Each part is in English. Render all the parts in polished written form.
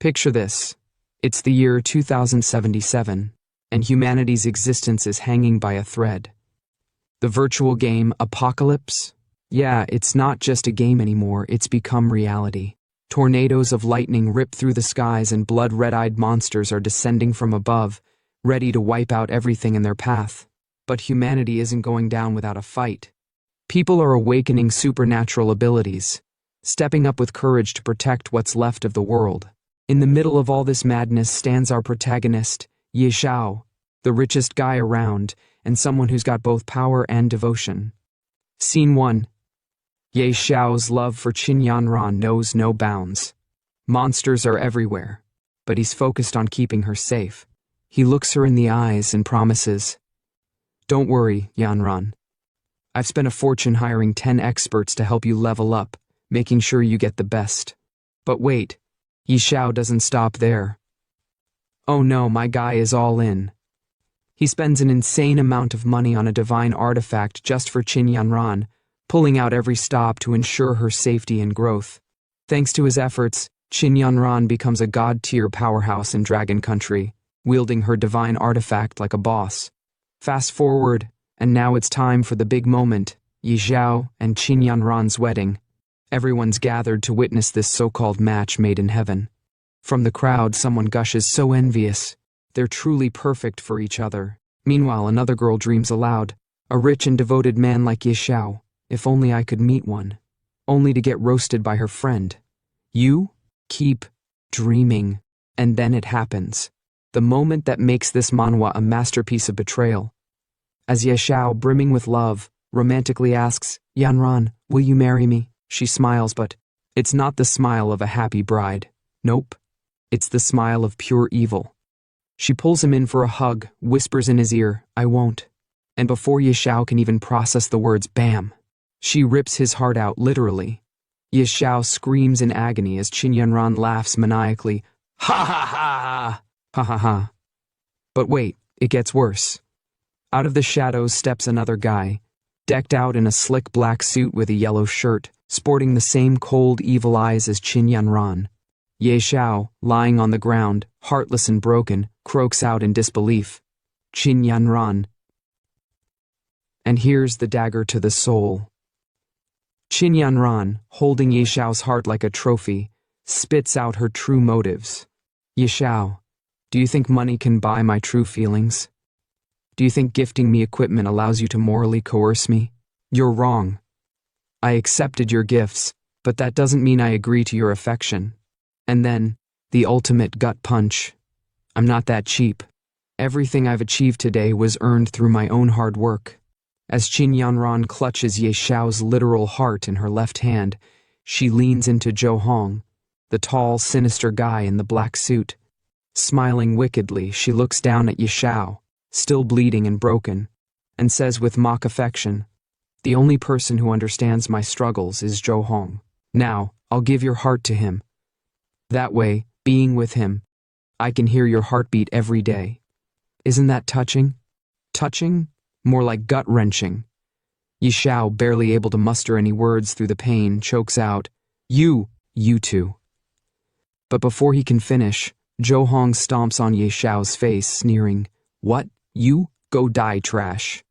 Picture this. It's the year 2077, and humanity's existence is hanging by a thread. The virtual game Apocalypse? Yeah, it's not just a game anymore, it's become reality. Tornadoes of lightning rip through the skies and blood red-eyed monsters are descending from above, ready to wipe out everything in their path. But humanity isn't going down without a fight. People are awakening supernatural abilities, stepping up with courage to protect what's left of the world. In the middle of all this madness stands our protagonist, Xiao, the richest guy around, and someone who's got both power and devotion. Scene 1. Xiao's love for Qin Yanran knows no bounds. Monsters are everywhere, but he's focused on keeping her safe. He looks her in the eyes and promises, "Don't worry, Yanran. I've spent a fortune hiring 10 experts to help you level up, making sure you get the best." But wait, Xiao doesn't stop there. Oh no, my guy is all in. He spends an insane amount of money on a divine artifact just for Qin Yanran, pulling out every stop to ensure her safety and growth. Thanks to his efforts, Qin Yanran becomes a god-tier powerhouse in Dragon Country, wielding her divine artifact like a boss. Fast forward, and now it's time for the big moment, Xiao and Qin Yanran's wedding. Everyone's gathered to witness this so-called match made in heaven. From the crowd, someone gushes, so envious. They're truly perfect for each other. Meanwhile, another girl dreams aloud, a rich and devoted man like Xiao. If only I could meet one. Only to get roasted by her friend. You keep dreaming. And then it happens. The moment that makes this manhwa a masterpiece of betrayal. As Xiao, brimming with love, romantically asks, "Yanran, will you marry me?" She smiles, but it's not the smile of a happy bride. Nope. It's the smile of pure evil. She pulls him in for a hug, whispers in his ear, "I won't." And before Xiao can even process the words, bam! She rips his heart out, literally. Xiao screams in agony as Qin Yanran laughs maniacally, "Ha ha ha! Ha ha ha!" But wait, it gets worse. Out of the shadows steps another guy, decked out in a slick black suit with a yellow shirt, sporting the same cold, evil eyes as Qin Yanran. Xiao, lying on the ground, heartless and broken, croaks out in disbelief, "Qin Yanran." And here's the dagger to the soul. Qin Yanran, holding Xiao's heart like a trophy, spits out her true motives. "Xiao, do you think money can buy my true feelings? Do you think gifting me equipment allows you to morally coerce me? You're wrong. I accepted your gifts, but that doesn't mean I agree to your affection." And then, the ultimate gut punch. "I'm not that cheap. Everything I've achieved today was earned through my own hard work." As Qin Yanran clutches Xiao's literal heart in her left hand, she leans into Zhou Hong, the tall, sinister guy in the black suit. Smiling wickedly, she looks down at Xiao, still bleeding and broken, and says with mock affection, "The only person who understands my struggles is Zhou Hong. Now, I'll give your heart to him. That way, being with him, I can hear your heartbeat every day." Isn't that touching? Touching? More like gut-wrenching. Xiao, barely able to muster any words through the pain, chokes out, You two." But before he can finish, Zhou Hong stomps on Xiao's face, sneering, "What? You? Go die, trash."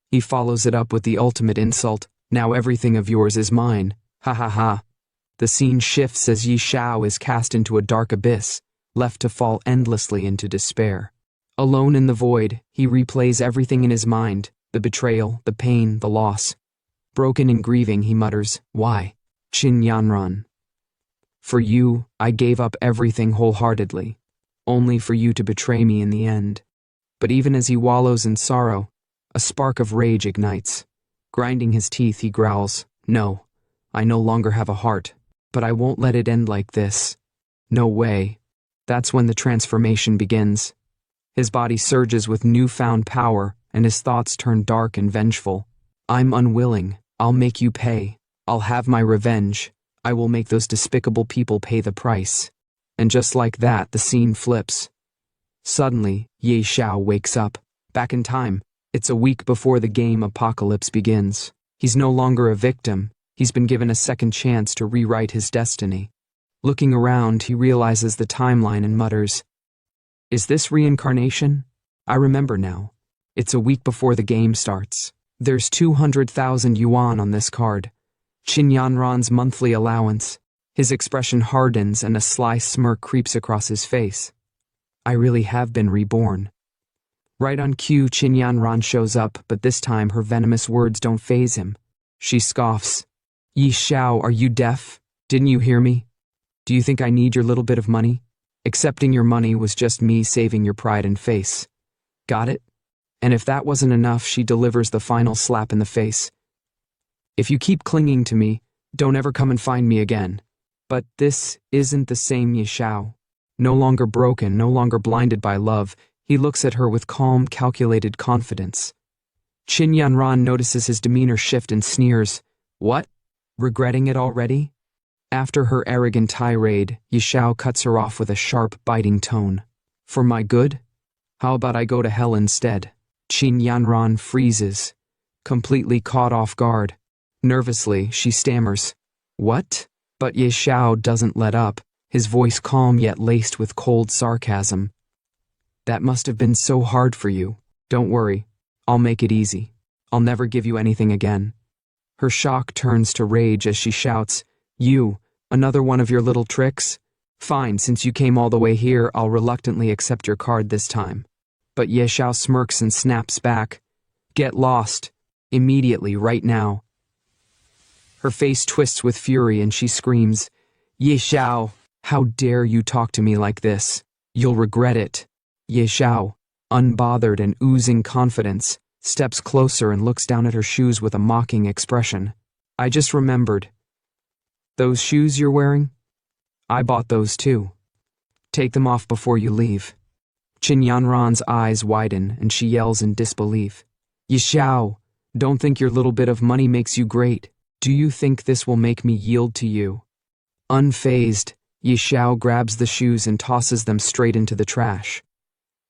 He follows it up with the ultimate insult, "Now everything of yours is mine. Ha ha ha." The scene shifts as Xiao is cast into a dark abyss, left to fall endlessly into despair. Alone in the void, he replays everything in his mind, the betrayal, the pain, the loss. Broken and grieving, he mutters, "Why? Qin Yanran. For you, I gave up everything wholeheartedly, only for you to betray me in the end." But even as he wallows in sorrow, a spark of rage ignites. Grinding his teeth, he growls, "No, I no longer have a heart, but I won't let it end like this. No way." That's when the transformation begins. His body surges with newfound power, and his thoughts turn dark and vengeful. "I'm unwilling. I'll make you pay. I'll have my revenge. I will make those despicable people pay the price." And just like that, the scene flips. Suddenly, Xiao wakes up. Back in time, it's a week before the game Apocalypse begins. He's no longer a victim. He's been given a second chance to rewrite his destiny. Looking around, he realizes the timeline and mutters, "Is this reincarnation? I remember now. It's a week before the game starts. There's 200,000 yuan on this card. Qin Yanran's monthly allowance." His expression hardens and a sly smirk creeps across his face. I really have been reborn. Right on cue, Qin Yanran shows up, but this time her venomous words don't faze him. She scoffs. "Yi Xiao, are you deaf? Didn't you hear me? Do you think I need your little bit of money? Accepting your money was just me saving your pride and face. Got it?" And if that wasn't enough, she delivers the final slap in the face. "If you keep clinging to me, don't ever come and find me again." But this isn't the same Yi Xiao. No longer broken, no longer blinded by love, he looks at her with calm, calculated confidence. Qin Yanran notices his demeanor shift and sneers. "What? Regretting it already?" After her arrogant tirade, Yi Xiao cuts her off with a sharp, biting tone. "For my good? How about I go to hell instead?" Qin Yanran freezes, completely caught off guard. Nervously, she stammers, "What?" But Yi Xiao doesn't let up, his voice calm yet laced with cold sarcasm. "That must have been so hard for you. Don't worry, I'll make it easy. I'll never give you anything again." Her shock turns to rage as she shouts, "You, another one of your little tricks? Fine, since you came all the way here, I'll reluctantly accept your card this time." But Ye Xiao smirks and snaps back, "Get lost. Immediately, right now." Her face twists with fury and she screams, "Ye Xiao, how dare you talk to me like this? You'll regret it." Ye Xiao, unbothered and oozing confidence, steps closer and looks down at her shoes with a mocking expression. "I just remembered. Those shoes you're wearing? I bought those too. Take them off before you leave." Qin Yanran's eyes widen and she yells in disbelief, "Yi Xiao, don't think your little bit of money makes you great. Do you think this will make me yield to you?" Unfazed, Yi Xiao grabs the shoes and tosses them straight into the trash.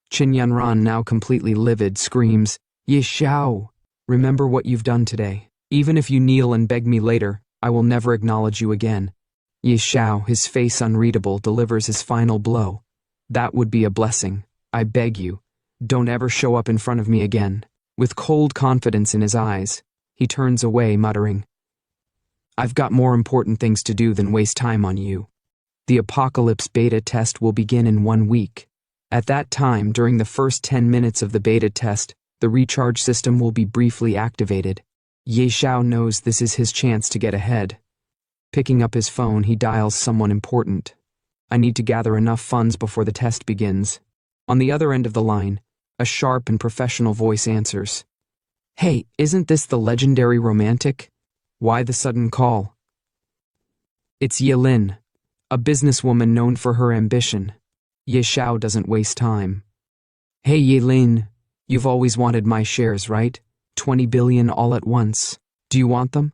Qin Yanran, now completely livid, screams, "Yi Xiao, remember what you've done today. Even if you kneel and beg me later, I will never acknowledge you again." Yi Xiao, his face unreadable, delivers his final blow. "That would be a blessing. I beg you, don't ever show up in front of me again." With cold confidence in his eyes, he turns away, muttering, "I've got more important things to do than waste time on you." The Apocalypse beta test will begin in 1 week. At that time, during the first 10 minutes of the beta test, the recharge system will be briefly activated. Ye Xiao knows this is his chance to get ahead. Picking up his phone, he dials someone important. "I need to gather enough funds before the test begins." On the other end of the line, a sharp and professional voice answers, "Hey, isn't this the legendary romantic? Why the sudden call?" It's Yilin, a businesswoman known for her ambition. Ye Xiao doesn't waste time. "Hey Yilin, you've always wanted my shares, right? 20 billion all at once. Do you want them?"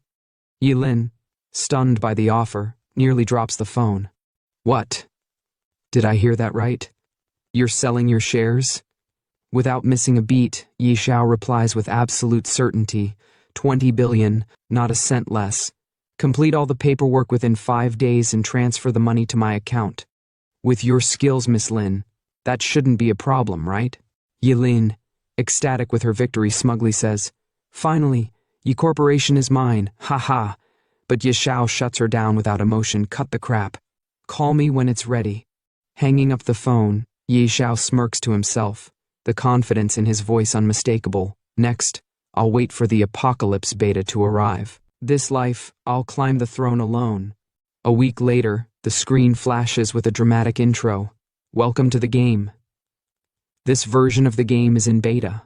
Yilin, stunned by the offer, nearly drops the phone. "What? Did I hear that right? You're selling your shares?" Without missing a beat, Yi Xiao replies with absolute certainty, 20 billion, not a cent less. Complete all the paperwork within 5 days and transfer the money to my account. With your skills, Miss Lin, that shouldn't be a problem, right? Yilin, ecstatic with her victory, smugly says, "Finally, Yi Corporation is mine, ha." But Yi Xiao shuts her down without emotion. "Cut the crap. Call me when it's ready." Hanging up the phone, Yi Xiao smirks to himself, the confidence in his voice unmistakable. "Next, I'll wait for the Apocalypse beta to arrive. This life, I'll climb the throne alone." A week later, the screen flashes with a dramatic intro. "Welcome to the game. This version of the game is in beta.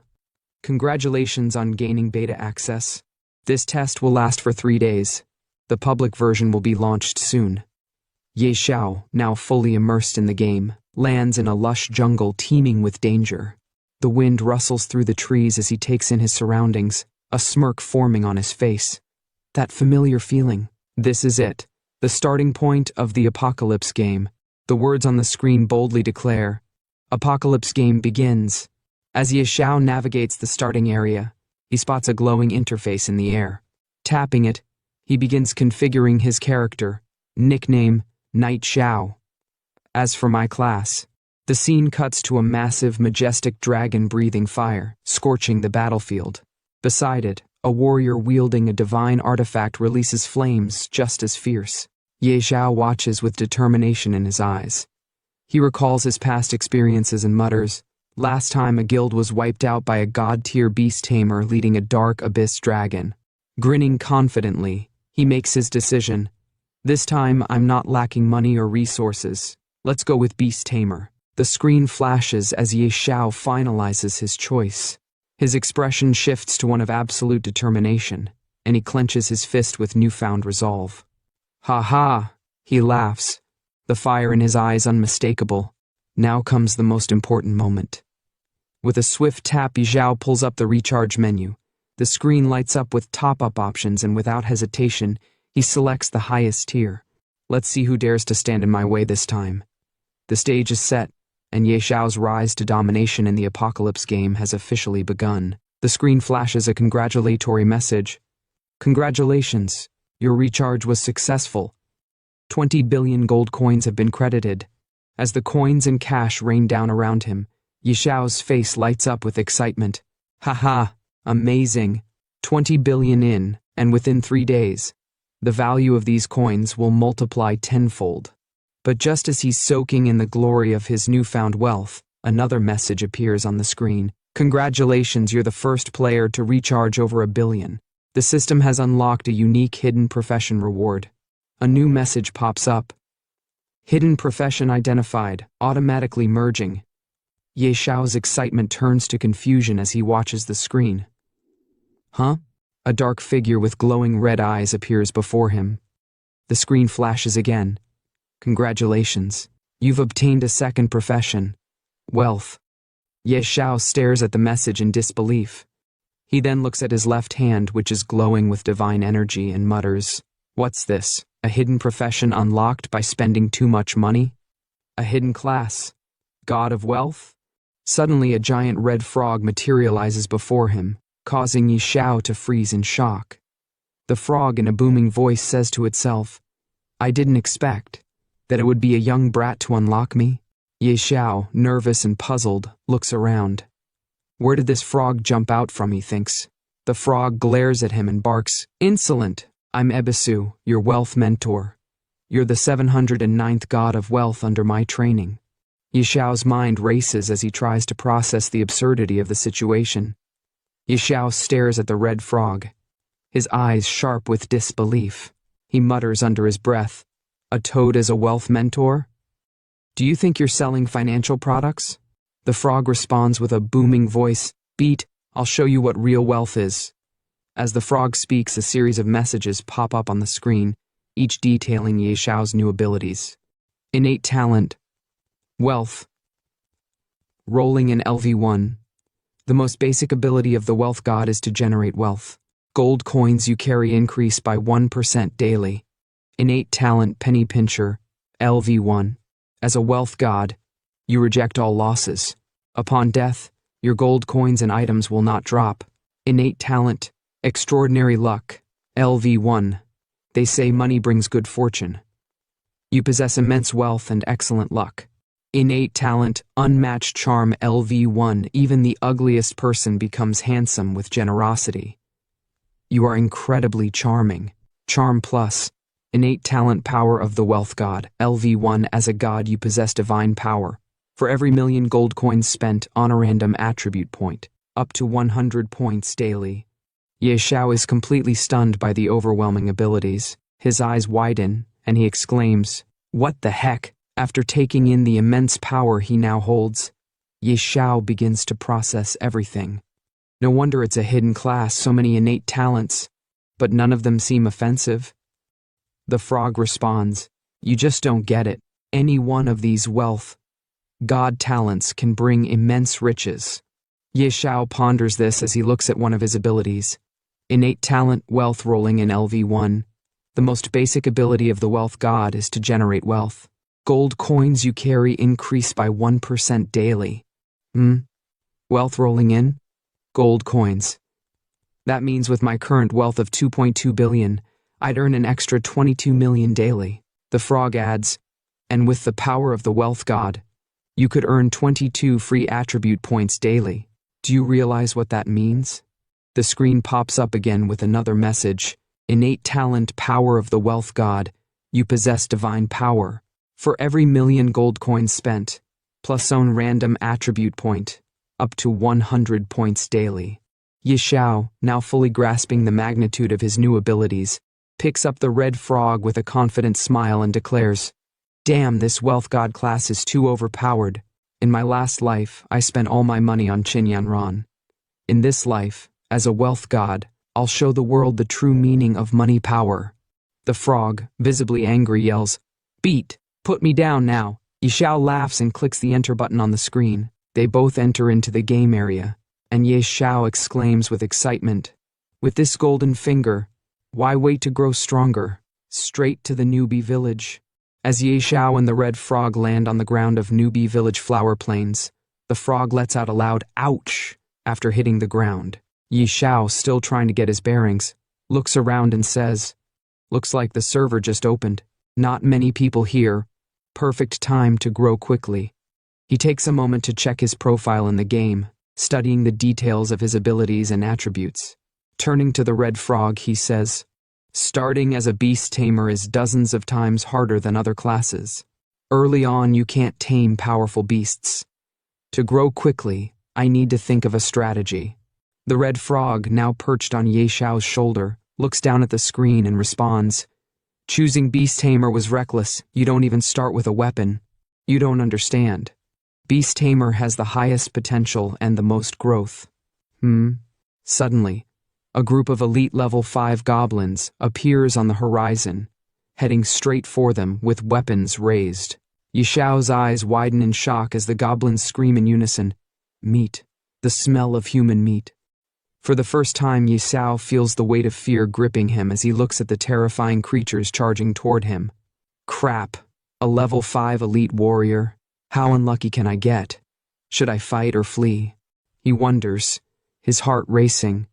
Congratulations on gaining beta access. This test will last for 3 days. The public version will be launched soon." Ye Xiao, now fully immersed in the game, lands in a lush jungle teeming with danger. The wind rustles through the trees as he takes in his surroundings, a smirk forming on his face. That familiar feeling. This is it, the starting point of the Apocalypse game. The words on the screen boldly declare, "Apocalypse game begins." As Ye Xiao navigates the starting area, he spots a glowing interface in the air. Tapping it, he begins configuring his character. Nickname, Knight Xiao. As for my class, the scene cuts to a massive, majestic dragon breathing fire, scorching the battlefield. Beside it, a warrior wielding a divine artifact releases flames just as fierce. Ye Xiao watches with determination in his eyes. He recalls his past experiences and mutters, "Last time a guild was wiped out by a god-tier beast tamer leading a dark abyss dragon." Grinning confidently, he makes his decision. "This time I'm not lacking money or resources. Let's go with beast tamer." The screen flashes as Ye Xiao finalizes his choice. His expression shifts to one of absolute determination, and he clenches his fist with newfound resolve. "Ha ha!" he laughs, the fire in his eyes unmistakable. Now comes the most important moment. With a swift tap, Ye Xiao pulls up the recharge menu. The screen lights up with top-up options, and without hesitation, he selects the highest tier. Let's see who dares to stand in my way this time. The stage is set, and Ye Xiao's rise to domination in the Apocalypse game has officially begun. The screen flashes a congratulatory message. "Congratulations, your recharge was successful. 20 billion gold coins have been credited." As the coins and cash rain down around him, Ye Xiao's face lights up with excitement. "Haha, amazing. 20 billion in, and within 3 days. The value of these coins will multiply tenfold." But just as he's soaking in the glory of his newfound wealth, another message appears on the screen. "Congratulations, you're the first player to recharge over 1 billion. The system has unlocked a unique hidden profession reward." A new message pops up. "Hidden profession identified, automatically merging." Ye Xiao's excitement turns to confusion as he watches the screen. Huh? A dark figure with glowing red eyes appears before him. The screen flashes again. "Congratulations. You've obtained a second profession. Wealth." Ye Xiao stares at the message in disbelief. He then looks at his left hand, which is glowing with divine energy, and mutters, "What's this? A hidden profession unlocked by spending too much money? A hidden class? God of Wealth?" Suddenly a giant red frog materializes before him, causing Ye Xiao to freeze in shock. The frog in a booming voice says to itself, "I didn't expect that it would be a young brat to unlock me." Ye Xiao, nervous and puzzled, looks around. Where did this frog jump out from, he thinks. The frog glares at him and barks, "Insolent! I'm Ebisu, your wealth mentor. You're the 709th god of wealth under my training." Ye Xiao's mind races as he tries to process the absurdity of the situation. Ye Xiao stares at the red frog, his eyes sharp with disbelief. He mutters under his breath, "A toad as a wealth mentor? Do you think you're selling financial products?" The frog responds with a booming voice, "Beat, I'll show you what real wealth is." As the frog speaks, a series of messages pop up on the screen, each detailing Ye Xiao's new abilities. Innate talent. Wealth. Rolling in LV1. The most basic ability of the wealth god is to generate wealth. Gold coins you carry increase by 1% daily. Innate talent penny pincher. LV1. As a wealth god, you reject all losses. Upon death, your gold coins and items will not drop. Innate talent. Extraordinary luck. LV1. They say money brings good fortune. You possess immense wealth and excellent luck. Innate talent, unmatched charm. LV1. Even the ugliest person becomes handsome with generosity. You are incredibly charming. Charm plus. Innate talent power of the wealth god. LV1. As a god you possess divine power. For every 1,000,000 gold coins spent on a random attribute point, up to 100 points daily. Ye Xiao is completely stunned by the overwhelming abilities. His eyes widen, and he exclaims, "What the heck?" After taking in the immense power he now holds, Ye Xiao begins to process everything. No wonder it's a hidden class, so many innate talents, but none of them seem offensive. The frog responds, "You just don't get it. Any one of these wealth god talents can bring immense riches." Ye Xiao ponders this as he looks at one of his abilities. Innate talent, wealth rolling in LV1. The most basic ability of the wealth god is to generate wealth. Gold coins you carry increase by 1% daily. Wealth rolling in? Gold coins. That means with my current wealth of 2.2 billion, I'd earn an extra 22 million daily. The frog adds, And with the power of the wealth god, you could earn 22 free attribute points daily. Do you realize what that means? The screen pops up again with another message. Innate talent, power of the wealth god. You possess divine power. For every 1,000,000 gold coins spent, plus own random attribute point, up to 100 points daily. Xiao, now fully grasping the magnitude of his new abilities, picks up the red frog with a confident smile and declares, "Damn, this wealth god class is too overpowered. In my last life, I spent all my money on Qinyanran. In this life, as a wealth god, I'll show the world the true meaning of money power." The frog, visibly angry, yells, "Beat! Put me down now." Xiao laughs and clicks the enter button on the screen. They both enter into the game area, and Xiao exclaims with excitement, "With this golden finger, why wait to grow stronger? Straight to the newbie village." As Xiao and the red frog land on the ground of newbie village flower plains, the frog lets out a loud "ouch" after hitting the ground. Xiao, still trying to get his bearings, looks around and says, "Looks like the server just opened. Not many people here. Perfect time to grow quickly." He takes a moment to check his profile in the game, studying the details of his abilities and attributes. Turning to the red frog, he says, "Starting as a beast tamer is dozens of times harder than other classes. Early on, you can't tame powerful beasts. To grow quickly, I need to think of a strategy." The red frog, now perched on Xiao's shoulder, looks down at the screen and responds, "Choosing beast tamer was reckless. You don't even start with a weapon. You don't understand. Beast tamer has the highest potential and the most growth." Suddenly, a group of elite level 5 goblins appears on the horizon, heading straight for them with weapons raised. Xiao's eyes widen in shock as the goblins scream in unison, "Meat, the smell of human meat." For the first time, Xiao feels the weight of fear gripping him as he looks at the terrifying creatures charging toward him. Crap, a level 5 elite warrior. How unlucky can I get? Should I fight or flee? He wonders, his heart racing.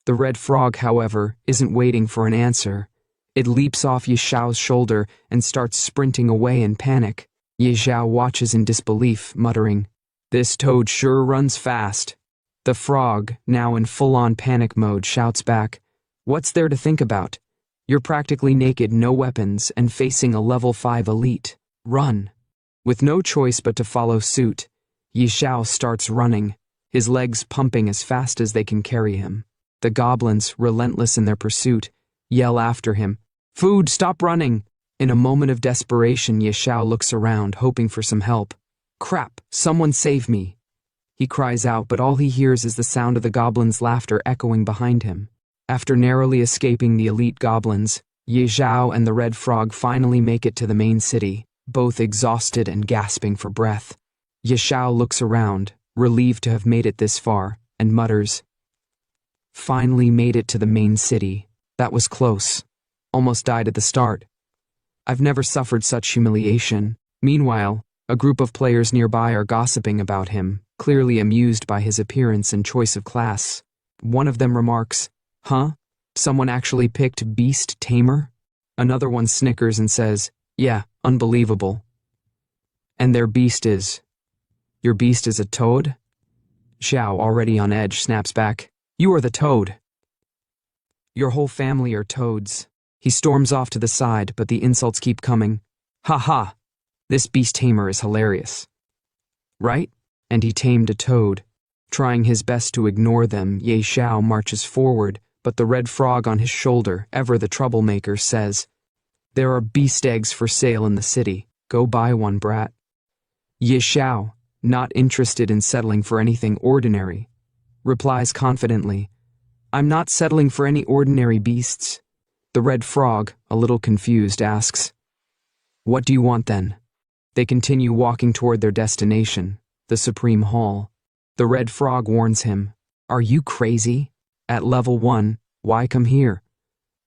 The red frog, however, isn't waiting for an answer. It leaps off Xiao's shoulder and starts sprinting away in panic. Xiao watches in disbelief, muttering, "This toad sure runs fast." The frog, now in full-on panic mode, shouts back, "What's there to think about? You're practically naked, no weapons, and facing a level 5 elite. Run." With no choice but to follow suit, Xiao starts running, his legs pumping as fast as they can carry him. The goblins, relentless in their pursuit, yell after him, "Food, stop running!" In a moment of desperation, Xiao looks around, hoping for some help. "Crap, someone save me!" He cries out, but all he hears is the sound of the goblins' laughter echoing behind him. After narrowly escaping the elite goblins, Xiao and the red frog finally make it to the main city, both exhausted and gasping for breath. Xiao looks around, relieved to have made it this far, and mutters, "Finally made it to the main city. That was close. Almost died at the start. I've never suffered such humiliation." Meanwhile, a group of players nearby are gossiping about him, clearly amused by his appearance and choice of class. One of them remarks, "Huh? Someone actually picked beast tamer?" Another one snickers and says, "Yeah, unbelievable." "And their beast is... Your beast is a toad?" Xiao, already on edge, snaps back, "You are the toad. Your whole family are toads." He storms off to the side, but the insults keep coming. "Ha ha! This beast tamer is hilarious. Right?" And he tamed a toad. Trying his best to ignore them, Xiao marches forward, but the red frog on his shoulder, ever the troublemaker, says, "There are beast eggs for sale in the city. Go buy one, brat." Xiao, not interested in settling for anything ordinary, replies confidently, "I'm not settling for any ordinary beasts." The red frog, a little confused, asks, "What do you want then?" They continue walking toward their destination, the Supreme Hall. The red frog warns him, "Are you crazy? At level 1, why come here?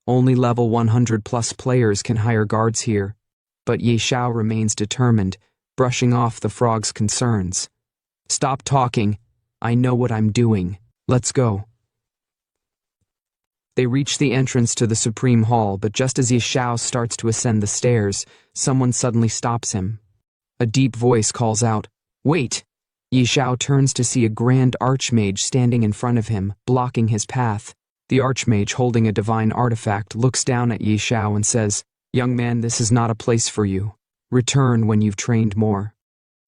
Only level 100 plus players can hire guards here." But Xiao remains determined, brushing off the frog's concerns. "Stop talking. I know what I'm doing. Let's go." They reach the entrance to the Supreme Hall, but just as Xiao starts to ascend the stairs, someone suddenly stops him. A deep voice calls out, "Wait!" Xiao turns to see a grand archmage standing in front of him, blocking his path. The archmage, holding a divine artifact, looks down at Xiao and says, "Young man, this is not a place for you. Return when you've trained more.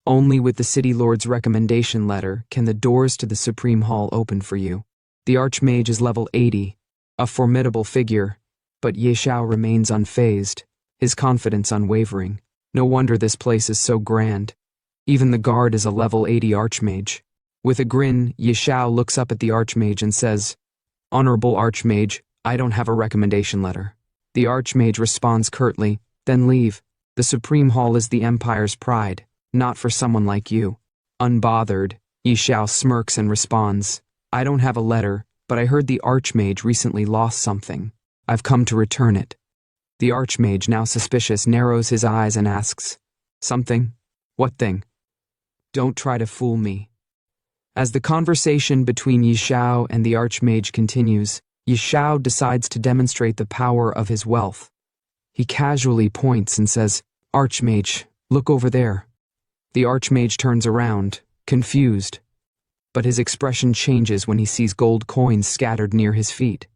Only with the City Lord's recommendation letter can the doors to the Supreme Hall open for you." The archmage is level 80, a formidable figure, but Xiao remains unfazed, his confidence unwavering. No wonder this place is so grand. Even the guard is a level 80 archmage. With a grin, Xiao looks up at the archmage and says, "Honorable archmage, I don't have a recommendation letter." The archmage responds curtly, "Then leave. The Supreme Hall is the Empire's pride, not for someone like you." Unbothered, Xiao smirks and responds, "I don't have a letter, but I heard the archmage recently lost something. I've come to return it." The archmage, now suspicious, narrows his eyes and asks, "Something? What thing? Don't try to fool me." As the conversation between Xiao and the archmage continues, Xiao decides to demonstrate the power of his wealth. He casually points and says, "Archmage, look over there." The archmage turns around, confused, but his expression changes when he sees gold coins scattered near his feet.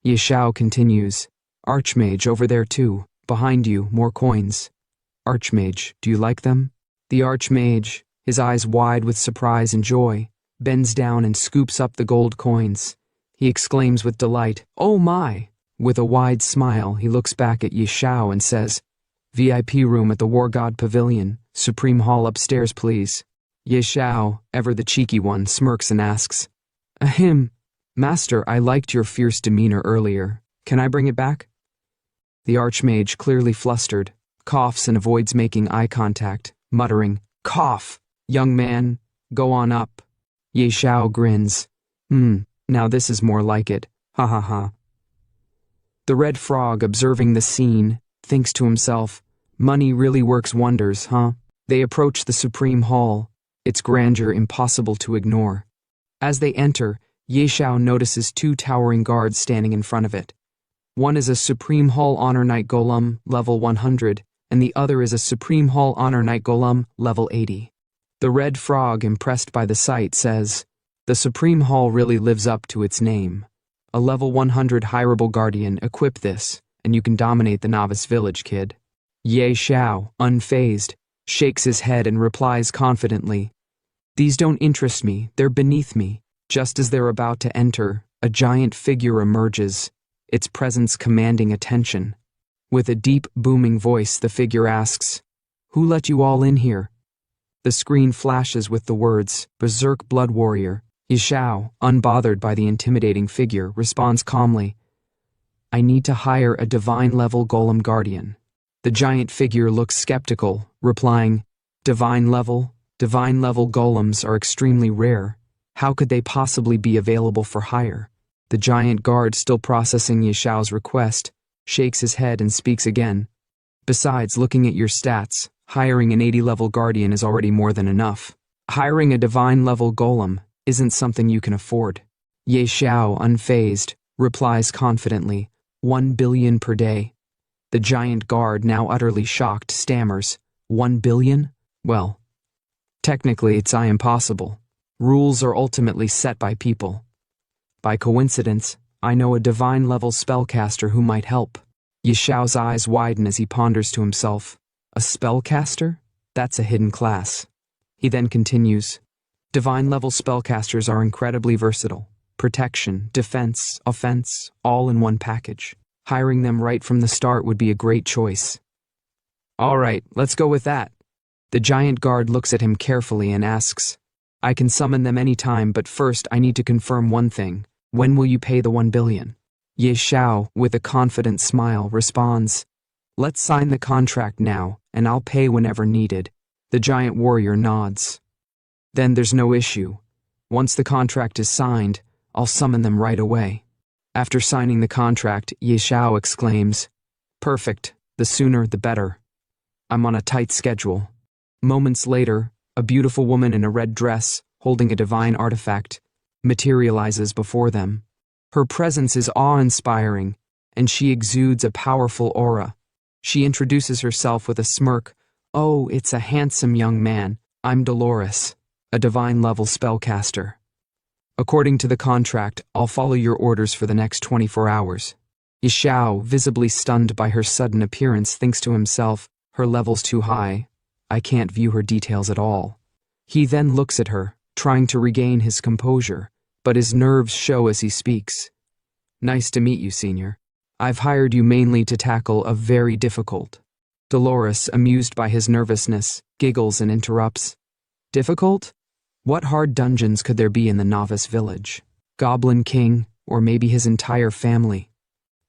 Xiao continues, "Archmage, over there too. Behind you, more coins. Archmage, do you like them?" The archmage, his eyes wide with surprise and joy, bends down and scoops up the gold coins. He exclaims with delight, "Oh my!" With a wide smile, he looks back at Xiao and says, "VIP room at the War God Pavilion, Supreme Hall upstairs, please." Xiao, ever the cheeky one, smirks and asks, "Ahem, Master, I liked your fierce demeanor earlier. Can I bring it back?" The archmage, clearly flustered, coughs and avoids making eye contact, muttering, "Cough! Young man, go on up." Xiao grins. Now this is more like it. Ha ha ha." The red frog, observing the scene, thinks to himself, "Money really works wonders, huh?" They approach the Supreme Hall, its grandeur impossible to ignore. As they enter, Xiao notices two towering guards standing in front of it. One is a Supreme Hall Honor Knight Golem, level 100, and the other is a Supreme Hall Honor Knight Golem, level 80. The red frog, impressed by the sight, says, "The Supreme Hall really lives up to its name. A level 100 hireable guardian, equip this, and you can dominate the novice village, kid." Xiao, unfazed, shakes his head and replies confidently, "These don't interest me, they're beneath me." Just as they're about to enter, a giant figure emerges, its presence commanding attention. With a deep, booming voice, the figure asks, "Who let you all in here?" The screen flashes with the words, "Berserk Blood Warrior." Xiao, unbothered by the intimidating figure, responds calmly, "I need to hire a divine-level golem guardian." The giant figure looks skeptical, replying, Divine level golems are extremely rare. How could they possibly be available for hire?" The giant guard, still processing Xiao's request, shakes his head and speaks again. "Besides, looking at your stats, hiring an 80-level guardian is already more than enough. Hiring a divine-level golem isn't something you can afford." Xiao, unfazed, replies confidently, 1 billion per day. The giant guard, now utterly shocked, stammers, 1 billion? Well, technically it's impossible. Rules are ultimately set by people. By coincidence, I know a divine-level spellcaster who might help. Xiao's eyes widen as he ponders to himself, "A spellcaster? That's a hidden class." He then continues, "Divine-level spellcasters are incredibly versatile. Protection, defense, offense, all in one package. Hiring them right from the start would be a great choice." "All right, let's go with that." The giant guard looks at him carefully and asks, "I can summon them any time, but first I need to confirm one thing. When will you pay the 1 billion? Xiao, with a confident smile, responds, "Let's sign the contract now, and I'll pay whenever needed." The giant warrior nods. "Then there's no issue. Once the contract is signed, I'll summon them right away." After signing the contract, Xiao exclaims, "Perfect, the sooner the better. I'm on a tight schedule." Moments later, a beautiful woman in a red dress, holding a divine artifact, materializes before them. Her presence is awe-inspiring, and she exudes a powerful aura. She introduces herself with a smirk. "Oh, it's a handsome young man. I'm Dolores, a divine-level spellcaster. According to the contract, I'll follow your orders for the next 24 hours. Xiao, visibly stunned by her sudden appearance, thinks to himself, her level's too high. I can't view her details at all. He then looks at her, trying to regain his composure, but his nerves show as he speaks. Nice to meet you, Senior. I've hired you mainly to tackle a very difficult. Dolores, amused by his nervousness, giggles and interrupts. Difficult? What hard dungeons could there be in the novice village? Goblin King, or maybe his entire family.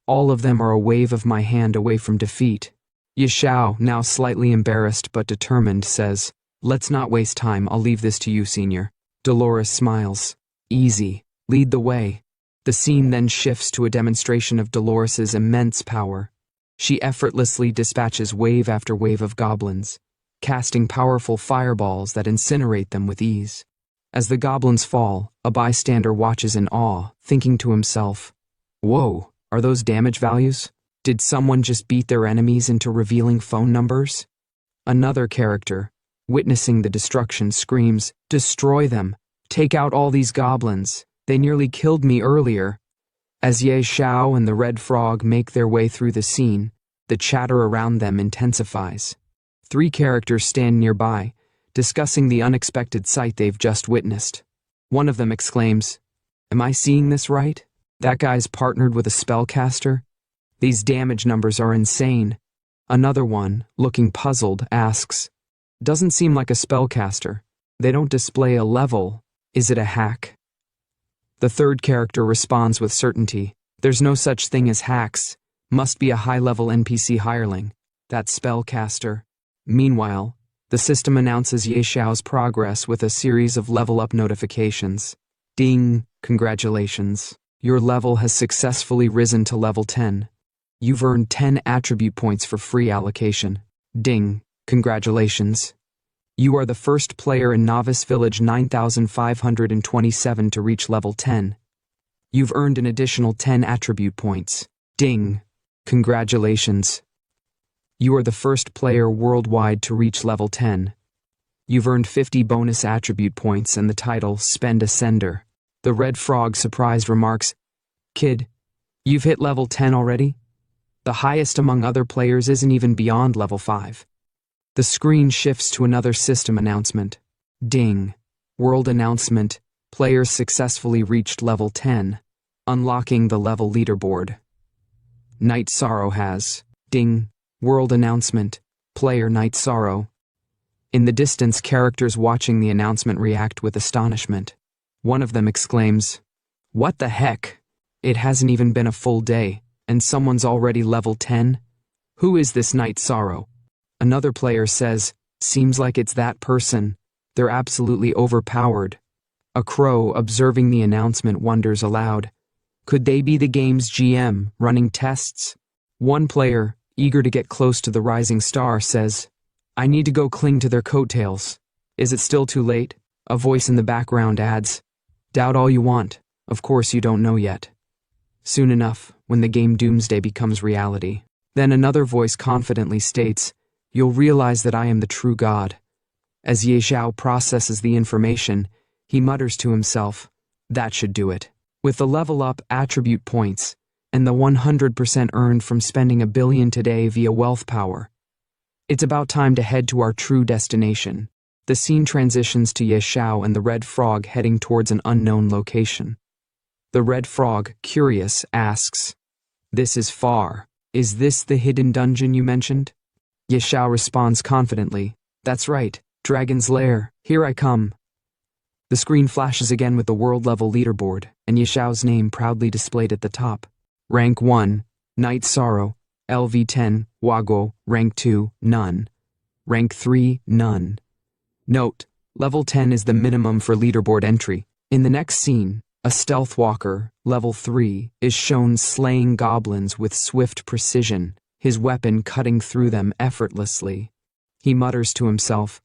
All of them are a wave of my hand away from defeat. Xiao, now slightly embarrassed but determined, says, Let's not waste time, I'll leave this to you, Senior. Dolores smiles. Easy. Lead the way. The scene then shifts to a demonstration of Dolores's immense power. She effortlessly dispatches wave after wave of goblins, casting powerful fireballs that incinerate them with ease. As the goblins fall, a bystander watches in awe, thinking to himself, Whoa, are those damage values? Did someone just beat their enemies into revealing phone numbers? Another character, witnessing the destruction, screams, Destroy them! Take out all these goblins! They nearly killed me earlier. As Xiao and the Red Frog make their way through the scene, the chatter around them intensifies. 3 characters stand nearby, discussing the unexpected sight they've just witnessed. One of them exclaims, Am I seeing this right? That guy's partnered with a spellcaster? These damage numbers are insane. Another one, looking puzzled, asks, Doesn't seem like a spellcaster. They don't display a level. Is it a hack? The third character responds with certainty, There's no such thing as hacks. Must be a high-level NPC hireling. That's spellcaster. Meanwhile, the system announces Xiao's progress with a series of level-up notifications. Ding! Congratulations. Your level has successfully risen to level 10. You've earned 10 attribute points for free allocation. Ding! Congratulations. You are the first player in Novice Village 9527 to reach level 10. You've earned an additional 10 attribute points. Ding! Congratulations. You are the first player worldwide to reach level 10. You've earned 50 bonus attribute points and the title Spend a Sender. The Red Frog, surprised, remarks, Kid, you've hit level 10 already? The highest among other players isn't even beyond level 5. The screen shifts to another system announcement. Ding! World announcement. Players successfully reached level 10, unlocking the level leaderboard. Night Sorrow has. Ding! World announcement. Player Night Sorrow. In the distance, characters watching the announcement react with astonishment. One of them exclaims, What the heck? It hasn't even been a full day, and someone's already level 10? Who is this Night Sorrow? Another player says, Seems like it's that person. They're absolutely overpowered. A crow, observing the announcement, wonders aloud, Could they be the game's GM, running tests? One player, eager to get close to the rising star, says, I need to go cling to their coattails. Is it still too late? A voice in the background adds, Doubt all you want. Of course you don't know yet. Soon enough, when the game Doomsday becomes reality. Then another voice confidently states, You'll realize that I am the true God. As Xiao processes the information, he mutters to himself, That should do it. With the level-up attribute points, and the 100% earned from spending 1 billion today via wealth power, it's about time to head to our true destination. The scene transitions to Xiao and the Red Frog heading towards an unknown location. The Red Frog, curious, asks, This is far. Is this the hidden dungeon you mentioned? Xiao responds confidently, That's right, Dragon's Lair, here I come. The screen flashes again with the world-level leaderboard, and Xiao's name proudly displayed at the top. Rank 1, Night Sorrow, LV10, Wago, Rank 2, None. Rank 3, None. Note, level 10 is the minimum for leaderboard entry. In the next scene, a stealth walker, level 3, is shown slaying goblins with swift precision, his weapon cutting through them effortlessly. He mutters to himself,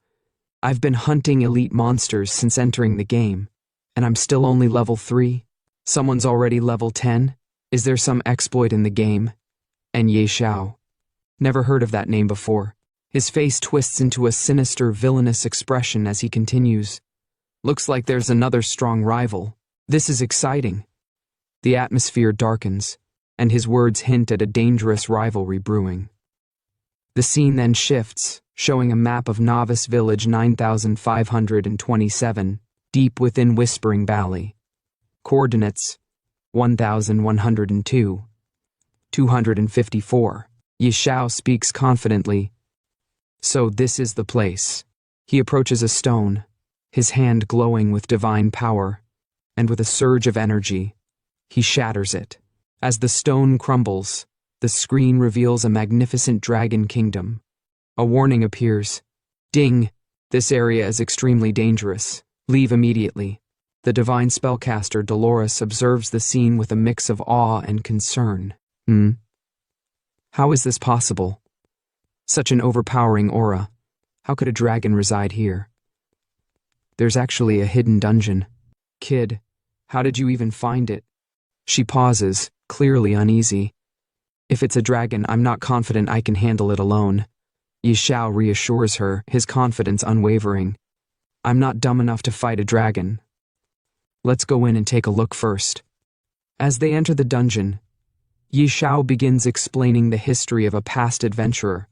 I've been hunting elite monsters since entering the game, and I'm still only level 3. Someone's already level 10? Is there some exploit in the game? And Xiao. Never heard of that name before. His face twists into a sinister, villainous expression as he continues. Looks like there's another strong rival. This is exciting. The atmosphere darkens, and his words hint at a dangerous rivalry brewing. The scene then shifts, showing a map of Novice Village 9527, deep within Whispering Valley. Coordinates 1102, 254. Xiao speaks confidently. So this is the place. He approaches a stone, his hand glowing with divine power, and with a surge of energy, he shatters it. As the stone crumbles, the screen reveals a magnificent dragon kingdom. A warning appears. Ding! This area is extremely dangerous. Leave immediately. The divine spellcaster Dolores observes the scene with a mix of awe and concern. How is this possible? Such an overpowering aura. How could a dragon reside here? There's actually a hidden dungeon. Kid, how did you even find it? She pauses, clearly uneasy. If it's a dragon, I'm not confident I can handle it alone. Xiao reassures her, his confidence unwavering. I'm not dumb enough to fight a dragon. Let's go in and take a look first. As they enter the dungeon, Xiao begins explaining the history of a past adventurer.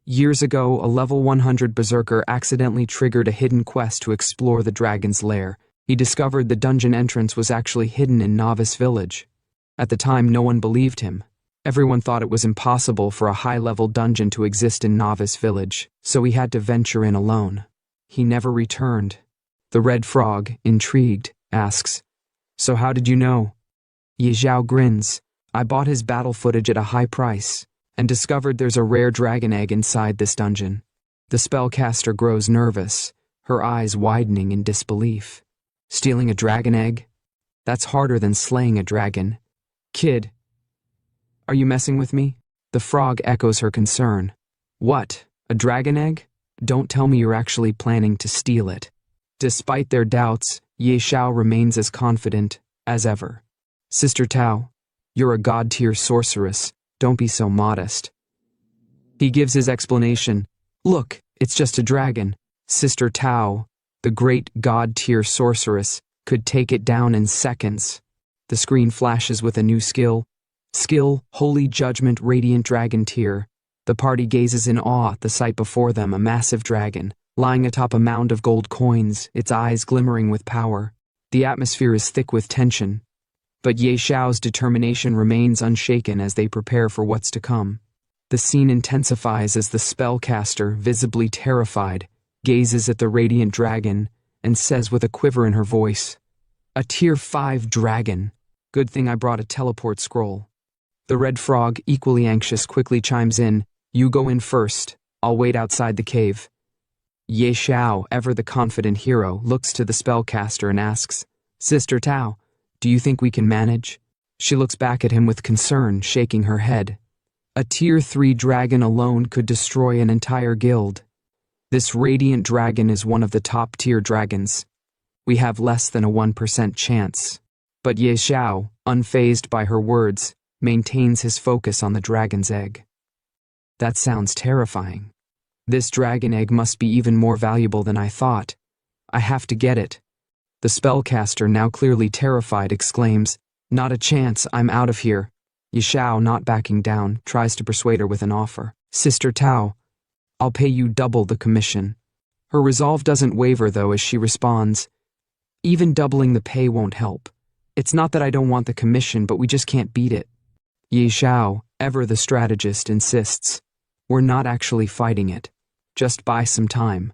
Years ago, a level 100 berserker accidentally triggered a hidden quest to explore the dragon's lair. He discovered the dungeon entrance was actually hidden in Novice Village. At the time, no one believed him. Everyone thought it was impossible for a high-level dungeon to exist in Novice Village, so he had to venture in alone. He never returned. The Red Frog, intrigued, asks, "So how did you know?" Xiao grins. "I bought his battle footage at a high price, and discovered there's a rare dragon egg inside this dungeon." The spellcaster grows nervous, her eyes widening in disbelief. Stealing a dragon egg? That's harder than slaying a dragon. Kid, are you messing with me? The frog echoes her concern. What? A dragon egg? Don't tell me you're actually planning to steal it. Despite their doubts, Xiao remains as confident as ever. Sister Tao, you're a god-tier sorceress. Don't be so modest. He gives his explanation. Look, it's just a dragon. Sister Tao, the great god-tier sorceress, could take it down in seconds. The screen flashes with a new skill. Skill, Holy Judgment Radiant Dragon Tier. The party gazes in awe at the sight before them, a massive dragon, lying atop a mound of gold coins, its eyes glimmering with power. The atmosphere is thick with tension, but Xiao's determination remains unshaken as they prepare for what's to come. The scene intensifies as the spellcaster, visibly terrified, gazes at the radiant dragon and says with a quiver in her voice, "A tier 5 dragon. Good thing I brought a teleport scroll." The Red Frog, equally anxious, quickly chimes in, "You go in first. I'll wait outside the cave." Xiao, ever the confident hero, looks to the spellcaster and asks, "Sister Tao, do you think we can manage?" She looks back at him with concern, shaking her head. A tier 3 dragon alone could destroy an entire guild. This radiant dragon is one of the top tier dragons. We have less than a 1% chance. But Xiao, unfazed by her words, maintains his focus on the dragon's egg. That sounds terrifying. This dragon egg must be even more valuable than I thought. I have to get it. The spellcaster, now clearly terrified, exclaims, "Not a chance, I'm out of here." Xiao, not backing down, tries to persuade her with an offer. "Sister Tao, I'll pay you double the commission." Her resolve doesn't waver, though, as she responds, "Even doubling the pay won't help. It's not that I don't want the commission, but we just can't beat it." Xiao, ever the strategist, insists, "We're not actually fighting it. Just buy some time."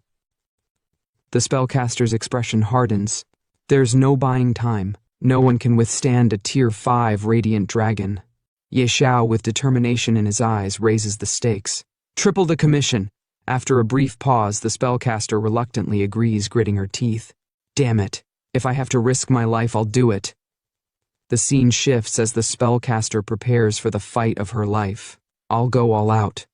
The spellcaster's expression hardens. There's no buying time. No one can withstand a tier 5 radiant dragon. Xiao, with determination in his eyes, raises the stakes. "Triple the commission." After a brief pause, the spellcaster reluctantly agrees, gritting her teeth. "Damn it. If I have to risk my life, I'll do it." The scene shifts as the spellcaster prepares for the fight of her life. "I'll go all out."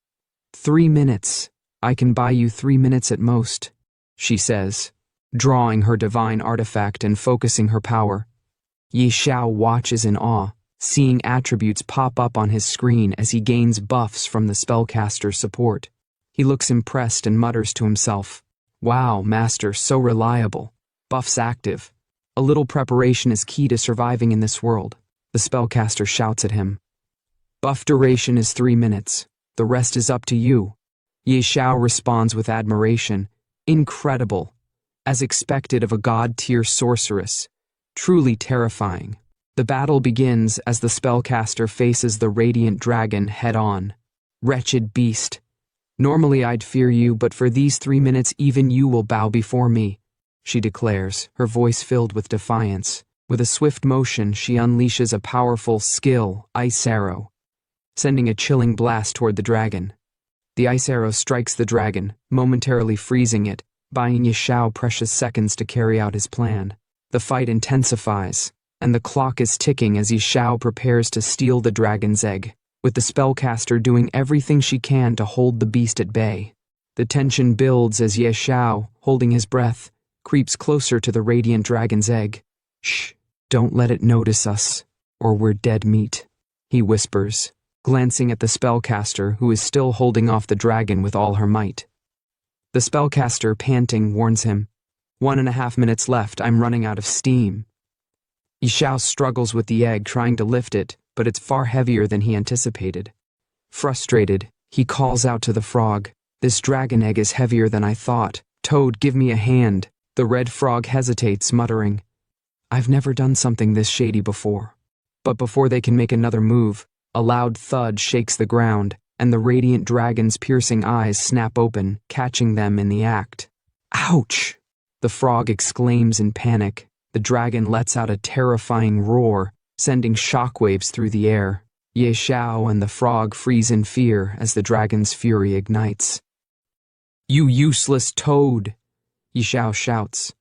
3 minutes. I can buy you 3 minutes at most, she says, drawing her divine artifact and focusing her power. Ye Xiao watches in awe, seeing attributes pop up on his screen as he gains buffs from the spellcaster's support. He looks impressed and mutters to himself, "Wow, master, so reliable. Buffs active. A little preparation is key to surviving in this world." The spellcaster shouts at him. "Buff duration is 3 minutes. The rest is up to you." Ye Xiao responds with admiration. "Incredible. As expected of a god-tier sorceress. Truly terrifying." The battle begins as the spellcaster faces the radiant dragon head-on. "Wretched beast. Normally I'd fear you, but for these 3 minutes even you will bow before me," she declares, her voice filled with defiance. With a swift motion, she unleashes a powerful skill, Ice Arrow, sending a chilling blast toward the dragon. The ice arrow strikes the dragon, momentarily freezing it, buying Ye Xiao precious seconds to carry out his plan. The fight intensifies, and the clock is ticking as Ye Xiao prepares to steal the dragon's egg, with the spellcaster doing everything she can to hold the beast at bay. The tension builds as Ye Xiao, holding his breath, creeps closer to the radiant dragon's egg. "Shh, don't let it notice us, or we're dead meat," he whispers, glancing at the spellcaster who is still holding off the dragon with all her might. The spellcaster, panting, warns him, 1.5 minutes left, I'm running out of steam." Ye Xiao struggles with the egg, trying to lift it, but it's far heavier than he anticipated. Frustrated, he calls out to the frog, "This dragon egg is heavier than I thought. Toad, give me a hand." The red frog hesitates, muttering, "I've never done something this shady before." But before they can make another move, a loud thud shakes the ground, and the radiant dragon's piercing eyes snap open, catching them in the act. "Ouch!" the frog exclaims in panic. The dragon lets out a terrifying roar, sending shockwaves through the air. Ye Xiao and the frog freeze in fear as the dragon's fury ignites. "You useless toad!" Ye Xiao shouts.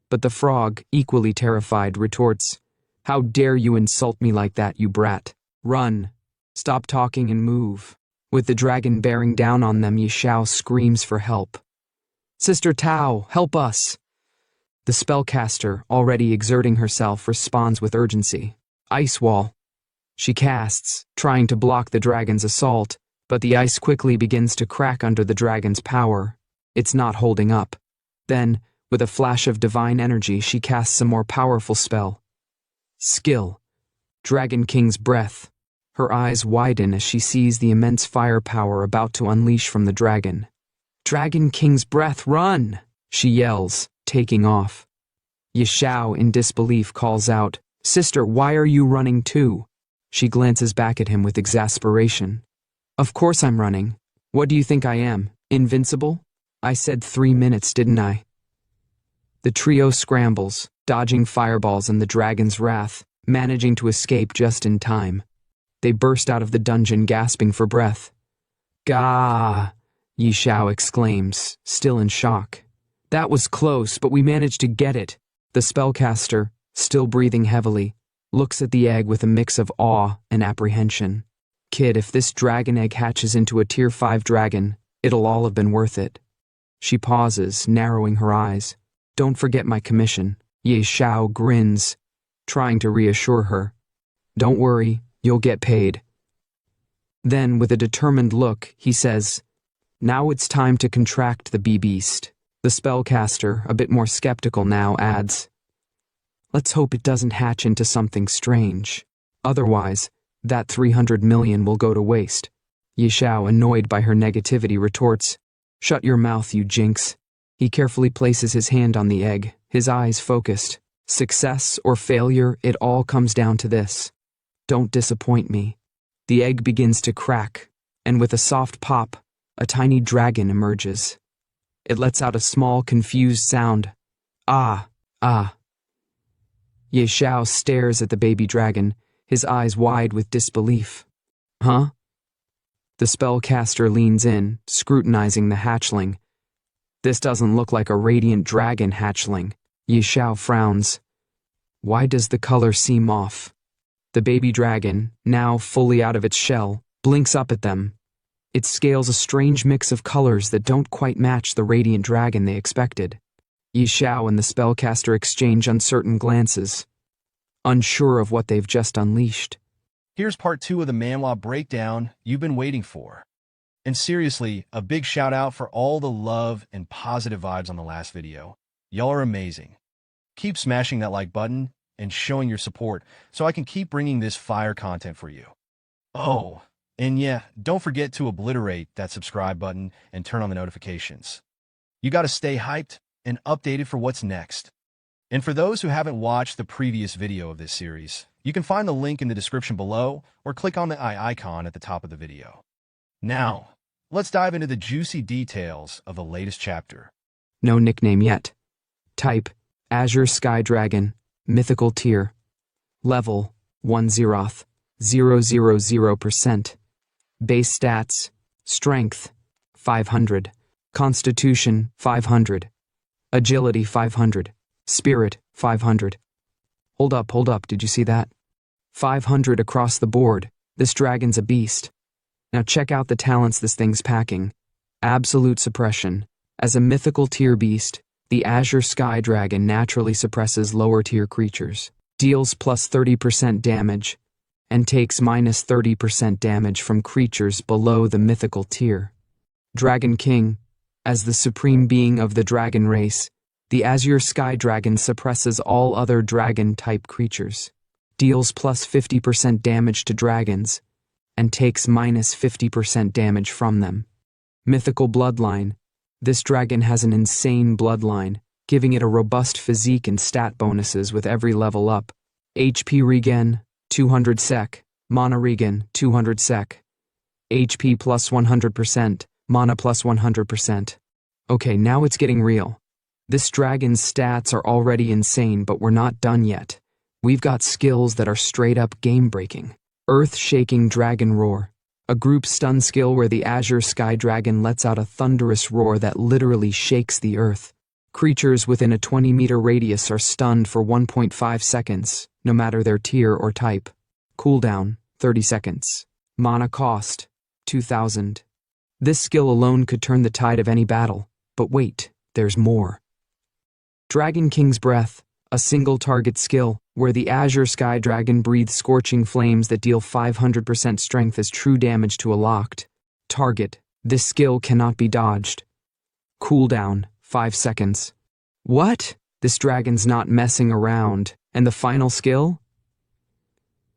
But the frog, equally terrified, retorts, "How dare you insult me like that, you brat? Run! Stop talking and move." With the dragon bearing down on them, Ye Xiao screams for help. "Sister Tao, help us!" The spellcaster, already exerting herself, responds with urgency. "Ice wall." She casts, trying to block the dragon's assault, but the ice quickly begins to crack under the dragon's power. It's not holding up. Then, with a flash of divine energy, she casts a more powerful spell. Skill. Dragon King's Breath. Her eyes widen as she sees the immense firepower about to unleash from the dragon. "Dragon King's Breath, run!" she yells, taking off. Ye Xiao, in disbelief, calls out, "Sister, why are you running too?" She glances back at him with exasperation. "Of course I'm running. What do you think I am, invincible? I said 3 minutes, didn't I?" The trio scrambles, dodging fireballs and the dragon's wrath, managing to escape just in time. They burst out of the dungeon, gasping for breath. "Gah!" Ye Xiao exclaims, still in shock. "That was close, but we managed to get it." The spellcaster, still breathing heavily, looks at the egg with a mix of awe and apprehension. "Kid, if this dragon egg hatches into a tier 5 dragon, it'll all have been worth it." She pauses, narrowing her eyes. "Don't forget my commission." Ye Xiao grins, trying to reassure her. "Don't worry, you'll get paid." Then, with a determined look, he says, "Now it's time to contract the bee-beast." The spellcaster, a bit more skeptical now, adds, "Let's hope it doesn't hatch into something strange. Otherwise, that 300 million will go to waste." Ye Xiao, annoyed by her negativity, retorts, "Shut your mouth, you jinx." He carefully places his hand on the egg, his eyes focused. Success or failure, it all comes down to this. Don't disappoint me. The egg begins to crack, and with a soft pop, a tiny dragon emerges. It lets out a small, confused sound. "Ah, ah." Ye Xiao stares at the baby dragon, his eyes wide with disbelief. "Huh?" The spellcaster leans in, scrutinizing the hatchling. "This doesn't look like a radiant dragon hatchling." Ye Xiao frowns. "Why does the color seem off?" The baby dragon, now fully out of its shell, blinks up at them. It scales a strange mix of colors that don't quite match the radiant dragon they expected. Ye Xiao and the spellcaster exchange uncertain glances. unsure of what they've just unleashed. Here's part 2 of the manhwa breakdown you've been waiting for. And seriously, a big shout out for all the love and positive vibes on the last video. Y'all are amazing. Keep smashing that like button and showing your support so I can keep bringing this fire content for you. Oh, and yeah, don't forget to obliterate that subscribe button and turn on the notifications. You gotta stay hyped and updated for what's next. And for those who haven't watched the previous video of this series, you can find the link in the description below or click on the eye icon at the top of the video. Now, let's dive into the juicy details of the latest chapter. No nickname yet. Type, Azure Sky Dragon, Mythical Tier. Level, 1 Zeroth, 000%. Base stats, Strength, 500. Constitution, 500. Agility, 500. Spirit, 500. Hold up, did you see that? 500 across the board. This dragon's a beast. Now check out the talents this thing's packing. Absolute suppression. As a mythical tier beast, the Azure Sky Dragon naturally suppresses lower tier creatures, deals plus 30% damage, and takes minus 30% damage from creatures below the mythical tier. Dragon King. As the supreme being of the dragon race, the Azure Sky Dragon suppresses all other dragon-type creatures, deals plus 50% damage to dragons, and takes minus 50% damage from them. Mythical Bloodline. This dragon has an insane bloodline, giving it a robust physique and stat bonuses with every level up. HP regen, 200 sec, mana regen, 200 sec. HP plus 100%, mana plus 100%. Okay, now it's getting real. This dragon's stats are already insane, but we're not done yet. We've got skills that are straight up game-breaking. Earth-shaking Dragon Roar. A group stun skill where the Azure Sky Dragon lets out a thunderous roar that literally shakes the earth. Creatures within a 20-meter radius are stunned for 1.5 seconds, no matter their tier or type. Cooldown, 30 seconds. Mana cost, 2,000. This skill alone could turn the tide of any battle. But wait, there's more. Dragon King's Breath. A single target skill, where the Azure Sky Dragon breathes scorching flames that deal 500% strength as true damage to a locked target. This skill cannot be dodged. Cooldown, 5 seconds. What? This dragon's not messing around. And the final skill?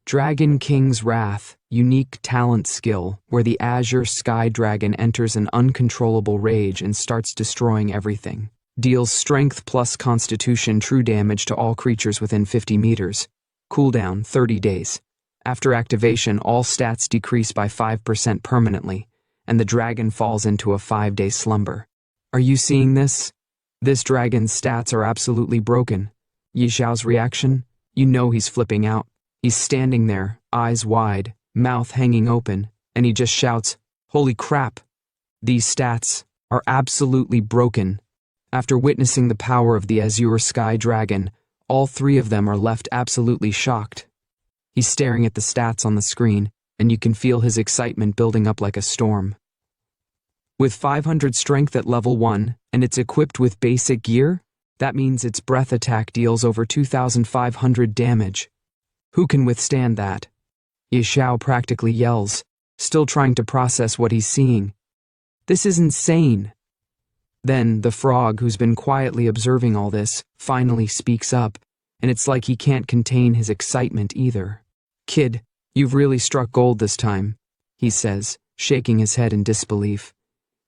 Dragon King's Wrath. Unique talent skill, where the Azure Sky Dragon enters an uncontrollable rage and starts destroying everything. Deals strength plus constitution true damage to all creatures within 50 meters. Cooldown, 30 days. After activation, all stats decrease by 5% permanently, and the dragon falls into a 5-day slumber. Are you seeing this? This dragon's stats are absolutely broken. Xiao's reaction? You know he's flipping out. He's standing there, eyes wide, mouth hanging open, and he just shouts, "Holy crap! These stats are absolutely broken." After witnessing the power of the Azure Sky Dragon, all three of them are left absolutely shocked. He's staring at the stats on the screen, and you can feel his excitement building up like a storm. With 500 strength at level 1, and it's equipped with basic gear, that means its breath attack deals over 2,500 damage. Who can withstand that? Xiao practically yells, still trying to process what he's seeing. This is insane. Then, the frog, who's been quietly observing all this, finally speaks up, and it's like he can't contain his excitement either. "Kid, you've really struck gold this time," he says, shaking his head in disbelief.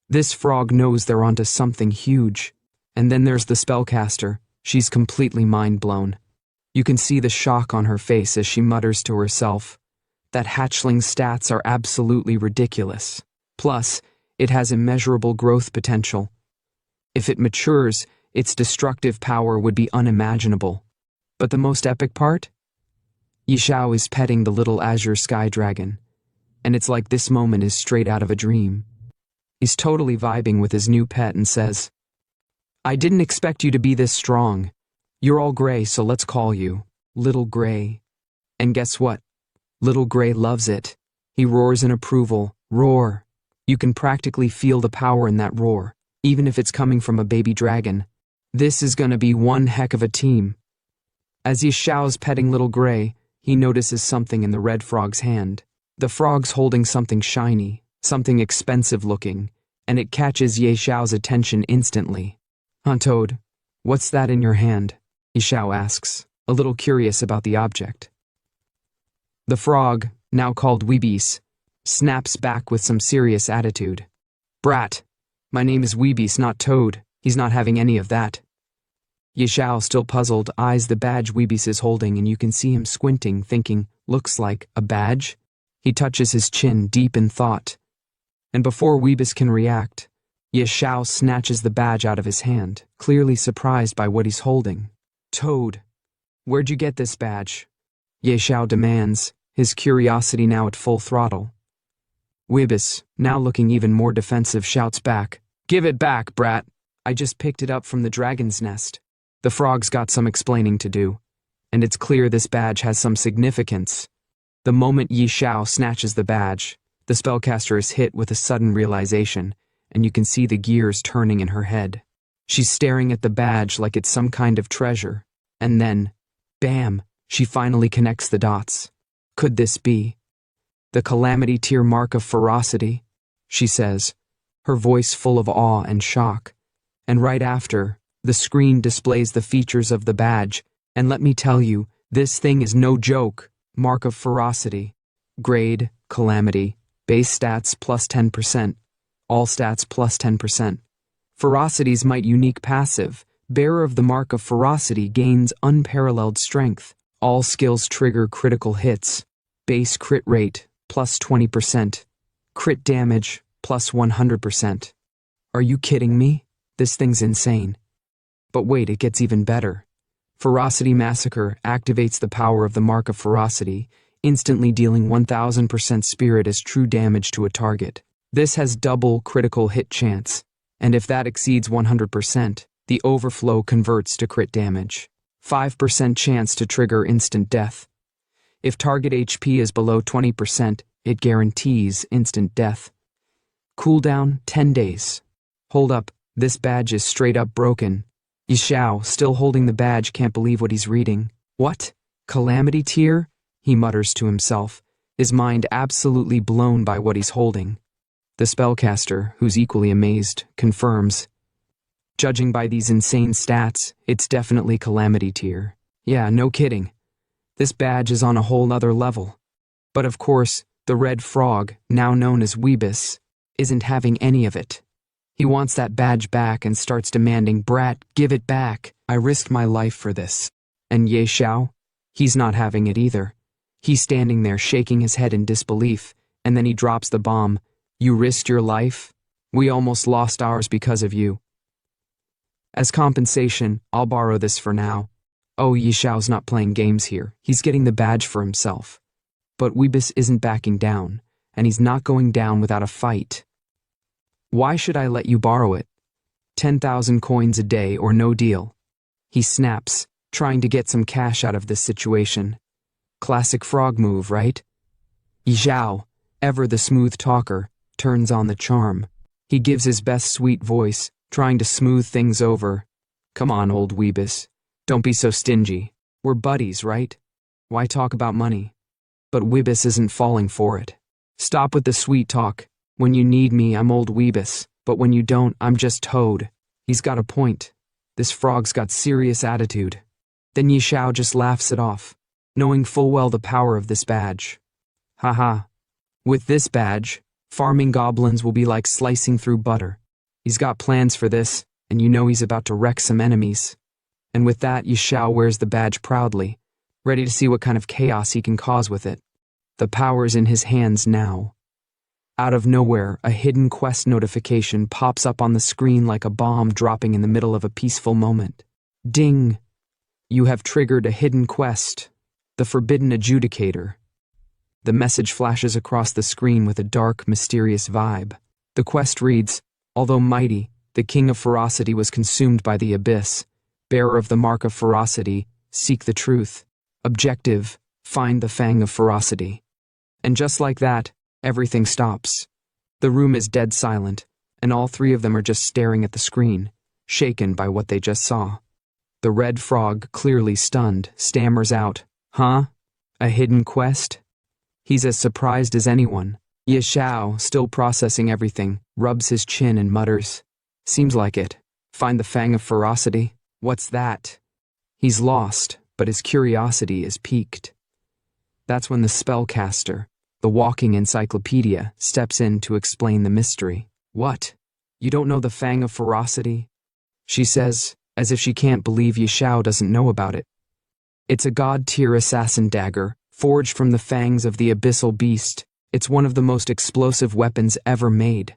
This frog knows they're onto something huge. And then there's the spellcaster. She's completely mind-blown. You can see the shock on her face as she mutters to herself. That hatchling stats are absolutely ridiculous. Plus, it has immeasurable growth potential. If it matures, its destructive power would be unimaginable. But the most epic part? Xiao is petting the little Azure Sky Dragon, and it's like this moment is straight out of a dream. He's totally vibing with his new pet and says, "I didn't expect you to be this strong. You're all gray, so let's call you Little Gray." And guess what? Little Gray loves it. He roars in approval. Roar. You can practically feel the power in that roar, even if it's coming from a baby dragon. This is gonna be one heck of a team. As Xiao's petting little gray, he notices something in the red frog's hand. The frog's holding something shiny, something expensive looking, and it catches Xiao's attention instantly. "Huh, Toad, what's that in your hand?" Xiao asks, a little curious about the object. The frog, now called Weebis, snaps back with some serious attitude. "Brat, my name is Weebis, not Toad. He's not having any of that." Xiao, still puzzled, eyes the badge Weebis is holding, and you can see him squinting, thinking, looks like a badge? He touches his chin, deep in thought. And before Weebis can react, Xiao snatches the badge out of his hand, clearly surprised by what he's holding. "Toad, where'd you get this badge?" Xiao demands, his curiosity now at full throttle. Weebis, now looking even more defensive, shouts back, "Give it back, brat. I just picked it up from the dragon's nest." The frog's got some explaining to do, and it's clear this badge has some significance. The moment Xiao snatches the badge, the spellcaster is hit with a sudden realization, and you can see the gears turning in her head. She's staring at the badge like it's some kind of treasure, and then, bam, she finally connects the dots. Could this be the Calamity Tier mark of ferocity? She says, her voice full of awe and shock. And right after, the screen displays the features of the badge, and let me tell you, this thing is no joke. Mark of ferocity. Grade, calamity. Base stats plus 10%. All stats plus 10%. Ferocity's might unique passive. Bearer of the mark of ferocity gains unparalleled strength. All skills trigger critical hits. Base crit rate plus 20%. Crit damage plus 100%. Are you kidding me? This thing's insane. But wait, it gets even better. Ferocity Massacre activates the power of the Mark of Ferocity, instantly dealing 1000% spirit as true damage to a target. This has double critical hit chance, and if that exceeds 100%, the overflow converts to crit damage. 5% chance to trigger instant death. If target HP is below 20%, it guarantees instant death. Cooldown 10 days. Hold up, this badge is straight up broken. Xiao, still holding the badge, can't believe what he's reading. What? Calamity Tier? He mutters to himself, his mind absolutely blown by what he's holding. The spellcaster, who's equally amazed, confirms. Judging by these insane stats, it's definitely Calamity Tier. Yeah, no kidding. This badge is on a whole other level. But of course, the red frog, now known as Weebis, isn't having any of it. He wants that badge back and starts demanding, "Brat, give it back. I risked my life for this." And Xiao? He's not having it either. He's standing there shaking his head in disbelief, and then he drops the bomb. "You risked your life? We almost lost ours because of you. As compensation, I'll borrow this for now." Oh, Xiao's not playing games here. He's getting the badge for himself. But Weebis isn't backing down, and he's not going down without a fight. "Why should I let you borrow it? 10,000 coins a day or no deal." He snaps, trying to get some cash out of this situation. Classic frog move, right? Xiao, ever the smooth talker, turns on the charm. He gives his best sweet voice, trying to smooth things over. "Come on, old Weebis. Don't be so stingy. We're buddies, right? Why talk about money?" But Weebis isn't falling for it. "Stop with the sweet talk. When you need me, I'm old Weebis, but when you don't, I'm just Toad." He's got a point. This frog's got serious attitude. Then Xiao just laughs it off, knowing full well the power of this badge. Haha. With this badge, farming goblins will be like slicing through butter. He's got plans for this, and you know he's about to wreck some enemies. And with that, Xiao wears the badge proudly, ready to see what kind of chaos he can cause with it. The power's in his hands now. Out of nowhere, a hidden quest notification pops up on the screen like a bomb dropping in the middle of a peaceful moment. Ding! You have triggered a hidden quest, the Forbidden Adjudicator. The message flashes across the screen with a dark, mysterious vibe. The quest reads, "Although mighty, the King of Ferocity was consumed by the abyss. Bearer of the Mark of Ferocity, seek the truth. Objective, find the Fang of Ferocity." And just like that, everything stops. The room is dead silent, and all three of them are just staring at the screen, shaken by what they just saw. The red frog, clearly stunned, stammers out, "Huh? A hidden quest?" He's as surprised as anyone. Xiao, still processing everything, rubs his chin and mutters, "Seems like it. Find the fang of ferocity? What's that?" He's lost, but his curiosity is piqued. That's when the spellcaster, the walking encyclopedia, steps in to explain the mystery. "What? You don't know the fang of ferocity?" she says, as if she can't believe Xiao doesn't know about it. It's a god-tier assassin dagger, forged from the fangs of the abyssal beast. It's one of the most explosive weapons ever made.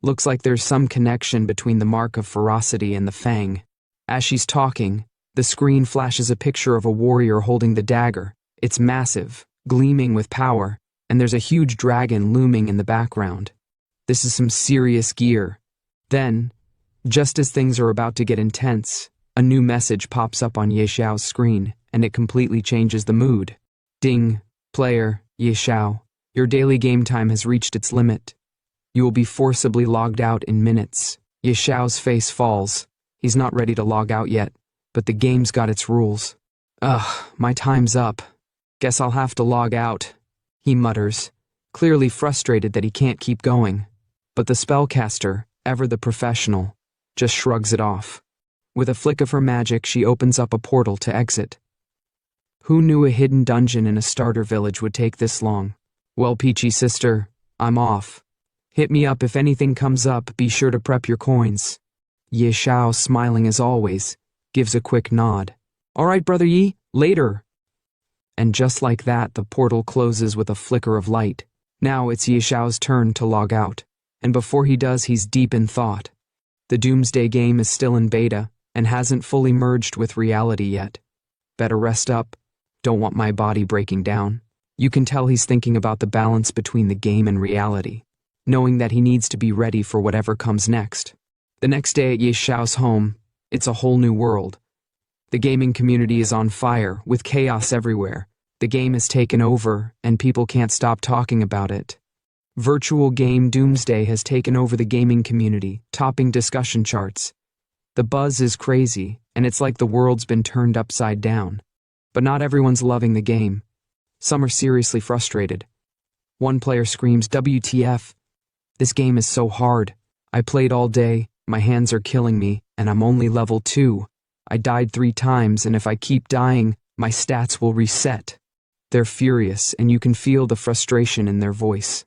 Looks like there's some connection between the mark of ferocity and the fang. As she's talking, the screen flashes a picture of a warrior holding the dagger. It's massive, gleaming with power, and there's a huge dragon looming in the background. This is some serious gear. Then, just as things are about to get intense, a new message pops up on Xiao's screen, and it completely changes the mood. "Ding, player, Xiao, your daily game time has reached its limit. You will be forcibly logged out in minutes." Xiao's face falls. He's not ready to log out yet, but the game's got its rules. "Ugh, my time's up. Guess I'll have to log out," he mutters, clearly frustrated that he can't keep going. But the spellcaster, ever the professional, just shrugs it off. With a flick of her magic, she opens up a portal to exit. Who knew a hidden dungeon in a starter village would take this long? "Well, Peachy sister, I'm off. Hit me up if anything comes up, be sure to prep your coins." Xiao, smiling as always, gives a quick nod. "All right, brother Yi, later." And just like that, the portal closes with a flicker of light. Now it's Xiao's turn to log out, and before he does, he's deep in thought. The Doomsday game is still in beta, and hasn't fully merged with reality yet. Better rest up. Don't want my body breaking down. You can tell he's thinking about the balance between the game and reality, knowing that he needs to be ready for whatever comes next. The next day at Xiao's home, it's a whole new world. The gaming community is on fire, with chaos everywhere. The game has taken over, and people can't stop talking about it. Virtual game Doomsday has taken over the gaming community, topping discussion charts. The buzz is crazy, and it's like the world's been turned upside down. But not everyone's loving the game. Some are seriously frustrated. One player screams, "WTF? This game is so hard. I played all day, my hands are killing me, and I'm only level 2. I died 3 times, and if I keep dying, my stats will reset." They're furious, and you can feel the frustration in their voice.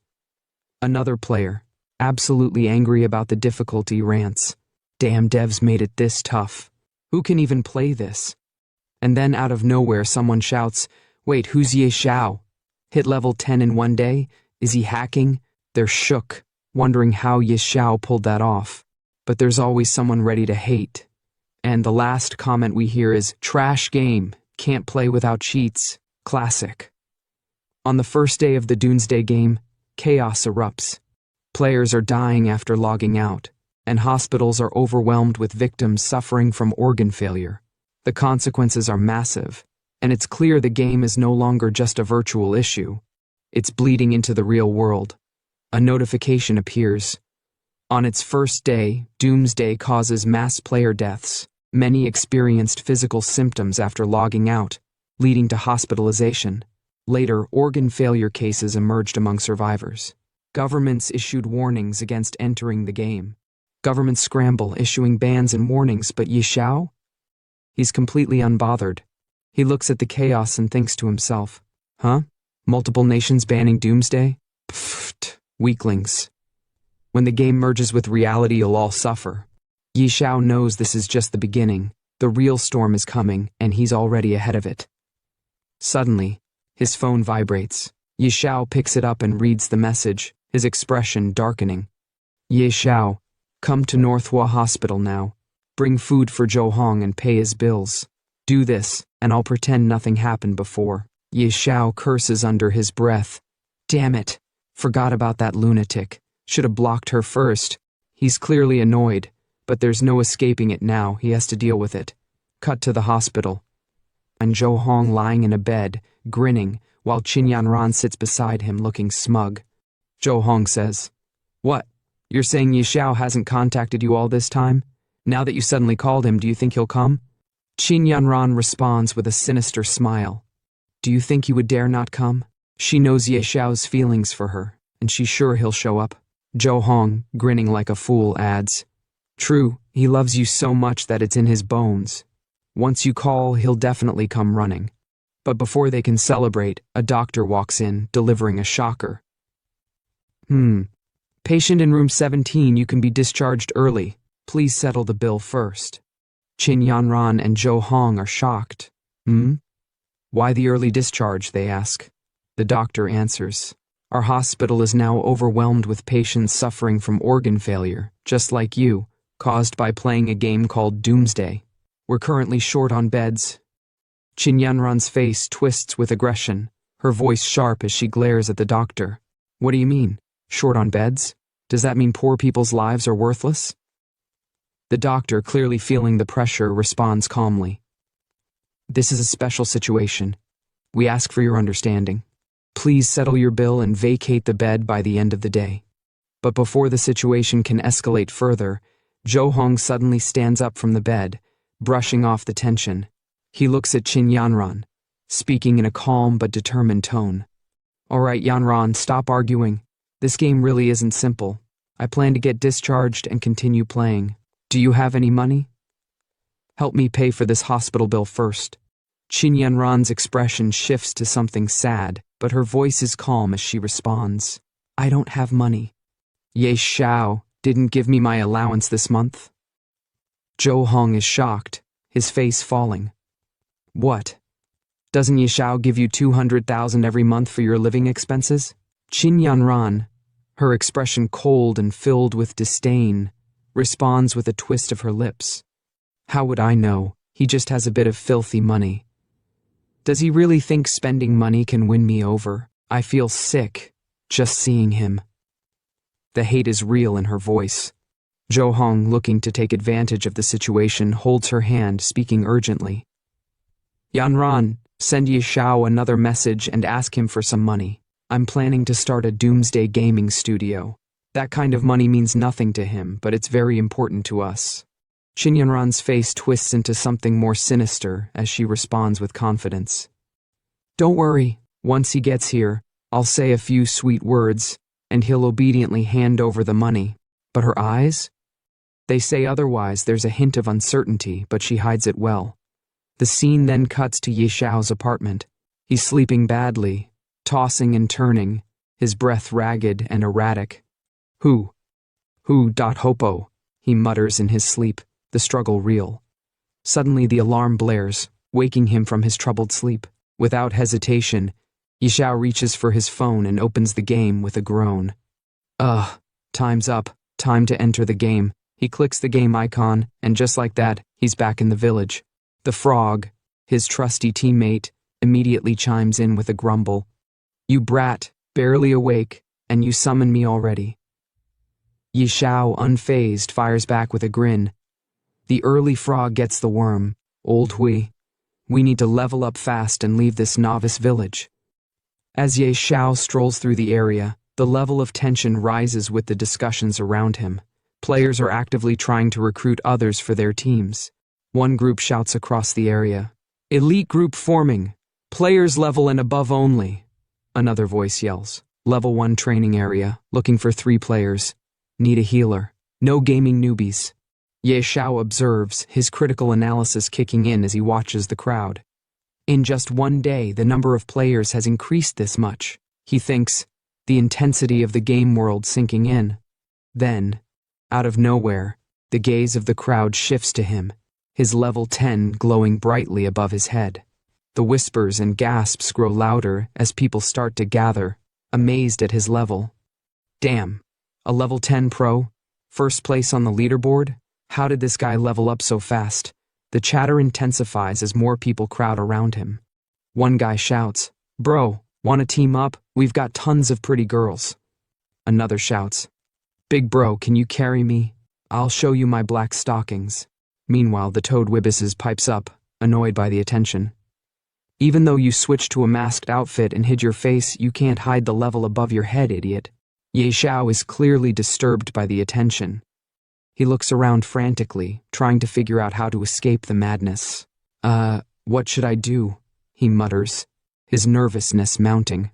Another player, absolutely angry about the difficulty, rants, "Damn devs made it this tough. Who can even play this?" And then out of nowhere someone shouts, "Wait, who's Xiao? Hit level 10 in one day? Is he hacking?" They're shook, wondering how Xiao pulled that off. But there's always someone ready to hate. And the last comment we hear is, "Trash game, can't play without cheats, classic." On the first day of the Doomsday game, chaos erupts. Players are dying after logging out, and hospitals are overwhelmed with victims suffering from organ failure. The consequences are massive, and it's clear the game is no longer just a virtual issue. It's bleeding into the real world. A notification appears. On its first day, Doomsday causes mass player deaths. Many experienced physical symptoms after logging out, leading to hospitalization. Later, organ failure cases emerged among survivors. Governments issued warnings against entering the game. Governments scramble, issuing bans and warnings, but Xiao? He's completely unbothered. He looks at the chaos and thinks to himself, "Huh? Multiple nations banning Doomsday? Pfft, weaklings. When the game merges with reality, you'll all suffer." Xiao knows this is just the beginning. The real storm is coming, and he's already ahead of it. Suddenly, his phone vibrates. Xiao picks it up and reads the message, his expression darkening. "Xiao, come to Manhwa Hospital now. Bring food for Zhou Hong and pay his bills. Do this, and I'll pretend nothing happened before." Xiao curses under his breath. Damn it, forgot about that lunatic. Should have blocked her first. He's clearly annoyed, but there's no escaping it now, he has to deal with it. Cut to the hospital. And Zhou Hong lying in a bed, grinning, while Qin Yanran sits beside him looking smug. Zhou Hong says, "What? You're saying Xiao hasn't contacted you all this time? Now that you suddenly called him, do you think he'll come?" Qin Yanran responds with a sinister smile. Do you think he would dare not come? She knows Ye Xiao's feelings for her, and she's sure he'll show up. Zhou Hong, grinning like a fool, adds, True, he loves you so much that it's in his bones. Once you call, he'll definitely come running. But before they can celebrate, a doctor walks in, delivering a shocker. Patient in room 17, you can be discharged early. Please settle the bill first. Qin Yanran and Zhou Hong are shocked. Why the early discharge, they ask. The doctor answers, Our hospital is now overwhelmed with patients suffering from organ failure, just like you, caused by playing a game called Doomsday. We're currently short on beds. Qin Yanran's face twists with aggression, her voice sharp as she glares at the doctor. What do you mean? Short on beds? Does that mean poor people's lives are worthless? The doctor, clearly feeling the pressure, responds calmly. This is a special situation. We ask for your understanding. Please settle your bill and vacate the bed by the end of the day. But before the situation can escalate further, Zhou Hong suddenly stands up from the bed, brushing off the tension. He looks at Qin Yanran, speaking in a calm but determined tone. All right, Yanran, stop arguing. This game really isn't simple. I plan to get discharged and continue playing. Do you have any money? Help me pay for this hospital bill first. Qin Yanran's expression shifts to something sad, but her voice is calm as she responds. I don't have money. Ye Xiao didn't give me my allowance this month. Zhou Hong is shocked, his face falling. What? Doesn't Ye Xiao give you 200,000 every month for your living expenses? Qin Yanran, her expression cold and filled with disdain, responds with a twist of her lips. How would I know? He just has a bit of filthy money. Does he really think spending money can win me over? I feel sick just seeing him. The hate is real in her voice. Zhou Hong, looking to take advantage of the situation, holds her hand, speaking urgently. Yanran, send Ye Xiao another message and ask him for some money. I'm planning to start a doomsday gaming studio. That kind of money means nothing to him, but it's very important to us. Qin Yanran's face twists into something more sinister as she responds with confidence. Don't worry, once he gets here, I'll say a few sweet words, and he'll obediently hand over the money. But her eyes? They say otherwise. There's a hint of uncertainty, but she hides it well. The scene then cuts to Ye Xiao's apartment. He's sleeping badly, tossing and turning, his breath ragged and erratic. Who? Hopo, he mutters in his sleep, the struggle real. Suddenly the alarm blares, waking him from his troubled sleep. Without hesitation, Ye Xiao reaches for his phone and opens the game with a groan. Time's up, time to enter the game. He clicks the game icon, and just like that, he's back in the village. The frog, his trusty teammate, immediately chimes in with a grumble. You brat, barely awake, and you summon me already. Ye Xiao, unfazed, fires back with a grin. The early frog gets the worm. Old Hui. We need to level up fast and leave this novice village. As Ye Xiao strolls through the area, the level of tension rises with the discussions around him. Players are actively trying to recruit others for their teams. One group shouts across the area, Elite group forming. Players level and above only. Another voice yells, Level 1 training area, looking for 3 players. Need a healer. No gaming newbies. Ye Xiao observes, his critical analysis kicking in as he watches the crowd. In just one day, the number of players has increased this much. He thinks, the intensity of the game world sinking in. Then, out of nowhere, the gaze of the crowd shifts to him, his level 10 glowing brightly above his head. The whispers and gasps grow louder as people start to gather, amazed at his level. Damn, a level 10 pro? First place on the leaderboard? How did this guy level up so fast? The chatter intensifies as more people crowd around him. One guy shouts, Bro, wanna team up? We've got tons of pretty girls. Another shouts, Big bro, can you carry me? I'll show you my black stockings. Meanwhile, the Toad Wibbises pipes up, annoyed by the attention. Even though you switched to a masked outfit and hid your face, you can't hide the level above your head, idiot. Ye Xiao is clearly disturbed by the attention. He looks around frantically, trying to figure out how to escape the madness. What should I do? He mutters, his nervousness mounting.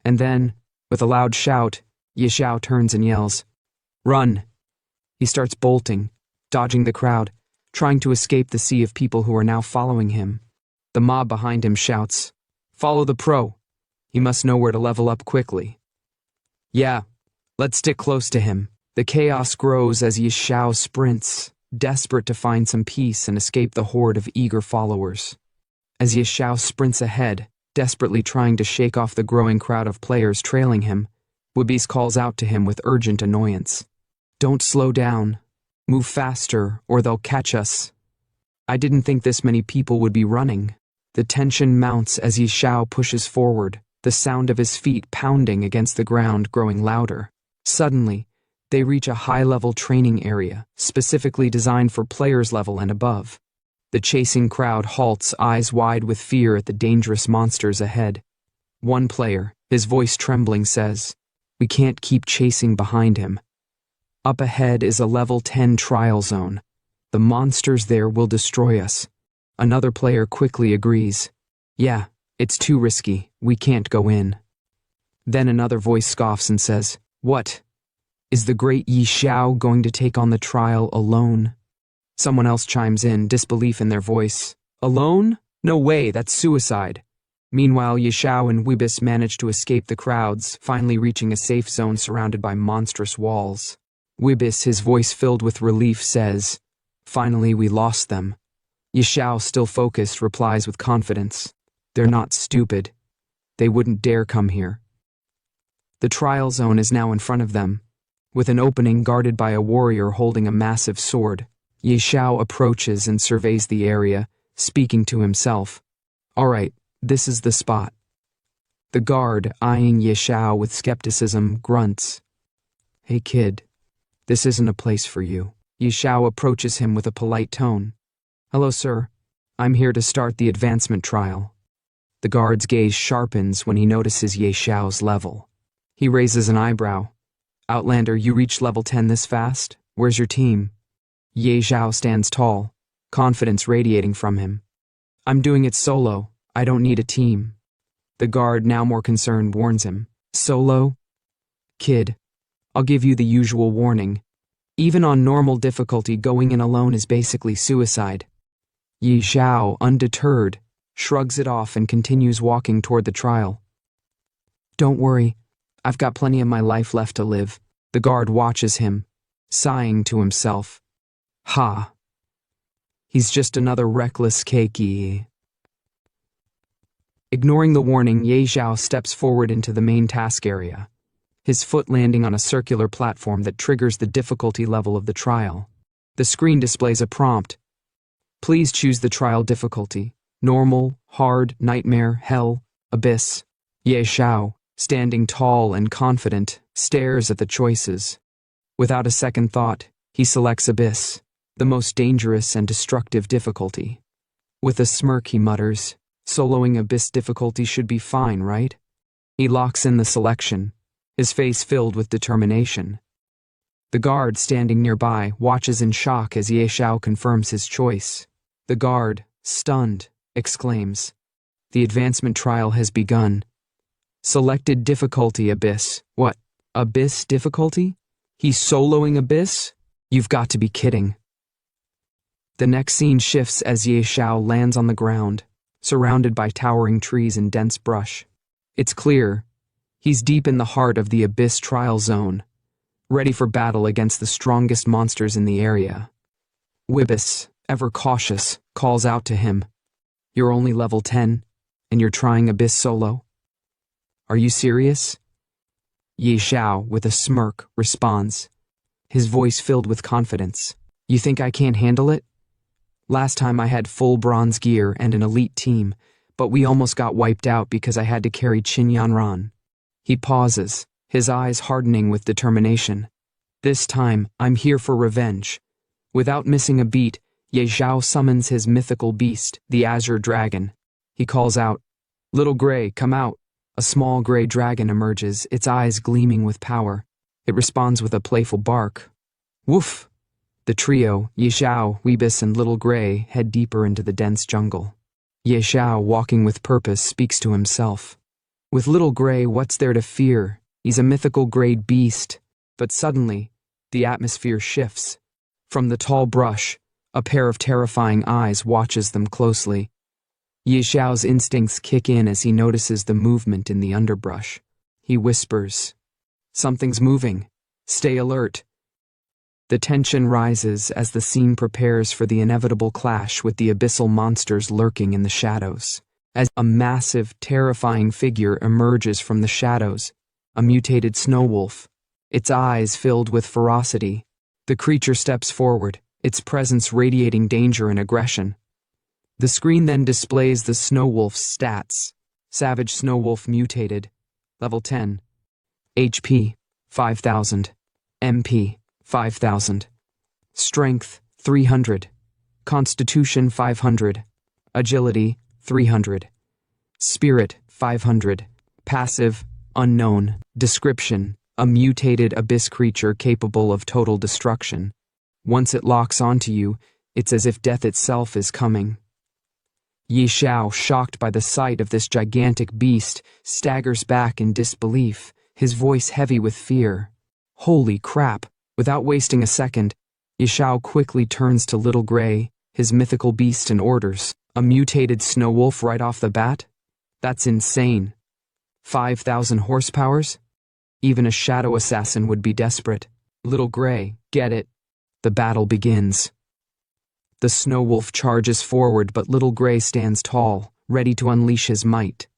And then, with a loud shout, Xiao turns and yells, "Run!" He starts bolting, dodging the crowd, trying to escape the sea of people who are now following him. The mob behind him shouts, "Follow the pro!" He must know where to level up quickly. Yeah, let's stick close to him. The chaos grows as Xiao sprints, desperate to find some peace and escape the horde of eager followers. As Xiao sprints ahead, desperately trying to shake off the growing crowd of players trailing him, Wibis calls out to him with urgent annoyance. "Don't slow down. Move faster, or they'll catch us." I didn't think this many people would be running. The tension mounts as Xiao pushes forward, the sound of his feet pounding against the ground growing louder. Suddenly, they reach a high-level training area, specifically designed for players level and above. The chasing crowd halts, eyes wide with fear at the dangerous monsters ahead. One player, his voice trembling, says, "We can't keep chasing behind him. Up ahead is a level 10 trial zone. The monsters there will destroy us." Another player quickly agrees. "Yeah, it's too risky. We can't go in." Then another voice scoffs and says, "What? Is the great Xiao going to take on the trial alone?" Someone else chimes in, disbelief in their voice. "Alone? No way, that's suicide." Meanwhile, Xiao and Wibis manage to escape the crowds, finally reaching a safe zone surrounded by monstrous walls. Wibis, his voice filled with relief, says, "Finally, we lost them." Xiao, still focused, replies with confidence, "They're not stupid. They wouldn't dare come here." The trial zone is now in front of them, with an opening guarded by a warrior holding a massive sword. Xiao approaches and surveys the area, speaking to himself. "All right, this is the spot." The guard, eyeing Xiao with skepticism, grunts. "Hey kid, this isn't a place for you." Xiao approaches him with a polite tone. "Hello, sir. I'm here to start the advancement trial." The guard's gaze sharpens when he notices Xiao's level. He raises an eyebrow. "Outlander, you reached level 10 this fast? Where's your team?" Xiao stands tall, confidence radiating from him. "I'm doing it solo. I don't need a team." The guard, now more concerned, warns him. "Solo? Kid, I'll give you the usual warning. Even on normal difficulty, going in alone is basically suicide." Xiao, undeterred, shrugs it off and continues walking toward the trial. "Don't worry, I've got plenty of my life left to live." The guard watches him, sighing to himself. Ha! He's just another reckless keiki. Ignoring the warning, Xiao steps forward into the main task area, his foot landing on a circular platform that triggers the difficulty level of the trial. The screen displays a prompt. Please choose the trial difficulty: normal, hard, nightmare, hell, abyss. Xiao, standing tall and confident, stares at the choices. Without a second thought, he selects abyss, the most dangerous and destructive difficulty. With a smirk, he mutters, "Soloing abyss difficulty should be fine, right?" He locks in the selection, his face filled with determination. The guard, standing nearby, watches in shock as Xiao confirms his choice. The guard, stunned, exclaims, "The advancement trial has begun. Selected difficulty abyss." "What? Abyss difficulty? He's soloing abyss? You've got to be kidding." The next scene shifts as Xiao lands on the ground, surrounded by towering trees and dense brush. It's clear he's deep in the heart of the abyss trial zone, ready for battle against the strongest monsters in the area. Wibis, ever cautious, calls out to him, "You're only level 10, and you're trying abyss solo? Are you serious?" Xiao, with a smirk, responds, his voice filled with confidence. "You think I can't handle it? Last time I had full bronze gear and an elite team, but we almost got wiped out because I had to carry Qin Yanran." He pauses, his eyes hardening with determination. "This time, I'm here for revenge." Without missing a beat, Xiao summons his mythical beast, the Azure Dragon. He calls out, "Little Gray, come out." A small gray dragon emerges, its eyes gleaming with power. It responds with a playful bark. Woof! The trio, Xiao, Weebus, and Little Gray, head deeper into the dense jungle. Xiao, walking with purpose, speaks to himself. With Little Gray, what's there to fear? He's a mythical grade beast. But suddenly, the atmosphere shifts. From the tall brush, a pair of terrifying eyes watches them closely. Xiao's instincts kick in as he notices the movement in the underbrush. He whispers, "Something's moving. Stay alert." The tension rises as the scene prepares for the inevitable clash with the abyssal monsters lurking in the shadows. As a massive, terrifying figure emerges from the shadows, a mutated snow wolf, its eyes filled with ferocity. The creature steps forward, its presence radiating danger and aggression. The screen then displays the snow wolf's stats. Savage snow wolf mutated, level 10. HP, 5000. MP, 5000. Strength, 300. Constitution, 500. Agility, 300. Spirit, 500. Passive, unknown. Description, a mutated abyss creature capable of total destruction. Once it locks onto you, it's as if death itself is coming. Xiao, shocked by the sight of this gigantic beast, staggers back in disbelief, his voice heavy with fear. Holy crap! Without wasting a second, Xiao quickly turns to Little Gray, his mythical beast, and orders, "A mutated snow wolf right off the bat? That's insane. 5,000 horsepowers? Even a shadow assassin would be desperate. Little Gray, get it." The battle begins. The snow wolf charges forward, but Little Gray stands tall, ready to unleash his might.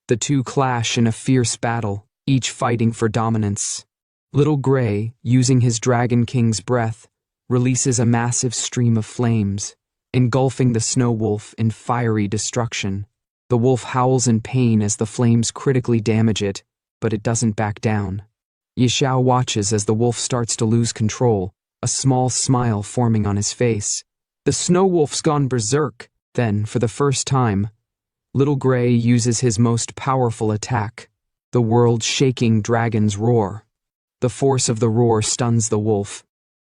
The two clash in a fierce battle, each fighting for dominance. Little Gray, using his Dragon King's breath, releases a massive stream of flames, engulfing the snow wolf in fiery destruction. The wolf howls in pain as the flames critically damage it, but it doesn't back down. Xiao watches as the wolf starts to lose control, a small smile forming on his face. The snow wolf's gone berserk. Then, for the first time, Little Gray uses his most powerful attack, the world-shaking dragon's roar. The force of the roar stuns the wolf,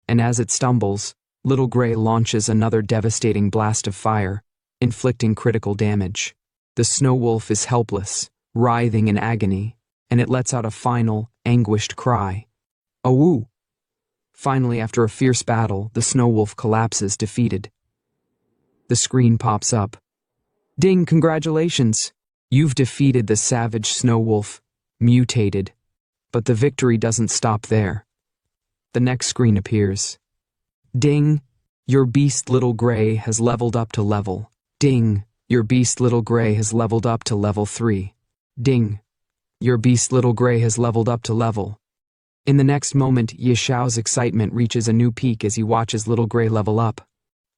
and as it stumbles, Little Gray launches another devastating blast of fire, inflicting critical damage. The snow wolf is helpless, writhing in agony, and it lets out a final, anguished cry. "Awoo!" Finally, after a fierce battle, the snow wolf collapses, defeated. The screen pops up. "Ding, congratulations! You've defeated the savage snow wolf, mutated." But the victory doesn't stop there. The next screen appears. "Ding, your beast Little Gray has leveled up to level. Ding, your beast Little Gray has leveled up to level 3. Ding, your beast Little Gray has leveled up to level." In the next moment, Xiao's excitement reaches a new peak as he watches Little Gray level up.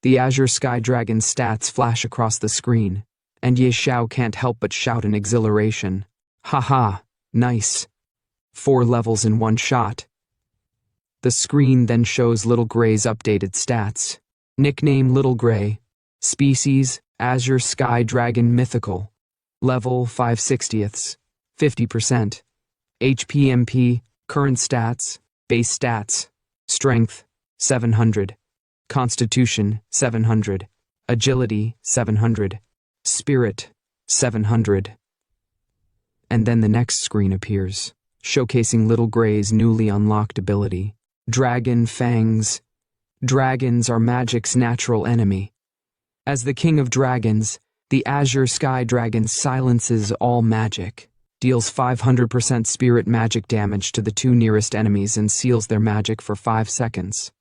The Azure Sky Dragon's stats flash across the screen, and Xiao can't help but shout in exhilaration. "Haha, nice. 4 levels in one shot." The screen then shows Little Gray's updated stats. Nickname Little Gray. Species, Azure Sky Dragon Mythical. Level 5/60ths, 50%. HP/MP, current stats, base stats. Strength, 700. Constitution, 700. Agility, 700. Spirit, 700. And then the next screen appears, showcasing Little Gray's newly unlocked ability. Dragon Fangs. Dragons are magic's natural enemy. As the king of dragons, the Azure Sky Dragon silences all magic, deals 500% spirit magic damage to the 2 nearest enemies, and seals their magic for 5 seconds.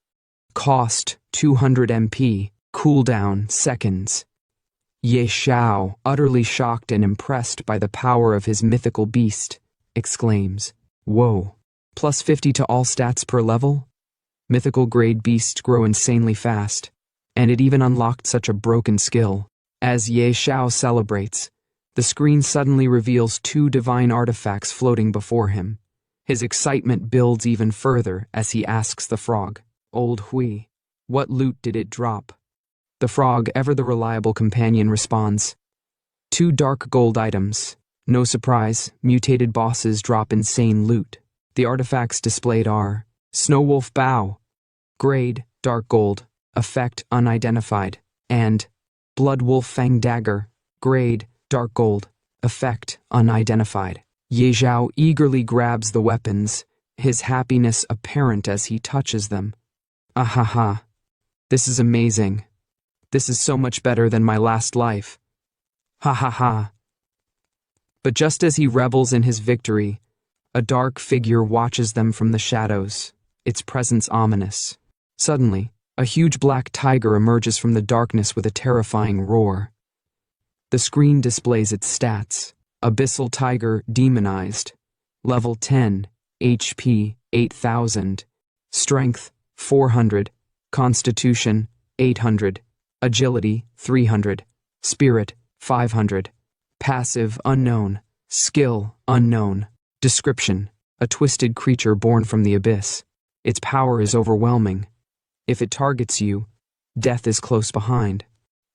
Cost, 200 MP, cooldown, seconds. Xiao, utterly shocked and impressed by the power of his mythical beast, exclaims, "Whoa, plus 50 to all stats per level? Mythical grade beasts grow insanely fast, and it even unlocked such a broken skill." As Xiao celebrates, the screen suddenly reveals 2 divine artifacts floating before him. His excitement builds even further as he asks the frog, "Old Hui, what loot did it drop?" The frog, ever the reliable companion, responds, 2 dark gold items. No surprise, mutated bosses drop insane loot. The artifacts displayed are Snow Wolf Bow, grade dark gold, effect unidentified, and Blood Wolf Fang Dagger, grade, dark gold, effect unidentified. Ye Xiao eagerly grabs the weapons, his happiness apparent as he touches them. Ahaha. This is amazing. This is so much better than my last life. Ha ha ha. But just as he revels in his victory, a dark figure watches them from the shadows, its presence ominous. Suddenly, a huge black tiger emerges from the darkness with a terrifying roar. The screen displays its stats. Abyssal Tiger Demonized. Level 10, HP 8000, Strength 400, Constitution 800, Agility 300, Spirit 500, Passive Unknown, Skill Unknown. Description: a twisted creature born from the abyss. Its power is overwhelming. If it targets you, death is close behind.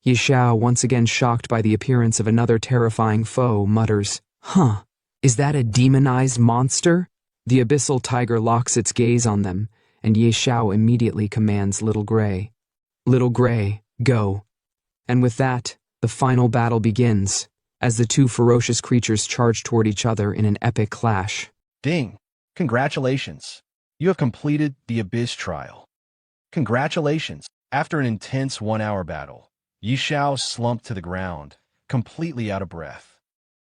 Ye Xiao, once again shocked by the appearance of another terrifying foe, mutters, "Huh, is that a demonized monster?" The abyssal tiger locks its gaze on them, and Ye Xiao immediately commands Little Gray. "Little Gray, go." And with that, the final battle begins, as the two ferocious creatures charge toward each other in an epic clash. Ding! Congratulations! You have completed the Abyss trial. Congratulations! After an intense 1-hour battle, Ye Xiao slumped to the ground, completely out of breath.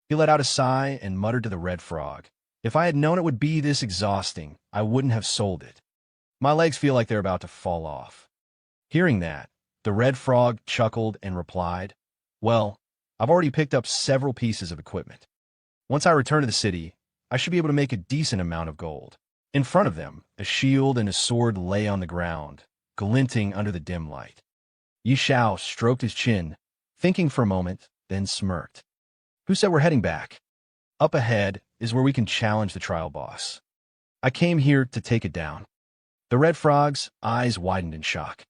He let out a sigh and muttered to the red frog, "If I had known it would be this exhausting, I wouldn't have sold it. My legs feel like they're about to fall off." Hearing that, the red frog chuckled and replied, "Well, I've already picked up several pieces of equipment. Once I return to the city, I should be able to make a decent amount of gold." In front of them, a shield and a sword lay on the ground, glinting under the dim light. Ye Xiao stroked his chin, thinking for a moment, then smirked. "Who said we're heading back? Up ahead is where we can challenge the trial boss. I came here to take it down." The red frog's eyes widened in shock.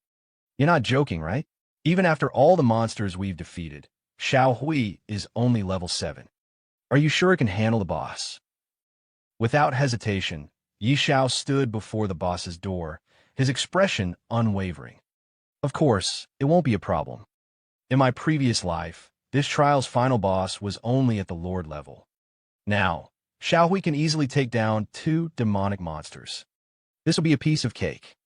"You're not joking, right? Even after all the monsters we've defeated, Xiao Hui is only level 7. Are you sure it can handle the boss?" Without hesitation, Ye Xiao stood before the boss's door, his expression unwavering. "Of course, it won't be a problem. In my previous life, this trial's final boss was only at the Lord level. Now, Xiao Hui can easily take down 2 demonic monsters. This will be a piece of cake."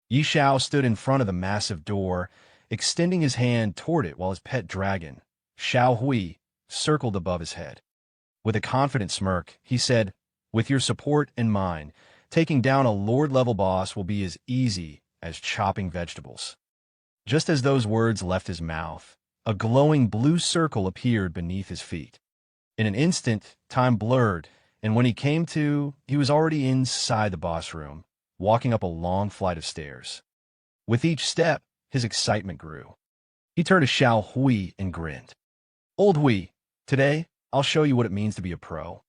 Ye Xiao stood in front of the massive door, extending his hand toward it while his pet dragon, Xiao Hui, circled above his head. With a confident smirk, he said, "With your support and mine, taking down a Lord-level boss will be as easy as chopping vegetables." Just as those words left his mouth, a glowing blue circle appeared beneath his feet. In an instant, time blurred, and when he came to, he was already inside the boss room, walking up a long flight of stairs. With each step, his excitement grew. He turned to Xiao Hui and grinned. "Old Hui, today, I'll show you what it means to be a pro.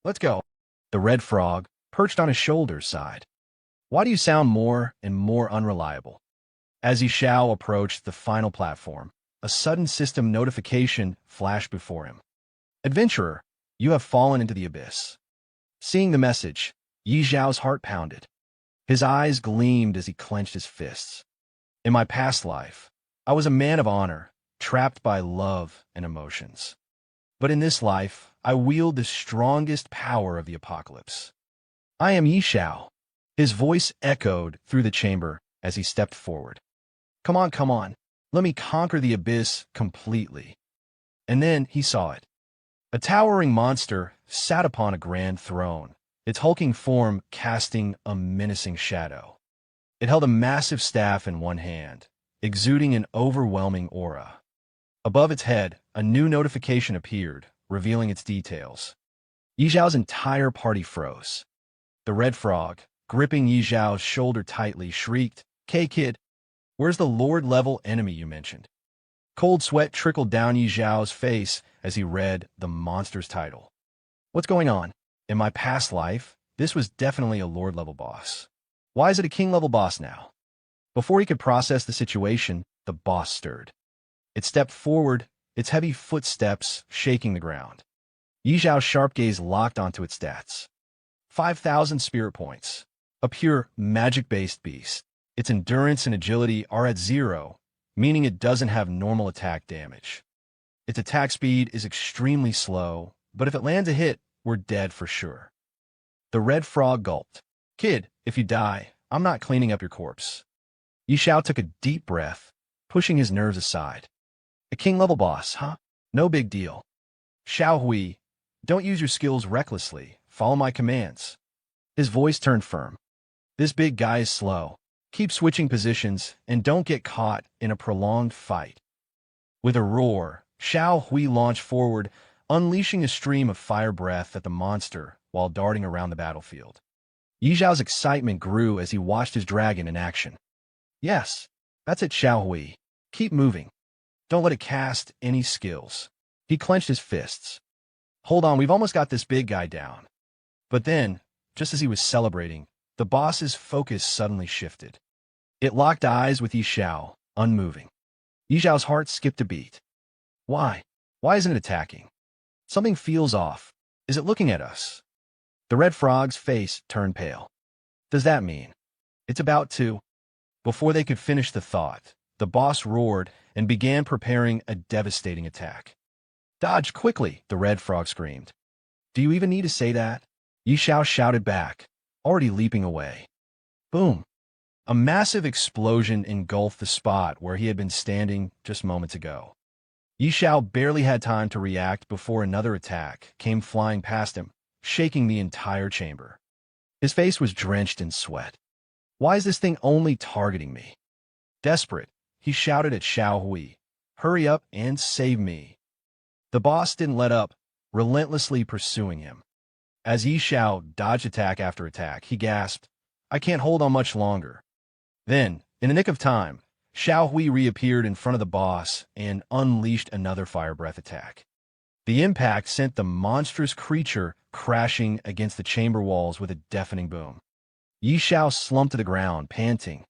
Let's go." The red frog, perched on his shoulder, sighed. "Why do you sound more and more unreliable?" As Ye Xiao approached the final platform, a sudden system notification flashed before him. "Adventurer, you have fallen into the abyss." Seeing the message, Ye Xiao's heart pounded. His eyes gleamed as he clenched his fists. "In my past life, I was a man of honor, trapped by love and emotions. But in this life, I wield the strongest power of the apocalypse. I am Ye Xiao." His voice echoed through the chamber as he stepped forward. Come on. Let me conquer the abyss completely." And then he saw it. A towering monster sat upon a grand throne, its hulking form casting a menacing shadow. It held a massive staff in one hand, exuding an overwhelming aura. Above its head, a new notification appeared, revealing its details. Ye Xiao's entire party froze. The red frog, gripping Ye Xiao's shoulder tightly, shrieked, "Kid, where's the Lord-level enemy you mentioned?" Cold sweat trickled down Ye Xiao's face as he read the monster's title. "What's going on? In my past life, this was definitely a Lord-level boss. Why is it a King-level boss now?" Before he could process the situation, the boss stirred. It stepped forward, its heavy footsteps shaking the ground. Ye Xiao's sharp gaze locked onto its stats. 5,000 spirit points. A pure, magic-based beast. Its endurance and agility are at 0, meaning it doesn't have normal attack damage. Its attack speed is extremely slow, but if it lands a hit, we're dead for sure. The red frog gulped. Kid, if you die, I'm not cleaning up your corpse. Xiao took a deep breath, pushing his nerves aside. A king-level boss, huh? No big deal. Xiao Hui, don't use your skills recklessly. Follow my commands. His voice turned firm. This big guy is slow. Keep switching positions and don't get caught in a prolonged fight. With a roar, Xiao Hui launched forward, unleashing a stream of fire breath at the monster while darting around the battlefield. Yi Xiao's excitement grew as he watched his dragon in action. Yes, that's it, Xiao Hui. Keep moving. Don't let it cast any skills. He clenched his fists. Hold on, we've almost got this big guy down. But then, just as he was celebrating, the boss's focus suddenly shifted. It locked eyes with Yi Xiao, unmoving. Yi Xiao's heart skipped a beat. Why? Why isn't it attacking? Something feels off. Is it looking at us? The red frog's face turned pale. Does that mean it's about to? Before they could finish the thought, the boss roared and began preparing a devastating attack. Dodge quickly, the red frog screamed. Do you even need to say that? Yi Xiao shouted back, already leaping away. Boom! A massive explosion engulfed the spot where he had been standing just moments ago. Yi Xiao barely had time to react before another attack came flying past him, shaking the entire chamber. His face was drenched in sweat. Why is this thing only targeting me? Desperate, he shouted at Xiao Hui. Hurry up and save me. The boss didn't let up, relentlessly pursuing him. As Yi Xiao dodged attack after attack, he gasped, I can't hold on much longer. Then, in the nick of time, Xiao Hui reappeared in front of the boss and unleashed another fire breath attack. The impact sent the monstrous creature crashing against the chamber walls with a deafening boom. Yi Xiao slumped to the ground, panting.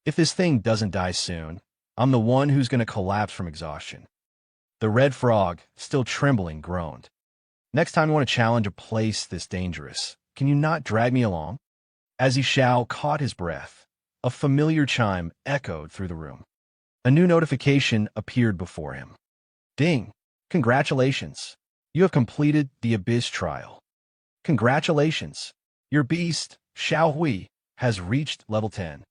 If this thing doesn't die soon, I'm the one who's going to collapse from exhaustion. The red frog, still trembling, groaned. Next time you want to challenge a place this dangerous, can you not drag me along? As Yi Xiao caught his breath, a familiar chime echoed through the room. A new notification appeared before him. Ding! Congratulations! You have completed the Abyss trial. Congratulations! Your beast, Xiao Hui, has reached level 10.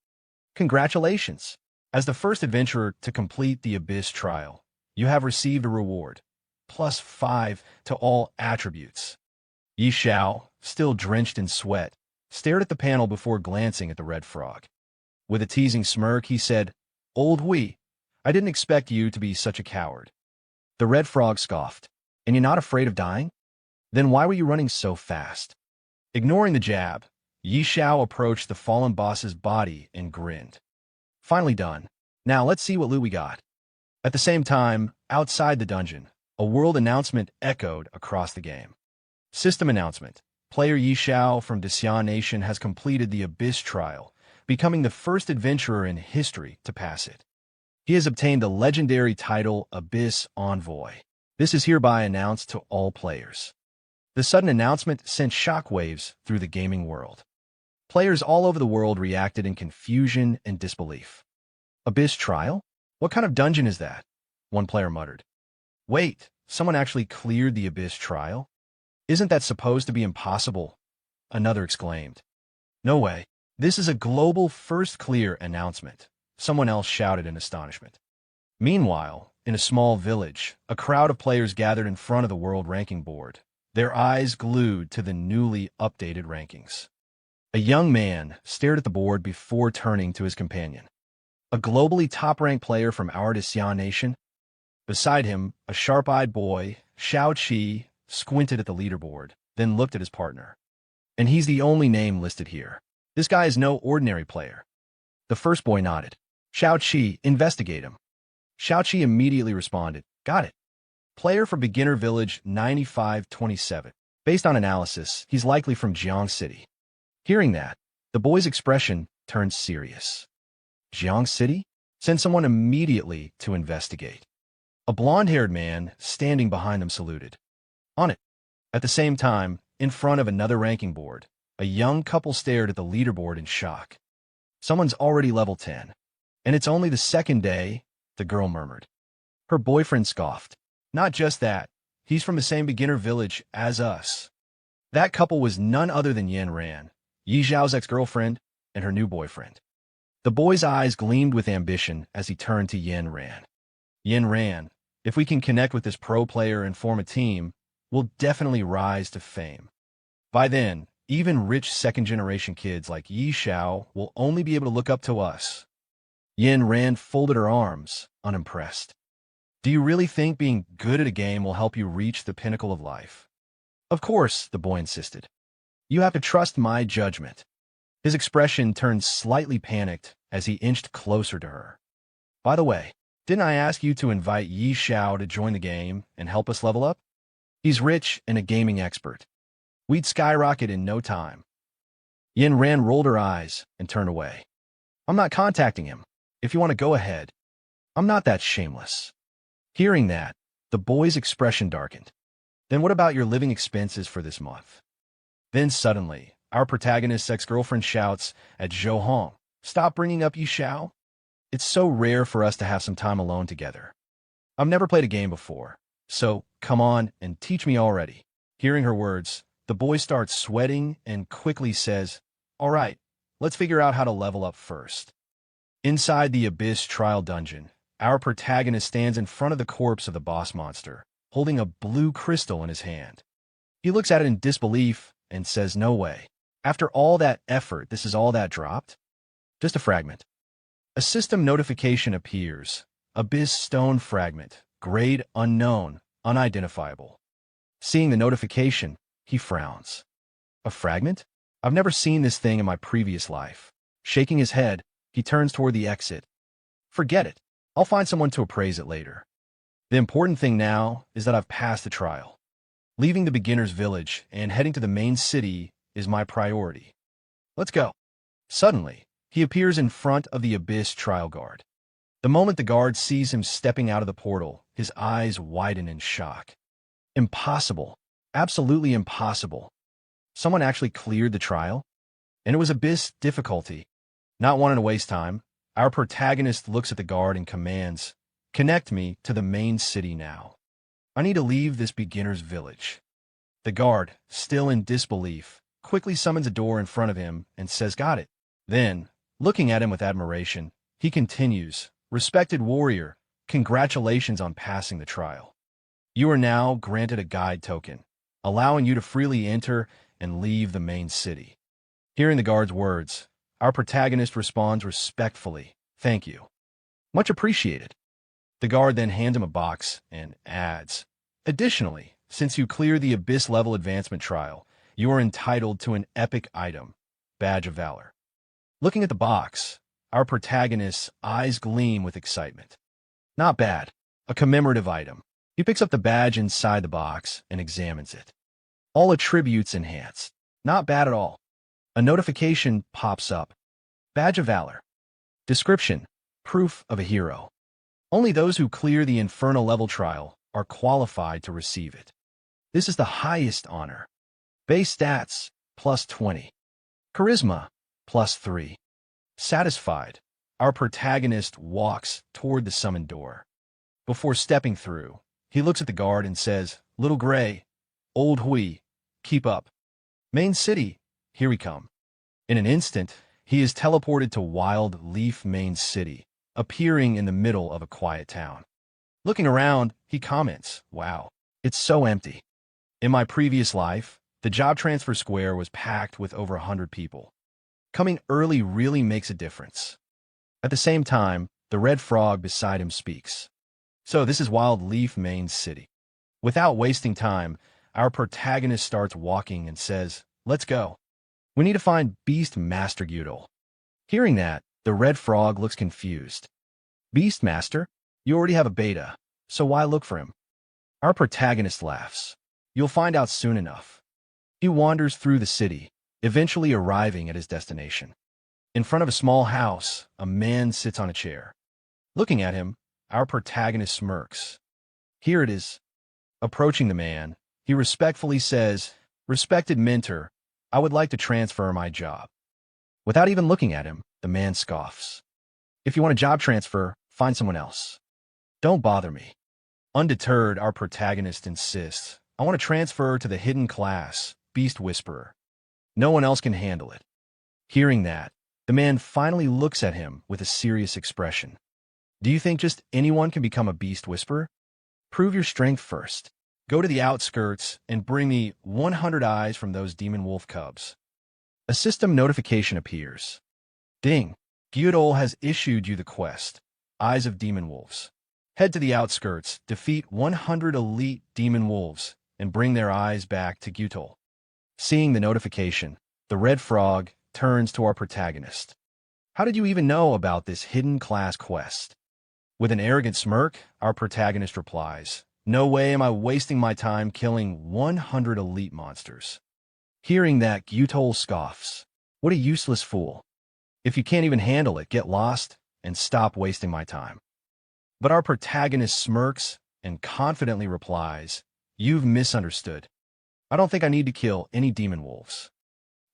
Congratulations! As the first adventurer to complete the Abyss trial, you have received a reward, +5 to all attributes. Yi Xiao, still drenched in sweat, stared at the panel before glancing at the red frog. With a teasing smirk, he said, Old Hui, I didn't expect you to be such a coward. The red frog scoffed. And you're not afraid of dying? Then why were you running so fast? Ignoring the jab, Yi Xiao approached the fallen boss's body and grinned. Finally done. Now let's see what loot we got. At the same time, outside the dungeon, a world announcement echoed across the game. System announcement. Player Yi Xiao from Xiao Nation has completed the Abyss trial, becoming the first adventurer in history to pass it. He has obtained the legendary title Abyss Envoy. This is hereby announced to all players. The sudden announcement sent shockwaves through the gaming world. Players all over the world reacted in confusion and disbelief. Abyss trial? What kind of dungeon is that? One player muttered. Wait, someone actually cleared the Abyss trial? Isn't that supposed to be impossible? Another exclaimed. No way. This is a global first clear announcement, someone else shouted in astonishment. Meanwhile, in a small village, a crowd of players gathered in front of the world ranking board, their eyes glued to the newly updated rankings. A young man stared at the board before turning to his companion. A globally top-ranked player from our Xiao Nation? Beside him, a sharp-eyed boy, Xiao Qi, squinted at the leaderboard, then looked at his partner. And he's the only name listed here. This guy is no ordinary player. The first boy nodded. Xiao Qi, investigate him. Xiao Qi immediately responded, got it. Player from Beginner Village 9527. Based on analysis, he's likely from Jiang City. Hearing that, the boy's expression turned serious. Jiang City? Send someone immediately to investigate. A blonde-haired man standing behind them saluted. On it. At the same time, in front of another ranking board, a young couple stared at the leaderboard in shock. Someone's already level 10. And it's only the second day, the girl murmured. Her boyfriend scoffed. Not just that, he's from the same beginner village as us. That couple was none other than Yin Ran, Yi Zhao's ex-girlfriend, and her new boyfriend. The boy's eyes gleamed with ambition as he turned to Yin Ran. Yin Ran, if we can connect with this pro player and form a team, we'll definitely rise to fame. By then, even rich second-generation kids like Yi Xiao will only be able to look up to us. Yin Ran folded her arms, unimpressed. Do you really think being good at a game will help you reach the pinnacle of life? Of course, the boy insisted. You have to trust my judgment. His expression turned slightly panicked as he inched closer to her. By the way, didn't I ask you to invite Yi Xiao to join the game and help us level up? He's rich and a gaming expert. We'd skyrocket in no time. Yin Ran rolled her eyes and turned away. I'm not contacting him. If you want to go ahead. I'm not that shameless. Hearing that, the boy's expression darkened. Then what about your living expenses for this month? Then suddenly, our protagonist's ex-girlfriend shouts at Zhou Hong, stop bringing up Yi Xiao. It's so rare for us to have some time alone together. I've never played a game before, so come on and teach me already. Hearing her words, the boy starts sweating and quickly says, all right, let's figure out how to level up first. Inside the Abyss trial dungeon, our protagonist stands in front of the corpse of the boss monster, holding a blue crystal in his hand. He looks at it in disbelief and says, no way. After all that effort, this is all that dropped? Just a fragment. A system notification appears. Abyss stone fragment. Grade unknown, unidentifiable. Seeing the notification, he frowns. A fragment? I've never seen this thing in my previous life. Shaking his head, he turns toward the exit. Forget it. I'll find someone to appraise it later. The important thing now is that I've passed the trial. Leaving the beginner's village and heading to the main city is my priority. Let's go. Suddenly, he appears in front of the Abyss trial guard. The moment the guard sees him stepping out of the portal, his eyes widen in shock. Impossible. Absolutely impossible. Someone actually cleared the trial? And it was Abyss difficulty. Not wanting to waste time, our protagonist looks at the guard and commands, connect me to the main city now. I need to leave this beginner's village. The guard, still in disbelief, quickly summons a door in front of him and says, got it. Then, looking at him with admiration, he continues, respected warrior, congratulations on passing the trial. You are now granted a guide token, allowing you to freely enter and leave the main city. Hearing the guard's words, our protagonist responds respectfully, thank you. Much appreciated. The guard then hands him a box and adds, additionally, since you clear the Abyss level advancement trial, you are entitled to an epic item, Badge of Valor. Looking at the box, our protagonist's eyes gleam with excitement. Not bad, a commemorative item. He picks up the badge inside the box and examines it. All attributes enhanced. Not bad at all. A notification pops up. Badge of Valor. Description: proof of a hero. Only those who clear the Infernal level trial are qualified to receive it. This is the highest honor. Base stats, plus 20. Charisma, plus 3. Satisfied, our protagonist walks toward the summoned door. Before stepping through, he looks at the guard and says, Little Gray, Old Hui, keep up. Main city, here we come. In an instant, he is teleported to Wild Leaf Main City, appearing in the middle of a quiet town. Looking around, he comments, wow, it's so empty. In my previous life, the job transfer square was packed with over 100 people. Coming early really makes a difference. At the same time, the red frog beside him speaks. So this is Wild Leaf Main City. Without wasting time, our protagonist starts walking and says, let's go. We need to find Beast Master Gyudol. Hearing that, the red frog looks confused. Beast Master? You already have a beta, so why look for him? Our protagonist laughs. You'll find out soon enough. He wanders through the city, eventually arriving at his destination. In front of a small house, a man sits on a chair. Looking at him, our protagonist smirks. Here it is. Approaching the man, he respectfully says, Respected mentor, I would like to transfer my job. Without even looking at him, the man scoffs. If you want a job transfer, find someone else. Don't bother me. Undeterred, our protagonist insists, I want to transfer to the hidden class, Beast Whisperer. No one else can handle it. Hearing that, the man finally looks at him with a serious expression. Do you think just anyone can become a Beast Whisperer? Prove your strength first. Go to the outskirts and bring me 100 eyes from those demon wolf cubs. A system notification appears. Ding! Gyudol has issued you the quest, Eyes of Demon Wolves. Head to the outskirts, defeat 100 elite demon wolves, and bring their eyes back to Gyudol. Seeing the notification, the red frog turns to our protagonist. How did you even know about this hidden class quest? With an arrogant smirk, our protagonist replies, No way am I wasting my time killing 100 elite monsters. Hearing that, Gyudol scoffs. What a useless fool. If you can't even handle it, get lost and stop wasting my time. But our protagonist smirks and confidently replies, You've misunderstood. I don't think I need to kill any demon wolves.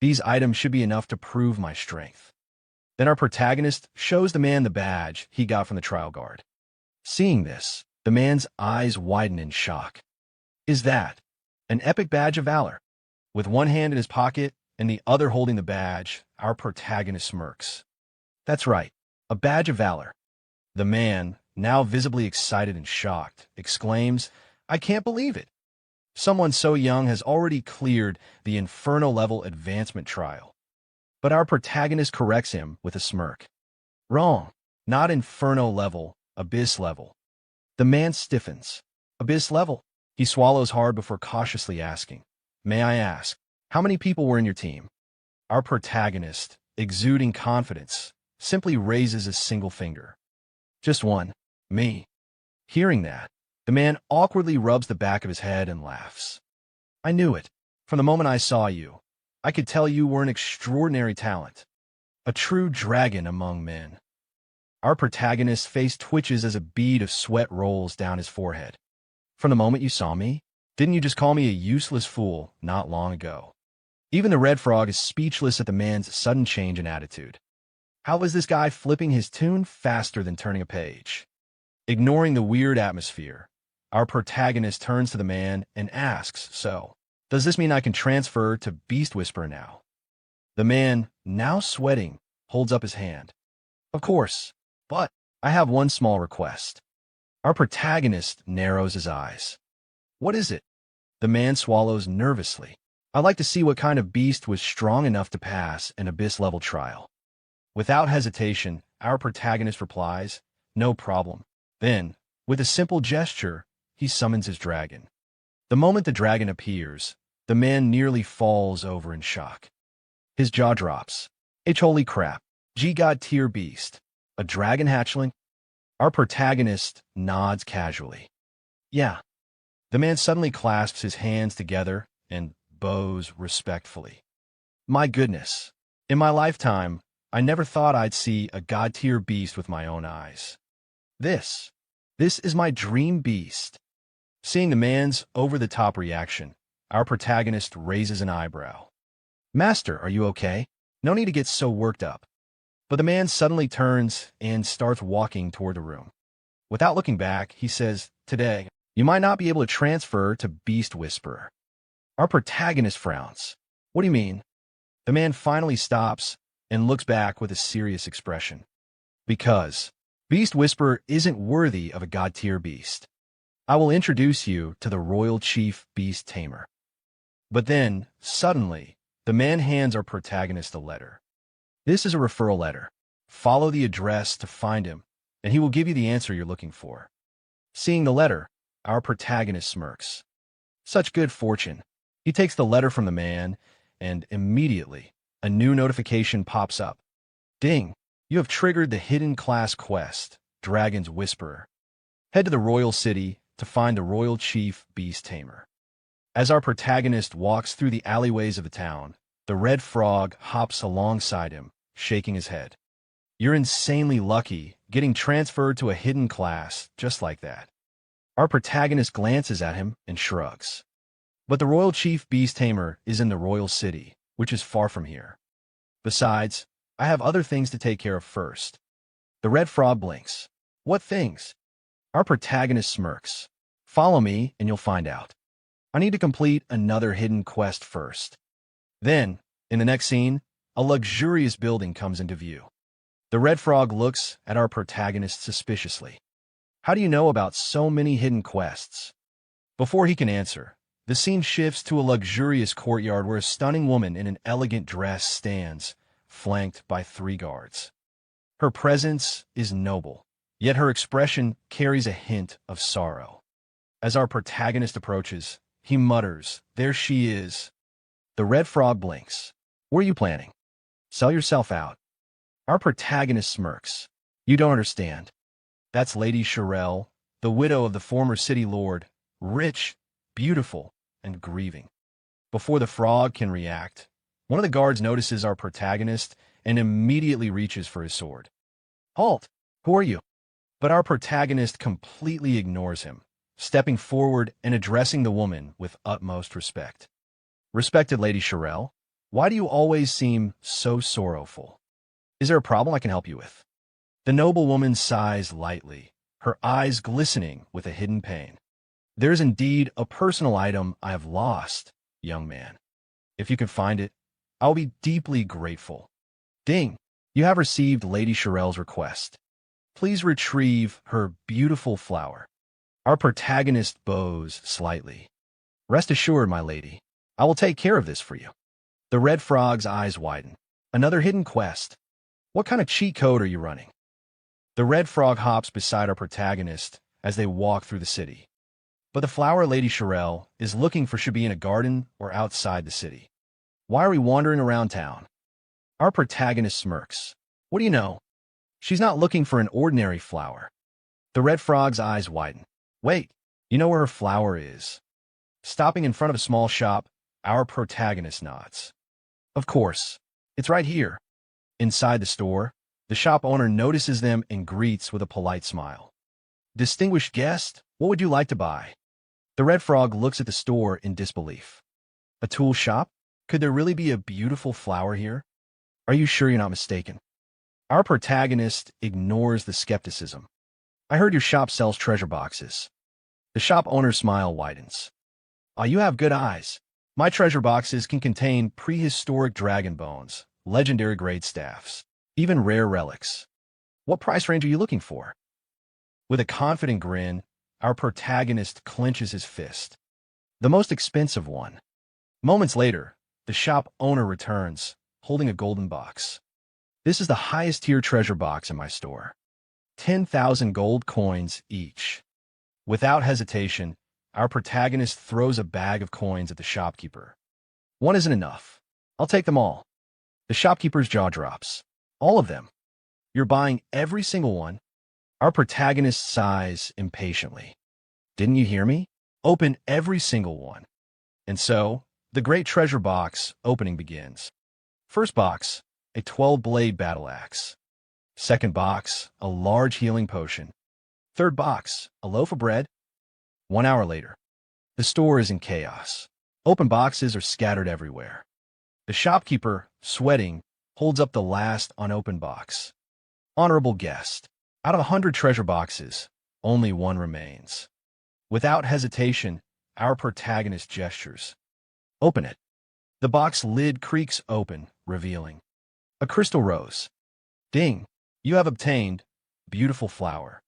These items should be enough to prove my strength. Then our protagonist shows the man the badge he got from the trial guard. Seeing this, the man's eyes widen in shock. Is that an epic badge of valor? With one hand in his pocket and the other holding the badge, our protagonist smirks. That's right, a badge of valor. The man, now visibly excited and shocked, exclaims, I can't believe it. Someone so young has already cleared the Inferno-level advancement trial. But our protagonist corrects him with a smirk. Wrong. Not Inferno-level, Abyss-level. The man stiffens. Abyss-level. He swallows hard before cautiously asking, May I ask, how many people were in your team? Our protagonist, exuding confidence, simply raises a single finger. Just one. Me. Hearing that, the man awkwardly rubs the back of his head and laughs. I knew it. From the moment I saw you, I could tell you were an extraordinary talent. A true dragon among men. Our protagonist's face twitches as a bead of sweat rolls down his forehead. From the moment you saw me, didn't you just call me a useless fool not long ago? Even the red frog is speechless at the man's sudden change in attitude. How was this guy flipping his tune faster than turning a page? Ignoring the weird atmosphere, our protagonist turns to the man and asks, So, does this mean I can transfer to Beast Whisperer now? The man, now sweating, holds up his hand. Of course, but I have one small request. Our protagonist narrows his eyes. What is it? The man swallows nervously. I'd like to see what kind of beast was strong enough to pass an Abyss-level trial. Without hesitation, our protagonist replies, No problem. Then, with a simple gesture, he summons his dragon. The moment the dragon appears, the man nearly falls over in shock. His jaw drops. Holy crap. G-God tier beast. A dragon hatchling? Our protagonist nods casually. Yeah. The man suddenly clasps his hands together and bows respectfully. My goodness. In my lifetime, I never thought I'd see a god-tier beast with my own eyes. This is my dream beast. Seeing the man's over-the-top reaction, our protagonist raises an eyebrow. Master, are you okay? No need to get so worked up. But the man suddenly turns and starts walking toward the room. Without looking back, he says, Today, you might not be able to transfer to Beast Whisperer. Our protagonist frowns. What do you mean? The man finally stops and looks back with a serious expression. Because Beast Whisperer isn't worthy of a god-tier beast. I will introduce you to the Royal Chief Beast Tamer. But then, suddenly, the man hands our protagonist a letter. This is a referral letter. Follow the address to find him, and he will give you the answer you're looking for. Seeing the letter, our protagonist smirks. Such good fortune. He takes the letter from the man, and immediately, a new notification pops up. Ding! You have triggered the hidden class quest, Dragon's Whisperer. Head to the royal city to find the Royal Chief Beast Tamer. As our protagonist walks through the alleyways of the town, the red frog hops alongside him, shaking his head. You're insanely lucky, getting transferred to a hidden class just like that. Our protagonist glances at him and shrugs. But the Royal Chief Beast Tamer is in the royal city, which is far from here. Besides, I have other things to take care of first. The red frog blinks. What things? Our protagonist smirks. Follow me and you'll find out. I need to complete another hidden quest first. Then, in the next scene, a luxurious building comes into view. The red frog looks at our protagonist suspiciously. How do you know about so many hidden quests? Before he can answer, the scene shifts to a luxurious courtyard where a stunning woman in an elegant dress stands, flanked by 3 guards. Her presence is noble, yet her expression carries a hint of sorrow. As our protagonist approaches, he mutters, "There she is." The red frog blinks. "What are you planning? Sell yourself out." Our protagonist smirks. "You don't understand. That's Lady Xiao, the widow of the former city lord, rich, beautiful, and grieving." Before the frog can react, one of the guards notices our protagonist and immediately reaches for his sword. "Halt! Who are you?" But our protagonist completely ignores him, stepping forward and addressing the woman with utmost respect. "Respected Lady Xiao, why do you always seem so sorrowful? Is there a problem I can help you with?" The noble woman sighs lightly, her eyes glistening with a hidden pain. "There is indeed a personal item I have lost, young man. If you can find it, I will be deeply grateful." Ding! You have received Lady Xiao's request. Please retrieve her beautiful flower. Our protagonist bows slightly. "Rest assured, my lady, I will take care of this for you." The red frog's eyes widen. "Another hidden quest? What kind of cheat code are you running?" The red frog hops beside our protagonist as they walk through the city. But the flower Lady Xiao is looking for should be in a garden or outside the city. "Why are we wandering around town?" Our protagonist smirks. "What do you know? She's not looking for an ordinary flower." The red frog's eyes widen. "Wait, you know where her flower is?" Stopping in front of a small shop, our protagonist nods. "Of course, it's right here." Inside the store, the shop owner notices them and greets with a polite smile. "Distinguished guest, what would you like to buy?" The red frog looks at the store in disbelief. "A tool shop? Could there really be a beautiful flower here? Are you sure you're not mistaken?" Our protagonist ignores the skepticism. "I heard your shop sells treasure boxes." The shop owner's smile widens. "Ah, you have good eyes. My treasure boxes can contain prehistoric dragon bones, legendary grade staffs, even rare relics. What price range are you looking for?" With a confident grin, our protagonist clenches his fist. "The most expensive one." Moments later, the shop owner returns, holding a golden box. "This is the highest tier treasure box in my store. 10,000 gold coins each." Without hesitation, our protagonist throws a bag of coins at the shopkeeper. "One isn't enough. I'll take them all." The shopkeeper's jaw drops. "All of them? You're buying every single one?" Our protagonist sighs impatiently. "Didn't you hear me? Open every single one." And so, the great treasure box opening begins. First box, a 12-blade battle axe. Second box, a large healing potion. Third box, a loaf of bread. 1 hour later, the store is in chaos. Open boxes are scattered everywhere. The shopkeeper, sweating, holds up the last unopened box. "Honorable guest, out of 100 treasure boxes, only one remains." Without hesitation, our protagonist gestures. "Open it." The box lid creaks open, revealing a crystal rose. Ding! You have obtained beautiful flower.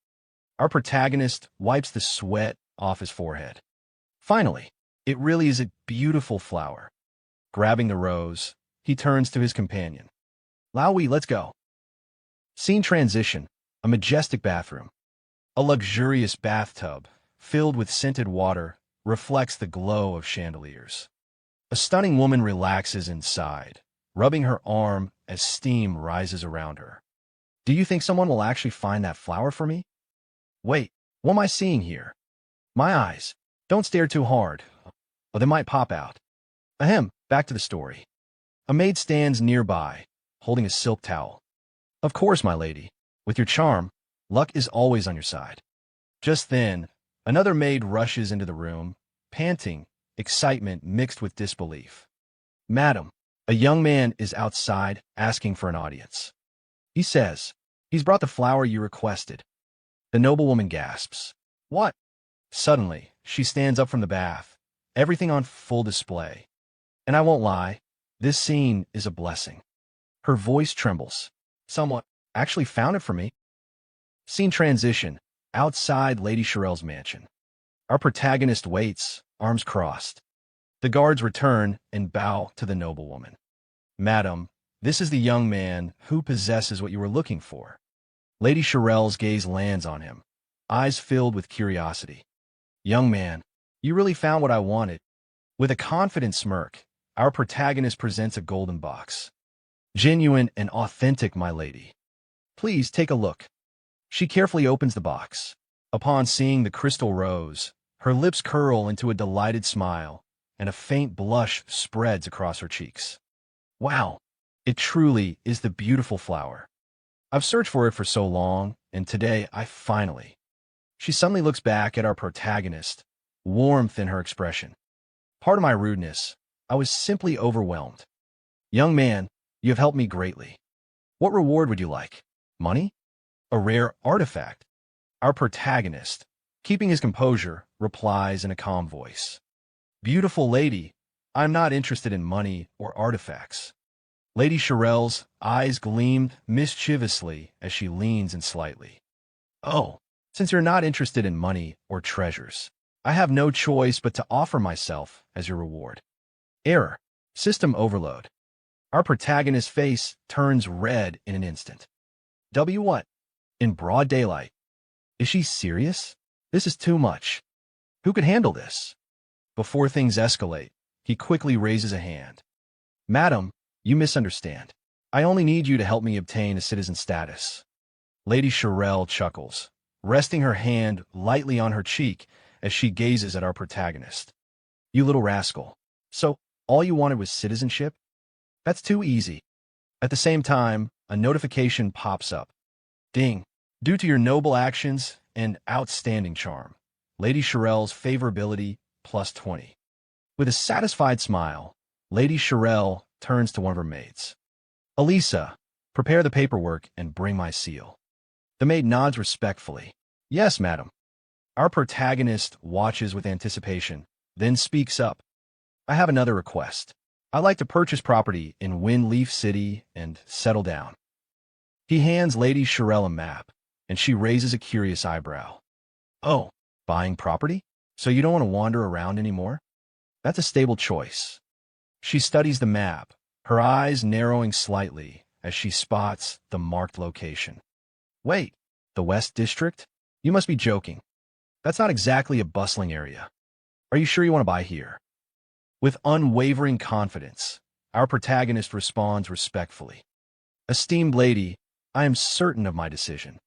Our protagonist wipes the sweat off his forehead. Finally, it really is a beautiful flower. Grabbing the rose, he turns to his companion. "Laowi, let's go." Scene transition, a majestic bathroom. A luxurious bathtub, filled with scented water, reflects the glow of chandeliers. A stunning woman relaxes inside, rubbing her arm as steam rises around her. "Do you think someone will actually find that flower for me?" "Wait, what am I seeing here?" "My eyes. Don't stare too hard, or they might pop out." Ahem, back to the story. A maid stands nearby, holding a silk towel. "Of course, my lady. With your charm, luck is always on your side." Just then, another maid rushes into the room, panting, excitement mixed with disbelief. "Madam, A young man is outside asking for an audience. He says, "He's brought the flower you requested." The noblewoman gasps. "What?" Suddenly, she stands up from the bath, everything on full display. And I won't lie, this scene is a blessing. Her voice trembles. "Someone actually found it for me." Scene transition, outside Lady Shirel's mansion. Our protagonist waits, arms crossed. The guards return and bow to the noblewoman. "Madam, this is the young man who possesses what you were looking for." Lady Shirel's gaze lands on him, eyes filled with curiosity. "Young man, you really found what I wanted." With a confident smirk, our protagonist presents a golden box. "Genuine and authentic, my lady. Please take a look." She carefully opens the box. Upon seeing the crystal rose, her lips curl into a delighted smile, and a faint blush spreads across her cheeks. "Wow, it truly is the beautiful flower. I've searched for it for so long, and today I finally..." She suddenly looks back at our protagonist, warmth in her expression. "Pardon my rudeness, I was simply overwhelmed." "Young man, you have helped me greatly. What reward would you like? Money? A rare artifact?" Our protagonist, keeping his composure, replies in a calm voice. "Beautiful lady, I'm not interested in money or artifacts." Lady Shirel's eyes gleamed mischievously as she leans in slightly. "Oh, since you're not interested in money or treasures, I have no choice but to offer myself as your reward." Error. System overload. Our protagonist's face turns red in an instant. What? In broad daylight. Is she serious? This is too much. Who could handle this? Before things escalate, he quickly raises a hand. "Madam, you misunderstand. I only need you to help me obtain a citizen status." Lady Shirel chuckles, resting her hand lightly on her cheek as she gazes at our protagonist. "You little rascal. So, all you wanted was citizenship? That's too easy." At the same time, a notification pops up. Ding. "Due to your noble actions and outstanding charm, Lady Shirel's favorability +20. With a satisfied smile, Lady Shirel turns to one of her maids. "Elisa, prepare the paperwork and bring my seal." The maid nods respectfully. "Yes, madam." Our protagonist watches with anticipation, then speaks up. "I have another request. I'd like to purchase property in Windleaf City and settle down." He hands Lady Shirel a map, and she raises a curious eyebrow. "Oh, buying property? So you don't want to wander around anymore? That's a stable choice." She studies the map, her eyes narrowing slightly as she spots the marked location. "Wait, the West District? You must be joking. That's not exactly a bustling area. Are you sure you want to buy here?" With unwavering confidence, our protagonist responds respectfully. "Esteemed lady, I am certain of my decision.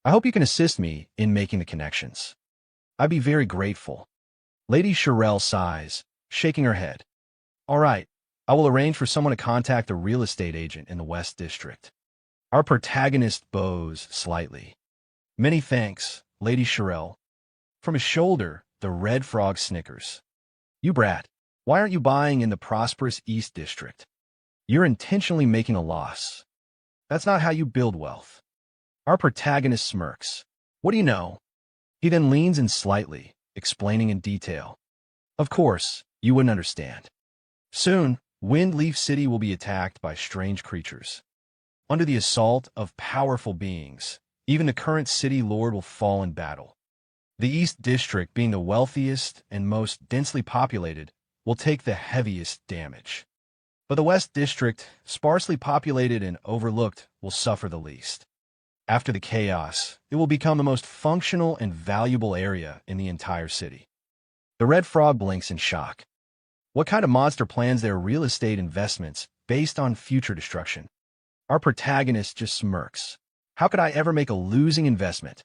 I hope you can assist me in making the connections. I'd be very grateful." Lady Shirel sighs, shaking her head. "All right, I will arrange for someone to contact a real estate agent in the West District." Our protagonist bows slightly. "Many thanks, Lady Shirel." From his shoulder, the red frog snickers. "You brat, why aren't you buying in the prosperous East District? You're intentionally making a loss. That's not how you build wealth." Our protagonist smirks. "What do you know?" He then leans in slightly, explaining in detail. "Of course, you wouldn't understand. Soon, Windleaf City will be attacked by strange creatures. Under the assault of powerful beings, even the current city lord will fall in battle. The East District, being the wealthiest and most densely populated, will take the heaviest damage. But the West District, sparsely populated and overlooked, will suffer the least. After the chaos, it will become the most functional and valuable area in the entire city." The red frog blinks in shock. What kind of monster plans their real estate investments based on future destruction? Our protagonist just smirks. "How could I ever make a losing investment?"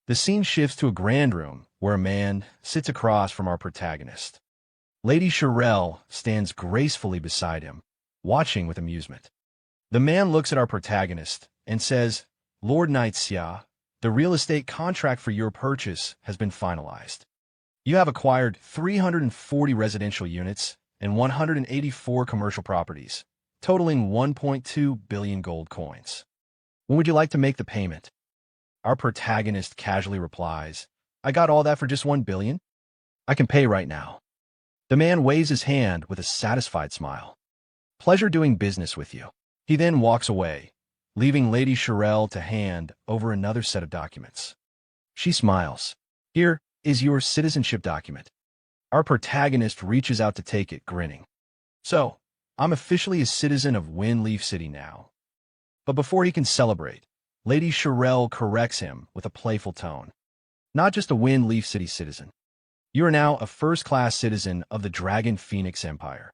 The scene shifts to a grand room where a man sits across from our protagonist. Lady Shirel stands gracefully beside him, watching with amusement. The man looks at our protagonist and says, "Lord Knight Xiao, the real estate contract for your purchase has been finalized. You have acquired 340 residential units and 184 commercial properties, totaling 1.2 billion gold coins. When would you like to make the payment? Our protagonist casually replies, I got all that for just 1 billion? I can pay right now. The man waves his hand with a satisfied smile. Pleasure doing business with you. He then walks away, leaving Lady Shirelle to hand over another set of documents. She smiles. Here is your citizenship document. Our protagonist reaches out to take it, grinning. So, I'm officially a citizen of Windleaf City now. But before he can celebrate, Lady Shirelle corrects him with a playful tone. Not just a Windleaf City citizen. You are now a first-class citizen of the Dragon Phoenix Empire.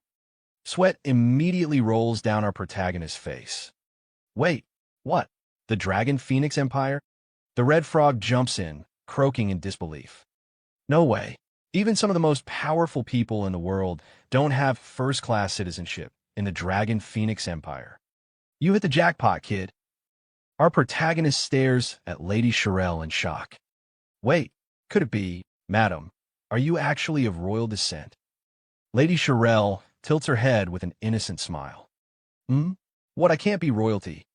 Sweat immediately rolls down our protagonist's face. Wait, what? The Dragon Phoenix Empire? The red frog jumps in, croaking in disbelief. No way. Even some of the most powerful people in the world don't have first-class citizenship in the Dragon Phoenix Empire. You hit the jackpot, kid. Our protagonist stares at Lady Shirelle in shock. Wait, could it be, madam, are you actually of royal descent? Lady Shirelle tilts her head with an innocent smile. What, I can't be royalty?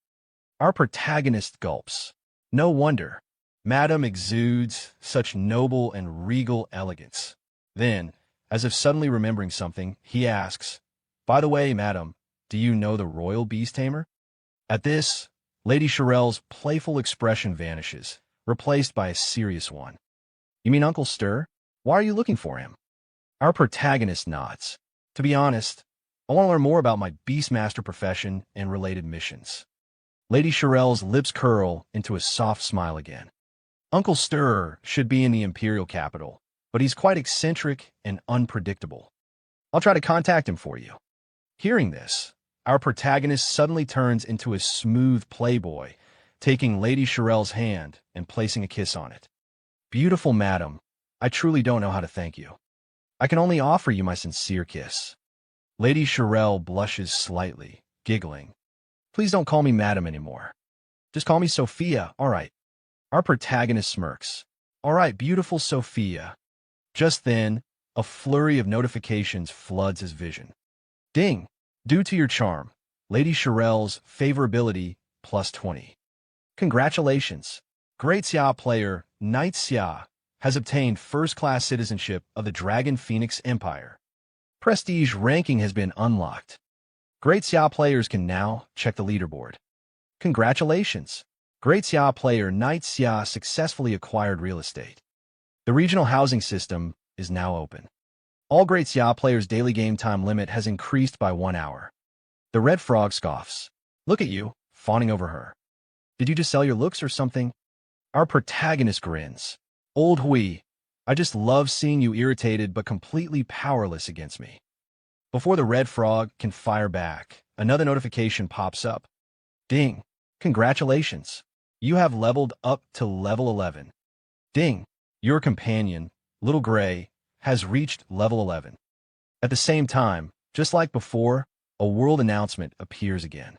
Our protagonist gulps. No wonder. Madam exudes such noble and regal elegance. Then, as if suddenly remembering something, he asks, By the way, madam, do you know the royal beast tamer? At this, Lady Shirelle's playful expression vanishes, replaced by a serious one. You mean Uncle Stir? Why are you looking for him? Our protagonist nods. To be honest, I want to learn more about my Beastmaster profession and related missions. Lady Shirelle's lips curl into a soft smile again. Uncle Stir should be in the Imperial capital, but he's quite eccentric and unpredictable. I'll try to contact him for you. Hearing this, our protagonist suddenly turns into a smooth playboy, taking Lady Shirelle's hand and placing a kiss on it. Beautiful madam, I truly don't know how to thank you. I can only offer you my sincere kiss. Lady Shirelle blushes slightly, giggling. Please don't call me madam anymore. Just call me Sophia, all right. Our protagonist smirks. All right, beautiful Sophia. Just then, a flurry of notifications floods his vision. Ding! Due to your charm, Lady Shirelle's favorability plus 20. Congratulations! Great Xiao player, Knight Xiao, has obtained first-class citizenship of the Dragon Phoenix Empire. Prestige ranking has been unlocked. Great Xiao players can now check the leaderboard. Congratulations! Great Xiao player Knight Xiao successfully acquired real estate. The regional housing system is now open. All Great Xiao players' daily game time limit has increased by 1 hour. The red frog scoffs. Look at you, fawning over her. Did you just sell your looks or something? Our protagonist grins. Old Hui, I just love seeing you irritated but completely powerless against me. Before the red frog can fire back, another notification pops up. Ding! Congratulations! You have leveled up to level 11. Ding! Your companion, Little Gray, has reached level 11. At the same time, just like before, a world announcement appears again.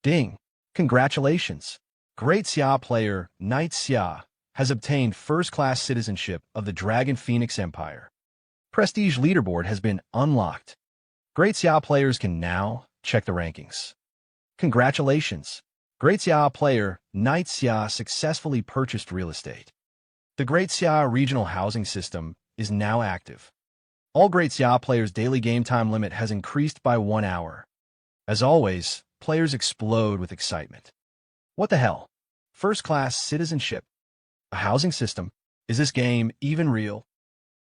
Ding! Congratulations! Great Xiao player, Knight Xiao, has obtained first-class citizenship of the Dragon Phoenix Empire. Prestige leaderboard has been unlocked. Great Xiao players can now check the rankings. Congratulations! Great Xiao player, Knight Xiao successfully purchased real estate. The Great Xiao regional housing system is now active. All Great Xiao players' daily game time limit has increased by 1 hour. As always, players explode with excitement. What the hell? First-class citizenship? A housing system? Is this game even real?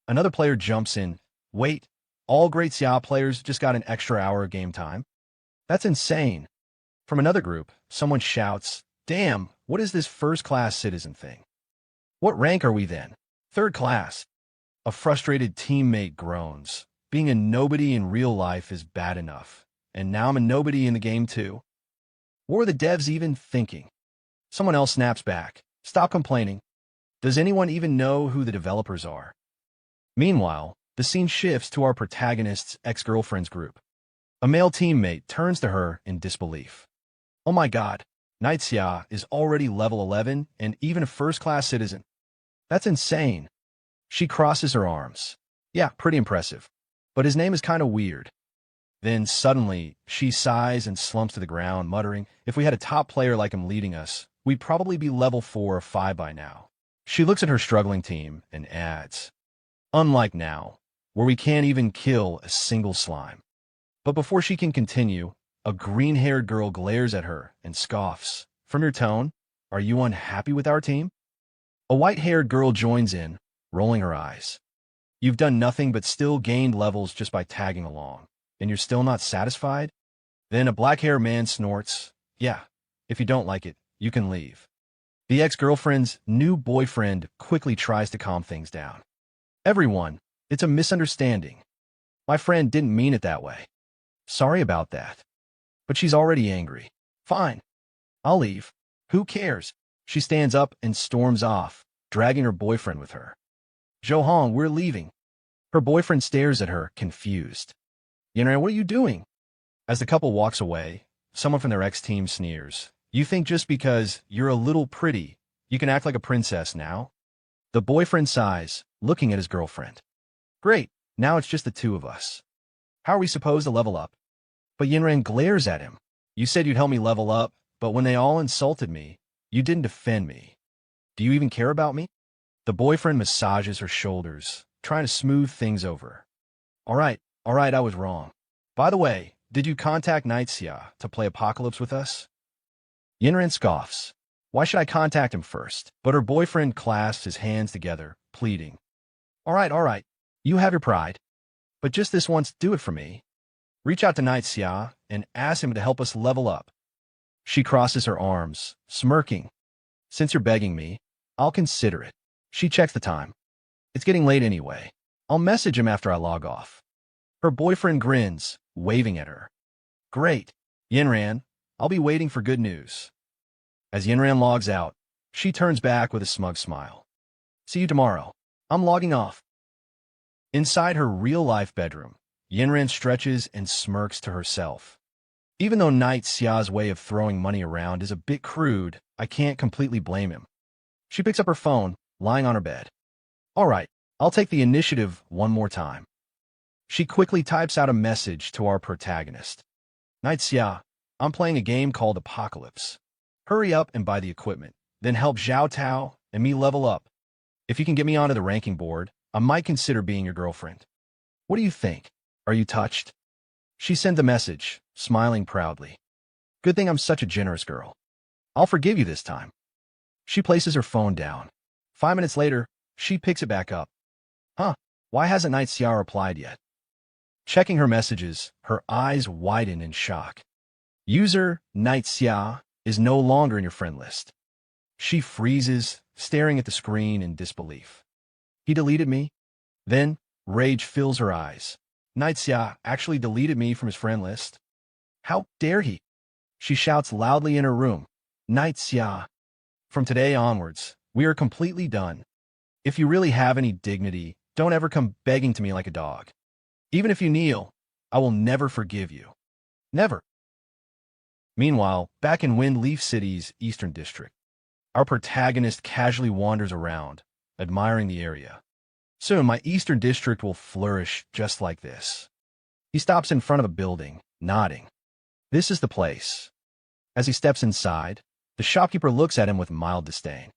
Another player jumps in. Wait, all Great Xiao players just got an extra hour of game time? That's insane. From another group, someone shouts, Damn, what is this first-class citizen thing? What rank are we then? Third class. A frustrated teammate groans. Being a nobody in real life is bad enough, and now I'm a nobody in the game too. What were the devs even thinking? Someone else snaps back. Stop complaining. Does anyone even know who the developers are? Meanwhile, the scene shifts to our protagonist's ex-girlfriend's group. A male teammate turns to her in disbelief. Oh my god, Knight Xiao is already level 11 and even a first-class citizen. That's insane. She crosses her arms. Yeah, pretty impressive. But his name is kind of weird. Then suddenly, she sighs and slumps to the ground, muttering, "If we had a top player like him leading us, we'd probably be level 4 or 5 by now." She looks at her struggling team and adds, "Unlike now, where we can't even kill a single slime." But before she can continue, a green-haired girl glares at her and scoffs. "From your tone, are you unhappy with our team?" A white-haired girl joins in, rolling her eyes. "You've done nothing but still gained levels just by tagging along, and you're still not satisfied?" Then a black-haired man snorts, "Yeah, if you don't like it, you can leave." The ex-girlfriend's new boyfriend quickly tries to calm things down. "Everyone, it's a misunderstanding. My friend didn't mean it that way. Sorry about that." But she's already angry. "Fine. I'll leave. Who cares?" She stands up and storms off, dragging her boyfriend with her. "Johan, we're leaving." Her boyfriend stares at her, confused. "Yinran, what are you doing?" As the couple walks away, someone from their ex-team sneers. "You think just because you're a little pretty, you can act like a princess now?" The boyfriend sighs, looking at his girlfriend. "Great, now it's just the two of us. How are we supposed to level up?" But Yinran glares at him. "You said you'd help me level up, but when they all insulted me, you didn't defend me. Do you even care about me?" The boyfriend massages her shoulders, trying to smooth things over. All right, I was wrong. By the way, did you contact Xiao to play Apocalypse with us?" Yinran scoffs. "Why should I contact him first?" But her boyfriend clasps his hands together, pleading. All right, you have your pride. But just this once, do it for me. Reach out to Xiao and ask him to help us level up." She crosses her arms, smirking. "Since you're begging me, I'll consider it." She checks the time. "It's getting late anyway. I'll message him after I log off." Her boyfriend grins, waving at her. "Great. Yinran, I'll be waiting for good news." As Yinran logs out, she turns back with a smug smile. "See you tomorrow. I'm logging off." Inside her real-life bedroom, Yinran stretches and smirks to herself. Even though Xiao's way of throwing money around is a bit crude, I can't completely blame him. She picks up her phone, lying on her bed. "All right, I'll take the initiative one more time." She quickly types out a message to our protagonist. "Xiao, I'm playing a game called Apocalypse. Hurry up and buy the equipment, then help Xiao Tao and me level up. If you can get me onto the ranking board, I might consider being your girlfriend. What do you think? Are you touched?" She sent the message, smiling proudly. "Good thing I'm such a generous girl. I'll forgive you this time." She places her phone down. 5 minutes later, she picks it back up. "Huh, why hasn't Xiao replied yet?" Checking her messages, her eyes widen in shock. User Xiao is no longer in your friend list. She freezes, staring at the screen in disbelief. "He deleted me?" Then, rage fills her eyes. Xiao actually deleted me from his friend list? How dare he? She shouts loudly in her room. "Xiao, from today onwards, we are completely done. If you really have any dignity, don't ever come begging to me like a dog. Even if you kneel, I will never forgive you. Never." Meanwhile, back in Wind Leaf City's Eastern District, our protagonist casually wanders around, admiring the area. Soon, my Eastern District will flourish just like this. He stops in front of a building, nodding. This is the place. As he steps inside, the shopkeeper looks at him with mild disdain.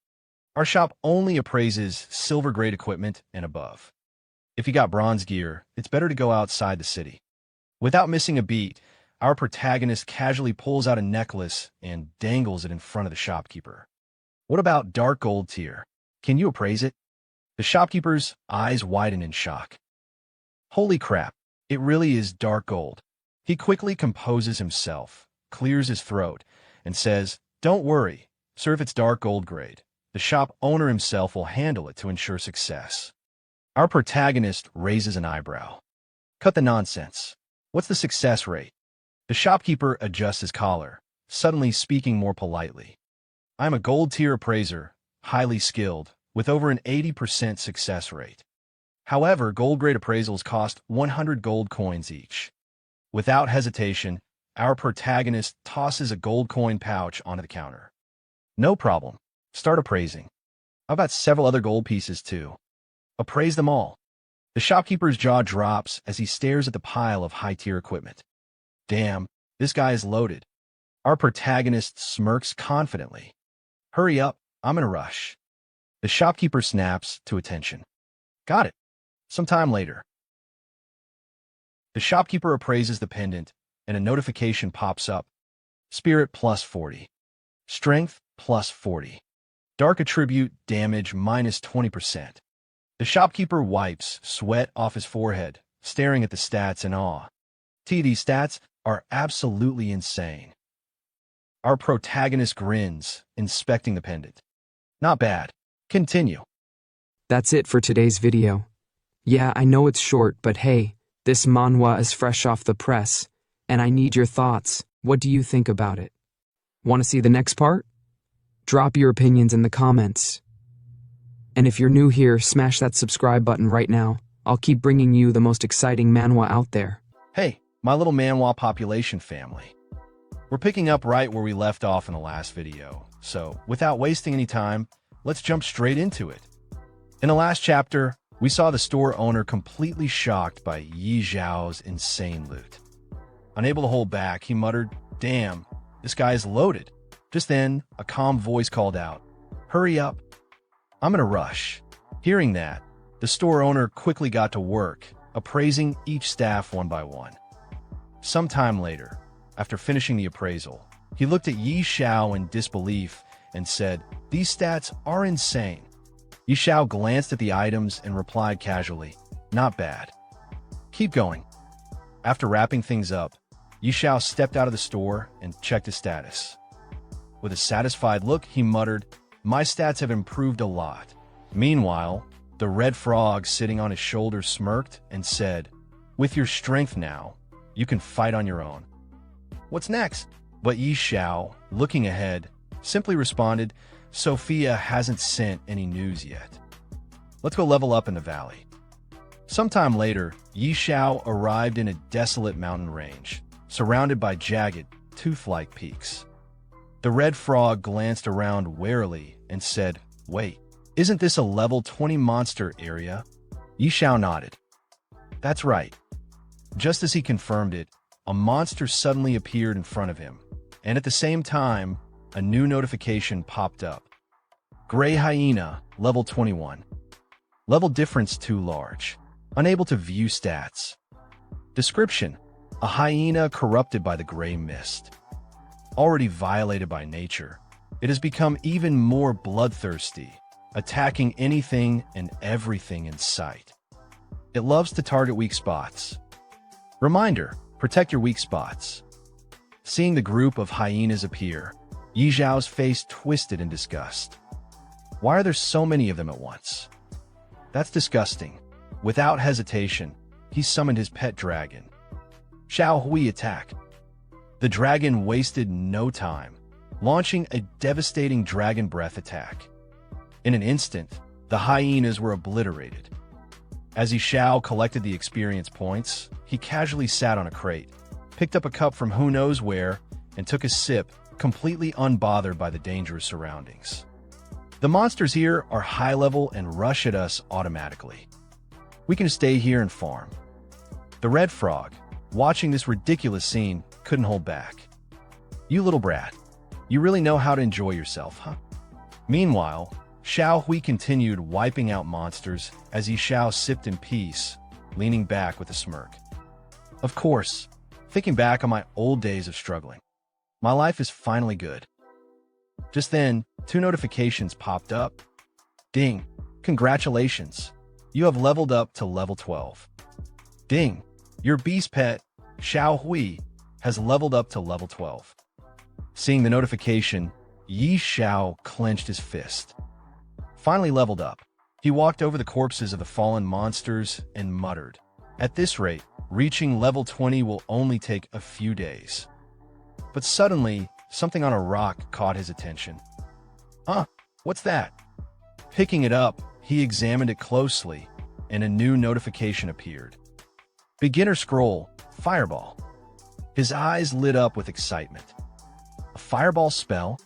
Our shop only appraises silver-grade equipment and above. If you got bronze gear, it's better to go outside the city. Without missing a beat, our protagonist casually pulls out a necklace and dangles it in front of the shopkeeper. "What about dark gold tier? Can you appraise it?" The shopkeeper's eyes widen in shock. "Holy crap, it really is dark gold." He quickly composes himself, clears his throat, and says, "Don't worry, sir, if it's dark gold grade, the shop owner himself will handle it to ensure success." Our protagonist raises an eyebrow. "Cut the nonsense. What's the success rate?" The shopkeeper adjusts his collar, suddenly speaking more politely. "I'm a gold tier appraiser, highly skilled, with over an 80% success rate. However, gold grade appraisals cost 100 gold coins each." Without hesitation, our protagonist tosses a gold coin pouch onto the counter. "No problem. Start appraising. I've got several other gold pieces too. Appraise them all." The shopkeeper's jaw drops as he stares at the pile of high-tier equipment. Damn, this guy is loaded. Our protagonist smirks confidently. Hurry up, I'm in a rush. The shopkeeper snaps to attention. Got it. Sometime later. The shopkeeper appraises the pendant, and a notification pops up. Spirit plus 40. Strength plus 40. Dark attribute damage minus 20%. The shopkeeper wipes sweat off his forehead, staring at the stats in awe. These stats are absolutely insane. Our protagonist grins, inspecting the pendant. Not bad. Continue. That's it for today's video. Yeah, I know it's short, but hey, this manhwa is fresh off the press, and I need your thoughts. What do you think about it? Want to see the next part? Drop your opinions in the comments. And if you're new here, smash that subscribe button right now. I'll keep bringing you the most exciting manhwa out there. Hey, my little manhwa population family. We're picking up right where we left off in the last video, so without wasting any time, let's jump straight into it. In the last chapter, we saw the store owner completely shocked by Xiao's insane loot. Unable to hold back, he muttered, "Damn, this guy is loaded." Just then, a calm voice called out, "Hurry up, I'm in a rush." Hearing that, the store owner quickly got to work, appraising each staff one by one. Sometime later, after finishing the appraisal, he looked at Xiao in disbelief and said, "These stats are insane." Xiao glanced at the items and replied casually, "Not bad. Keep going." After wrapping things up, Xiao stepped out of the store and checked his status. With a satisfied look, he muttered, "My stats have improved a lot." Meanwhile, the red frog sitting on his shoulder smirked and said, "With your strength now, you can fight on your own. What's next?" But Xiao, looking ahead, simply responded, "Sophia hasn't sent any news yet. Let's go level up in the valley." Sometime later, Xiao arrived in a desolate mountain range, surrounded by jagged, tooth-like peaks. The red frog glanced around warily and said, "Wait, isn't this a level 20 monster area?" Xiao nodded. "That's right." Just as he confirmed it, a monster suddenly appeared in front of him, and at the same time, a new notification popped up. Gray Hyena, level 21. Level difference too large. Unable to view stats. Description: a hyena corrupted by the gray mist. Already violated by nature, it has become even more bloodthirsty, attacking anything and everything in sight. It loves to target weak spots. Reminder: protect your weak spots. Seeing the group of hyenas appear, Xiao's face twisted in disgust. Why are there so many of them at once? That's disgusting. Without hesitation, he summoned his pet dragon. Xiao Hui attacked. The dragon wasted no time, launching a devastating dragon breath attack. In an instant, the hyenas were obliterated. As Xiao collected the experience points, he casually sat on a crate, picked up a cup from who knows where, and took a sip, completely unbothered by the dangerous surroundings. The monsters here are high level and rush at us automatically. We can stay here and farm. The red frog, watching this ridiculous scene, couldn't hold back. "You little brat, you really know how to enjoy yourself, huh?" Meanwhile, Xiao Hui continued wiping out monsters as Xiao sipped in peace, leaning back with a smirk. "Of course, thinking back on my old days of struggling. My life is finally good." Just then, 2 notifications popped up. Ding! Congratulations! You have leveled up to level 12. Ding! Your beast pet, Xiao Hui, has leveled up to level 12. Seeing the notification, Xiao clenched his fist. Finally leveled up, he walked over the corpses of the fallen monsters and muttered, "At this rate, reaching level 20 will only take a few days." But suddenly, something on a rock caught his attention. "Huh, what's that?" Picking it up, he examined it closely, and a new notification appeared. Beginner scroll, Fireball. His eyes lit up with excitement. A fireball spell?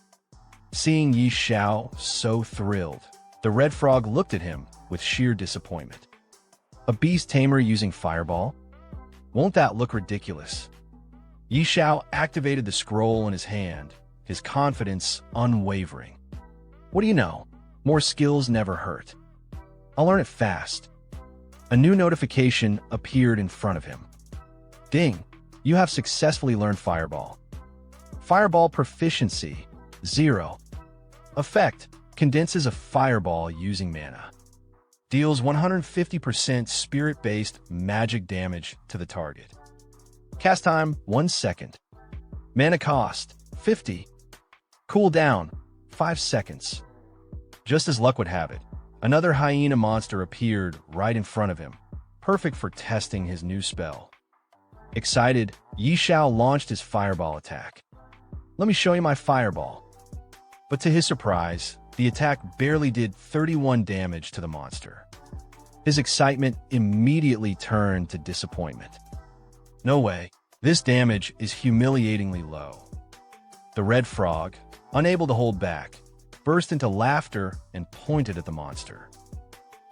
Seeing Xiao so thrilled, the red frog looked at him with sheer disappointment. A beast tamer using fireball? Won't that look ridiculous? Yi Xiao activated the scroll in his hand, his confidence unwavering. What do you know? More skills never hurt. I'll learn it fast. A new notification appeared in front of him. Ding! You have successfully learned Fireball. Fireball proficiency, 0. Effect: condenses a fireball using mana. Deals 150% spirit-based magic damage to the target. Cast time, 1 second. Mana cost, 50. Cooldown, 5 seconds. Just as luck would have it, another hyena monster appeared right in front of him, perfect for testing his new spell. Excited, Yi Xiao launched his fireball attack. Let me show you my fireball. But to his surprise, the attack barely did 31 damage to the monster. His excitement immediately turned to disappointment. No way, this damage is humiliatingly low. The red frog, unable to hold back, burst into laughter and pointed at the monster.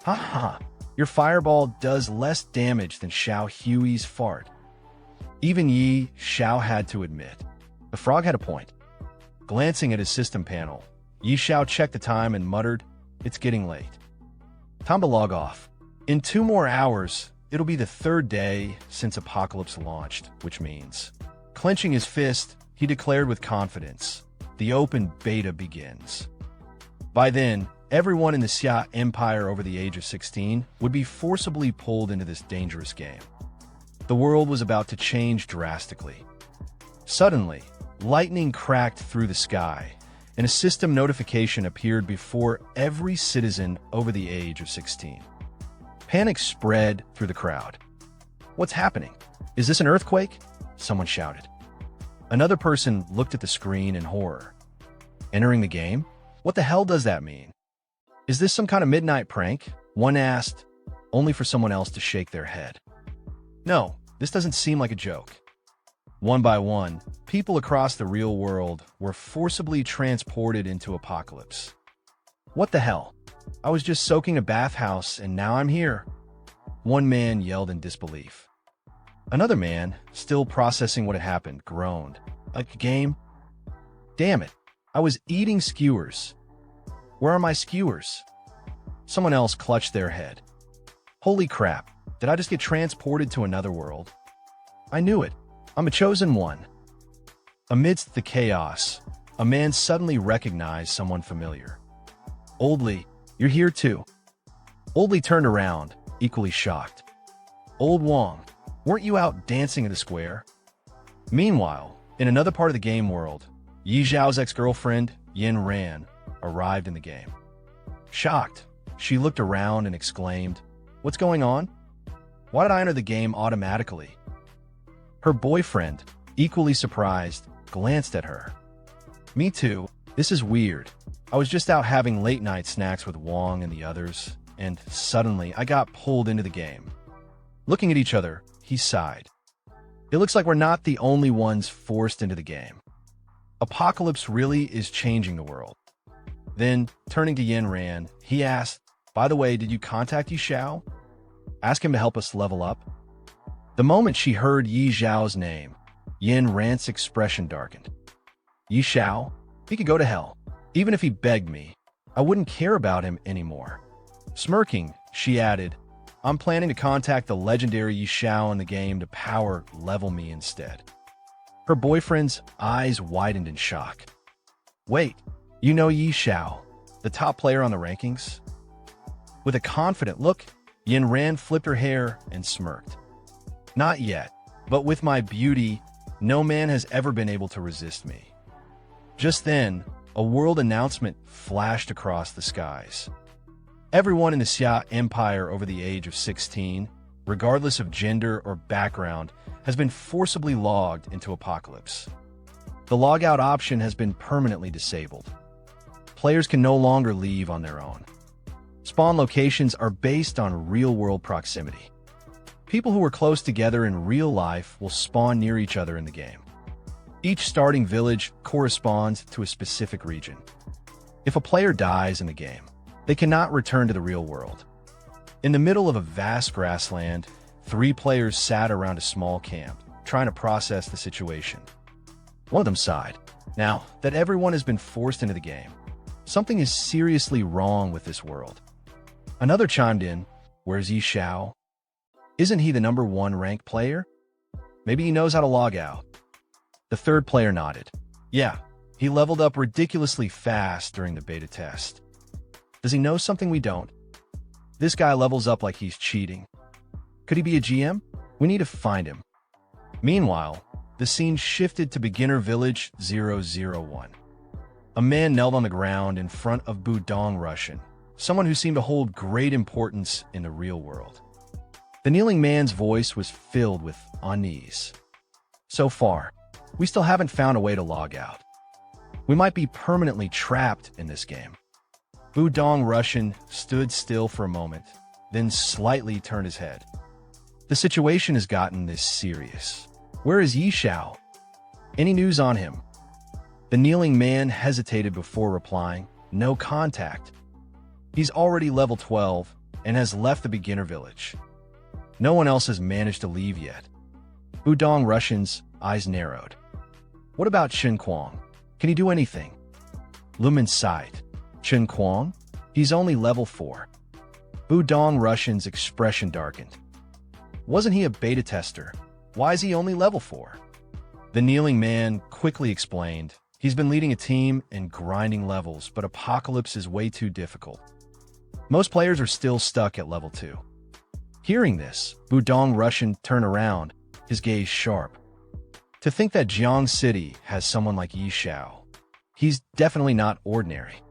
Ha ha, your fireball does less damage than Xiao Hui's fart. Even Yi Xiao had to admit, the frog had a point. Glancing at his system panel, Yi Xiao checked the time and muttered, "It's getting late. Time to log off. In 2 more hours, it'll be the 3rd day since Apocalypse launched, which means..." Clenching his fist, he declared with confidence, "The open beta begins." By then, everyone in the Xia Empire over the age of 16 would be forcibly pulled into this dangerous game. The world was about to change drastically. Suddenly, lightning cracked through the sky, and a system notification appeared before every citizen over the age of 16. Panic spread through the crowd. "What's happening? Is this an earthquake?" someone shouted. Another person looked at the screen in horror. "Entering the game? What the hell does that mean? Is this some kind of midnight prank?" one asked, only for someone else to shake their head. "No, this doesn't seem like a joke." One by one, people across the real world were forcibly transported into Apocalypse. "What the hell? I was just soaking a bathhouse and now I'm here," one man yelled in disbelief. Another man, still processing what had happened, groaned. "A game? Damn it, I was eating skewers. Where are my skewers?" Someone else clutched their head. "Holy crap, did I just get transported to another world? I knew it. I'm a chosen one." Amidst the chaos, a man suddenly recognized someone familiar. "Old Li, you're here too." Old Li turned around, equally shocked. "Old Wong, weren't you out dancing in the square?" Meanwhile, in another part of the game world, Yi Zhao's ex-girlfriend, Yin Ran, arrived in the game. Shocked, she looked around and exclaimed, "What's going on? Why did I enter the game automatically?" Her boyfriend, equally surprised, glanced at her. "Me too. This is weird. I was just out having late-night snacks with Wong and the others, and suddenly I got pulled into the game." Looking at each other, he sighed. "It looks like we're not the only ones forced into the game. Apocalypse really is changing the world." Then, turning to Yin Ran, he asked, "By the way, did you contact Yi Xiao? Ask him to help us level up?" The moment she heard Yi Zhao's name, Yin Ran's expression darkened. "Yi Xiao? He could go to hell. Even if he begged me, I wouldn't care about him anymore." Smirking, she added, "I'm planning to contact the legendary Yi Xiao in the game to power level me instead." Her boyfriend's eyes widened in shock. "Wait, you know Yi Xiao, the top player on the rankings?" With a confident look, Yin Ran flipped her hair and smirked. "Not yet, but with my beauty, no man has ever been able to resist me." Just then, a world announcement flashed across the skies. Everyone in the Xia Empire over the age of 16, regardless of gender or background, has been forcibly logged into Apocalypse. The logout option has been permanently disabled. Players can no longer leave on their own. Spawn locations are based on real-world proximity. People who are close together in real life will spawn near each other in the game. Each starting village corresponds to a specific region. If a player dies in the game, they cannot return to the real world. In the middle of a vast grassland, 3 players sat around a small camp, trying to process the situation. One of them sighed. Now that everyone has been forced into the game, something is seriously wrong with this world. Another chimed in, "Where's Xiao? Isn't he the #1 ranked player? Maybe he knows how to log out." The third player nodded. "Yeah, he leveled up ridiculously fast during the beta test. Does he know something we don't? This guy levels up like he's cheating. Could he be a GM? We need to find him." Meanwhile, the scene shifted to Beginner Village 001. A man knelt on the ground in front of Budong Russian, someone who seemed to hold great importance in the real world. The kneeling man's voice was filled with unease. "So far, we still haven't found a way to log out. We might be permanently trapped in this game." Budong Russian stood still for a moment, then slightly turned his head. "The situation has gotten this serious. Where is Xiao? Any news on him?" The kneeling man hesitated before replying, "No contact. He's already level 12 and has left the beginner village. No one else has managed to leave yet." Budong Russian's eyes narrowed. "What about Chen Kuang? Can he do anything?" Lumen sighed. "Chen Kuang? He's only level 4. Budong Russian's expression darkened. "Wasn't he a beta tester? Why is he only level 4? The kneeling man quickly explained, "He's been leading a team and grinding levels, but Apocalypse is way too difficult. Most players are still stuck at level 2. Hearing this, Budong Russian turned around, his gaze sharp. "To think that Jiang City has someone like Xiao. He's definitely not ordinary."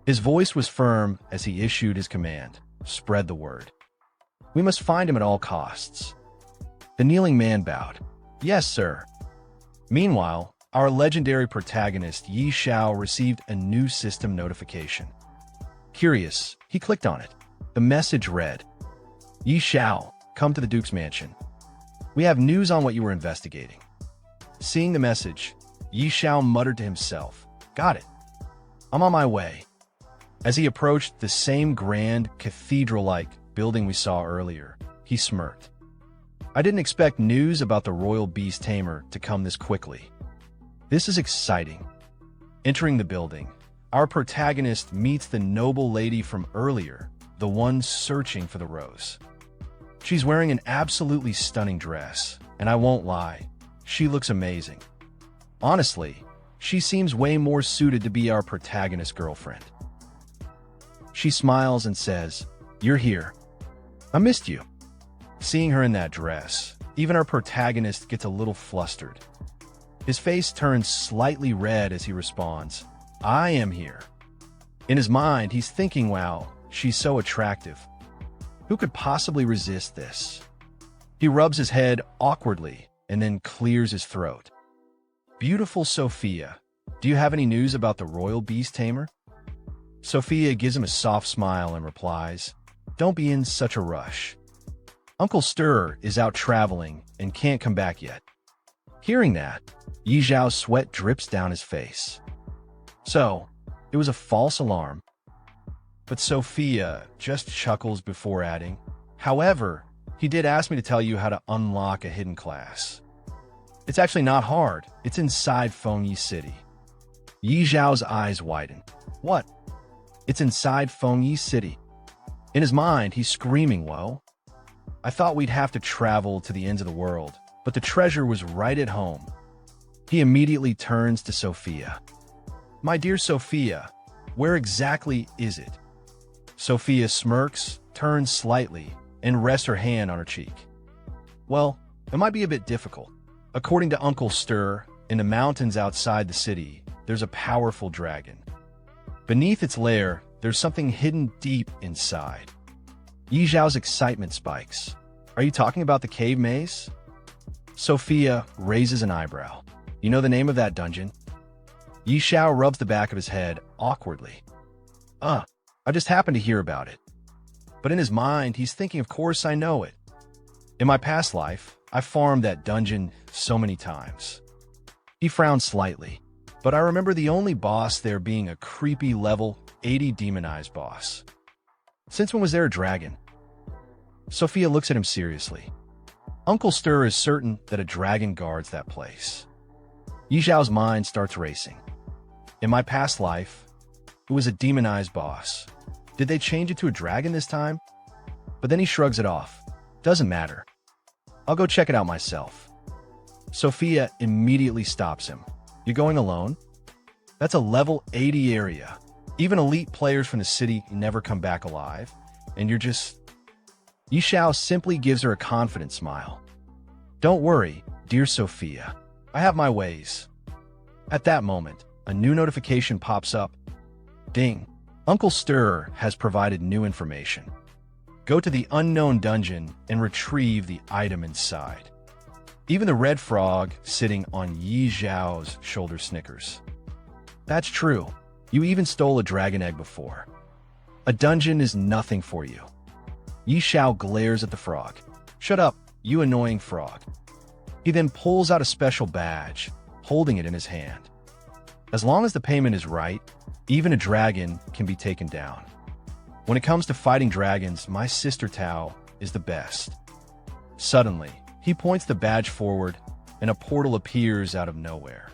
His voice was firm as he issued his command, "Spread the word. We must find him at all costs." The kneeling man bowed. "Yes, sir." Meanwhile, our legendary protagonist Xiao received a new system notification. Curious, he clicked on it. The message read, "Xiao, come to the Duke's mansion. We have news on what you were investigating." Seeing the message, Xiao muttered to himself, "Got it. I'm on my way." As he approached the same grand, cathedral-like building we saw earlier, he smirked. "I didn't expect news about the royal beast tamer to come this quickly. This is exciting." Entering the building, our protagonist meets the noble lady from earlier, the one searching for the rose. She's wearing an absolutely stunning dress, and I won't lie, she looks amazing. Honestly, she seems way more suited to be our protagonist's girlfriend. She smiles and says, "You're here. I missed you." Seeing her in that dress, even our protagonist gets a little flustered. His face turns slightly red as he responds, "I am here." In his mind, he's thinking, wow, she's so attractive. Who could possibly resist this? He rubs his head awkwardly and then clears his throat. "Beautiful Sophia, do you have any news about the royal beast tamer?" Sophia gives him a soft smile and replies, "Don't be in such a rush. Uncle Stir is out traveling and can't come back yet." Hearing that, Yixiao's sweat drips down his face. So, it was a false alarm. But Sophia just chuckles before adding, "However, he did ask me to tell you how to unlock a hidden class. It's actually not hard. It's inside Fengyi City." Yixiao's eyes widen. "What? It's inside Fengyi City?" In his mind, he's screaming, "Whoa. I thought we'd have to travel to the ends of the world, but the treasure was right at home." He immediately turns to Sophia. "My dear Sophia, where exactly is it?" Sophia smirks, turns slightly, and rests her hand on her cheek. "Well, it might be a bit difficult. According to Uncle Stir, in the mountains outside the city, there's a powerful dragon. Beneath its lair, there's something hidden deep inside." Yixiao's excitement spikes. "Are you talking about the cave maze?" Sophia raises an eyebrow. "You know the name of that dungeon?" Yixiao rubs the back of his head awkwardly. I just happened to hear about it." But in his mind, he's thinking, of course I know it. In my past life, I farmed that dungeon so many times. He frowned slightly, but I remember the only boss there being a creepy level 80 demonized boss. Since when was there a dragon? Sophia looks at him seriously. Uncle Stir is certain that a dragon guards that place. Yi Xiao's mind starts racing. In my past life, it was a demonized boss. Did they change it to a dragon this time? But then he shrugs it off. Doesn't matter. I'll go check it out myself. Sophia immediately stops him. You're going alone? That's a level 80 area. Even elite players from the city never come back alive. And you're just... Yi Xiao simply gives her a confident smile. Don't worry, dear Sophia. I have my ways. At that moment, a new notification pops up. Ding. Uncle Stir has provided new information. Go to the unknown dungeon and retrieve the item inside. Even the red frog sitting on Yi Xiao's shoulder snickers. That's true. You even stole a dragon egg before. A dungeon is nothing for you. Yi Xiao glares at the frog. Shut up, you annoying frog. He then pulls out a special badge, holding it in his hand. As long as the payment is right, even a dragon can be taken down. When it comes to fighting dragons, my sister Tao is the best. Suddenly, he points the badge forward, and a portal appears out of nowhere.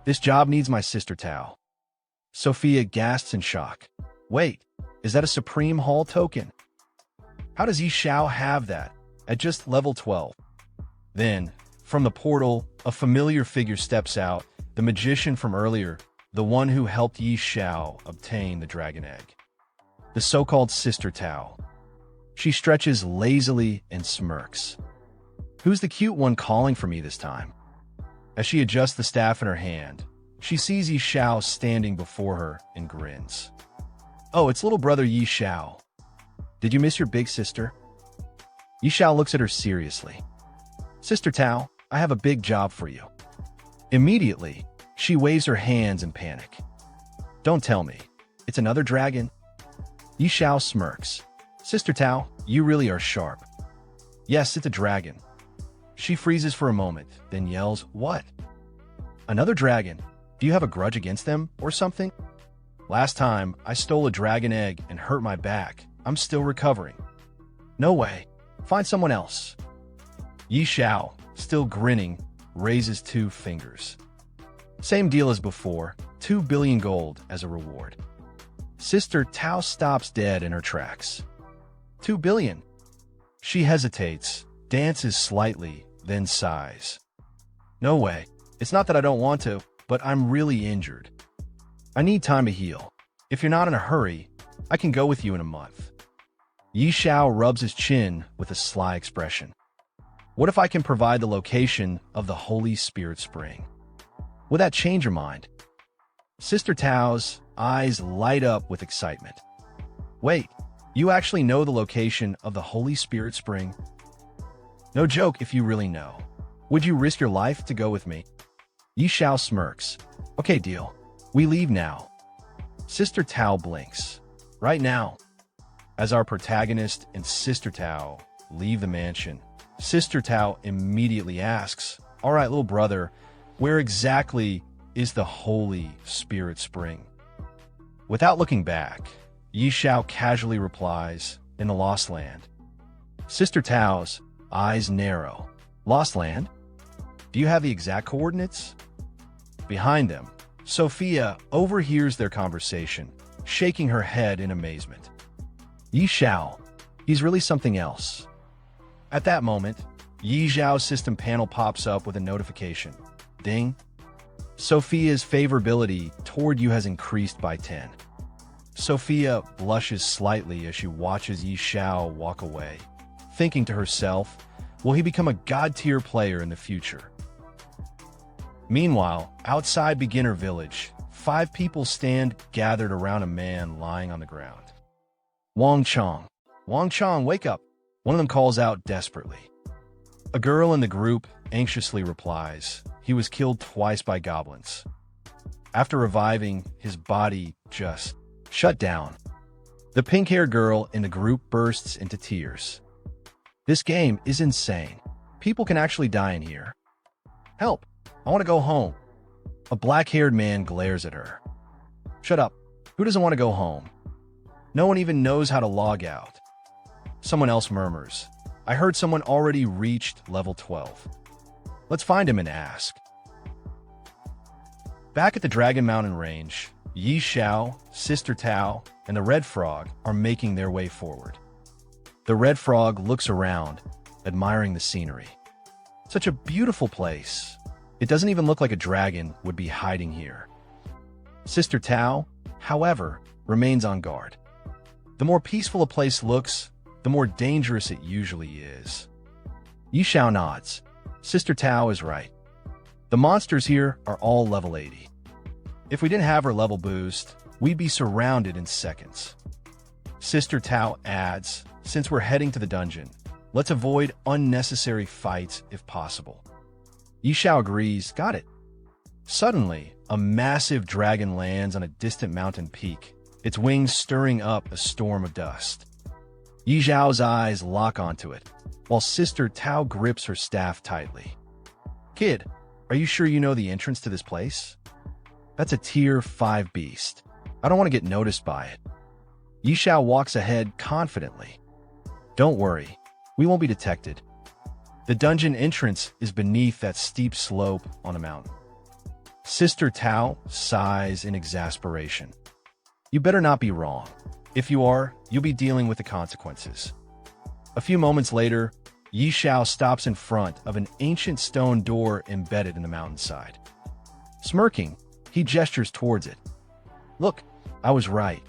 This job needs my sister Tao. Sophia gasps in shock. Wait, is that a Supreme Hall token? How does Yi Xiao have that at just level 12? Then, from the portal, a familiar figure steps out, the magician from earlier, the one who helped Yi Xiao obtain the dragon egg. The so-called Sister Tao. She stretches lazily and smirks. Who's the cute one calling for me this time? As she adjusts the staff in her hand, she sees Yi Xiao standing before her and grins. Oh, it's little brother Yi Xiao. Did you miss your big sister? Yi Xiao looks at her seriously. Sister Tao, I have a big job for you. Immediately, she waves her hands in panic. Don't tell me. It's another dragon? Yi Xiao smirks. Sister Tao, you really are sharp. Yes, it's a dragon. She freezes for a moment, then yells, What? Another dragon? Do you have a grudge against them or something? Last time, I stole a dragon egg and hurt my back. I'm still recovering. No way. Find someone else. Yi Xiao, still grinning, raises 2 fingers. Same deal as before, 2 billion gold as a reward. Sister Tao stops dead in her tracks. 2 billion. She hesitates, dances slightly, then sighs. No way. It's not that I don't want to, but I'm really injured. I need time to heal. If you're not in a hurry, I can go with you in a month. Yi Xiao rubs his chin with a sly expression. What if I can provide the location of the Holy Spirit Spring? Will that change your mind? Sister Tao's eyes light up with excitement. Wait, you actually know the location of the Holy Spirit Spring? No joke if you really know. Would you risk your life to go with me? Yi Xiao smirks. Okay, deal. We leave now. Sister Tao blinks. Right now. As our protagonist and Sister Tao leave the mansion, Sister Tao immediately asks, All right, little brother, where exactly is the Holy Spirit Spring? Without looking back, Yi Xiao casually replies, In the Lost Land. Sister Tao's eyes narrow. Lost Land? Do you have the exact coordinates? Behind them, Sophia overhears their conversation, shaking her head in amazement. Yi Xiao, he's really something else. At that moment, Yi Xiao's system panel pops up with a notification. Ding. Sophia's favorability toward you has increased by 10. Sophia blushes slightly as she watches Yi Xiao walk away, thinking to herself, will he become a god-tier player in the future? Meanwhile, outside Beginner Village, 5 people stand gathered around a man lying on the ground. Wang Chong. Wang Chong, wake up! One of them calls out desperately. A girl in the group anxiously replies, he was killed twice by goblins. After reviving, his body just shut down. The pink-haired girl in the group bursts into tears. This game is insane. People can actually die in here. Help! I want to go home. A black-haired man glares at her. Shut up. Who doesn't want to go home? No one even knows how to log out. Someone else murmurs. I heard someone already reached level 12. Let's find him and ask. Back at the Dragon Mountain Range, Xiao, Sister Tao, and the Red Frog are making their way forward. The Red Frog looks around, admiring the scenery. Such a beautiful place. It doesn't even look like a dragon would be hiding here. Sister Tao, however, remains on guard. The more peaceful a place looks, the more dangerous it usually is. Xiao nods. Sister Tao is right. The monsters here are all level 80. If we didn't have her level boost, we'd be surrounded in seconds. Sister Tao adds, since we're heading to the dungeon, let's avoid unnecessary fights if possible. Xiao agrees, got it. Suddenly, a massive dragon lands on a distant mountain peak, its wings stirring up a storm of dust. Xiao's eyes lock onto it, while Sister Tao grips her staff tightly. Kid, are you sure you know the entrance to this place? That's a tier 5 beast. I don't want to get noticed by it. Xiao walks ahead confidently. Don't worry, we won't be detected. The dungeon entrance is beneath that steep slope on a mountain. Sister Tao sighs in exasperation. You better not be wrong. If you are, you'll be dealing with the consequences. A few moments later, Xiao stops in front of an ancient stone door embedded in the mountainside. Smirking, he gestures towards it. Look, I was right.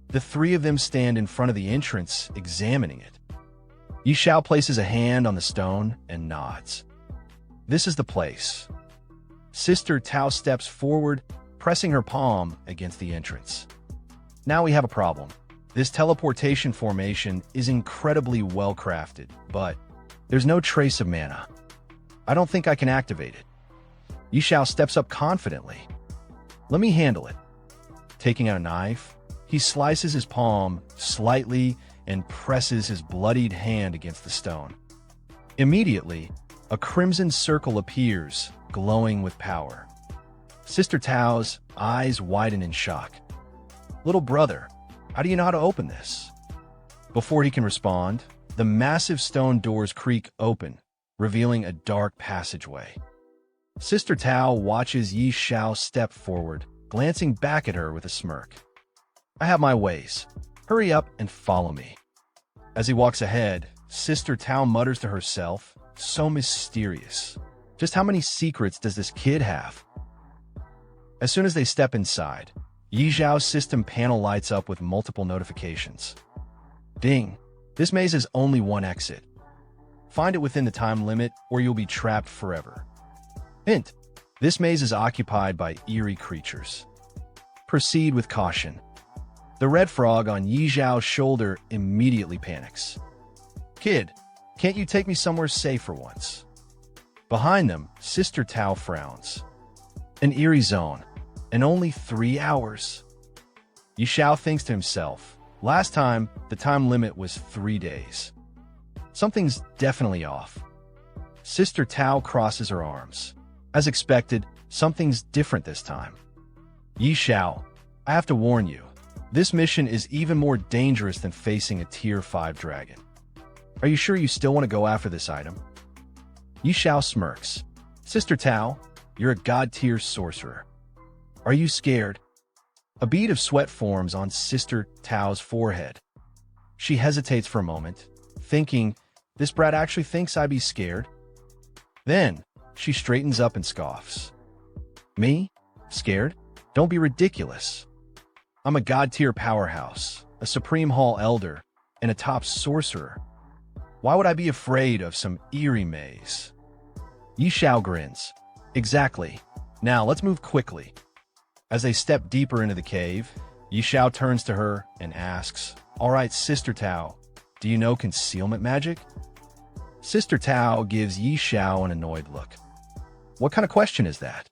The three of them stand in front of the entrance, examining it. Xiao places a hand on the stone and nods. This is the place. Sister Tao steps forward, pressing her palm against the entrance. Now we have a problem. This teleportation formation is incredibly well crafted, but there's no trace of mana. I don't think I can activate it. Xiao steps up confidently. Let me handle it. Taking out a knife, he slices his palm slightly and presses his bloodied hand against the stone. Immediately, a crimson circle appears, glowing with power. Sister Tao's eyes widen in shock. Little brother, how do you know how to open this? Before he can respond, the massive stone doors creak open, revealing a dark passageway. Sister Tao watches Xiao step forward, glancing back at her with a smirk. I have my ways. Hurry up and follow me. As he walks ahead, Sister Tao mutters to herself, so mysterious. Just how many secrets does this kid have? As soon as they step inside, Xiao's system panel lights up with multiple notifications. Ding! This maze has only one exit. Find it within the time limit or you'll be trapped forever. Hint! This maze is occupied by eerie creatures. Proceed with caution. The red frog on Xiao's shoulder immediately panics. Kid, can't you take me somewhere safe for once? Behind them, Sister Tao frowns. An eerie zone, and only 3 hours. Xiao thinks to himself, last time, the time limit was 3 days. Something's definitely off. Sister Tao crosses her arms. As expected, something's different this time. Xiao, I have to warn you, this mission is even more dangerous than facing a tier 5 dragon. Are you sure you still want to go after this item? Xiao smirks. Sister Tao, you're a god-tier sorcerer. Are you scared? A bead of sweat forms on Sister Tao's forehead. She hesitates for a moment, thinking, this brat actually thinks I'd be scared? Then, she straightens up and scoffs. Me? Scared? Don't be ridiculous. I'm a god-tier powerhouse, a Supreme Hall Elder, and a top sorcerer. Why would I be afraid of some eerie maze? Xiao grins. Exactly. Now, let's move quickly. As they step deeper into the cave, Xiao turns to her and asks, all right, Sister Tao, do you know concealment magic? Sister Tao gives Xiao an annoyed look. What kind of question is that?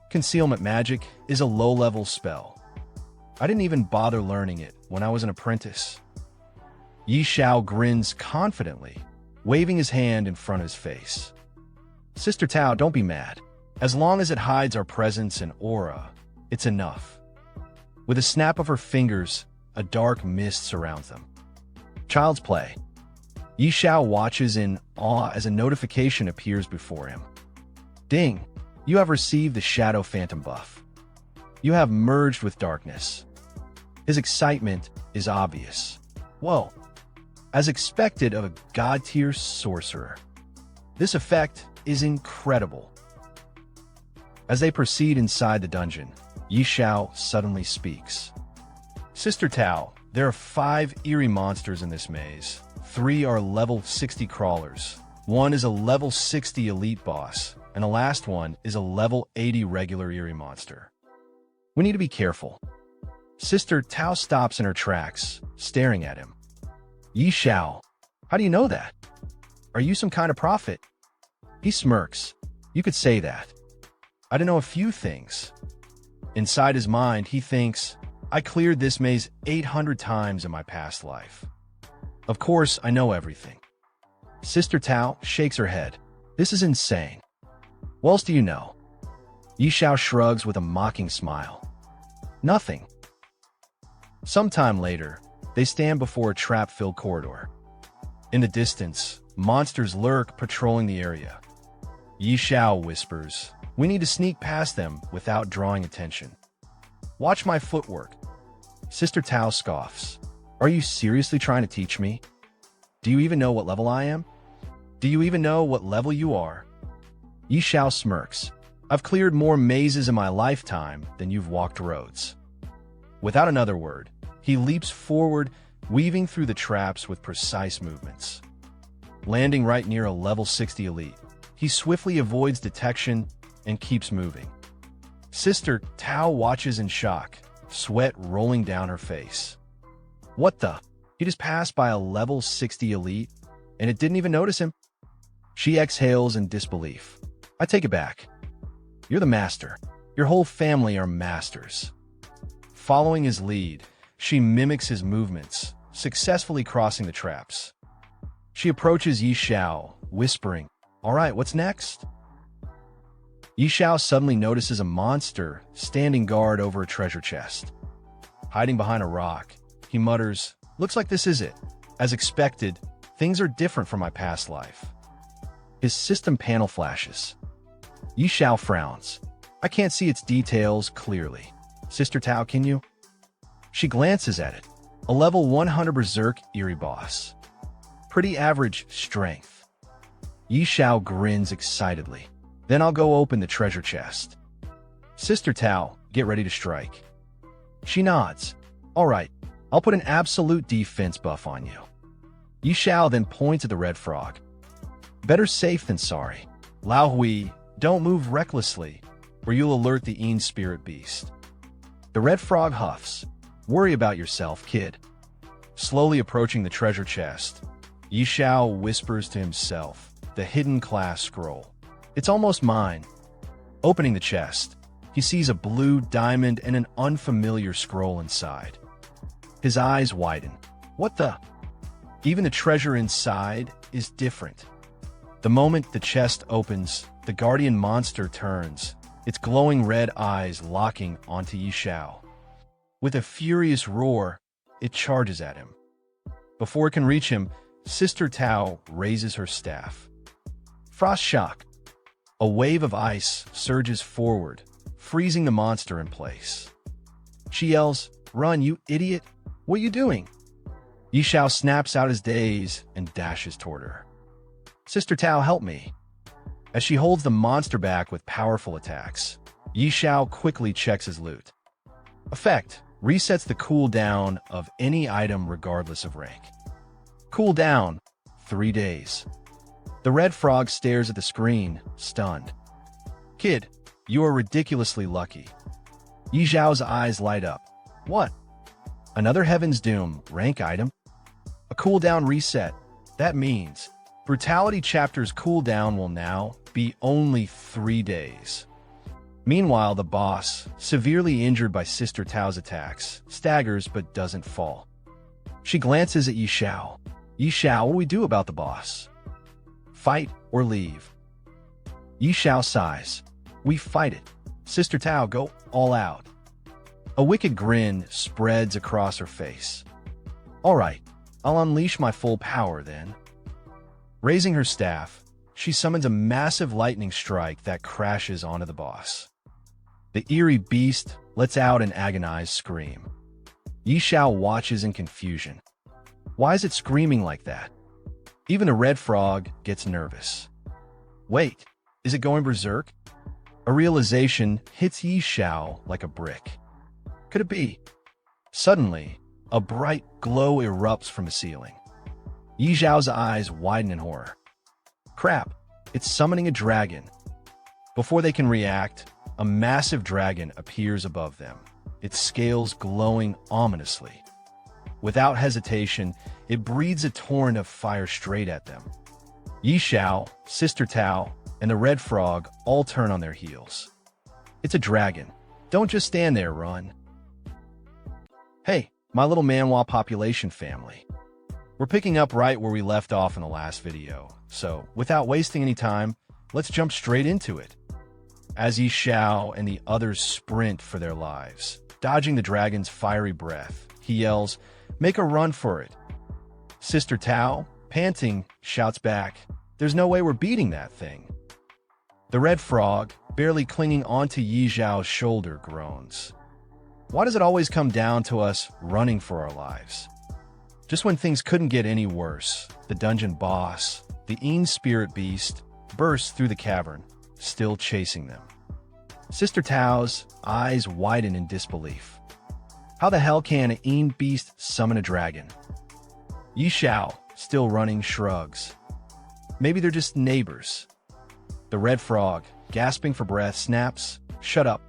Concealment magic is a low-level spell. I didn't even bother learning it when I was an apprentice. Xiao grins confidently, waving his hand in front of his face. Sister Tao, don't be mad. As long as it hides our presence and aura, it's enough. With a snap of her fingers, a dark mist surrounds them. Child's play. Yi Xiao watches in awe as a notification appears before him. Ding! You have received the Shadow Phantom buff. You have merged with darkness. His excitement is obvious. Whoa! As expected of a god-tier sorcerer. This effect is incredible. As they proceed inside the dungeon, Yi Xiao suddenly speaks. Sister Tao, there are 5 eerie monsters in this maze. 3 are level 60 crawlers. 1 is a level 60 elite boss, and the last one is a level 80 regular eerie monster. We need to be careful. Sister Tao stops in her tracks, staring at him. Yi Xiao, how do you know that? Are you some kind of prophet? He smirks. You could say that. I don't know a few things. Inside his mind, he thinks, I cleared this maze 800 times in my past life. Of course, I know everything. Sister Tao shakes her head. This is insane. What else do you know? Yi Xiao shrugs with a mocking smile. Nothing. Sometime later, they stand before a trap-filled corridor. In the distance, monsters lurk patrolling the area. Yi Xiao whispers, we need to sneak past them without drawing attention. Watch my footwork. Sister Tao scoffs. Are you seriously trying to teach me? Do you even know what level I am? Do you even know what level you are? Yi Xiao smirks. I've cleared more mazes in my lifetime than you've walked roads. Without another word, he leaps forward, weaving through the traps with precise movements. Landing right near a level 60 elite, he swiftly avoids detection and keeps moving. Sister Tao watches in shock, sweat rolling down her face. What the? He just passed by a level 60 elite, and it didn't even notice him? She exhales in disbelief. I take it back. You're the master. Your whole family are masters. Following his lead, she mimics his movements, successfully crossing the traps. She approaches Yi Xiao, whispering, All right, what's next? Yi Xiao suddenly notices a monster standing guard over a treasure chest. Hiding behind a rock, he mutters, Looks like this is it. As expected, things are different from my past life. His system panel flashes. Yi Xiao frowns. I can't see its details clearly. Sister Tao, can you? She glances at it. A level 100 Berserk eerie boss. Pretty average strength. Yi Xiao grins excitedly. Then I'll go open the treasure chest. Sister Tao, get ready to strike. She nods. All right, I'll put an absolute defense buff on you. Yi Xiao then points at the red frog. Better safe than sorry. Lao Hui, don't move recklessly, or you'll alert the Een Spirit Beast. The red frog huffs. Worry about yourself, kid. Slowly approaching the treasure chest, Yi Xiao whispers to himself, the hidden class scroll. It's almost mine. Opening the chest, he sees a blue diamond and an unfamiliar scroll inside. His eyes widen. What the? Even the treasure inside is different. The moment the chest opens, the guardian monster turns, its glowing red eyes locking onto Yi Xiao. With a furious roar, it charges at him. Before it can reach him, Sister Tao raises her staff. Frost shock. A wave of ice surges forward, freezing the monster in place. She yells, Run, you idiot! What are you doing? Yi Xiao snaps out his daze and dashes toward her. Sister Tao, help me. As she holds the monster back with powerful attacks, Yi Xiao quickly checks his loot. Effect: resets the cooldown of any item regardless of rank. Cooldown: 3 days. The red frog stares at the screen, stunned. Kid, you are ridiculously lucky. Yi Xiao's eyes light up. What? Another Heaven's Doom rank item? A cooldown reset. That means Brutality Chapter's cooldown will now be only 3 days. Meanwhile, the boss, severely injured by Sister Tao's attacks, staggers but doesn't fall. She glances at Yi Xiao. Yi Xiao, what do we do about the boss? Fight or leave? Yi Xiao sighs. We fight it. Sister Tao, go all out. A wicked grin spreads across her face. All right, I'll unleash my full power then. Raising her staff, she summons a massive lightning strike that crashes onto the boss. The eerie beast lets out an agonized scream. Xiao watches in confusion. Why is it screaming like that? Even the red frog gets nervous. Wait, is it going berserk? A realization hits Xiao like a brick. Could it be? Suddenly, a bright glow erupts from the ceiling. Xiao's eyes widen in horror. Crap, it's summoning a dragon. Before they can react, a massive dragon appears above them, its scales glowing ominously. Without hesitation, it breathes a torrent of fire straight at them. Xiao, Sister Tao, and the red frog all turn on their heels. It's a dragon. Don't just stand there, run. Hey, my little manhwa population family. We're picking up right where we left off in the last video, so without wasting any time, let's jump straight into it. As Xiao and the others sprint for their lives, dodging the dragon's fiery breath, he yells, "Make a run for it." Sister Tao, panting, shouts back, "There's no way we're beating that thing." The red frog, barely clinging onto Xiao's shoulder, groans. Why does it always come down to us running for our lives? Just when things couldn't get any worse, the dungeon boss, the Een spirit beast, bursts through the cavern, still chasing them. Sister Tao's eyes widen in disbelief. How the hell can an Een beast summon a dragon? Xiao, still running, shrugs. Maybe they're just neighbors. The red frog, gasping for breath, snaps, "Shut up.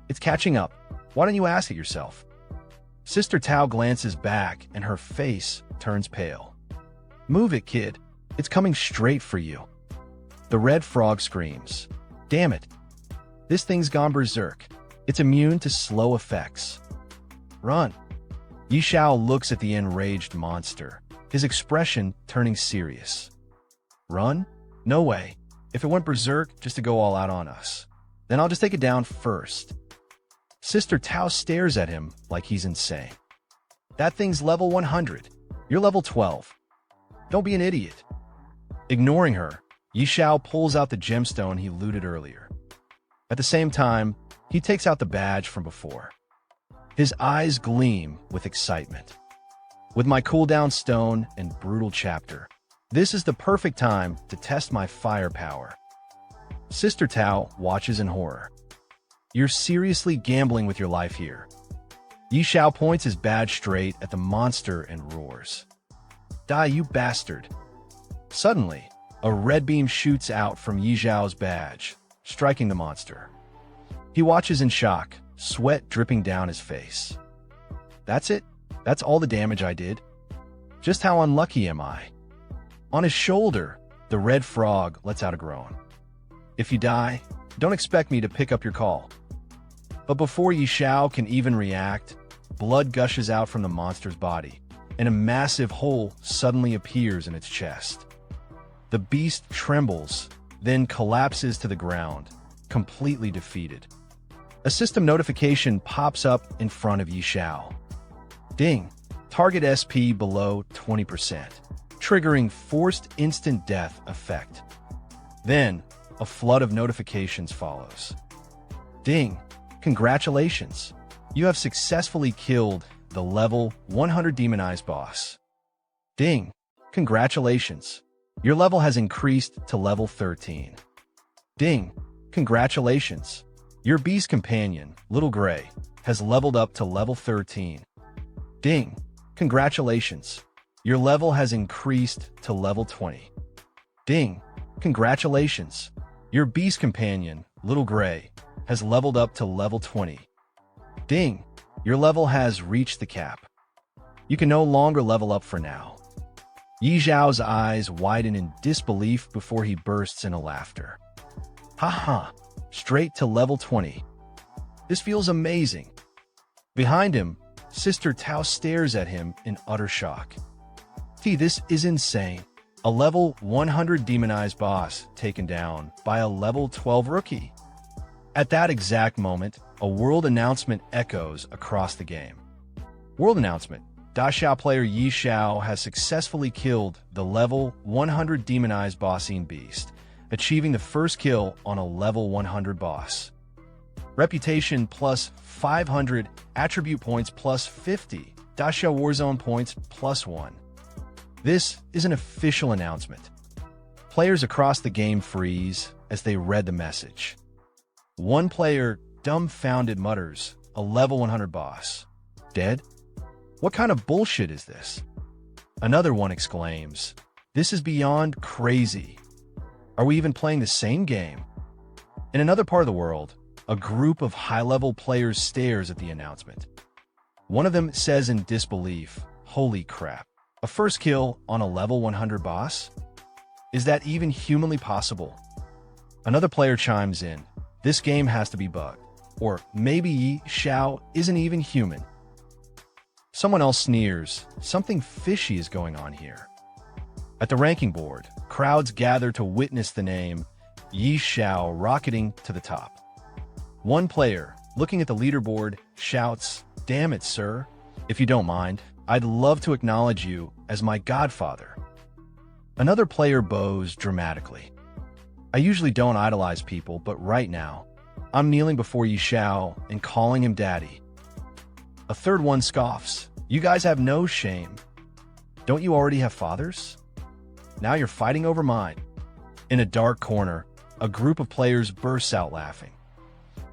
It's catching up. Why don't you ask it yourself?" Sister Tao glances back and her face turns pale. "Move it, kid. It's coming straight for you." The red frog screams. "Damn it. This thing's gone berserk. It's immune to slow effects. Run." Xiao looks at the enraged monster, his expression turning serious. "Run? No way. If it went berserk just to go all out on us, then I'll just take it down first." Sister Tao stares at him like he's insane. "That thing's level 100. You're level 12. Don't be an idiot." Ignoring her, Xiao pulls out the gemstone he looted earlier. At the same time, he takes out the badge from before. His eyes gleam with excitement. "With my cooldown stone and brutal chapter, this is the perfect time to test my firepower." Sister Tao watches in horror. "You're seriously gambling with your life here." Xiao points his badge straight at the monster and roars, "Die, you bastard." Suddenly, a red beam shoots out from Xiao's badge, striking the monster. He watches in shock, sweat dripping down his face. "That's it? That's all the damage I did? Just how unlucky am I?" On his shoulder, the red frog lets out a groan. "If you die, don't expect me to pick up your call." But before Xiao can even react, blood gushes out from the monster's body, and a massive hole suddenly appears in its chest. The beast trembles, then collapses to the ground, completely defeated. A system notification pops up in front of Xiao. Ding! Target SP below 20%, triggering forced instant death effect. Then, a flood of notifications follows. Ding! Congratulations! You have successfully killed the level 100 demonized boss. Ding! Congratulations! Your level has increased to level 13. Ding! Congratulations! Your beast companion, Little Gray, has leveled up to level 13. Ding! Congratulations! Your level has increased to level 20. Ding! Congratulations! Your beast companion, Little Gray, has leveled up to level 20. Ding! Your level has reached the cap. You can no longer level up for now. Xiao's eyes widen in disbelief before he bursts into laughter. Haha, straight to level 20. This feels amazing. Behind him, Sister Tao stares at him in utter shock. This is insane. A level 100 demonized boss taken down by a level 12 rookie. At that exact moment, a world announcement echoes across the game. World announcement. Xiao player Xiao has successfully killed the level 100 demonized bossine beast, achieving the first kill on a level 100 boss. Reputation plus 500, attribute points plus 50, Xiao Warzone points plus 1. This is an official announcement. Players across the game freeze as they read the message. One player, dumbfounded, mutters, "A level 100 boss. Dead? What kind of bullshit is this?" Another one exclaims, "This is beyond crazy. Are we even playing the same game?" In another part of the world, a group of high-level players stares at the announcement. One of them says in disbelief, "Holy crap. A first kill on a level 100 boss? Is that even humanly possible?" Another player chimes in, "This game has to be bugged. Or maybe Xiao isn't even human." Someone else sneers, "Something fishy is going on here." At the ranking board, crowds gather to witness the name Xiao rocketing to the top. One player, looking at the leaderboard, shouts, "Damn it, sir. If you don't mind, I'd love to acknowledge you as my godfather." Another player bows dramatically. "I usually don't idolize people, but right now, I'm kneeling before Xiao and calling him daddy." A third one scoffs, "You guys have no shame. Don't you already have fathers? Now you're fighting over mine." In a dark corner, a group of players bursts out laughing.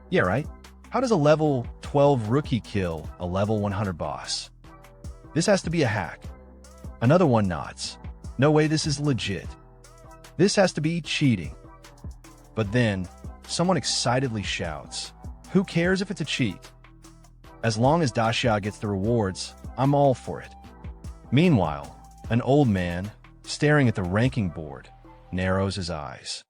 "Yeah, right? How does a level 12 rookie kill a level 100 boss? This has to be a hack." Another one nods. "No way, this is legit. This has to be cheating." But then, someone excitedly shouts, "Who cares if it's a cheat? As long as Xiao gets the rewards, I'm all for it." Meanwhile, an old man, staring at the ranking board, narrows his eyes.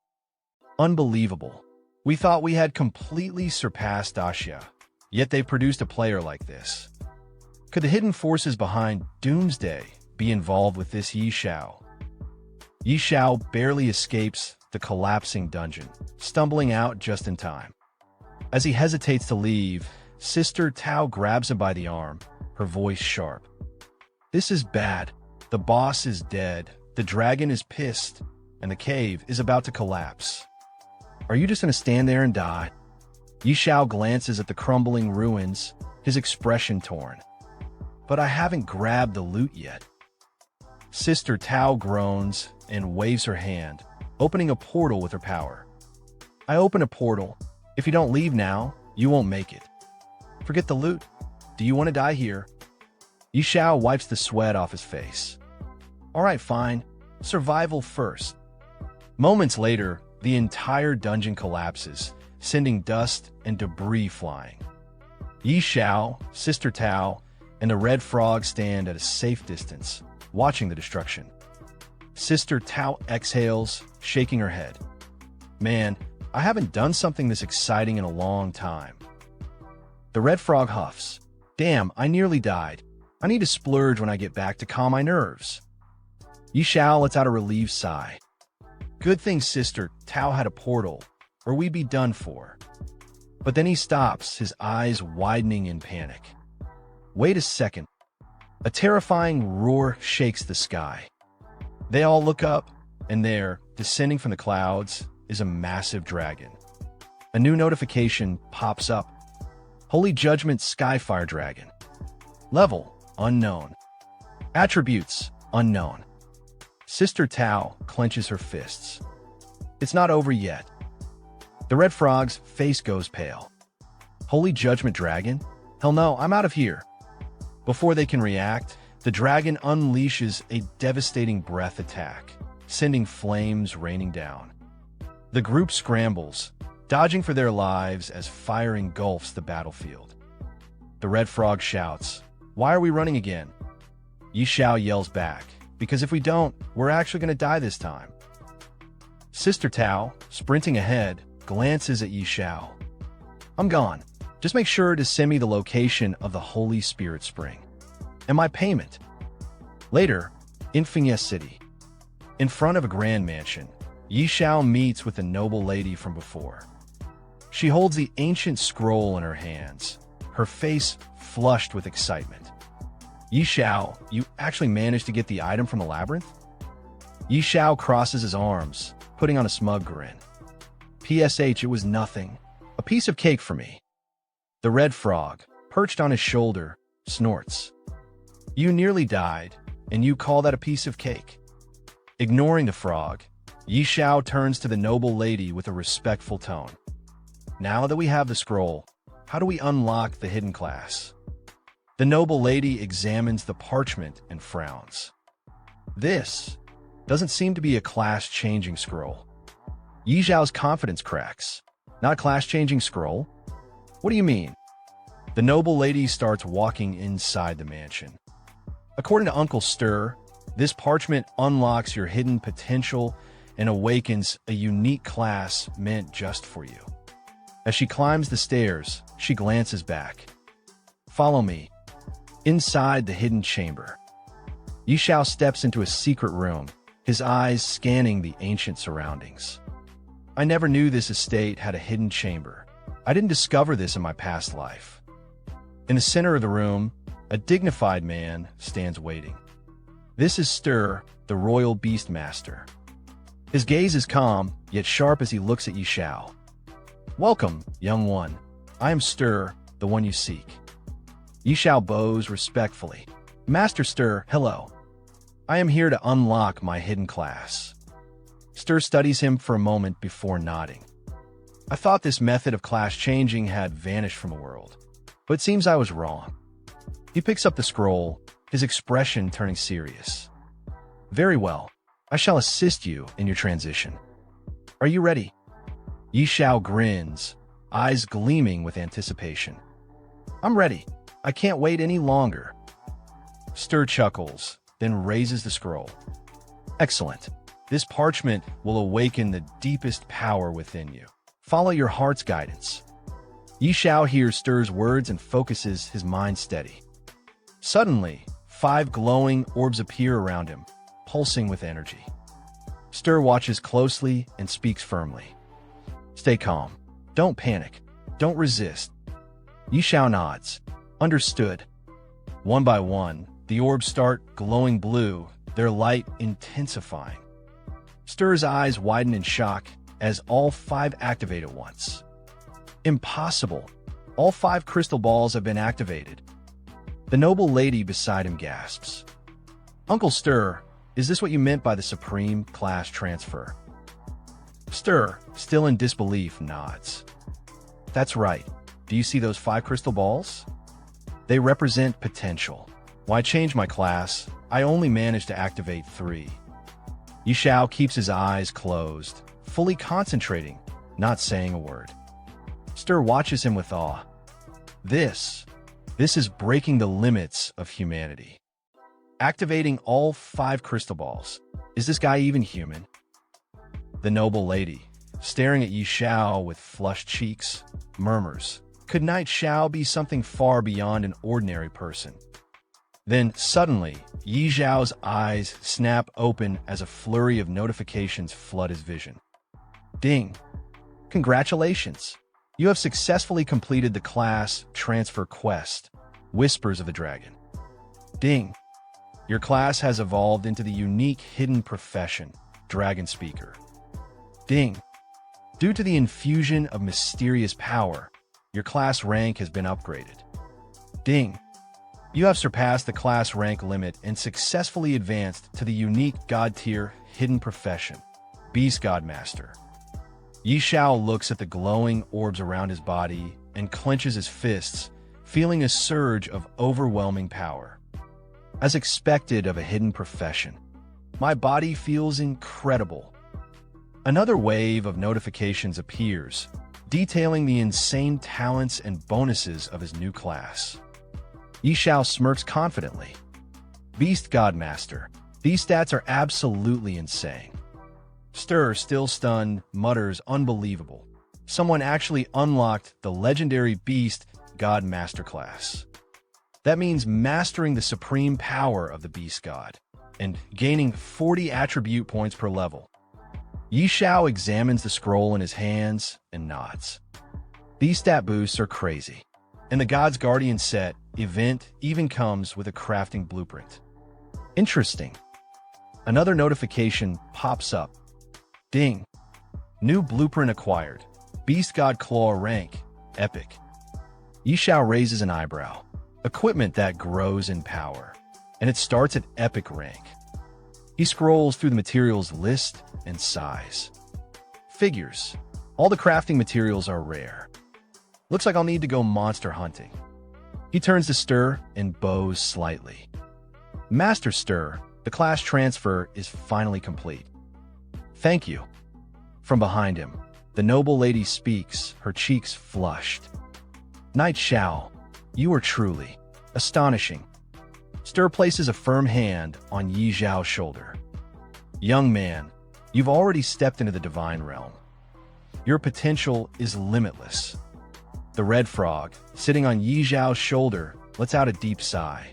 "Unbelievable. We thought we had completely surpassed Xiao, yet they produced a player like this. Could the hidden forces behind Doomsday be involved with this Xiao?" Xiao barely escapes the collapsing dungeon, stumbling out just in time. As he hesitates to leave, Sister Tao grabs him by the arm, her voice sharp. "This is bad. The boss is dead, the dragon is pissed, and the cave is about to collapse. Are you just going to stand there and die?" Xiao glances at the crumbling ruins, his expression torn. "But I haven't grabbed the loot yet." Sister Tao groans and waves her hand, opening a portal with her power. "I open a portal. If you don't leave now, you won't make it. Forget the loot. Do you want to die here?" Xiao wipes the sweat off his face. "All right, fine. Survival first." Moments later, the entire dungeon collapses, sending dust and debris flying. Xiao, Sister Tao, and the Red Frog stand at a safe distance, watching the destruction. Sister Tao exhales, shaking her head. "Man, I haven't done something this exciting in a long time." The Red Frog huffs. "Damn, I nearly died. I need to splurge when I get back to calm my nerves." Xiao lets out a relieved sigh. "Good thing Sister Tao had a portal, or we'd be done for." But then he stops, his eyes widening in panic. Wait a second. A terrifying roar shakes the sky. They all look up, and there, descending from the clouds, is a massive dragon. A new notification pops up. Holy Judgment Skyfire Dragon. Level, unknown. Attributes, unknown. Sister Tao clenches her fists. It's not over yet. The Red Frog's face goes pale. Holy Judgment Dragon? Hell no, I'm out of here. Before they can react, the dragon unleashes a devastating breath attack, sending flames raining down. The group scrambles, dodging for their lives as fire engulfs the battlefield. The Red Frog shouts, "Why are we running again?" Xiao yells back, "Because if we don't, we're actually going to die this time." Sister Tao, sprinting ahead, glances at Xiao. "I'm gone. Just make sure to send me the location of the Holy Spirit Spring. And my payment." Later, in Fiancée City, in front of a grand mansion, Xiao meets with the noble lady from before. She holds the ancient scroll in her hands, her face flushed with excitement. Yi Xiao, you actually managed to get the item from the labyrinth? Yi Xiao crosses his arms, putting on a smug grin. PSH, it was nothing. A piece of cake for me. The red frog, perched on his shoulder, snorts. You nearly died, and you call that a piece of cake? Ignoring the frog, Yi Xiao turns to the noble lady with a respectful tone. Now that we have the scroll, how do we unlock the hidden class? The noble lady examines the parchment and frowns. This doesn't seem to be a class-changing scroll. Yi Xiao's confidence cracks. Not a class-changing scroll? What do you mean? The noble lady starts walking inside the mansion. According to Uncle Stir, this parchment unlocks your hidden potential and awakens a unique class meant just for you. As she climbs the stairs, she glances back. Follow me. Inside the hidden chamber, Yi Xiao steps into a secret room, his eyes scanning the ancient surroundings. I never knew this estate had a hidden chamber. I didn't discover this in my past life. In the center of the room, a dignified man stands waiting. This is Stir, the royal beast master. His gaze is calm, yet sharp as he looks at Yi Xiao. Welcome, young one. I am Stir, the one you seek. Yi Xiao bows respectfully. Master Stir, hello. I am here to unlock my hidden class. Stir studies him for a moment before nodding. I thought this method of class changing had vanished from the world, but it seems I was wrong. He picks up the scroll, his expression turning serious. Very well. I shall assist you in your transition. Are you ready? Yi Xiao grins, eyes gleaming with anticipation. I'm ready. I can't wait any longer. Stir chuckles, then raises the scroll. Excellent. This parchment will awaken the deepest power within you. Follow your heart's guidance. Yi Xiao hears Stir's words and focuses his mind steady. Suddenly, 5 glowing orbs appear around him, pulsing with energy. Stir watches closely and speaks firmly. Stay calm. Don't panic. Don't resist. Yi Xiao nods. Understood. One by one, the orbs start glowing blue, their light intensifying. Stir's eyes widen in shock as all 5 activate at once. Impossible. All 5 crystal balls have been activated. The noble lady beside him gasps. Uncle Stir, is this what you meant by the supreme class transfer? Stir, still in disbelief, nods. That's right. Do you see those 5 crystal balls? They represent potential. When I changed my class, I only managed to activate 3. Yi Xiao keeps his eyes closed, fully concentrating, not saying a word. Stir watches him with awe. This is breaking the limits of humanity. Activating all 5 crystal balls. Is this guy even human? The noble lady, staring at Yi Xiao with flushed cheeks, murmurs, could Knight Xiao be something far beyond an ordinary person? Then, suddenly, Yi Xiao's eyes snap open as a flurry of notifications flood his vision. Ding! Congratulations! You have successfully completed the class transfer quest, Whispers of the Dragon. Ding! Your class has evolved into the unique hidden profession, Dragon Speaker. Ding! Due to the infusion of mysterious power, your class rank has been upgraded. Ding! You have surpassed the class rank limit and successfully advanced to the unique God-tier hidden profession, Beast God Master. Yi Xiao looks at the glowing orbs around his body and clenches his fists, feeling a surge of overwhelming power. As expected of a hidden profession, my body feels incredible. Another wave of notifications appears, detailing the insane talents and bonuses of his new class. Yi Xiao smirks confidently. Beast God Master, these stats are absolutely insane. Stir, still stunned, mutters, unbelievable. Someone actually unlocked the legendary Beast God Master class. That means mastering the supreme power of the Beast God and gaining 40 attribute points per level. Yi Xiao examines the scroll in his hands and nods. These stat boosts are crazy. And the God's Guardian set event even comes with a crafting blueprint. Interesting. Another notification pops up. Ding. New blueprint acquired. Beast God Claw rank. Epic. Xiao raises an eyebrow. Equipment that grows in power. And it starts at epic rank. He scrolls through the materials list and sighs. Figures. All the crafting materials are rare. Looks like I'll need to go monster hunting. He turns to Stir and bows slightly. Master Stir, the class transfer is finally complete. Thank you. From behind him, the noble lady speaks, her cheeks flushed. Knight Xiao, you are truly astonishing. Stir places a firm hand on Yi Zhao's shoulder. Young man, you've already stepped into the divine realm. Your potential is limitless. The red frog, sitting on Yi Zhao's shoulder, lets out a deep sigh.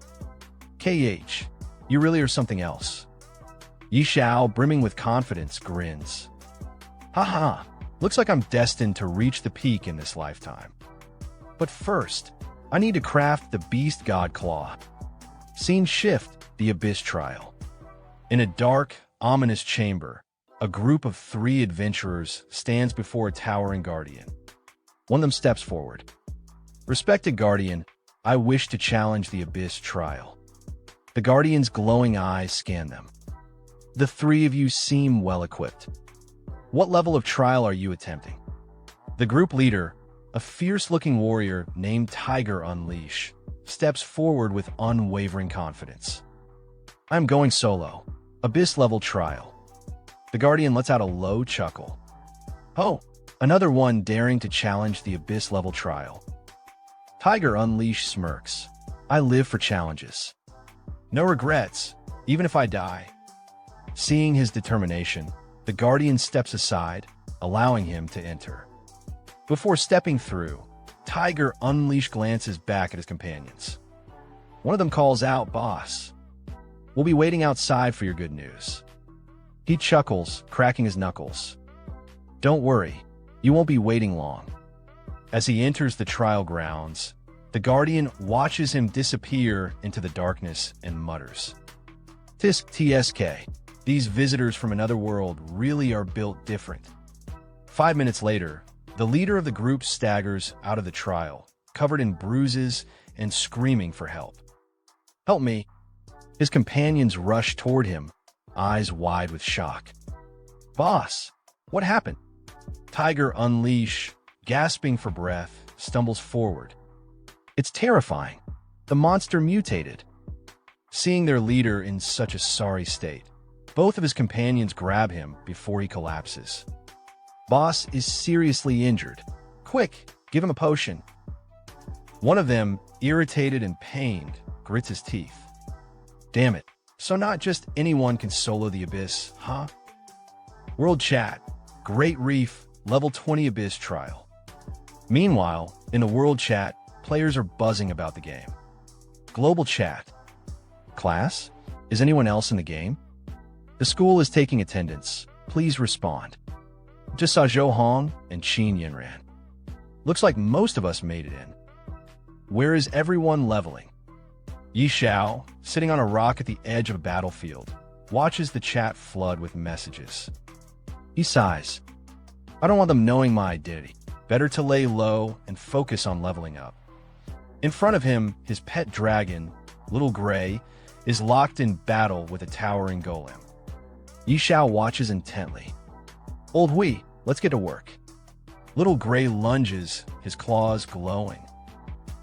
KH, you really are something else. Yi Xiao, brimming with confidence, grins. Haha, looks like I'm destined to reach the peak in this lifetime. But first, I need to craft the Beast God Claw. Scene shift, the Abyss Trial. In a dark, ominous chamber, a group of 3 adventurers stands before a towering guardian. One of them steps forward. Respected Guardian, I wish to challenge the Abyss Trial. The Guardian's glowing eyes scan them. The 3 of you seem well-equipped. What level of trial are you attempting? The group leader, a fierce-looking warrior named Tiger Unleash, steps forward with unwavering confidence. I'm going solo. Abyss-level trial. The Guardian lets out a low chuckle. Oh! Another one daring to challenge the Abyss-level trial. Tiger Unleash smirks. I live for challenges. No regrets, even if I die. Seeing his determination, the Guardian steps aside, allowing him to enter. Before stepping through, Tiger Unleash glances back at his companions. One of them calls out, Boss. We'll be waiting outside for your good news. He chuckles, cracking his knuckles. Don't worry. You won't be waiting long. As he enters the trial grounds, the Guardian watches him disappear into the darkness and mutters. Tisk TSK, these visitors from another world really are built different. 5 minutes later, the leader of the group staggers out of the trial, covered in bruises and screaming for help. Help me. His companions rush toward him, eyes wide with shock. Boss, what happened? Tiger Unleash, gasping for breath, stumbles forward. It's terrifying. The monster mutated. Seeing their leader in such a sorry state, both of his companions grab him before he collapses. Boss is seriously injured. Quick, give him a potion. One of them, irritated and pained, grits his teeth. Damn it. So not just anyone can solo the Abyss, huh? World Chat, Great Reef, Level 20 Abyss Trial. Meanwhile, in the World Chat, players are buzzing about the game. Global Chat. Class? Is anyone else in the game? The school is taking attendance. Please respond. Just saw Zhou Hong and Qin Yinran. Looks like most of us made it in. Where is everyone leveling? Yi Xiao, sitting on a rock at the edge of a battlefield, watches the chat flood with messages. He sighs. I don't want them knowing my identity. Better to lay low and focus on leveling up. In front of him, his pet dragon, Little Gray, is locked in battle with a towering golem. Yi Xiao watches intently. Old Hui, let's get to work. Little Gray lunges, his claws glowing.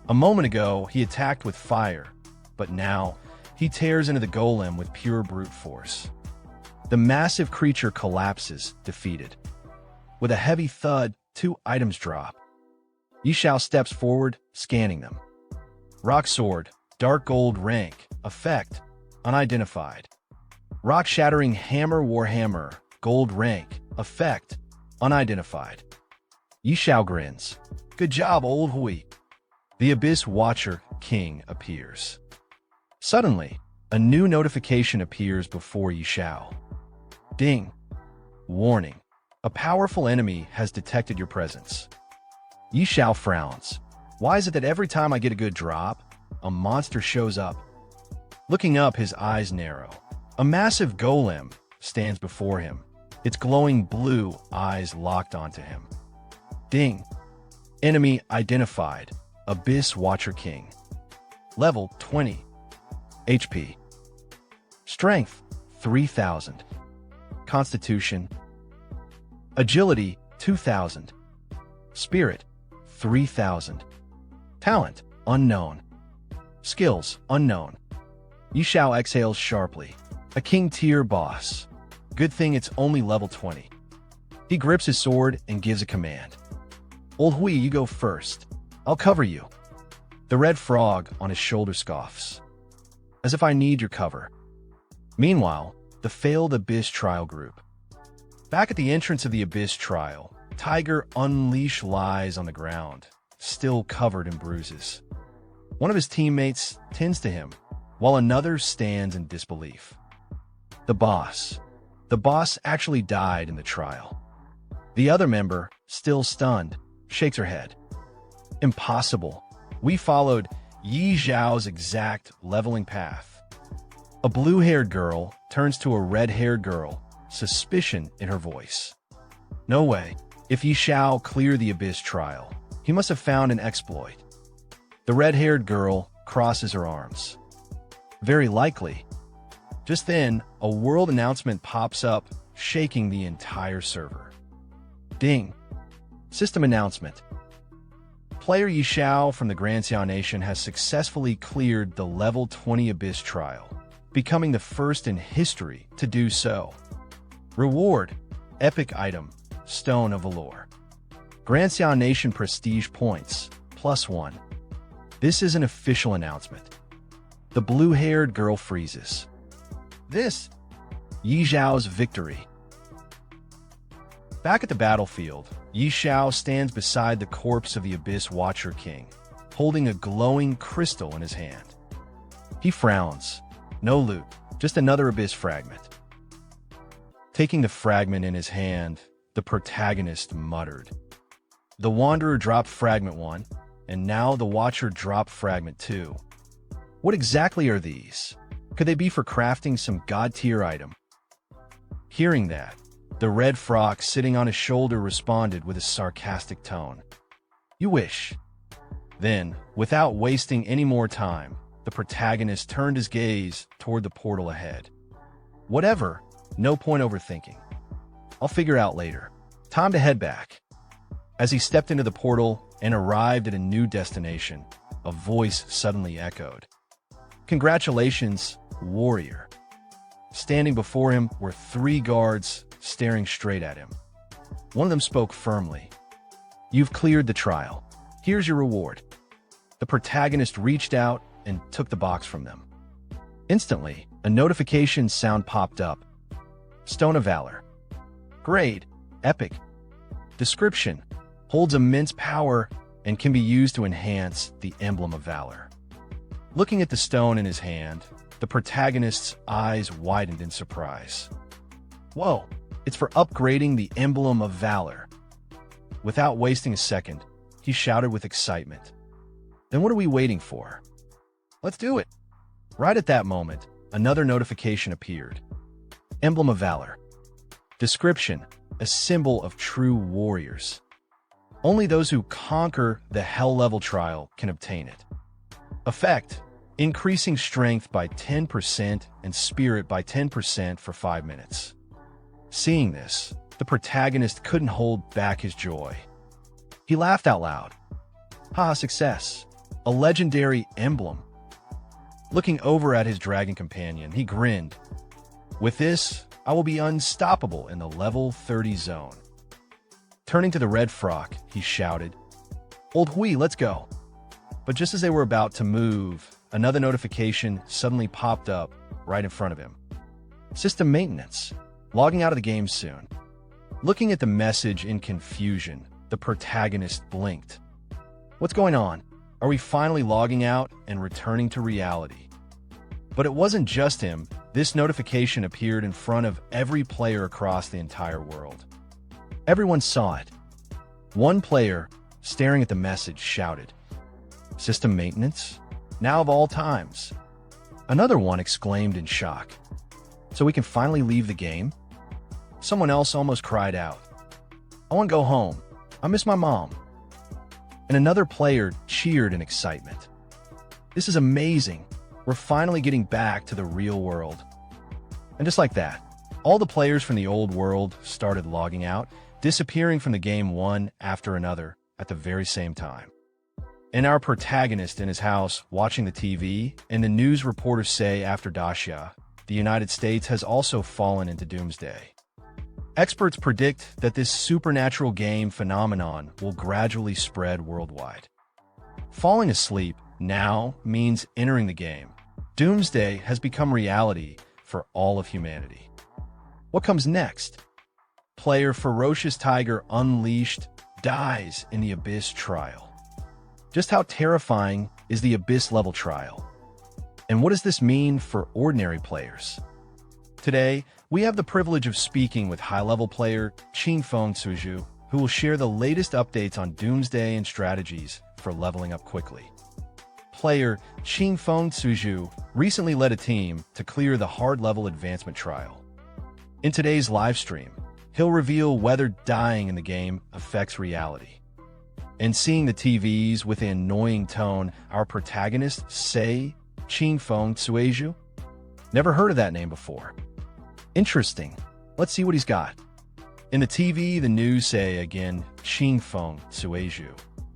A moment ago, he attacked with fire, but now he tears into the golem with pure brute force. The massive creature collapses, defeated. With a heavy thud, 2 items drop. Yi Xiao steps forward, scanning them. Rock Sword, Dark Gold rank, effect, unidentified. Rock-shattering Hammer Warhammer, gold rank, effect, unidentified. Yi Xiao grins. Good job, Old Hui. The Abyss Watcher King appears. Suddenly, a new notification appears before Yi Xiao. Ding. Warning. A powerful enemy has detected your presence. Yi Xiao frowns. Why is it that every time I get a good drop, a monster shows up? Looking up, his eyes narrow. A massive golem stands before him, its glowing blue eyes locked onto him. Ding. Enemy identified. Abyss Watcher King. Level 20. HP. Strength 3000. Constitution. Agility 2000. Spirit 3000. Talent unknown. Skills unknown. Xiao exhales sharply. A king tier boss. Good thing it's only level 20. He grips his sword and gives a command. Old Hui, you go first. I'll cover you. The red frog on his shoulder scoffs. As if I need your cover. Meanwhile, the failed Abyss trial group. Back at the entrance of the Abyss trial, Tiger Unleash lies on the ground, still covered in bruises. One of his teammates tends to him, while another stands in disbelief. The boss. The boss actually died in the trial. The other member, still stunned, shakes her head. Impossible. We followed Yi Zhao's exact leveling path. A blue-haired girl turns to a red-haired girl, suspicion in her voice. No way. If Yi Zhao cleared the Abyss trial, he must have found an exploit. The red-haired girl crosses her arms. Very likely. Just then, a world announcement pops up, shaking the entire server. Ding. System announcement. Player Yi Xiao from the Grand Xiao Nation has successfully cleared the level 20 Abyss trial, becoming the first in history to do so. Reward. Epic item. Stone of Valor. Grand Xiao Nation prestige points. +1. This is an official announcement. The blue-haired girl freezes. This. Yi Zhao's victory. Back at the battlefield, Yi Xiao stands beside the corpse of the Abyss Watcher King, holding a glowing crystal in his hand. He frowns. No loot, just another Abyss fragment. Taking the fragment in his hand, the protagonist muttered. The Wanderer dropped fragment 1, and now the Watcher dropped fragment 2. What exactly are these? Could they be for crafting some god-tier item? Hearing that, the red frog sitting on his shoulder responded with a sarcastic tone. You wish. Then, without wasting any more time, the protagonist turned his gaze toward the portal ahead. Whatever, no point overthinking. I'll figure out later. Time to head back. As he stepped into the portal and arrived at a new destination, a voice suddenly echoed. Congratulations, warrior. Standing before him were 3 guards staring straight at him. One of them spoke firmly. You've cleared the trial. Here's your reward. The protagonist reached out and took the box from them. Instantly, a notification sound popped up. Stone of Valor. Grade. Epic. Description. Holds immense power and can be used to enhance the Emblem of Valor. Looking at the stone in his hand, the protagonist's eyes widened in surprise. Whoa, it's for upgrading the Emblem of Valor. Without wasting a second, he shouted with excitement. Then what are we waiting for? Let's do it. Right at that moment, another notification appeared. Emblem of Valor. Description. A symbol of true warriors. Only those who conquer the Hell level trial can obtain it. Effect. Increasing strength by 10% and spirit by 10% for 5 minutes. Seeing this, the protagonist couldn't hold back his joy. He laughed out loud. Haha, success. A legendary emblem. Looking over at his dragon companion, he grinned. With this, I will be unstoppable in the level 30 zone. Turning to the red frog, he shouted, Old Hui, let's go. But just as they were about to move, another notification suddenly popped up right in front of him. System maintenance. Logging out of the game soon. Looking at the message in confusion, the protagonist blinked. What's going on? Are we finally logging out and returning to reality? But it wasn't just him. This notification appeared in front of every player across the entire world. Everyone saw it. One player, staring at the message, shouted, System maintenance? Now of all times. Another one exclaimed in shock. So we can finally leave the game? Someone else almost cried out. I want to go home. I miss my mom. And another player cheered in excitement. This is amazing. We're finally getting back to the real world. And just like that, all the players from the old world started logging out, disappearing from the game one after another at the very same time. And our protagonist in his house watching the TV, and the news reporters say after Dacia, the United States has also fallen into doomsday. Experts predict that this supernatural game phenomenon will gradually spread worldwide. Falling asleep now means entering the game. Doomsday has become reality for all of humanity. What comes next? Player Ferocious Tiger Unleashed dies in the Abyss trial. Just how terrifying is the Abyss level trial? And what does this mean for ordinary players? Today, we have the privilege of speaking with high-level player Qingfeng Suju, who will share the latest updates on Doomsday and strategies for leveling up quickly. Player Qingfeng Suju recently led a team to clear the hard-level advancement trial. In today's livestream, he'll reveal whether dying in the game affects reality. And seeing the TVs with an annoying tone, our protagonist say Qingfeng Suju? Never heard of that name before. Interesting. Let's see what he's got. In the TV, the news say again Qingfeng Suju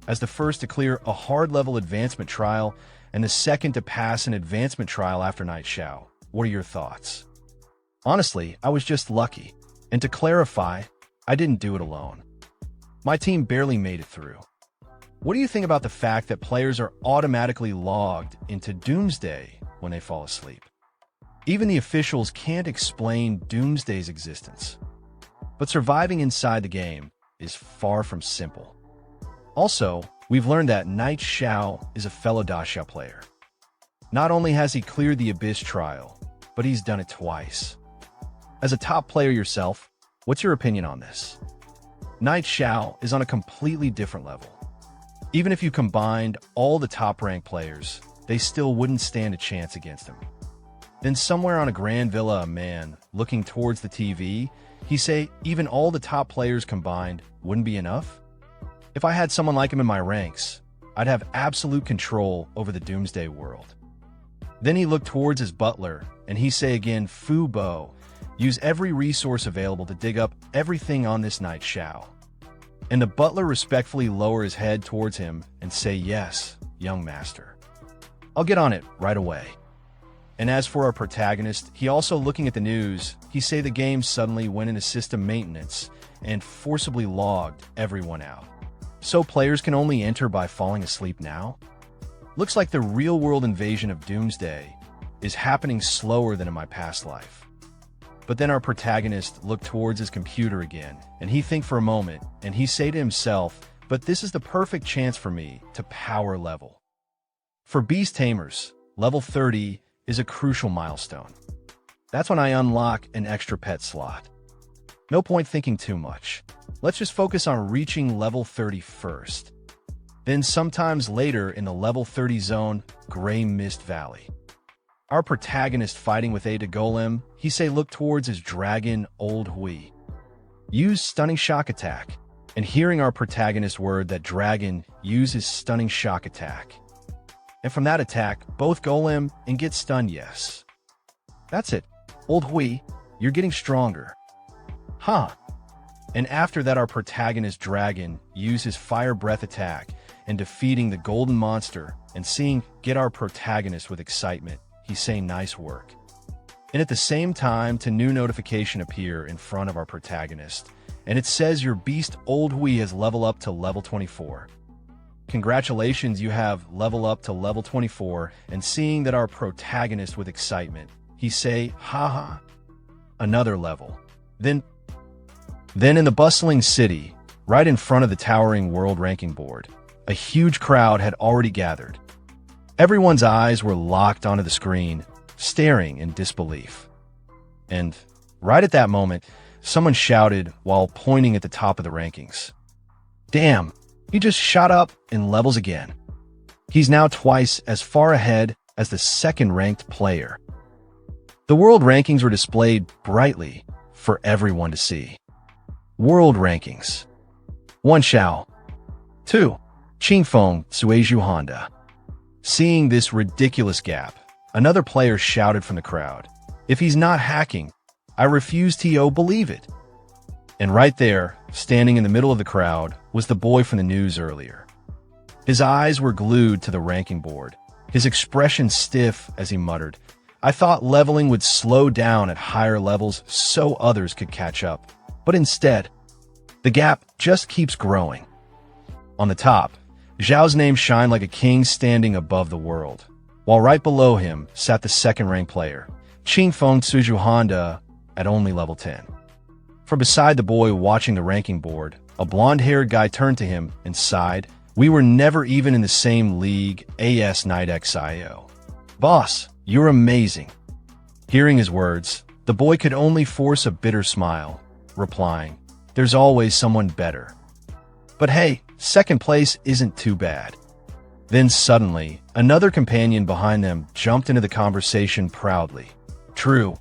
as the first to clear a hard-level advancement trial and the second to pass an advancement trial after night Xiao. What are your thoughts? Honestly, I was just lucky. And to clarify, I didn't do it alone. My team barely made it through. What do you think about the fact that players are automatically logged into Doomsday when they fall asleep? Even the officials can't explain Doomsday's existence. But surviving inside the game is far from simple. Also, we've learned that Knight Xiao is a fellow Dacia player. Not only has he cleared the Abyss trial, but he's done it twice. As a top player yourself, what's your opinion on this? Knight Xiao is on a completely different level. Even if you combined all the top-ranked players, they still wouldn't stand a chance against him. Then somewhere on a grand villa, a man, looking towards the TV, he say even all the top players combined wouldn't be enough? If I had someone like him in my ranks, I'd have absolute control over the Doomsday world. Then he looked towards his butler, and he say again, Fu Bo, use every resource available to dig up everything on this Knight Xiao. And the butler respectfully lower his head towards him and say, yes, young master. I'll get on it right away. And as for our protagonist, he also looking at the news, he say the game suddenly went into system maintenance and forcibly logged everyone out. So players can only enter by falling asleep now? Looks like the real-world invasion of Doomsday is happening slower than in my past life. But then our protagonist looked towards his computer again, and he think for a moment, and he say to himself, but this is the perfect chance for me to power level. For Beast Tamers, level 30 is a crucial milestone. That's when I unlock an extra pet slot. No point thinking too much. Let's just focus on reaching level 30 first. Then sometimes later in the level 30 zone, Grey Mist Valley. Our protagonist fighting with Ada Golem, he say look towards his dragon Old Hui. Use Stunning Shock Attack, and hearing our protagonist word that dragon uses Stunning Shock Attack. And from that attack, both Golem and get stunned yes. That's it. Old Hui, you're getting stronger. Huh. And after that our protagonist dragon use his Fire Breath attack and defeating the golden monster and seeing get our protagonist with excitement. He's saying nice work. And at the same time, a new notification appear in front of our protagonist, and it says your beast Old Hui has leveled up to level 24. Congratulations, you have leveled up to level 24, and seeing that our protagonist with excitement, he say, haha, another level. Then in the bustling city, right in front of the towering world ranking board, a huge crowd had already gathered. Everyone's eyes were locked onto the screen, staring in disbelief. And right at that moment, someone shouted while pointing at the top of the rankings. Damn, he just shot up in levels again. He's now twice as far ahead as the second-ranked player. The world rankings were displayed brightly for everyone to see. World rankings. 1. Xiao. 2. Qingfeng Suizhu Honda. Seeing this ridiculous gap, another player shouted from the crowd, "If he's not hacking, I refuse to believe it." And right there, standing in the middle of the crowd, was the boy from the news earlier. His eyes were glued to the ranking board, his expression stiff as he muttered, "I thought leveling would slow down at higher levels so others could catch up. But instead, the gap just keeps growing." On the top, Xiao's name shined like a king standing above the world, while right below him sat the second-ranked player, Qingfeng Suizhu Honda, at only level 10. From beside the boy watching the ranking board, a blonde-haired guy turned to him and sighed, "We were never even in the same league, AS Night XIO. Boss, you're amazing." Hearing his words, the boy could only force a bitter smile, replying, "There's always someone better. But hey, second place isn't too bad." Then suddenly, another companion behind them jumped into the conversation proudly. "True.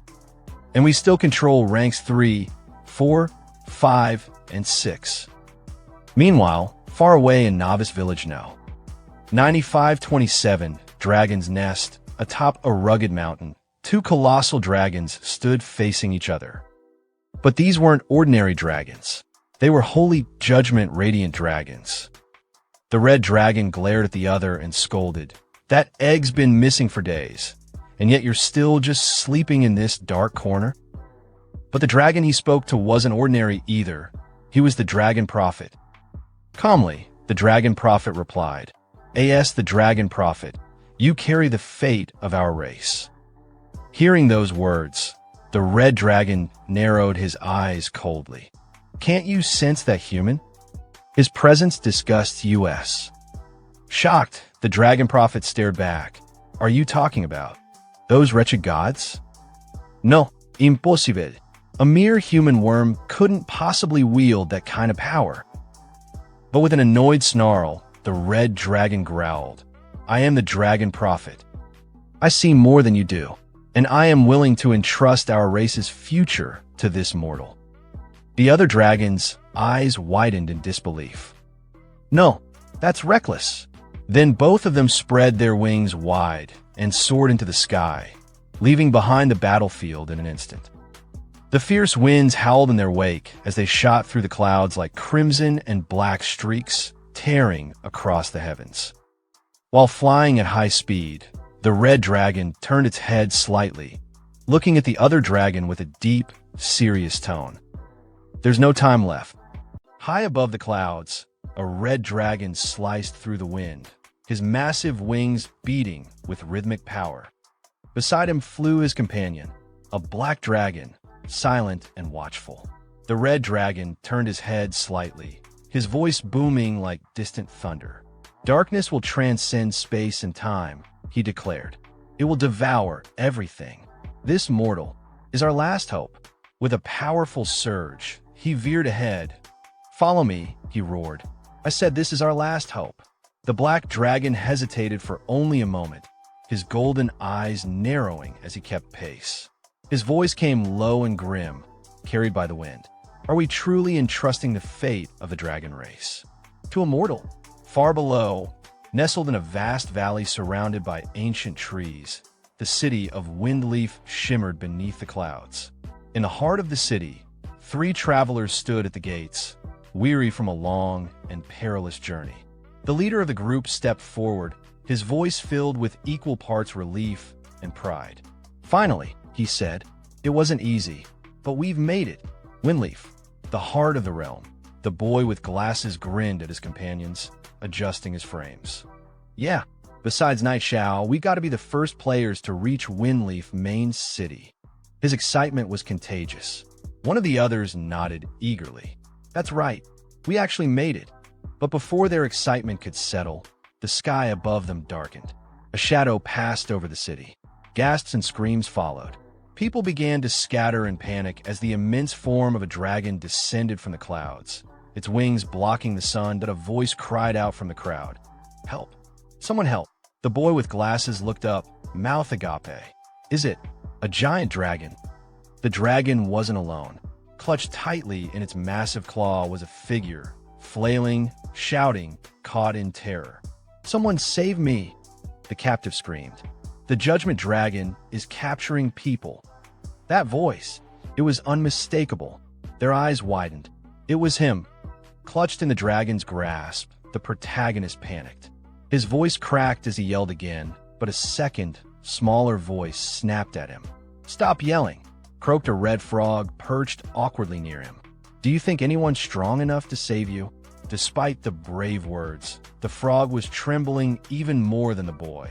And we still control ranks 3, 4, 5, and 6. Meanwhile, far away in Novice Village now, 9527, Dragon's Nest, atop a rugged mountain, two colossal dragons stood facing each other. But these weren't ordinary dragons. They were holy judgment radiant dragons. The red dragon glared at the other and scolded, "That egg's been missing for days, and yet you're still just sleeping in this dark corner?" But the dragon he spoke to wasn't ordinary either. He was the Dragon Prophet. Calmly, the Dragon Prophet replied, "As the Dragon Prophet, you carry the fate of our race." Hearing those words, the red dragon narrowed his eyes coldly. "Can't you sense that human?" His presence disgusts us. Shocked, the Dragon Prophet stared back. "Are you talking about those wretched gods?" "No, impossible. A mere human worm couldn't possibly wield that kind of power." But with an annoyed snarl, the red dragon growled, "I am the Dragon Prophet. I see more than you do, and I am willing to entrust our race's future to this mortal." The other dragon's eyes widened in disbelief. "No, that's reckless." Then both of them spread their wings wide and soared into the sky, leaving behind the battlefield in an instant. The fierce winds howled in their wake as they shot through the clouds like crimson and black streaks, tearing across the heavens. While flying at high speed, the red dragon turned its head slightly, looking at the other dragon with a deep, serious tone. "There's no time left." High above the clouds, a red dragon sliced through the wind, his massive wings beating with rhythmic power. Beside him flew his companion, a black dragon, silent and watchful. The red dragon turned his head slightly, his voice booming like distant thunder. "Darkness will transcend space and time," he declared. "It will devour everything. This mortal is our last hope." With a powerful surge, he veered ahead. "Follow me," he roared. "I said this is our last hope." The black dragon hesitated for only a moment, his golden eyes narrowing as he kept pace. His voice came low and grim, carried by the wind. "Are we truly entrusting the fate of the dragon race to a mortal?" Far below, nestled in a vast valley surrounded by ancient trees, the city of Windleaf shimmered beneath the clouds. In the heart of the city, 3 travelers stood at the gates, weary from a long and perilous journey. The leader of the group stepped forward, his voice filled with equal parts relief and pride. "Finally," he said, "it wasn't easy, but we've made it. Windleaf, the heart of the realm." The boy with glasses grinned at his companions, adjusting his frames. "Yeah, besides Night Xiao, we got to be the first players to reach Windleaf main city." His excitement was contagious. One of the others nodded eagerly. "That's right, we actually made it." But before their excitement could settle, the sky above them darkened. A shadow passed over the city. Gasps and screams followed. People began to scatter in panic as the immense form of a dragon descended from the clouds, its wings blocking the sun, but a voice cried out from the crowd, "Help! Someone help. The boy with glasses looked up, mouth agape. Is it a giant dragon? The dragon wasn't alone. Clutched tightly in its massive claw was a figure, flailing, shouting, caught in terror. Someone save me! The captive screamed. The judgment dragon is capturing people. That voice, it was unmistakable. Their eyes widened. It was him. Clutched in the dragon's grasp, the protagonist panicked. His voice cracked as he yelled again, but a second, smaller voice snapped at him. Stop yelling, croaked a red frog perched awkwardly near him. Do you think anyone's strong enough to save you? Despite the brave words, the frog was trembling even more than the boy.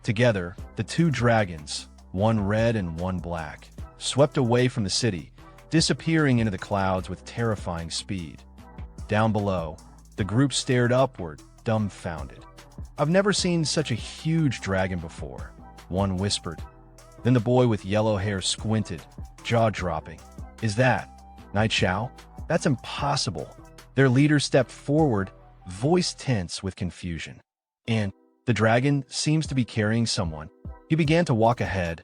Together, the two dragons, one red and one black, swept away from the city, disappearing into the clouds with terrifying speed. Down below, the group stared upward, dumbfounded. I've never seen such a huge dragon before, one whispered. Then the boy with yellow hair squinted, jaw-dropping. Is that Knight Xiao? That's impossible. Their leader stepped forward, voice tense with confusion. And the dragon seems to be carrying someone. He began to walk ahead,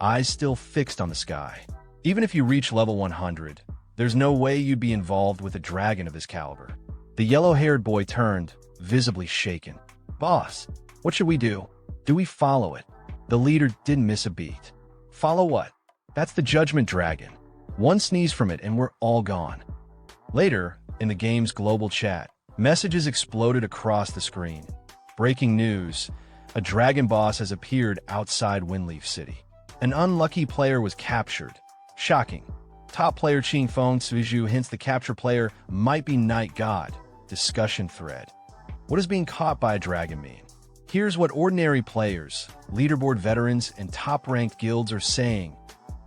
eyes still fixed on the sky. Even if you reach level 100, there's no way you'd be involved with a dragon of this caliber. The yellow-haired boy turned, visibly shaken. Boss, what should we do? Do we follow it? The leader didn't miss a beat. Follow what? That's the judgment dragon. One sneeze from it and we're all gone. Later, in the game's global chat, messages exploded across the screen. Breaking news, a dragon boss has appeared outside Windleaf City. An unlucky player was captured. Shocking. Top player Ching Feng Suiju hints the captured player might be Night God. Discussion thread. What does being caught by a dragon mean? Here's what ordinary players, leaderboard veterans, and top-ranked guilds are saying.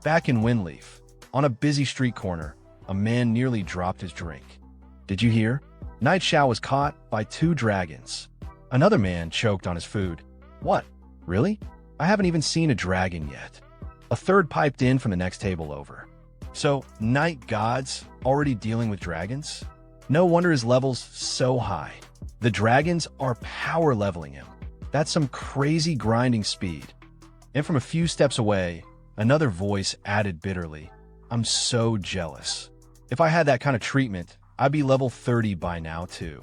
Back in Windleaf, on a busy street corner, a man nearly dropped his drink. Did you hear? Knight Xiao was caught by two dragons. Another man choked on his food. What? Really? I haven't even seen a dragon yet. A third piped in from the next table over. So, Night God's already dealing with dragons? No wonder his level's so high. The dragons are power leveling him. That's some crazy grinding speed. And from a few steps away, another voice added bitterly, I'm so jealous. If I had that kind of treatment, I'd be level 30 by now too.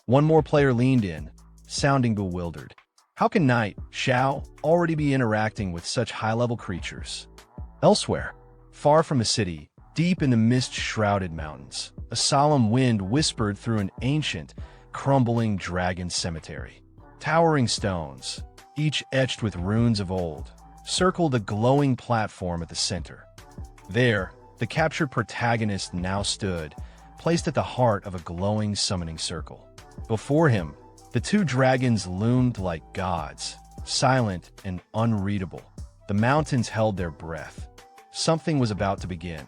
One more player leaned in, sounding bewildered. How can Knight Xiao already be interacting with such high-level creatures? Elsewhere, far from the city, deep in the mist-shrouded mountains, a solemn wind whispered through an ancient, crumbling dragon cemetery. Towering stones, each etched with runes of old, circled a glowing platform at the center. There, the captured protagonist now stood, placed at the heart of a glowing summoning circle. Before him, the two dragons loomed like gods, silent and unreadable. The mountains held their breath. Something was about to begin.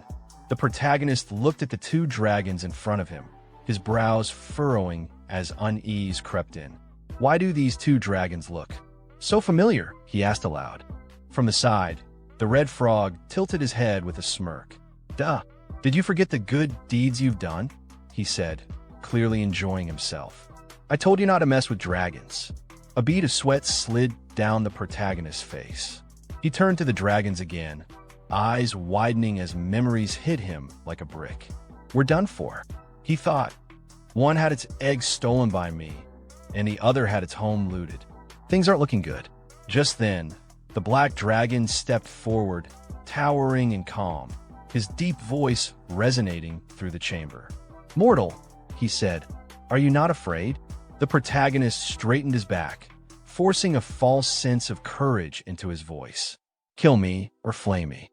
The protagonist looked at the two dragons in front of him, his brows furrowing as unease crept in. Why do these two dragons look so familiar? He asked aloud. From the side, the red frog tilted his head with a smirk. Duh, did you forget the good deeds you've done? He said, clearly enjoying himself. I told you not to mess with dragons. A bead of sweat slid down the protagonist's face. He turned to the dragons again, eyes widening as memories hit him like a brick. We're done for, he thought. One had its eggs stolen by me, and the other had its home looted. Things aren't looking good. Just then, the black dragon stepped forward, towering and calm, his deep voice resonating through the chamber. Mortal, he said, are you not afraid? The protagonist straightened his back, forcing a false sense of courage into his voice. Kill me or flay me.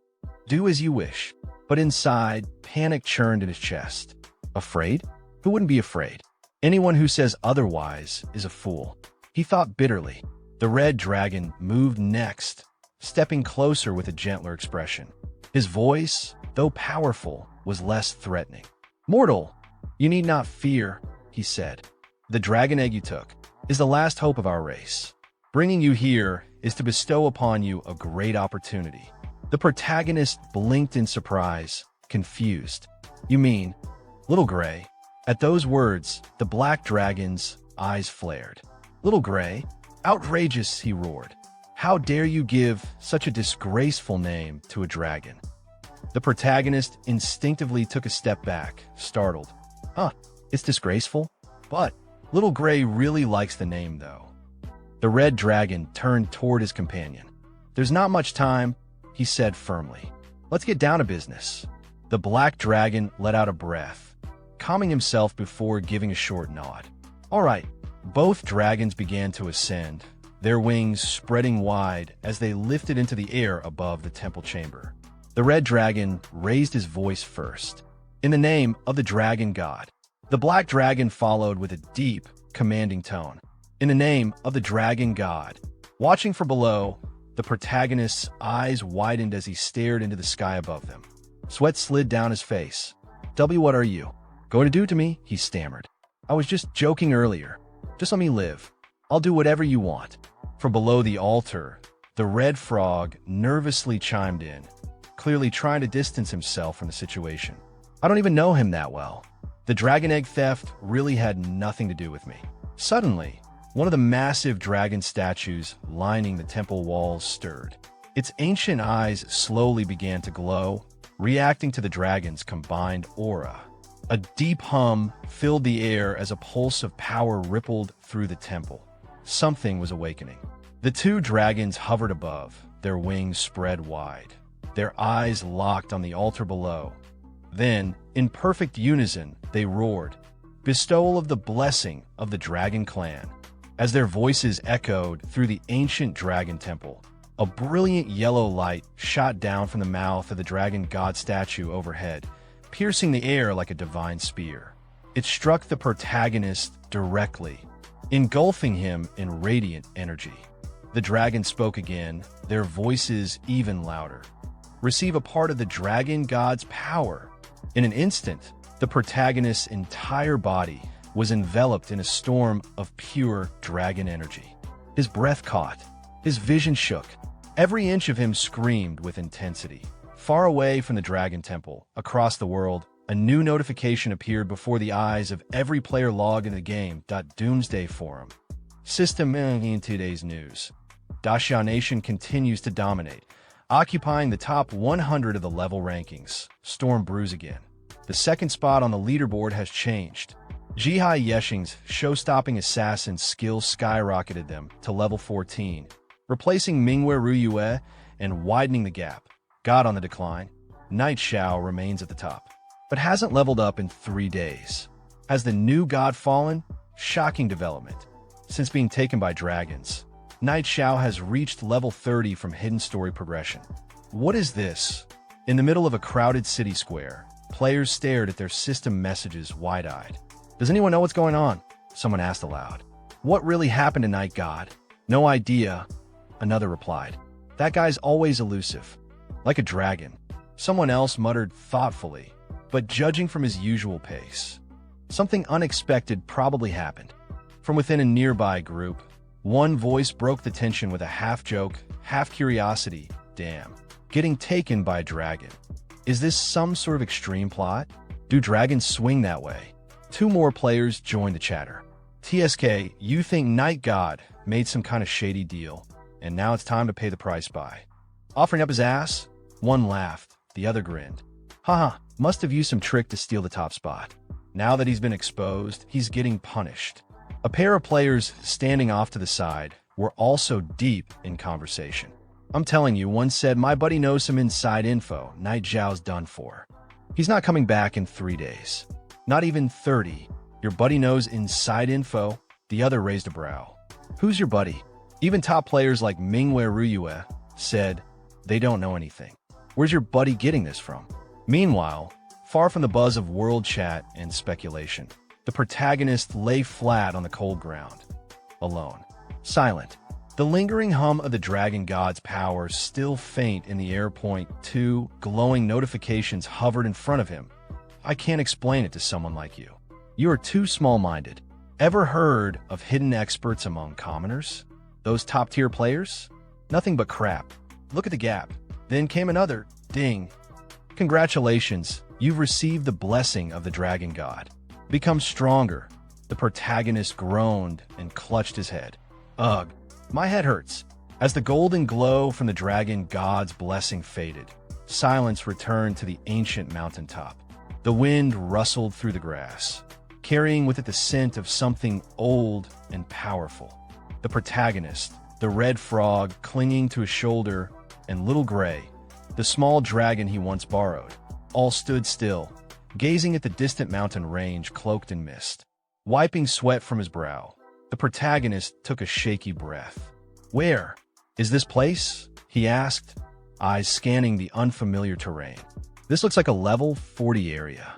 Do as you wish. But inside, panic churned in his chest. Afraid? Who wouldn't be afraid? Anyone who says otherwise is a fool. He thought bitterly. The red dragon moved next, stepping closer with a gentler expression. His voice, though powerful, was less threatening. Mortal, you need not fear, he said. The dragon egg you took is the last hope of our race. Bringing you here is to bestow upon you a great opportunity. The protagonist blinked in surprise, confused. You mean, Little Gray? At those words, the black dragon's eyes flared. Little Gray? Outrageous, he roared. How dare you give such a disgraceful name to a dragon? The protagonist instinctively took a step back, startled. Huh, it's disgraceful? But Little Gray really likes the name, though. The red dragon turned toward his companion. There's not much time, he said firmly. Let's get down to business. The black dragon let out a breath, calming himself before giving a short nod. All right, both dragons began to ascend, their wings spreading wide as they lifted into the air above the temple chamber. The red dragon raised his voice first. In the name of the dragon god. The black dragon followed with a deep, commanding tone. In the name of the dragon god. Watching from below, the protagonist's eyes widened as he stared into the sky above them. Sweat slid down his face. What are you going to do to me? He stammered. I was just joking earlier. Just let me live. I'll do whatever you want. From below the altar, the red frog nervously chimed in, clearly trying to distance himself from the situation. I don't even know him that well. The dragon egg theft really had nothing to do with me. Suddenly, one of the massive dragon statues lining the temple walls stirred. Its ancient eyes slowly began to glow, reacting to the dragon's combined aura. A deep hum filled the air as a pulse of power rippled through the temple. Something was awakening. The two dragons hovered above, their wings spread wide, their eyes locked on the altar below. Then, in perfect unison, they roared, bestowal of the blessing of the dragon clan. As their voices echoed through the ancient dragon temple, a brilliant yellow light shot down from the mouth of the dragon god statue overhead, piercing the air like a divine spear. It struck the protagonist directly, engulfing him in radiant energy. The dragon spoke again, their voices even louder. Receive a part of the dragon god's power. In an instant, the protagonist's entire body was enveloped in a storm of pure dragon energy. His breath caught, his vision shook. Every inch of him screamed with intensity. Far away from the dragon temple, across the world, a new notification appeared before the eyes of every player logged in the game. Doomsday Forum. System in today's news. Xiao Nation continues to dominate, occupying the top 100 of the level rankings. Storm brews again. The second spot on the leaderboard has changed. Jihai Yeshing's show-stopping assassin skills skyrocketed them to level 14, replacing Mingwe Ruyue and widening the gap. God on the decline, Knight Xiao remains at the top, but hasn't leveled up in 3 days. Has the new god fallen? Shocking development. Since being taken by dragons, Knight Xiao has reached level 30 from hidden story progression. What is this? In the middle of a crowded city square, players stared at their system messages wide-eyed. Does anyone know what's going on? Someone asked aloud. What really happened to Knight God? No idea, another replied. That guy's always elusive, like a dragon. Someone else muttered thoughtfully, but judging from his usual pace. Something unexpected probably happened. From within a nearby group, one voice broke the tension with a half-joke, half-curiosity. Damn. Getting taken by a dragon. Is this some sort of extreme plot? Do dragons swing that way? 2 more players joined the chatter. TSK, you think Knight God made some kind of shady deal, and now it's time to pay the price by offering up his ass? One laughed, the other grinned. Haha, must have used some trick to steal the top spot. Now that he's been exposed, he's getting punished. A pair of players standing off to the side were also deep in conversation. I'm telling you, one said, my buddy knows some inside info. Knight Zhao's done for. He's not coming back in 3 days. Not even 30. Your buddy knows inside info? The other raised a brow. Who's your buddy? Even top players like Mingwe Ruyue said they don't know anything. Where's your buddy getting this from? Meanwhile, far from the buzz of world chat and speculation, the protagonist lay flat on the cold ground, alone, silent. The lingering hum of the dragon god's power still faint in the air. 2 glowing notifications hovered in front of him. I can't explain it to someone like you. You are too small-minded. Ever heard of hidden experts among commoners? Those top-tier players? Nothing but crap. Look at the gap. Then came another ding. Congratulations, you've received the blessing of the dragon god. Become stronger. The protagonist groaned and clutched his head. Ugh, my head hurts. As the golden glow from the dragon god's blessing faded, silence returned to the ancient mountaintop. The wind rustled through the grass, carrying with it the scent of something old and powerful. The protagonist, the red frog clinging to his shoulder, and Little Gray, the small dragon he once borrowed, all stood still, gazing at the distant mountain range cloaked in mist. Wiping sweat from his brow, the protagonist took a shaky breath. "Where is this place?" he asked, eyes scanning the unfamiliar terrain. "This looks like a level 40 area."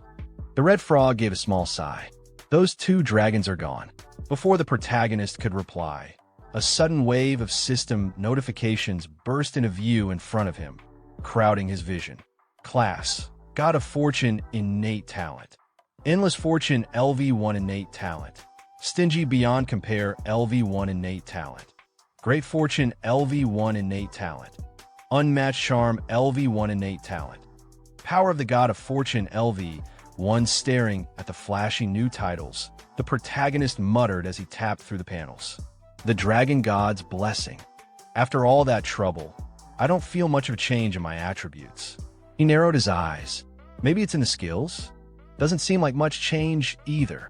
The red frog gave a small sigh. "Those two dragons are gone." Before the protagonist could reply, a sudden wave of system notifications burst into view in front of him, crowding his vision. Class: God of Fortune, innate talent. Endless Fortune, LV1 innate talent. Stingy beyond compare, LV1 innate talent. Great Fortune, LV1 innate talent. Unmatched Charm, LV1 innate talent. Power of the God of Fortune, LV1. Staring at the flashy new titles, the protagonist muttered as he tapped through the panels. The Dragon God's Blessing. After all that trouble, I don't feel much of a change in my attributes. He narrowed his eyes. Maybe it's in the skills? Doesn't seem like much change either.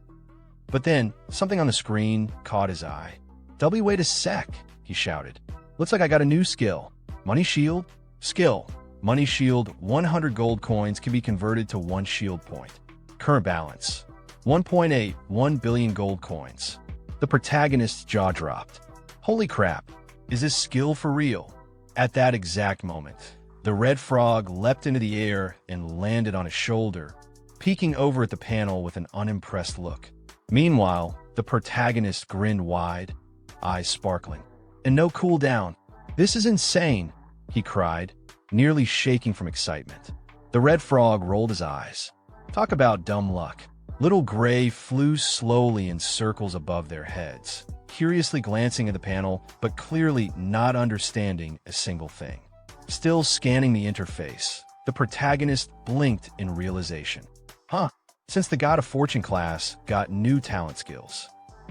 But then, something on the screen caught his eye. "Wait a sec," he shouted. "Looks like I got a new skill. Money Shield? Skill. Money Shield, 100 gold coins can be converted to 1 shield point. Current balance, 1.81 billion gold coins." The protagonist's jaw dropped. Holy crap, is this skill for real? At that exact moment, the red frog leapt into the air and landed on his shoulder, peeking over at the panel with an unimpressed look. Meanwhile, the protagonist grinned wide, eyes sparkling. "And no cooldown. This is insane," he cried, nearly shaking from excitement. The red frog rolled his eyes. Talk about dumb luck. Little Gray flew slowly in circles above their heads, curiously glancing at the panel, but clearly not understanding a single thing. Still scanning the interface, the protagonist blinked in realization. Huh, since the God of Fortune class got new talent skills.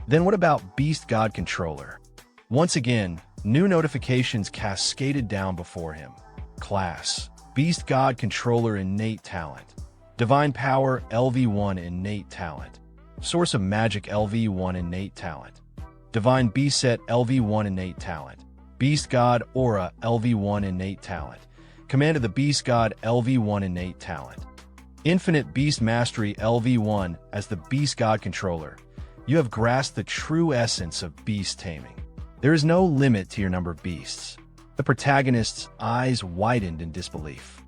Then what about Beast God Controller? Once again, new notifications cascaded down before him. Class: Beast God Controller innate talent. Divine Power LV1 innate talent. Source of Magic LV1 innate talent. Divine Beast Set LV1 innate talent. Beast God Aura LV1 innate talent. Command of the Beast God LV1 innate talent. Infinite Beast Mastery LV1. As the Beast God Controller, you have grasped the true essence of beast taming. There is no limit to your number of beasts. The protagonist's eyes widened in disbelief.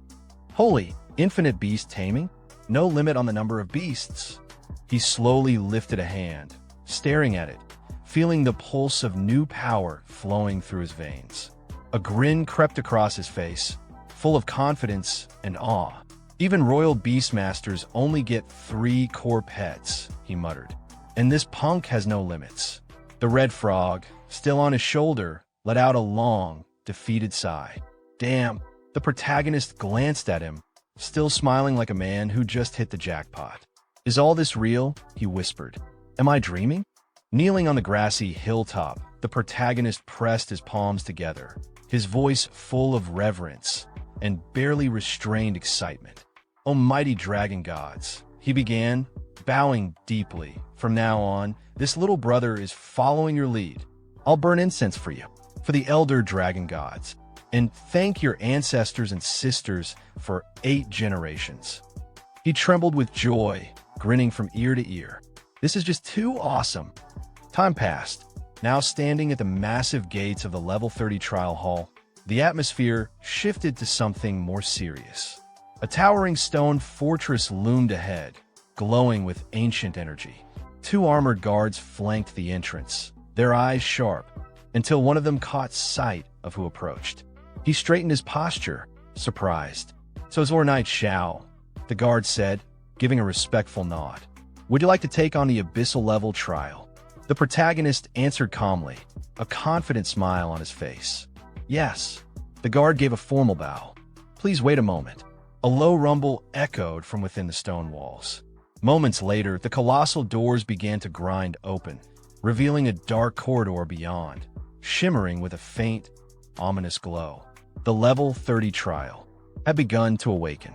Holy, infinite beast taming? No limit on the number of beasts. He slowly lifted a hand, staring at it, feeling the pulse of new power flowing through his veins. A grin crept across his face, full of confidence and awe. "Even royal beastmasters only get 3 core pets," he muttered. "And this punk has no limits." The red frog, still on his shoulder, let out a long, defeated sigh. Damn. The protagonist glanced at him, still smiling like a man who just hit the jackpot. "Is all this real?" he whispered. "Am I dreaming?" Kneeling on the grassy hilltop, the protagonist pressed his palms together, his voice full of reverence and barely restrained excitement. "Almighty dragon gods," he began, bowing deeply. "From now on, this little brother is following your lead. I'll burn incense for you, for the elder dragon gods, and thank your ancestors and sisters for 8 generations." He trembled with joy, grinning from ear to ear. "This is just too awesome." Time passed. Now standing at the massive gates of the level 30 trial hall, the atmosphere shifted to something more serious. A towering stone fortress loomed ahead, glowing with ancient energy. 2 armored guards flanked the entrance, their eyes sharp, until one of them caught sight of who approached. He straightened his posture, surprised. "So it's Lord Knight Xiao," the guard said, giving a respectful nod. "Would you like to take on the abyssal level trial?" The protagonist answered calmly, a confident smile on his face. "Yes." The guard gave a formal bow. "Please wait a moment." A low rumble echoed from within the stone walls. Moments later, the colossal doors began to grind open, revealing a dark corridor beyond. shimmering with a faint, ominous glow. The level 30 trial had begun to awaken.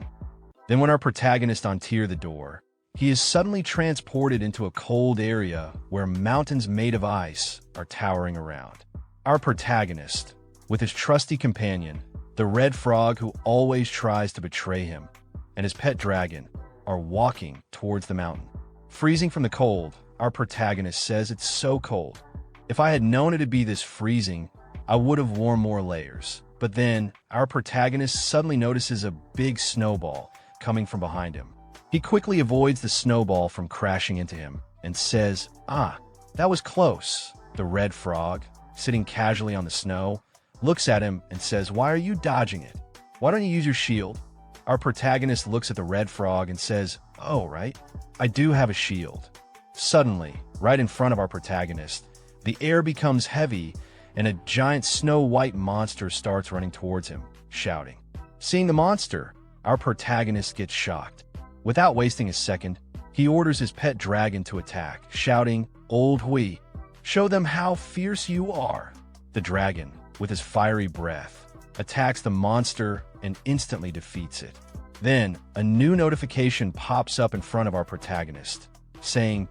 Then when our protagonist untears the door, he is suddenly transported into a cold area where mountains made of ice are towering around. Our protagonist, with his trusty companion, the red frog who always tries to betray him, and his pet dragon, are walking towards the mountain. Freezing from the cold, our protagonist says it's so cold. If I had known it'd be this freezing, I would have worn more layers. But then, our protagonist suddenly notices a big snowball coming from behind him. He quickly avoids the snowball from crashing into him and says, "Ah, that was close." The red frog, sitting casually on the snow, looks at him and says, "Why are you dodging it? Why don't you use your shield?" Our protagonist looks at the red frog and says, "Oh, right, I do have a shield." Suddenly, right in front of our protagonist, the air becomes heavy and a giant snow-white monster starts running towards him, shouting. Seeing the monster, our protagonist gets shocked. Without wasting a second, he orders his pet dragon to attack, shouting, "Old Hui, show them how fierce you are." The dragon, with his fiery breath, attacks the monster and instantly defeats it. Then, a new notification pops up in front of our protagonist, saying,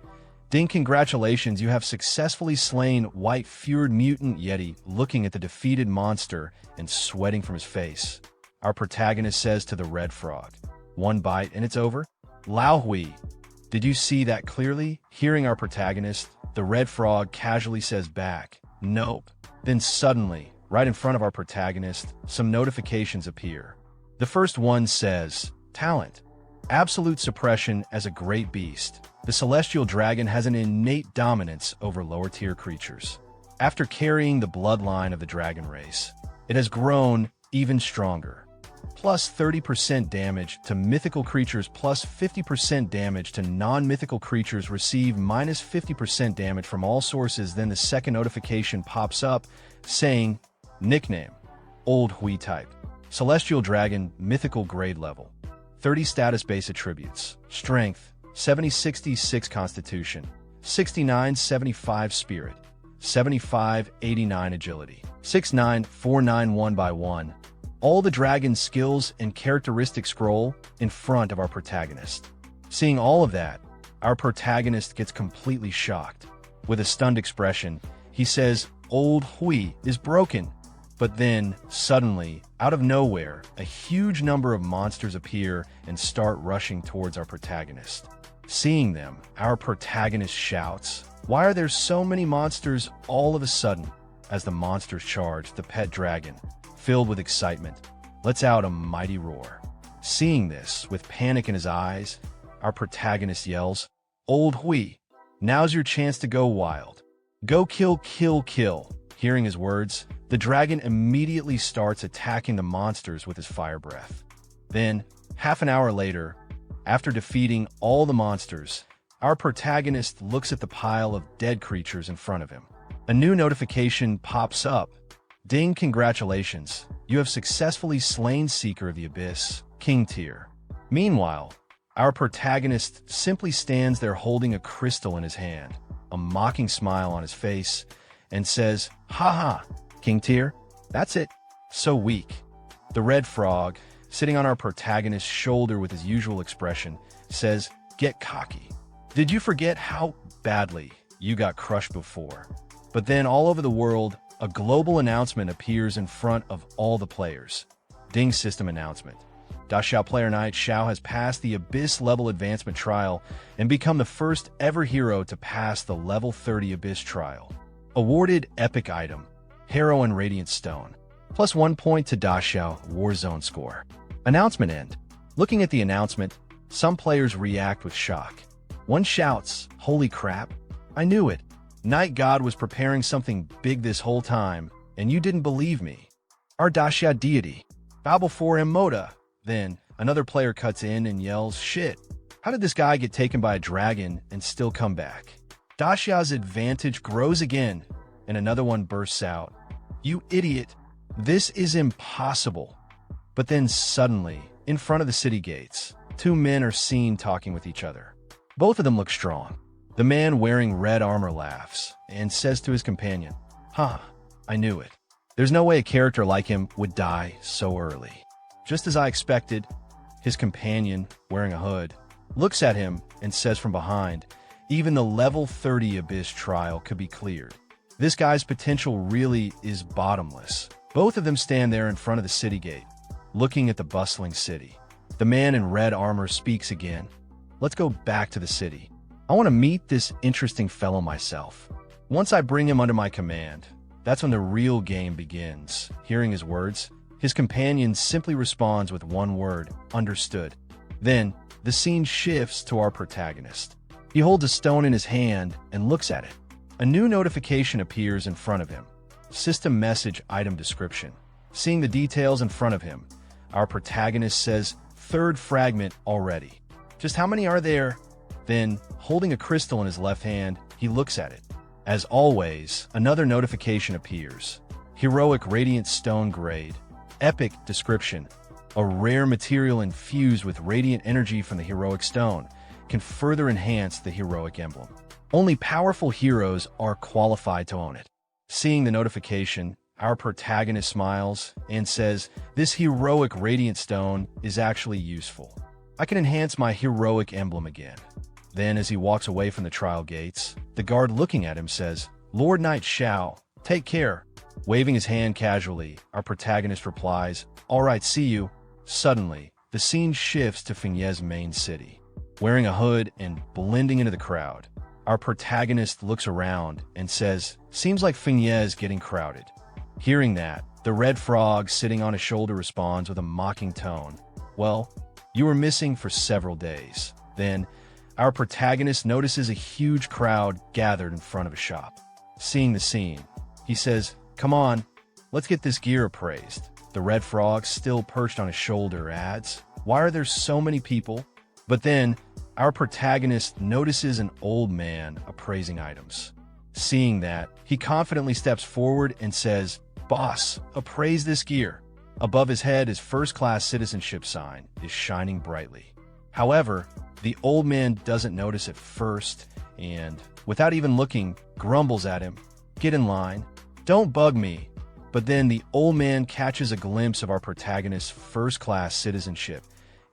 "Ding, congratulations, you have successfully slain white-furred mutant Yeti." Looking at the defeated monster and sweating from his face, our protagonist says to the red frog, "One bite and it's over?" "Lao Hui, did you see that clearly?" Hearing our protagonist, the red frog casually says back, "Nope." Then suddenly, right in front of our protagonist, some notifications appear. The first one says, "Talent. Absolute suppression as a great beast. The celestial dragon has an innate dominance over lower-tier creatures. After carrying the bloodline of the dragon race, it has grown even stronger. Plus 30% damage to mythical creatures, plus 50% damage to non-mythical creatures. Receive minus 50% damage from all sources." Then the second notification pops up, saying, "Nickname, Old Hui type. Celestial dragon, mythical grade level. 30 status base attributes. Strength, 70-66 constitution, 69-75 spirit, 75-89 agility, 6-9-4-9 1x1. All the dragon's skills and characteristics scroll in front of our protagonist. Seeing all of that, our protagonist gets completely shocked. With a stunned expression, he says, "Old Hui is broken." But then, suddenly, out of nowhere, a huge number of monsters appear and start rushing towards our protagonist. Seeing them, our protagonist shouts, "Why are there so many monsters all of a sudden?" As the monsters charge, the pet dragon, filled with excitement, lets out a mighty roar. Seeing this, with panic in his eyes, our protagonist yells, "Old Hui, now's your chance to go wild. Go kill, kill, kill." Hearing his words, the dragon immediately starts attacking the monsters with his fire breath. Then, half an hour later, after defeating all the monsters, our protagonist looks at the pile of dead creatures in front of him. A new notification pops up. "Ding, congratulations, you have successfully slain Seeker of the Abyss, King Tier." Meanwhile, our protagonist simply stands there holding a crystal in his hand, a mocking smile on his face, and says, "Haha, King Tier, that's it. So weak." The red frog, sitting on our protagonist's shoulder with his usual expression, says, "Get cocky. Did you forget how badly you got crushed before?" But then all over the world, a global announcement appears in front of all the players. Ding, system announcement. Xiao player Knight Xiao has passed the Abyss level advancement trial and become the first ever hero to pass the level 30 Abyss trial. Awarded epic item, Heroine Radiant Stone. Plus 1 point to Xiao Warzone score. Announcement end. Looking at the announcement, some players react with shock. One shouts, "Holy crap, I knew it. Night God was preparing something big this whole time, and you didn't believe me. Our Xiao deity. Bow before him, Moda." Then, another player cuts in and yells, "Shit, how did this guy get taken by a dragon and still come back?" Xiao's advantage grows again, and another one bursts out, "You idiot, this is impossible." But then suddenly, in front of the city gates, two men are seen talking with each other. Both of them look strong. The man wearing red armor laughs and says to his companion, "Huh, I knew it. There's no way a character like him would die so early. Just as I expected, his companion, wearing a hood, looks at him and says from behind, even the level 30 Abyss trial could be cleared. This guy's potential really is bottomless. Both of them stand there in front of the city gate, looking at the bustling city. The man in red armor speaks again. Let's go back to the city. I want to meet this interesting fellow myself. Once I bring him under my command, that's when the real game begins. Hearing his words, his companion simply responds with one word, understood. Then, the scene shifts to our protagonist. He holds a stone in his hand and looks at it. A new notification appears in front of him. System message item description. Seeing the details in front of him, our protagonist says, third fragment already. Just how many are there? Then, holding a crystal in his left hand, he looks at it. As always, another notification appears. Heroic Radiant Stone Grade. Epic description. A rare material infused with radiant energy from the heroic stone can further enhance the heroic emblem. Only powerful heroes are qualified to own it. Seeing the notification, our protagonist smiles and says, this heroic radiant stone is actually useful. I can enhance my heroic emblem again. Then, as he walks away from the trial gates, the guard looking at him says, Lord Knight Xiao, take care. Waving his hand casually, our protagonist replies, all right, see you. Suddenly, the scene shifts to Fengye's main city. Wearing a hood and blending into the crowd, our protagonist looks around and says, seems like Fengye is getting crowded. Hearing that, the red frog sitting on his shoulder responds with a mocking tone, well, you were missing for several days. Then, our protagonist notices a huge crowd gathered in front of a shop. Seeing the scene, he says, come on, let's get this gear appraised. The red frog, still perched on his shoulder, adds, why are there so many people? But then, our protagonist notices an old man appraising items. Seeing that, he confidently steps forward and says, boss, appraise this gear. Above his head, his first-class citizenship sign is shining brightly. However, the old man doesn't notice at first and, without even looking, grumbles at him, get in line, don't bug me. But then the old man catches a glimpse of our protagonist's first-class citizenship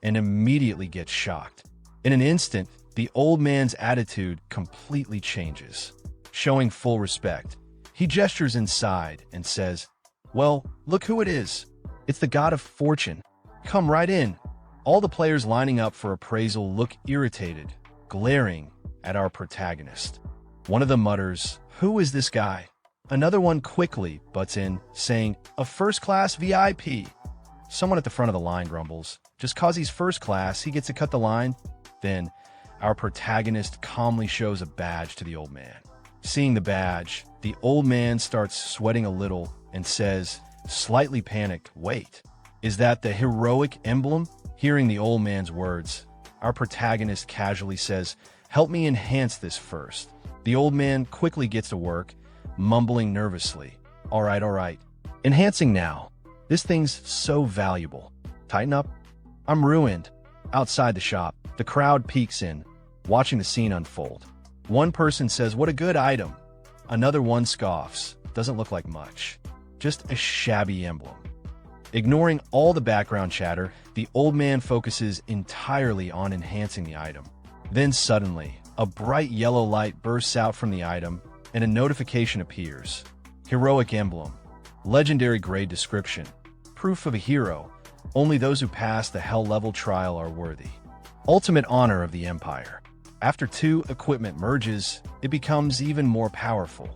and immediately gets shocked. In an instant, the old man's attitude completely changes. Showing full respect, he gestures inside and says, well, look who it is. It's the god of fortune. Come right in. All the players lining up for appraisal look irritated, glaring at our protagonist. One of them mutters, who is this guy? Another one quickly butts in, saying, a first-class VIP. Someone at the front of the line grumbles, just cause he's first class, he gets to cut the line. Then, our protagonist calmly shows a badge to the old man. Seeing the badge, the old man starts sweating a little and says, slightly panicked, wait, is that the heroic emblem? Hearing the old man's words, our protagonist casually says, help me enhance this first. The old man quickly gets to work, mumbling nervously, all right, enhancing now. This thing's so valuable. Tighten up. I'm ruined. Outside the shop, the crowd peeks in, watching the scene unfold. One person says, what a good item. Another one scoffs, doesn't look like much. Just a shabby emblem. Ignoring all the background chatter, the old man focuses entirely on enhancing the item. Then suddenly, a bright yellow light bursts out from the item, and a notification appears. Heroic emblem. Legendary grade description. Proof of a hero. Only those who pass the hell level trial are worthy. Ultimate honor of the Empire. After 2 equipment merges, it becomes even more powerful.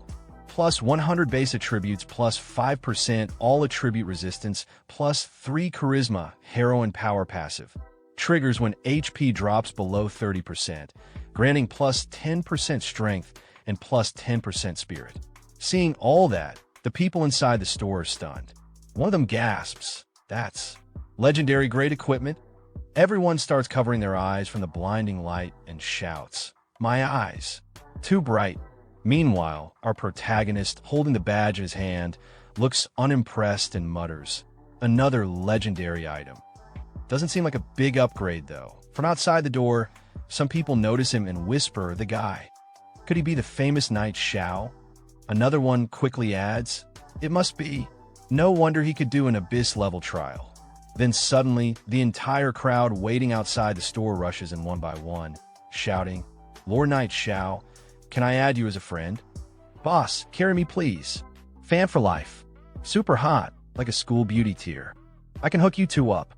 Plus 100 base attributes, plus 5% all attribute resistance, plus 3 charisma, heroine power passive. Triggers when HP drops below 30%, granting plus 10% strength and plus 10% spirit. Seeing all that, the people inside the store are stunned. One of them gasps, that's legendary grade equipment. Everyone starts covering their eyes from the blinding light and shouts, my eyes, too bright. Meanwhile, our protagonist, holding the badge in his hand, looks unimpressed and mutters, another legendary item. Doesn't seem like a big upgrade though. From outside the door, some people notice him and whisper, the guy. Could he be the famous knight Xiao? Another one quickly adds, It must be. No wonder he could do an abyss-level trial. Then suddenly, the entire crowd waiting outside the store rushes in one by one, shouting, "Lord Knight Xiao, can I add you as a friend? Boss, carry me please. Fan for life. Super hot, like a school beauty tier. I can hook you two up.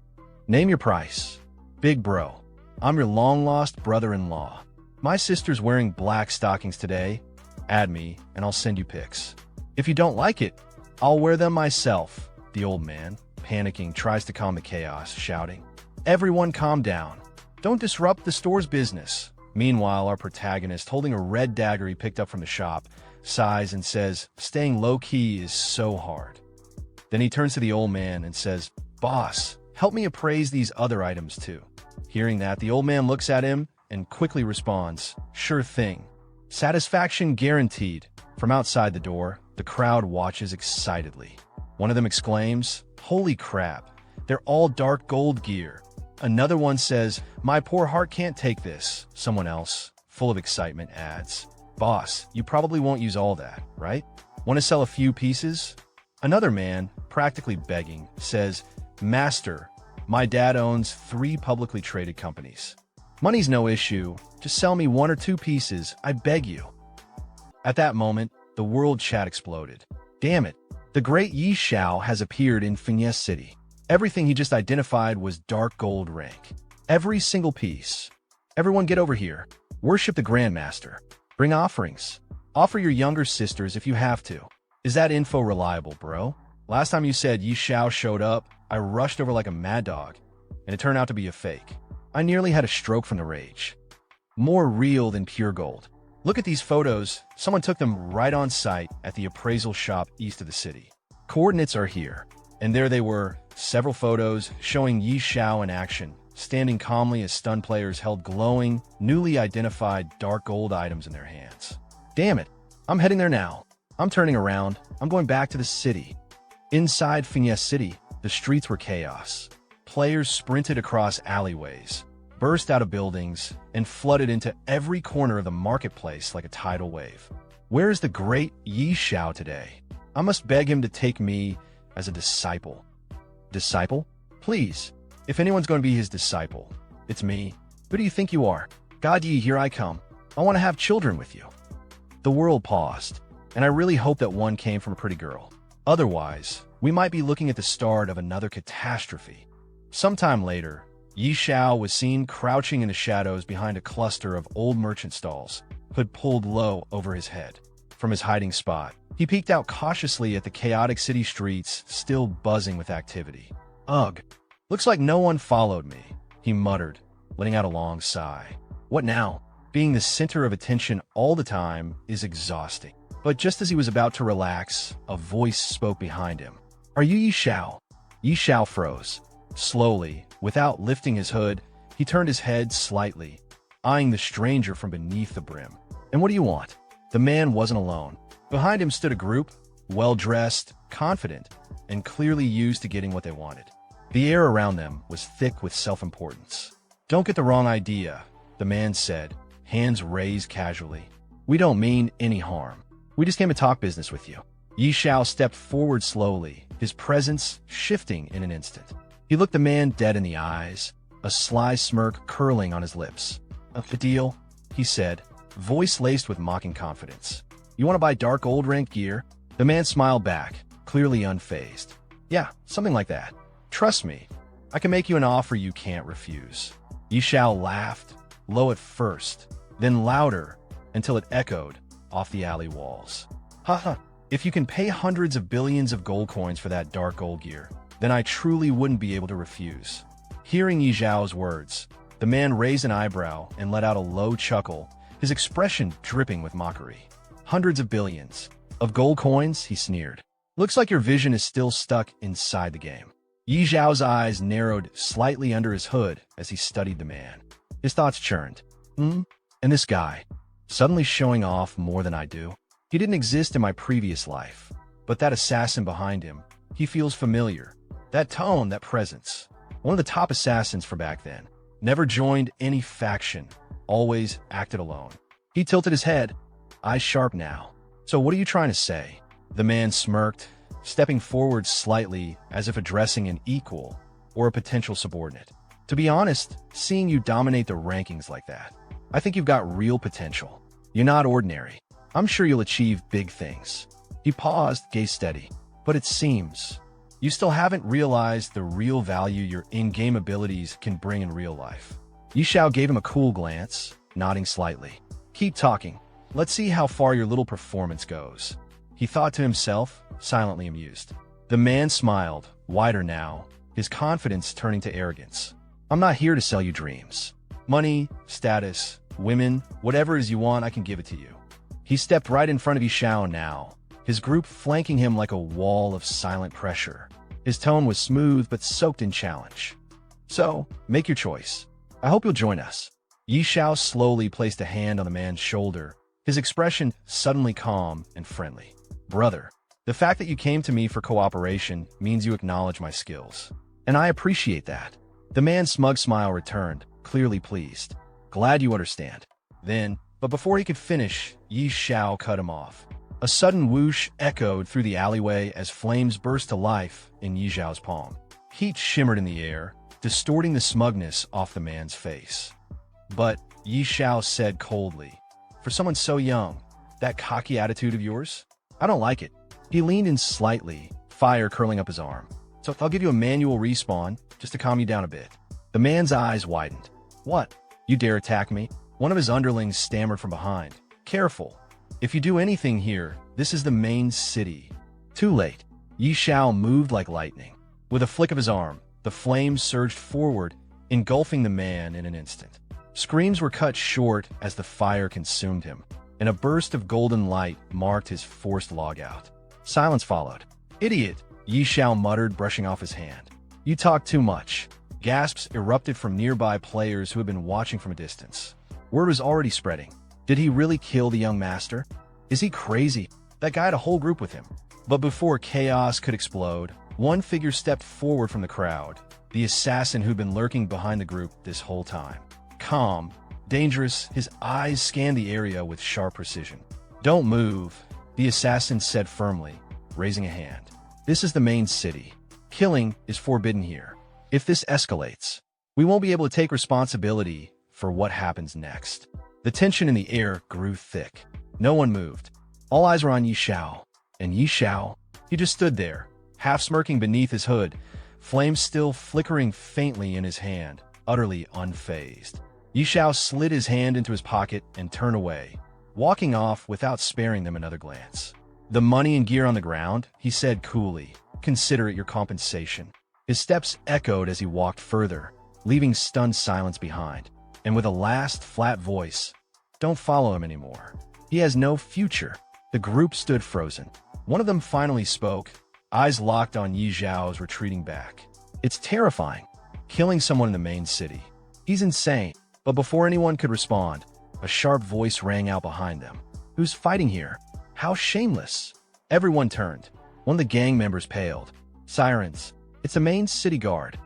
Name your price. Big bro. I'm your long-lost brother-in-law. My sister's wearing black stockings today. Add me, and I'll send you pics. If you don't like it, I'll wear them myself." The old man, panicking, tries to calm the chaos, shouting, "Everyone calm down. Don't disrupt the store's business." Meanwhile, our protagonist, holding a red dagger he picked up from the shop, sighs and says, "Staying low-key is so hard." Then he turns to the old man and says, "Boss, help me appraise these other items too." Hearing that, the old man looks at him and quickly responds, "Sure thing. Satisfaction guaranteed." From outside the door, the crowd watches excitedly. One of them exclaims, "Holy crap, they're all dark gold gear." Another one says, "My poor heart can't take this." Someone else, full of excitement, adds, "Boss, you probably won't use all that, right? Want to sell a few pieces?" Another man, practically begging, says, "Master, my dad owns 3 publicly traded companies. Money's no issue. Just sell me 1 or 2 pieces, I beg you." At that moment, the world chat exploded. Damn it, the great Yi Xiao has appeared in Fiancée City. Everything he just identified was dark gold rank. Every single piece. Everyone get over here. Worship the Grandmaster. Bring offerings. Offer your younger sisters if you have to. Is that info reliable, bro? Last time you said Yi Xiao showed up, I rushed over like a mad dog, and it turned out to be a fake. I nearly had a stroke from the rage. More real than pure gold. Look at these photos. Someone took them right on site at the appraisal shop east of the city. Coordinates are here. And there they were, several photos showing Yi Xiao in action, standing calmly as stunned players held glowing, newly identified dark gold items in their hands. Damn it, I'm heading there now. I'm turning around. I'm going back to the city. Inside Fiancée City, the streets were chaos. Players sprinted across alleyways, burst out of buildings, and flooded into every corner of the marketplace like a tidal wave. Where is the great Yi Xiao today? I must beg him to take me as a disciple. Disciple? Please. If anyone's going to be his disciple, it's me. Who do you think you are? God Yi, here I come. I want to have children with you. The world paused, and I really hope that one came from a pretty girl. Otherwise, we might be looking at the start of another catastrophe. Sometime later, Yi Xiao was seen crouching in the shadows behind a cluster of old merchant stalls, hood pulled low over his head. From his hiding spot, he peeked out cautiously at the chaotic city streets still buzzing with activity. "Ugh, looks like no one followed me," he muttered, letting out a long sigh. What now? Being the center of attention all the time is exhausting. But just as he was about to relax, a voice spoke behind him. "Are you Yi Xiao?" Yi Xiao froze. Slowly, without lifting his hood, he turned his head slightly, eyeing the stranger from beneath the brim. "And what do you want?" The man wasn't alone. Behind him stood a group, well-dressed, confident, and clearly used to getting what they wanted. The air around them was thick with self-importance. "Don't get the wrong idea," the man said, hands raised casually. "We don't mean any harm. We just came to talk business with you." Yi Xiao stepped forward slowly, his presence shifting in an instant. He looked the man dead in the eyes, a sly smirk curling on his lips. "A deal," he said, voice laced with mocking confidence. "You want to buy dark gold rank gear?" The man smiled back, clearly unfazed. "Yeah, something like that. Trust me, I can make you an offer you can't refuse." Yi Xiao laughed, low at first, then louder, until it echoed off the alley walls. "Haha, if you can pay hundreds of billions of gold coins for that dark gold gear, then I truly wouldn't be able to refuse." Hearing Yi Xiao's words, the man raised an eyebrow and let out a low chuckle, his expression dripping with mockery. "Hundreds of billions of gold coins?" he sneered. "Looks like your vision is still stuck inside the game." Yi Xiao's eyes narrowed slightly under his hood as he studied the man. His thoughts churned. And this guy, suddenly showing off more than I do? He didn't exist in my previous life, but that assassin behind him, he feels familiar. That tone, that presence. One of the top assassins for back then. Never joined any faction, always acted alone. He tilted his head, eyes sharp now. "So what are you trying to say?" The man smirked, stepping forward slightly as if addressing an equal or a potential subordinate. To be honest, seeing you dominate the rankings like that, I think you've got real potential. You're not ordinary. I'm sure you'll achieve big things. He paused, gaze steady. But it seems you still haven't realized the real value your in-game abilities can bring in real life. Xiao gave him a cool glance, nodding slightly. Keep talking. Let's see how far your little performance goes. He thought to himself, silently amused. The man smiled, wider now, his confidence turning to arrogance. I'm not here to sell you dreams. Money, status, women, whatever it is you want, I can give it to you. He stepped right in front of Xiao now, his group flanking him like a wall of silent pressure. His tone was smooth but soaked in challenge. So, make your choice. I hope you'll join us. Xiao slowly placed a hand on the man's shoulder, his expression suddenly calm and friendly. Brother, the fact that you came to me for cooperation means you acknowledge my skills. And I appreciate that. The man's smug smile returned, clearly pleased. Glad you understand. But before he could finish, Xiao cut him off. A sudden whoosh echoed through the alleyway as flames burst to life in Xiao's palm. Heat shimmered in the air, distorting the smugness off the man's face. But, Xiao said coldly, for someone so young, that cocky attitude of yours? I don't like it. He leaned in slightly, fire curling up his arm. So I'll give you a manual respawn, just to calm you down a bit. The man's eyes widened. What? You dare attack me? One of his underlings stammered from behind. Careful. If you do anything here, this is the main city. Too late. Xiao moved like lightning. With a flick of his arm, the flames surged forward, engulfing the man in an instant. Screams were cut short as the fire consumed him, and a burst of golden light marked his forced logout. Silence followed. Idiot, Xiao muttered, brushing off his hand. You talk too much. Gasps erupted from nearby players who had been watching from a distance. Word was already spreading. Did he really kill the young master? Is he crazy? That guy had a whole group with him. But before chaos could explode, one figure stepped forward from the crowd, the assassin who'd been lurking behind the group this whole time. Calm, dangerous, his eyes scanned the area with sharp precision. Don't move, the assassin said firmly, raising a hand. This is the main city. Killing is forbidden here. If this escalates, we won't be able to take responsibility for what happens next. The tension in the air grew thick. No one moved. All eyes were on Xiao. And Xiao, he just stood there, half smirking beneath his hood, flames still flickering faintly in his hand, utterly unfazed. Xiao slid his hand into his pocket and turned away, walking off without sparing them another glance. The money and gear on the ground, he said coolly. Consider it your compensation. His steps echoed as he walked further, leaving stunned silence behind. And with a last flat voice, don't follow him anymore. He has no future. The group stood frozen. One of them finally spoke, eyes locked on Xiao's retreating back. It's terrifying, killing someone in the main city. He's insane. But before anyone could respond, a sharp voice rang out behind them. Who's fighting here? How shameless! Everyone turned. One of the gang members paled. Sirens. It's the main city guard.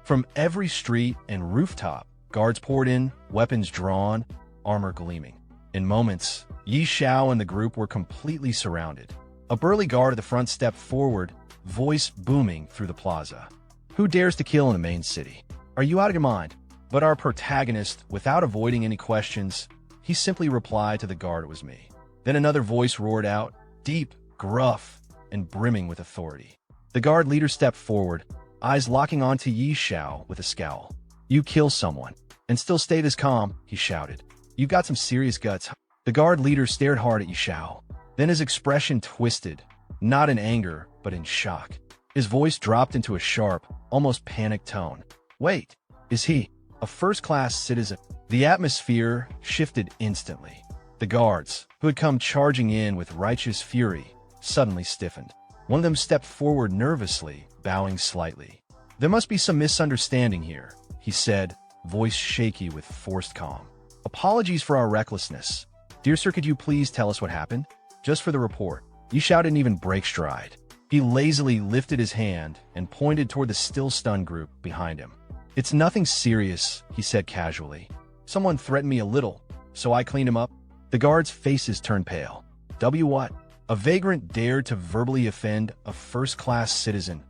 From every street and rooftop, guards poured in, weapons drawn, armor gleaming. In moments, Xiao and the group were completely surrounded. A burly guard at the front stepped forward, voice booming through the plaza. Who dares to kill in the main city? Are you out of your mind? But our protagonist, without avoiding any questions, he simply replied to the guard it was me. Then another voice roared out, deep, gruff, and brimming with authority. The guard leader stepped forward, eyes locking onto Xiao with a scowl. You kill someone, and still stay this calm, he shouted. You've got some serious guts. The guard leader stared hard at Xiao. Then his expression twisted, not in anger, but in shock. His voice dropped into a sharp, almost panicked tone. Wait, is he a first-class citizen? The atmosphere shifted instantly. The guards, who had come charging in with righteous fury, suddenly stiffened. One of them stepped forward nervously, bowing slightly. There must be some misunderstanding here, he said, voice shaky with forced calm. Apologies for our recklessness. Dear sir, could you please tell us what happened? Just for the report. Xiao didn't even break stride. He lazily lifted his hand and pointed toward the still stunned group behind him. It's nothing serious, he said casually. Someone threatened me a little, so I cleaned him up. The guards' faces turned pale. What? A vagrant dared to verbally offend a first-class citizen.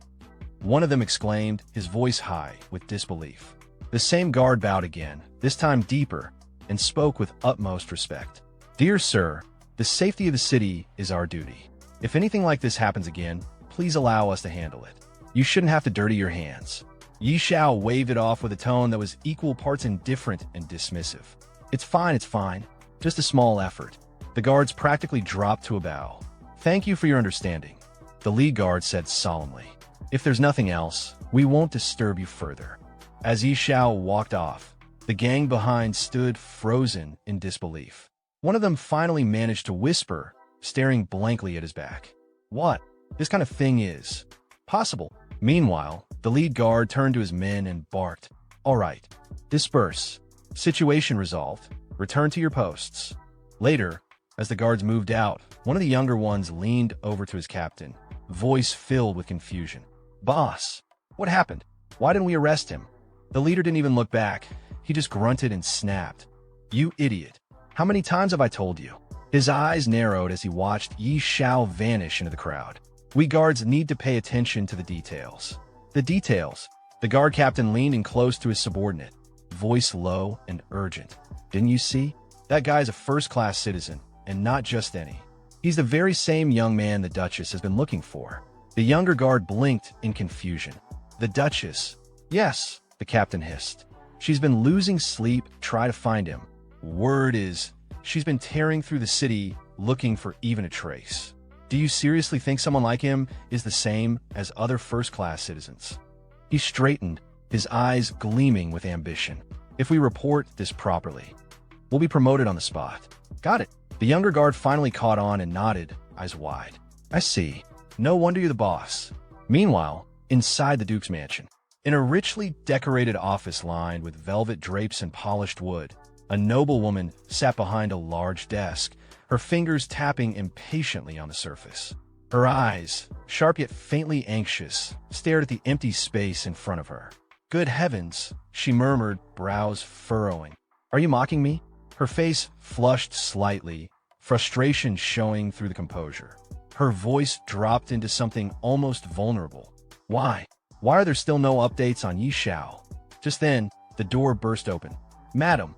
One of them exclaimed, his voice high with disbelief. The same guard bowed again, this time deeper, and spoke with utmost respect. Dear sir, the safety of the city is our duty. If anything like this happens again, please allow us to handle it. You shouldn't have to dirty your hands. Xiao waved it off with a tone that was equal parts indifferent and dismissive. It's fine. Just a small effort. The guards practically dropped to a bow. Thank you for your understanding, the lead guard said solemnly. If there's nothing else, we won't disturb you further. As Xiao walked off, the gang behind stood frozen in disbelief. One of them finally managed to whisper, staring blankly at his back. What? This kind of thing is possible. Meanwhile, the lead guard turned to his men and barked, "All right, disperse. Situation resolved. Return to your posts." Later, as the guards moved out, one of the younger ones leaned over to his captain, voice filled with confusion. "Boss, what happened? Why didn't we arrest him?" The leader didn't even look back. He just grunted and snapped. "You idiot. How many times have I told you?" His eyes narrowed as he watched Xiao vanish into the crowd. We guards need to pay attention to the details. The details. The guard captain leaned in close to his subordinate, voice low and urgent. "Didn't you see? That guy's a first-class citizen, and not just any. He's the very same young man the Duchess has been looking for." The younger guard blinked in confusion. "The Duchess?" "Yes," the captain hissed. "She's been losing sleep, try to find him. Word is, she's been tearing through the city looking for even a trace. Do you seriously think someone like him is the same as other first-class citizens?" He straightened, his eyes gleaming with ambition. "If we report this properly, we'll be promoted on the spot." "Got it." The younger guard finally caught on and nodded, eyes wide. "I see. No wonder you're the boss." Meanwhile, inside the Duke's mansion, in a richly decorated office lined with velvet drapes and polished wood, a noblewoman sat behind a large desk, her fingers tapping impatiently on the surface. Her eyes, sharp yet faintly anxious, stared at the empty space in front of her. "Good heavens," she murmured, brows furrowing. "Are you mocking me?" Her face flushed slightly, frustration showing through the composure. Her voice dropped into something almost vulnerable. Why are there still no updates on Xiao?" Just then, the door burst open. Madam.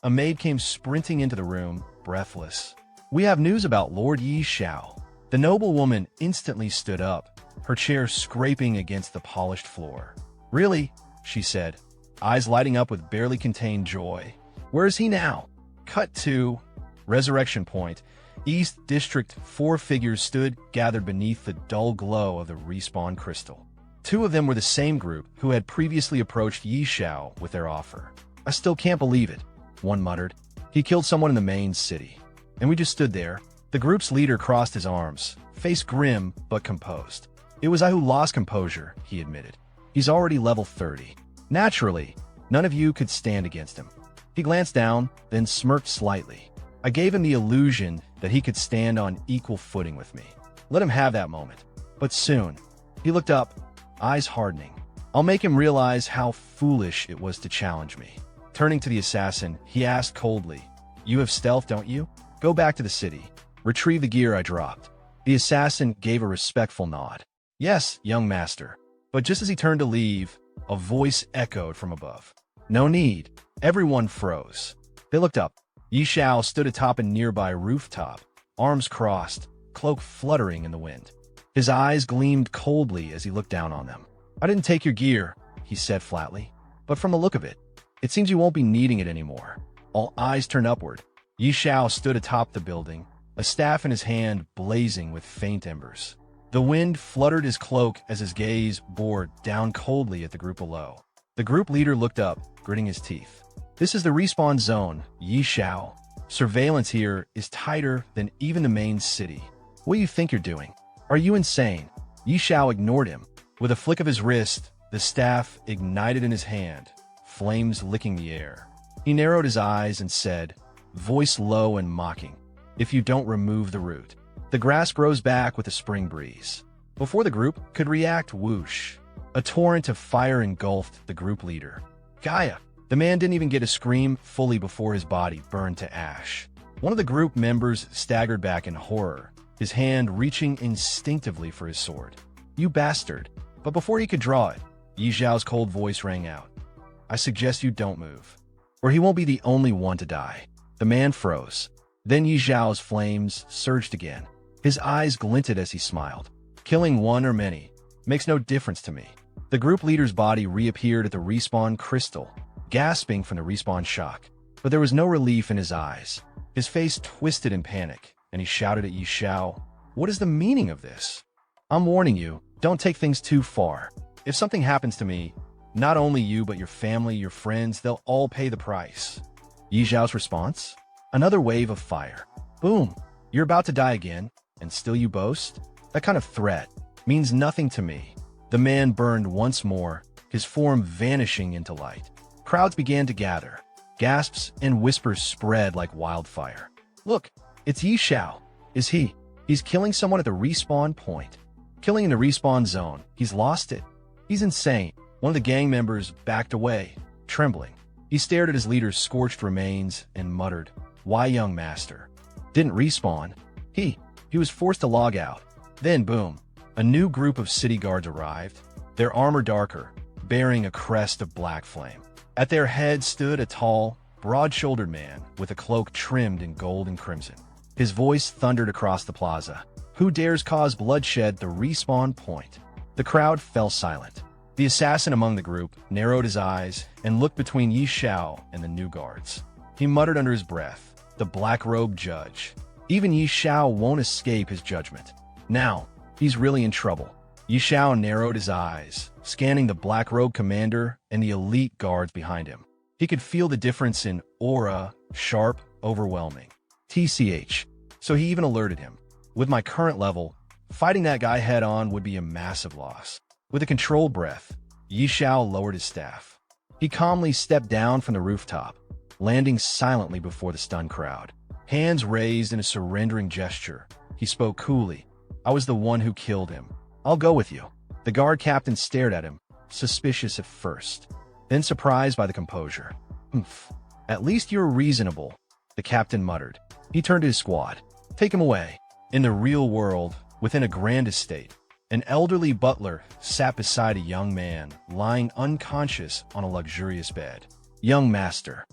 A maid came sprinting into the room, breathless. "We have news about Lord Xiao." The noblewoman instantly stood up, her chair scraping against the polished floor. "Really?" she said, eyes lighting up with barely contained joy. "Where is he now?" Cut to Resurrection Point, East District. 4 figures stood gathered beneath the dull glow of the respawn crystal. 2 of them were the same group who had previously approached Xiao with their offer. "I still can't believe it," one muttered. "He killed someone in the main city, and we just stood there." The group's leader crossed his arms, face grim but composed. "It was I who lost composure," he admitted. "He's already level 30. Naturally, none of you could stand against him." He glanced down, then smirked slightly. "I gave him the illusion that he could stand on equal footing with me. Let him have that moment. But soon," he looked up, eyes hardening, "I'll make him realize how foolish it was to challenge me." Turning to the assassin, he asked coldly, "You have stealth, don't you? Go back to the city. Retrieve the gear I dropped." The assassin gave a respectful nod. "Yes, young master." But just as he turned to leave, a voice echoed from above. "No need." Everyone froze. They looked up. Xiao stood atop a nearby rooftop, arms crossed, cloak fluttering in the wind. His eyes gleamed coldly as he looked down on them. "I didn't take your gear," he said flatly. "But from the look of it, it seems you won't be needing it anymore." All eyes turned upward. Xiao stood atop the building, a staff in his hand blazing with faint embers. The wind fluttered his cloak as his gaze bored down coldly at the group below. The group leader looked up, gritting his teeth. "This is the respawn zone, Xiao. Surveillance here is tighter than even the main city. What do you think you're doing? Are you insane?" Xiao ignored him. With a flick of his wrist, the staff ignited in his hand, flames licking the air. He narrowed his eyes and said, voice low and mocking, "If you don't remove the root." The grass grows back with a spring breeze. Before the group could react, whoosh. A torrent of fire engulfed the group leader. "Gaia!" The man didn't even get a scream fully before his body burned to ash. One of the group members staggered back in horror, his hand reaching instinctively for his sword. "You bastard!" But before he could draw it, Yi Xiao's cold voice rang out. "I suggest you don't move, or he won't be the only one to die." The man froze. Then Yi Xiao's flames surged again. His eyes glinted as he smiled. "Killing one or many makes no difference to me." The group leader's body reappeared at the respawn crystal, gasping from the respawn shock. But there was no relief in his eyes. His face twisted in panic, and he shouted at Yi Xiao, "What is the meaning of this? I'm warning you, don't take things too far. If something happens to me, not only you but your family, your friends, they'll all pay the price." Yi Xiao's response? Another wave of fire. "Boom! You're about to die again, and still you boast? That kind of threat means nothing to me." The man burned once more, his form vanishing into light. Crowds began to gather. Gasps and whispers spread like wildfire. "Look, it's Yi Xiao. Is he? He's killing someone at the respawn point. Killing in the respawn zone. He's lost it. He's insane." One of the gang members backed away, trembling. He stared at his leader's scorched remains and muttered, "Why, young master? Didn't respawn. He was forced to log out." Then boom, a new group of city guards arrived, their armor darker, bearing a crest of black flame. At their head stood a tall, broad-shouldered man with a cloak trimmed in gold and crimson. His voice thundered across the plaza. "Who dares cause bloodshed at the respawn point?" The crowd fell silent. The assassin among the group narrowed his eyes and looked between Yi Xiao and the new guards. He muttered under his breath, "The black-robed judge. Even Yi Xiao won't escape his judgment. Now, he's really in trouble." Yi Xiao narrowed his eyes, scanning the black-robed commander and the elite guards behind him. He could feel the difference in aura, sharp, overwhelming. TCH. So he even alerted him. "With my current level, fighting that guy head-on would be a massive loss." With a controlled breath, Yi Xiao lowered his staff. He calmly stepped down from the rooftop, landing silently before the stunned crowd. Hands raised in a surrendering gesture, he spoke coolly. "I was the one who killed him. I'll go with you." The guard captain stared at him, suspicious at first, then surprised by the composure. "Humph. At least you're reasonable," the captain muttered. He turned to his squad. "Take him away." In the real world, within a grand estate, an elderly butler sat beside a young man lying unconscious on a luxurious bed. Young master,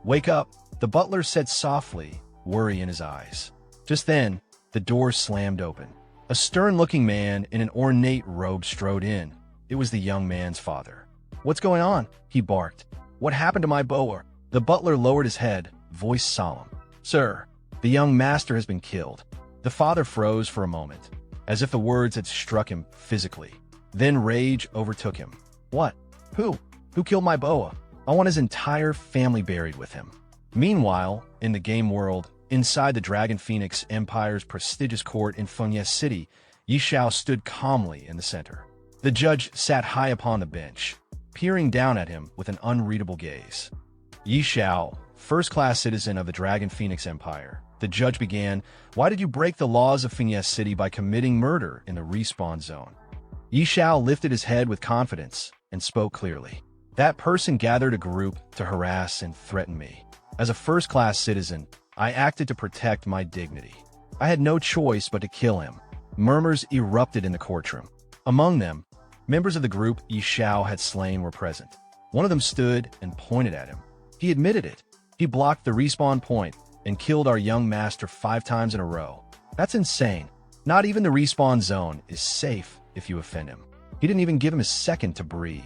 wake up," the butler said softly, worry in his eyes. Just then, the door slammed open. A stern-looking man in an ornate robe strode in. It was the young man's father. "What's going on?" he barked. "What happened to my boa?" The butler lowered his head, voice solemn. "Sir, the young master has been killed." The father froze for a moment, as if the words had struck him physically. Then rage overtook him. "What? Who? Who killed my boa? I want his entire family buried with him." Meanwhile, in the game world, inside the Dragon Phoenix Empire's prestigious court in Funya City, Yi Xiao stood calmly in the center. The judge sat high upon the bench, peering down at him with an unreadable gaze. "Yi Xiao, first-class citizen of the Dragon Phoenix Empire," the judge began, "why did you break the laws of Funya City by committing murder in the respawn zone?" Yi Xiao lifted his head with confidence and spoke clearly. "That person gathered a group to harass and threaten me. As a first-class citizen, I acted to protect my dignity. I had no choice but to kill him." Murmurs erupted in the courtroom. Among them, members of the group Yi Xiao had slain were present. One of them stood and pointed at him. He admitted it. "He blocked the respawn point and killed our young master 5 times in a row. That's insane. Not even the respawn zone is safe if you offend him. He didn't even give him a second to breathe."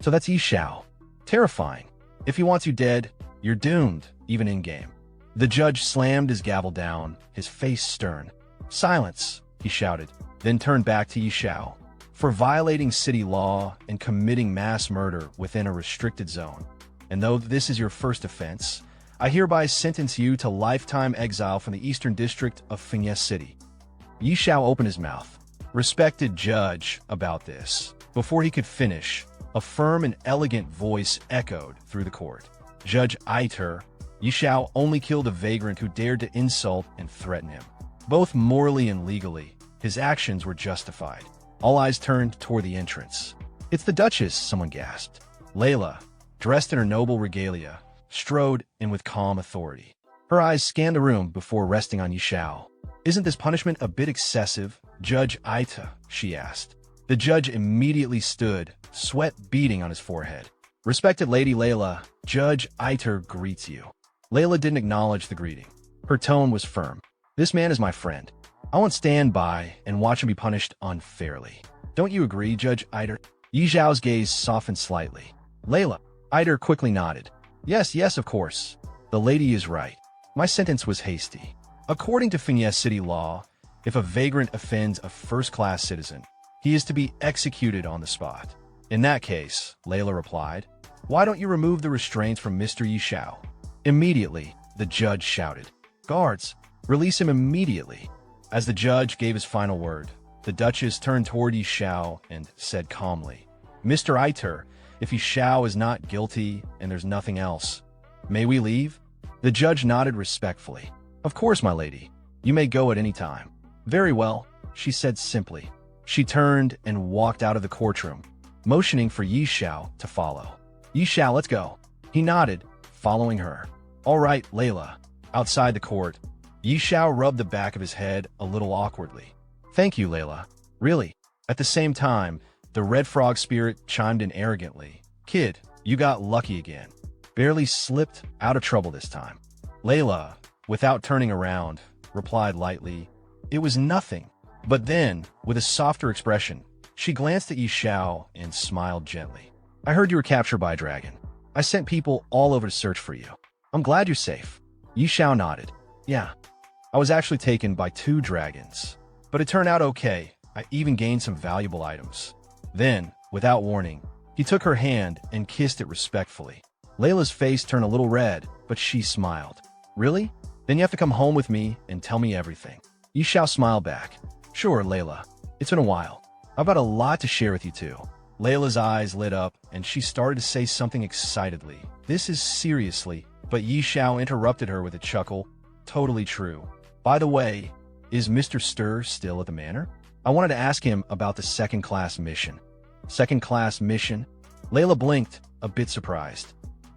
So that's Yi Xiao. Terrifying. If he wants you dead, you're doomed, even in-game. The judge slammed his gavel down, his face stern. "Silence," he shouted, then turned back to Yi Xiao. "For violating city law and committing mass murder within a restricted zone, and though this is your first offense, I hereby sentence you to lifetime exile from the Eastern District of Funya City." Yi Xiao opened his mouth. "Respected judge," about this. Before he could finish, a firm and elegant voice echoed through the court. "Judge Aiter, Yi Xiao only killed a vagrant who dared to insult and threaten him. Both morally and legally, his actions were justified." All eyes turned toward the entrance. "It's the Duchess," someone gasped. Layla, dressed in her noble regalia, strode in with calm authority. Her eyes scanned the room before resting on Yi Xiao. Isn't this punishment a bit excessive, Judge Aita? She asked. The judge immediately stood, sweat beading on his forehead. Respected Lady Layla, Judge Aiter greets you. Layla didn't acknowledge the greeting. Her tone was firm. This man is my friend. I won't stand by and watch him be punished unfairly. Don't you agree, Judge Aiter? Yi Zhao's gaze softened slightly. Layla. Aiter quickly nodded. Yes, of course. The lady is right. My sentence was hasty. According to Fiancée city law, if a vagrant offends a first-class citizen, he is to be executed on the spot. In that case, Layla replied, why don't you remove the restraints from Mr. Yi Xiao? Immediately, the judge shouted, Guards, release him immediately. As the judge gave his final word, the Duchess turned toward Yi Xiao and said calmly, Mr. Aiter, if Yi Xiao is not guilty and there's nothing else, may we leave? The judge nodded respectfully. Of course, my lady. You may go at any time. Very well, she said simply. She turned and walked out of the courtroom, motioning for Yi Xiao to follow. Yi Xiao, let's go. He nodded, following her. All right, Layla. Outside the court, Yi Xiao rubbed the back of his head a little awkwardly. Thank you, Layla. Really. At the same time, the red frog spirit chimed in arrogantly. Kid, you got lucky again. Barely slipped out of trouble this time. Layla, without turning around, replied lightly, It was nothing. But then, with a softer expression, she glanced at Yi Xiao and smiled gently. I heard you were captured by a dragon. I sent people all over to search for you. I'm glad you're safe. Yi Xiao nodded. Yeah, I was actually taken by 2 dragons. But it turned out okay. I even gained some valuable items. Then, without warning, he took her hand and kissed it respectfully. Layla's face turned a little red, but she smiled. Really? Then you have to come home with me and tell me everything. Yi Xiao smiled back. Sure, Layla. It's been a while. I've got a lot to share with you too. Layla's eyes lit up and she started to say something excitedly. This is seriously, but Yi Xiao interrupted her with a chuckle. Totally true. By the way, is Mr. Stir still at the manor? I wanted to ask him about the second-class mission. Second-class mission? Layla blinked, a bit surprised.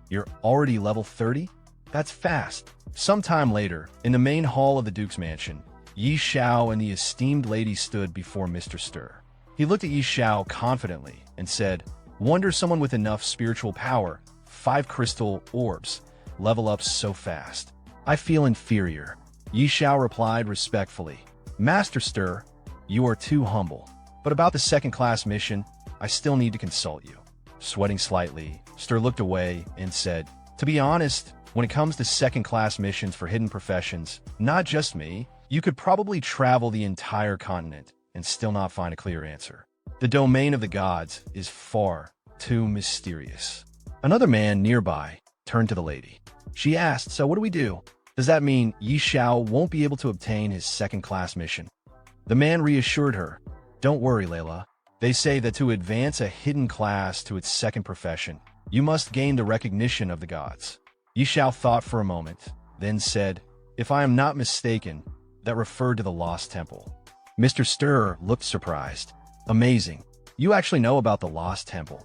You're already level 30? That's fast. Sometime later, in the main hall of the Duke's mansion, Yi Xiao and the esteemed lady stood before Mr. Stir. He looked at Yi Xiao confidently and said, Wonder someone with enough spiritual power, 5 crystal orbs, level up so fast. I feel inferior. Yi Xiao replied respectfully. Master Stir, you are too humble. But about the second-class mission, I still need to consult you. Sweating slightly, Stir looked away and said, To be honest, when it comes to second-class missions for hidden professions, not just me, you could probably travel the entire continent and still not find a clear answer. The domain of the gods is far too mysterious. Another man nearby turned to the lady. She asked, So what do we do? Does that mean Yi Xiao won't be able to obtain his second-class mission? The man reassured her, Don't worry, Layla. They say that to advance a hidden class to its second profession, you must gain the recognition of the gods. Yi Xiao thought for a moment, then said, If I am not mistaken, that referred to the Lost Temple. Mr. Stir looked surprised. Amazing. You actually know about the Lost Temple.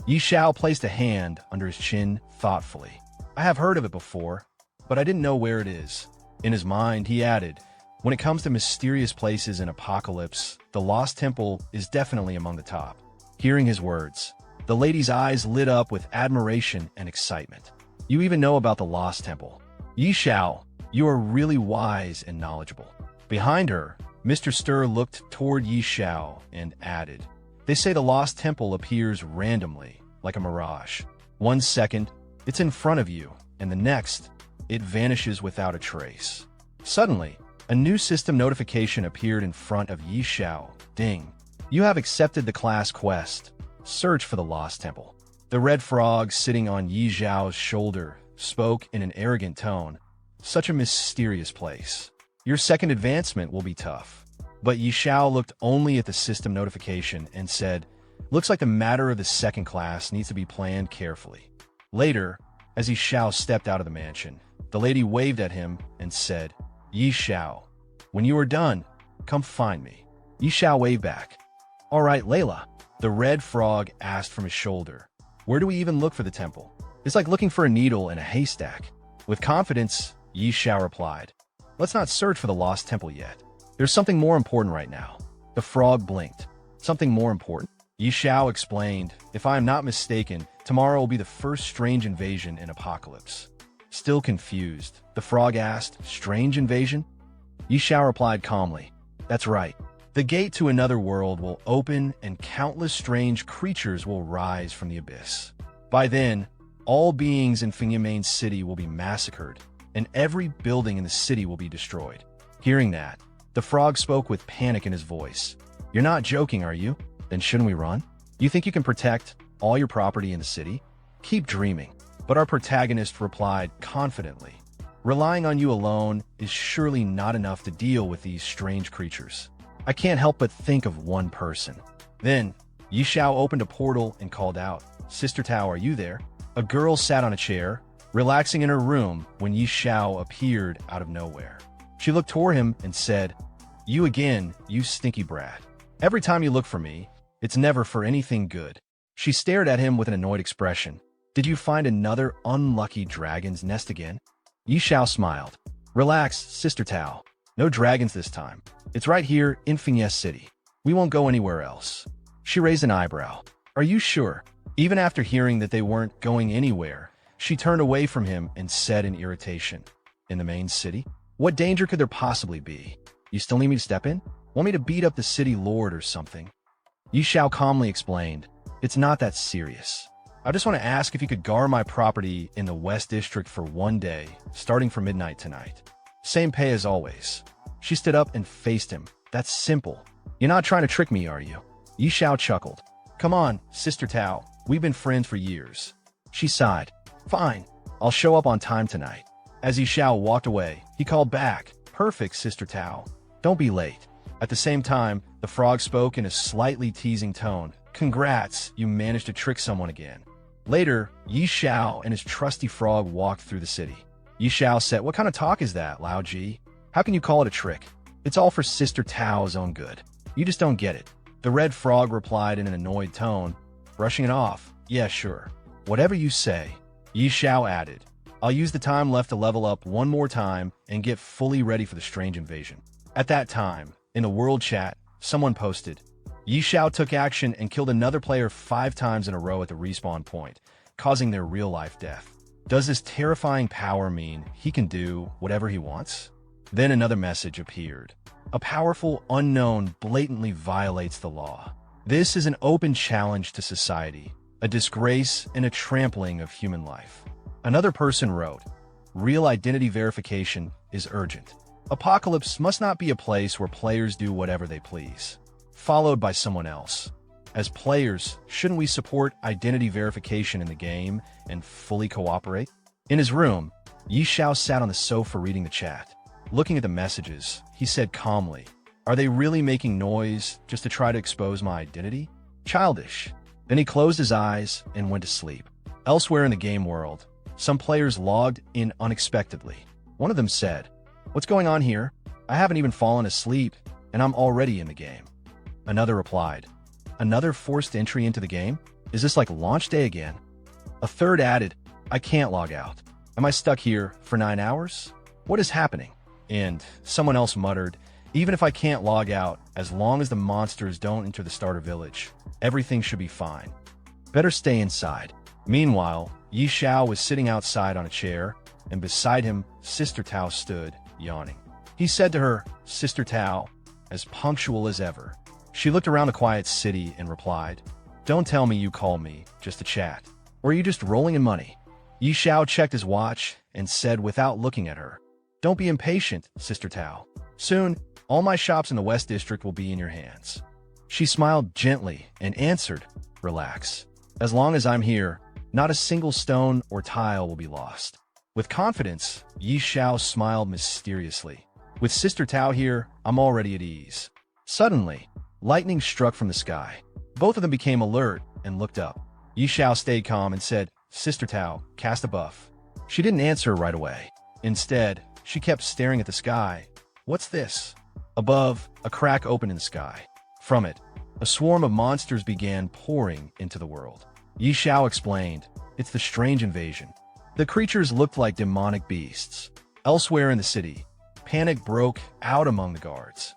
Yi Xiao placed a hand under his chin thoughtfully. I have heard of it before, but I didn't know where it is. In his mind, he added, When it comes to mysterious places in Apocalypse, the Lost Temple is definitely among the top. Hearing his words, the lady's eyes lit up with admiration and excitement. You even know about the Lost Temple. Yi Xiao, you are really wise and knowledgeable. Behind her, Mr. Stir looked toward Yi Xiao and added, They say the Lost Temple appears randomly, like a mirage. 1 second, it's in front of you, and the next, it vanishes without a trace. Suddenly, a new system notification appeared in front of Yi Xiao. Ding. You have accepted the class quest. Search for the Lost Temple. The red frog sitting on Yi Xiao's shoulder spoke in an arrogant tone. Such a mysterious place. Your second advancement will be tough. But Yi Xiao looked only at the system notification and said, Looks like the matter of the second class needs to be planned carefully. Later, as Yi Xiao stepped out of the mansion, the lady waved at him and said, Yi Xiao, when you are done, come find me. Yi Xiao waved back. All right, Layla. The red frog asked from his shoulder, Where do we even look for the temple? It's like looking for a needle in a haystack. With confidence, Yi Xiao replied, Let's not search for the lost temple yet. There's something more important right now. The frog blinked. Something more important? Xiao explained, if I am not mistaken, tomorrow will be the first strange invasion in Apocalypse. Still confused, the frog asked, strange invasion? Xiao replied calmly, that's right. The gate to another world will open and countless strange creatures will rise from the abyss. By then, all beings in Main City will be massacred, and every building in the city will be destroyed. Hearing that, the frog spoke with panic in his voice. You're not joking, are you? Then shouldn't we run? You think you can protect all your property in the city? Keep dreaming. But our protagonist replied confidently, relying on you alone is surely not enough to deal with these strange creatures. I can't help but think of one person. Then, Xiao opened a portal and called out, Sister Tao, are you there? A girl sat on a chair, relaxing in her room when Xiao appeared out of nowhere. She looked toward him and said, you again, you stinky brat. Every time you look for me, it's never for anything good. She stared at him with an annoyed expression. Did you find another unlucky dragon's nest again? Xiao smiled. Relax, Sister Tao. No dragons this time. It's right here in Fiancée City. We won't go anywhere else. She raised an eyebrow. Are you sure? Even after hearing that they weren't going anywhere, she turned away from him and said in irritation, in the main city? What danger could there possibly be? You still need me to step in? Want me to beat up the city lord or something? Xiao calmly explained, it's not that serious. I just want to ask if you could guard my property in the West District for one day, starting from midnight tonight. Same pay as always. She stood up and faced him. That's simple. You're not trying to trick me, are you? Xiao chuckled. Come on, Sister Tao. We've been friends for years. She sighed. Fine. I'll show up on time tonight. As Xiao walked away, he called back. Perfect, Sister Tao. Don't be late. At the same time, the frog spoke in a slightly teasing tone. Congrats, you managed to trick someone again. Later, Xiao and his trusty frog walked through the city. Xiao said, what kind of talk is that, Lao Ji? How can you call it a trick? It's all for Sister Tao's own good. You just don't get it. The red frog replied in an annoyed tone, brushing it off. Yeah, sure. Whatever you say. Xiao added, I'll use the time left to level up one more time and get fully ready for the strange invasion. At that time, in the world chat, someone posted, Xiao took action and killed another player 5 times in a row at the respawn point, causing their real-life death. Does this terrifying power mean he can do whatever he wants? Then another message appeared. A powerful unknown blatantly violates the law. This is an open challenge to society, a disgrace and a trampling of human life. Another person wrote, real identity verification is urgent. Apocalypse must not be a place where players do whatever they please. Followed by someone else. As players, shouldn't we support identity verification in the game and fully cooperate? In his room, Xiao sat on the sofa reading the chat. Looking at the messages, he said calmly, are they really making noise just to try to expose my identity? Childish. Then he closed his eyes and went to sleep. Elsewhere in the game world, some players logged in unexpectedly. One of them said, what's going on here? I haven't even fallen asleep, and I'm already in the game. Another replied, another forced entry into the game? Is this like launch day again? A third added, I can't log out. Am I stuck here for 9 hours? What is happening? And someone else muttered, even if I can't log out, as long as the monsters don't enter the starter village, everything should be fine. Better stay inside. Meanwhile, Xiao was sitting outside on a chair, and beside him, Sister Tao stood, yawning. He said to her, Sister Tao, as punctual as ever. She looked around the quiet city and replied, don't tell me you called me just to chat. Or are you just rolling in money? Xiao checked his watch and said without looking at her, don't be impatient, Sister Tao. Soon, all my shops in the West District will be in your hands. She smiled gently and answered, relax. As long as I'm here, not a single stone or tile will be lost. With confidence, Xiao smiled mysteriously. With Sister Tao here, I'm already at ease. Suddenly, lightning struck from the sky. Both of them became alert and looked up. Xiao stayed calm and said, Sister Tao, cast a buff. She didn't answer right away. Instead, she kept staring at the sky. What's this? Above, a crack opened in the sky. From it, a swarm of monsters began pouring into the world. Xiao explained, it's the strange invasion. The creatures looked like demonic beasts. Elsewhere in the city, Panic broke out among the guards.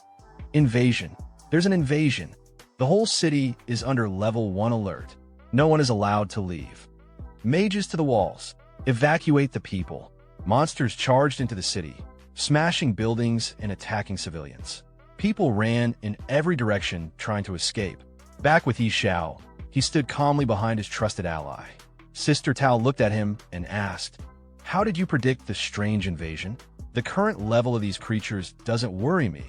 Invasion. There's an invasion. The whole city is under level 1 alert. No one is allowed to leave. Mages to the walls. Evacuate the people. Monsters charged into the city, smashing buildings and attacking civilians. People ran in every direction trying to escape. Back with Xiao, he stood calmly behind his trusted ally. Sister Tao looked at him and asked, "How did you predict the strange invasion? The current level of these creatures doesn't worry me,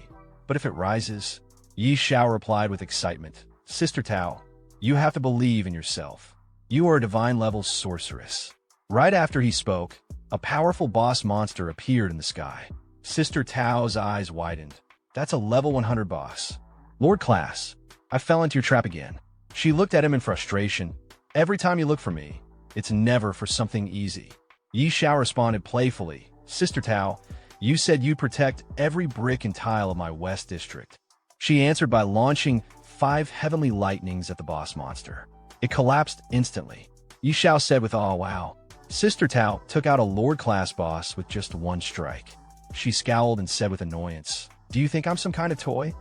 but if it rises..." Xiao replied with excitement, "Sister Tao, you have to believe in yourself. You are a divine-level sorceress." Right after he spoke, a powerful boss monster appeared in the sky. Sister Tao's eyes widened. "That's a level 100 boss. Lord Class, I fell into your trap again." She looked at him in frustration. "Every time you look for me, it's never for something easy." Xiao responded playfully, "Sister Tao, you said you'd protect every brick and tile of my West District." She answered by launching 5 heavenly lightnings at the boss monster. It collapsed instantly. Xiao said with awe, "Wow." Sister Tao took out a Lord-class boss with just 1 strike. She scowled and said with annoyance, "Do you think I'm some kind of toy?"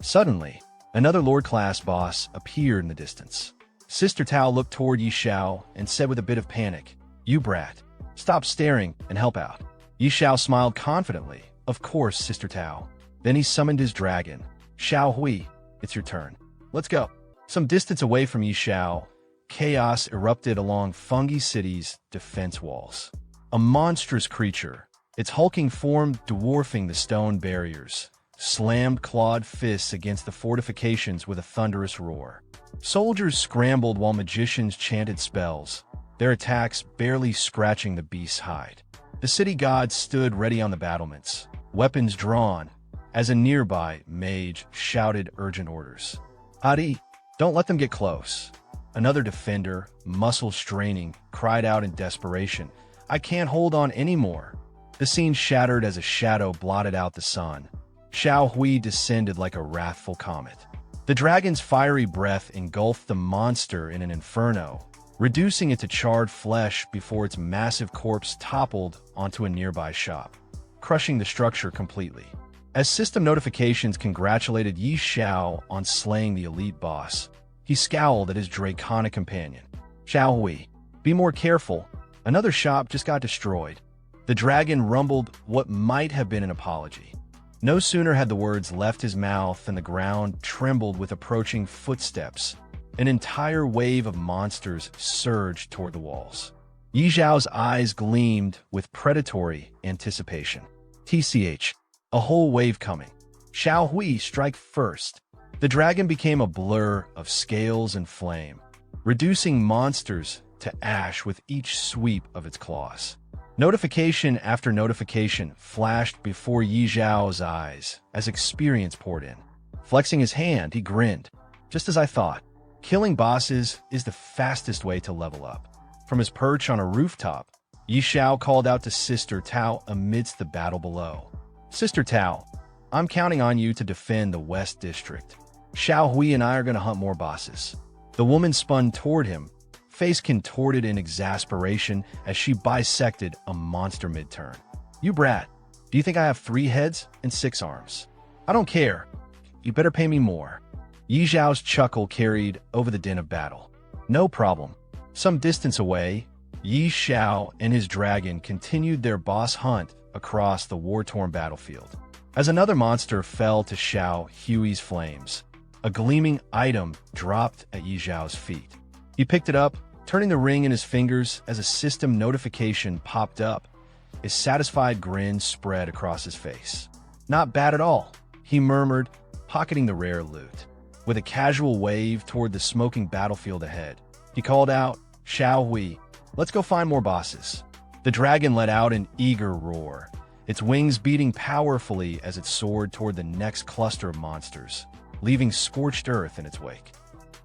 Suddenly, another Lord-class boss appeared in the distance. Sister Tao looked toward Xiao and said with a bit of panic, "You brat, stop staring and help out." Xiao smiled confidently, "Of course, Sister Tao." Then he summoned his dragon. "Xiao Hui, it's your turn. Let's go." Some distance away from Xiao, chaos erupted along Fungi City's defense walls. A monstrous creature, its hulking form dwarfing the stone barriers, slammed clawed fists against the fortifications with a thunderous roar. Soldiers scrambled while magicians chanted spells, their attacks barely scratching the beast's hide. The city gods stood ready on the battlements, weapons drawn, as a nearby mage shouted urgent orders. "Hadi, don't let them get close." Another defender, muscles straining, cried out in desperation, "I can't hold on anymore." The scene shattered as a shadow blotted out the sun. Xiao Hui descended like a wrathful comet. The dragon's fiery breath engulfed the monster in an inferno, reducing it to charred flesh before its massive corpse toppled onto a nearby shop, crushing the structure completely. As system notifications congratulated Xiao on slaying the elite boss, he scowled at his draconic companion. "Xiao Hui, be more careful. Another shop just got destroyed." The dragon rumbled what might have been an apology. No sooner had the words left his mouth than the ground trembled with approaching footsteps. An entire wave of monsters surged toward the walls. Xiao's eyes gleamed with predatory anticipation. TCH, a whole wave coming. Xiao Hui, strike first. The dragon became a blur of scales and flame, reducing monsters to ash with each sweep of its claws. Notification after notification flashed before Xiao's eyes as experience poured in. Flexing his hand, he grinned. "Just as I thought. Killing bosses is the fastest way to level up." From his perch on a rooftop, Xiao called out to Sister Tao amidst the battle below. "Sister Tao, I'm counting on you to defend the West District. Xiao Hui and I are going to hunt more bosses." The woman spun toward him, face contorted in exasperation as she bisected a monster mid-turn. "You brat, do you think I have 3 heads and 6 arms? I don't care. You better pay me more." Xiao's chuckle carried over the din of battle. "No problem." Some distance away, Xiao and his dragon continued their boss hunt across the war-torn battlefield. As another monster fell to Xiao Hui's flames, a gleaming item dropped at Xiao's feet. He picked it up, turning the ring in his fingers as a system notification popped up. A satisfied grin spread across his face. "Not bad at all," he murmured, pocketing the rare loot. With a casual wave toward the smoking battlefield ahead, he called out, "Xiao Hui, let's go find more bosses." The dragon let out an eager roar, its wings beating powerfully as it soared toward the next cluster of monsters, leaving scorched earth in its wake.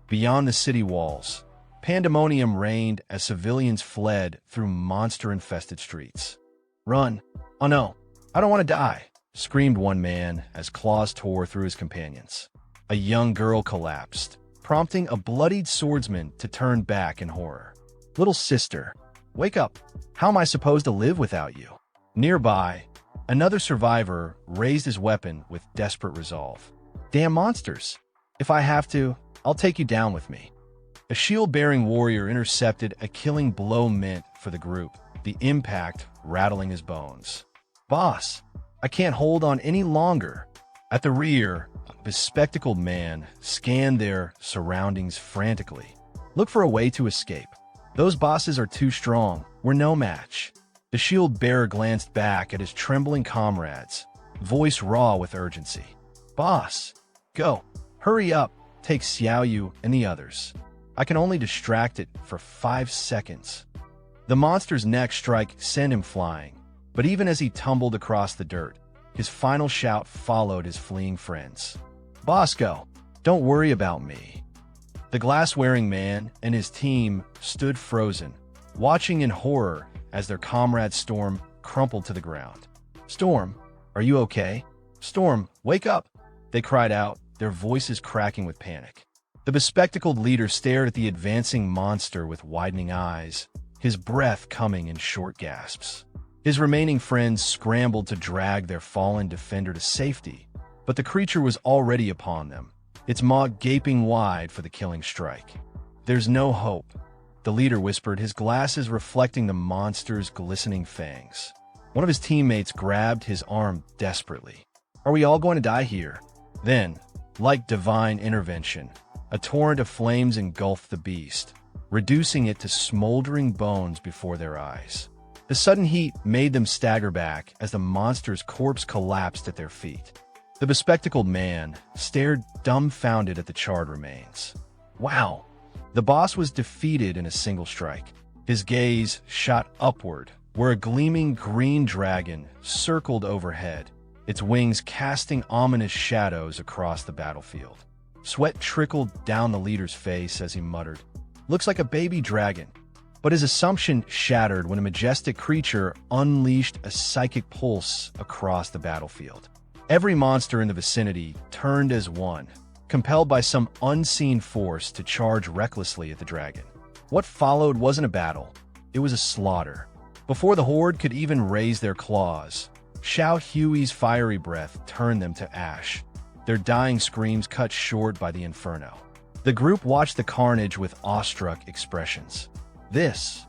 Beyond the city walls, pandemonium reigned as civilians fled through monster-infested streets. "Run! Oh no, I don't want to die!" screamed one man as claws tore through his companions. A young girl collapsed, prompting a bloodied swordsman to turn back in horror. "Little sister, wake up! How am I supposed to live without you?" Nearby, Another survivor raised his weapon with desperate resolve. Damn monsters! If I have to, I'll take you down with me. A shield-bearing warrior intercepted a killing blow meant for the group, the impact rattling his bones. Boss, I can't hold on any longer. At the rear, a bespectacled man scanned their surroundings frantically. Look for a way to escape. Those bosses are too strong. We're no match. The shield-bearer glanced back at his trembling comrades, voice raw with urgency. Boss, go. Hurry up. Take Xiao and the others. I can only distract it for 5 seconds. The monster's next strike sent him flying, but even as he tumbled across the dirt, his final shout followed his fleeing friends. Boss, go. Don't worry about me. The glass-wearing man and his team stood frozen, watching in horror as their comrade Storm crumpled to the ground. Storm, are you okay? Storm, wake up! They cried out, their voices cracking with panic. The bespectacled leader stared at the advancing monster with widening eyes, his breath coming in short gasps. His remaining friends scrambled to drag their fallen defender to safety, but the creature was already upon them, its maw gaping wide for the killing strike. There's no hope, the leader whispered, his glasses reflecting the monster's glistening fangs. One of his teammates grabbed his arm desperately. Are we all going to die here? Then, like divine intervention, a torrent of flames engulfed the beast, reducing it to smoldering bones before their eyes. The sudden heat made them stagger back as the monster's corpse collapsed at their feet. The bespectacled man stared dumbfounded at the charred remains. Wow! The boss was defeated in a single strike. His gaze shot upward, where a gleaming green dragon circled overhead, its wings casting ominous shadows across the battlefield. Sweat trickled down the leader's face as he muttered, "Looks like a baby dragon." But his assumption shattered when a majestic creature unleashed a psychic pulse across the battlefield. Every monster in the vicinity turned as one, compelled by some unseen force to charge recklessly at the dragon. What followed wasn't a battle, it was a slaughter. Before the horde could even raise their claws, Xiao Hui's fiery breath turned them to ash, their dying screams cut short by the inferno. The group watched the carnage with awestruck expressions. This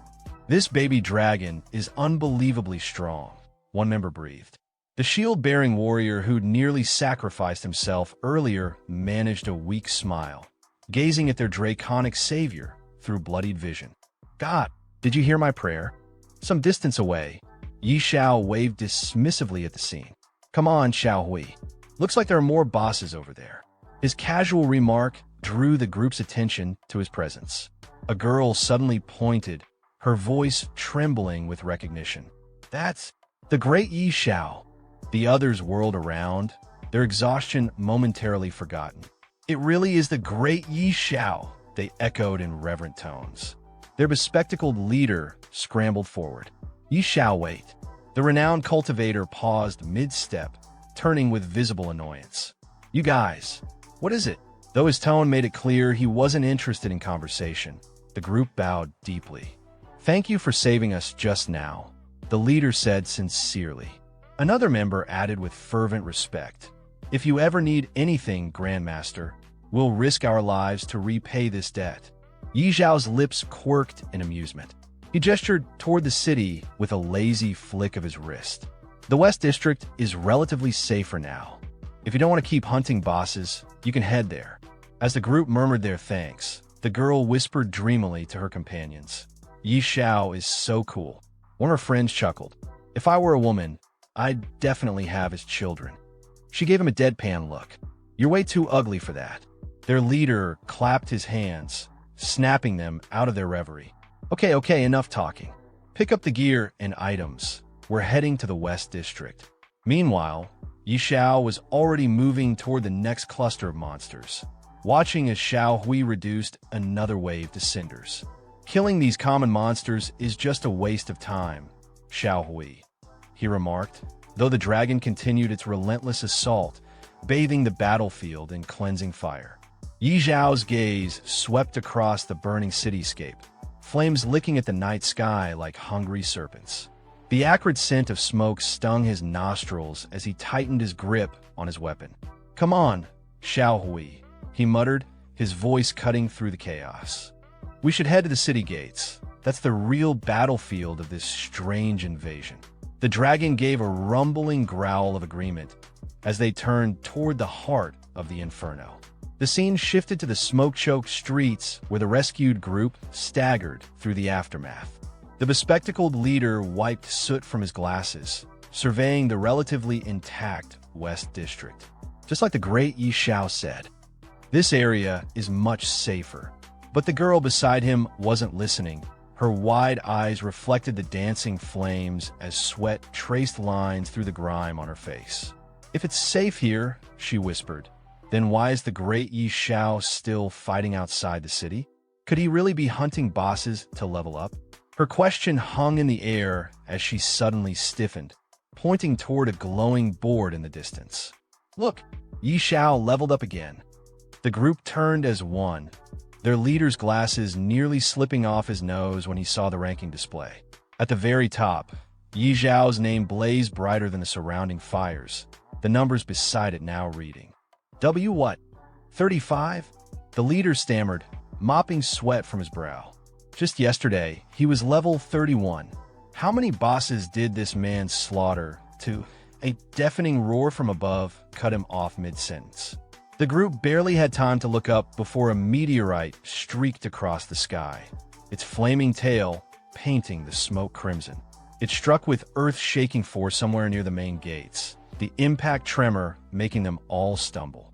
baby dragon is unbelievably strong, one member breathed. The shield-bearing warrior who'd nearly sacrificed himself earlier managed a weak smile, gazing at their draconic savior through bloodied vision. God, did you hear my prayer? Some distance away, Xiao waved dismissively at the scene. Come on, Xiao Hui. Looks like there are more bosses over there. His casual remark drew the group's attention to his presence. A girl suddenly pointed, her voice trembling with recognition. That's the great Xiao. The others whirled around, their exhaustion momentarily forgotten. It really is the great Xiao, they echoed in reverent tones. Their bespectacled leader scrambled forward. Xiao, wait. The renowned cultivator paused mid-step, turning with visible annoyance. You guys, what is it? Though his tone made it clear he wasn't interested in conversation, the group bowed deeply. Thank you for saving us just now, the leader said sincerely. Another member added with fervent respect. If you ever need anything, Grandmaster, we'll risk our lives to repay this debt. Yi Zhao's lips quirked in amusement. He gestured toward the city with a lazy flick of his wrist. The West District is relatively safer now. If you don't want to keep hunting bosses, you can head there. As the group murmured their thanks, the girl whispered dreamily to her companions. Yi Zhao is so cool. One of her friends chuckled. If I were a woman, I'd definitely have his children. She gave him a deadpan look. You're way too ugly for that. Their leader clapped his hands, snapping them out of their reverie. Okay, enough talking. Pick up the gear and items. We're heading to the West District. Meanwhile, Xiao was already moving toward the next cluster of monsters, watching as Xiao Hui reduced another wave to cinders. Killing these common monsters is just a waste of time, Xiao Hui, he remarked, though the dragon continued its relentless assault, bathing the battlefield in cleansing fire. Yi Zhao's gaze swept across the burning cityscape, flames licking at the night sky like hungry serpents. The acrid scent of smoke stung his nostrils as he tightened his grip on his weapon. "Come on, Xiao Hui," he muttered, his voice cutting through the chaos. "We should head to the city gates. That's the real battlefield of this strange invasion." The dragon gave a rumbling growl of agreement as they turned toward the heart of the inferno. The scene shifted to the smoke-choked streets where the rescued group staggered through the aftermath. The bespectacled leader wiped soot from his glasses, surveying the relatively intact West District. Just like the great Xiao said, "This area is much safer." But the girl beside him wasn't listening. Her wide eyes reflected the dancing flames as sweat traced lines through the grime on her face. "If it's safe here," she whispered, "then why is the great Xiao still fighting outside the city? Could he really be hunting bosses to level up?" Her question hung in the air as she suddenly stiffened, pointing toward a glowing board in the distance. "Look, Xiao leveled up again." The group turned as one, their leader's glasses nearly slipping off his nose when he saw the ranking display. At the very top, Yi Zhao's name blazed brighter than the surrounding fires, the numbers beside it now reading. "W what? 35? The leader stammered, mopping sweat from his brow. Just yesterday, he was level 31. How many bosses did this man slaughter to... A deafening roar from above cut him off mid-sentence. The group barely had time to look up before a meteorite streaked across the sky, its flaming tail painting the smoke crimson. It struck with earth-shaking force somewhere near the main gates, the impact tremor making them all stumble.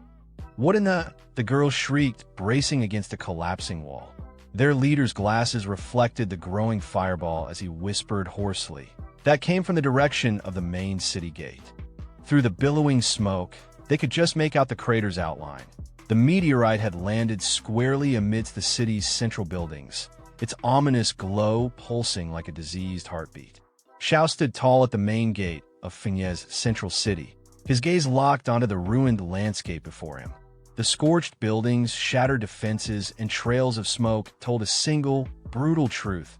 "What in the..." the girl shrieked, bracing against a collapsing wall. Their leader's glasses reflected the growing fireball as he whispered hoarsely. That came from the direction of the main city gate. Through the billowing smoke, they could just make out the crater's outline. The meteorite had landed squarely amidst the city's central buildings, its ominous glow pulsing like a diseased heartbeat. Xiao stood tall at the main gate of Fengye's central city, his gaze locked onto the ruined landscape before him. The scorched buildings, shattered defenses, and trails of smoke told a single, brutal truth.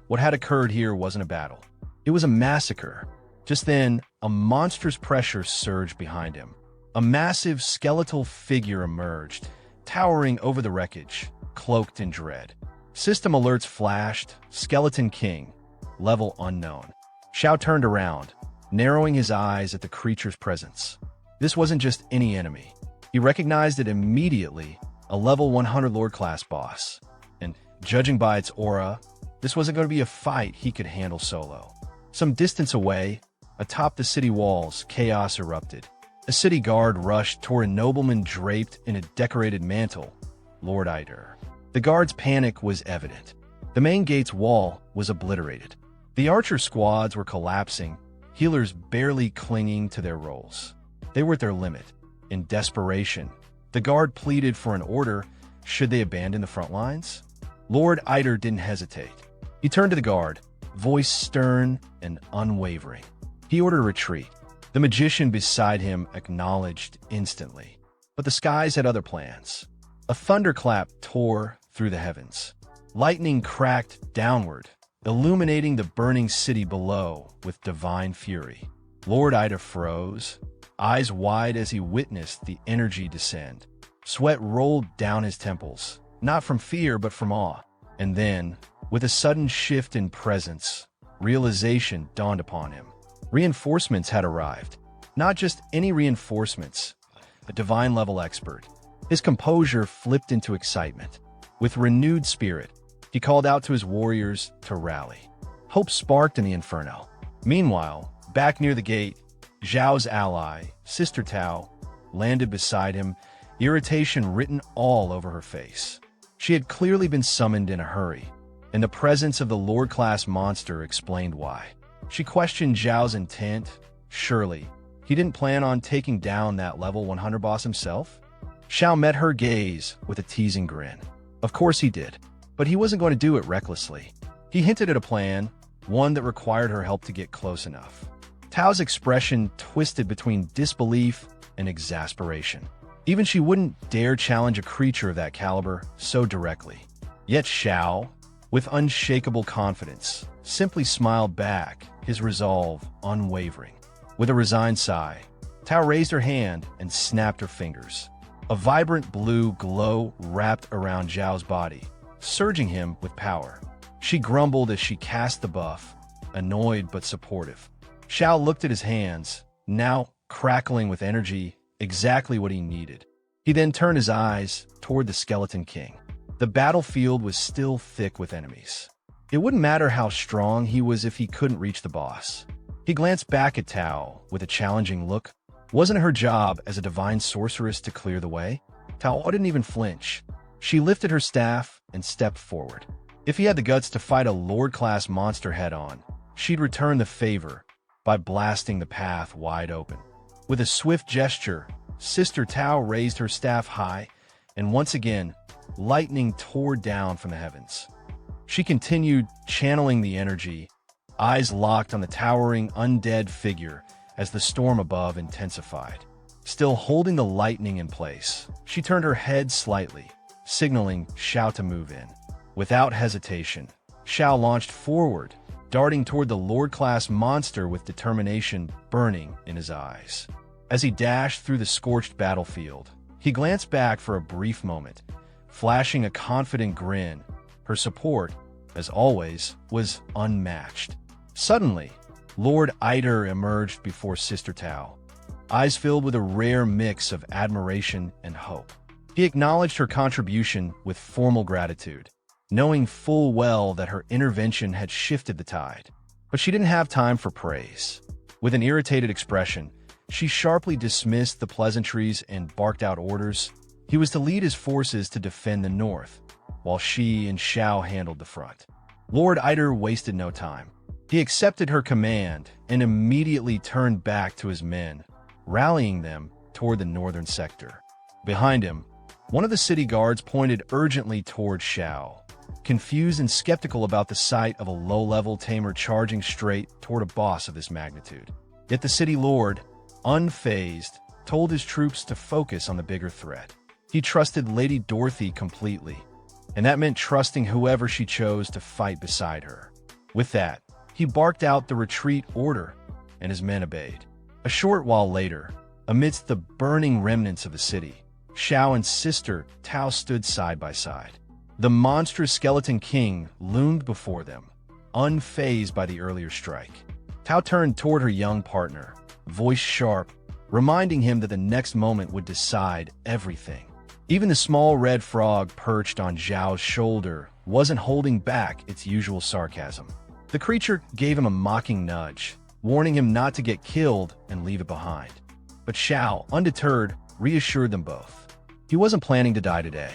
What had occurred here wasn't a battle. It was a massacre. Just then, a monstrous pressure surged behind him. A massive skeletal figure emerged, towering over the wreckage, cloaked in dread. System alerts flashed, Skeleton King, level unknown. Xiao turned around, narrowing his eyes at the creature's presence. This wasn't just any enemy. He recognized it immediately, a level 100 Lord-class boss. And, judging by its aura, this wasn't going to be a fight he could handle solo. Some distance away, atop the city walls, chaos erupted. A city guard rushed toward a nobleman draped in a decorated mantle, Lord Eider. The guard's panic was evident. The main gate's wall was obliterated. The archer squads were collapsing, healers barely clinging to their roles. They were at their limit. In desperation, the guard pleaded for an order. Should they abandon the front lines? Lord Eider didn't hesitate. He turned to the guard, voice stern and unwavering. He ordered a retreat. The magician beside him acknowledged instantly. But the skies had other plans. A thunderclap tore through the heavens. Lightning cracked downward, illuminating the burning city below with divine fury. Lord Eider froze, eyes wide as he witnessed the energy descend. Sweat rolled down his temples, not from fear but from awe. And then, with a sudden shift in presence, realization dawned upon him. Reinforcements had arrived. Not just any reinforcements, a divine-level expert. His composure flipped into excitement. With renewed spirit, he called out to his warriors to rally. Hope sparked in the inferno. Meanwhile, back near the gate, Zhao's ally, Sister Tao, landed beside him, irritation written all over her face. She had clearly been summoned in a hurry, and the presence of the Lord-class monster explained why. She questioned Zhao's intent. Surely, he didn't plan on taking down that level 100 boss himself? Xiao met her gaze with a teasing grin. Of course he did, but he wasn't going to do it recklessly. He hinted at a plan, one that required her help to get close enough. Tao's expression twisted between disbelief and exasperation. Even she wouldn't dare challenge a creature of that caliber so directly. Yet Xiao, with unshakable confidence, simply smiled back his resolve unwavering. With a resigned sigh, Tao raised her hand and snapped her fingers. A vibrant blue glow wrapped around Xiao's body, surging him with power. She grumbled as she cast the buff, annoyed but supportive. Xiao looked at his hands, now crackling with energy, exactly what he needed. He then turned his eyes toward the Skeleton King. The battlefield was still thick with enemies. It wouldn't matter how strong he was if he couldn't reach the boss. He glanced back at Tao with a challenging look. Wasn't it her job as a divine sorceress to clear the way? Tao didn't even flinch. She lifted her staff and stepped forward. If he had the guts to fight a Lord-class monster head-on, she'd return the favor by blasting the path wide open. With a swift gesture, Sister Tao raised her staff high, and once again, lightning tore down from the heavens. She continued channeling the energy, eyes locked on the towering undead figure as the storm above intensified. Still holding the lightning in place, she turned her head slightly, signaling Xiao to move in. Without hesitation, Xiao launched forward, darting toward the Lord-class monster with determination burning in his eyes. As he dashed through the scorched battlefield, he glanced back for a brief moment, flashing a confident grin. Her support, as always, was unmatched. Suddenly, Lord Eider emerged before Sister Tao, eyes filled with a rare mix of admiration and hope. He acknowledged her contribution with formal gratitude, knowing full well that her intervention had shifted the tide. But she didn't have time for praise. With an irritated expression, she sharply dismissed the pleasantries and barked out orders. He was to lead his forces to defend the north, while she and Xiao handled the front. Lord Eider wasted no time. He accepted her command and immediately turned back to his men, rallying them toward the northern sector. Behind him, one of the city guards pointed urgently toward Xiao, confused and skeptical about the sight of a low-level tamer charging straight toward a boss of this magnitude. Yet the city lord, unfazed, told his troops to focus on the bigger threat. He trusted Lady Dorothy completely, and that meant trusting whoever she chose to fight beside her. With that, he barked out the retreat order, and his men obeyed. A short while later, amidst the burning remnants of the city, Xiao and Sister Tao stood side by side. The monstrous Skeleton King loomed before them, unfazed by the earlier strike. Tao turned toward her young partner, voice sharp, reminding him that the next moment would decide everything. Even the small red frog perched on Xiao's shoulder wasn't holding back its usual sarcasm. The creature gave him a mocking nudge, warning him not to get killed and leave it behind. But Xiao, undeterred, reassured them both. He wasn't planning to die today.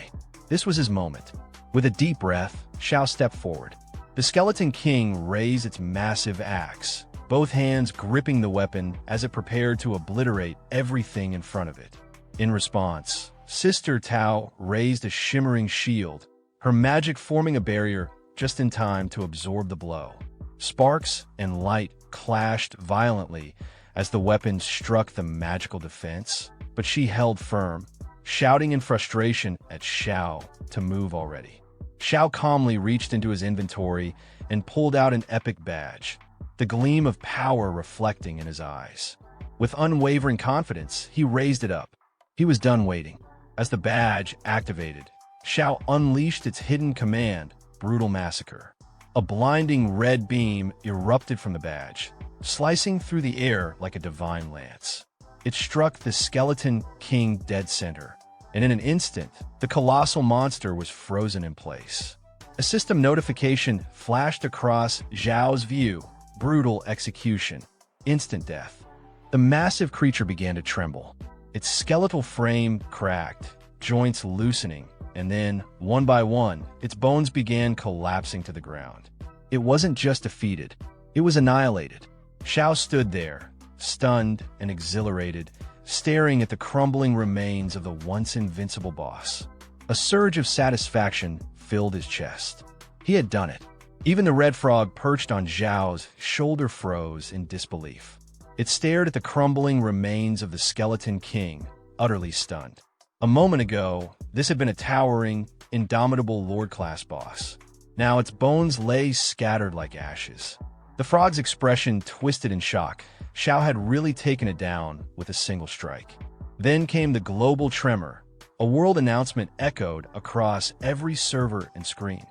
This was his moment. With a deep breath, Xiao stepped forward. The Skeleton King raised its massive axe, both hands gripping the weapon as it prepared to obliterate everything in front of it. In response, Sister Tao raised a shimmering shield, her magic forming a barrier just in time to absorb the blow. Sparks and light clashed violently as the weapon struck the magical defense, but she held firm, shouting in frustration at Xiao to move already. Xiao calmly reached into his inventory and pulled out an epic badge, the gleam of power reflecting in his eyes. With unwavering confidence, he raised it up. He was done waiting. As the badge activated, Xiao unleashed its hidden command, Brutal Massacre. A blinding red beam erupted from the badge, slicing through the air like a divine lance. It struck the Skeleton King dead center, and in an instant, the colossal monster was frozen in place. A system notification flashed across Xiao's view, brutal execution, instant death. The massive creature began to tremble. Its skeletal frame cracked, joints loosening, and then, one by one, its bones began collapsing to the ground. It wasn't just defeated, it was annihilated. Xiao stood there, stunned and exhilarated, staring at the crumbling remains of the once invincible boss. A surge of satisfaction filled his chest. He had done it. Even the red frog perched on Xiao's shoulder froze in disbelief. It stared at the crumbling remains of the Skeleton King, utterly stunned. A moment ago, this had been a towering, indomitable Lord-class boss. Now its bones lay scattered like ashes. The frog's expression twisted in shock. Xiao had really taken it down with a single strike. Then came the global tremor. A world announcement echoed across every server and screen.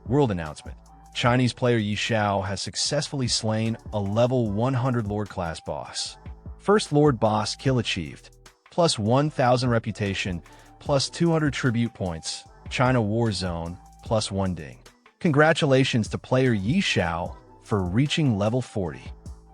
World announcement. Chinese player Yi Xiao has successfully slain a level 100 Lord class boss. First Lord boss kill achieved. Plus 1,000 reputation, plus 200 tribute points. China War Zone, plus 1 ding. Congratulations to player Yi Xiao for reaching level 40.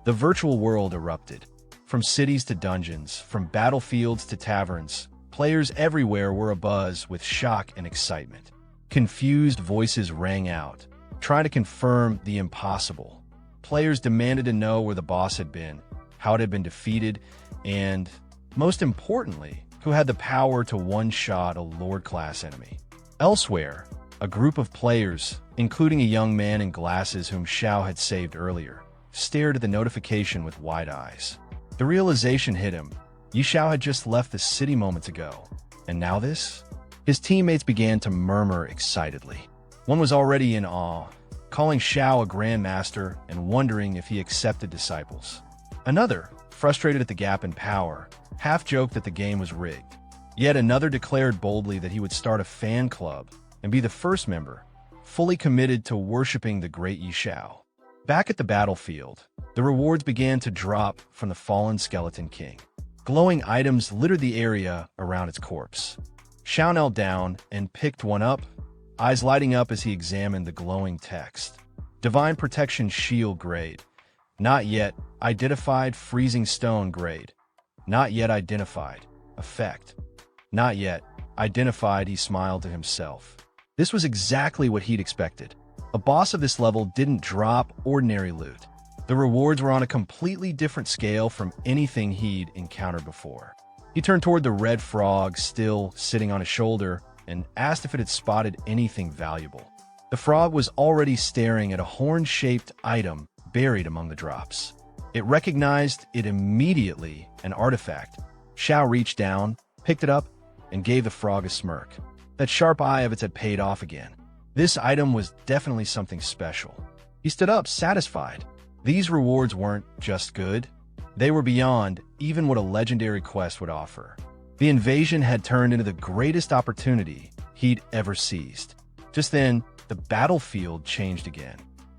The virtual world erupted. From cities to dungeons, from battlefields to taverns, players everywhere were abuzz with shock and excitement. Confused voices rang out, trying to confirm the impossible. Players demanded to know where the boss had been, how it had been defeated, and, most importantly, who had the power to one-shot a Lord-class enemy. Elsewhere, a group of players, including a young man in glasses whom Xiao had saved earlier, stared at the notification with wide eyes. The realization hit him. Yi Xiao had just left the city moments ago. And now this? His teammates began to murmur excitedly. One was already in awe, calling Xiao a grandmaster and wondering if he accepted disciples. Another, frustrated at the gap in power, half-joked that the game was rigged. Yet another declared boldly that he would start a fan club and be the first member, fully committed to worshipping the great Yi Xiao. Back at the battlefield, the rewards began to drop from the fallen Skeleton King. Glowing items littered the area around its corpse. Xiao knelt down and picked one up, eyes lighting up as he examined the glowing text. Divine Protection Shield grade. Not yet identified. Freezing Stone grade. Not yet identified. Effect. Not yet identified. He smiled to himself. This was exactly what he'd expected. A boss of this level didn't drop ordinary loot. The rewards were on a completely different scale from anything he'd encountered before. He turned toward the red frog still sitting on his shoulder and asked if it had spotted anything valuable. The frog was already staring at a horn-shaped item buried among the drops. It recognized it immediately, an artifact. Xiao reached down, picked it up, and gave the frog a smirk. That sharp eye of its had paid off again. This item was definitely something special. He stood up, satisfied. These rewards weren't just good. They were beyond even what a legendary quest would offer. The invasion had turned into the greatest opportunity he'd ever seized. Just then, the battlefield changed again.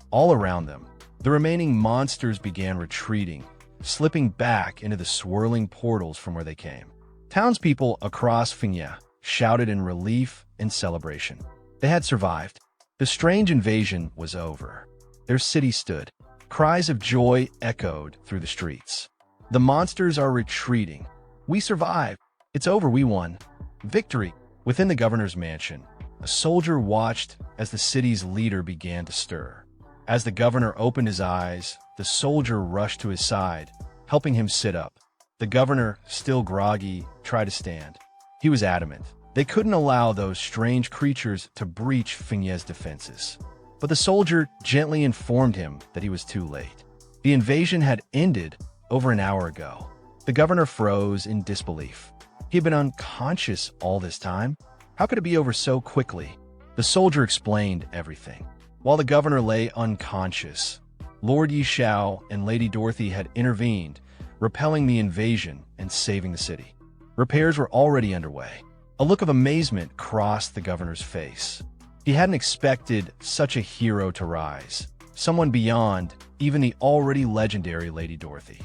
All around them, the remaining monsters began retreating, slipping back into the swirling portals from where they came. Townspeople across Finya shouted in relief and celebration. They had survived. The strange invasion was over. Their city stood. Cries of joy echoed through the streets. The monsters are retreating. We survived. It's over. We won. Victory. Within the governor's mansion, a soldier watched as the city's leader began to stir. As the governor opened his eyes, the soldier rushed to his side, helping him sit up. The governor, still groggy, tried to stand. He was adamant. They couldn't allow those strange creatures to breach Finya's defenses. But the soldier gently informed him that he was too late. The invasion had ended over an hour ago. The governor froze in disbelief. He had been unconscious all this time. How could it be over so quickly? The soldier explained everything. While the governor lay unconscious, Lord Yi Xiao and Lady Dorothy had intervened, repelling the invasion and saving the city. Repairs were already underway. A look of amazement crossed the governor's face. He hadn't expected such a hero to rise, someone beyond even the already legendary Lady Dorothy.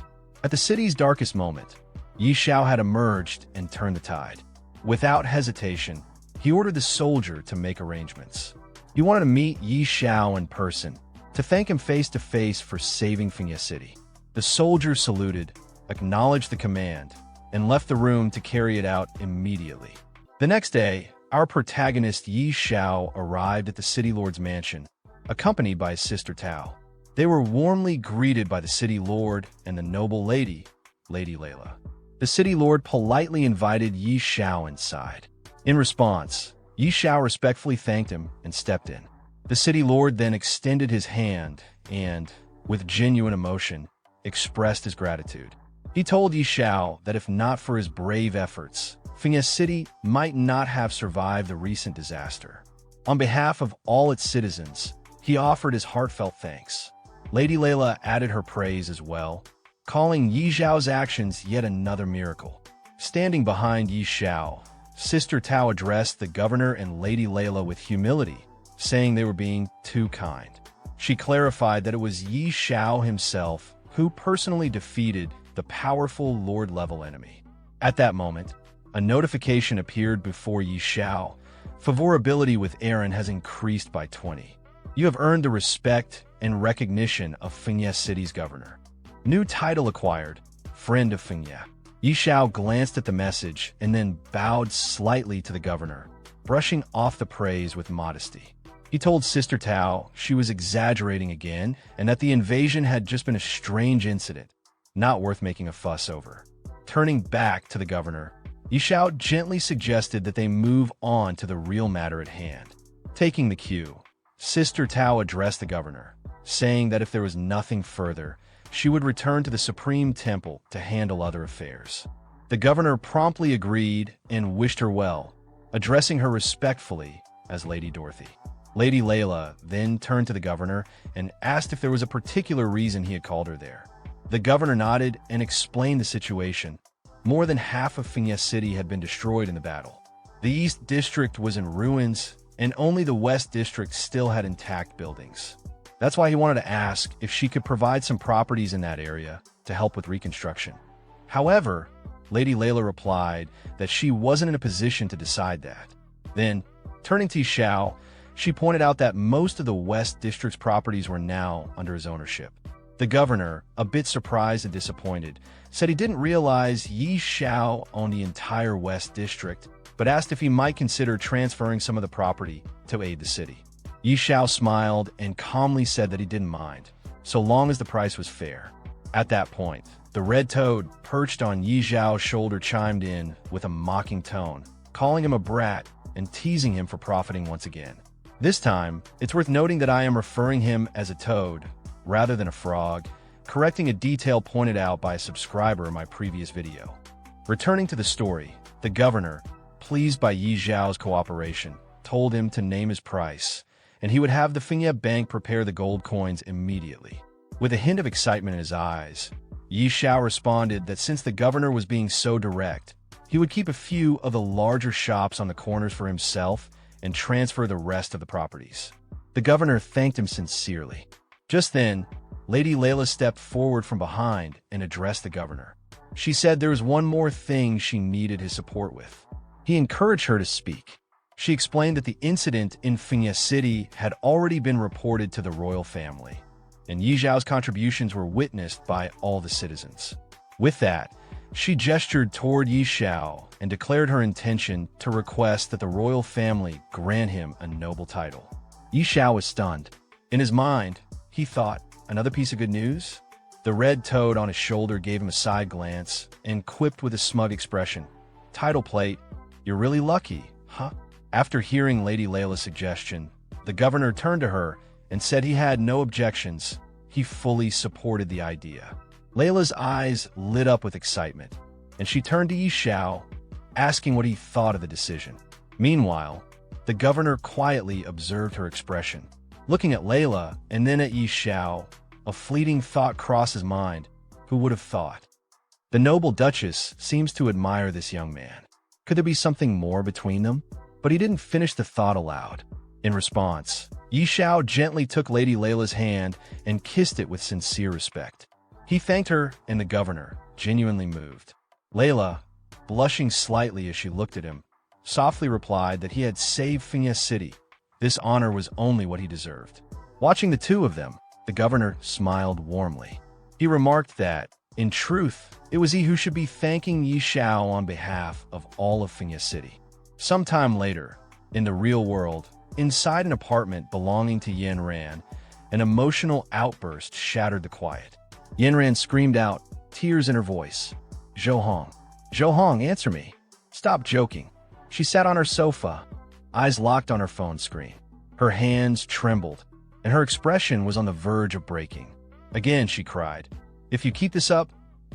At the city's darkest moment, Yi Xiao had emerged and turned the tide. Without hesitation, he ordered the soldier to make arrangements. He wanted to meet Yi Xiao in person, to thank him face to face for saving Finya City. The soldier saluted, acknowledged the command, and left the room to carry it out immediately. The next day, our protagonist Yi Xiao arrived at the city lord's mansion, accompanied by his sister Tao. They were warmly greeted by the city lord and the noble lady, Lady Layla. The city lord politely invited Yi Xiao inside. In response, Yi Xiao respectfully thanked him and stepped in. The city lord then extended his hand and, with genuine emotion, expressed his gratitude. He told Yi Xiao that if not for his brave efforts, Finya City might not have survived the recent disaster. On behalf of all its citizens, he offered his heartfelt thanks. Lady Layla added her praise as well, calling Yi Xiao's actions yet another miracle. Standing behind Yi Xiao, Sister Tao addressed the governor and Lady Layla with humility, saying they were being too kind. She clarified that it was Yi Xiao himself who personally defeated the powerful Lord-level enemy. At that moment, a notification appeared before Yi Xiao. Favorability with Aaron has increased by 20. You have earned the respect and recognition of Fengye City's governor. New title acquired, Friend of Fengye. Yi Xiao glanced at the message and then bowed slightly to the governor, brushing off the praise with modesty. He told Sister Tao she was exaggerating again and that the invasion had just been a strange incident, not worth making a fuss over. Turning back to the governor, Yi Xiao gently suggested that they move on to the real matter at hand. Taking the cue, Sister Tao addressed the governor, saying that if there was nothing further, she would return to the Supreme Temple to handle other affairs. The governor promptly agreed and wished her well, addressing her respectfully as Lady Dorothy. Lady Layla then turned to the governor and asked if there was a particular reason he had called her there. The governor nodded and explained the situation. More than half of Fengye City had been destroyed in the battle. The East District was in ruins, and only the West District still had intact buildings. That's why he wanted to ask if she could provide some properties in that area to help with reconstruction. However, Lady Layla replied that she wasn't in a position to decide that. Then, turning to Xiao, she pointed out that most of the West District's properties were now under his ownership. The governor, a bit surprised and disappointed, said he didn't realize Yi Xiao owned the entire West District, but asked if he might consider transferring some of the property to aid the city. Yi Xiao smiled and calmly said that he didn't mind, so long as the price was fair. At that point, the red toad perched on Yi Xiao's shoulder chimed in with a mocking tone, calling him a brat and teasing him for profiting once again. This time, it's worth noting that I am referring him as a toad rather than a frog, correcting a detail pointed out by a subscriber in my previous video. Returning to the story, the governor, pleased by Yi Xiao's cooperation, told him to name his price, and he would have the Fengye Bank prepare the gold coins immediately. With a hint of excitement in his eyes, Yi Xiao responded that since the governor was being so direct, he would keep a few of the larger shops on the corners for himself and transfer the rest of the properties. The governor thanked him sincerely. Just then, Lady Layla stepped forward from behind and addressed the governor. She said there was one more thing she needed his support with. He encouraged her to speak. She explained that the incident in Fengye City had already been reported to the royal family, and Yi Xiao's contributions were witnessed by all the citizens. With that, she gestured toward Yi Xiao and declared her intention to request that the royal family grant him a noble title. Yi Xiao was stunned. In his mind, he thought, another piece of good news? The red toad on his shoulder gave him a side glance and quipped with a smug expression, "Title plate, you're really lucky, huh?" After hearing Lady Layla's suggestion, the governor turned to her and said he had no objections. He fully supported the idea. Layla's eyes lit up with excitement, and she turned to Yi Xiao, asking what he thought of the decision. Meanwhile, the governor quietly observed her expression. Looking at Layla and then at Yi Xiao, a fleeting thought crossed his mind. Who would have thought? The noble duchess seems to admire this young man. Could there be something more between them? But he didn't finish the thought aloud. In response, Yi Xiao gently took Lady Layla's hand and kissed it with sincere respect. He thanked her and the governor, genuinely moved. Layla, blushing slightly as she looked at him, softly replied that he had saved Fengye City. This honor was only what he deserved. Watching the two of them, the governor smiled warmly. He remarked that, in truth, it was he who should be thanking Yi Xiao on behalf of all of Fengye City. Sometime later, in the real world, inside an apartment belonging to Yanran, an emotional outburst shattered the quiet. Yanran screamed out, tears in her voice. "Zhou Hong, answer me. Stop joking." She sat on her sofa, eyes locked on her phone screen. Her hands trembled, and her expression was on the verge of breaking. Again, she cried, "If you keep this up,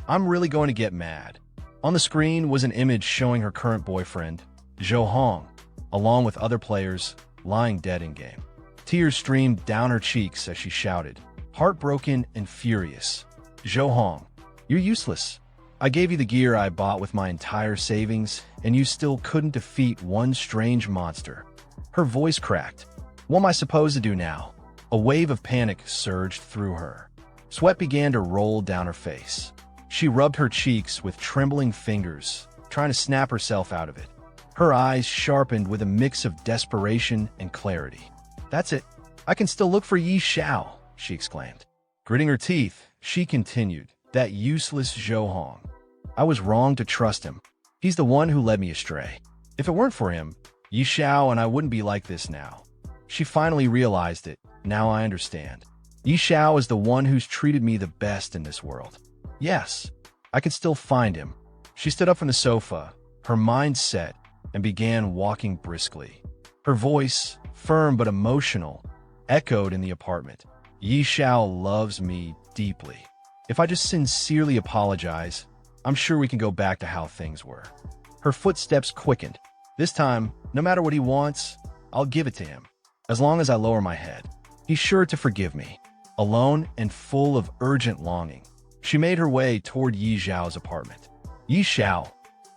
I'm really going to get mad." On the screen was an image showing her current boyfriend, Zhou Hong, along with other players, lying dead in-game. Tears streamed down her cheeks as she shouted, heartbroken and furious. "Zhou Hong, you're useless. I gave you the gear I bought with my entire savings, and you still couldn't defeat one strange monster." Her voice cracked. "What am I supposed to do now?" A wave of panic surged through her. Sweat began to roll down her face. She rubbed her cheeks with trembling fingers, trying to snap herself out of it. Her eyes sharpened with a mix of desperation and clarity. "That's it. I can still look for Yi Xiao," she exclaimed. Gritting her teeth, she continued, "That useless Zhou Hong. I was wrong to trust him. He's the one who led me astray. If it weren't for him, Yi Xiao and I wouldn't be like this now." She finally realized it. "Now I understand. Yi Xiao is the one who's treated me the best in this world. Yes, I can still find him." She stood up from the sofa, her mind set, and began walking briskly. Her voice, firm but emotional, echoed in the apartment. "Yi Xiao loves me deeply. If I just sincerely apologize, I'm sure we can go back to how things were." Her footsteps quickened. "This time, no matter what he wants, I'll give it to him. As long as I lower my head, he's sure to forgive me." Alone and full of urgent longing, she made her way toward Yi Xiao's apartment. "Yi Xiao,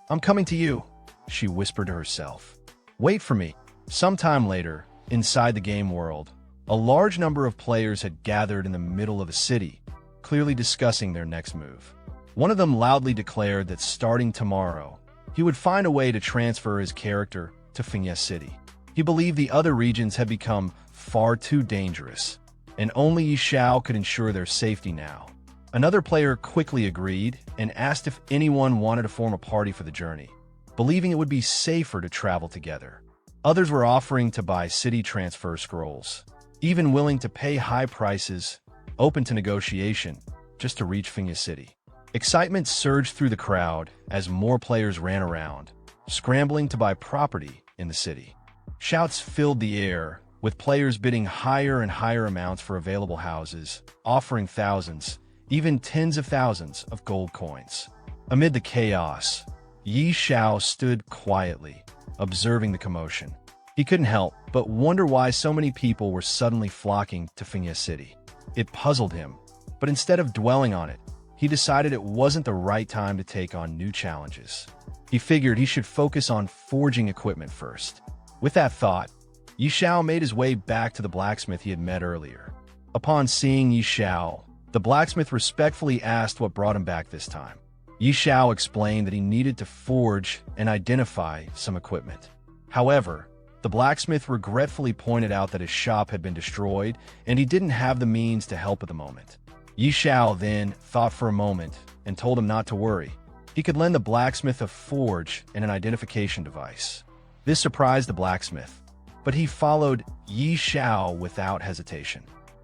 I'm coming to you," she whispered to herself. "Wait for me." Sometime later, inside the game world, a large number of players had gathered in the middle of the city, clearly discussing their next move. One of them loudly declared that starting tomorrow, he would find a way to transfer his character to Fiancée City. He believed the other regions had become far too dangerous, and only Yi Xiao could ensure their safety now. Another player quickly agreed and asked if anyone wanted to form a party for the journey, believing it would be safer to travel together. Others were offering to buy city transfer scrolls, even willing to pay high prices, open to negotiation, just to reach Fiancée City. Excitement surged through the crowd as more players ran around, scrambling to buy property in the city. Shouts filled the air, with players bidding higher and higher amounts for available houses, offering thousands, even tens of thousands of gold coins. Amid the chaos, Yi Xiao stood quietly, observing the commotion. He couldn't help but wonder why so many people were suddenly flocking to Fiancée City. It puzzled him, but instead of dwelling on it, he decided it wasn't the right time to take on new challenges. He figured he should focus on forging equipment first. With that thought, Yi Xiao made his way back to the blacksmith he had met earlier. Upon seeing Yi Xiao, the blacksmith respectfully asked what brought him back this time. Yi Xiao explained that he needed to forge and identify some equipment. However, the blacksmith regretfully pointed out that his shop had been destroyed and he didn't have the means to help at the moment. Yi Xiao then thought for a moment and told him not to worry. He could lend the blacksmith a forge and an identification device. This surprised the blacksmith, but he followed Yi Xiao without hesitation.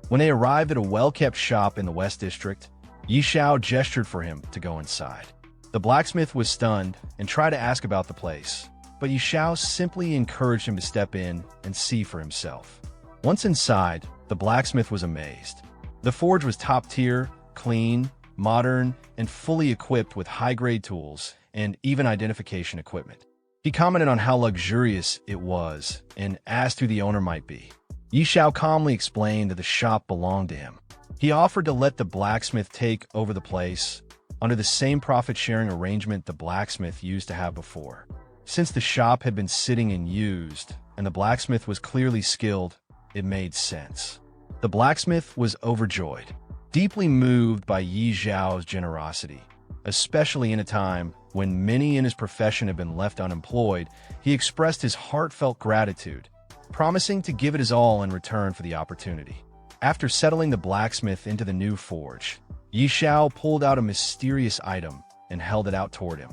When they arrived at a well-kept shop in the West District, Yi Xiao gestured for him to go inside. The blacksmith was stunned and tried to ask about the place, but Yi Xiao simply encouraged him to step in and see for himself. Once inside, the blacksmith was amazed. The forge was top-tier, clean, modern, and fully equipped with high-grade tools and even identification equipment. He commented on how luxurious it was and asked who the owner might be. Yi Xiao calmly explained that the shop belonged to him. He offered to let the blacksmith take over the place under the same profit-sharing arrangement the blacksmith used to have before. Since the shop had been sitting unused and the blacksmith was clearly skilled, it made sense. The blacksmith was overjoyed, deeply moved by Yi Xiao's generosity. Especially in a time when many in his profession had been left unemployed, he expressed his heartfelt gratitude, promising to give it his all in return for the opportunity. After settling the blacksmith into the new forge, Yi Xiao pulled out a mysterious item and held it out toward him.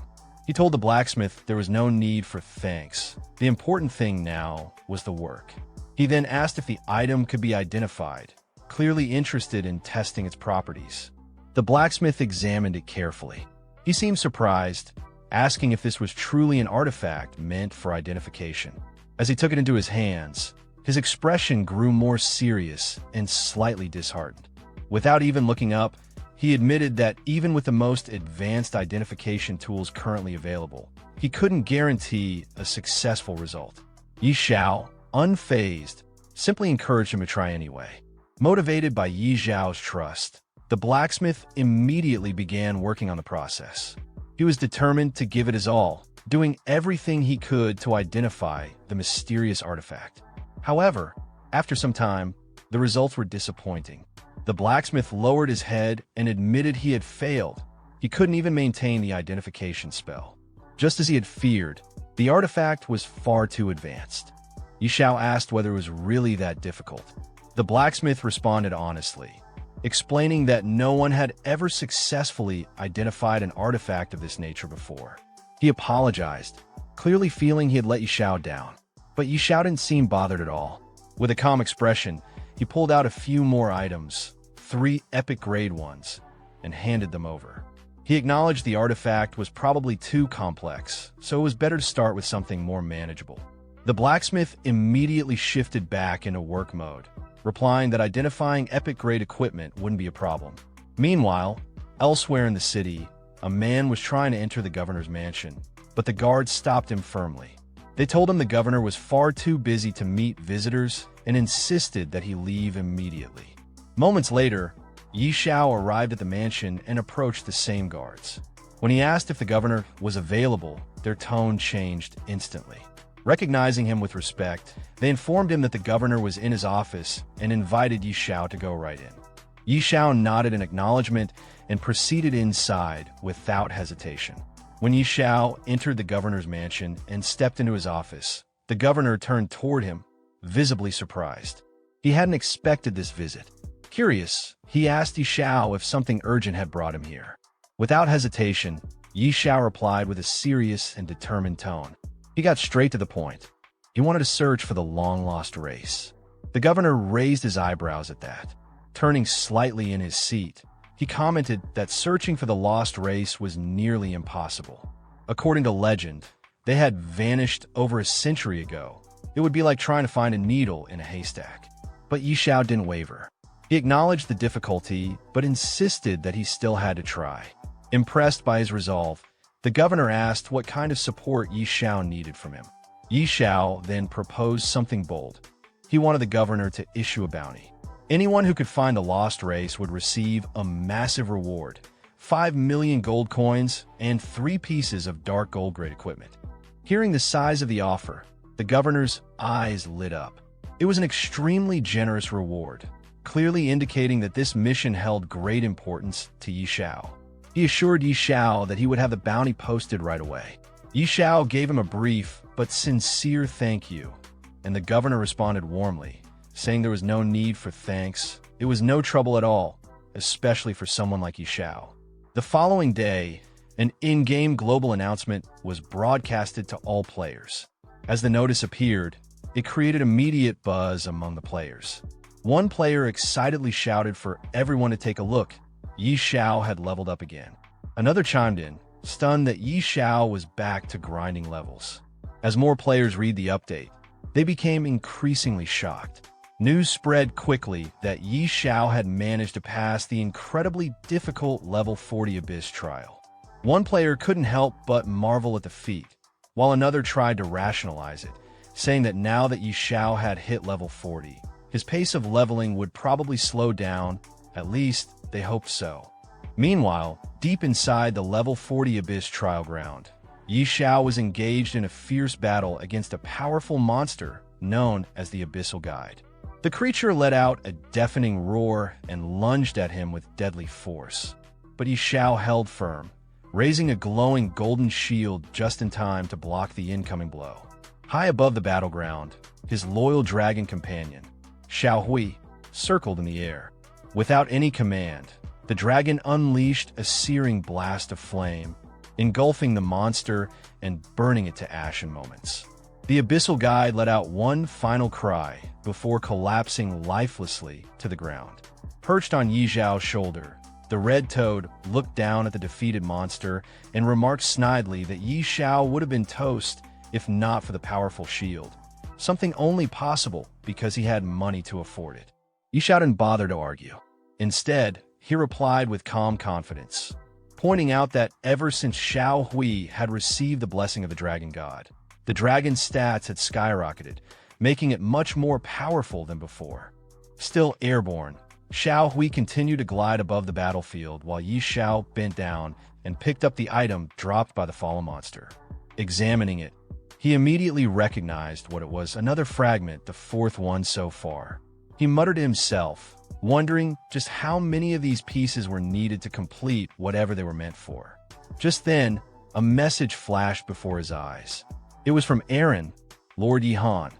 He told the blacksmith there was no need for thanks. The important thing now was the work. He then asked if the item could be identified, clearly interested in testing its properties. The blacksmith examined it carefully. He seemed surprised, asking if this was truly an artifact meant for identification. As he took it into his hands, his expression grew more serious and slightly disheartened. Without even looking up, he admitted that even with the most advanced identification tools currently available, he couldn't guarantee a successful result. Yi Xiao, unfazed, simply encouraged him to try anyway. Motivated by Yi Xiao's trust, the blacksmith immediately began working on the process. He was determined to give it his all, doing everything he could to identify the mysterious artifact. However, after some time, the results were disappointing. The blacksmith lowered his head and admitted he had failed. He couldn't even maintain the identification spell. Just as he had feared, the artifact was far too advanced. Yi Xiao asked whether it was really that difficult. The blacksmith responded honestly, explaining that no one had ever successfully identified an artifact of this nature before. He apologized, clearly feeling he had let Yi Xiao down. But Yi Xiao didn't seem bothered at all. With a calm expression, he pulled out a few more items, 3 epic grade ones, and handed them over. He acknowledged the artifact was probably too complex, so it was better to start with something more manageable. The blacksmith immediately shifted back into work mode, replying that identifying epic-grade equipment wouldn't be a problem. Meanwhile, elsewhere in the city, a man was trying to enter the governor's mansion, but the guards stopped him firmly. They told him the governor was far too busy to meet visitors and insisted that he leave immediately. Moments later, Yi Xiao arrived at the mansion and approached the same guards. When he asked if the governor was available, their tone changed instantly. Recognizing him with respect, they informed him that the governor was in his office and invited Yi Xiao to go right in. Yi Xiao nodded in acknowledgement and proceeded inside without hesitation. When Yi Xiao entered the governor's mansion and stepped into his office, the governor turned toward him, visibly surprised. He hadn't expected this visit. Curious, he asked Yi Xiao if something urgent had brought him here. Without hesitation, Yi Xiao replied with a serious and determined tone. He got straight to the point. He wanted to search for the long-lost race. The governor raised his eyebrows at that. Turning slightly in his seat, he commented that searching for the lost race was nearly impossible. According to legend, they had vanished over a century ago. It would be like trying to find a needle in a haystack. But Yi Xiao didn't waver. He acknowledged the difficulty, but insisted that he still had to try. Impressed by his resolve, the governor asked what kind of support Yi Xiao needed from him. Yi Xiao then proposed something bold. He wanted the governor to issue a bounty. Anyone who could find the lost race would receive a massive reward, 5 million gold coins and 3 pieces of dark gold-grade equipment. Hearing the size of the offer, the governor's eyes lit up. It was an extremely generous reward, clearly indicating that this mission held great importance to Yi Xiao. He assured Yi Xiao that he would have the bounty posted right away. Yi Xiao gave him a brief but sincere thank you, and the governor responded warmly, saying there was no need for thanks. It was no trouble at all, especially for someone like Yi Xiao. The following day, an in-game global announcement was broadcasted to all players. As the notice appeared, it created immediate buzz among the players. One player excitedly shouted for everyone to take a look. Yi Xiao had leveled up again. Another chimed in, stunned that Yi Xiao was back to grinding levels. As more players read the update, they became increasingly shocked. News spread quickly that Yi Xiao had managed to pass the incredibly difficult level 40 Abyss trial. One player couldn't help but marvel at the feat, while another tried to rationalize it, saying that now that Yi Xiao had hit level 40, his pace of leveling would probably slow down, at least they hoped so. Meanwhile, deep inside the level 40 Abyss trial ground, Yi Xiao was engaged in a fierce battle against a powerful monster known as the Abyssal Guide. The creature let out a deafening roar and lunged at him with deadly force. But Yi Xiao held firm, raising a glowing golden shield just in time to block the incoming blow. High above the battleground, his loyal dragon companion, Xiao Hui, circled in the air. Without any command, the dragon unleashed a searing blast of flame, engulfing the monster and burning it to ash in moments. The Abyssal Guide let out one final cry before collapsing lifelessly to the ground. Perched on Yi Xiao's shoulder, the Red Toad looked down at the defeated monster and remarked snidely that Yi Xiao would have been toast if not for the powerful shield, something only possible because he had money to afford it. Yi Xiao didn't bother to argue. Instead, he replied with calm confidence, pointing out that ever since Xiao Hui had received the blessing of the Dragon God, the dragon's stats had skyrocketed, making it much more powerful than before. Still airborne, Xiao Hui continued to glide above the battlefield while Yi Xiao bent down and picked up the item dropped by the fallen monster. Examining it, he immediately recognized what it was, another fragment, the fourth one so far. He muttered to himself, wondering just how many of these pieces were needed to complete whatever they were meant for. Just then, a message flashed before his eyes. It was from Aaron, Lord Yihan,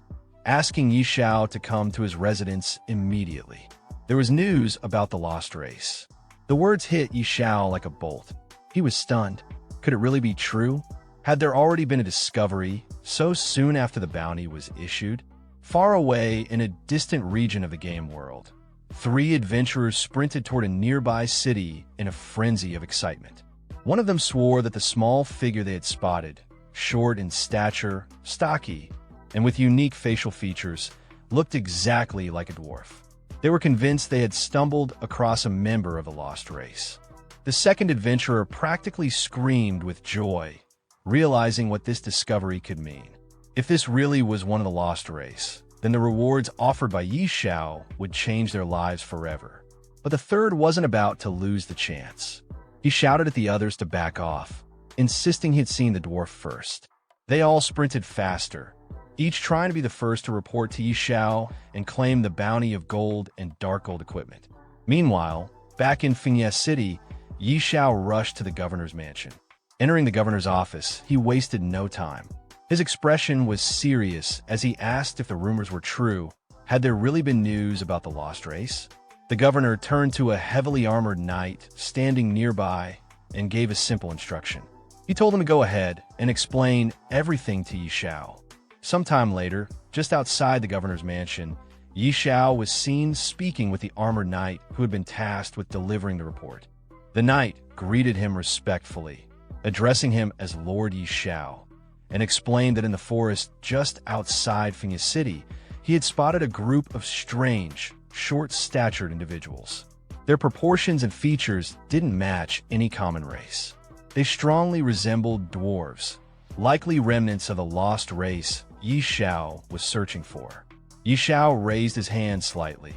asking Yi Xiao to come to his residence immediately. There was news about the lost race. The words hit Yi Xiao like a bolt. He was stunned. Could it really be true? Had there already been a discovery so soon after the bounty was issued? Far away in a distant region of the game world, 3 adventurers sprinted toward a nearby city in a frenzy of excitement. One of them swore that the small figure they had spotted, short in stature, stocky, and with unique facial features, looked exactly like a dwarf. They were convinced they had stumbled across a member of the lost race. The second adventurer practically screamed with joy, realizing what this discovery could mean. If this really was one of the lost race, then the rewards offered by Yi Xiao would change their lives forever. But the third wasn't about to lose the chance. He shouted at the others to back off, insisting he'd seen the dwarf first. They all sprinted faster, each trying to be the first to report to Yi Xiao and claim the bounty of gold and dark gold equipment. Meanwhile, back in Fengye City, Yi Xiao rushed to the governor's mansion. Entering the governor's office, he wasted no time. His expression was serious as he asked if the rumors were true. Had there really been news about the lost race? The governor turned to a heavily armored knight standing nearby and gave a simple instruction. He told him to go ahead and explain everything to Yi Xiao. Sometime later, just outside the governor's mansion, Yi Xiao was seen speaking with the armored knight who had been tasked with delivering the report. The knight greeted him respectfully, addressing him as Lord Yi Xiao, and explained that in the forest just outside Fengye City, he had spotted a group of strange, short-statured individuals. Their proportions and features didn't match any common race. They strongly resembled dwarves, likely remnants of the lost race Yi Xiao was searching for. Yi Xiao raised his hand slightly,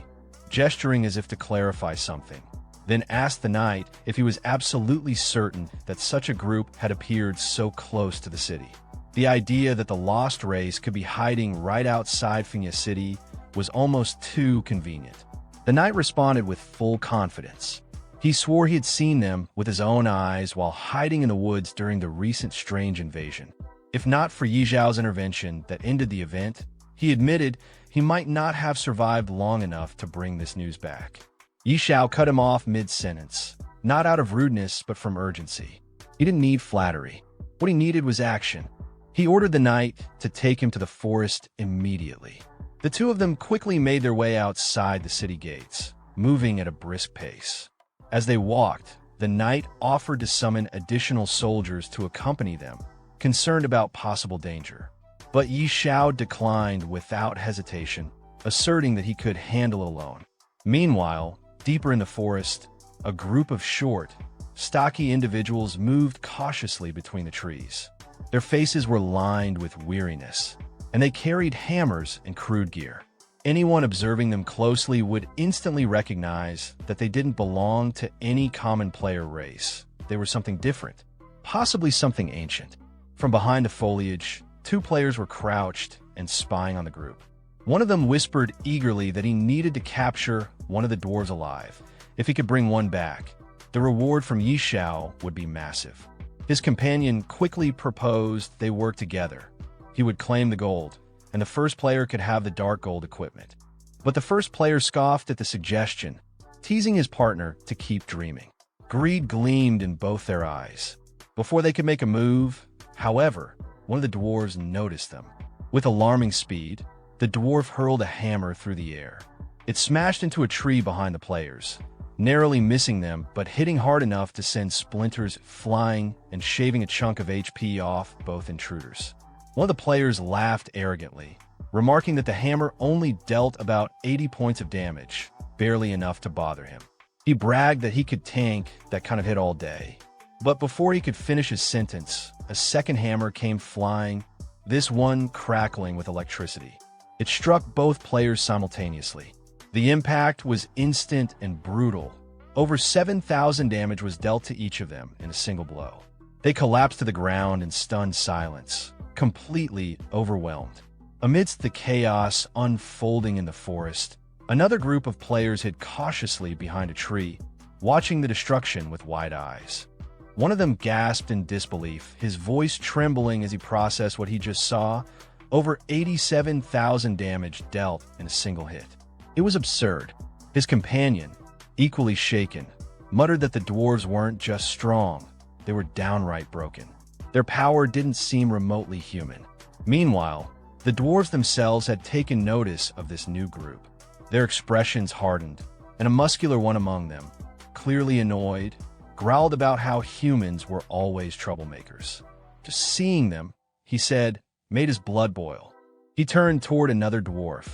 gesturing as if to clarify something, then asked the knight if he was absolutely certain that such a group had appeared so close to the city. The idea that the lost race could be hiding right outside Fengye City was almost too convenient. The knight responded with full confidence. He swore he had seen them with his own eyes while hiding in the woods during the recent strange invasion. If not for Yi Xiao's intervention that ended the event, he admitted he might not have survived long enough to bring this news back. Yi Xiao cut him off mid-sentence, not out of rudeness but from urgency. He didn't need flattery. What he needed was action. He ordered the knight to take him to the forest immediately. The two of them quickly made their way outside the city gates, moving at a brisk pace. As they walked, the knight offered to summon additional soldiers to accompany them, concerned about possible danger. But Yi Xiao declined without hesitation, asserting that he could handle it alone. Meanwhile, deeper in the forest, a group of short, stocky individuals moved cautiously between the trees. Their faces were lined with weariness, and they carried hammers and crude gear. Anyone observing them closely would instantly recognize that they didn't belong to any common player race. They were something different, possibly something ancient. From behind the foliage, 2 players were crouched and spying on the group. One of them whispered eagerly that he needed to capture one of the dwarves alive. If he could bring one back, the reward from Yi Xiao would be massive. His companion quickly proposed they work together. He would claim the gold, and the first player could have the dark gold equipment. But the first player scoffed at the suggestion, teasing his partner to keep dreaming. Greed gleamed in both their eyes. Before they could make a move, however, one of the dwarves noticed them. With alarming speed, the dwarf hurled a hammer through the air. It smashed into a tree behind the players, narrowly missing them but hitting hard enough to send splinters flying and shaving a chunk of HP off both intruders. One of the players laughed arrogantly, remarking that the hammer only dealt about 80 points of damage, barely enough to bother him. He bragged that he could tank that kind of hit all day. But before he could finish his sentence, a second hammer came flying, this one crackling with electricity. It struck both players simultaneously. The impact was instant and brutal. Over 7,000 damage was dealt to each of them in a single blow. They collapsed to the ground in stunned silence, completely overwhelmed. Amidst the chaos unfolding in the forest, another group of players hid cautiously behind a tree, watching the destruction with wide eyes. One of them gasped in disbelief, his voice trembling as he processed what he just saw. Over 87,000 damage dealt in a single hit. It was absurd. His companion, equally shaken, muttered that the dwarves weren't just strong, they were downright broken. Their power didn't seem remotely human. Meanwhile, the dwarves themselves had taken notice of this new group. Their expressions hardened, and a muscular one among them, clearly annoyed, growled about how humans were always troublemakers. Just seeing them, he said, made his blood boil. He turned toward another dwarf,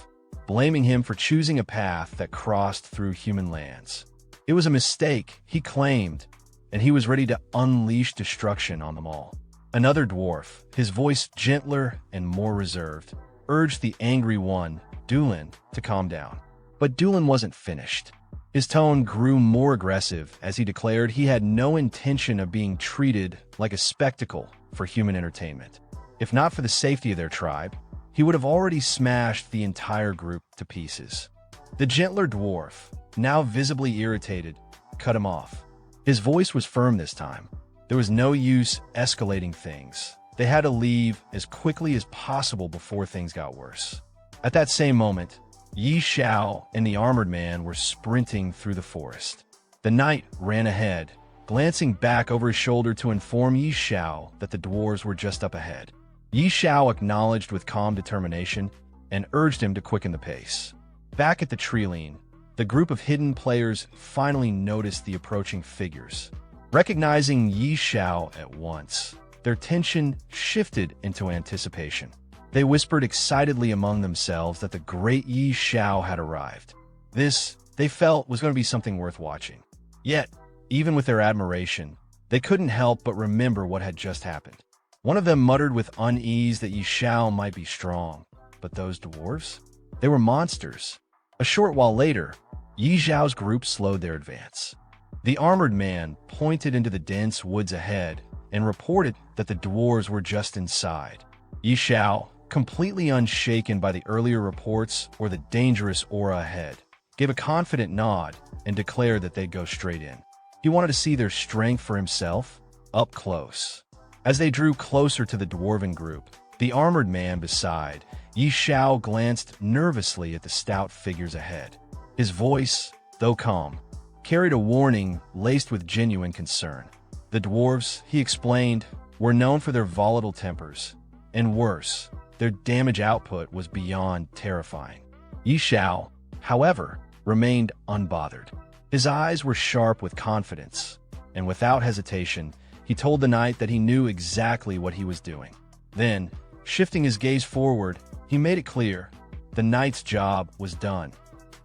blaming him for choosing a path that crossed through human lands. It was a mistake, he claimed, and he was ready to unleash destruction on them all. Another dwarf, his voice gentler and more reserved, urged the angry one, Dulin, to calm down. But Dulin wasn't finished. His tone grew more aggressive as he declared he had no intention of being treated like a spectacle for human entertainment. If not for the safety of their tribe, he would have already smashed the entire group to pieces. The gentler dwarf, now visibly irritated, cut him off. His voice was firm this time. There was no use escalating things. They had to leave as quickly as possible before things got worse. At that same moment, Xiao and the armored man were sprinting through the forest. The knight ran ahead, glancing back over his shoulder to inform Xiao that the dwarves were just up ahead. Xiao acknowledged with calm determination and urged him to quicken the pace. Back at the treeline, the group of hidden players finally noticed the approaching figures. Recognizing Xiao at once, their tension shifted into anticipation. They whispered excitedly among themselves that the great Xiao had arrived. This, they felt, was going to be something worth watching. Yet, even with their admiration, they couldn't help but remember what had just happened. One of them muttered with unease that Xiao might be strong, but those dwarves? They were monsters. A short while later, Xiao's group slowed their advance. The armored man pointed into the dense woods ahead and reported that the dwarves were just inside. Xiao, completely unshaken by the earlier reports or the dangerous aura ahead, gave a confident nod and declared that they'd go straight in. He wanted to see their strength for himself, up close. As they drew closer to the dwarven group, the armored man beside Xiao glanced nervously at the stout figures ahead. His voice, though calm, carried a warning laced with genuine concern. The dwarves, he explained, were known for their volatile tempers, and worse, their damage output was beyond terrifying. Xiao, however, remained unbothered. His eyes were sharp with confidence, and without hesitation, he told the knight that he knew exactly what he was doing. Then, shifting his gaze forward, he made it clear the knight's job was done.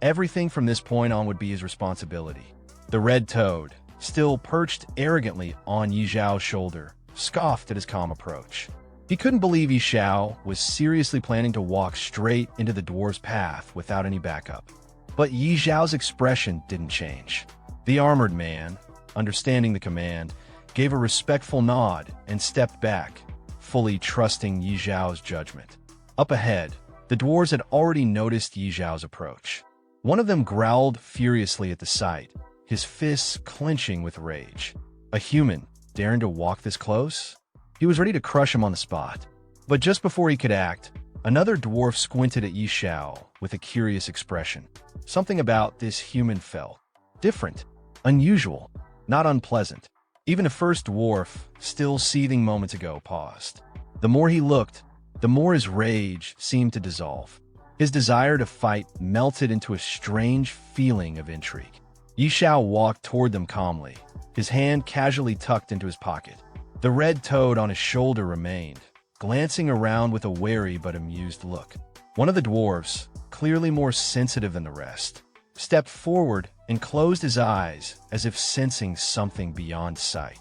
Everything from this point on would be his responsibility. The red toad, still perched arrogantly on Xiao's shoulder, scoffed at his calm approach. He couldn't believe Xiao was seriously planning to walk straight into the dwarf's path without any backup. But Xiao's expression didn't change. The armored man, understanding the command, gave a respectful nod and stepped back, fully trusting Xiao's judgment. Up ahead, the dwarves had already noticed Xiao's approach. One of them growled furiously at the sight, his fists clenching with rage. A human daring to walk this close? He was ready to crush him on the spot. But just before he could act, another dwarf squinted at Xiao with a curious expression. Something about this human felt different, unusual, not unpleasant. Even the first dwarf, still seething moments ago, paused. The more he looked, the more his rage seemed to dissolve. His desire to fight melted into a strange feeling of intrigue. Xiao walked toward them calmly, his hand casually tucked into his pocket. The red toad on his shoulder remained, glancing around with a wary but amused look. One of the dwarves, clearly more sensitive than the rest, stepped forward and closed his eyes as if sensing something beyond sight.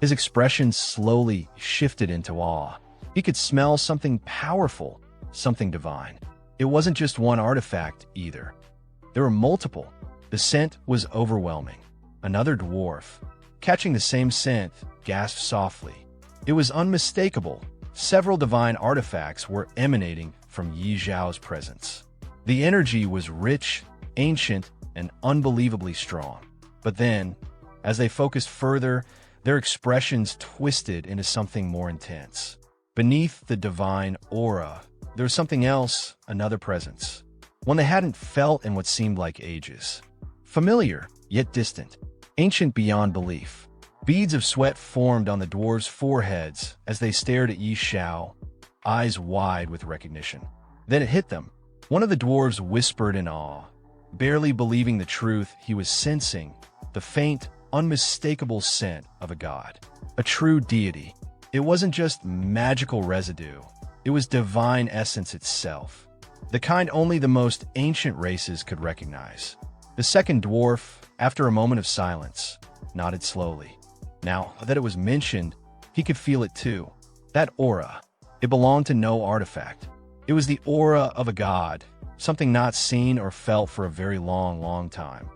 His expression slowly shifted into awe. He could smell something powerful, something divine. It wasn't just one artifact, either. There were multiple. The scent was overwhelming. Another dwarf, catching the same scent, gasped softly. It was unmistakable. Several divine artifacts were emanating from Yi Zhao's presence. The energy was rich, ancient, and unbelievably strong. But then, as they focused further, their expressions twisted into something more intense. Beneath the divine aura, there was something else, another presence. One they hadn't felt in what seemed like ages. Familiar, yet distant. Ancient beyond belief. Beads of sweat formed on the dwarves' foreheads as they stared at Yi Xiao, eyes wide with recognition. Then it hit them. One of the dwarves whispered in awe, barely believing the truth he was sensing, the faint, unmistakable scent of a god. A true deity. It wasn't just magical residue. It was divine essence itself. The kind only the most ancient races could recognize. The second dwarf, after a moment of silence, nodded slowly. Now that it was mentioned, he could feel it too. That aura. It belonged to no artifact. It was the aura of a god, something not seen or felt for a very long time.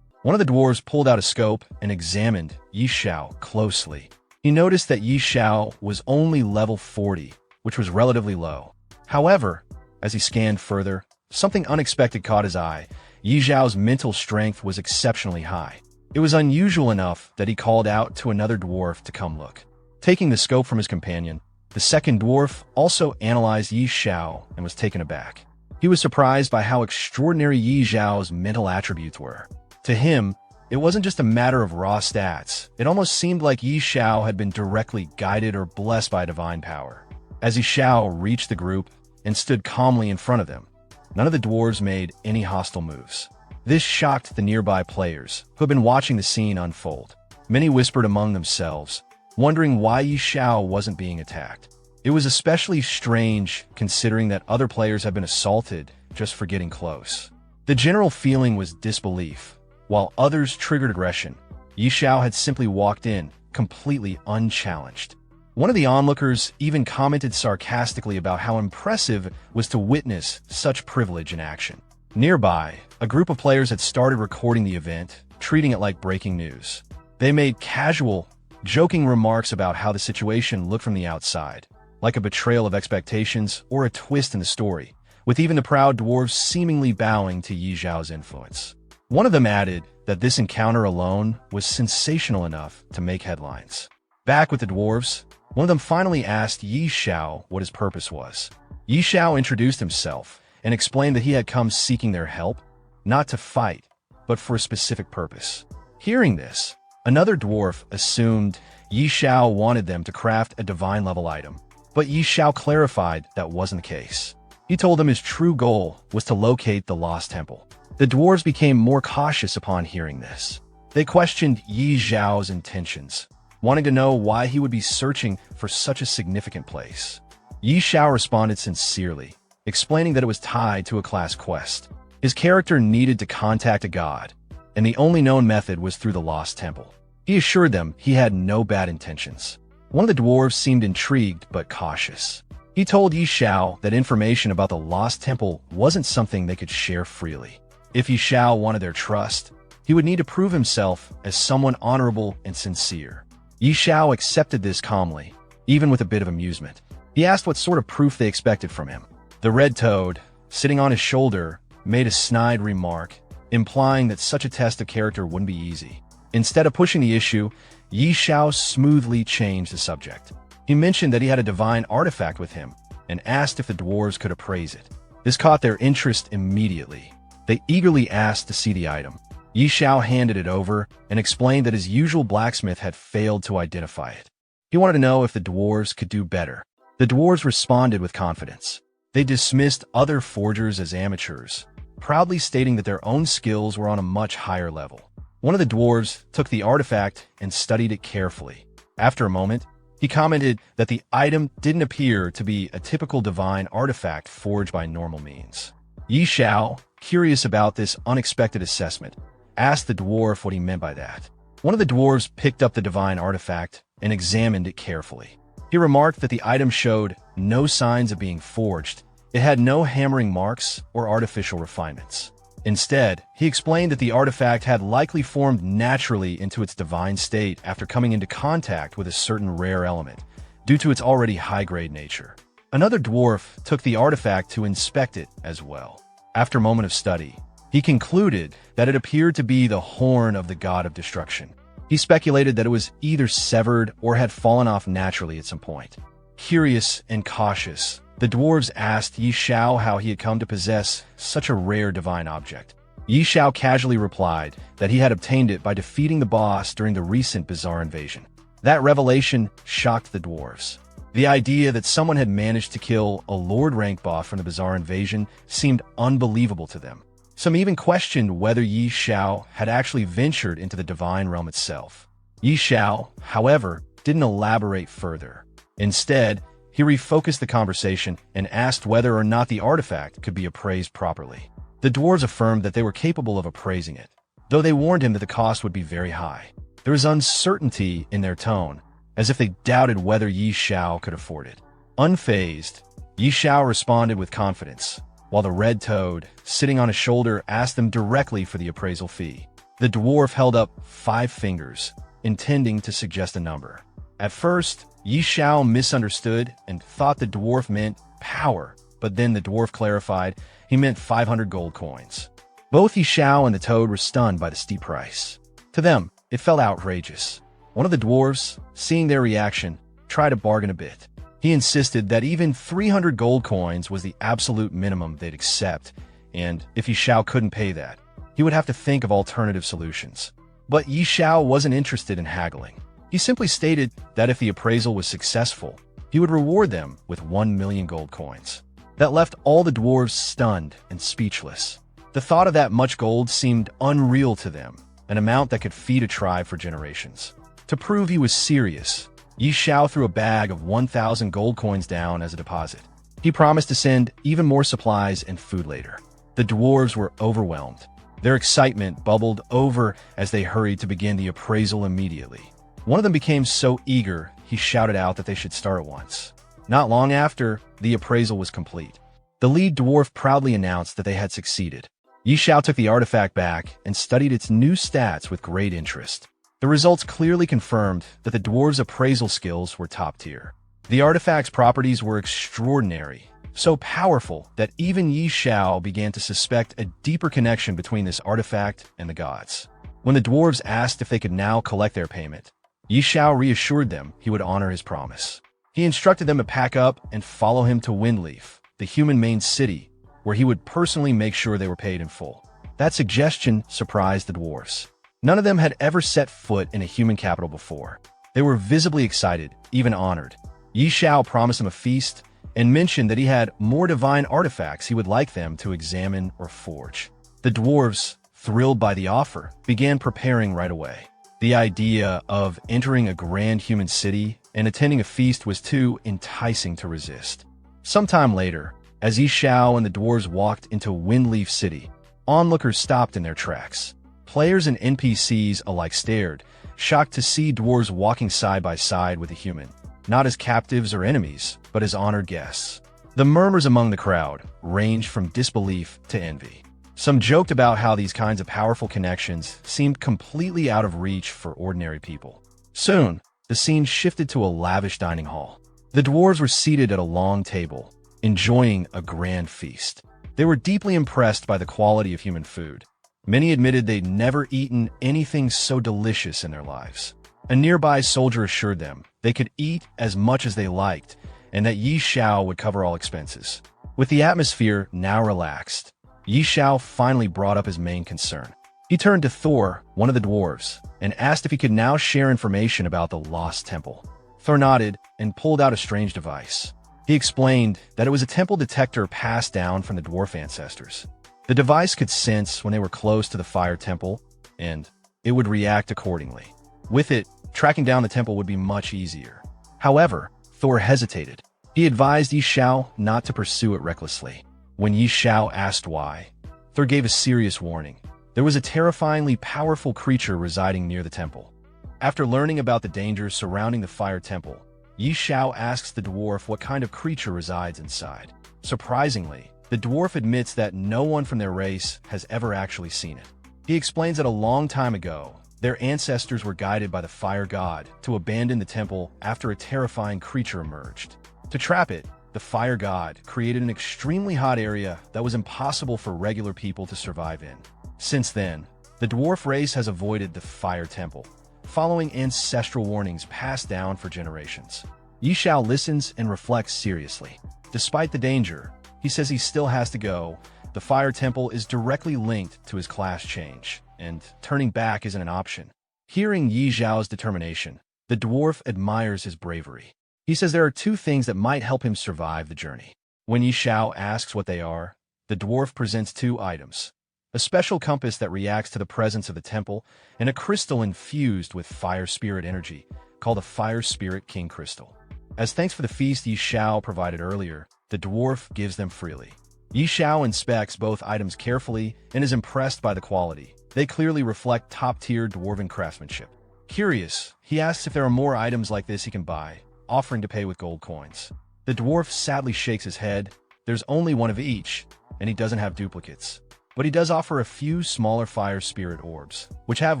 One of the dwarves pulled out a scope and examined Yi Xiao closely. He noticed that Yi Xiao was only level 40, which was relatively low. However, as he scanned further, something unexpected caught his eye. Yi Zhao's mental strength was exceptionally high. It was unusual enough that he called out to another dwarf to come look. Taking the scope from his companion, the second dwarf also analyzed Yi Xiao and was taken aback. He was surprised by how extraordinary Yi Zhao's mental attributes were. To him, it wasn't just a matter of raw stats. It almost seemed like Yi Xiao had been directly guided or blessed by divine power. As Yi Xiao reached the group and stood calmly in front of them, none of the dwarves made any hostile moves. This shocked the nearby players, who had been watching the scene unfold. Many whispered among themselves, wondering why Yi Xiao wasn't being attacked. It was especially strange considering that other players had been assaulted just for getting close. The general feeling was disbelief, while others triggered aggression. Yi Xiao had simply walked in, completely unchallenged. One of the onlookers even commented sarcastically about how impressive it was to witness such privilege in action. Nearby, a group of players had started recording the event, treating it like breaking news. They made casual, joking remarks about how the situation looked from the outside, like a betrayal of expectations or a twist in the story, with even the proud dwarves seemingly bowing to Yi Zhao's influence. One of them added that this encounter alone was sensational enough to make headlines. Back with the dwarves, one of them finally asked Yi Xiao what his purpose was. Yi Xiao introduced himself and explained that he had come seeking their help, not to fight, but for a specific purpose. Hearing this, another dwarf assumed Yi Xiao wanted them to craft a divine-level item, but Yi Xiao clarified that wasn't the case. He told them his true goal was to locate the lost temple. The dwarves became more cautious upon hearing this. They questioned Yi Zhao's intentions, wanting to know why he would be searching for such a significant place. Yi Xiao responded sincerely, explaining that it was tied to a class quest. His character needed to contact a god, and the only known method was through the lost temple. He assured them he had no bad intentions. One of the dwarves seemed intrigued but cautious. He told Yi Xiao that information about the lost temple wasn't something they could share freely. If Yi Xiao wanted their trust, he would need to prove himself as someone honorable and sincere. Yi Xiao accepted this calmly, even with a bit of amusement. He asked what sort of proof they expected from him. The red toad, sitting on his shoulder, made a snide remark, implying that such a test of character wouldn't be easy. Instead of pushing the issue, Yi Xiao smoothly changed the subject. He mentioned that he had a divine artifact with him and asked if the dwarves could appraise it. This caught their interest immediately. They eagerly asked to see the item. Yi Xiao handed it over and explained that his usual blacksmith had failed to identify it. He wanted to know if the dwarves could do better. The dwarves responded with confidence. They dismissed other forgers as amateurs, proudly stating that their own skills were on a much higher level. One of the dwarves took the artifact and studied it carefully. After a moment, he commented that the item didn't appear to be a typical divine artifact forged by normal means. Yi Xiao, curious about this unexpected assessment, asked the dwarf what he meant by that. One of the dwarves picked up the divine artifact and examined it carefully. He remarked that the item showed no signs of being forged. It had no hammering marks or artificial refinements. Instead, he explained that the artifact had likely formed naturally into its divine state after coming into contact with a certain rare element, due to its already high-grade nature. Another dwarf took the artifact to inspect it as well. After a moment of study, he concluded that it appeared to be the horn of the god of destruction. He speculated that it was either severed or had fallen off naturally at some point. Curious and cautious, the dwarves asked Xiao how he had come to possess such a rare divine object. Xiao casually replied that he had obtained it by defeating the boss during the recent bizarre invasion. That revelation shocked the dwarves. The idea that someone had managed to kill a Lord rank boss from the bizarre invasion seemed unbelievable to them. Some even questioned whether Xiao had actually ventured into the divine realm itself. Xiao, however, didn't elaborate further. Instead, he refocused the conversation and asked whether or not the artifact could be appraised properly. The dwarves affirmed that they were capable of appraising it, though they warned him that the cost would be very high. There was uncertainty in their tone, as if they doubted whether Xiao could afford it. Unfazed, Xiao responded with confidence, while the red toad, sitting on his shoulder, asked them directly for the appraisal fee. The dwarf held up 5 fingers, intending to suggest a number. At first, Xiao misunderstood and thought the dwarf meant power, but then the dwarf clarified he meant 500 gold coins. Both Xiao and the toad were stunned by the steep price. To them, it felt outrageous. One of the dwarves, seeing their reaction, tried to bargain a bit. He insisted that even 300 gold coins was the absolute minimum they'd accept, and if Xiao couldn't pay that, he would have to think of alternative solutions. But Xiao wasn't interested in haggling. He simply stated that if the appraisal was successful, he would reward them with 1 million gold coins. That left all the dwarves stunned and speechless. The thought of that much gold seemed unreal to them, an amount that could feed a tribe for generations. To prove he was serious, Xiao threw a bag of 1,000 gold coins down as a deposit. He promised to send even more supplies and food later. The dwarves were overwhelmed. Their excitement bubbled over as they hurried to begin the appraisal immediately. One of them became so eager, he shouted out that they should start at once. Not long after, the appraisal was complete. The lead dwarf proudly announced that they had succeeded. Xiao took the artifact back and studied its new stats with great interest. The results clearly confirmed that the dwarves' appraisal skills were top tier. The artifact's properties were extraordinary, so powerful that even Xiao began to suspect a deeper connection between this artifact and the gods. When the dwarves asked if they could now collect their payment, Xiao reassured them he would honor his promise. He instructed them to pack up and follow him to Windleaf, the human main city, where he would personally make sure they were paid in full. That suggestion surprised the dwarves. None of them had ever set foot in a human capital before. They were visibly excited, even honored. Xiao promised them a feast and mentioned that he had more divine artifacts he would like them to examine or forge. The dwarves, thrilled by the offer, began preparing right away. The idea of entering a grand human city and attending a feast was too enticing to resist. Sometime later, as Xiao and the dwarves walked into Windleaf City, onlookers stopped in their tracks. Players and NPCs alike stared, shocked to see dwarves walking side by side with a human, not as captives or enemies, but as honored guests. The murmurs among the crowd ranged from disbelief to envy. Some joked about how these kinds of powerful connections seemed completely out of reach for ordinary people. Soon, the scene shifted to a lavish dining hall. The dwarves were seated at a long table, enjoying a grand feast. They were deeply impressed by the quality of human food. Many admitted they'd never eaten anything so delicious in their lives. A nearby soldier assured them they could eat as much as they liked and that Xiao would cover all expenses. With the atmosphere now relaxed, Xiao finally brought up his main concern. He turned to Thor, one of the dwarves, and asked if he could now share information about the Lost Temple. Thor nodded and pulled out a strange device. He explained that it was a temple detector passed down from the dwarf ancestors. The device could sense when they were close to the fire temple, and it would react accordingly. With it, tracking down the temple would be much easier. However, Thor hesitated. He advised Xiao not to pursue it recklessly. When Xiao asked why, Thor gave a serious warning. There was a terrifyingly powerful creature residing near the temple. After learning about the dangers surrounding the fire temple, Xiao asks the dwarf what kind of creature resides inside. Surprisingly, The dwarf admits that no one from their race has ever actually seen it. He explains that a long time ago, their ancestors were guided by the fire god to abandon the temple after a terrifying creature emerged. To trap it, the fire god created an extremely hot area that was impossible for regular people to survive in. Since then, the dwarf race has avoided the fire temple, following ancestral warnings passed down for generations. Xiao listens and reflects seriously. Despite the danger, he says he still has to go. The fire temple is directly linked to his class change, and turning back isn't an option. Hearing Xiao's determination, the dwarf admires his bravery. He says there are two things that might help him survive the journey. When Xiao asks what they are, the dwarf presents two items: a special compass that reacts to the presence of the temple, and a crystal infused with fire spirit energy, called the Fire Spirit King Crystal. As thanks for the feast Xiao provided earlier, the dwarf gives them freely. Xiao inspects both items carefully and is impressed by the quality. They clearly reflect top-tier dwarven craftsmanship. Curious, he asks if there are more items like this he can buy, offering to pay with gold coins. The dwarf sadly shakes his head. There's only one of each, and he doesn't have duplicates. But he does offer a few smaller fire spirit orbs, which have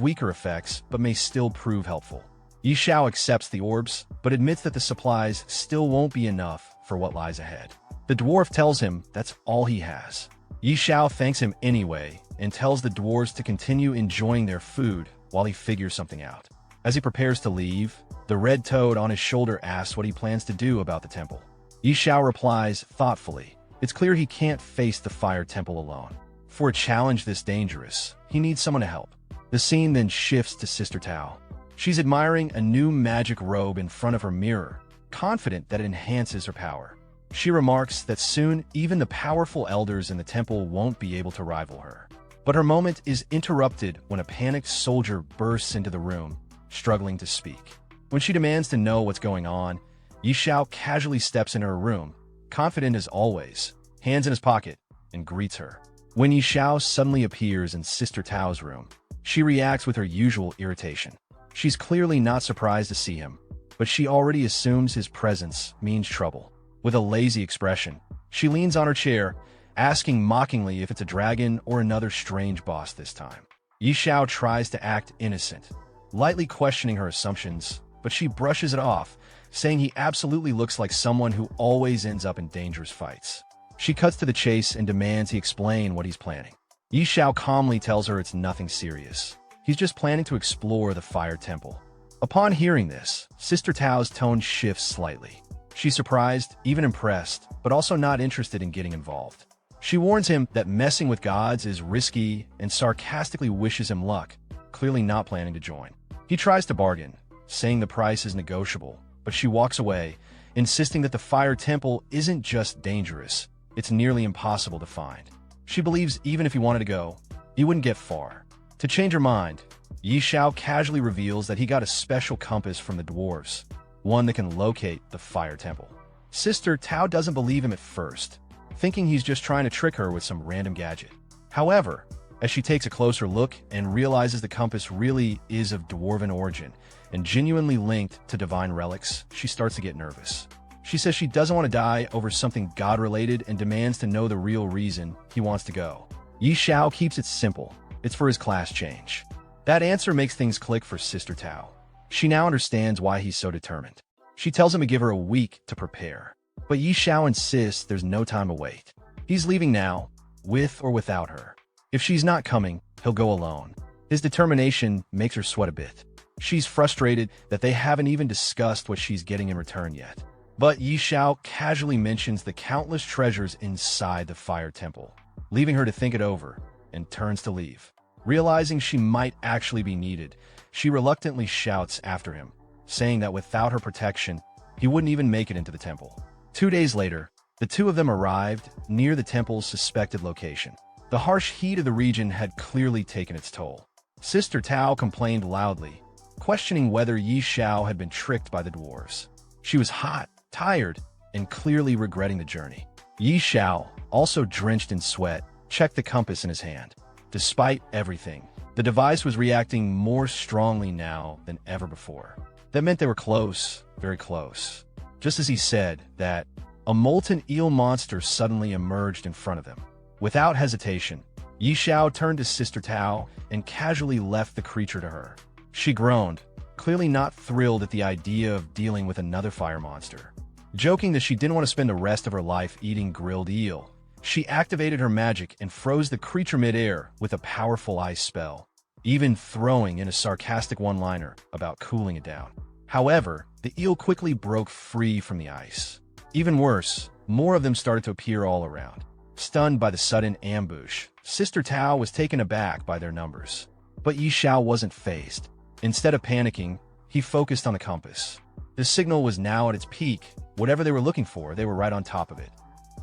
weaker effects but may still prove helpful. Xiao accepts the orbs, but admits that the supplies still won't be enough for what lies ahead. The dwarf tells him that's all he has. Xiao thanks him anyway and tells the dwarves to continue enjoying their food while he figures something out. As he prepares to leave, the red toad on his shoulder asks what he plans to do about the temple. Xiao replies thoughtfully, it's clear he can't face the fire temple alone. For a challenge this dangerous, he needs someone to help. The scene then shifts to Sister Tao. She's admiring a new magic robe in front of her mirror, confident that it enhances her power. She remarks that soon even the powerful elders in the temple won't be able to rival her. But her moment is interrupted when a panicked soldier bursts into the room, struggling to speak. When she demands to know what's going on, Xiao casually steps into her room, confident as always, hands in his pocket, and greets her. When Xiao suddenly appears in Sister Tao's room, she reacts with her usual irritation. She's clearly not surprised to see him, but she already assumes his presence means trouble. With a lazy expression, she leans on her chair, asking mockingly if it's a dragon or another strange boss this time. Xiao tries to act innocent, lightly questioning her assumptions, but she brushes it off, saying he absolutely looks like someone who always ends up in dangerous fights. She cuts to the chase and demands he explain what he's planning. Xiao calmly tells her it's nothing serious. He's just planning to explore the fire temple. Upon hearing this, Sister Tao's tone shifts slightly. She's surprised, even impressed, but also not interested in getting involved. She warns him that messing with gods is risky and sarcastically wishes him luck, clearly not planning to join. He tries to bargain, saying the price is negotiable, but she walks away, insisting that the fire temple isn't just dangerous, it's nearly impossible to find. She believes even if he wanted to go, he wouldn't get far. To change her mind, Xiao casually reveals that he got a special compass from the dwarves, one that can locate the fire temple. Sister Tao doesn't believe him at first, thinking he's just trying to trick her with some random gadget. However, as she takes a closer look and realizes the compass really is of dwarven origin and genuinely linked to divine relics, she starts to get nervous. She says she doesn't want to die over something god-related and demands to know the real reason he wants to go. Xiao keeps it simple. It's for his class change. That answer makes things click for Sister Tao. She now understands why he's so determined. She tells him to give her a week to prepare. But Xiao insists there's no time to wait. He's leaving now, with or without her. If she's not coming, he'll go alone. His determination makes her sweat a bit. She's frustrated that they haven't even discussed what she's getting in return yet. But Xiao casually mentions the countless treasures inside the fire temple, leaving her to think it over, and turns to leave. Realizing she might actually be needed, she reluctantly shouts after him, saying that without her protection, he wouldn't even make it into the temple. 2 days later, the two of them arrived near the temple's suspected location. The harsh heat of the region had clearly taken its toll. Sister Tao complained loudly, questioning whether Xiao had been tricked by the dwarves. She was hot, tired, and clearly regretting the journey. Xiao, also drenched in sweat, checked the compass in his hand. Despite everything, the device was reacting more strongly now than ever before. That meant they were close, very close. Just as he said that, a molten eel monster suddenly emerged in front of them. Without hesitation, Xiao turned to Sister Tao and casually left the creature to her. She groaned, clearly not thrilled at the idea of dealing with another fire monster. Joking that she didn't want to spend the rest of her life eating grilled eel, she activated her magic and froze the creature midair with a powerful ice spell, even throwing in a sarcastic one-liner about cooling it down. However, the eel quickly broke free from the ice. Even worse, more of them started to appear all around. Stunned by the sudden ambush, Sister Tao was taken aback by their numbers. But Xiao wasn't fazed. Instead of panicking, he focused on the compass. The signal was now at its peak. Whatever they were looking for, they were right on top of it.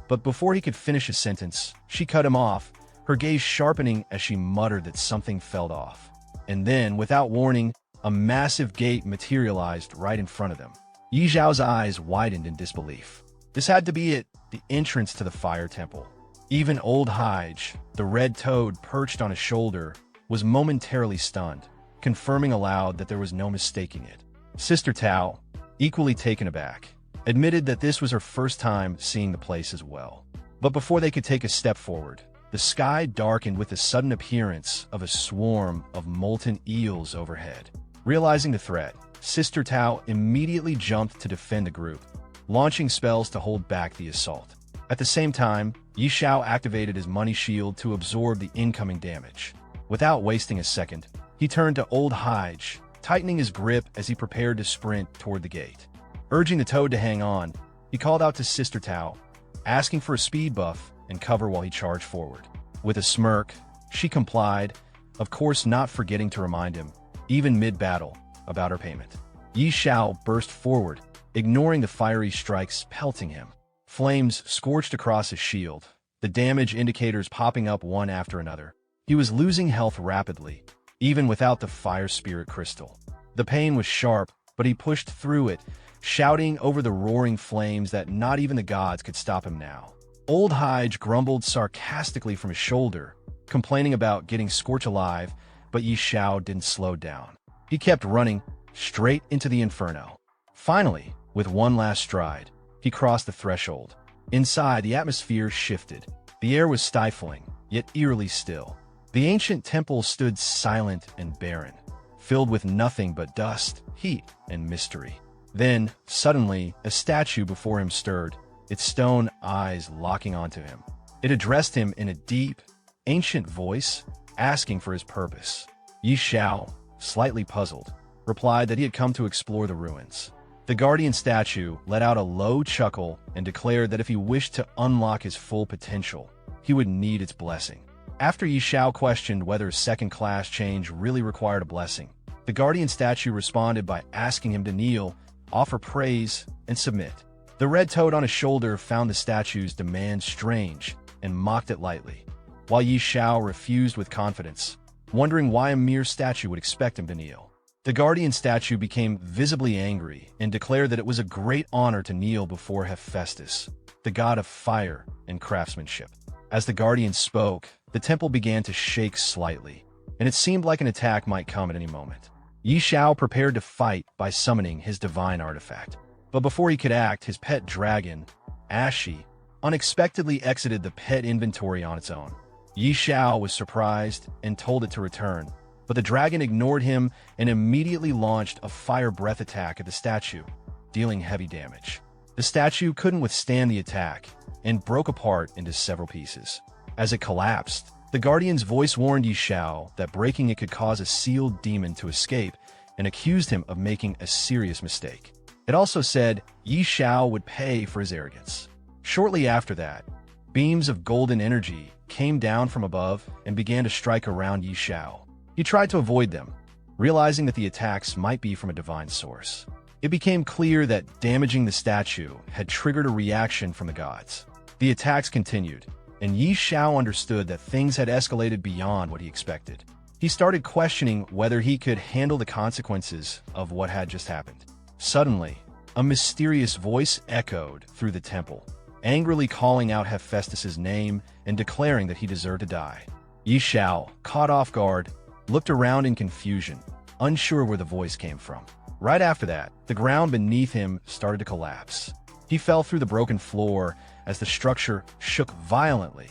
But before he could finish his sentence, she cut him off, her gaze sharpening as she muttered that something fell off. And then, without warning, a massive gate materialized right in front of them. Yi Zhao's eyes widened in disbelief. This had to be it, the entrance to the fire temple. Even old Hige, the red toad perched on his shoulder, was momentarily stunned, confirming aloud that there was no mistaking it. Sister Tao, equally taken aback, admitted that this was her first time seeing the place as well. But before they could take a step forward, the sky darkened with the sudden appearance of a swarm of molten eels overhead. Realizing the threat, Sister Tao immediately jumped to defend the group, launching spells to hold back the assault. At the same time, Xiao activated his money shield to absorb the incoming damage. Without wasting a second, he turned to old Hige, tightening his grip as he prepared to sprint toward the gate. Urging the toad to hang on, he called out to Sister Tao, asking for a speed buff and cover while he charged forward. With a smirk, she complied, of course not forgetting to remind him, even mid-battle, about her payment. Xiao burst forward, ignoring the fiery strikes pelting him. Flames scorched across his shield, the damage indicators popping up one after another. He was losing health rapidly, even without the fire spirit crystal. The pain was sharp, but he pushed through it, shouting over the roaring flames that not even the gods could stop him now. Old Hige grumbled sarcastically from his shoulder, complaining about getting scorched alive, but Xiao didn't slow down. He kept running, straight into the inferno. Finally, with one last stride, he crossed the threshold. Inside, the atmosphere shifted. The air was stifling, yet eerily still. The ancient temple stood silent and barren, filled with nothing but dust, heat, and mystery. Then, suddenly, a statue before him stirred, its stone eyes locking onto him. It addressed him in a deep, ancient voice, asking for his purpose. Xiao, slightly puzzled, replied that he had come to explore the ruins. The guardian statue let out a low chuckle and declared that if he wished to unlock his full potential, he would need its blessing. After Xiao questioned whether second-class change really required a blessing, the guardian statue responded by asking him to kneel, offer praise, and submit. The red toad on his shoulder found the statue's demand strange and mocked it lightly, while Xiao refused with confidence, wondering why a mere statue would expect him to kneel. The guardian statue became visibly angry and declared that it was a great honor to kneel before Hephaestus, the god of fire and craftsmanship. As the guardian spoke, the temple began to shake slightly, and it seemed like an attack might come at any moment. Xiao prepared to fight by summoning his divine artifact. But before he could act, his pet dragon, Ashi, unexpectedly exited the pet inventory on its own. Xiao was surprised and told it to return, but the dragon ignored him and immediately launched a fire breath attack at the statue, dealing heavy damage. The statue couldn't withstand the attack and broke apart into several pieces. As it collapsed, the guardian's voice warned Xiao that breaking it could cause a sealed demon to escape and accused him of making a serious mistake. It also said Xiao would pay for his arrogance. Shortly after that, beams of golden energy came down from above and began to strike around Xiao. He tried to avoid them, realizing that the attacks might be from a divine source. It became clear that damaging the statue had triggered a reaction from the gods. The attacks continued, and Xiao understood that things had escalated beyond what he expected. He started questioning whether he could handle the consequences of what had just happened. Suddenly, a mysterious voice echoed through the temple, angrily calling out Hephaestus' name and declaring that he deserved to die. Xiao, caught off guard, looked around in confusion, unsure where the voice came from. Right after that, the ground beneath him started to collapse. He fell through the broken floor as the structure shook violently,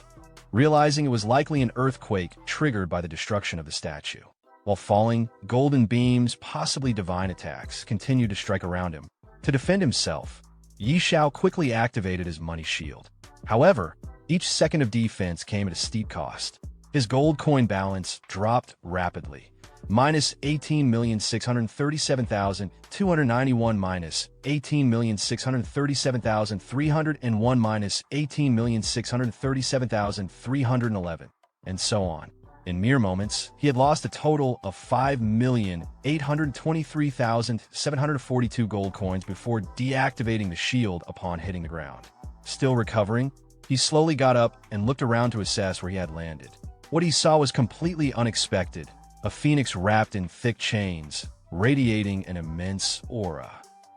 realizing it was likely an earthquake triggered by the destruction of the statue. While falling, golden beams, possibly divine attacks, continued to strike around him. To defend himself, Xiao quickly activated his money shield. However, each second of defense came at a steep cost. His gold coin balance dropped rapidly. Minus 18,637,291 minus 18,637,301 minus 18,637,311, and so on. In mere moments, he had lost a total of 5,823,742 gold coins before deactivating the shield upon hitting the ground. Still recovering, he slowly got up and looked around to assess where he had landed. What he saw was completely unexpected. A phoenix wrapped in thick chains, radiating an immense aura.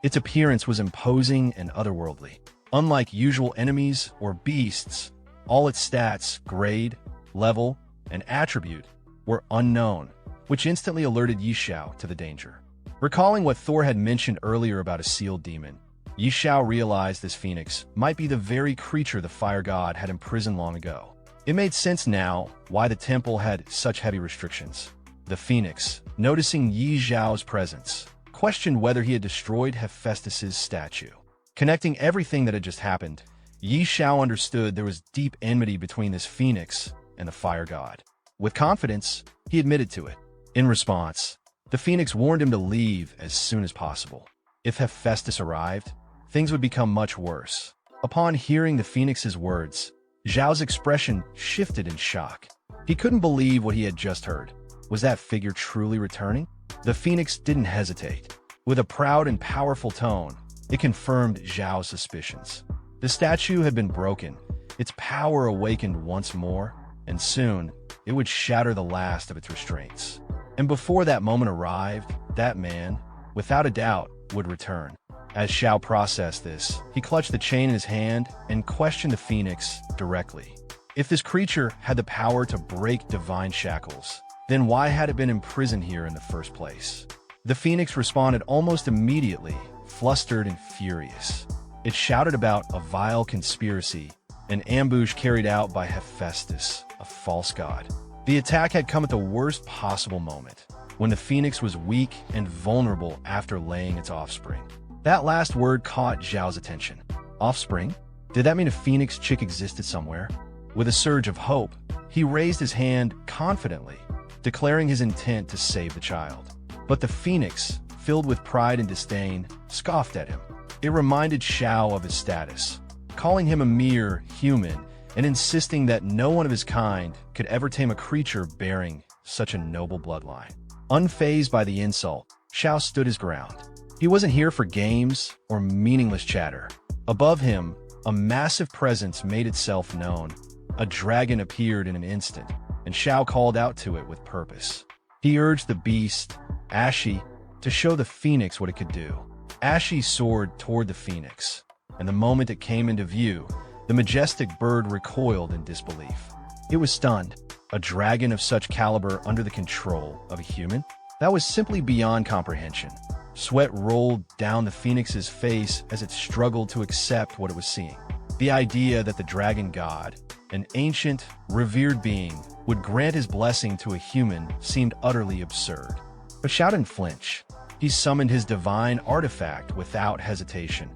Its appearance was imposing and otherworldly. Unlike usual enemies or beasts, all its stats, grade, level, and attribute were unknown, which instantly alerted Xiao to the danger. Recalling what Thor had mentioned earlier about a sealed demon, Xiao realized this phoenix might be the very creature the fire god had imprisoned long ago. It made sense now why the temple had such heavy restrictions. The phoenix, noticing Xiao's presence, questioned whether he had destroyed Hephaestus's statue. Connecting everything that had just happened, Xiao understood there was deep enmity between this phoenix and the fire god. With confidence, he admitted to it. In response, the phoenix warned him to leave as soon as possible. If Hephaestus arrived, things would become much worse. Upon hearing the phoenix's words, Xiao's expression shifted in shock. He couldn't believe what he had just heard. Was that figure truly returning? The phoenix didn't hesitate. With a proud and powerful tone, it confirmed Xiao's suspicions. The statue had been broken, its power awakened once more, and soon it would shatter the last of its restraints. And before that moment arrived, that man, without a doubt, would return. As Xiao processed this, he clutched the chain in his hand and questioned the phoenix directly. If this creature had the power to break divine shackles, then why had it been imprisoned here in the first place? The phoenix responded almost immediately, flustered and furious. It shouted about a vile conspiracy, an ambush carried out by Hephaestus, a false god. The attack had come at the worst possible moment, when the phoenix was weak and vulnerable after laying its offspring. That last word caught Xiao's attention. Offspring? Did that mean a phoenix chick existed somewhere? With a surge of hope, he raised his hand confidently, declaring his intent to save the child. But the phoenix, filled with pride and disdain, scoffed at him. It reminded Xiao of his status, calling him a mere human and insisting that no one of his kind could ever tame a creature bearing such a noble bloodline. Unfazed by the insult, Xiao stood his ground. He wasn't here for games or meaningless chatter. Above him, a massive presence made itself known. A dragon appeared in an instant, and Xiao called out to it with purpose. He urged the beast, Ashi, to show the phoenix what it could do. Ashi soared toward the phoenix, and the moment it came into view, the majestic bird recoiled in disbelief. It was stunned. A dragon of such caliber under the control of a human? That was simply beyond comprehension. Sweat rolled down the phoenix's face as it struggled to accept what it was seeing. The idea that the dragon god, an ancient, revered being, would grant his blessing to a human seemed utterly absurd. But Xiao didn't flinch. He summoned his divine artifact without hesitation,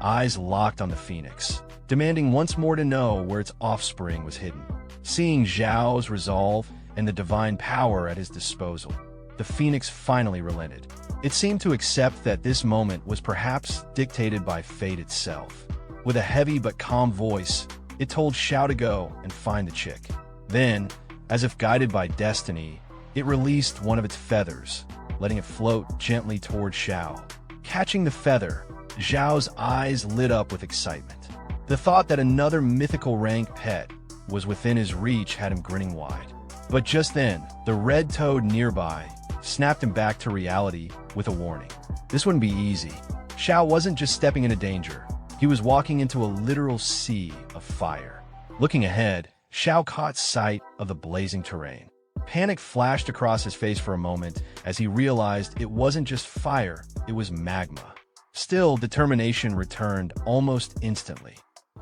eyes locked on the phoenix, demanding once more to know where its offspring was hidden. Seeing Xiao's resolve and the divine power at his disposal, the phoenix finally relented. It seemed to accept that this moment was perhaps dictated by fate itself. With a heavy but calm voice, it told Xiao to go and find the chick. Then, as if guided by destiny, it released one of its feathers, letting it float gently toward Xiao. Catching the feather, Xiao's eyes lit up with excitement. The thought that another mythical rank pet was within his reach had him grinning wide. But just then, the red toad nearby snapped him back to reality with a warning. This wouldn't be easy. Xiao wasn't just stepping into danger. He was walking into a literal sea of fire. Looking ahead, Xiao caught sight of the blazing terrain. Panic flashed across his face for a moment as he realized it wasn't just fire, it was magma. Still, determination returned almost instantly.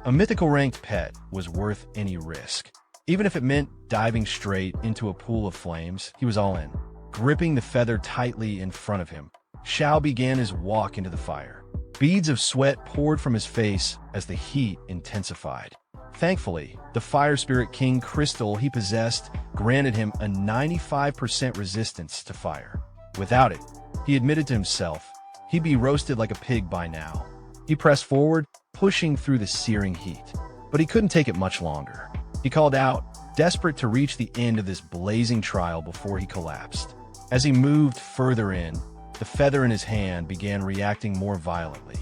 A mythical ranked pet was worth any risk. Even if it meant diving straight into a pool of flames, he was all in. Gripping the feather tightly in front of him, Xiao began his walk into the fire. Beads of sweat poured from his face as the heat intensified. Thankfully, the Fire Spirit King crystal he possessed granted him a 95% resistance to fire. Without it, he admitted to himself, he'd be roasted like a pig by now. He pressed forward, pushing through the searing heat. But he couldn't take it much longer. He called out, desperate to reach the end of this blazing trial before he collapsed. As he moved further in, the feather in his hand began reacting more violently.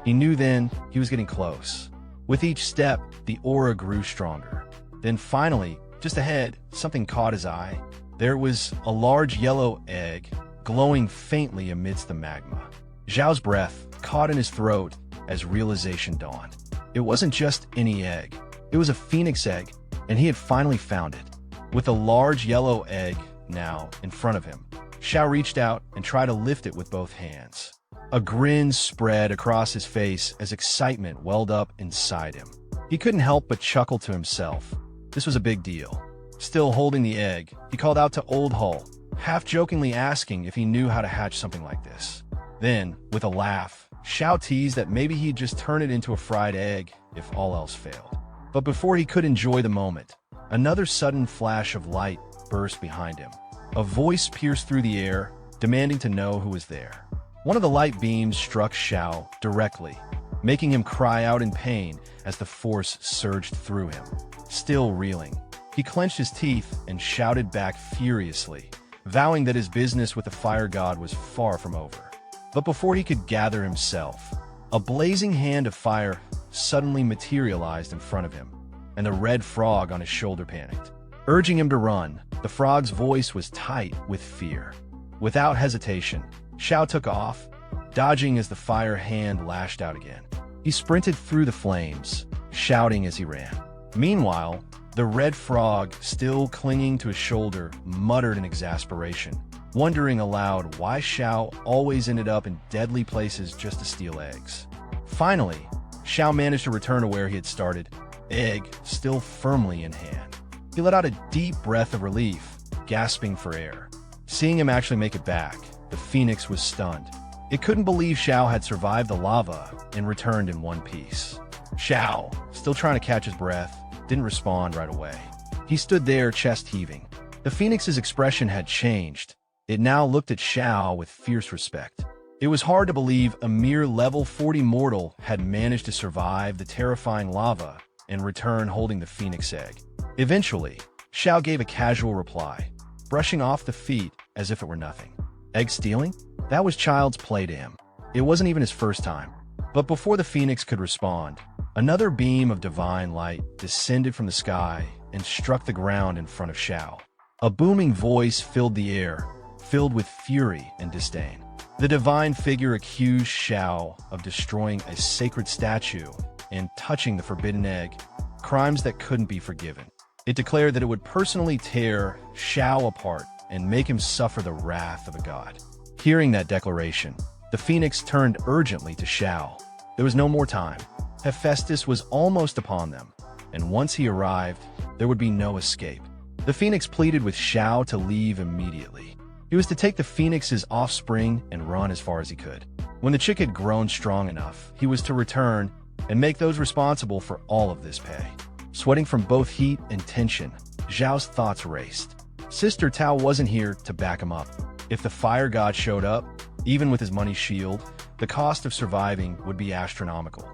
He knew then he was getting close. With each step, the aura grew stronger. Then finally, just ahead, something caught his eye. There was a large yellow egg, glowing faintly amidst the magma. Xiao's breath caught in his throat as realization dawned. It wasn't just any egg. It was a phoenix egg, and he had finally found it. With a large yellow egg now in front of him, Xiao reached out and tried to lift it with both hands. A grin spread across his face as excitement welled up inside him. He couldn't help but chuckle to himself. This was a big deal. Still holding the egg, he called out to Old Hull, half-jokingly asking if he knew how to hatch something like this. Then, with a laugh, Xiao teased that maybe he'd just turn it into a fried egg if all else failed. But before he could enjoy the moment, another sudden flash of light burst behind him. A voice pierced through the air, demanding to know who was there. One of the light beams struck Xiao directly, making him cry out in pain as the force surged through him. Still reeling, he clenched his teeth and shouted back furiously, vowing that his business with the fire god was far from over. But before he could gather himself, a blazing hand of fire suddenly materialized in front of him, and the red frog on his shoulder panicked. Urging him to run, the frog's voice was tight with fear. Without hesitation, Xiao took off, dodging as the fire hand lashed out again. He sprinted through the flames, shouting as he ran. Meanwhile, the red frog, still clinging to his shoulder, muttered in exasperation, wondering aloud why Xiao always ended up in deadly places just to steal eggs. Finally, Xiao managed to return to where he had started, egg still firmly in hand. He let out a deep breath of relief, gasping for air. Seeing him actually make it back, the phoenix was stunned. It couldn't believe Xiao had survived the lava and returned in one piece. Xiao, still trying to catch his breath, didn't respond right away. He stood there, chest heaving. The phoenix's expression had changed. It now looked at Xiao with fierce respect. It was hard to believe a mere level 40 mortal had managed to survive the terrifying lava and return holding the phoenix egg. Eventually, Xiao gave a casual reply, brushing off the feat as if it were nothing. Egg stealing? That was child's play to him. It wasn't even his first time. But before the phoenix could respond, another beam of divine light descended from the sky and struck the ground in front of Xiao. A booming voice filled the air, filled with fury and disdain. The divine figure accused Xiao of destroying a sacred statue and touching the forbidden egg, crimes that couldn't be forgiven. It declared that it would personally tear Xiao apart and make him suffer the wrath of a god. Hearing that declaration, the phoenix turned urgently to Xiao. There was no more time. Hephaestus was almost upon them, and once he arrived, there would be no escape. The phoenix pleaded with Xiao to leave immediately. He was to take the phoenix's offspring and run as far as he could. When the chick had grown strong enough, he was to return and make those responsible for all of this pay. Sweating from both heat and tension, Xiao's thoughts raced. Sister Tao wasn't here to back him up. If the fire god showed up, even with his money shield, the cost of surviving would be astronomical.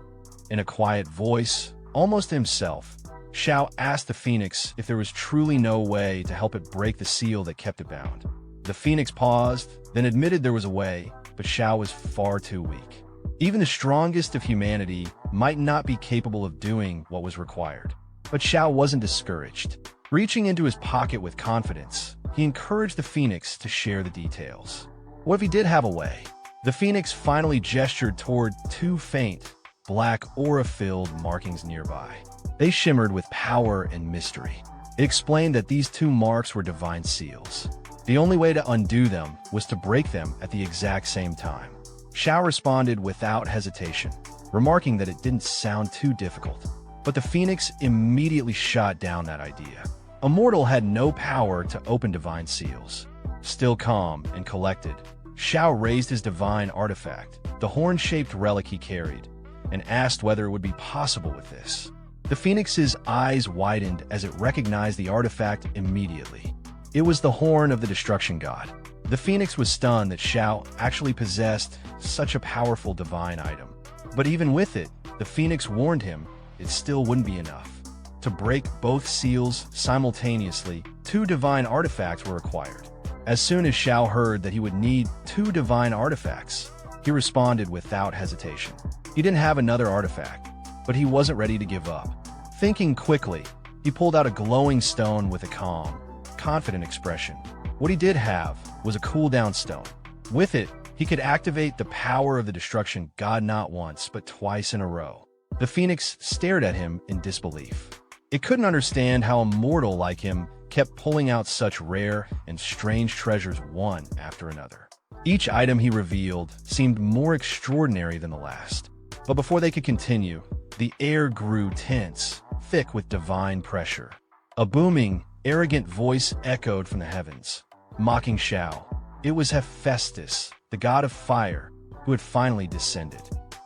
In a quiet voice, almost to himself, Xiao asked the phoenix if there was truly no way to help it break the seal that kept it bound. The phoenix paused, then admitted there was a way, but Xiao was far too weak. Even the strongest of humanity might not be capable of doing what was required. But Xiao wasn't discouraged. Reaching into his pocket with confidence, he encouraged the phoenix to share the details. What if he did have a way? The phoenix finally gestured toward two faint, black aura-filled markings nearby. They shimmered with power and mystery. It explained that these two marks were divine seals. The only way to undo them was to break them at the exact same time. Xiao responded without hesitation, remarking that it didn't sound too difficult. But the phoenix immediately shot down that idea. A mortal had no power to open divine seals. Still calm and collected, Xiao raised his divine artifact, the horn-shaped relic he carried, and asked whether it would be possible with this. The phoenix's eyes widened as it recognized the artifact immediately. It was the horn of the destruction god. The phoenix was stunned that Xiao actually possessed such a powerful divine item. But even with it, the phoenix warned him it still wouldn't be enough. To break both seals simultaneously, 2 divine artifacts were required. As soon as Xiao heard that he would need 2 divine artifacts, he responded without hesitation. He didn't have another artifact, but he wasn't ready to give up. Thinking quickly, he pulled out a glowing stone with a calm, confident expression. What he did have was a cooldown stone. With it, he could activate the power of the destruction god not once, but twice in a row. The phoenix stared at him in disbelief. It couldn't understand how a mortal like him kept pulling out such rare and strange treasures one after another. Each item he revealed seemed more extraordinary than the last. But before they could continue, the air grew tense, thick with divine pressure. A booming, arrogant voice echoed from the heavens, mocking Xiao. It was Hephaestus, the god of fire, who had finally descended.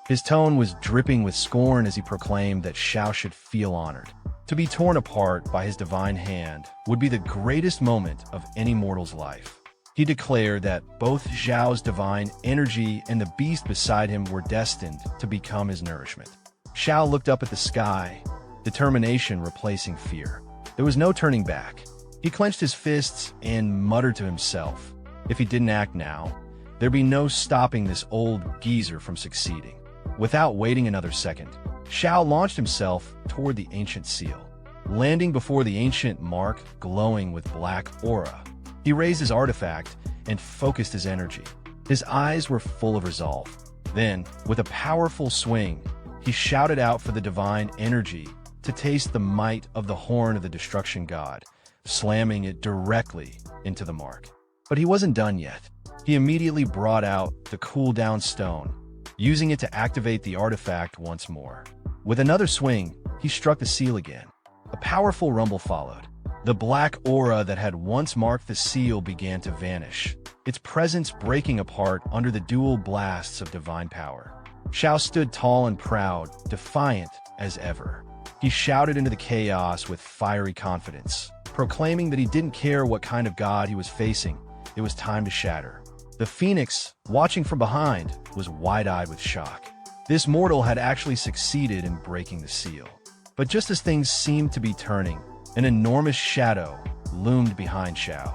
His tone was dripping with scorn as he proclaimed that Xiao should feel honored. To be torn apart by his divine hand would be the greatest moment of any mortal's life. He declared that both Xiao's divine energy and the beast beside him were destined to become his nourishment. Xiao looked up at the sky, determination replacing fear. There was no turning back. He clenched his fists and muttered to himself, if he didn't act now, there'd be no stopping this old geezer from succeeding. Without waiting another second, Xiao launched himself toward the ancient seal, landing before the ancient mark glowing with black aura. He raised his artifact and focused his energy. His eyes were full of resolve. Then, with a powerful swing, he shouted out for the divine energy to taste the might of the horn of the destruction god, slamming it directly into the mark. But he wasn't done yet. He immediately brought out the cooldown stone, using it to activate the artifact once more. With another swing, he struck the seal again. A powerful rumble followed. The black aura that had once marked the seal began to vanish, its presence breaking apart under the dual blasts of divine power. Xiao stood tall and proud, defiant as ever. He shouted into the chaos with fiery confidence, proclaiming that he didn't care what kind of god he was facing. It was time to shatter. The phoenix, watching from behind, was wide-eyed with shock. This mortal had actually succeeded in breaking the seal. But just as things seemed to be turning, an enormous shadow loomed behind Xiao.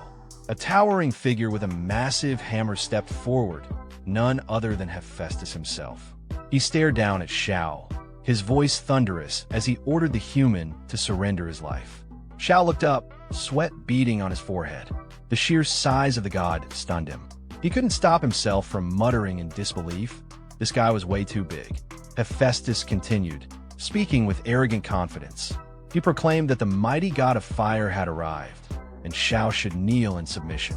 A towering figure with a massive hammer stepped forward, none other than Hephaestus himself. He stared down at Xiao, his voice thunderous as he ordered the human to surrender his life. Xiao looked up, sweat beading on his forehead. The sheer size of the god stunned him. He couldn't stop himself from muttering in disbelief. This guy was way too big. Hephaestus continued, speaking with arrogant confidence. He proclaimed that the mighty god of fire had arrived, and Xiao should kneel in submission.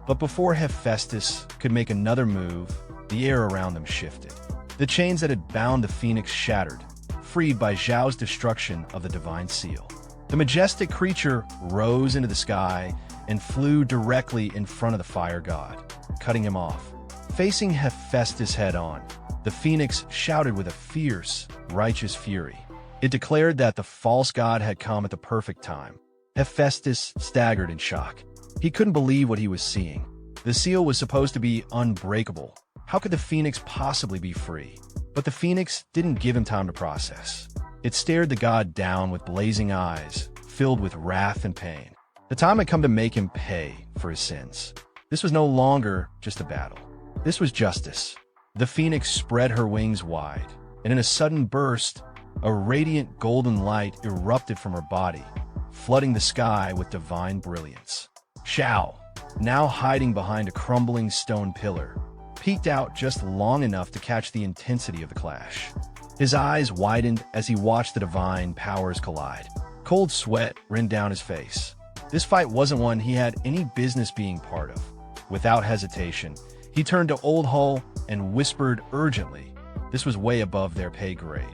But before Hephaestus could make another move, the air around them shifted. The chains that had bound the phoenix shattered, freed by Xiao's destruction of the divine seal. The majestic creature rose into the sky and flew directly in front of the fire god, cutting him off. Facing Hephaestus head-on, the phoenix shouted with a fierce, righteous fury. It declared that the false god had come at the perfect time. Hephaestus staggered in shock. He couldn't believe what he was seeing. The seal was supposed to be unbreakable. How could the phoenix possibly be free? But the phoenix didn't give him time to process. It stared the god down with blazing eyes, filled with wrath and pain. The time had come to make him pay for his sins. This was no longer just a battle. This was justice. The phoenix spread her wings wide, and in a sudden burst, a radiant golden light erupted from her body, flooding the sky with divine brilliance. Xiao, now hiding behind a crumbling stone pillar, peeked out just long enough to catch the intensity of the clash. His eyes widened as he watched the divine powers collide. Cold sweat ran down his face. This fight wasn't one he had any business being part of. Without hesitation, He turned to Old Hull and whispered urgently. This was way above their pay grade.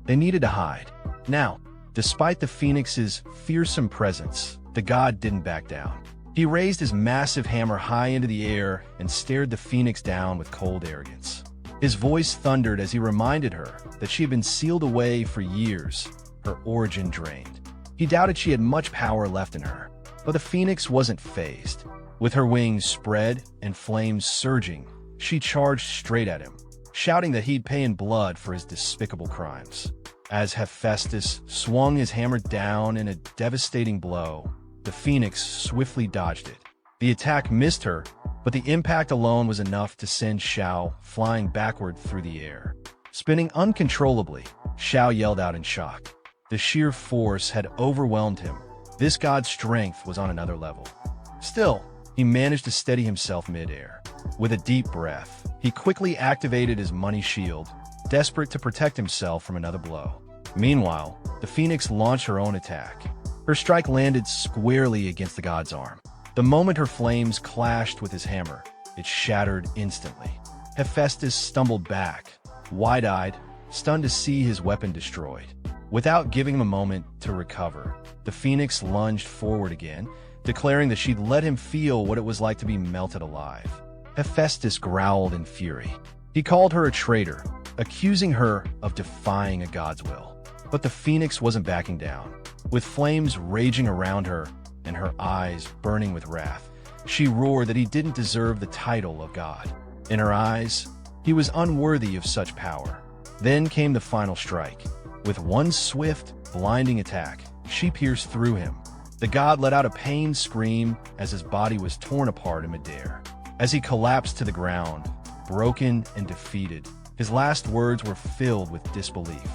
They needed to hide. Now, despite the Phoenix's fearsome presence, the god didn't back down. He raised his massive hammer high into the air and stared the Phoenix down with cold arrogance. His voice thundered as he reminded her that she had been sealed away for years, her origin drained. He doubted she had much power left in her, but the Phoenix wasn't fazed. With her wings spread and flames surging, she charged straight at him, shouting that he'd pay in blood for his despicable crimes. As Hephaestus swung his hammer down in a devastating blow, the Phoenix swiftly dodged it. The attack missed her, but the impact alone was enough to send Xiao flying backward through the air. Spinning uncontrollably, Xiao yelled out in shock. The sheer force had overwhelmed him. This god's strength was on another level. Still, he managed to steady himself mid-air. With a deep breath, he quickly activated his money shield, desperate to protect himself from another blow. Meanwhile, the Phoenix launched her own attack. Her strike landed squarely against the god's arm. The moment her flames clashed with his hammer, it shattered instantly. Hephaestus stumbled back, wide-eyed, stunned to see his weapon destroyed. Without giving him a moment to recover, the Phoenix lunged forward again, declaring that she'd let him feel what it was like to be melted alive. Hephaestus growled in fury. He called her a traitor, accusing her of defying a god's will. But the Phoenix wasn't backing down. With flames raging around her and her eyes burning with wrath, she roared that he didn't deserve the title of god. In her eyes, he was unworthy of such power. Then came the final strike. With one swift, blinding attack, she pierced through him. The god let out a pained scream as his body was torn apart in midair. As he collapsed to the ground, broken and defeated, his last words were filled with disbelief.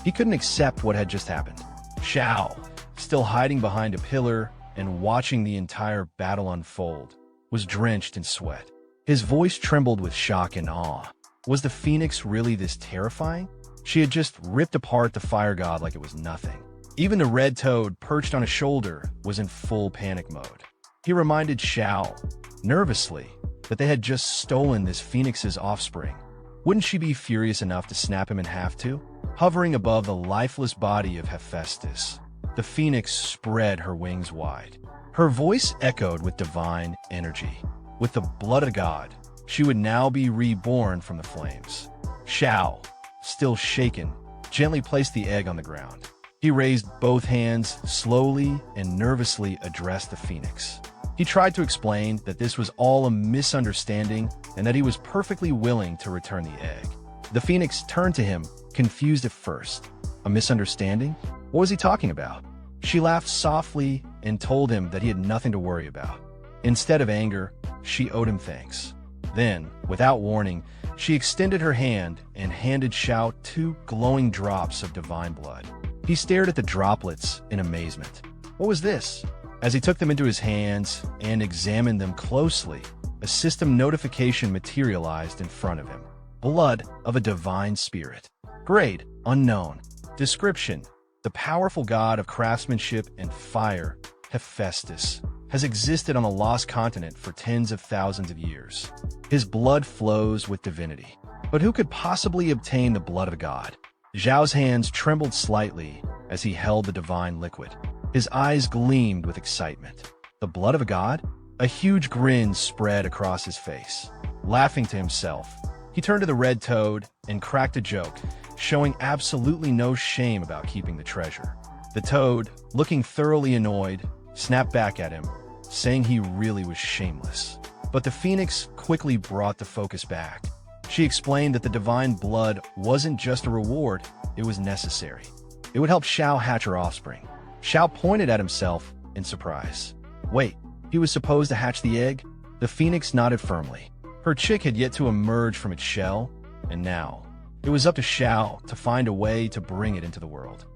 He couldn't accept what had just happened. Xiao, still hiding behind a pillar and watching the entire battle unfold, was drenched in sweat. His voice trembled with shock and awe. Was the Phoenix really this terrifying? She had just ripped apart the fire god like it was nothing. Even the red toad perched on his shoulder was in full panic mode. He reminded Xiao, nervously, that they had just stolen this Phoenix's offspring. Wouldn't she be furious enough to snap him in half too? Hovering above the lifeless body of Hephaestus, the Phoenix spread her wings wide. Her voice echoed with divine energy. With the blood of God, she would now be reborn from the flames. Xiao, still shaken, gently placed the egg on the ground. He raised both hands, slowly and nervously addressed the Phoenix. He tried to explain that this was all a misunderstanding and that he was perfectly willing to return the egg. The Phoenix turned to him, confused at first. A misunderstanding? What was he talking about? She laughed softly and told him that he had nothing to worry about. Instead of anger, she owed him thanks. Then, without warning, she extended her hand and handed Xiao 2 glowing drops of divine blood. He stared at the droplets in amazement. What was this? As he took them into his hands and examined them closely, a system notification materialized in front of him. Blood of a divine spirit. Grade, unknown. Description, the powerful god of craftsmanship and fire, Hephaestus, has existed on the lost continent for tens of thousands of years. His blood flows with divinity. But who could possibly obtain the blood of a god? Xiao's hands trembled slightly as he held the divine liquid. His eyes gleamed with excitement. The blood of a god? A huge grin spread across his face. Laughing to himself, he turned to the red toad and cracked a joke, showing absolutely no shame about keeping the treasure. The toad, looking thoroughly annoyed, snapped back at him, saying he really was shameless. But the Phoenix quickly brought the focus back. She explained that the divine blood wasn't just a reward, it was necessary. It would help Xiao hatch her offspring. Xiao pointed at himself in surprise. Wait, he was supposed to hatch the egg? The Phoenix nodded firmly. Her chick had yet to emerge from its shell, and now it was up to Xiao to find a way to bring it into the world.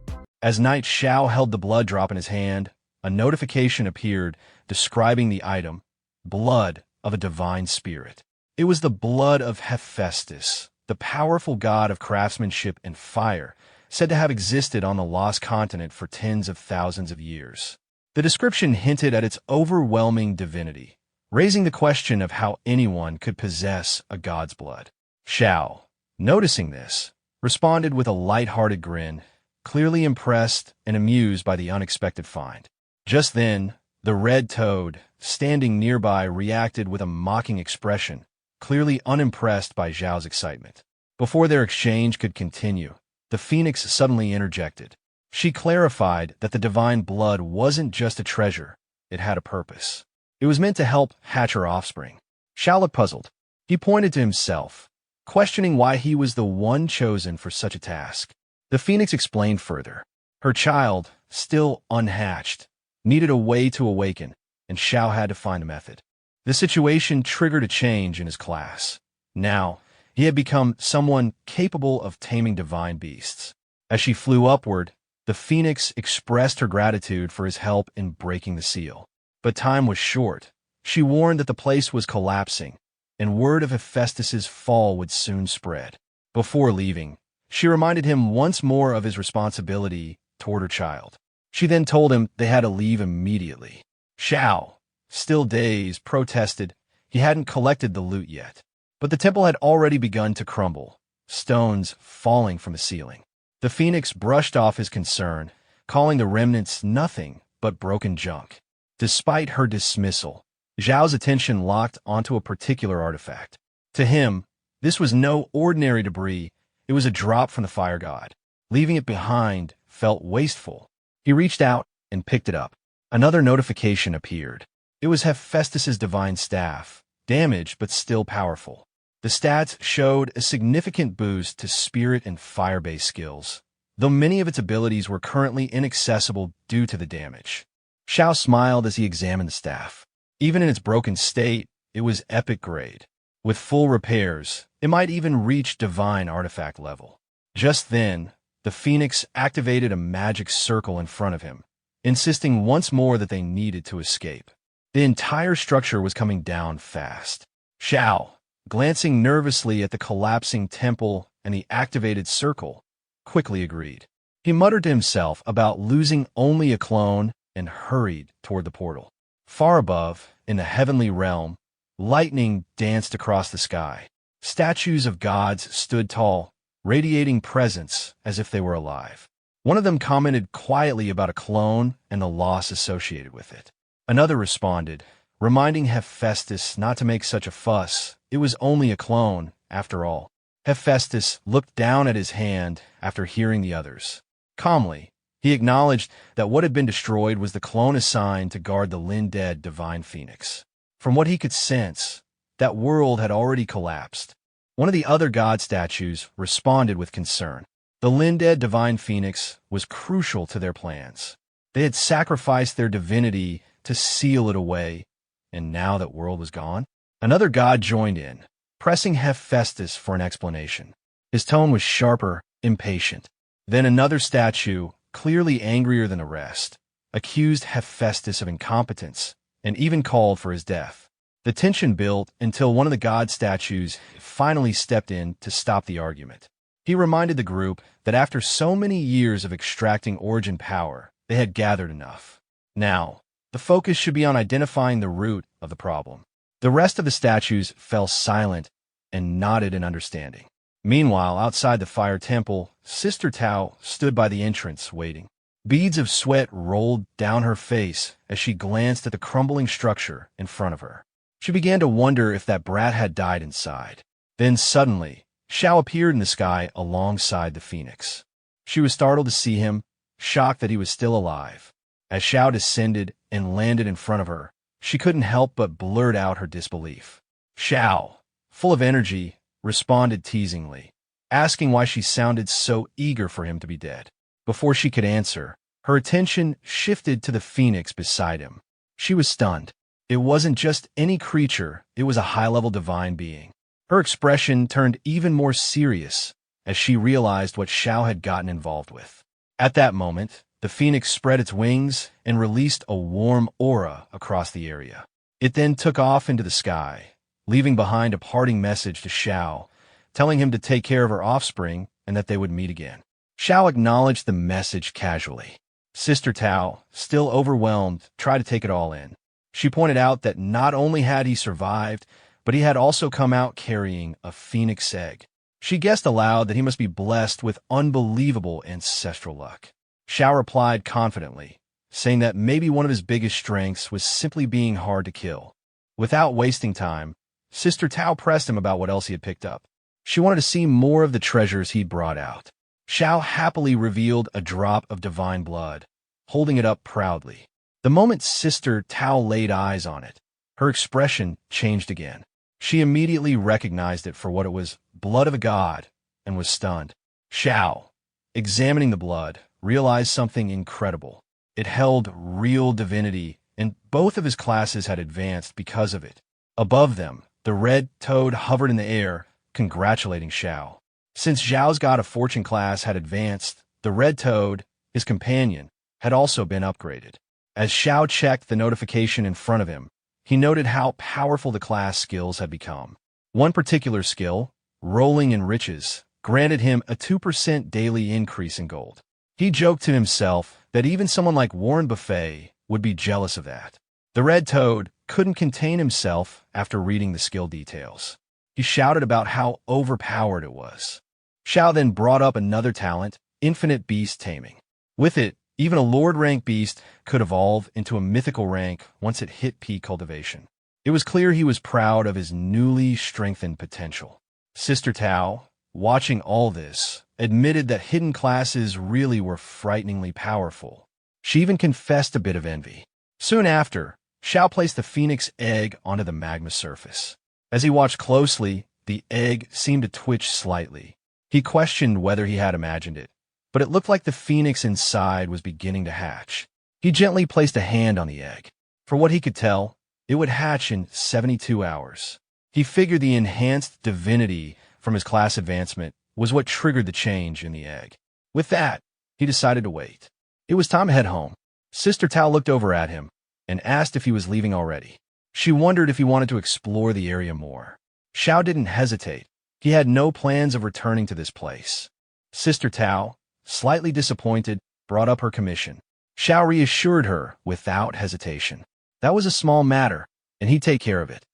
As Night Xiao held the blood drop in his hand, a notification appeared describing the item, blood of a divine spirit. It was the blood of Hephaestus, the powerful god of craftsmanship and fire, said to have existed on the lost continent for tens of thousands of years. The description hinted at its overwhelming divinity. raising the question of how anyone could possess a god's blood. Xiao, noticing this, responded with a light-hearted grin, clearly impressed and amused by the unexpected find. Just then, the red toad, standing nearby, reacted with a mocking expression, clearly unimpressed by Xiao's excitement. Before their exchange could continue, the phoenix suddenly interjected. She clarified that the divine blood wasn't just a treasure, it had a purpose. It was meant to help hatch her offspring. Xiao looked puzzled. He pointed to himself, questioning why he was the one chosen for such a task. The phoenix explained further. Her child, still unhatched, needed a way to awaken, and Xiao had to find a method. The situation triggered a change in his class. Now, he had become someone capable of taming divine beasts. As she flew upward, the phoenix expressed her gratitude for his help in breaking the seal. But time was short. She warned that the place was collapsing, and word of Hephaestus's fall would soon spread. Before leaving, she reminded him once more of his responsibility toward her child. She then told him they had to leave immediately. Xiao, still dazed, protested he hadn't collected the loot yet. But the temple had already begun to crumble, stones falling from the ceiling. The phoenix brushed off his concern, calling the remnants nothing but broken junk. Despite her dismissal, Zhao's attention locked onto a particular artifact. To him, this was no ordinary debris, it was a drop from the fire god. Leaving it behind felt wasteful. He reached out and picked it up. Another notification appeared. It was Hephaestus's divine staff, damaged but still powerful. The stats showed a significant boost to spirit and fire-based skills, though many of its abilities were currently inaccessible due to the damage. Xiao smiled as he examined the staff. Even in its broken state, it was epic grade. With full repairs, it might even reach divine artifact level. Just then, the phoenix activated a magic circle in front of him, insisting once more that they needed to escape. The entire structure was coming down fast. Xiao, glancing nervously at the collapsing temple and the activated circle, quickly agreed. He muttered to himself about losing only a clone and hurried toward the portal. Far above, in the heavenly realm, lightning danced across the sky. Statues of gods stood tall, radiating presence as if they were alive. One of them commented quietly about a clone and the loss associated with it. Another responded, reminding Hephaestus not to make such a fuss. It was only a clone, after all. Hephaestus looked down at his hand after hearing the others. Calmly, he acknowledged that what had been destroyed was the clone assigned to guard the Lin-dead divine phoenix. From what he could sense, that world had already collapsed. One of the other god statues responded with concern. The Lin-dead divine phoenix was crucial to their plans. They had sacrificed their divinity to seal it away, and now that world was gone? Another god joined in, pressing Hephaestus for an explanation. His tone was sharper, impatient. Then another statue, clearly angrier than the rest, accused Hephaestus of incompetence and even called for his death. The tension built until one of the god statues finally stepped in to stop the argument. He reminded the group that after so many years of extracting origin power, they had gathered enough. Now, the focus should be on identifying the root of the problem. The rest of the statues fell silent and nodded in understanding. Meanwhile, outside the fire temple, Sister Tao stood by the entrance, waiting. Beads of sweat rolled down her face as she glanced at the crumbling structure in front of her. She began to wonder if that brat had died inside. Then suddenly, Xiao appeared in the sky alongside the phoenix. She was startled to see him, shocked that he was still alive. As Xiao descended and landed in front of her, she couldn't help but blurt out her disbelief. Xiao, full of energy, responded teasingly, asking why she sounded so eager for him to be dead. Before she could answer, her attention shifted to the phoenix beside him. She was stunned. It wasn't just any creature, it was a high-level divine being. Her expression turned even more serious as she realized what Xiao had gotten involved with. At that moment, the phoenix spread its wings and released a warm aura across the area. It then took off into the sky, leaving behind a parting message to Xiao, telling him to take care of her offspring and that they would meet again. Xiao acknowledged the message casually. Sister Tao, still overwhelmed, tried to take it all in. She pointed out that not only had he survived, but he had also come out carrying a phoenix egg. She guessed aloud that he must be blessed with unbelievable ancestral luck. Xiao replied confidently, saying that maybe one of his biggest strengths was simply being hard to kill. Without wasting time, Sister Tao pressed him about what else he had picked up. She wanted to see more of the treasures he'd brought out. Xiao happily revealed a drop of divine blood, holding it up proudly. The moment Sister Tao laid eyes on it, her expression changed again. She immediately recognized it for what it was, blood of a god, and was stunned. Xiao, examining the blood, realized something incredible. It held real divinity, and both of his classes had advanced because of it. Above them, the red toad hovered in the air, congratulating Xiao. Since Xiao's God of Fortune class had advanced, the red toad, his companion, had also been upgraded. As Xiao checked the notification in front of him, he noted how powerful the class skills had become. One particular skill, Rolling in Riches, granted him a 2% daily increase in gold. He joked to himself that even someone like Warren Buffett would be jealous of that. The red toad couldn't contain himself after reading the skill details. He shouted about how overpowered it was. Xiao then brought up another talent, Infinite Beast Taming. With it, even a Lord rank beast could evolve into a mythical rank once it hit peak cultivation. It was clear he was proud of his newly strengthened potential. Sister Tao, watching all this, admitted that hidden classes really were frighteningly powerful. She even confessed a bit of envy. Soon after, Xiao placed the phoenix egg onto the magma surface. As he watched closely, the egg seemed to twitch slightly. He questioned whether he had imagined it, but it looked like the phoenix inside was beginning to hatch. He gently placed a hand on the egg. For what he could tell, it would hatch in 72 hours. He figured the enhanced divinity from his class advancement was what triggered the change in the egg. With that, he decided to wait. It was time to head home. Sister Tao looked over at him and asked if he was leaving already. She wondered if he wanted to explore the area more. Xiao didn't hesitate. He had no plans of returning to this place. Sister Tao, slightly disappointed, brought up her commission. Xiao reassured her without hesitation. That was a small matter, and he'd take care of it.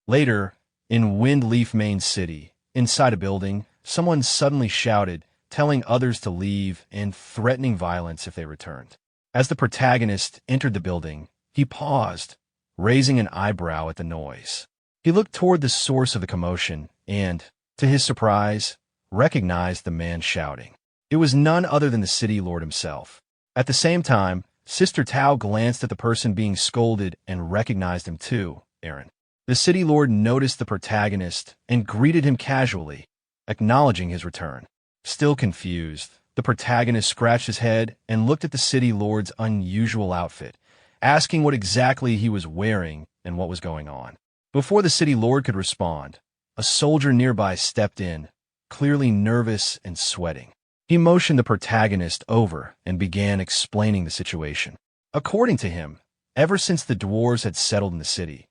Later, in Windleaf Main City, inside a building, someone suddenly shouted, telling others to leave and threatening violence if they returned. As the protagonist entered the building, he paused, raising an eyebrow at the noise. He looked toward the source of the commotion and, to his surprise, recognized the man shouting. It was none other than the city lord himself. At the same time, Sister Tao glanced at the person being scolded and recognized him too, Aaron. The city lord noticed the protagonist and greeted him casually, acknowledging his return. Still confused, the protagonist scratched his head and looked at the city lord's unusual outfit, asking what exactly he was wearing and what was going on. Before the city lord could respond, a soldier nearby stepped in, clearly nervous and sweating. He motioned the protagonist over and began explaining the situation. According to him, ever since the dwarves had settled in the city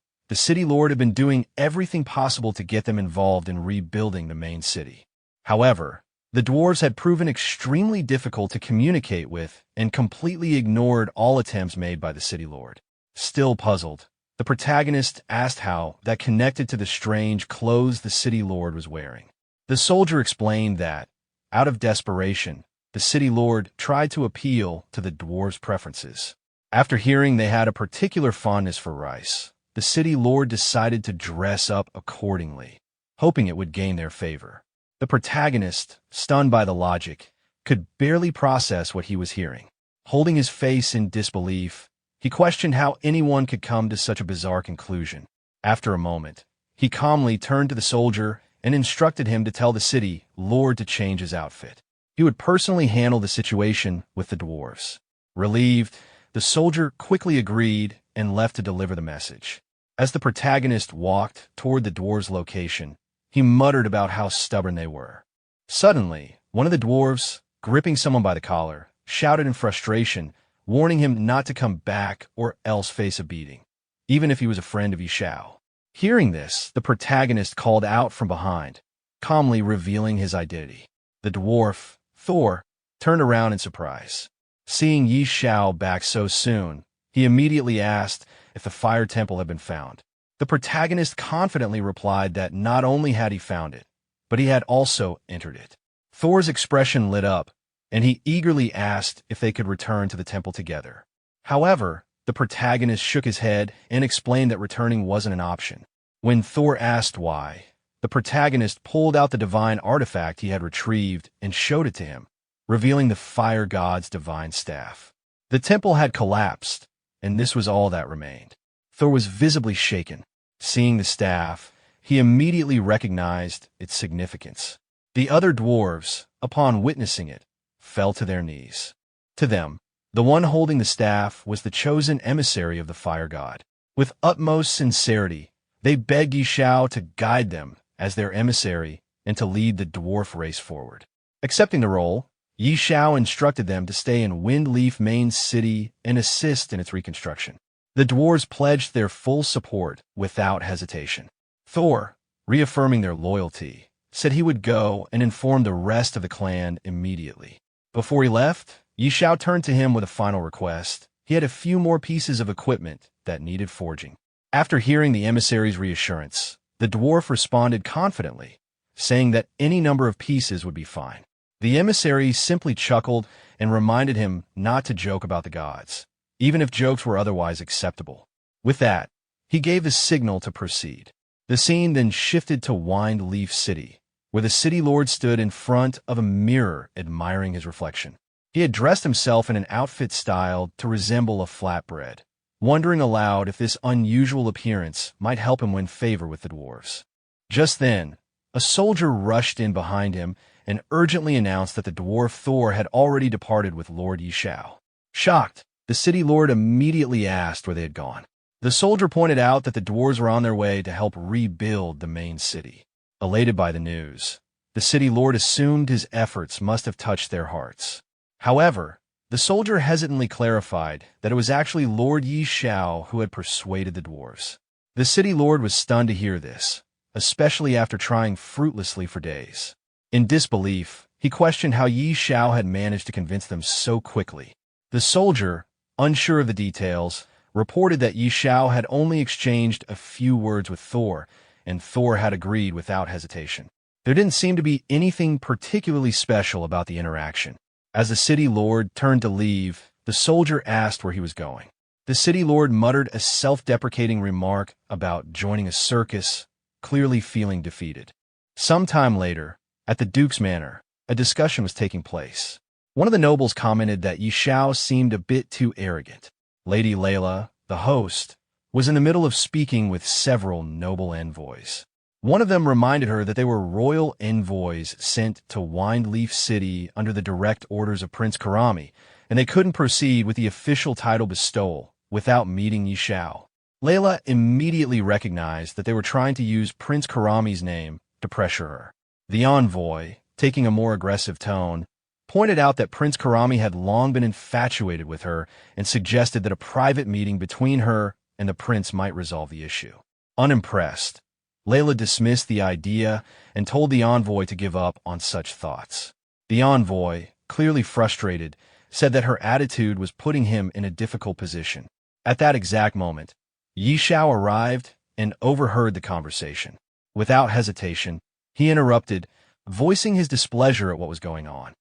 lord had been doing everything possible to get them involved in rebuilding the main city. However, the dwarves had proven extremely difficult to communicate with and completely ignored all attempts made by the city lord. Still puzzled, the protagonist asked how that connected to the strange clothes the city lord was wearing. The soldier explained that, out of desperation, the city lord tried to appeal to the dwarves' preferences. After hearing they had a particular fondness for rice, the city lord decided to dress up accordingly, hoping it would gain their favor. The protagonist, stunned by the logic, could barely process what he was hearing. Holding his face in disbelief, he questioned how anyone could come to such a bizarre conclusion. After a moment, he calmly turned to the soldier and instructed him to tell the city lord to change his outfit. He would personally handle the situation with the dwarves. Relieved, the soldier quickly agreed and left to deliver the message. As the protagonist walked toward the dwarves' location, he muttered about how stubborn they were. Suddenly, one of the dwarves, gripping someone by the collar, shouted in frustration, warning him not to come back or else face a beating, even if he was a friend of Xiao. Hearing this, the protagonist called out from behind, calmly revealing his identity. The dwarf, Thor, turned around in surprise. Seeing Yi Xiao back so soon, He immediately asked if the fire temple had been found. The protagonist confidently replied that not only had he found it, but he had also entered it. Thor's expression lit up, and he eagerly asked if they could return to the temple together. However, the protagonist shook his head and explained that returning wasn't an option. When Thor asked why, the protagonist pulled out the divine artifact he had retrieved and showed it to him, revealing the fire god's divine staff. The temple had collapsed, and this was all that remained. Thor was visibly shaken. Seeing the staff, he immediately recognized its significance. The other dwarves, upon witnessing it, fell to their knees. To them, the one holding the staff was the chosen emissary of the fire god. With utmost sincerity, they begged Xiao to guide them as their emissary and to lead the dwarf race forward. Accepting the role, Xiao instructed them to stay in Windleaf Main City and assist in its reconstruction. The dwarves pledged their full support without hesitation. Thor, reaffirming their loyalty, said he would go and inform the rest of the clan immediately. Before he left, Xiao turned to him with a final request. He had a few more pieces of equipment that needed forging. After hearing the emissary's reassurance, the dwarf responded confidently, saying that any number of pieces would be fine. The emissary simply chuckled and reminded him not to joke about the gods, even if jokes were otherwise acceptable. With that, he gave the signal to proceed. The scene then shifted to Windleaf City, where the city lord stood in front of a mirror admiring his reflection. He had dressed himself in an outfit styled to resemble a flatbread, wondering aloud if this unusual appearance might help him win favor with the dwarves. Just then, a soldier rushed in behind him and urgently announced that the dwarf Thor had already departed with Lord Xiao. Shocked, the city lord immediately asked where they had gone. The soldier pointed out that the dwarves were on their way to help rebuild the main city. Elated by the news, the city lord assumed his efforts must have touched their hearts. However, the soldier hesitantly clarified that it was actually Lord Xiao who had persuaded the dwarves. The city lord was stunned to hear this, especially after trying fruitlessly for days. In disbelief, he questioned how Xiao had managed to convince them so quickly. The soldier, unsure of the details, reported that Xiao had only exchanged a few words with Thor, and Thor had agreed without hesitation. There didn't seem to be anything particularly special about the interaction. As the city lord turned to leave, the soldier asked where he was going. The city lord muttered a self-deprecating remark about joining a circus, clearly feeling defeated. Sometime later, at the Duke's Manor, a discussion was taking place. One of the nobles commented that Xiao seemed a bit too arrogant. Lady Layla, the host, was in the middle of speaking with several noble envoys. One of them reminded her that they were royal envoys sent to Windleaf City under the direct orders of Prince Karami, and they couldn't proceed with the official title bestowal without meeting Xiao. Layla immediately recognized that they were trying to use Prince Karami's name to pressure her. The envoy, taking a more aggressive tone, pointed out that Prince Karami had long been infatuated with her and suggested that a private meeting between her and the prince might resolve the issue. Unimpressed, Layla dismissed the idea and told the envoy to give up on such thoughts. The envoy, clearly frustrated, said that her attitude was putting him in a difficult position. At that exact moment, Xiao arrived and overheard the conversation. Without hesitation, he interrupted, voicing his displeasure at what was going on.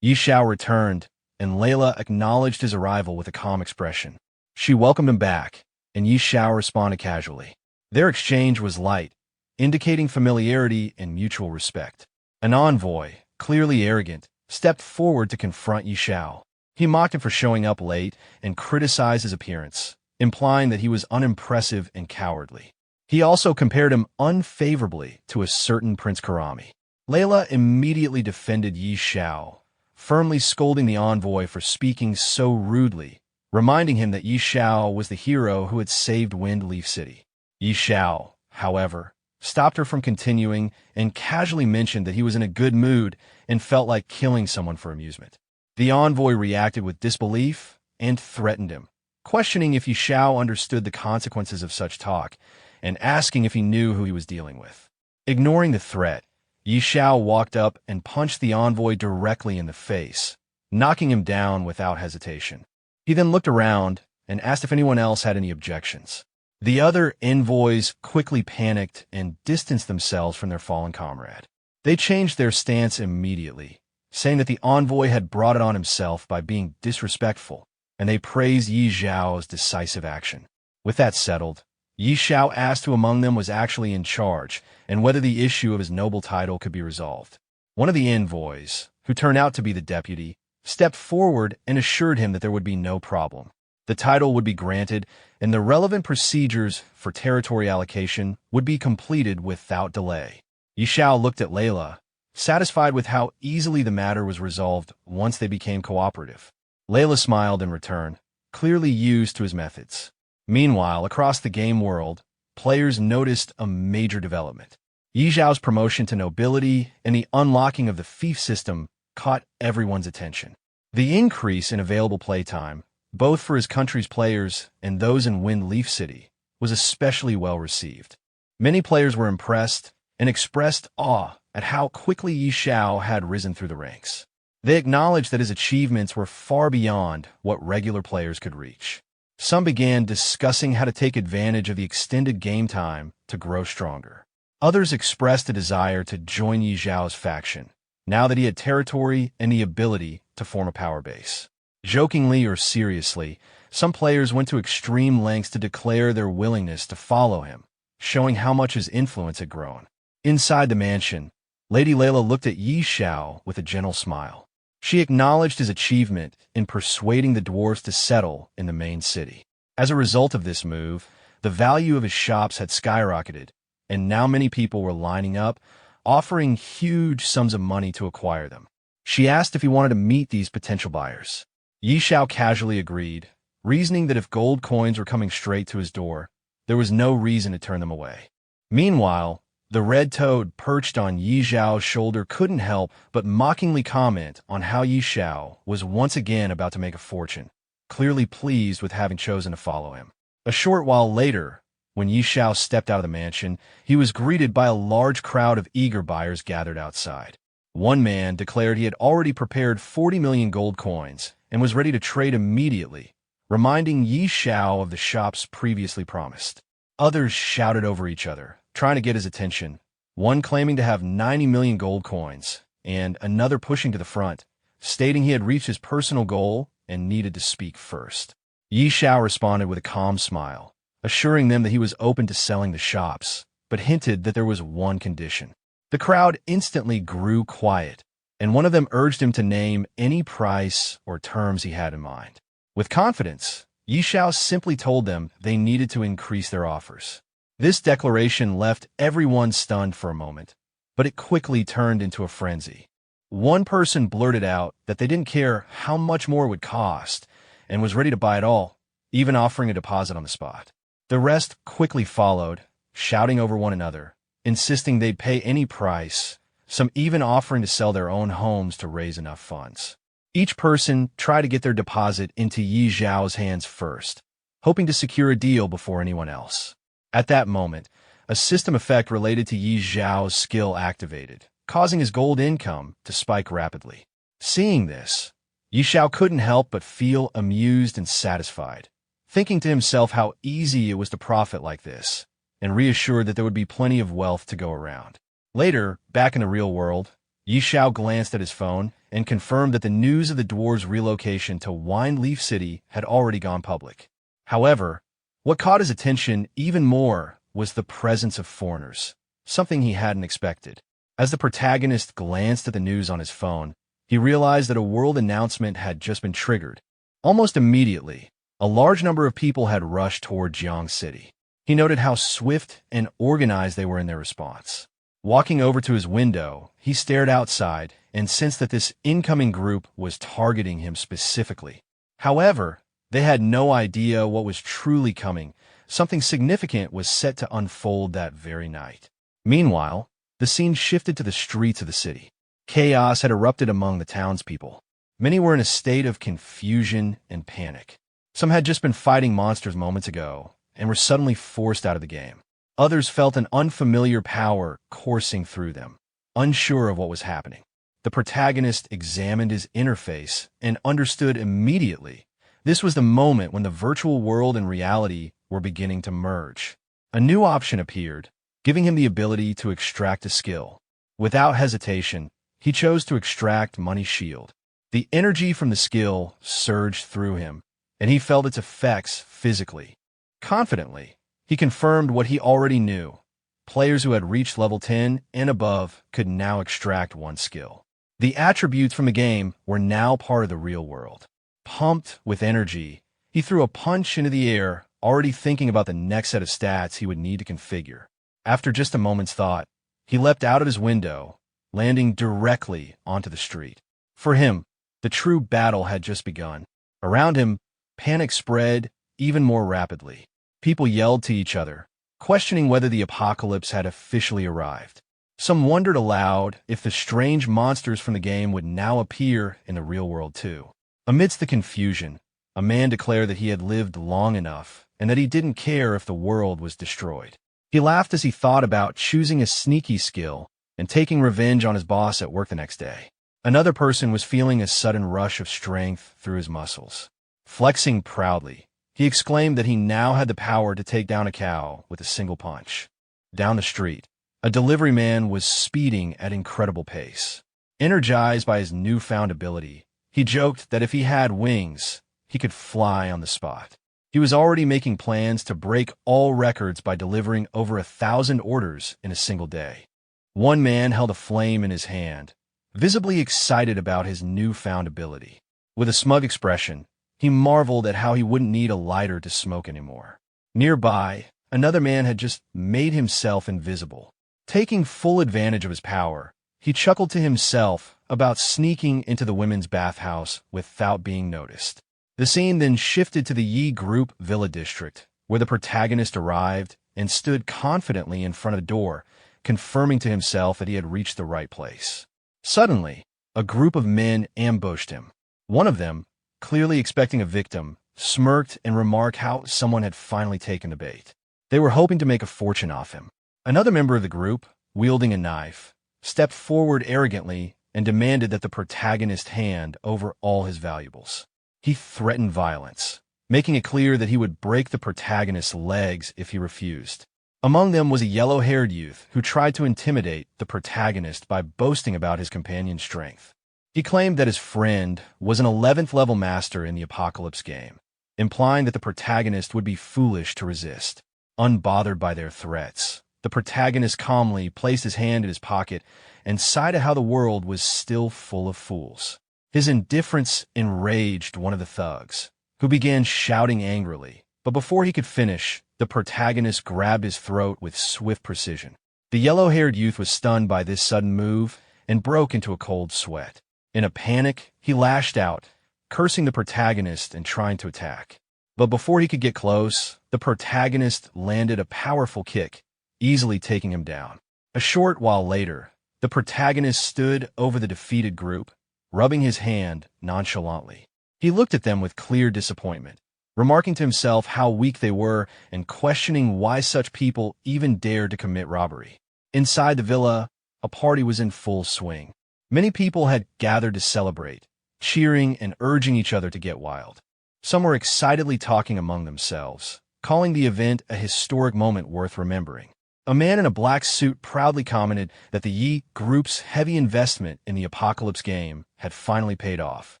Xiao returned, and Layla acknowledged his arrival with a calm expression. She welcomed him back, and Xiao responded casually. Their exchange was light, indicating familiarity and mutual respect. An envoy, clearly arrogant, stepped forward to confront Xiao. He mocked him for showing up late and criticized his appearance, implying that he was unimpressive and cowardly. He also compared him unfavorably to a certain Prince Karami. Layla immediately defended Xiao, firmly scolding the envoy for speaking so rudely, reminding him that Xiao was the hero who had saved Windleaf City. Xiao, however, stopped her from continuing and casually mentioned that he was in a good mood and felt like killing someone for amusement. The envoy reacted with disbelief and threatened him, questioning if Xiao understood the consequences of such talk and asking if he knew who he was dealing with. Ignoring the threat, Xiao walked up and punched the envoy directly in the face, knocking him down without hesitation. He then looked around and asked if anyone else had any objections. The other envoys quickly panicked and distanced themselves from their fallen comrade. They changed their stance immediately, saying that the envoy had brought it on himself by being disrespectful, and they praised Yi Xiao's decisive action. With that settled, Yi Xiao asked who among them was actually in charge and whether the issue of his noble title could be resolved. One of the envoys, who turned out to be the deputy, stepped forward and assured him that there would be no problem. The title would be granted, and the relevant procedures for territory allocation would be completed without delay. Yi Xiao looked at Layla, satisfied with how easily the matter was resolved once they became cooperative. Layla smiled in return, clearly used to his methods. Meanwhile, across the game world, players noticed a major development. Yi Xiao's promotion to nobility and the unlocking of the fief system caught everyone's attention. The increase in available playtime, both for his country's players and those in Wind Leaf City, was especially well received. Many players were impressed and expressed awe at how quickly Yi Xiao had risen through the ranks. They acknowledged that his achievements were far beyond what regular players could reach. Some began discussing how to take advantage of the extended game time to grow stronger. Others expressed a desire to join Yi Xiao's faction, now that he had territory and the ability to form a power base. Jokingly or seriously, some players went to extreme lengths to declare their willingness to follow him, showing how much his influence had grown. Inside the mansion, Lady Layla looked at Yi Xiao with a gentle smile. She acknowledged his achievement in persuading the dwarves to settle in the main city. As a result of this move, the value of his shops had skyrocketed, and now many people were lining up, offering huge sums of money to acquire them. She asked if he wanted to meet these potential buyers. Yi Xiao casually agreed, reasoning that if gold coins were coming straight to his door, there was no reason to turn them away. Meanwhile, the red toad perched on Yi Xiao's shoulder couldn't help but mockingly comment on how Yi Xiao was once again about to make a fortune, clearly pleased with having chosen to follow him. A short while later, when Yi Xiao stepped out of the mansion, he was greeted by a large crowd of eager buyers gathered outside. One man declared he had already prepared 40 million gold coins and was ready to trade immediately, reminding Yi Xiao of the shops previously promised. Others shouted over each other, trying to get his attention, one claiming to have 90 million gold coins, and another pushing to the front, stating he had reached his personal goal and needed to speak first. Yi Xiao responded with a calm smile, assuring them that he was open to selling the shops, but hinted that there was one condition. The crowd instantly grew quiet, and one of them urged him to name any price or terms he had in mind. With confidence, Yi Xiao simply told them they needed to increase their offers. This declaration left everyone stunned for a moment, but it quickly turned into a frenzy. One person blurted out that they didn't care how much more it would cost and was ready to buy it all, even offering a deposit on the spot. The rest quickly followed, shouting over one another, insisting they'd pay any price, some even offering to sell their own homes to raise enough funds. Each person tried to get their deposit into Yi Xiao's hands first, hoping to secure a deal before anyone else. At that moment, a system effect related to Yi Xiao's skill activated, causing his gold income to spike rapidly. Seeing this, Yi Xiao couldn't help but feel amused and satisfied, thinking to himself how easy it was to profit like this, and reassured that there would be plenty of wealth to go around. Later, back in the real world, Yi Xiao glanced at his phone and confirmed that the news of the dwarves' relocation to Wine Leaf City had already gone public. However, what caught his attention even more was the presence of foreigners, something he hadn't expected. As the protagonist glanced at the news on his phone, he realized that a world announcement had just been triggered. Almost immediately, a large number of people had rushed toward Jiang City. He noted how swift and organized they were in their response. Walking over to his window, he stared outside and sensed that this incoming group was targeting him specifically. However, they had no idea what was truly coming. Something significant was set to unfold that very night. Meanwhile, the scene shifted to the streets of the city. Chaos had erupted among the townspeople. Many were in a state of confusion and panic. Some had just been fighting monsters moments ago and were suddenly forced out of the game. Others felt an unfamiliar power coursing through them, unsure of what was happening. The protagonist examined his interface and understood immediately This was the moment when the virtual world and reality were beginning to merge. A new option appeared, giving him the ability to extract a skill. Without hesitation, he chose to extract Money's shield. The energy from the skill surged through him, and he felt its effects physically. Confidently, he confirmed what he already knew. Players who had reached level 10 and above could now extract one skill. The attributes from the game were now part of the real world. Pumped with energy, he threw a punch into the air, already thinking about the next set of stats he would need to configure. After just a moment's thought, he leapt out of his window, landing directly onto the street. For him, the true battle had just begun. Around him, panic spread even more rapidly. People yelled to each other, questioning whether the apocalypse had officially arrived. Some wondered aloud if the strange monsters from the game would now appear in the real world too. Amidst the confusion, a man declared that he had lived long enough and that he didn't care if the world was destroyed. He laughed as he thought about choosing a sneaky skill and taking revenge on his boss at work the next day. Another person was feeling a sudden rush of strength through his muscles. Flexing proudly, he exclaimed that he now had the power to take down a cow with a single punch. Down the street, a delivery man was speeding at incredible pace. Energized by his newfound ability, he joked that if he had wings, he could fly on the spot. He was already making plans to break all records by delivering over 1,000 orders in a single day. One man held a flame in his hand, visibly excited about his newfound ability. With a smug expression, he marveled at how he wouldn't need a lighter to smoke anymore. Nearby, another man had just made himself invisible. Taking full advantage of his power, he chuckled to himself about sneaking into the women's bathhouse without being noticed. The scene then shifted to the Yi Group Villa District, where the protagonist arrived and stood confidently in front of the door, confirming to himself that he had reached the right place. Suddenly, a group of men ambushed him. One of them, clearly expecting a victim, smirked and remarked how someone had finally taken the bait. They were hoping to make a fortune off him. Another member of the group, wielding a knife, stepped forward arrogantly and demanded that the protagonist hand over all his valuables. He threatened violence, making it clear that he would break the protagonist's legs if he refused. Among them was a yellow-haired youth who tried to intimidate the protagonist by boasting about his companion's strength. He claimed that his friend was an 11th level master in the Apocalypse game, implying that the protagonist would be foolish to resist. Unbothered by their threats, the protagonist calmly placed his hand in his pocket and sighed at how the world was still full of fools. His indifference enraged one of the thugs, who began shouting angrily, but before he could finish, the protagonist grabbed his throat with swift precision. The yellow-haired youth was stunned by this sudden move and broke into a cold sweat. In a panic, he lashed out, cursing the protagonist and trying to attack. But before he could get close, the protagonist landed a powerful kick, easily taking him down. A short while later, the protagonist stood over the defeated group, rubbing his hand nonchalantly. He looked at them with clear disappointment, remarking to himself how weak they were and questioning why such people even dared to commit robbery. Inside the villa, a party was in full swing. Many people had gathered to celebrate, cheering and urging each other to get wild. Some were excitedly talking among themselves, calling the event a historic moment worth remembering. A man in a black suit proudly commented that the Yi Group's heavy investment in the Apocalypse game had finally paid off.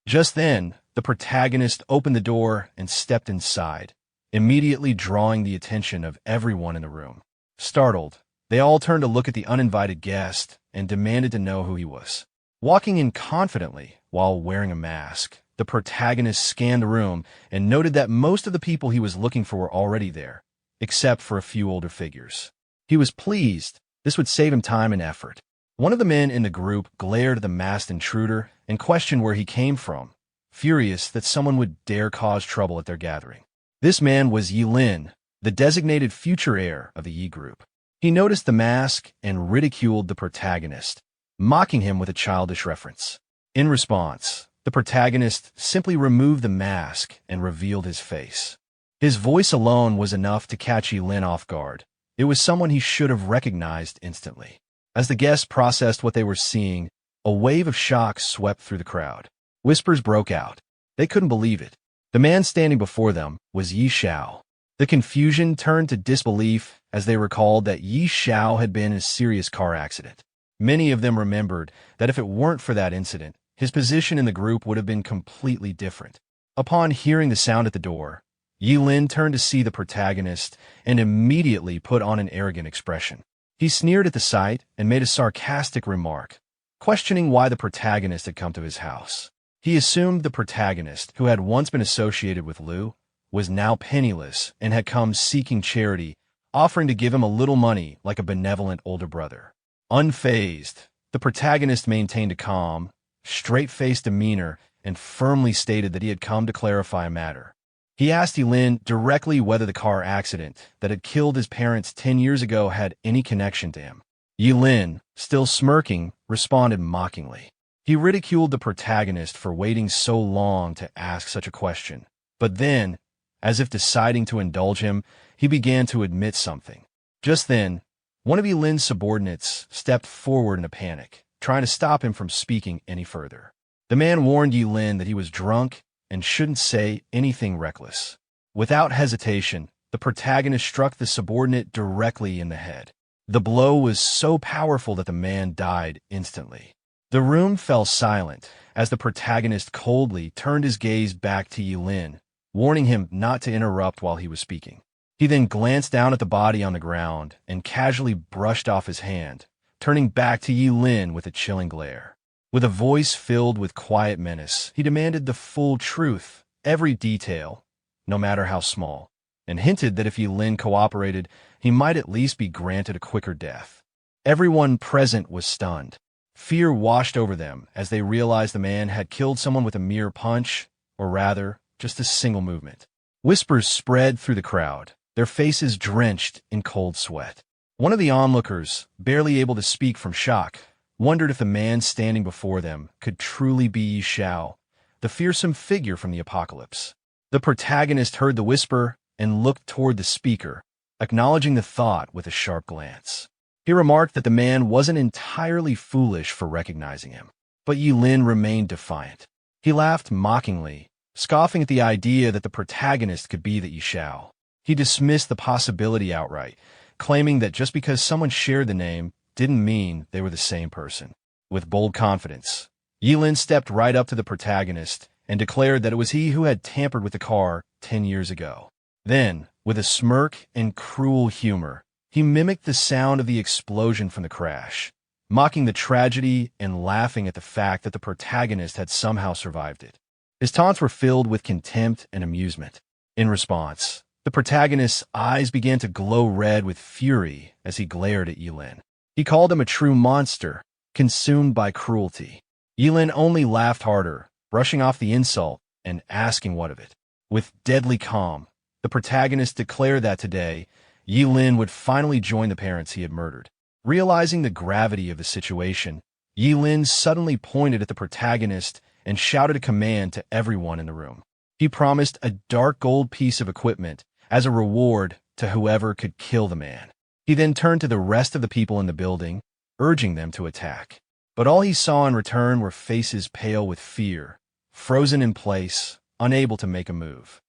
Just then, the protagonist opened the door and stepped inside, immediately drawing the attention of everyone in the room. Startled, they all turned to look at the uninvited guest and demanded to know who he was. Walking in confidently while wearing a mask, the protagonist scanned the room and noted that most of the people he was looking for were already there, except for a few older figures. He was pleased. This would save him time and effort. One of the men in the group glared at the masked intruder and questioned where he came from, furious that someone would dare cause trouble at their gathering. This man was Yi Lin, the designated future heir of the Yi Group. He noticed the mask and ridiculed the protagonist, mocking him with a childish reference. In response, the protagonist simply removed the mask and revealed his face. His voice alone was enough to catch Yi Lin off guard. It was someone he should have recognized instantly. As the guests processed what they were seeing, a wave of shock swept through the crowd. Whispers broke out. They couldn't believe it. The man standing before them was Xiao. The confusion turned to disbelief as they recalled that Xiao had been in a serious car accident. Many of them remembered that if it weren't for that incident, his position in the group would have been completely different. Upon hearing the sound at the door, Lin turned to see the protagonist and immediately put on an arrogant expression. He sneered at the sight and made a sarcastic remark, questioning why the protagonist had come to his house. He assumed the protagonist, who had once been associated with Liu, was now penniless and had come seeking charity, offering to give him a little money like a benevolent older brother. Unfazed, the protagonist maintained a calm, straight-faced demeanor and firmly stated that he had come to clarify a matter. He asked Lin directly whether the car accident that had killed his parents 10 years ago had any connection to him. Lin, still smirking, responded mockingly. He ridiculed the protagonist for waiting so long to ask such a question. But then, as if deciding to indulge him, he began to admit something. Just then, one of Lin's subordinates stepped forward in a panic, trying to stop him from speaking any further. The man warned Lin that he was drunk and shouldn't say anything reckless. Without hesitation, the protagonist struck the subordinate directly in the head. The blow was so powerful that the man died instantly. The room fell silent as the protagonist coldly turned his gaze back to Lin, warning him not to interrupt while he was speaking. He then glanced down at the body on the ground and casually brushed off his hand, turning back to Lin with a chilling glare. With a voice filled with quiet menace, he demanded the full truth, every detail, no matter how small, and hinted that if Lin cooperated, he might at least be granted a quicker death. Everyone present was stunned. Fear washed over them as they realized the man had killed someone with a mere punch, or rather, just a single movement. Whispers spread through the crowd, their faces drenched in cold sweat. One of the onlookers, barely able to speak from shock, wondered if the man standing before them could truly be Xiao, the fearsome figure from the apocalypse. The protagonist heard the whisper and looked toward the speaker, acknowledging the thought with a sharp glance. He remarked that the man wasn't entirely foolish for recognizing him, but Lin remained defiant. He laughed mockingly, scoffing at the idea that the protagonist could be the Xiao. He dismissed the possibility outright, claiming that just because someone shared the name didn't mean they were the same person. With bold confidence, Lin stepped right up to the protagonist and declared that it was he who had tampered with the car 10 years ago. Then, with a smirk and cruel humor, he mimicked the sound of the explosion from the crash, mocking the tragedy and laughing at the fact that the protagonist had somehow survived it. His taunts were filled with contempt and amusement. In response, the protagonist's eyes began to glow red with fury as he glared at Lin. He called him a true monster, consumed by cruelty. Lin only laughed harder, brushing off the insult and asking what of it. With deadly calm, the protagonist declared that today, Lin would finally join the parents he had murdered. Realizing the gravity of the situation, Lin suddenly pointed at the protagonist and shouted a command to everyone in the room. He promised a dark gold piece of equipment as a reward to whoever could kill the man. He then turned to the rest of the people in the building, urging them to attack. But all he saw in return were faces pale with fear, frozen in place, unable to make a move.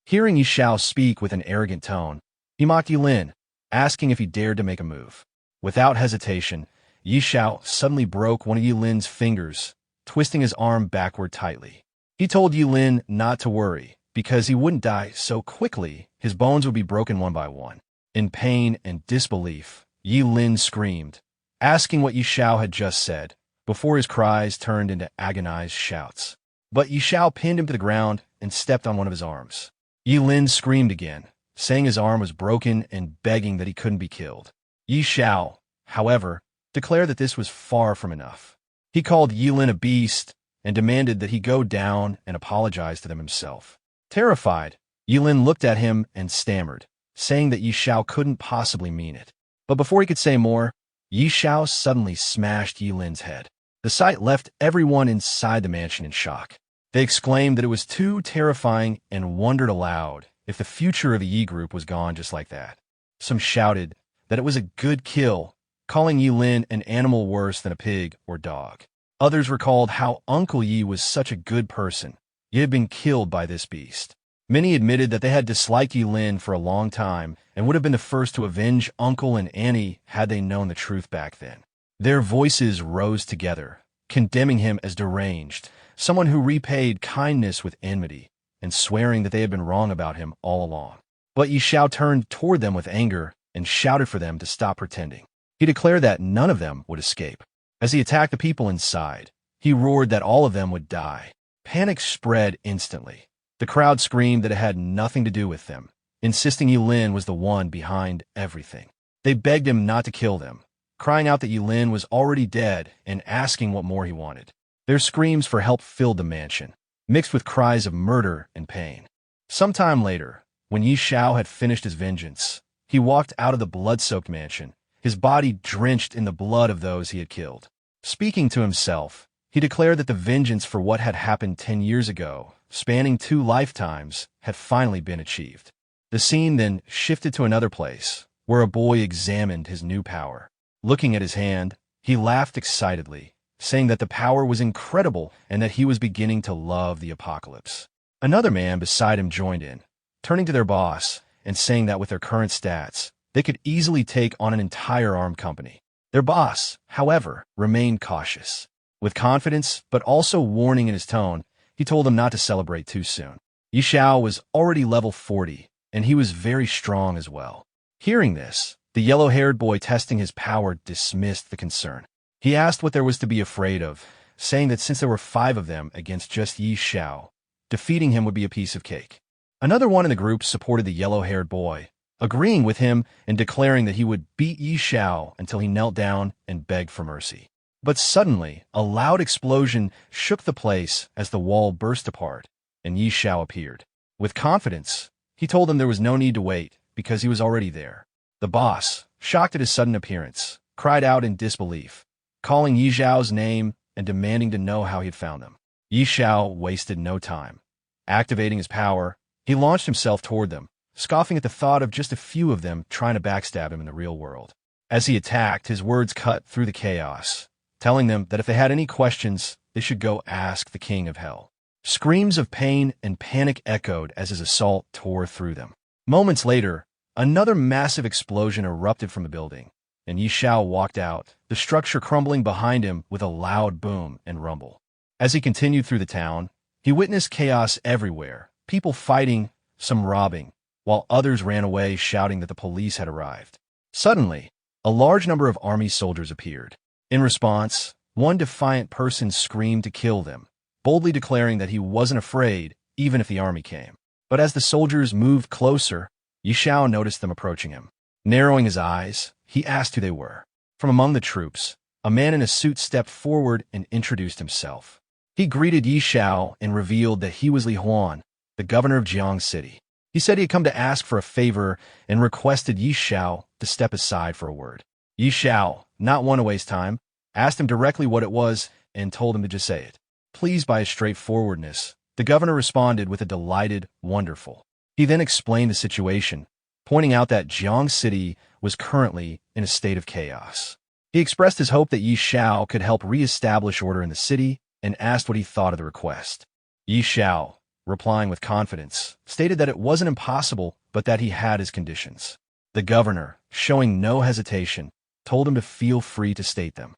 Hearing Xiao speak with an arrogant tone, he mocked Lin, asking if he dared to make a move. Without hesitation, Xiao suddenly broke one of Lin's fingers, twisting his arm backward tightly. He told Lin not to worry, because he wouldn't die so quickly, his bones would be broken one by one. In pain and disbelief, Lin screamed, asking what Xiao had just said, before his cries turned into agonized shouts. But Xiao pinned him to the ground and stepped on one of his arms. Lin screamed again, saying his arm was broken and begging that he couldn't be killed. Xiao, however, declared that this was far from enough. He called Lin a beast and demanded that he go down and apologize to them himself. Terrified, Lin looked at him and stammered, saying that Xiao couldn't possibly mean it. But before he could say more, Xiao suddenly smashed Lin's head. The sight left everyone inside the mansion in shock. They exclaimed that it was too terrifying and wondered aloud if the future of the Yi group was gone just like that. Some shouted that it was a good kill, calling Lin an animal worse than a pig or dog. Others recalled how Uncle Yi was such a good person, He had been killed by this beast. Many admitted that they had disliked Yi Lin for a long time and would have been the first to avenge Uncle and Annie had they known the truth back then. Their voices rose together, condemning him as deranged, someone who repaid kindness with enmity, and swearing that they had been wrong about him all along. But Yi Xiao turned toward them with anger and shouted for them to stop pretending. He declared that none of them would escape. As he attacked the people inside, he roared that all of them would die. Panic spread instantly. The crowd screamed that it had nothing to do with them, insisting Yi Lin was the one behind everything. They begged him not to kill them, crying out that Yi Lin was already dead and asking what more he wanted. Their screams for help filled the mansion, mixed with cries of murder and pain. Sometime later, when Yi Xiao had finished his vengeance, he walked out of the blood-soaked mansion, his body drenched in the blood of those he had killed. Speaking to himself, he declared that the vengeance for what had happened 10 years ago, spanning 2 lifetimes, had finally been achieved. The scene then shifted to another place, where a boy examined his new power. Looking at his hand, he laughed excitedly, saying that the power was incredible and that he was beginning to love the apocalypse. Another man beside him joined in, turning to their boss and saying that with their current stats, they could easily take on an entire armed company. Their boss, however, remained cautious. With confidence, but also warning in his tone, he told them not to celebrate too soon. Yi Xiao was already level 40, and he was very strong as well. Hearing this, the yellow-haired boy testing his power dismissed the concern. He asked what there was to be afraid of, saying that since there were 5 of them against just Yi Xiao, defeating him would be a piece of cake. Another one in the group supported the yellow-haired boy, agreeing with him and declaring that he would beat Yi Xiao until he knelt down and begged for mercy. But suddenly, a loud explosion shook the place as the wall burst apart, and Yi Xiao appeared. With confidence, he told them there was no need to wait, because he was already there. The boss, shocked at his sudden appearance, cried out in disbelief, calling Yi Xiao's name and demanding to know how he had found them. Yi Xiao wasted no time. Activating his power, he launched himself toward them, scoffing at the thought of just a few of them trying to backstab him in the real world. As he attacked, his words cut through the chaos, telling them that if they had any questions, they should go ask the King of Hell. Screams of pain and panic echoed as his assault tore through them. Moments later, another massive explosion erupted from the building, and Yi Xiao walked out, the structure crumbling behind him with a loud boom and rumble. As he continued through the town, he witnessed chaos everywhere, people fighting, some robbing, while others ran away shouting that the police had arrived. Suddenly, a large number of army soldiers appeared. In response, one defiant person screamed to kill them, boldly declaring that he wasn't afraid even if the army came. But as the soldiers moved closer, Yi Xiao noticed them approaching him. Narrowing his eyes, he asked who they were. From among the troops, a man in a suit stepped forward and introduced himself. He greeted Yi Xiao and revealed that he was Li Huan, the governor of Jiang City. He said he had come to ask for a favor and requested Yi Xiao to step aside for a word. Yi Xiao, not one to waste time, asked him directly what it was and told him to just say it. Pleased by his straightforwardness, the governor responded with a delighted, wonderful. He then explained the situation, pointing out that Jiang City was currently in a state of chaos. He expressed his hope that Yi Xiao could help re-establish order in the city and asked what he thought of the request. Yi Xiao, replying with confidence, stated that it wasn't impossible, but that he had his conditions. The governor, showing no hesitation, told him to feel free to state them.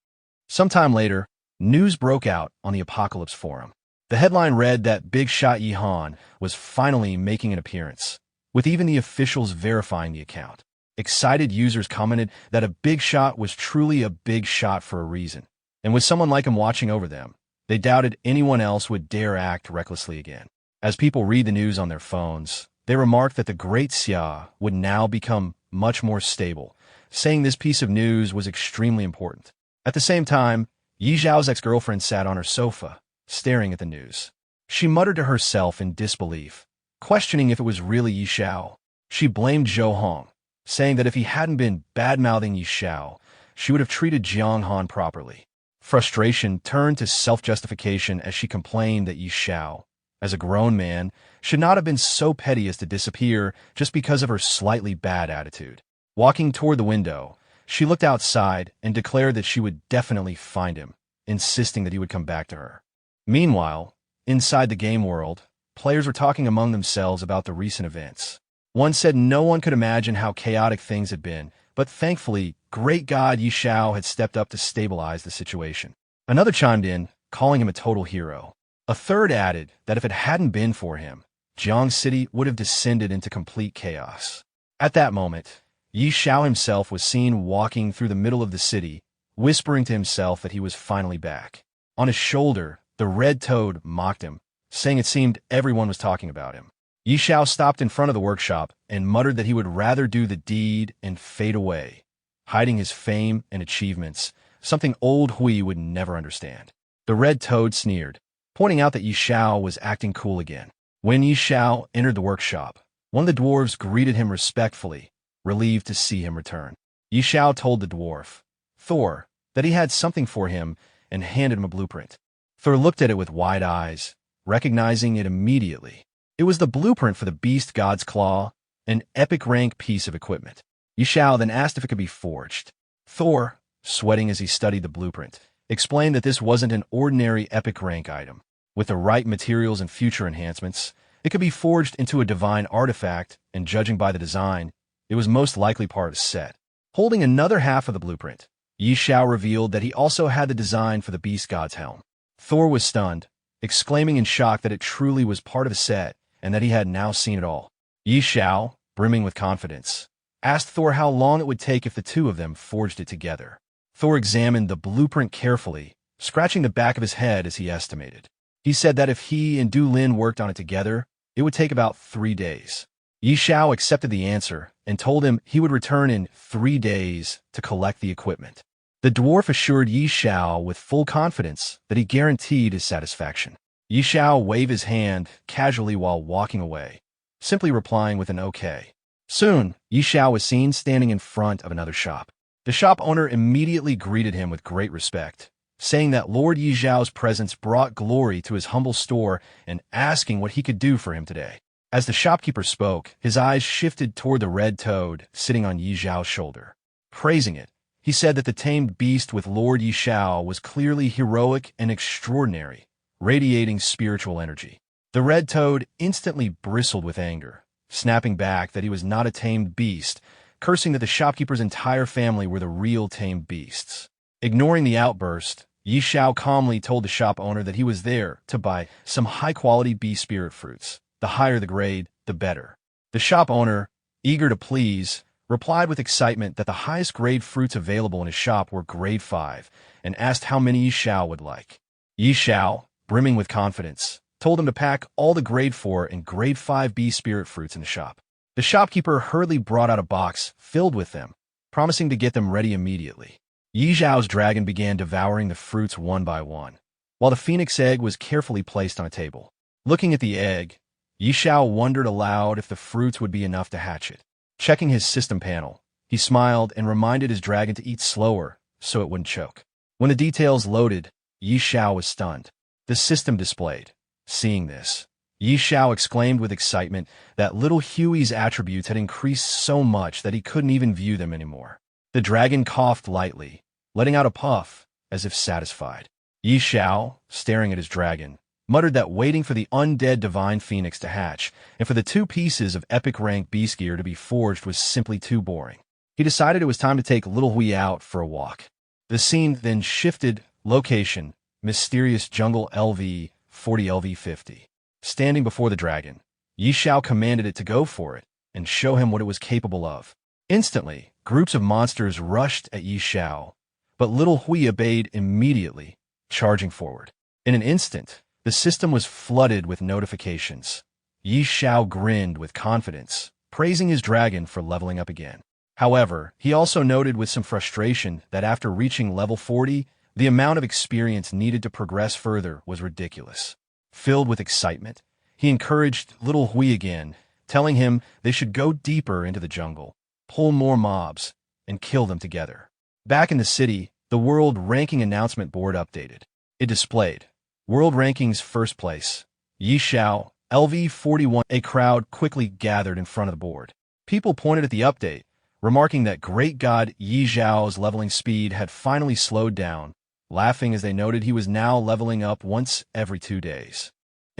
Sometime later, news broke out on the Apocalypse Forum. The headline read that Big Shot Yi Han was finally making an appearance, with even the officials verifying the account. Excited users commented that a big shot was truly a big shot for a reason, and with someone like him watching over them, they doubted anyone else would dare act recklessly again. As people read the news on their phones, they remarked that the great Xiao would now become much more stable, saying this piece of news was extremely important. At the same time, Yi Xiao's ex-girlfriend sat on her sofa, staring at the news. She muttered to herself in disbelief, questioning if it was really Yi Xiao. She blamed Zhou Hong, saying that if he hadn't been bad-mouthing Yi Xiao, she would have treated Jiang Han properly. Frustration turned to self-justification as she complained that Yi Xiao, as a grown man, should not have been so petty as to disappear just because of her slightly bad attitude. Walking toward the window, she looked outside and declared that she would definitely find him, insisting that he would come back to her. Meanwhile, Inside the game world, players were talking among themselves about the recent events. One said no one could imagine how chaotic things had been, but thankfully, great god Xiao had stepped up to stabilize the situation. Another chimed in, calling him a total hero. A third added that if it hadn't been for him, Jiang City would have descended into complete chaos. At that moment, Xiao himself was seen walking through the middle of the city, whispering to himself that he was finally back. On his shoulder, the red toad mocked him, saying it seemed everyone was talking about him. Xiao stopped in front of the workshop and muttered that he would rather do the deed and fade away, hiding his fame and achievements, something old Hui would never understand. The red toad sneered, pointing out that Xiao was acting cool again. When Xiao entered the workshop, one of the dwarves greeted him respectfully, relieved to see him return. Xiao told the dwarf, Thor, that he had something for him and handed him a blueprint. Thor looked at it with wide eyes, recognizing it immediately. It was the blueprint for the beast god's claw, an epic rank piece of equipment. Xiao then asked if it could be forged. Thor, sweating as he studied the blueprint, explained that this wasn't an ordinary epic rank item. With the right materials and future enhancements, it could be forged into a divine artifact, and judging by the design, it was most likely part of a set. Holding another half of the blueprint, Xiao revealed that he also had the design for the beast god's helm. Thor was stunned, exclaiming in shock that it truly was part of a set, and that he had now seen it all. Xiao, brimming with confidence, asked Thor how long it would take if the two of them forged it together. Thor examined the blueprint carefully, scratching the back of his head as he estimated. He said that if he and Du Lin worked on it together, it would take about 3 days. Xiao accepted the answer and told him he would return in 3 days to collect the equipment. The dwarf assured Xiao with full confidence that he guaranteed his satisfaction. Xiao waved his hand casually while walking away, simply replying with an okay. Soon, Xiao was seen standing in front of another shop. The shop owner immediately greeted him with great respect, saying that Lord Xiao's presence brought glory to his humble store and asking what he could do for him today. As the shopkeeper spoke, his eyes shifted toward the red toad sitting on Xiao's shoulder. Praising it, he said that the tamed beast with Lord Xiao was clearly heroic and extraordinary, radiating spiritual energy. The red toad instantly bristled with anger, snapping back that he was not a tamed beast, cursing that the shopkeeper's entire family were the real tamed beasts. Ignoring the outburst, Xiao calmly told the shop owner that he was there to buy some high-quality bee spirit fruits. The higher the grade, the better. The shop owner, eager to please, replied with excitement that the highest grade fruits available in his shop were grade 5, and asked how many Xiao would like. Xiao, brimming with confidence, told him to pack all the grade 4 and grade 5 bee spirit fruits in the shop. The shopkeeper hurriedly brought out a box filled with them, promising to get them ready immediately. Xiao's dragon began devouring the fruits one by one, while the phoenix egg was carefully placed on a table. Looking at the egg, Xiao wondered aloud if the fruits would be enough to hatch it. Checking his system panel, he smiled and reminded his dragon to eat slower so it wouldn't choke. When the details loaded, Xiao was stunned. The system displayed. Seeing this, Xiao exclaimed with excitement that little Huey's attributes had increased so much that he couldn't even view them anymore. The dragon coughed lightly, letting out a puff, as if satisfied. Xiao, staring at his dragon, muttered that waiting for the undead divine phoenix to hatch and for the 2 pieces of epic rank beast gear to be forged was simply too boring. He decided it was time to take little Hui out for a walk. The scene then shifted location, mysterious jungle LV 40 LV 50. Standing before the dragon, Xiao commanded it to go for it and show him what it was capable of. Instantly, groups of monsters rushed at Xiao, but little Hui obeyed immediately, charging forward. In an instant, the system was flooded with notifications. Xiao grinned with confidence, praising his dragon for leveling up again. However, he also noted with some frustration that after reaching level 40, the amount of experience needed to progress further was ridiculous. Filled with excitement, he encouraged little Hui again, telling him they should go deeper into the jungle, pull more mobs, and kill them together. Back in the city, the World Ranking announcement board updated. It displayed World Rankings first place, Xiao, LV41. A crowd quickly gathered in front of the board. People pointed at the update, remarking that great god Xiao's leveling speed had finally slowed down, laughing as they noted he was now leveling up once every 2 days.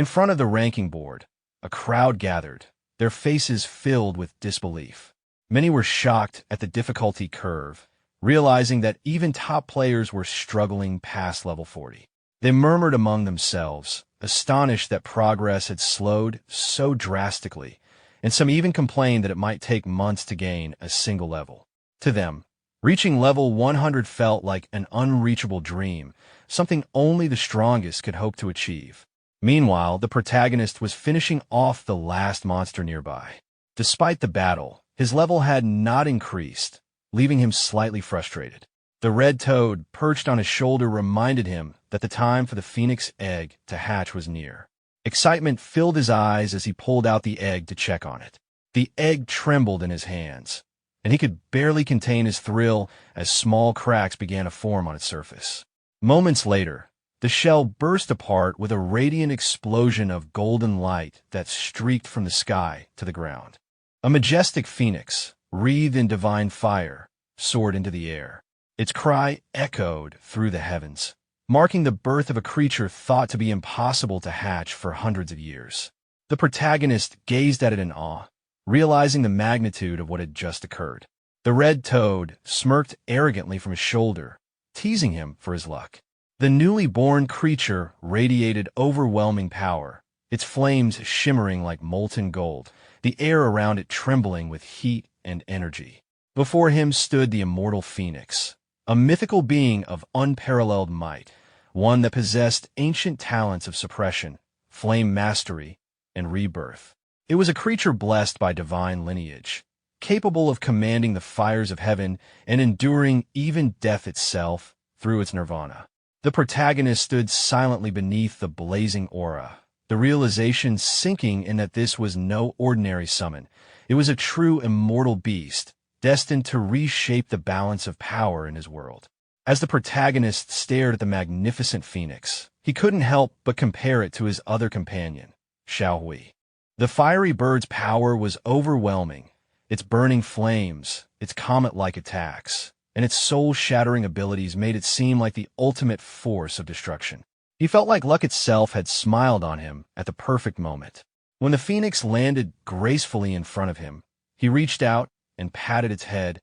In front of the ranking board, a crowd gathered, their faces filled with disbelief. Many were shocked at the difficulty curve, realizing that even top players were struggling past level 40. They murmured among themselves, astonished that progress had slowed so drastically, and some even complained that it might take months to gain a single level. To them, reaching level 100 felt like an unreachable dream, something only the strongest could hope to achieve. Meanwhile, the protagonist was finishing off the last monster nearby. Despite the battle, his level had not increased, leaving him slightly frustrated. The red toad perched on his shoulder reminded him that the time for the phoenix egg to hatch was near. Excitement filled his eyes as he pulled out the egg to check on it. The egg trembled in his hands, and he could barely contain his thrill as small cracks began to form on its surface. Moments later, the shell burst apart with a radiant explosion of golden light that streaked from the sky to the ground. A majestic phoenix, wreathed in divine fire, soared into the air. Its cry echoed through the heavens, marking the birth of a creature thought to be impossible to hatch for hundreds of years. The protagonist gazed at it in awe, realizing the magnitude of what had just occurred. The red toad smirked arrogantly from his shoulder, teasing him for his luck. The newly born creature radiated overwhelming power, its flames shimmering like molten gold, the air around it trembling with heat and energy. Before him stood the immortal phoenix, a mythical being of unparalleled might, one that possessed ancient talents of suppression, flame mastery, and rebirth. It was a creature blessed by divine lineage, capable of commanding the fires of heaven and enduring even death itself through its nirvana. The protagonist stood silently beneath the blazing aura, the realization sinking in that this was no ordinary summon. It was a true immortal beast, destined to reshape the balance of power in his world. As the protagonist stared at the magnificent phoenix, he couldn't help but compare it to his other companion, Xiao. The fiery bird's power was overwhelming, its burning flames, its comet-like attacks, and its soul-shattering abilities made it seem like the ultimate force of destruction. He felt like luck itself had smiled on him at the perfect moment. When the phoenix landed gracefully in front of him, he reached out and patted its head,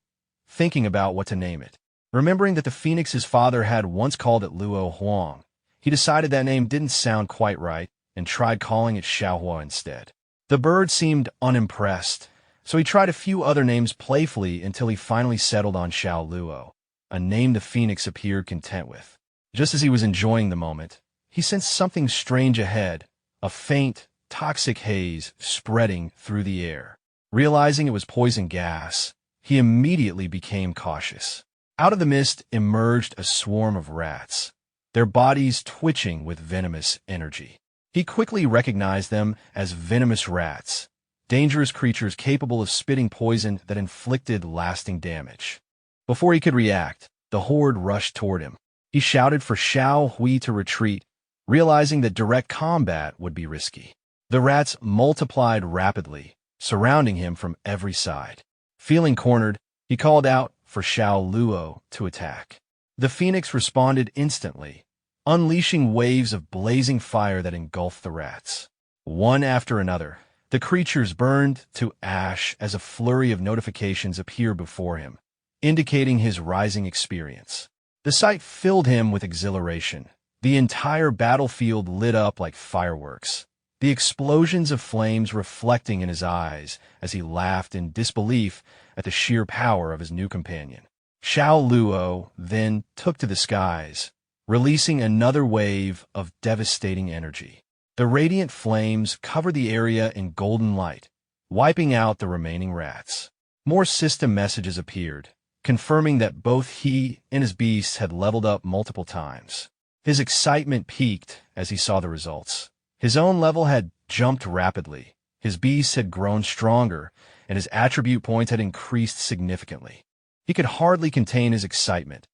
thinking about what to name it. Remembering that the phoenix's father had once called it Luo Huang, he decided that name didn't sound quite right and tried calling it Xiaohua instead. The bird seemed unimpressed, so he tried a few other names playfully until he finally settled on Xiao Luo, a name the phoenix appeared content with. Just as he was enjoying the moment, he sensed something strange ahead, a faint, toxic haze spreading through the air. Realizing it was poison gas, he immediately became cautious. Out of the mist emerged a swarm of rats, their bodies twitching with venomous energy. He quickly recognized them as venomous rats, dangerous creatures capable of spitting poison that inflicted lasting damage. Before he could react, the horde rushed toward him. He shouted for Xiao Hui to retreat, realizing that direct combat would be risky. The rats multiplied rapidly, surrounding him from every side. Feeling cornered, he called out for Xiao Luo to attack. The phoenix responded instantly, unleashing waves of blazing fire that engulfed the rats. One after another, the creatures burned to ash as a flurry of notifications appeared before him, indicating his rising experience. The sight filled him with exhilaration. The entire battlefield lit up like fireworks, the explosions of flames reflecting in his eyes as he laughed in disbelief at the sheer power of his new companion. Xiao Luo then took to the skies, releasing another wave of devastating energy. The radiant flames covered the area in golden light, wiping out the remaining rats. More system messages appeared, confirming that both he and his beasts had leveled up multiple times. His excitement peaked as he saw the results. His own level had jumped rapidly, his beasts had grown stronger, and his attribute points had increased significantly. He could hardly contain his excitement,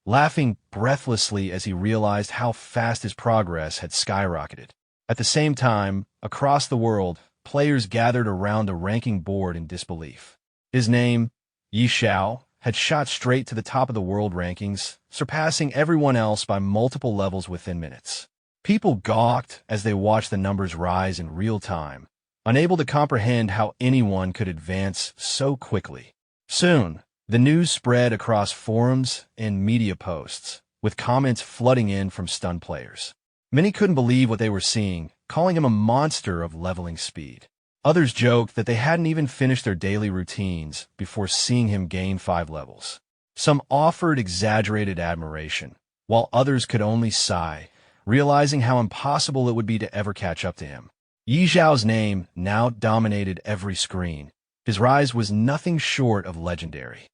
laughing breathlessly as he realized how fast his progress had skyrocketed. At the same time, across the world, players gathered around a ranking board in disbelief. His name, Xiao, had shot straight to the top of the world rankings, surpassing everyone else by multiple levels within minutes. People gawked as they watched the numbers rise in real time, unable to comprehend how anyone could advance so quickly. Soon, the news spread across forums and media posts, with comments flooding in from stunned players. Many couldn't believe what they were seeing, calling him a monster of leveling speed. Others joked that they hadn't even finished their daily routines before seeing him gain 5 levels. Some offered exaggerated admiration, while others could only sigh, realizing how impossible it would be to ever catch up to him. Xiao's name now dominated every screen. His rise was nothing short of legendary.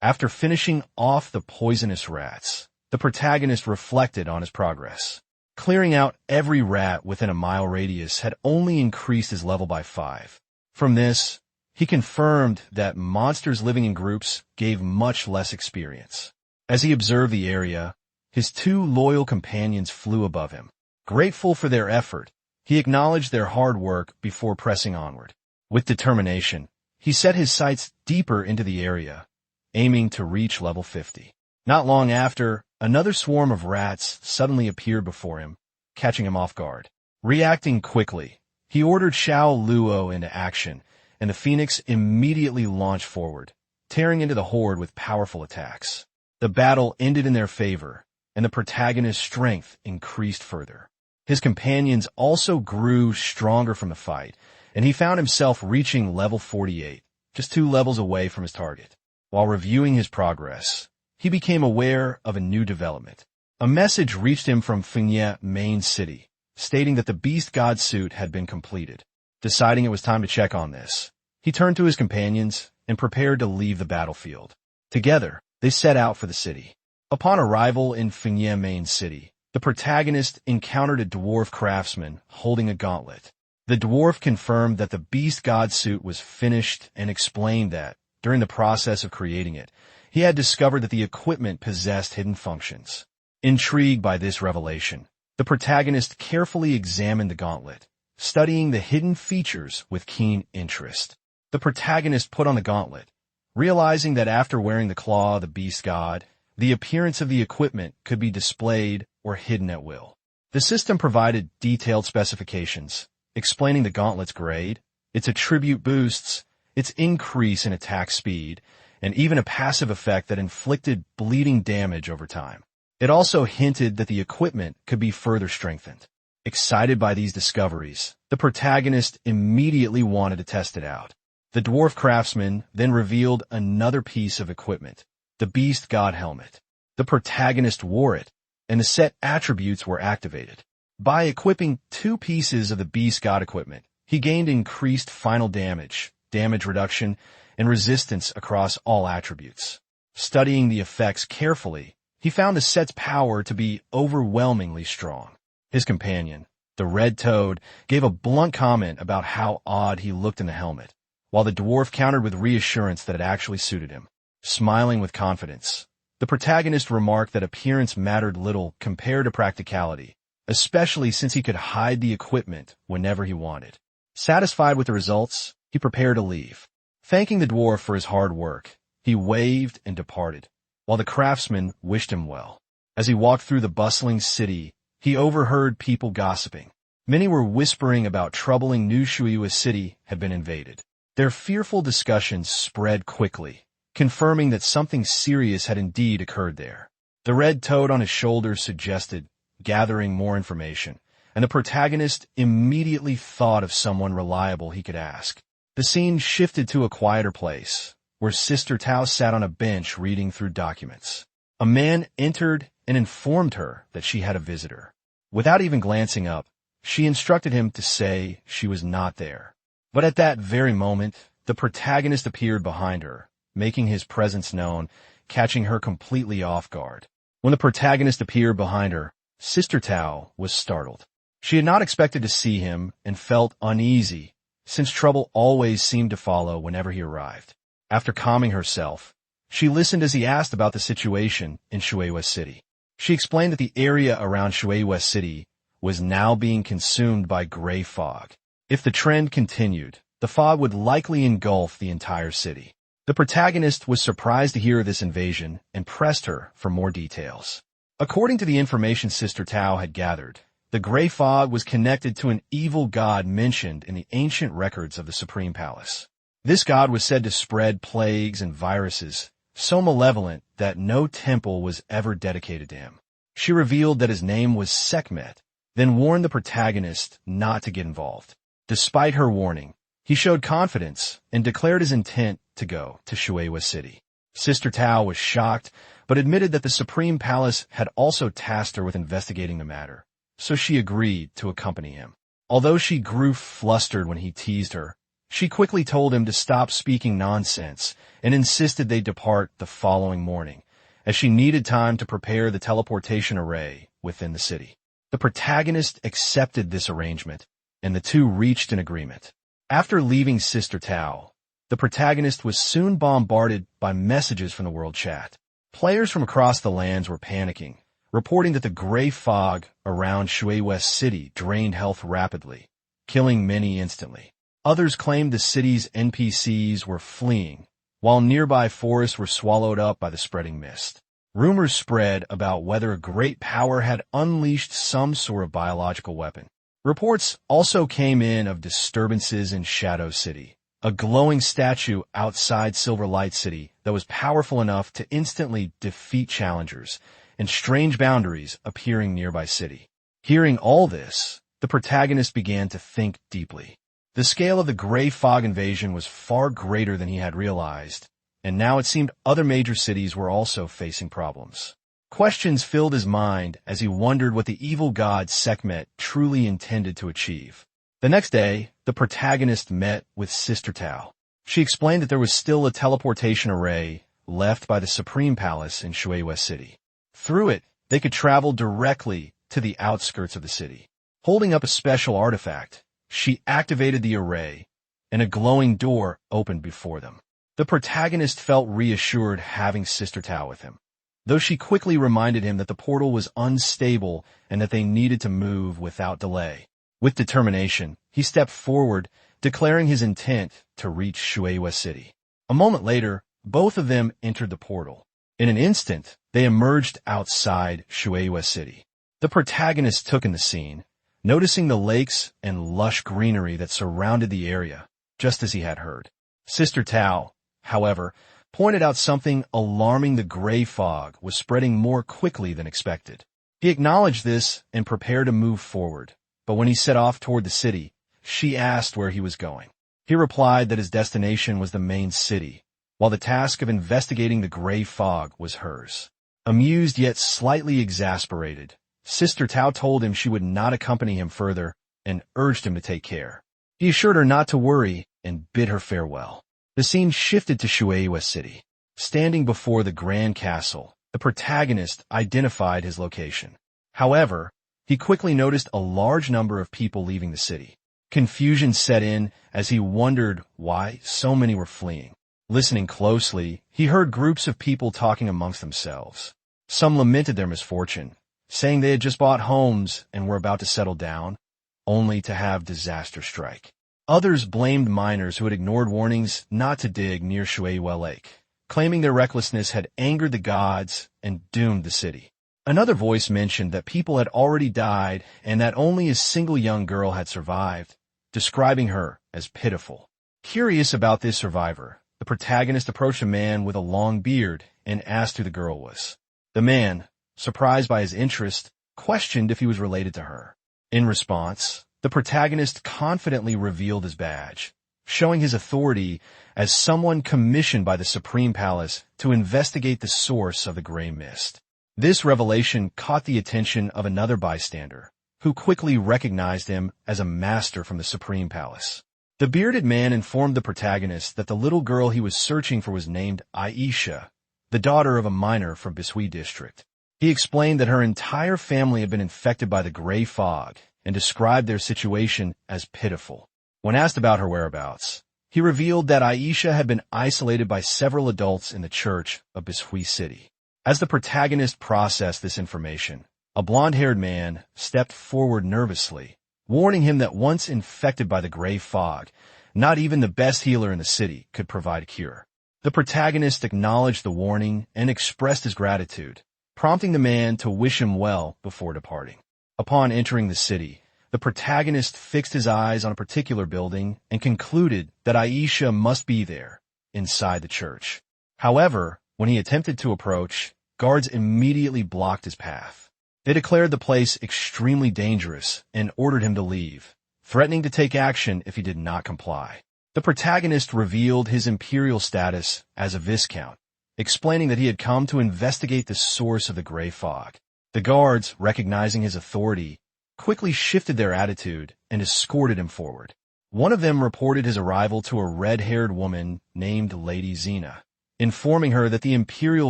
After finishing off the poisonous rats, the protagonist reflected on his progress. Clearing out every rat within a mile radius had only increased his level by 5. From this, he confirmed that monsters living in groups gave much less experience. As he observed the area, his 2 loyal companions flew above him. Grateful for their effort, he acknowledged their hard work before pressing onward. With determination, he set his sights deeper into the area, aiming to reach level 50. Not long after, another swarm of rats suddenly appeared before him, catching him off guard. Reacting quickly, he ordered Xiao Luo into action, and the phoenix immediately launched forward, tearing into the horde with powerful attacks. The battle ended in their favor, and the protagonist's strength increased further. His companions also grew stronger from the fight, and he found himself reaching level 48, just 2 levels away from his target. While reviewing his progress, he became aware of a new development. A message reached him from Pinnacle main city, stating that the Beast God suit had been completed. Deciding it was time to check on this, he turned to his companions and prepared to leave the battlefield. Together, they set out for the city. Upon arrival in Pinnacle main city, the protagonist encountered a dwarf craftsman holding a gauntlet. The dwarf confirmed that the Beast God suit was finished and explained that, during the process of creating it, he had discovered that the equipment possessed hidden functions. Intrigued by this revelation, the protagonist carefully examined the gauntlet, studying the hidden features with keen interest. The protagonist put on the gauntlet, realizing that after wearing the claw of the beast god, the appearance of the equipment could be displayed or hidden at will. The system provided detailed specifications, explaining the gauntlet's grade, its attribute boosts, its increase in attack speed, and even a passive effect that inflicted bleeding damage over time. It also hinted that the equipment could be further strengthened. Excited by these discoveries, the protagonist immediately wanted to test it out. The dwarf craftsman then revealed another piece of equipment, the Beast God helmet. The protagonist wore it, and the set attributes were activated. By equipping 2 pieces of the Beast God equipment, he gained increased final damage, damage reduction, and resistance across all attributes. Studying the effects carefully, he found the set's power to be overwhelmingly strong. His companion, the red toad, gave a blunt comment about how odd he looked in the helmet, while the dwarf countered with reassurance that it actually suited him. Smiling with confidence, the protagonist remarked that appearance mattered little compared to practicality, especially since he could hide the equipment whenever he wanted. Satisfied with the results, he prepared to leave. Thanking the dwarf for his hard work, he waved and departed, while the craftsman wished him well. As he walked through the bustling city, he overheard people gossiping. Many were whispering about troubling New Shuiwa City had been invaded. Their fearful discussions spread quickly, confirming that something serious had indeed occurred there. The red toad on his shoulder suggested gathering more information, and the protagonist immediately thought of someone reliable he could ask. The scene shifted to a quieter place, where Sister Tao sat on a bench reading through documents. A man entered and informed her that she had a visitor. Without even glancing up, she instructed him to say she was not there. But at that very moment, the protagonist appeared behind her, making his presence known, catching her completely off guard. When the protagonist appeared behind her, Sister Tao was startled. She had not expected to see him and felt uneasy, since trouble always seemed to follow whenever he arrived. After calming herself, she listened as he asked about the situation in Shuiwa City. She explained that the area around Shuiwa City was now being consumed by gray fog. If the trend continued, the fog would likely engulf the entire city. The protagonist was surprised to hear of this invasion and pressed her for more details. According to the information Sister Tao had gathered, the gray fog was connected to an evil god mentioned in the ancient records of the Supreme Palace. This god was said to spread plagues and viruses, so malevolent that no temple was ever dedicated to him. She revealed that his name was Sekhmet, then warned the protagonist not to get involved. Despite her warning, he showed confidence and declared his intent to go to Shueihua City. Sister Tao was shocked, but admitted that the Supreme Palace had also tasked her with investigating the matter, so she agreed to accompany him. Although she grew flustered when he teased her, she quickly told him to stop speaking nonsense and insisted they depart the following morning, as she needed time to prepare the teleportation array within the city. The protagonist accepted this arrangement, and the two reached an agreement. After leaving Sister Tao, the protagonist was soon bombarded by messages from the world chat. Players from across the lands were panicking, reporting that the gray fog around Shueihua City drained health rapidly, killing many instantly. Others claimed the city's NPCs were fleeing, while nearby forests were swallowed up by the spreading mist. Rumors spread about whether a great power had unleashed some sort of biological weapon. Reports also came in of disturbances in Shadow City, a glowing statue outside Silver Light City that was powerful enough to instantly defeat challengers, and strange boundaries appearing nearby city. Hearing all this, the protagonist began to think deeply. The scale of the gray fog invasion was far greater than he had realized, and now it seemed other major cities were also facing problems. Questions filled his mind as he wondered what the evil god Sekhmet truly intended to achieve. The next day, the protagonist met with Sister Tao. She explained that there was still a teleportation array left by the Supreme Palace in Shueihua City. Through it, they could travel directly to the outskirts of the city. Holding up a special artifact, she activated the array, and a glowing door opened before them. The protagonist felt reassured having Sister Tao with him, though she quickly reminded him that the portal was unstable and that they needed to move without delay. With determination, he stepped forward, declaring his intent to reach Shueihua City. A moment later, both of them entered the portal. In an instant, they emerged outside Shueihua City. The protagonist took in the scene, noticing the lakes and lush greenery that surrounded the area, just as he had heard. Sister Tao, however, pointed out something alarming. The gray fog was spreading more quickly than expected. He acknowledged this and prepared to move forward, but when he set off toward the city, she asked where he was going. He replied that his destination was the main city, while the task of investigating the gray fog was hers. Amused yet slightly exasperated, Sister Tao told him she would not accompany him further and urged him to take care. He assured her not to worry and bid her farewell. The scene shifted to Shueihua City. Standing before the Grand Castle, the protagonist identified his location. However, he quickly noticed a large number of people leaving the city. Confusion set in as he wondered why so many were fleeing. Listening closely, he heard groups of people talking amongst themselves. Some lamented their misfortune, saying they had just bought homes and were about to settle down, only to have disaster strike. Others blamed miners who had ignored warnings not to dig near Shueihua Lake, claiming their recklessness had angered the gods and doomed the city. Another voice mentioned that people had already died and that only a single young girl had survived, describing her as pitiful. Curious about this survivor, the protagonist approached a man with a long beard and asked who the girl was. The man, surprised by his interest, questioned if he was related to her. In response, the protagonist confidently revealed his badge, showing his authority as someone commissioned by the Supreme Palace to investigate the source of the gray mist. This revelation caught the attention of another bystander, who quickly recognized him as a master from the Supreme Palace. The bearded man informed the protagonist that the little girl he was searching for was named Aisha, the daughter of a miner from Bishui district. He explained that her entire family had been infected by the gray fog and described their situation as pitiful. When asked about her whereabouts, he revealed that Aisha had been isolated by several adults in the church of Bishui City. As the protagonist processed this information, a blonde-haired man stepped forward nervously, warning him that once infected by the gray fog, not even the best healer in the city could provide a cure. The protagonist acknowledged the warning and expressed his gratitude, prompting the man to wish him well before departing. Upon entering the city, the protagonist fixed his eyes on a particular building and concluded that Aisha must be there, inside the church. However, when he attempted to approach, guards immediately blocked his path. They declared the place extremely dangerous and ordered him to leave, threatening to take action if he did not comply. The protagonist revealed his imperial status as a viscount, explaining that he had come to investigate the source of the gray fog. The guards, recognizing his authority, quickly shifted their attitude and escorted him forward. One of them reported his arrival to a red-haired woman named Lady Xena, informing her that the imperial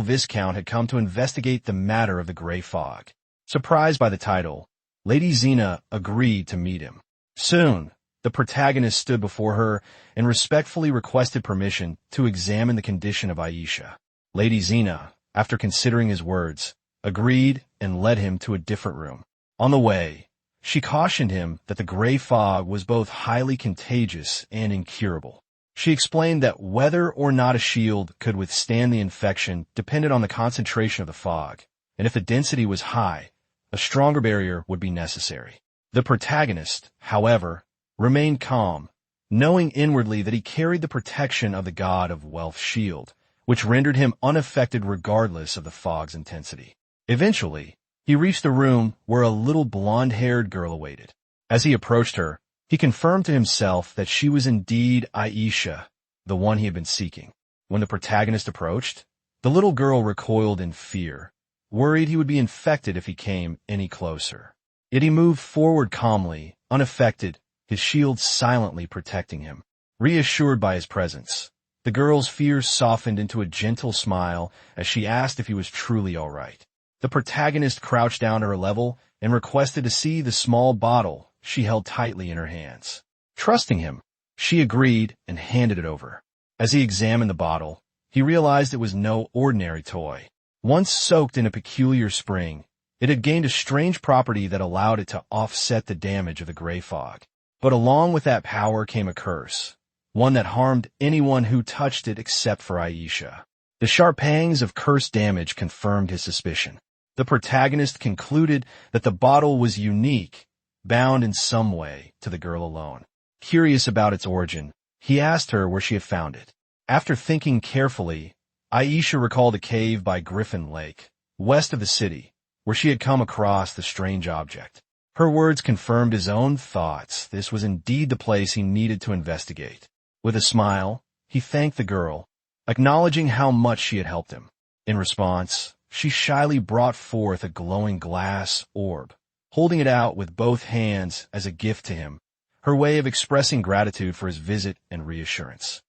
viscount had come to investigate the matter of the gray fog. Surprised by the title, Lady Xena agreed to meet him. Soon, the protagonist stood before her and respectfully requested permission to examine the condition of Aisha. Lady Xena, after considering his words, agreed and led him to a different room. On the way, she cautioned him that the gray fog was both highly contagious and incurable. She explained that whether or not a shield could withstand the infection depended on the concentration of the fog, and if the density was high, a stronger barrier would be necessary. The protagonist, however, remained calm, knowing inwardly that he carried the protection of the god of wealth's shield, which rendered him unaffected regardless of the fog's intensity. Eventually, he reached a room where a little blonde-haired girl awaited. As he approached her, he confirmed to himself that she was indeed Aisha, the one he had been seeking. When the protagonist approached, the little girl recoiled in fear, worried he would be infected if he came any closer. Yet he moved forward calmly, unaffected, his shield silently protecting him. Reassured by his presence, the girl's fears softened into a gentle smile as she asked if he was truly all right. The protagonist crouched down to her level and requested to see the small bottle she held tightly in her hands. Trusting him, she agreed and handed it over. As he examined the bottle, he realized it was no ordinary toy. Once soaked in a peculiar spring, it had gained a strange property that allowed it to offset the damage of the gray fog. But along with that power came a curse, one that harmed anyone who touched it except for Aisha. The sharp pangs of cursed damage confirmed his suspicion. The protagonist concluded that the bottle was unique, bound in some way to the girl alone. Curious about its origin, he asked her where she had found it. After thinking carefully, Aisha recalled a cave by Griffin Lake, west of the city, where she had come across the strange object. Her words confirmed his own thoughts. This was indeed the place he needed to investigate. With a smile, he thanked the girl, acknowledging how much she had helped him. In response, she shyly brought forth a glowing glass orb, holding it out with both hands as a gift to him, her way of expressing gratitude for his visit and reassurance.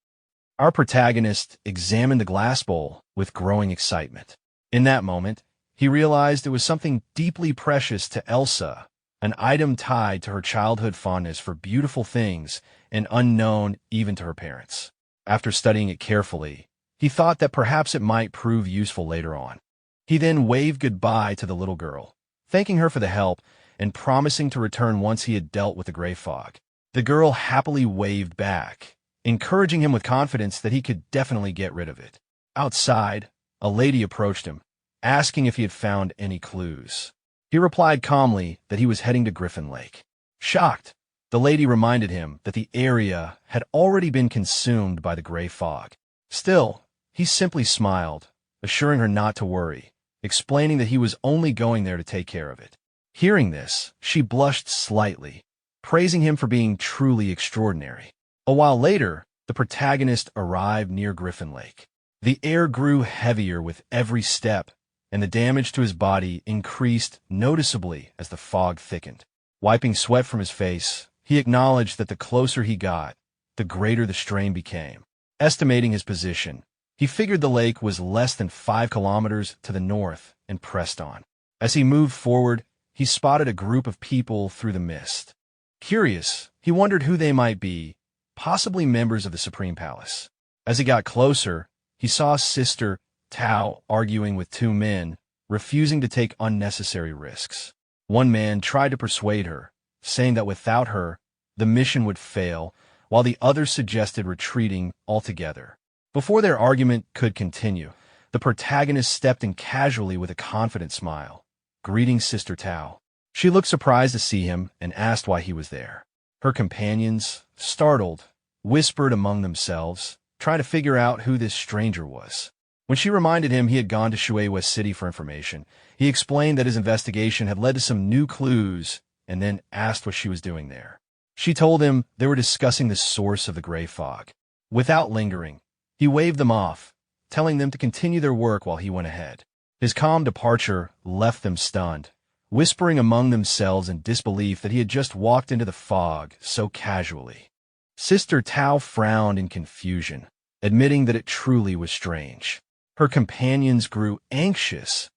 Our protagonist examined the glass bowl with growing excitement. In that moment, he realized it was something deeply precious to Elsa, an item tied to her childhood fondness for beautiful things and unknown even to her parents. After studying it carefully, he thought that perhaps it might prove useful later on. He then waved goodbye to the little girl, thanking her for the help and promising to return once he had dealt with the gray fog. The girl happily waved back, encouraging him with confidence that he could definitely get rid of it. Outside, a lady approached him, asking if he had found any clues. He replied calmly that he was heading to Griffin Lake. Shocked, the lady reminded him that the area had already been consumed by the gray fog. Still, he simply smiled, assuring her not to worry, explaining that he was only going there to take care of it. Hearing this, she blushed slightly, praising him for being truly extraordinary. A while later, the protagonist arrived near Griffin Lake. The air grew heavier with every step, and the damage to his body increased noticeably as the fog thickened. Wiping sweat from his face, he acknowledged that the closer he got, the greater the strain became. Estimating his position, he figured the lake was less than 5 kilometers to the north and pressed on. As he moved forward, he spotted a group of people through the mist. Curious, he wondered who they might be, possibly members of the Supreme Palace. As he got closer, he saw Sister Tao arguing with 2 men, refusing to take unnecessary risks. One man tried to persuade her, saying that without her, the mission would fail, while the other suggested retreating altogether. Before their argument could continue, the protagonist stepped in casually with a confident smile, greeting Sister Tao. She looked surprised to see him and asked why he was there. Her companions, startled, whispered among themselves, trying to figure out who this stranger was. When she reminded him he had gone to Shui West City for information, he explained that his investigation had led to some new clues and then asked what she was doing there. She told him they were discussing the source of the gray fog. Without lingering, he waved them off, telling them to continue their work while he went ahead. His calm departure left them stunned, whispering among themselves in disbelief that he had just walked into the fog so casually. Sister Tao frowned in confusion, admitting that it truly was strange. Her companions grew anxious,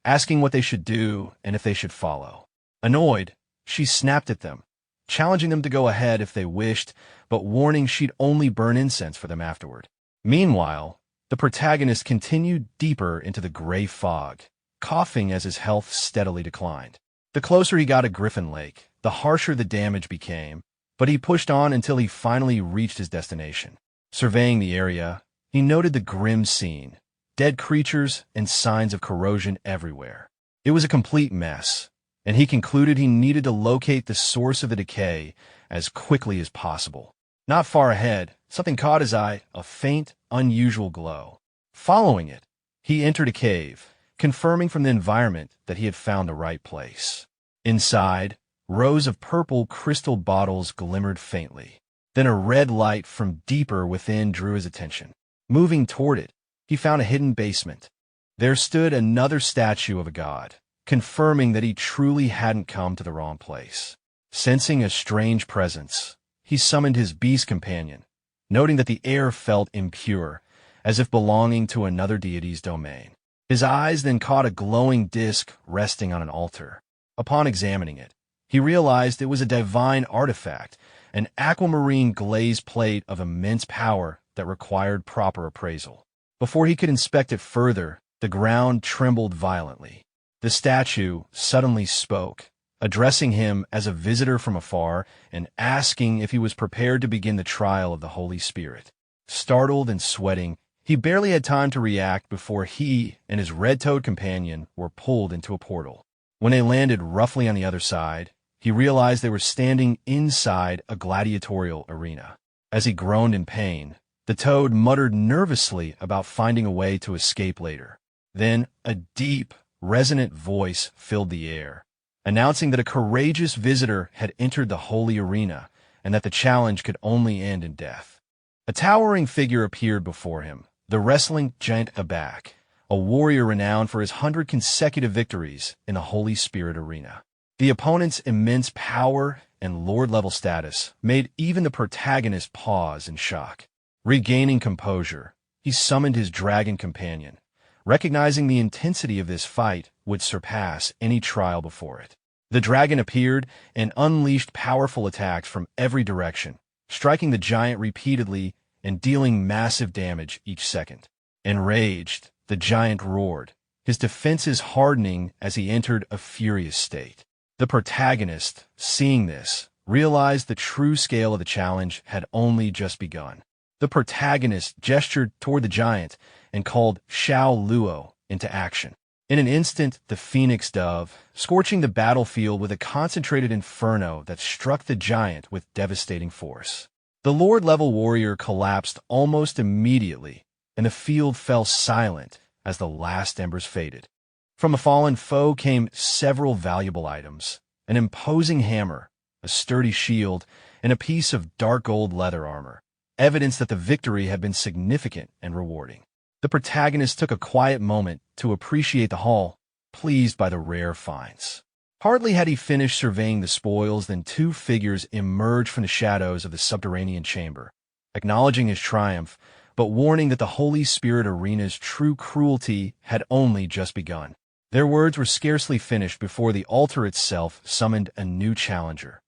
asking what they should do and if they should follow. Annoyed, she snapped at them, challenging them to go ahead if they wished, but warning she'd only burn incense for them afterward. Meanwhile, the protagonist continued deeper into the gray fog, coughing as his health steadily declined. The closer he got to Griffin Lake, the harsher the damage became, but he pushed on until he finally reached his destination. Surveying the area, he noted the grim scene, dead creatures and signs of corrosion everywhere. It was a complete mess, and he concluded he needed to locate the source of the decay as quickly as possible. Not far ahead, something caught his eye, a faint, unusual glow. Following it, he entered a cave, confirming from the environment that he had found the right place. Inside, rows of purple crystal bottles glimmered faintly. Then a red light from deeper within drew his attention. Moving toward it, he found a hidden basement. There stood another statue of a god, confirming that he truly hadn't come to the wrong place. Sensing a strange presence, he summoned his beast companion, noting that the air felt impure, as if belonging to another deity's domain. His eyes then caught a glowing disk resting on an altar. Upon examining it, he realized it was a divine artifact, an aquamarine glazed plate of immense power that required proper appraisal. Before he could inspect it further, the ground trembled violently. The statue suddenly spoke, addressing him as a visitor from afar and asking if he was prepared to begin the trial of the Holy Spirit. Startled and sweating, he barely had time to react before he and his red-toed companion were pulled into a portal. When they landed roughly on the other side, he realized they were standing inside a gladiatorial arena. As he groaned in pain, the toad muttered nervously about finding a way to escape later. Then a deep, resonant voice filled the air, announcing that a courageous visitor had entered the holy arena and that the challenge could only end in death. A towering figure appeared before him, the wrestling giant Abak, a warrior renowned for his 100 consecutive victories in the Holy Spirit arena. The opponent's immense power and lord-level status made even the protagonist pause in shock. Regaining composure, he summoned his dragon companion, recognizing the intensity of this fight would surpass any trial before it. The dragon appeared and unleashed powerful attacks from every direction, striking the giant repeatedly and dealing massive damage each second. Enraged, the giant roared, his defenses hardening as he entered a furious state. The protagonist, seeing this, realized the true scale of the challenge had only just begun. The protagonist gestured toward the giant and called Xiao Luo into action. In an instant, the phoenix dove, scorching the battlefield with a concentrated inferno that struck the giant with devastating force. The lord-level warrior collapsed almost immediately, and the field fell silent as the last embers faded. From a fallen foe came several valuable items, an imposing hammer, a sturdy shield, and a piece of dark gold leather armor, evidence that the victory had been significant and rewarding. The protagonist took a quiet moment to appreciate the haul, pleased by the rare finds. Hardly had he finished surveying the spoils than two figures emerged from the shadows of the subterranean chamber, acknowledging his triumph, but warning that the Holy Spirit arena's true cruelty had only just begun. Their words were scarcely finished before the altar itself summoned a new challenger.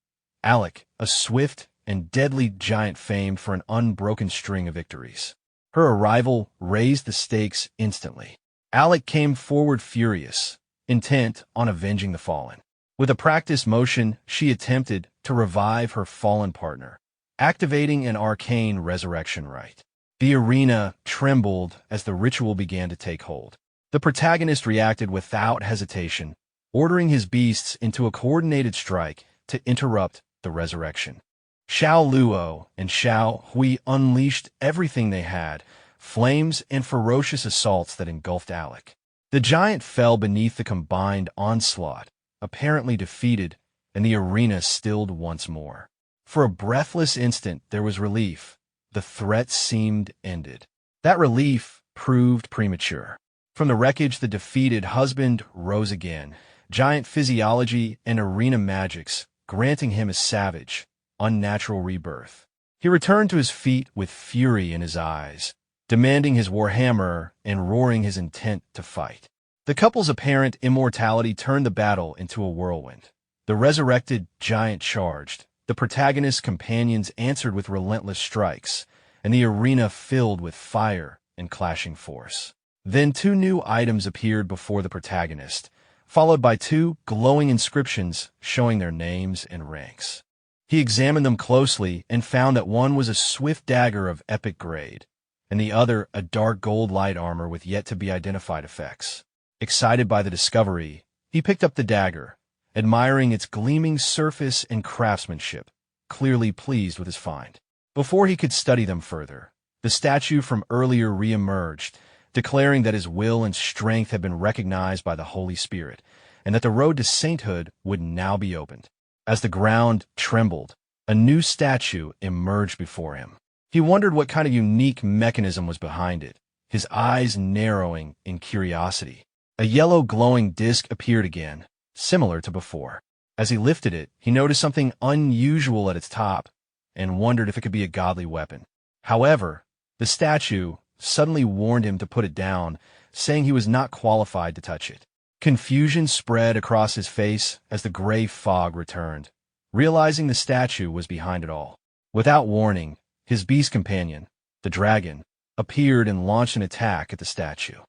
Alec, a swift and deadly giant famed for an unbroken string of victories. Her arrival raised the stakes instantly. Alec came forward furious, intent on avenging the fallen. With a practiced motion, she attempted to revive her fallen partner, activating an arcane resurrection rite. The arena trembled as the ritual began to take hold. The protagonist reacted without hesitation, ordering his beasts into a coordinated strike to interrupt the resurrection. Xiao Luo and Xiao Hui unleashed everything they had, flames and ferocious assaults that engulfed Alec. The giant fell beneath the combined onslaught, apparently defeated, and the arena stilled once more. For a breathless instant, there was relief. The threat seemed ended. That relief proved premature. From the wreckage, the defeated husband rose again, giant physiology and arena magics, granting him a savage, unnatural rebirth. He returned to his feet with fury in his eyes, demanding his warhammer and roaring his intent to fight. The couple's apparent immortality turned the battle into a whirlwind. The resurrected giant charged, the protagonist's companions answered with relentless strikes, and the arena filled with fire and clashing force. Then 2 new items appeared before the protagonist, followed by 2 glowing inscriptions showing their names and ranks. He examined them closely and found that one was a swift dagger of epic grade, and the other a dark gold light armor with yet-to-be-identified effects. Excited by the discovery, he picked up the dagger, admiring its gleaming surface and craftsmanship, clearly pleased with his find. Before he could study them further, the statue from earlier re-emerged, declaring that his will and strength had been recognized by the Holy Spirit, and that the road to sainthood would now be opened. As the ground trembled, a new statue emerged before him. He wondered what kind of unique mechanism was behind it, his eyes narrowing in curiosity. A yellow glowing disc appeared again, similar to before. As he lifted it, he noticed something unusual at its top and wondered if it could be a godly weapon. However, the statue suddenly warned him to put it down, saying he was not qualified to touch it. Confusion spread across his face as the gray fog returned, realizing the statue was behind it all. Without warning, his beast companion, the dragon, appeared and launched an attack at the statue.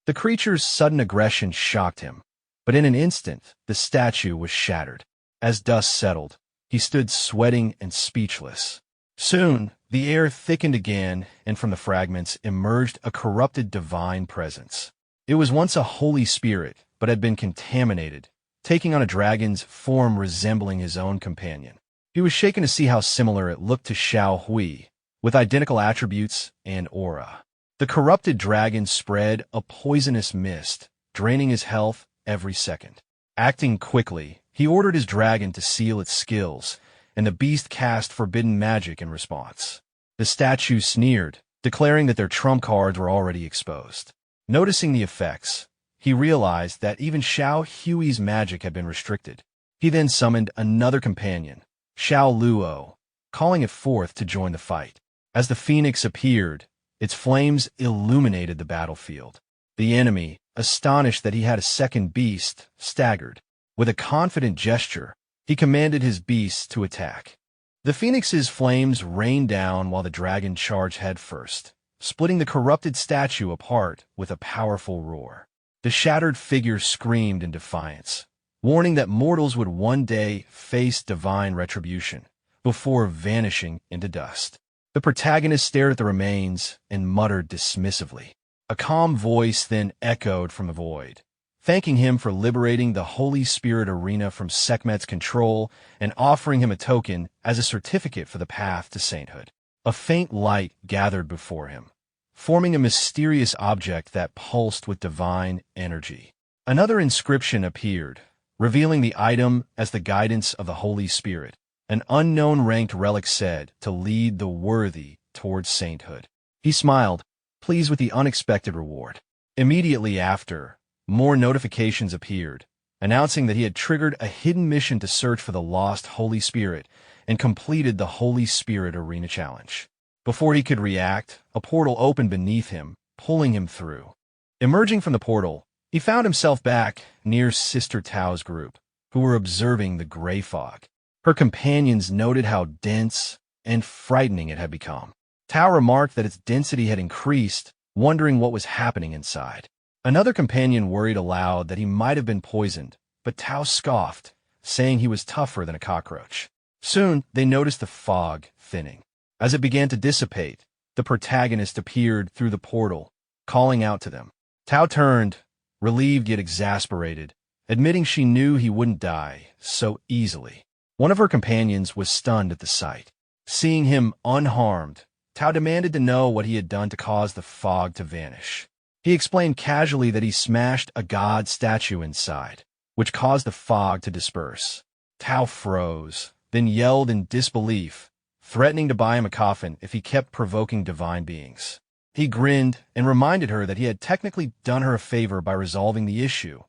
The creature's sudden aggression shocked him, but in an instant, the statue was shattered. As dust settled, he stood sweating and speechless. Soon, the air thickened again, and from the fragments emerged a corrupted divine presence. It was once a holy spirit, but had been contaminated, taking on a dragon's form resembling his own companion. He was shaken to see how similar it looked to Xiao Hui, with identical attributes and aura. The corrupted dragon spread a poisonous mist, draining his health every second. Acting quickly, he ordered his dragon to seal its skills, and the beast cast forbidden magic in response. The statue sneered, declaring that their trump cards were already exposed. Noticing the effects, he realized that even Xiao Hui's magic had been restricted. He then summoned another companion, Xiao Luo, calling it forth to join the fight. As the phoenix appeared, its flames illuminated the battlefield. The enemy, astonished that he had a second beast, staggered. With a confident gesture, he commanded his beasts to attack. The phoenix's flames rained down while the dragon charged headfirst, splitting the corrupted statue apart with a powerful roar. The shattered figure screamed in defiance, warning that mortals would one day face divine retribution, before vanishing into dust. The protagonist stared at the remains and muttered dismissively. A calm voice then echoed from the void, thanking him for liberating the Holy Spirit arena from Sekhmet's control and offering him a token as a certificate for the path to sainthood. A faint light gathered before him, forming a mysterious object that pulsed with divine energy. Another inscription appeared, revealing the item as the guidance of the Holy Spirit. An unknown ranked relic said to lead the worthy towards sainthood. He smiled, pleased with the unexpected reward. Immediately after, more notifications appeared, announcing that he had triggered a hidden mission to search for the lost Holy Spirit and completed the Holy Spirit Arena Challenge. Before he could react, a portal opened beneath him, pulling him through. Emerging from the portal, he found himself back near Sister Tao's group, who were observing the gray fog. Her companions noted how dense and frightening it had become. Tao remarked that its density had increased, wondering what was happening inside. Another companion worried aloud that he might have been poisoned, but Tao scoffed, saying he was tougher than a cockroach. Soon, they noticed the fog thinning. As it began to dissipate, the protagonist appeared through the portal, calling out to them. Tao turned, relieved yet exasperated, admitting she knew he wouldn't die so easily. One of her companions was stunned at the sight. Seeing him unharmed, Tao demanded to know what he had done to cause the fog to vanish. He explained casually that he smashed a god statue inside, which caused the fog to disperse. Tao froze, then yelled in disbelief, threatening to buy him a coffin if he kept provoking divine beings. He grinned and reminded her that he had technically done her a favor by resolving the issue,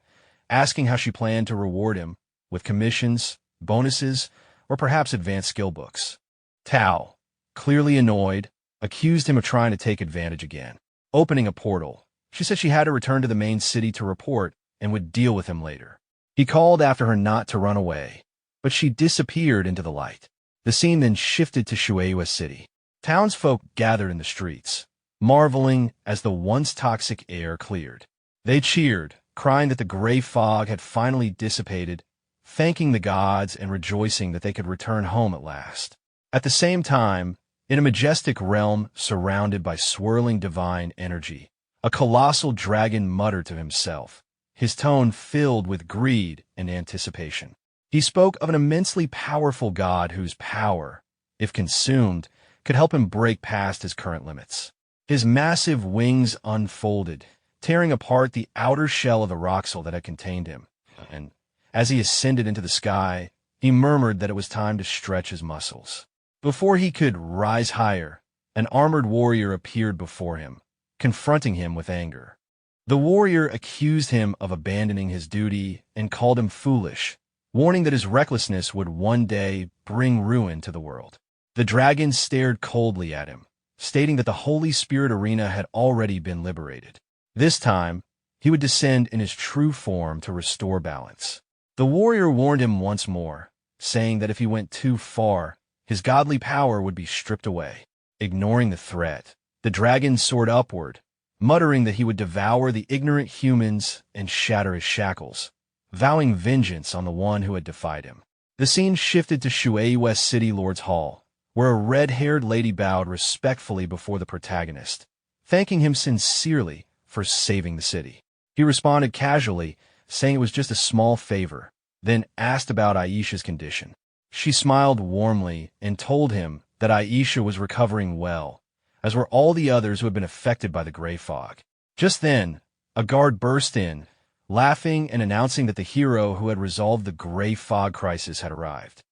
asking how she planned to reward him with commissions, bonuses, or perhaps advanced skill books. Tao, clearly annoyed, accused him of trying to take advantage again. Opening a portal, she said she had to return to the main city to report and would deal with him later. He called after her not to run away, but she disappeared into the light. The scene then shifted to Shueihua City. Townsfolk gathered in the streets, marveling as the once toxic air cleared. They cheered, crying that the gray fog had finally dissipated, thanking the gods and rejoicing that they could return home at last. At the same time, in a majestic realm surrounded by swirling divine energy, a colossal dragon muttered to himself, his tone filled with greed and anticipation. He spoke of an immensely powerful god whose power, if consumed, could help him break past his current limits. His massive wings unfolded, tearing apart the outer shell of the roxel that had contained him, and as he ascended into the sky, he murmured that it was time to stretch his muscles. Before he could rise higher, an armored warrior appeared before him, confronting him with anger. The warrior accused him of abandoning his duty and called him foolish, warning that his recklessness would one day bring ruin to the world. The dragon stared coldly at him, stating that the Holy Spirit arena had already been liberated. This time, he would descend in his true form to restore balance. The warrior warned him once more, saying that if he went too far, his godly power would be stripped away. Ignoring the threat, the dragon soared upward, muttering that he would devour the ignorant humans and shatter his shackles, vowing vengeance on the one who had defied him. The scene shifted to Shueihua City Lord's Hall, where a red-haired lady bowed respectfully before the protagonist, thanking him sincerely for saving the city. He responded casually, saying it was just a small favor, then asked about Aisha's condition. She smiled warmly and told him that Aisha was recovering well, as were all the others who had been affected by the gray fog. Just then, a guard burst in, laughing and announcing that the hero who had resolved the gray fog crisis had arrived.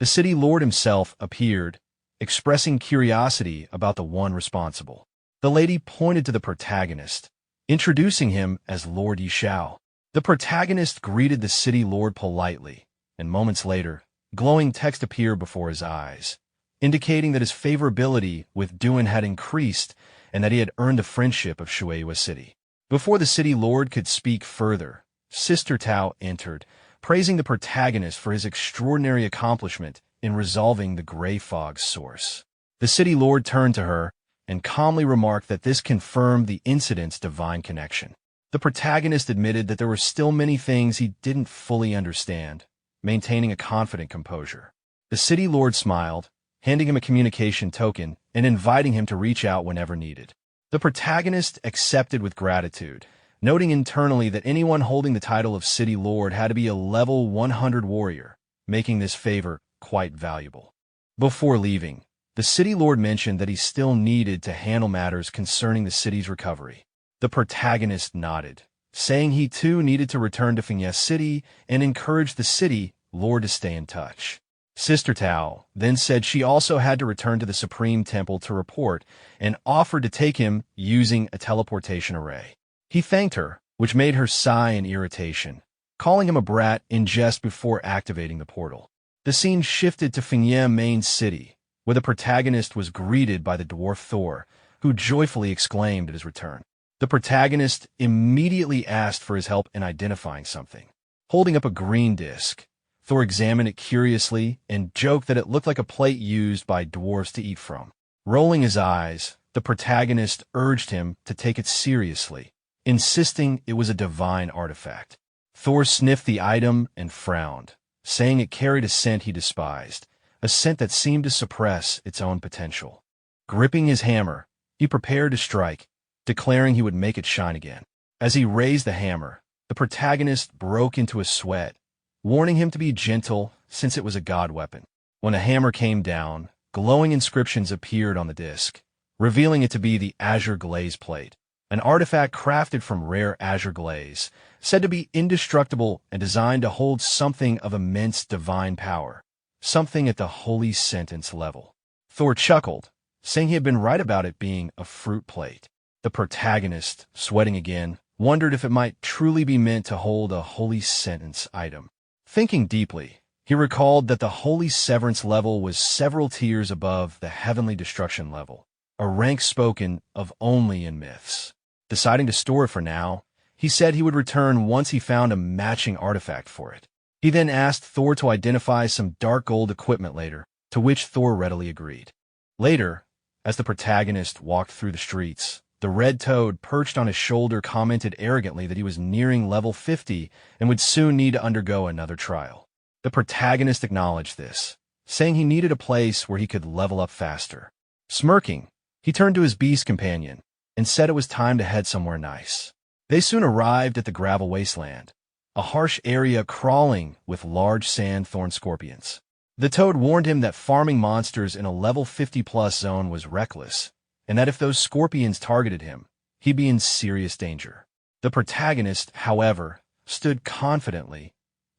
The city lord himself appeared, expressing curiosity about the one responsible. The lady pointed to the protagonist, introducing him as Lord Xiao. The protagonist greeted the city lord politely, and moments later, glowing text appeared before his eyes, indicating that his favorability with Duan had increased and that he had earned the friendship of Shueihua City. Before the city lord could speak further, Sister Tao entered, praising the protagonist for his extraordinary accomplishment in resolving the gray fog's source. The city lord turned to her and calmly remarked that this confirmed the incident's divine connection. The protagonist admitted that there were still many things he didn't fully understand, maintaining a confident composure. The city lord smiled, handing him a communication token and inviting him to reach out whenever needed. The protagonist accepted with gratitude, noting internally that anyone holding the title of City Lord had to be a level 100 warrior, making this favor quite valuable. Before leaving, the City Lord mentioned that he still needed to handle matters concerning the city's recovery. The protagonist nodded, saying he too needed to return to Fiancée City and encouraged the City Lord to stay in touch. Sister Tao then said she also had to return to the Supreme Temple to report and offered to take him using a teleportation array. He thanked her, which made her sigh in irritation, calling him a brat in jest before activating the portal. The scene shifted to Fiancée Main City, where the protagonist was greeted by the dwarf Thor, who joyfully exclaimed at his return. The protagonist immediately asked for his help in identifying something. Holding up a green disc, Thor examined it curiously and joked that it looked like a plate used by dwarves to eat from. Rolling his eyes, the protagonist urged him to take it seriously, insisting it was a divine artifact. Thor sniffed the item and frowned, saying it carried a scent he despised, a scent that seemed to suppress its own potential. Gripping his hammer, he prepared to strike, declaring he would make it shine again. As he raised the hammer, The protagonist broke into a sweat, warning him to be gentle since it was a god weapon. When the hammer came down, glowing inscriptions appeared on the disc, revealing it to be the azure glaze plate, an artifact crafted from rare azure glaze, said to be indestructible and designed to hold something of immense divine power, something at the holy sentence level. Thor chuckled, saying he had been right about it being a fruit plate. The protagonist, sweating again, wondered if it might truly be meant to hold a holy sentence item. Thinking deeply, he recalled that the holy severance level was several tiers above the heavenly destruction level, a rank spoken of only in myths. Deciding to store it for now, he said he would return once he found a matching artifact for it. He then asked Thor to identify some dark gold equipment later, to which Thor readily agreed. Later, as the protagonist walked through the streets, the red toad perched on his shoulder commented arrogantly that he was nearing level 50 and would soon need to undergo another trial. The protagonist acknowledged this, saying he needed a place where he could level up faster. Smirking, he turned to his beast companion and said it was time to head somewhere nice. They soon arrived at the gravel wasteland, a harsh area crawling with large sand thorn scorpions. The toad warned him that farming monsters in a level 50+ zone was reckless, and that if those scorpions targeted him, he'd be in serious danger. The protagonist, however, stood confidently,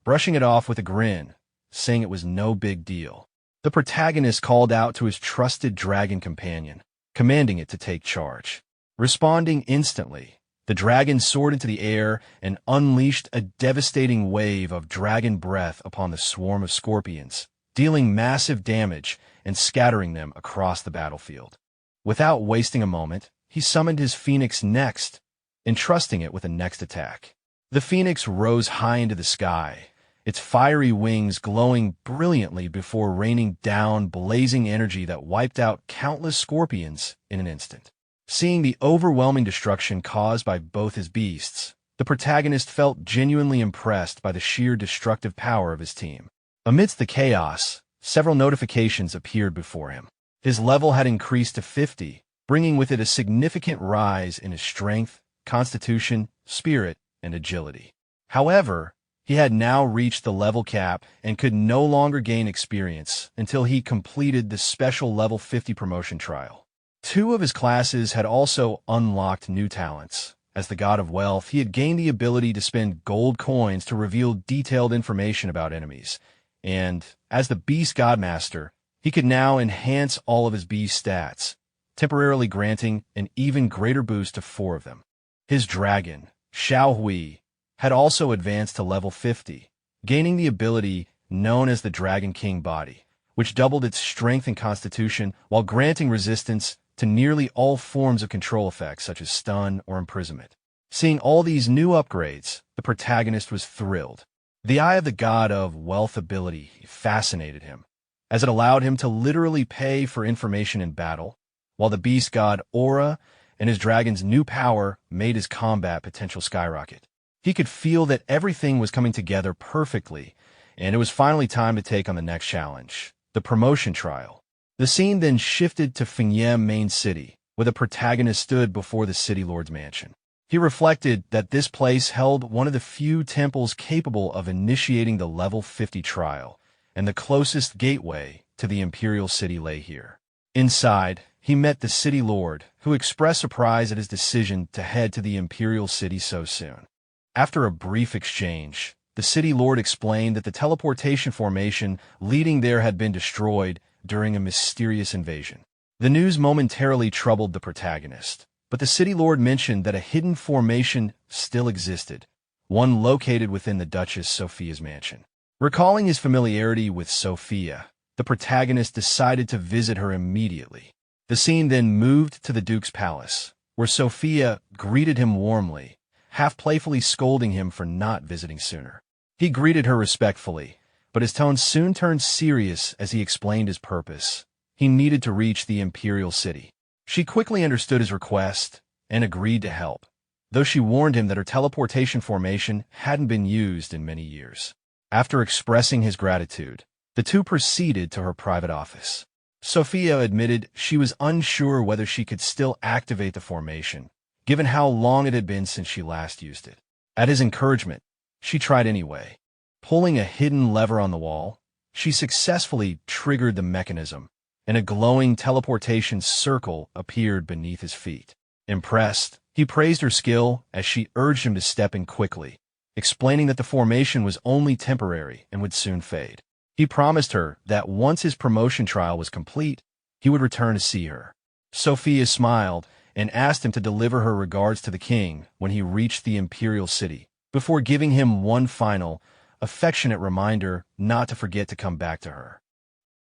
brushing it off with a grin, saying it was no big deal. The protagonist called out to his trusted dragon companion, commanding it to take charge. Responding instantly, the dragon soared into the air and unleashed a devastating wave of dragon breath upon the swarm of scorpions, dealing massive damage and scattering them across the battlefield. Without wasting a moment, he summoned his phoenix next, entrusting it with the next attack. The phoenix rose high into the sky, its fiery wings glowing brilliantly before raining down blazing energy that wiped out countless scorpions in an instant. Seeing the overwhelming destruction caused by both his beasts, the protagonist felt genuinely impressed by the sheer destructive power of his team. Amidst the chaos, several notifications appeared before him. His level had increased to 50, bringing with it a significant rise in his strength, constitution, spirit, and agility. However, he had now reached the level cap and could no longer gain experience until he completed the special level 50 promotion trial. 2 of his classes had also unlocked new talents. As the god of wealth, he had gained the ability to spend gold coins to reveal detailed information about enemies, and as the beast godmaster, he could now enhance all of his beast stats, temporarily granting an even greater boost to 4 of them. His dragon, Xiao, had also advanced to level 50, gaining the ability known as the Dragon King Body, which doubled its strength and constitution while granting resistance to nearly all forms of control effects such as stun or imprisonment. Seeing all these new upgrades, the protagonist was thrilled. The Eye of the God of Wealth ability fascinated him, as it allowed him to literally pay for information in battle, while the beast god Aura and his dragon's new power made his combat potential skyrocket. He could feel that everything was coming together perfectly, and it was finally time to take on the next challenge, the promotion trial. The scene then shifted to Fingyem main city, where the protagonist stood before the city lord's mansion. He reflected that this place held one of the few temples capable of initiating the level 50 trial, and the closest gateway to the imperial city lay here. Inside, he met the city lord, who expressed surprise at his decision to head to the imperial city so soon. After a brief exchange, the city lord explained that the teleportation formation leading there had been destroyed during a mysterious invasion. The news momentarily troubled the protagonist, but the city lord mentioned that a hidden formation still existed, one located within the Duchess Sophia's mansion. Recalling his familiarity with Sophia, the protagonist decided to visit her immediately. The scene then moved to the Duke's palace, where Sophia greeted him warmly, half playfully scolding him for not visiting sooner. He greeted her respectfully, but his tone soon turned serious as he explained his purpose. He needed to reach the imperial city. She quickly understood his request and agreed to help, though she warned him that her teleportation formation hadn't been used in many years. After expressing his gratitude, the two proceeded to her private office. Sophia admitted she was unsure whether she could still activate the formation, given how long it had been since she last used it. At his encouragement, she tried anyway. Pulling a hidden lever on the wall, she successfully triggered the mechanism, and a glowing teleportation circle appeared beneath his feet. Impressed, he praised her skill as she urged him to step in quickly, explaining that the formation was only temporary and would soon fade. He promised her that once his promotion trial was complete, he would return to see her. Sophia smiled and asked him to deliver her regards to the king when he reached the imperial city, before giving him one final, affectionate reminder not to forget to come back to her.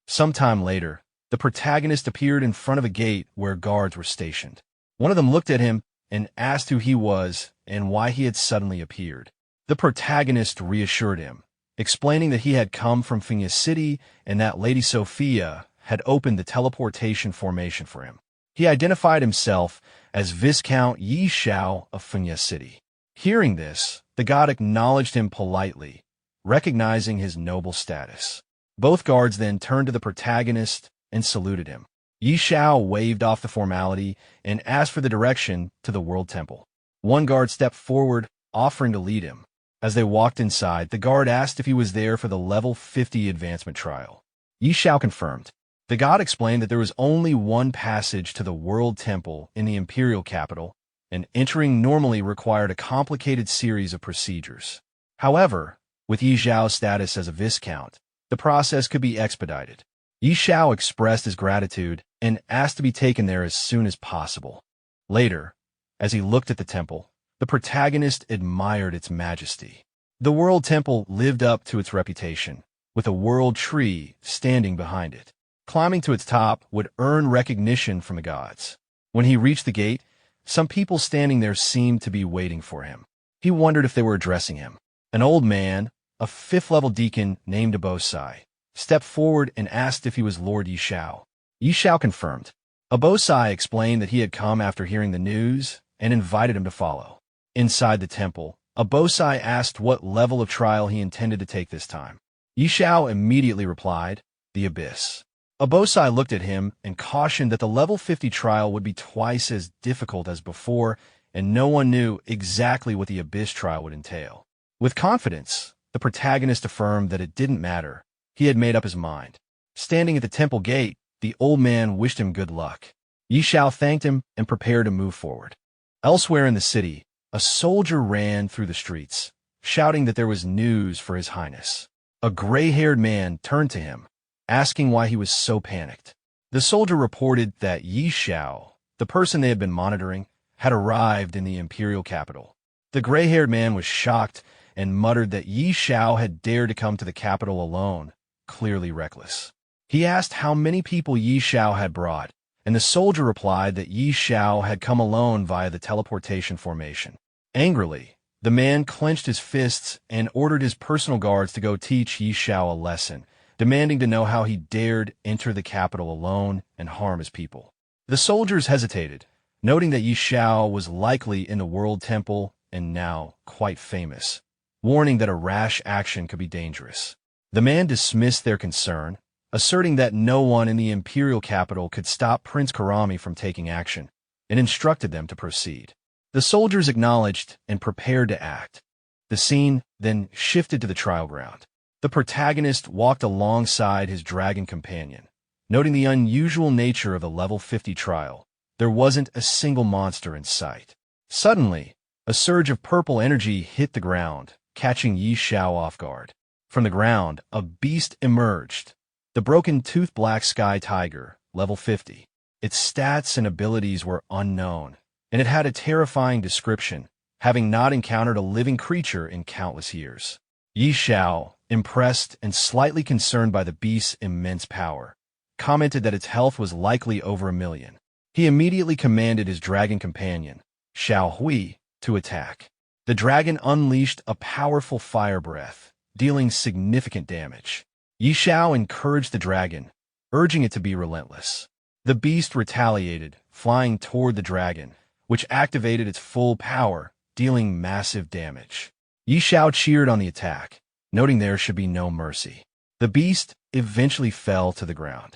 Sometime later, the protagonist appeared in front of a gate where guards were stationed. One of them looked at him and asked who he was and why he had suddenly appeared. The protagonist reassured him, explaining that he had come from Finya City and that Lady Sophia had opened the teleportation formation for him. He identified himself as Viscount Xiao of Finya City. Hearing this, the god acknowledged him politely, recognizing his noble status. Both guards then turned to the protagonist and saluted him. Xiao waved off the formality and asked for the direction to the World Temple. One guard stepped forward, offering to lead him. As they walked inside, the guard asked if he was there for the level 50 advancement trial. Xiao confirmed. The god explained that there was only one passage to the World Temple in the imperial capital, and entering normally required a complicated series of procedures. However, with Xiao's status as a viscount, the process could be expedited. Xiao expressed his gratitude and asked to be taken there as soon as possible. Later, as he looked at the temple, the protagonist admired its majesty. The World Temple lived up to its reputation, with a world tree standing behind it. Climbing to its top would earn recognition from the gods. When he reached the gate, some people standing there seemed to be waiting for him. He wondered if they were addressing him. An old man, a 5th-level deacon named Abosai, stepped forward and asked if he was Lord Xiao. Xiao confirmed. Abosai explained that he had come after hearing the news and invited him to follow. Inside the temple, Abosai asked what level of trial he intended to take this time. Xiao immediately replied, the Abyss. Abosai looked at him and cautioned that the level 50 trial would be twice as difficult as before, and no one knew exactly what the Abyss trial would entail. With confidence, the protagonist affirmed that it didn't matter. He had made up his mind. Standing at the temple gate, the old man wished him good luck. Xiao thanked him and prepared to move forward. Elsewhere in the city, a soldier ran through the streets, shouting that there was news for His Highness. A gray-haired man turned to him, asking why he was so panicked. The soldier reported that Xiao, the person they had been monitoring, had arrived in the imperial capital. The gray-haired man was shocked and muttered that Xiao had dared to come to the capital alone, clearly reckless. He asked how many people Xiao had brought, and the soldier replied that Xiao had come alone via the teleportation formation. Angrily, the man clenched his fists and ordered his personal guards to go teach Xiao a lesson, demanding to know how he dared enter the capital alone and harm his people. The soldiers hesitated, noting that Xiao was likely in the World Temple and now quite famous, warning that a rash action could be dangerous. The man dismissed their concern, asserting that no one in the imperial capital could stop Prince Karami from taking action, and instructed them to proceed. The soldiers acknowledged and prepared to act. The scene then shifted to the trial ground. The protagonist walked alongside his dragon companion, noting the unusual nature of the level 50 trial. There wasn't a single monster in sight. Suddenly, a surge of purple energy hit the ground, catching Xiao off guard. From the ground, a beast emerged, the broken-toothed black sky tiger, level 50. Its stats and abilities were unknown, and it had a terrifying description, having not encountered a living creature in countless years. Xiao, impressed and slightly concerned by the beast's immense power, commented that its health was likely over 1 million. He immediately commanded his dragon companion, Xiao Hui, to attack. The dragon unleashed a powerful fire breath, dealing significant damage. Xiao encouraged the dragon, urging it to be relentless. The beast retaliated, flying toward the dragon, which activated its full power, dealing massive damage. Xiao cheered on the attack, noting there should be no mercy. The beast eventually fell to the ground.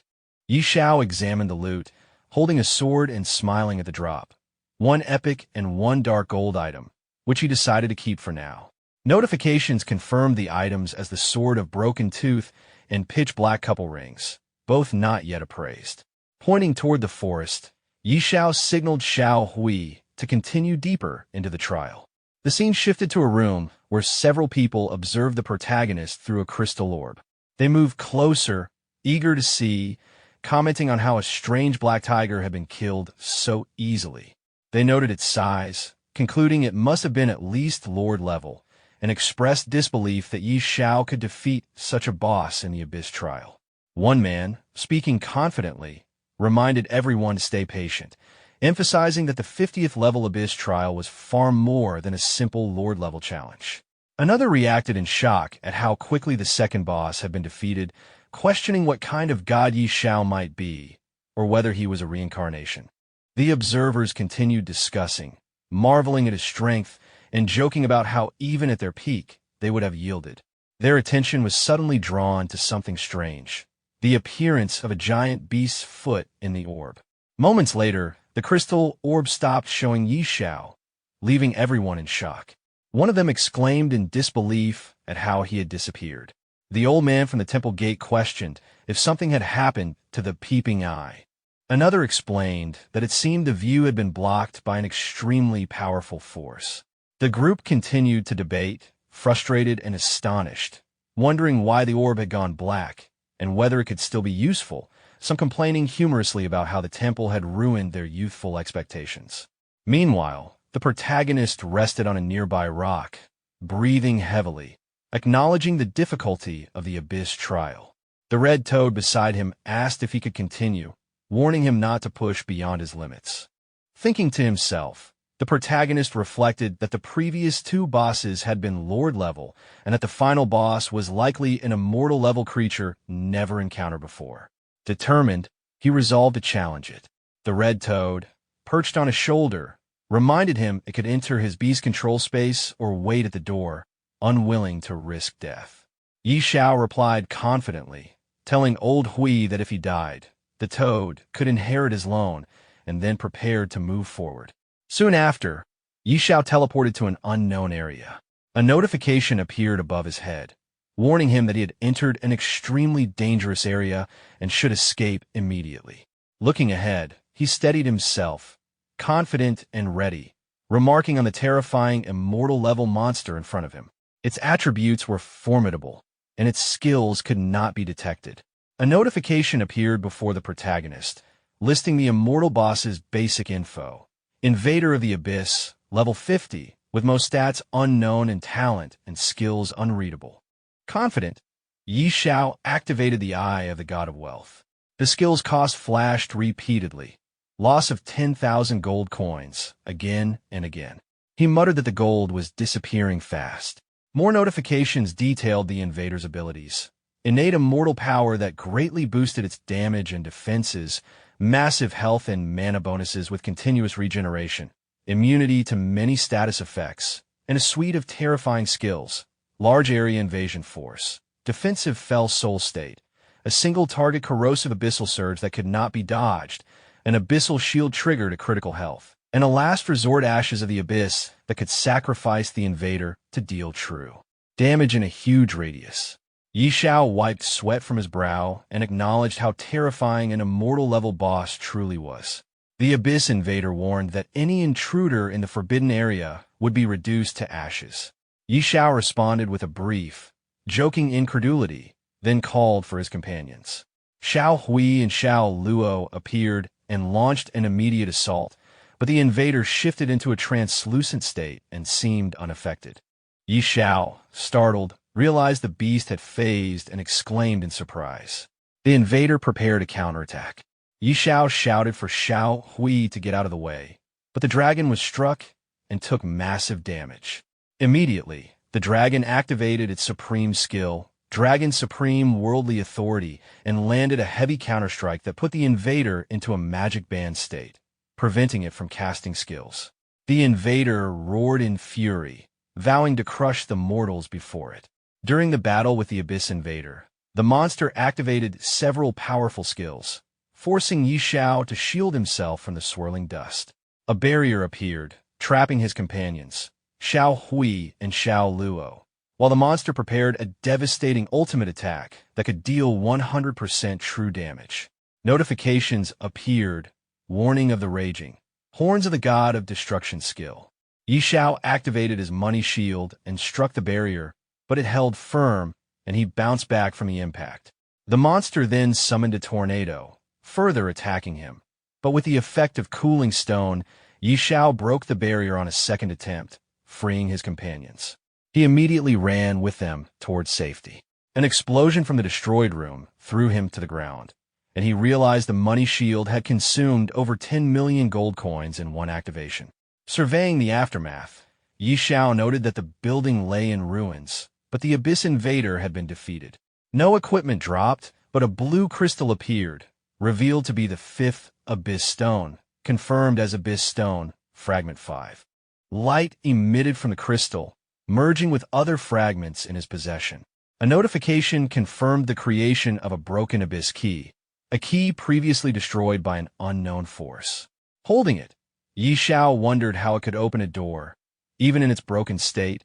Xiao examined the loot, holding a sword and smiling at the drop. 1 epic and 1 dark gold item, which he decided to keep for now. Notifications confirmed the items as the Sword of Broken Tooth and Pitch Black Couple Rings, both not yet appraised. Pointing toward the forest, Xiao signaled Xiao Hui to continue deeper into the trial. The scene shifted to a room where several people observed the protagonist through a crystal orb. They moved closer, eager to see, commenting on how a strange black tiger had been killed so easily. They noted its size, concluding it must have been at least Lord level, and expressed disbelief that Xiao could defeat such a boss in the Abyss trial. One man, speaking confidently, reminded everyone to stay patient, emphasizing that the 50th level Abyss trial was far more than a simple Lord-level challenge. Another reacted in shock at how quickly the second boss had been defeated, questioning what kind of god Xiao might be, or whether he was a reincarnation. The observers continued discussing, marveling at his strength, and joking about how even at their peak, they would have yielded. Their attention was suddenly drawn to something strange, the appearance of a giant beast's foot in the orb. Moments later, the crystal orb stopped showing Xiao, leaving everyone in shock. One of them exclaimed in disbelief at how he had disappeared. The old man from the temple gate questioned if something had happened to the peeping eye. Another explained that it seemed the view had been blocked by an extremely powerful force. The group continued to debate, frustrated and astonished, wondering why the orb had gone black and whether it could still be useful, some complaining humorously about how the temple had ruined their youthful expectations. Meanwhile, the protagonist rested on a nearby rock, breathing heavily, acknowledging the difficulty of the Abyss trial. The red toad beside him asked if he could continue, warning him not to push beyond his limits. Thinking to himself, the protagonist reflected that the previous two bosses had been Lord level and that the final boss was likely an immortal level creature never encountered before. Determined, he resolved to challenge it. The red toad, perched on his shoulder, reminded him it could enter his beast control space or wait at the door, unwilling to risk death. Xiao replied confidently, telling old Hui that if he died, the toad could inherit his loan, and then prepared to move forward. Soon after, Xiao teleported to an unknown area. A notification appeared above his head, warning him that he had entered an extremely dangerous area and should escape immediately. Looking ahead, he steadied himself, confident and ready, remarking on the terrifying immortal-level monster in front of him. Its attributes were formidable, and its skills could not be detected. A notification appeared before the protagonist, listing the immortal boss's basic info. Invader of the Abyss, level 50, with most stats unknown and talent and skills unreadable. Confident, Xiao activated the Eye of the God of Wealth. The skill's cost flashed repeatedly. Loss of 10,000 gold coins, again and again. He muttered that the gold was disappearing fast. More notifications detailed the invader's abilities. Innate immortal power that greatly boosted its damage and defenses, massive health and mana bonuses with continuous regeneration, immunity to many status effects, and a suite of terrifying skills, large area invasion force, defensive fell soul state, a single target corrosive abyssal surge that could not be dodged, an abyssal shield trigger to critical health, and a last resort ashes of the abyss that could sacrifice the invader to deal true damage in a huge radius. Xiao wiped sweat from his brow and acknowledged how terrifying an immortal-level boss truly was. The Abyss Invader warned that any intruder in the forbidden area would be reduced to ashes. Xiao responded with a brief, joking incredulity, then called for his companions. Xiao Hui and Xiao Luo appeared and launched an immediate assault, but the invader shifted into a translucent state and seemed unaffected. Xiao, startled, realized the beast had phased and exclaimed in surprise. The invader prepared a counterattack. Xiao shouted for Xiao Hui to get out of the way, but the dragon was struck and took massive damage. Immediately, the dragon activated its supreme skill, Dragon Supreme Worldly Authority, and landed a heavy counterstrike that put the invader into a magic band state, preventing it from casting skills. The invader roared in fury, vowing to crush the mortals before it. During the battle with the Abyss Invader, the monster activated several powerful skills, forcing Xiao to shield himself from the swirling dust. A barrier appeared, trapping his companions, Xiao Hui and Xiao Luo, while the monster prepared a devastating ultimate attack that could deal 100% true damage. Notifications appeared, warning of the raging horns of the god of destruction skill. Yi Xiao activated his money shield and struck the barrier, but it held firm, and he bounced back from the impact. The monster then summoned a tornado, further attacking him. But with the effect of cooling stone, Yi Xiao broke the barrier on a second attempt, freeing his companions. He immediately ran with them towards safety. An explosion from the destroyed room threw him to the ground, and he realized the money shield had consumed over 10 million gold coins in one activation. Surveying the aftermath, Yi Xiao noted that the building lay in ruins, but the Abyss Invader had been defeated. No equipment dropped, but a blue crystal appeared, revealed to be the 5th Abyss Stone, confirmed as Abyss Stone, Fragment 5. Light emitted from the crystal, merging with other fragments in his possession. A notification confirmed the creation of a broken Abyss key, a key previously destroyed by an unknown force. Holding it, Yi Xiao wondered how it could open a door, even in its broken state,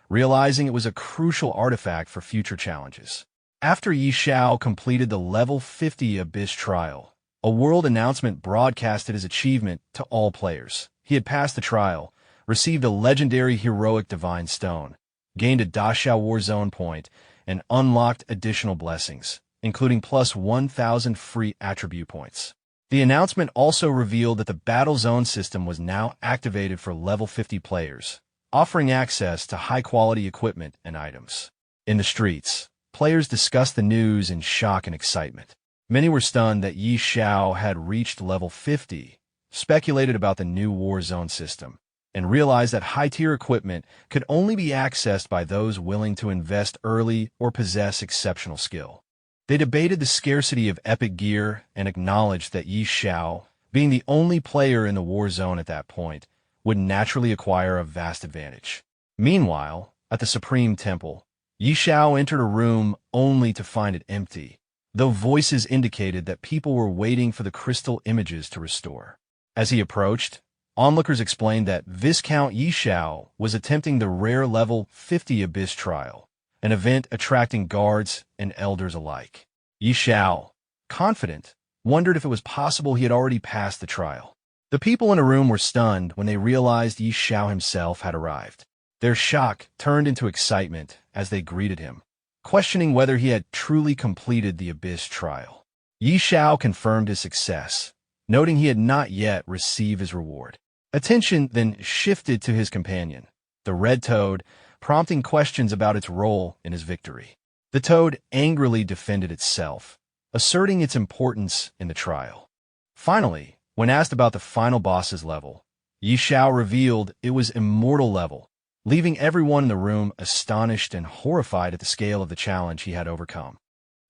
realizing it was a crucial artifact for future challenges. After Yi Xiao completed the level 50 Abyss trial, a world announcement broadcasted his achievement to all players. He had passed the trial, received a legendary heroic divine stone, gained a Da Xiao War Zone point, and unlocked additional blessings, including plus 1,000 free attribute points. The announcement also revealed that the Battle Zone system was now activated for level 50 players, offering access to high-quality equipment and items. In the streets, players discussed the news in shock and excitement. Many were stunned that Yi Xiao had reached level 50, speculated about the new War Zone system, and realized that high-tier equipment could only be accessed by those willing to invest early or possess exceptional skill. They debated the scarcity of epic gear and acknowledged that Yi Xiao, being the only player in the War Zone at that point, would naturally acquire a vast advantage. Meanwhile, at the Supreme Temple, Yi Xiao entered a room only to find it empty, though voices indicated that people were waiting for the crystal images to restore. As he approached, onlookers explained that Viscount Yi Xiao was attempting the rare level 50 Abyss trial, an event attracting guards and elders alike. Yi Xiao, confident, wondered if it was possible he had already passed the trial. The people in the room were stunned when they realized Yi Xiao himself had arrived. Their shock turned into excitement as they greeted him, questioning whether he had truly completed the Abyss trial. Yi Xiao confirmed his success, noting he had not yet received his reward. Attention then shifted to his companion, the red toad, prompting questions about its role in his victory. The toad angrily defended itself, asserting its importance in the trial. Finally, when asked about the final boss's level, Yi Xiao revealed it was immortal level, leaving everyone in the room astonished and horrified at the scale of the challenge he had overcome.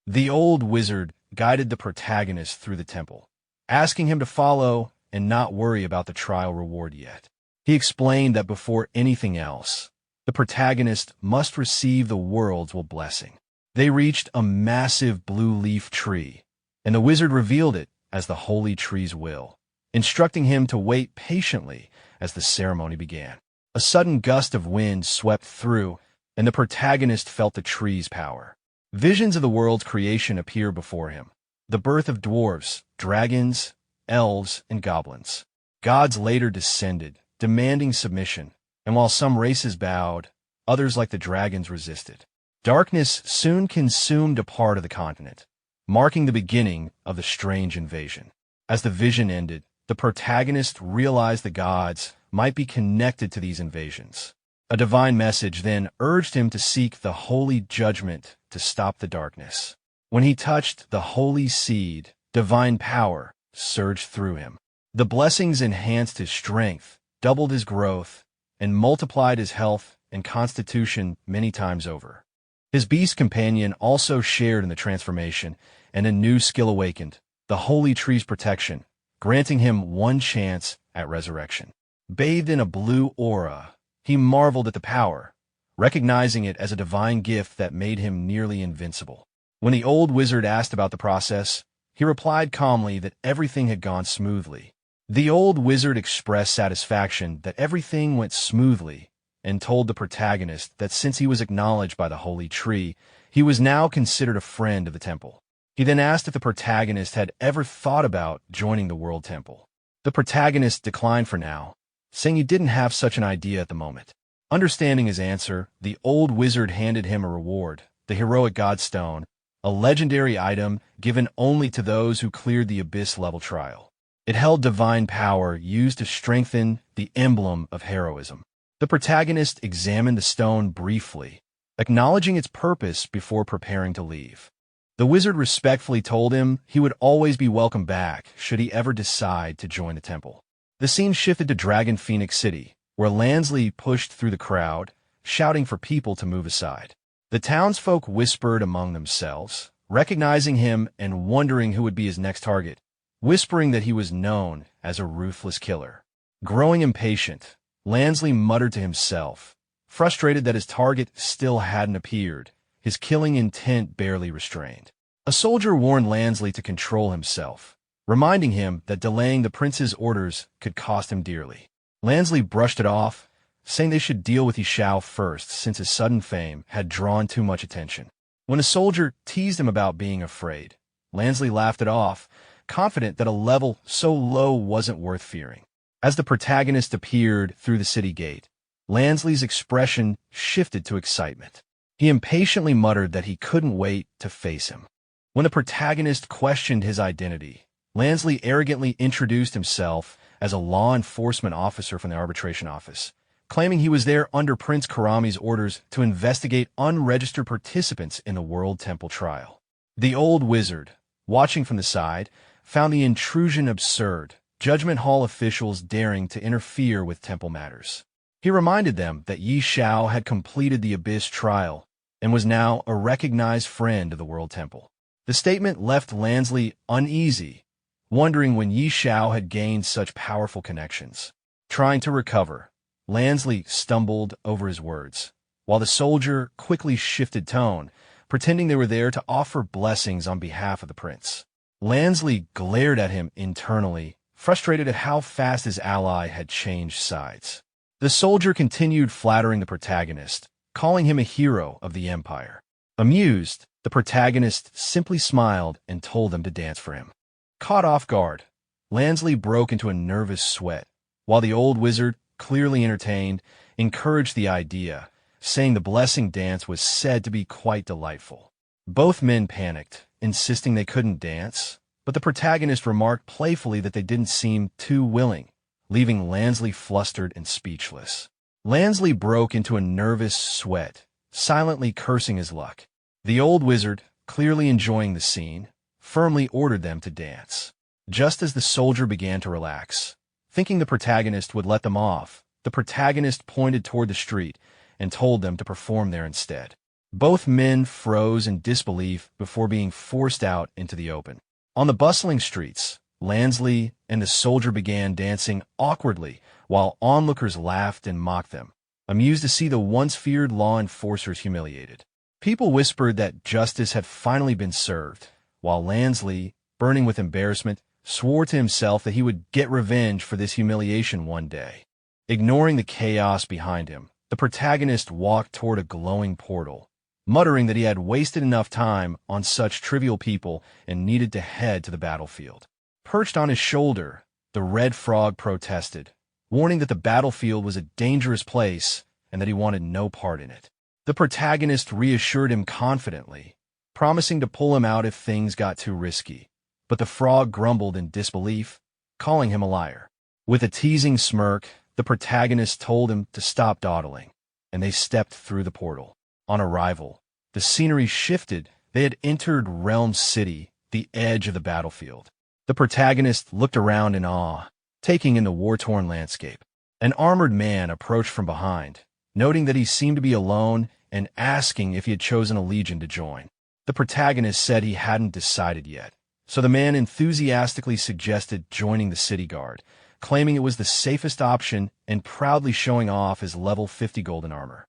The old wizard guided the protagonist through the temple, asking him to follow and not worry about the trial reward yet. He explained that before anything else, the protagonist must receive the world's blessing. They reached a massive blue leaf tree, and the wizard revealed it as the holy tree's will, instructing him to wait patiently as the ceremony began. A sudden gust of wind swept through, and the protagonist felt the tree's power. Visions of the world's creation appeared before him. The birth of dwarves, dragons, elves, and goblins. Gods later descended, demanding submission, and while some races bowed, others like the dragons resisted. Darkness soon consumed a part of the continent, marking the beginning of the strange invasion. As the vision ended, the protagonist realized the gods might be connected to these invasions. A divine message then urged him to seek the holy judgment to stop the darkness. When he touched the holy seed, divine power surged through him. The blessings enhanced his strength, doubled his growth, and multiplied his health and constitution many times over. His beast companion also shared in the transformation, and a new skill awakened, the holy tree's protection, granting him one chance at resurrection. Bathed in a blue aura, he marveled at the power, recognizing it as a divine gift that made him nearly invincible. When the old wizard asked about the process, he replied calmly that everything had gone smoothly. The old wizard expressed satisfaction that everything went smoothly and told the protagonist that since he was acknowledged by the holy tree, he was now considered a friend of the temple. He then asked if the protagonist had ever thought about joining the World Temple. The protagonist declined for now, saying he didn't have such an idea at the moment. Understanding his answer, the old wizard handed him a reward, the heroic Godstone, a legendary item given only to those who cleared the Abyss-level trial. It held divine power used to strengthen the emblem of heroism. The protagonist examined the stone briefly, acknowledging its purpose before preparing to leave. The wizard respectfully told him he would always be welcome back should he ever decide to join the temple. The scene shifted to Dragon Phoenix City, where Lansley pushed through the crowd, shouting for people to move aside. The townsfolk whispered among themselves, recognizing him and wondering who would be his next target, whispering that he was known as a ruthless killer. Growing impatient, Lansley muttered to himself, frustrated that his target still hadn't appeared, his killing intent barely restrained. A soldier warned Lansley to control himself, reminding him that delaying the prince's orders could cost him dearly. Lansley brushed it off, saying they should deal with Xiao first since his sudden fame had drawn too much attention. When a soldier teased him about being afraid, Lansley laughed it off, confident that a level so low wasn't worth fearing. As the protagonist appeared through the city gate, Lansley's expression shifted to excitement. He impatiently muttered that he couldn't wait to face him. When the protagonist questioned his identity, Lansley arrogantly introduced himself as a law enforcement officer from the arbitration office, claiming he was there under Prince Karami's orders to investigate unregistered participants in the World Temple trial. The old wizard, watching from the side, found the intrusion absurd, Judgment Hall officials daring to interfere with temple matters. He reminded them that Xiao had completed the Abyss trial and was now a recognized friend of the World Temple. The statement left Lansley uneasy, wondering when Xiao had gained such powerful connections. Trying to recover, Lansley stumbled over his words, while the soldier quickly shifted tone, pretending they were there to offer blessings on behalf of the prince. Lansley glared at him internally, frustrated at how fast his ally had changed sides. The soldier continued flattering the protagonist, calling him a hero of the Empire. Amused, the protagonist simply smiled and told them to dance for him. Caught off guard, Lansley broke into a nervous sweat, while the old wizard, clearly entertained, encouraged the idea, saying the blessing dance was said to be quite delightful. Both men panicked, insisting they couldn't dance, but the protagonist remarked playfully that they didn't seem too willing, leaving Lansley flustered and speechless. Lansley broke into a nervous sweat, silently cursing his luck. The old wizard, clearly enjoying the scene, firmly ordered them to dance. Just as the soldier began to relax, thinking the protagonist would let them off, the protagonist pointed toward the street and told them to perform there instead. Both men froze in disbelief before being forced out into the open. On the bustling streets, Lansley and the soldier began dancing awkwardly while onlookers laughed and mocked them, amused to see the once feared law enforcers humiliated. People whispered that justice had finally been served, while Lansley, burning with embarrassment, swore to himself that he would get revenge for this humiliation one day. Ignoring the chaos behind him, the protagonist walked toward a glowing portal, muttering that he had wasted enough time on such trivial people and needed to head to the battlefield. Perched on his shoulder, the red frog protested, warning that the battlefield was a dangerous place and that he wanted no part in it. The protagonist reassured him confidently, promising to pull him out if things got too risky, but the frog grumbled in disbelief, calling him a liar. With a teasing smirk, the protagonist told him to stop dawdling, and they stepped through the portal. On arrival, the scenery shifted. They had entered Realm City, the edge of the battlefield. The protagonist looked around in awe, taking in the war-torn landscape. An armored man approached from behind, noting that he seemed to be alone and asking if he had chosen a legion to join. The protagonist said he hadn't decided yet, so the man enthusiastically suggested joining the city guard, claiming it was the safest option and proudly showing off his level 50 golden armor.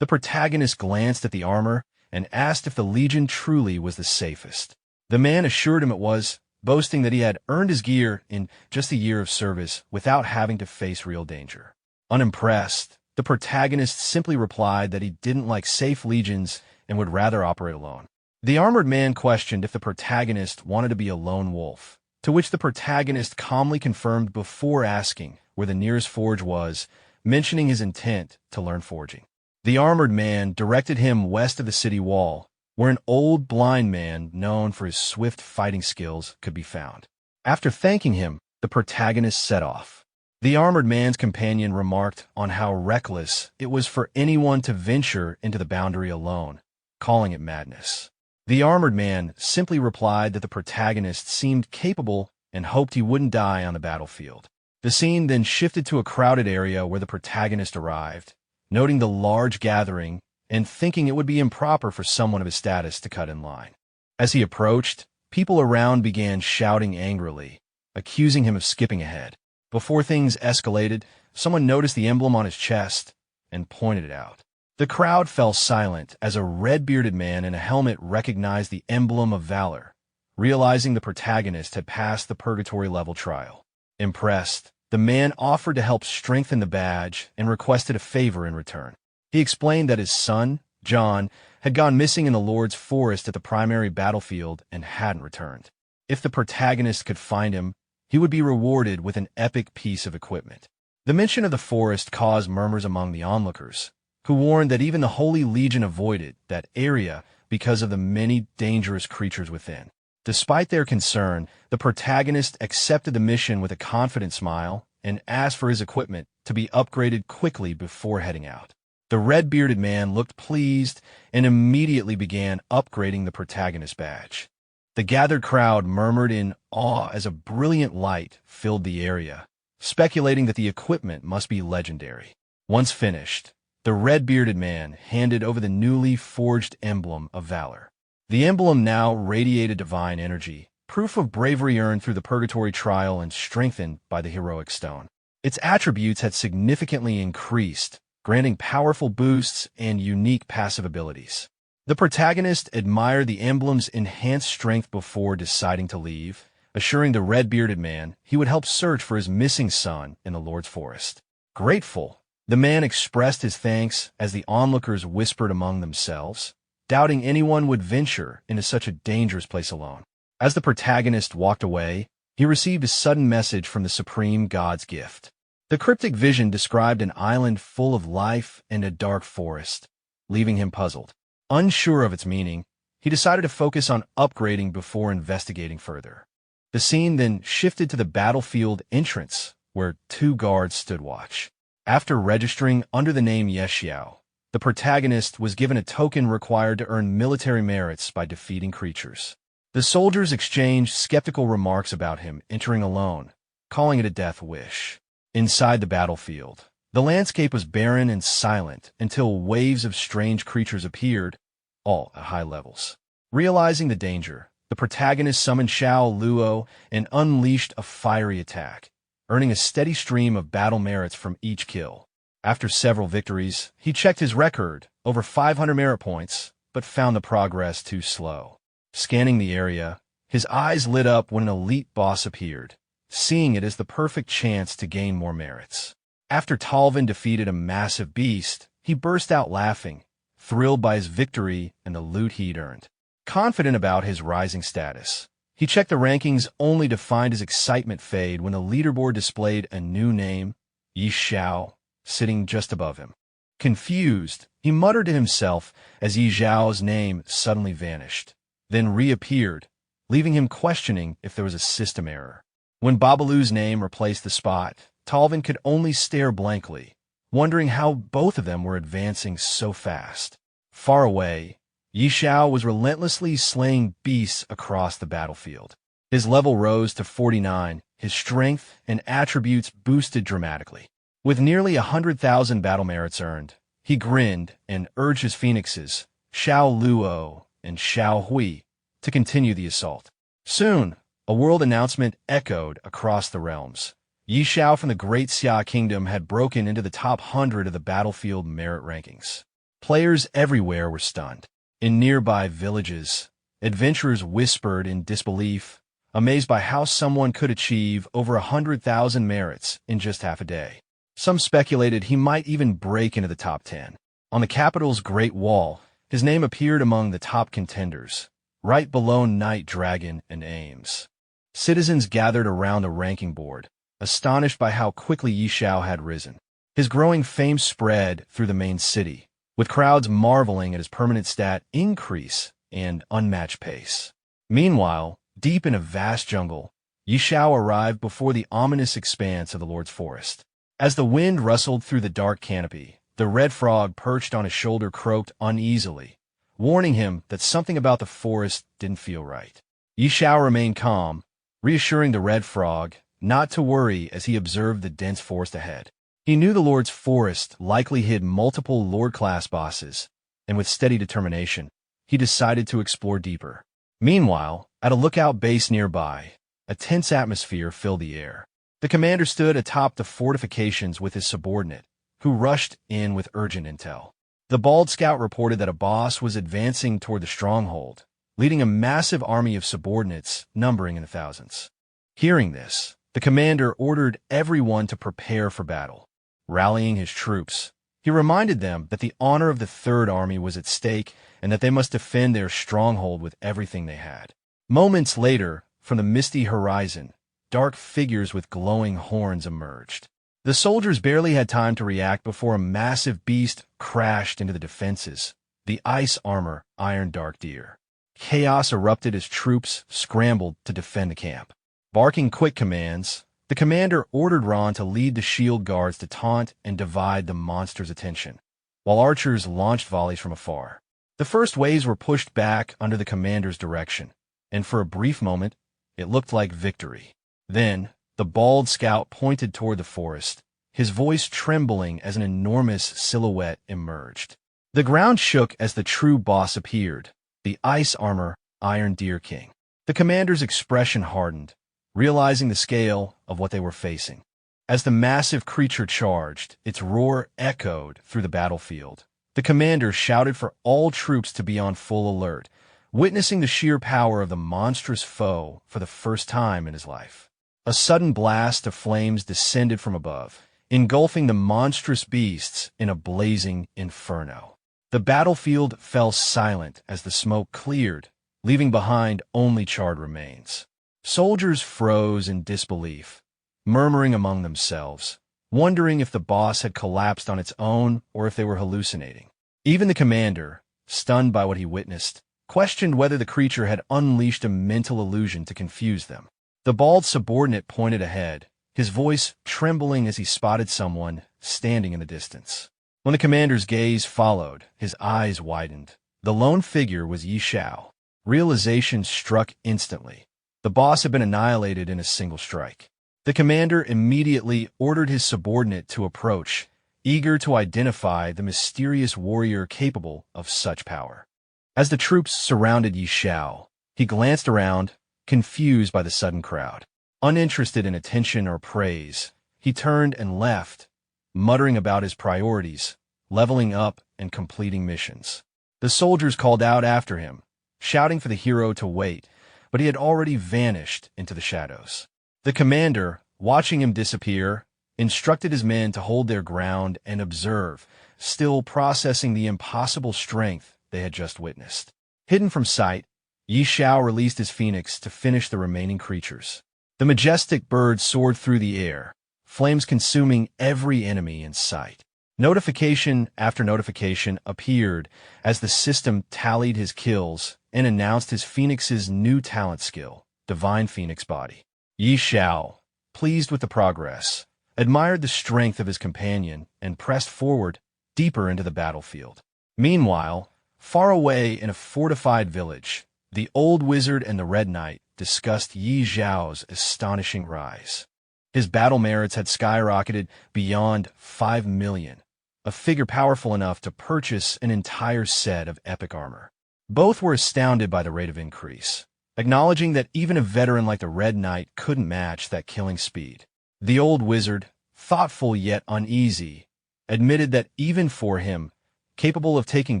The protagonist glanced at the armor and asked if the legion truly was the safest. The man assured him it was, boasting that he had earned his gear in just a year of service without having to face real danger. Unimpressed, The protagonist simply replied that he didn't like safe legions and would rather operate alone. The armored man questioned if the protagonist wanted to be a lone wolf, to which the protagonist calmly confirmed before asking where the nearest forge was, mentioning his intent to learn forging. The armored man directed him west of the city wall, where an old blind man known for his swift fighting skills could be found. After thanking him, the protagonist set off. The armored man's companion remarked on how reckless it was for anyone to venture into the boundary alone, calling it madness. The armored man simply replied that the protagonist seemed capable and hoped he wouldn't die on the battlefield. The scene then shifted to a crowded area where the protagonist arrived, noting the large gathering and thinking it would be improper for someone of his status to cut in line. As he approached, people around began shouting angrily, accusing him of skipping ahead. Before things escalated, someone noticed the emblem on his chest and pointed it out. The crowd fell silent as a red-bearded man in a helmet recognized the emblem of valor, realizing the protagonist had passed the purgatory level trial. Impressed, the man offered to help strengthen the badge and requested a favor in return. He explained that his son, John, had gone missing in the Lord's forest at the primary battlefield and hadn't returned. If the protagonist could find him, he would be rewarded with an epic piece of equipment. The mention of the forest caused murmurs among the onlookers, who warned that even the Holy Legion avoided that area because of the many dangerous creatures within. Despite their concern, the protagonist accepted the mission with a confident smile and asked for his equipment to be upgraded quickly before heading out. The red-bearded man looked pleased and immediately began upgrading the protagonist's badge. The gathered crowd murmured in awe as a brilliant light filled the area, speculating that the equipment must be legendary. Once finished, the red-bearded man handed over the newly forged emblem of valor. The emblem now radiated divine energy, proof of bravery earned through the purgatory trial and strengthened by the heroic stone. Its attributes had significantly increased, granting powerful boosts and unique passive abilities. The protagonist admired the emblem's enhanced strength before deciding to leave, assuring the red-bearded man he would help search for his missing son in the Lord's forest. Grateful, the man expressed his thanks as the onlookers whispered among themselves, doubting anyone would venture into such a dangerous place alone. As the protagonist walked away, he received a sudden message from the supreme god's gift. The cryptic vision described an island full of life and a dark forest, leaving him puzzled. Unsure of its meaning, he decided to focus on upgrading before investigating further. The scene then shifted to the battlefield entrance, where two guards stood watch. After registering under the name Xiao, the protagonist was given a token required to earn military merits by defeating creatures. The soldiers exchanged skeptical remarks about him entering alone, calling it a death wish. Inside the battlefield, the landscape was barren and silent until waves of strange creatures appeared, all at high levels. Realizing the danger, the protagonist summoned Xiao Luo and unleashed a fiery attack, earning a steady stream of battle merits from each kill. After several victories, he checked his record, over 500 merit points, but found the progress too slow. Scanning the area, his eyes lit up when an elite boss appeared, seeing it as the perfect chance to gain more merits. After Talvin defeated a massive beast, he burst out laughing, thrilled by his victory and the loot he'd earned. Confident about his rising status, he checked the rankings only to find his excitement fade when the leaderboard displayed a new name, Xiao, sitting just above him. Confused, he muttered to himself as Xiao's name suddenly vanished, then reappeared, leaving him questioning if there was a system error. When Babalu's name replaced the spot, Talvin could only stare blankly, wondering how both of them were advancing so fast. Far away, Xiao was relentlessly slaying beasts across the battlefield. His level rose to 49, his strength and attributes boosted dramatically. With nearly 100,000 battle merits earned, he grinned and urged his phoenixes, Xiao Luo and Xiao Hui, to continue the assault. Soon, a world announcement echoed across the realms. Xiao from the Great Xia Kingdom had broken into the top 100 of the battlefield merit rankings. Players everywhere were stunned. In nearby villages, adventurers whispered in disbelief, amazed by how someone could achieve over 100,000 merits in just half a day. Some speculated he might even break into the top 10. On the capital's Great Wall, his name appeared among the top contenders, right below Night Dragon and Ames. Citizens gathered around the ranking board, astonished by how quickly Xiao had risen. His growing fame spread through the main city, with crowds marveling at his permanent stat increase and unmatched pace. Meanwhile, deep in a vast jungle, Xiao arrived before the ominous expanse of the Lord's Forest. As the wind rustled through the dark canopy, the red frog perched on his shoulder croaked uneasily, warning him that something about the forest didn't feel right. Xiao remained calm, reassuring the red frog not to worry as he observed the dense forest ahead. He knew the Lord's Forest likely hid multiple Lord-class bosses, and with steady determination, he decided to explore deeper. Meanwhile, at a lookout base nearby, a tense atmosphere filled the air. The commander stood atop the fortifications with his subordinate, who rushed in with urgent intel. The bald scout reported that a boss was advancing toward the stronghold, leading a massive army of subordinates numbering in the thousands. Hearing this, the commander ordered everyone to prepare for battle. Rallying his troops, he reminded them that the honor of the Third Army was at stake and that they must defend their stronghold with everything they had. Moments later, from the misty horizon, dark figures with glowing horns emerged. The soldiers barely had time to react before a massive beast crashed into the defenses, the ice armor Iron Dark Deer. Chaos erupted as troops scrambled to defend the camp. Barking quick commands, the commander ordered Ron to lead the shield guards to taunt and divide the monster's attention, while archers launched volleys from afar. The first waves were pushed back under the commander's direction, and for a brief moment, it looked like victory. Then, the bald scout pointed toward the forest, his voice trembling as an enormous silhouette emerged. The ground shook as the true boss appeared, the ice armor Iron Deer King. The commander's expression hardened, realizing the scale of what they were facing. As the massive creature charged, its roar echoed through the battlefield. The commander shouted for all troops to be on full alert, witnessing the sheer power of the monstrous foe for the first time in his life. A sudden blast of flames descended from above, engulfing the monstrous beasts in a blazing inferno. The battlefield fell silent as the smoke cleared, leaving behind only charred remains. Soldiers froze in disbelief, murmuring among themselves, wondering if the boss had collapsed on its own or if they were hallucinating. Even the commander, stunned by what he witnessed, questioned whether the creature had unleashed a mental illusion to confuse them. The bald subordinate pointed ahead, his voice trembling as he spotted someone standing in the distance. When the commander's gaze followed, his eyes widened. The lone figure was Xiao. Realization struck instantly. The boss had been annihilated in a single strike. The commander immediately ordered his subordinate to approach, eager to identify the mysterious warrior capable of such power. As the troops surrounded Xiao, he glanced around, confused by the sudden crowd. Uninterested in attention or praise, he turned and left, muttering about his priorities, leveling up and completing missions. The soldiers called out after him, shouting for the hero to wait, but he had already vanished into the shadows. The commander, watching him disappear, instructed his men to hold their ground and observe, still processing the impossible strength they had just witnessed. Hidden from sight, Xiao released his phoenix to finish the remaining creatures. The majestic bird soared through the air, flames consuming every enemy in sight. Notification after notification appeared as the system tallied his kills and announced his phoenix's new talent skill, Divine Phoenix Body. Xiao, pleased with the progress, admired the strength of his companion and pressed forward deeper into the battlefield. Meanwhile, far away in a fortified village, the old wizard and the Red Knight discussed Xiao's astonishing rise. His battle merits had skyrocketed beyond 5 million, a figure powerful enough to purchase an entire set of epic armor. Both were astounded by the rate of increase, acknowledging that even a veteran like the Red Knight couldn't match that killing speed. The old wizard, thoughtful yet uneasy, admitted that even for him, capable of taking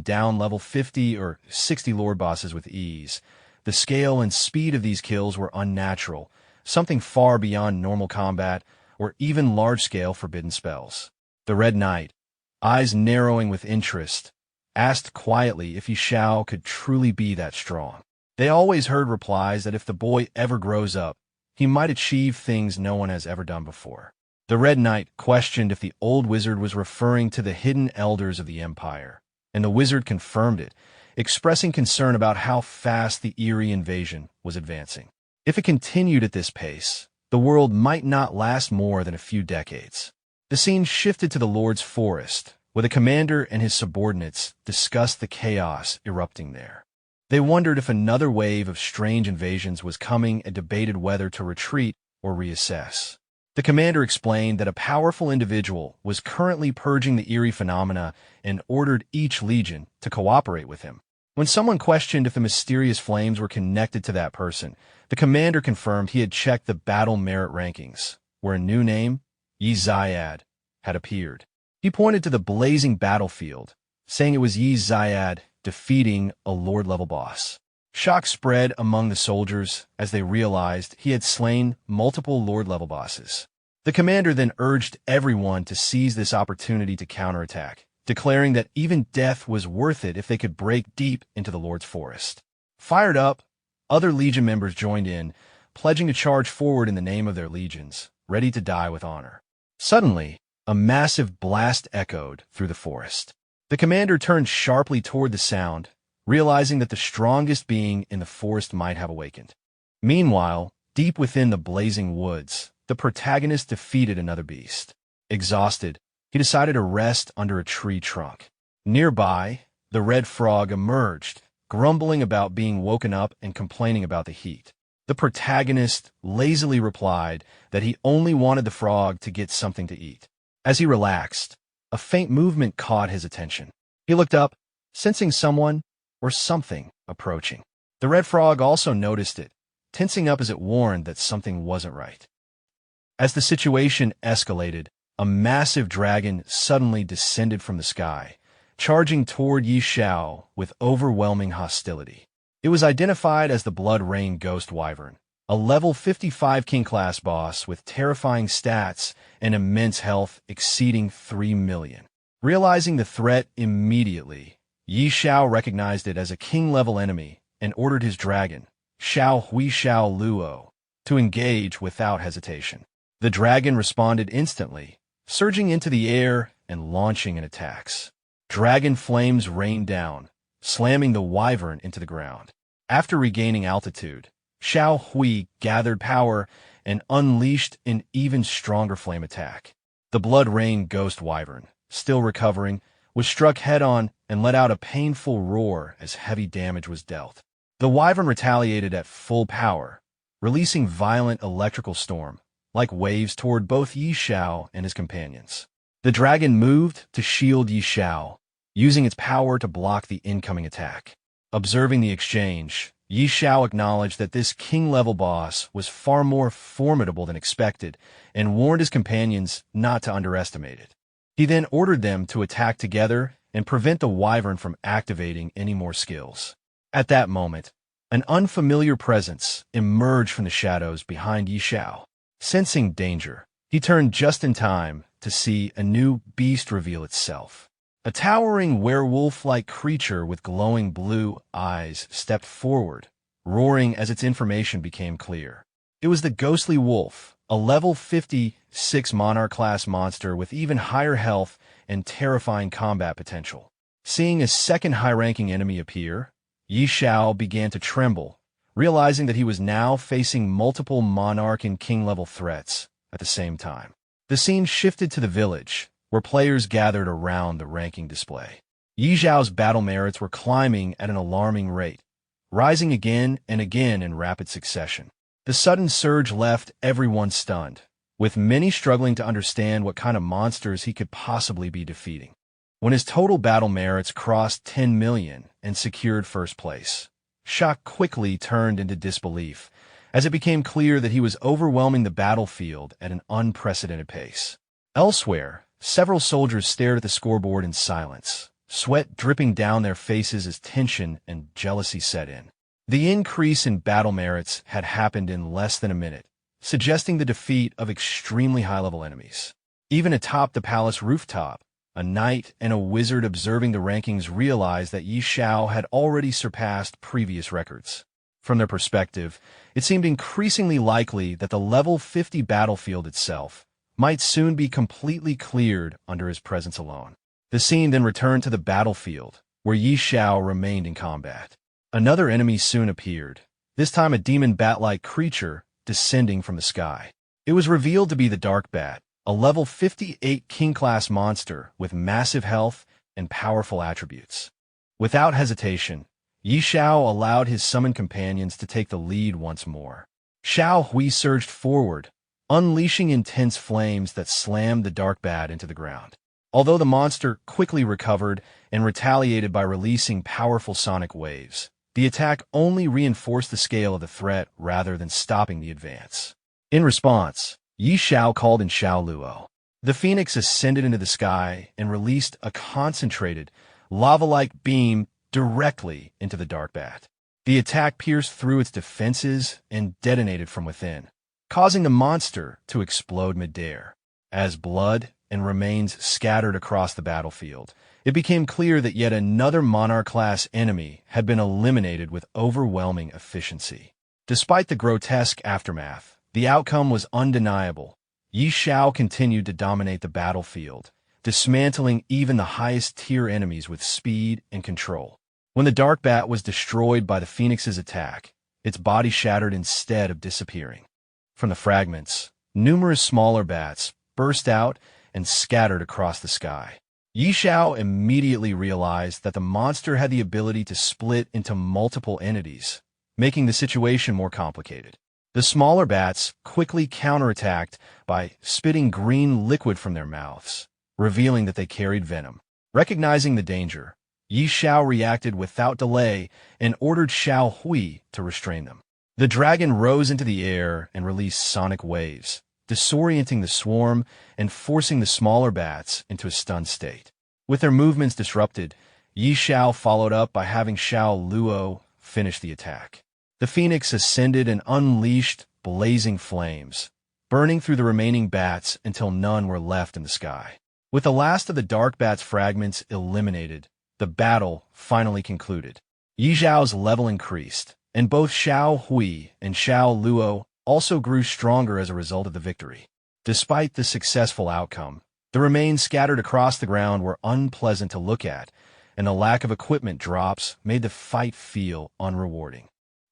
down level 50 or 60 lord bosses with ease, the scale and speed of these kills were unnatural, something far beyond normal combat, or even large-scale forbidden spells. The Red Knight, eyes narrowing with interest, asked quietly if Xiao could truly be that strong. They always heard replies that if the boy ever grows up, he might achieve things no one has ever done before. The Red Knight questioned if the old wizard was referring to the hidden elders of the Empire, and the wizard confirmed it, expressing concern about how fast the eerie invasion was advancing. If it continued at this pace, the world might not last more than a few decades. The scene shifted to the Lord's Forest, where the commander and his subordinates discussed the chaos erupting there. They wondered if another wave of strange invasions was coming and debated whether to retreat or reassess. The commander explained that a powerful individual was currently purging the eerie phenomena and ordered each legion to cooperate with him. When someone questioned if the mysterious flames were connected to that person, the commander confirmed he had checked the battle merit rankings, where a new name, Yi Zayad, had appeared. He pointed to the blazing battlefield, saying it was Yi Zayad defeating a Lord-level boss. Shock spread among the soldiers as they realized he had slain multiple Lord-level bosses. The commander then urged everyone to seize this opportunity to counterattack, declaring that even death was worth it if they could break deep into the Lord's Forest. Fired up, other Legion members joined in, pledging to charge forward in the name of their legions, ready to die with honor. Suddenly, a massive blast echoed through the forest. The commander turned sharply toward the sound, realizing that the strongest being in the forest might have awakened. Meanwhile, deep within the blazing woods, the protagonist defeated another beast. Exhausted, he decided to rest under a tree trunk. Nearby, the red frog emerged, grumbling about being woken up and complaining about the heat. The protagonist lazily replied that he only wanted the frog to get something to eat. As he relaxed, a faint movement caught his attention. He looked up, sensing someone or something approaching. The red frog also noticed it, tensing up as it warned that something wasn't right. As the situation escalated, a massive dragon suddenly descended from the sky, charging toward Xiao with overwhelming hostility. It was identified as the Blood Rain Ghost Wyvern, a level 55 King-class boss with terrifying stats and immense health exceeding 3 million. Realizing the threat immediately, Xiao recognized it as a king-level enemy and ordered his dragon, Xiao Hui Xiao Luo, to engage without hesitation. The dragon responded instantly, surging into the air and launching in attacks. Dragon flames rained down, slamming the wyvern into the ground. After regaining altitude, Xiao Hui gathered power and unleashed an even stronger flame attack. The Blood Rain Ghost Wyvern, still recovering, was struck head-on and let out a painful roar as heavy damage was dealt. The wyvern retaliated at full power, releasing violent electrical storm, like waves toward both Xiao and his companions. The dragon moved to shield Xiao, using its power to block the incoming attack. Observing the exchange, Xiao acknowledged that this king-level boss was far more formidable than expected and warned his companions not to underestimate it. He then ordered them to attack together and prevent the wyvern from activating any more skills. At that moment, an unfamiliar presence emerged from the shadows behind Xiao. Sensing danger, he turned just in time to see a new beast reveal itself. A towering werewolf-like creature with glowing blue eyes stepped forward, roaring as its information became clear. It was the Ghostly Wolf, a level 56 Monarch-class monster with even higher health and terrifying combat potential. Seeing a second high-ranking enemy appear, Xiao began to tremble, realizing that he was now facing multiple Monarch and King-level threats at the same time. The scene shifted to the village, where players gathered around the ranking display. Xiao's battle merits were climbing at an alarming rate, rising again and again in rapid succession. The sudden surge left everyone stunned, with many struggling to understand what kind of monsters he could possibly be defeating. When his total battle merits crossed 10 million and secured first place, shock quickly turned into disbelief, as it became clear that he was overwhelming the battlefield at an unprecedented pace. Elsewhere, several soldiers stared at the scoreboard in silence, sweat dripping down their faces as tension and jealousy set in. The increase in battle merits had happened in less than a minute, suggesting the defeat of extremely high-level enemies. Even atop the palace rooftop, a knight and a wizard observing the rankings realized that Xiao had already surpassed previous records. From their perspective, it seemed increasingly likely that the level 50 battlefield itself might soon be completely cleared under his presence alone. The scene then returned to the battlefield, where Xiao remained in combat. Another enemy soon appeared, this time a demon bat-like creature descending from the sky. It was revealed to be the Dark Bat, a level 58 king-class monster with massive health and powerful attributes. Without hesitation, Xiao allowed his summoned companions to take the lead once more. Xiao Hui surged forward, unleashing intense flames that slammed the Dark Bat into the ground. Although the monster quickly recovered and retaliated by releasing powerful sonic waves, the attack only reinforced the scale of the threat rather than stopping the advance. In response, Xiao called in Xiao Luo. The phoenix ascended into the sky and released a concentrated, lava-like beam directly into the Dark Bat. The attack pierced through its defenses and detonated from within, causing the monster to explode midair. As blood and remains scattered across the battlefield, it became clear that yet another Monarch-class enemy had been eliminated with overwhelming efficiency. Despite the grotesque aftermath, the outcome was undeniable. Xiao continued to dominate the battlefield, dismantling even the highest-tier enemies with speed and control. When the Dark Bat was destroyed by the Phoenix's attack, its body shattered instead of disappearing. From the fragments, numerous smaller bats burst out and scattered across the sky. Xiao immediately realized that the monster had the ability to split into multiple entities, making the situation more complicated. The smaller bats quickly counterattacked by spitting green liquid from their mouths, revealing that they carried venom. Recognizing the danger, Xiao reacted without delay and ordered Xiao Hui to restrain them. The dragon rose into the air and released sonic waves, disorienting the swarm and forcing the smaller bats into a stunned state. With their movements disrupted, Xiao followed up by having Xiao Luo finish the attack. The phoenix ascended and unleashed blazing flames, burning through the remaining bats until none were left in the sky. With the last of the Dark Bat's fragments eliminated, the battle finally concluded. Xiao's level increased, and both Xiao Hui and Xiao Luo also grew stronger as a result of the victory. Despite the successful outcome, the remains scattered across the ground were unpleasant to look at, and the lack of equipment drops made the fight feel unrewarding.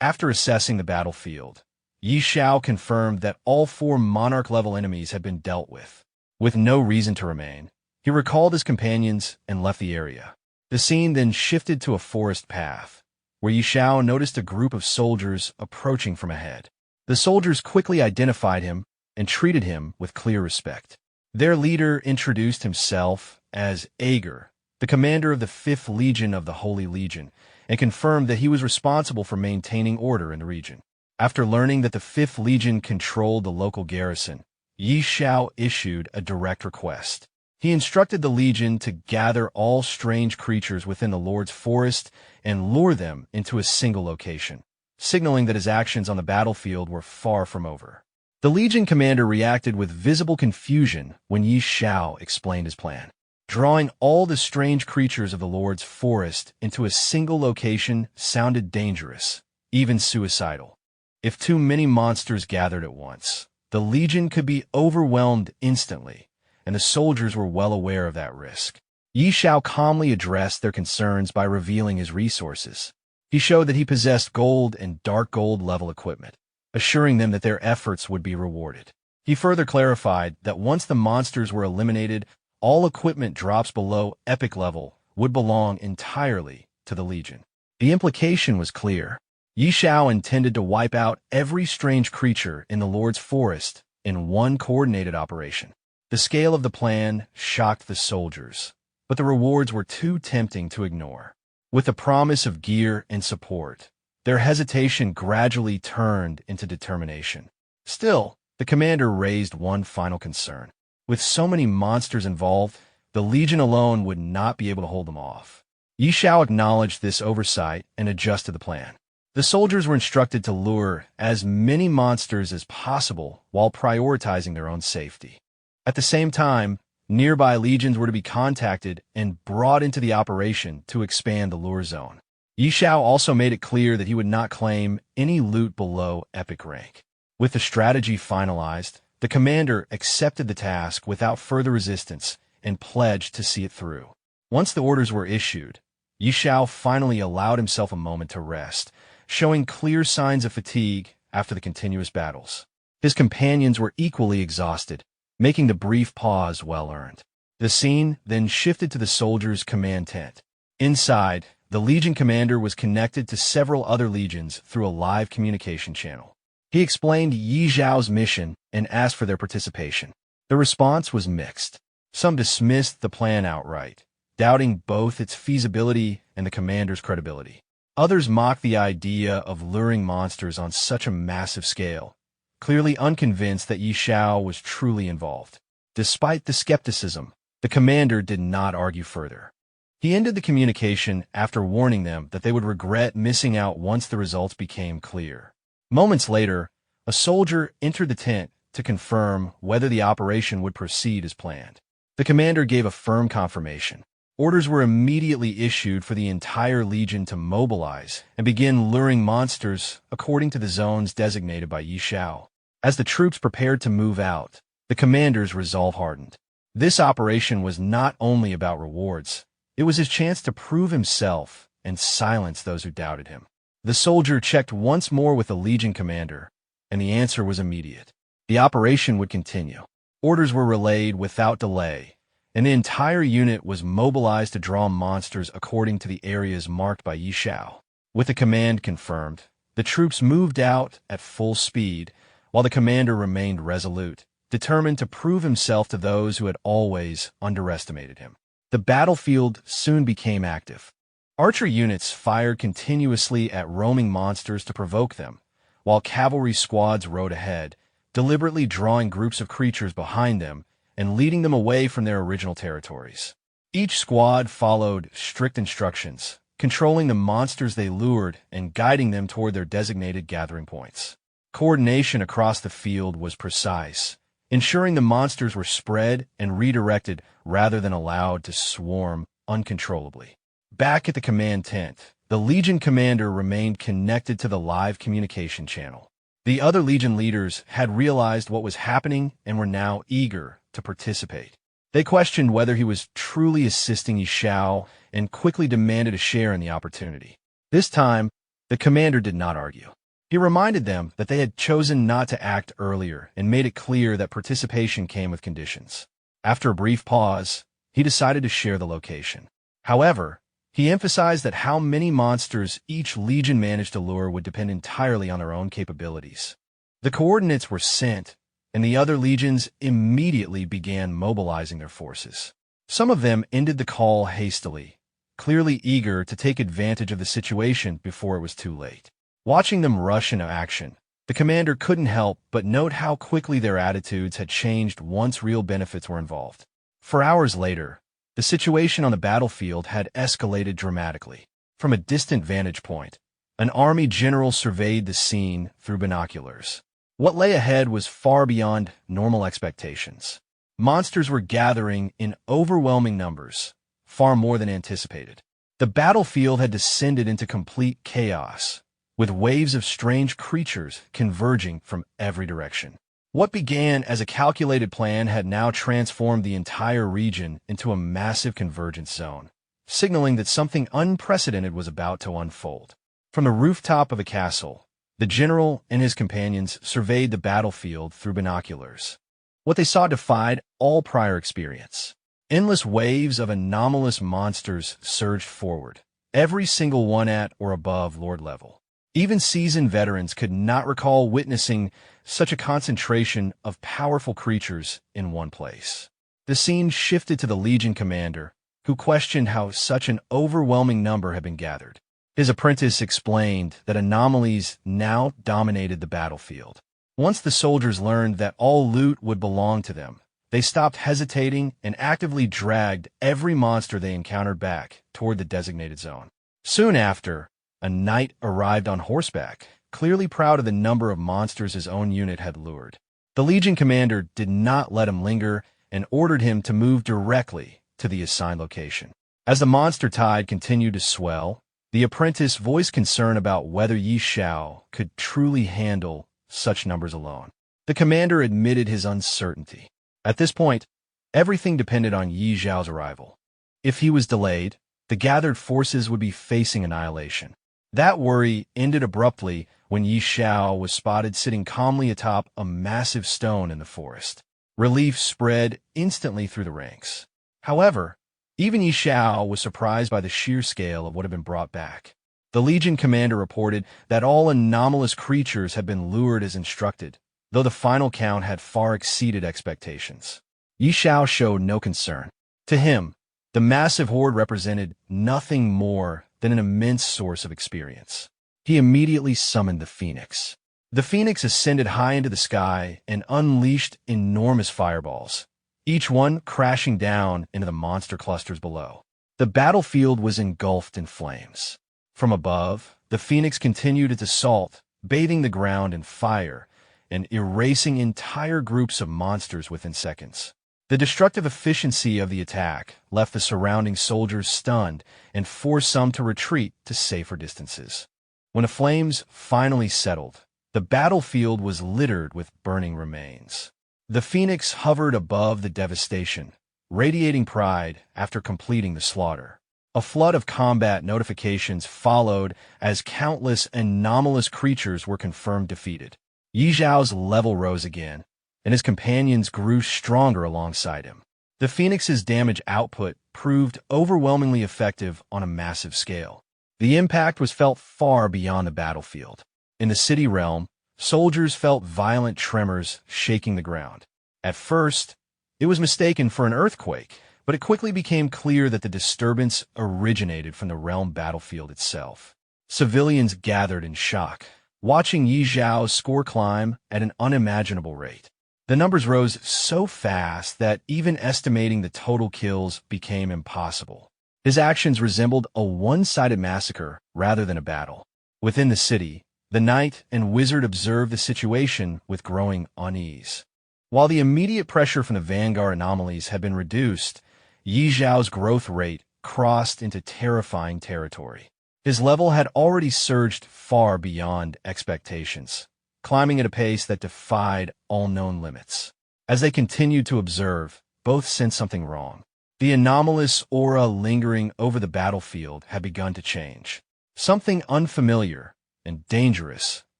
After assessing the battlefield, Xiao confirmed that all 4 Monarch-level enemies had been dealt with. With no reason to remain, he recalled his companions and left the area. The scene then shifted to a forest path, where Xiao noticed a group of soldiers approaching from ahead. The soldiers quickly identified him and treated him with clear respect. Their leader introduced himself as Ager, the commander of the 5th Legion of the Holy Legion, and confirmed that he was responsible for maintaining order in the region. After learning that the 5th Legion controlled the local garrison, Xiao issued a direct request. He instructed the Legion to gather all strange creatures within the Lord's forest and lure them into a single location, signaling that his actions on the battlefield were far from over. The Legion commander reacted with visible confusion when Xiao explained his plan. Drawing all the strange creatures of the Lord's forest into a single location sounded dangerous, even suicidal. If too many monsters gathered at once, the Legion could be overwhelmed instantly, and the soldiers were well aware of that risk. Xiao calmly addressed their concerns by revealing his resources. He showed that he possessed gold and dark gold level equipment, assuring them that their efforts would be rewarded. He further clarified that once the monsters were eliminated, all equipment drops below epic level would belong entirely to the Legion. The implication was clear. Xiao intended to wipe out every strange creature in the Lord's forest in one coordinated operation. The scale of the plan shocked the soldiers, but the rewards were too tempting to ignore. With the promise of gear and support, their hesitation gradually turned into determination. Still, the commander raised one final concern. With so many monsters involved, the Legion alone would not be able to hold them off. Xiao acknowledged this oversight and adjusted the plan. The soldiers were instructed to lure as many monsters as possible while prioritizing their own safety. At the same time, nearby legions were to be contacted and brought into the operation to expand the lure zone. Xiao also made it clear that he would not claim any loot below epic rank. With the strategy finalized, the commander accepted the task without further resistance and pledged to see it through. Once the orders were issued, Xiao finally allowed himself a moment to rest, showing clear signs of fatigue after the continuous battles. His companions were equally exhausted, making the brief pause well-earned. The scene then shifted to the soldiers' command tent. Inside, the Legion commander was connected to several other legions through a live communication channel. He explained Yi Zhao's mission and asked for their participation. The response was mixed. Some dismissed the plan outright, doubting both its feasibility and the commander's credibility. Others mocked the idea of luring monsters on such a massive scale, clearly unconvinced that Yi Xiao was truly involved. Despite the skepticism, the commander did not argue further. He ended the communication after warning them that they would regret missing out once the results became clear. Moments later, a soldier entered the tent to confirm whether the operation would proceed as planned. The commander gave a firm confirmation. Orders were immediately issued for the entire legion to mobilize and begin luring monsters according to the zones designated by Yi Xiao. As the troops prepared to move out, the commander's resolve hardened. This operation was not only about rewards, it was his chance to prove himself and silence those who doubted him. The soldier checked once more with the legion commander, and the answer was immediate. The operation would continue. Orders were relayed without delay, and the entire unit was mobilized to draw monsters according to the areas marked by Yi Xiao. With the command confirmed, the troops moved out at full speed, while the commander remained resolute, determined to prove himself to those who had always underestimated him. The battlefield soon became active. Archer units fired continuously at roaming monsters to provoke them, while cavalry squads rode ahead, deliberately drawing groups of creatures behind them and leading them away from their original territories. Each squad followed strict instructions, controlling the monsters they lured and guiding them toward their designated gathering points. Coordination across the field was precise, ensuring the monsters were spread and redirected rather than allowed to swarm uncontrollably. Back at the command tent, the Legion commander remained connected to the live communication channel. The other Legion leaders had realized what was happening and were now eager to participate. They questioned whether he was truly assisting Yi Xiao and quickly demanded a share in the opportunity. This time, the commander did not argue. He reminded them that they had chosen not to act earlier and made it clear that participation came with conditions. After a brief pause, he decided to share the location. However, he emphasized that how many monsters each legion managed to lure would depend entirely on their own capabilities. The coordinates were sent, and the other legions immediately began mobilizing their forces. Some of them ended the call hastily, clearly eager to take advantage of the situation before it was too late. Watching them rush into action, the commander couldn't help but note how quickly their attitudes had changed once real benefits were involved. For hours later, the situation on the battlefield had escalated dramatically. From a distant vantage point, an army general surveyed the scene through binoculars. What lay ahead was far beyond normal expectations. Monsters were gathering in overwhelming numbers, far more than anticipated. The battlefield had descended into complete chaos, with waves of strange creatures converging from every direction. What began as a calculated plan had now transformed the entire region into a massive convergence zone, signaling that something unprecedented was about to unfold. From the rooftop of a castle, the general and his companions surveyed the battlefield through binoculars. What they saw defied all prior experience. Endless waves of anomalous monsters surged forward, every single one at or above Lord level. Even seasoned veterans could not recall witnessing such a concentration of powerful creatures in one place. The scene shifted to the Legion commander, who questioned how such an overwhelming number had been gathered. His apprentice explained that anomalies now dominated the battlefield. Once the soldiers learned that all loot would belong to them, they stopped hesitating and actively dragged every monster they encountered back toward the designated zone. Soon after, a knight arrived on horseback, clearly proud of the number of monsters his own unit had lured. The Legion commander did not let him linger and ordered him to move directly to the assigned location. As the monster tide continued to swell, the apprentice voiced concern about whether Xiao could truly handle such numbers alone. The commander admitted his uncertainty. At this point, everything depended on Xiao's arrival. If he was delayed, the gathered forces would be facing annihilation. That worry ended abruptly when Xiao was spotted sitting calmly atop a massive stone in the forest. Relief spread instantly through the ranks. However, even Xiao was surprised by the sheer scale of what had been brought back. The Legion commander reported that all anomalous creatures had been lured as instructed, though the final count had far exceeded expectations. Xiao showed no concern. To him, the massive horde represented nothing more than an immense source of experience. He immediately summoned the Phoenix. The Phoenix ascended high into the sky and unleashed enormous fireballs, each one crashing down into the monster clusters below. The battlefield was engulfed in flames. From above, the Phoenix continued its assault, bathing the ground in fire and erasing entire groups of monsters within seconds. The destructive efficiency of the attack left the surrounding soldiers stunned and forced some to retreat to safer distances. When the flames finally settled, the battlefield was littered with burning remains. The Phoenix hovered above the devastation, radiating pride after completing the slaughter. A flood of combat notifications followed as countless anomalous creatures were confirmed defeated. Xiao's level rose again, and his companions grew stronger alongside him. The Phoenix's damage output proved overwhelmingly effective on a massive scale. The impact was felt far beyond the battlefield. In the city realm, soldiers felt violent tremors shaking the ground. At first, it was mistaken for an earthquake, but it quickly became clear that the disturbance originated from the realm battlefield itself. Civilians gathered in shock, watching Xiao's score climb at an unimaginable rate. The numbers rose so fast that even estimating the total kills became impossible. His actions resembled a one-sided massacre rather than a battle. Within the city, the knight and wizard observed the situation with growing unease. While the immediate pressure from the vanguard anomalies had been reduced, Xiao's growth rate crossed into terrifying territory. His level had already surged far beyond expectations, climbing at a pace that defied all known limits. As they continued to observe, both sensed something wrong. The anomalous aura lingering over the battlefield had begun to change. Something unfamiliar and dangerous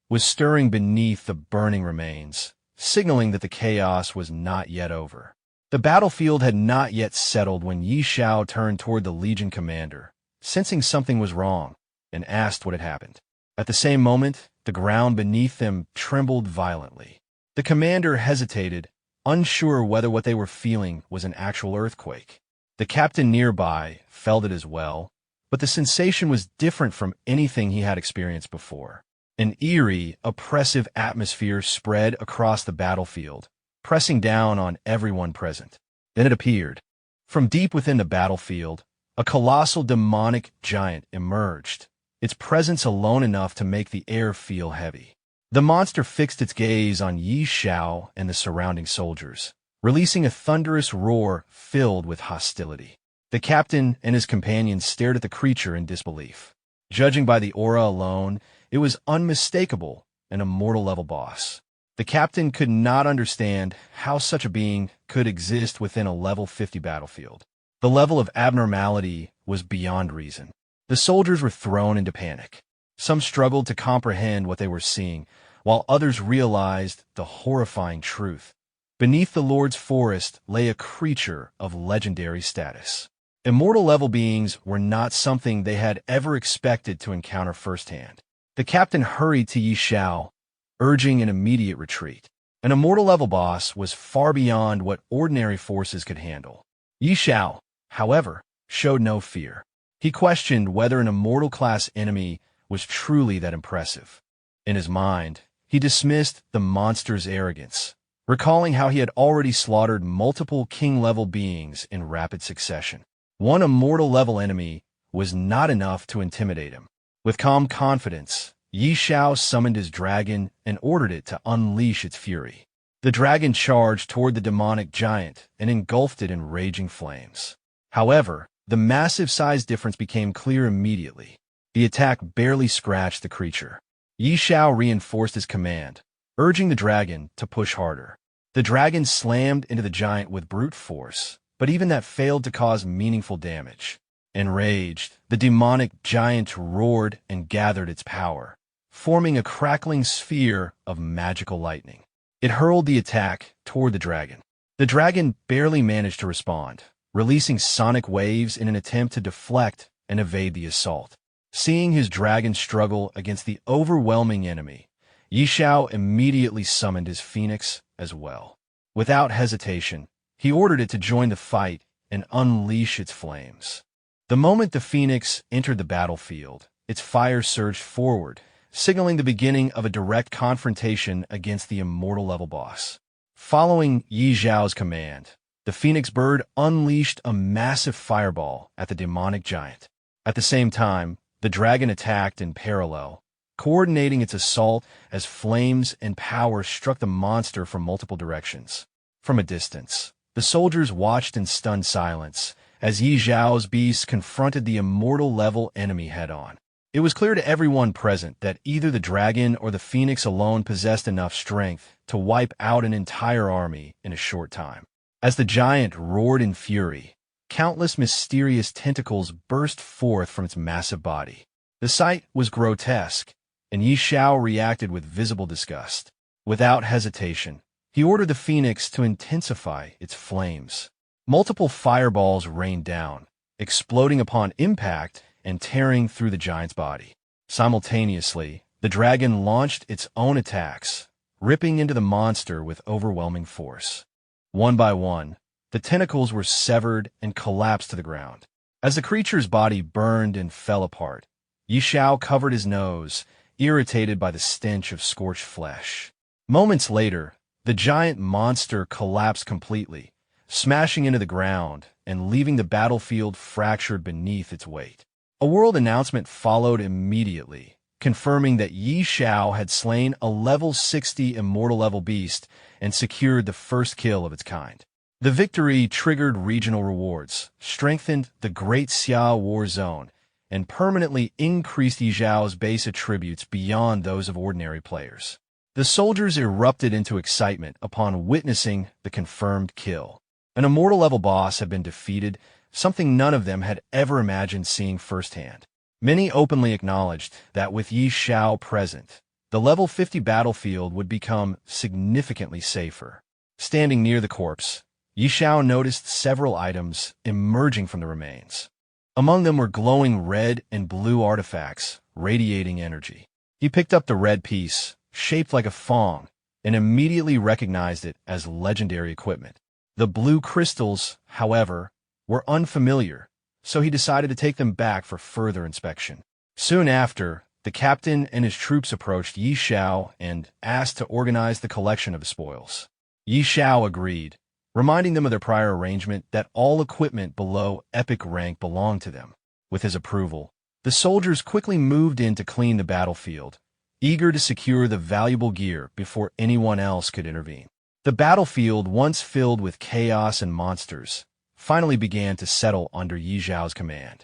was stirring beneath the burning remains, signaling that the chaos was not yet over. The battlefield had not yet settled when Xiao turned toward the Legion commander, sensing something was wrong, and asked what had happened. At the same moment, the ground beneath them trembled violently. The commander hesitated, unsure whether what they were feeling was an actual earthquake. The captain nearby felt it as well, but the sensation was different from anything he had experienced before. An eerie, oppressive atmosphere spread across the battlefield, pressing down on everyone present. Then it appeared. From deep within the battlefield, a colossal demonic giant emerged, its presence alone enough to make the air feel heavy. The monster fixed its gaze on Xiao and the surrounding soldiers, releasing a thunderous roar filled with hostility. The captain and his companions stared at the creature in disbelief. Judging by the aura alone, it was unmistakable, an immortal-level boss. The captain could not understand how such a being could exist within a level 50 battlefield. The level of abnormality was beyond reason. The soldiers were thrown into panic. Some struggled to comprehend what they were seeing, while others realized the horrifying truth. Beneath the Lord's forest lay a creature of legendary status. Immortal-level beings were not something they had ever expected to encounter firsthand. The captain hurried to Xiao, urging an immediate retreat. An immortal-level boss was far beyond what ordinary forces could handle. Xiao, however, showed no fear. He questioned whether an immortal-class enemy was truly that impressive. In his mind, he dismissed the monster's arrogance, recalling how he had already slaughtered multiple king-level beings in rapid succession. One immortal-level enemy was not enough to intimidate him. With calm confidence, Xiao summoned his dragon and ordered it to unleash its fury. The dragon charged toward the demonic giant and engulfed it in raging flames. However, the massive size difference became clear immediately. The attack barely scratched the creature. Xiao reinforced his command, urging the dragon to push harder. The dragon slammed into the giant with brute force, but even that failed to cause meaningful damage. Enraged, the demonic giant roared and gathered its power, forming a crackling sphere of magical lightning. It hurled the attack toward the dragon. The dragon barely managed to respond, releasing sonic waves in an attempt to deflect and evade the assault. Seeing his dragon struggle against the overwhelming enemy, Xiao immediately summoned his phoenix as well. Without hesitation, he ordered it to join the fight and unleash its flames. The moment the phoenix entered the battlefield, its fire surged forward, signaling the beginning of a direct confrontation against the immortal-level boss. Following Xiao's command, the phoenix bird unleashed a massive fireball at the demonic giant. At the same time, the dragon attacked in parallel, coordinating its assault as flames and power struck the monster from multiple directions. From a distance, the soldiers watched in stunned silence as Xiao's beast confronted the immortal-level enemy head-on. It was clear to everyone present that either the dragon or the phoenix alone possessed enough strength to wipe out an entire army in a short time. As the giant roared in fury, countless mysterious tentacles burst forth from its massive body. The sight was grotesque, and Xiao reacted with visible disgust. Without hesitation, he ordered the phoenix to intensify its flames. Multiple fireballs rained down, exploding upon impact and tearing through the giant's body. Simultaneously, the dragon launched its own attacks, ripping into the monster with overwhelming force. One by one, the tentacles were severed and collapsed to the ground. As the creature's body burned and fell apart, Xiao covered his nose, irritated by the stench of scorched flesh. Moments later, the giant monster collapsed completely, smashing into the ground and leaving the battlefield fractured beneath its weight. A world announcement followed immediately, confirming that Xiao had slain a level 60 immortal-level beast and secured the first kill of its kind. The victory triggered regional rewards, strengthened the Great Xiao War Zone, and permanently increased Xiao's base attributes beyond those of ordinary players. The soldiers erupted into excitement upon witnessing the confirmed kill. An immortal-level boss had been defeated, something none of them had ever imagined seeing firsthand. Many openly acknowledged that with Xiao present, the level 50 battlefield would become significantly safer. Standing near the corpse, Xiao noticed several items emerging from the remains. Among them were glowing red and blue artifacts, radiating energy. He picked up the red piece, shaped like a fong, and immediately recognized it as legendary equipment. The blue crystals, however, were unfamiliar, so he decided to take them back for further inspection. Soon after, the captain and his troops approached Xiao and asked to organize the collection of the spoils. Xiao agreed, reminding them of their prior arrangement that all equipment below epic rank belonged to them. With his approval, the soldiers quickly moved in to clean the battlefield, eager to secure the valuable gear before anyone else could intervene. The battlefield, once filled with chaos and monsters, finally began to settle under Xiao's command.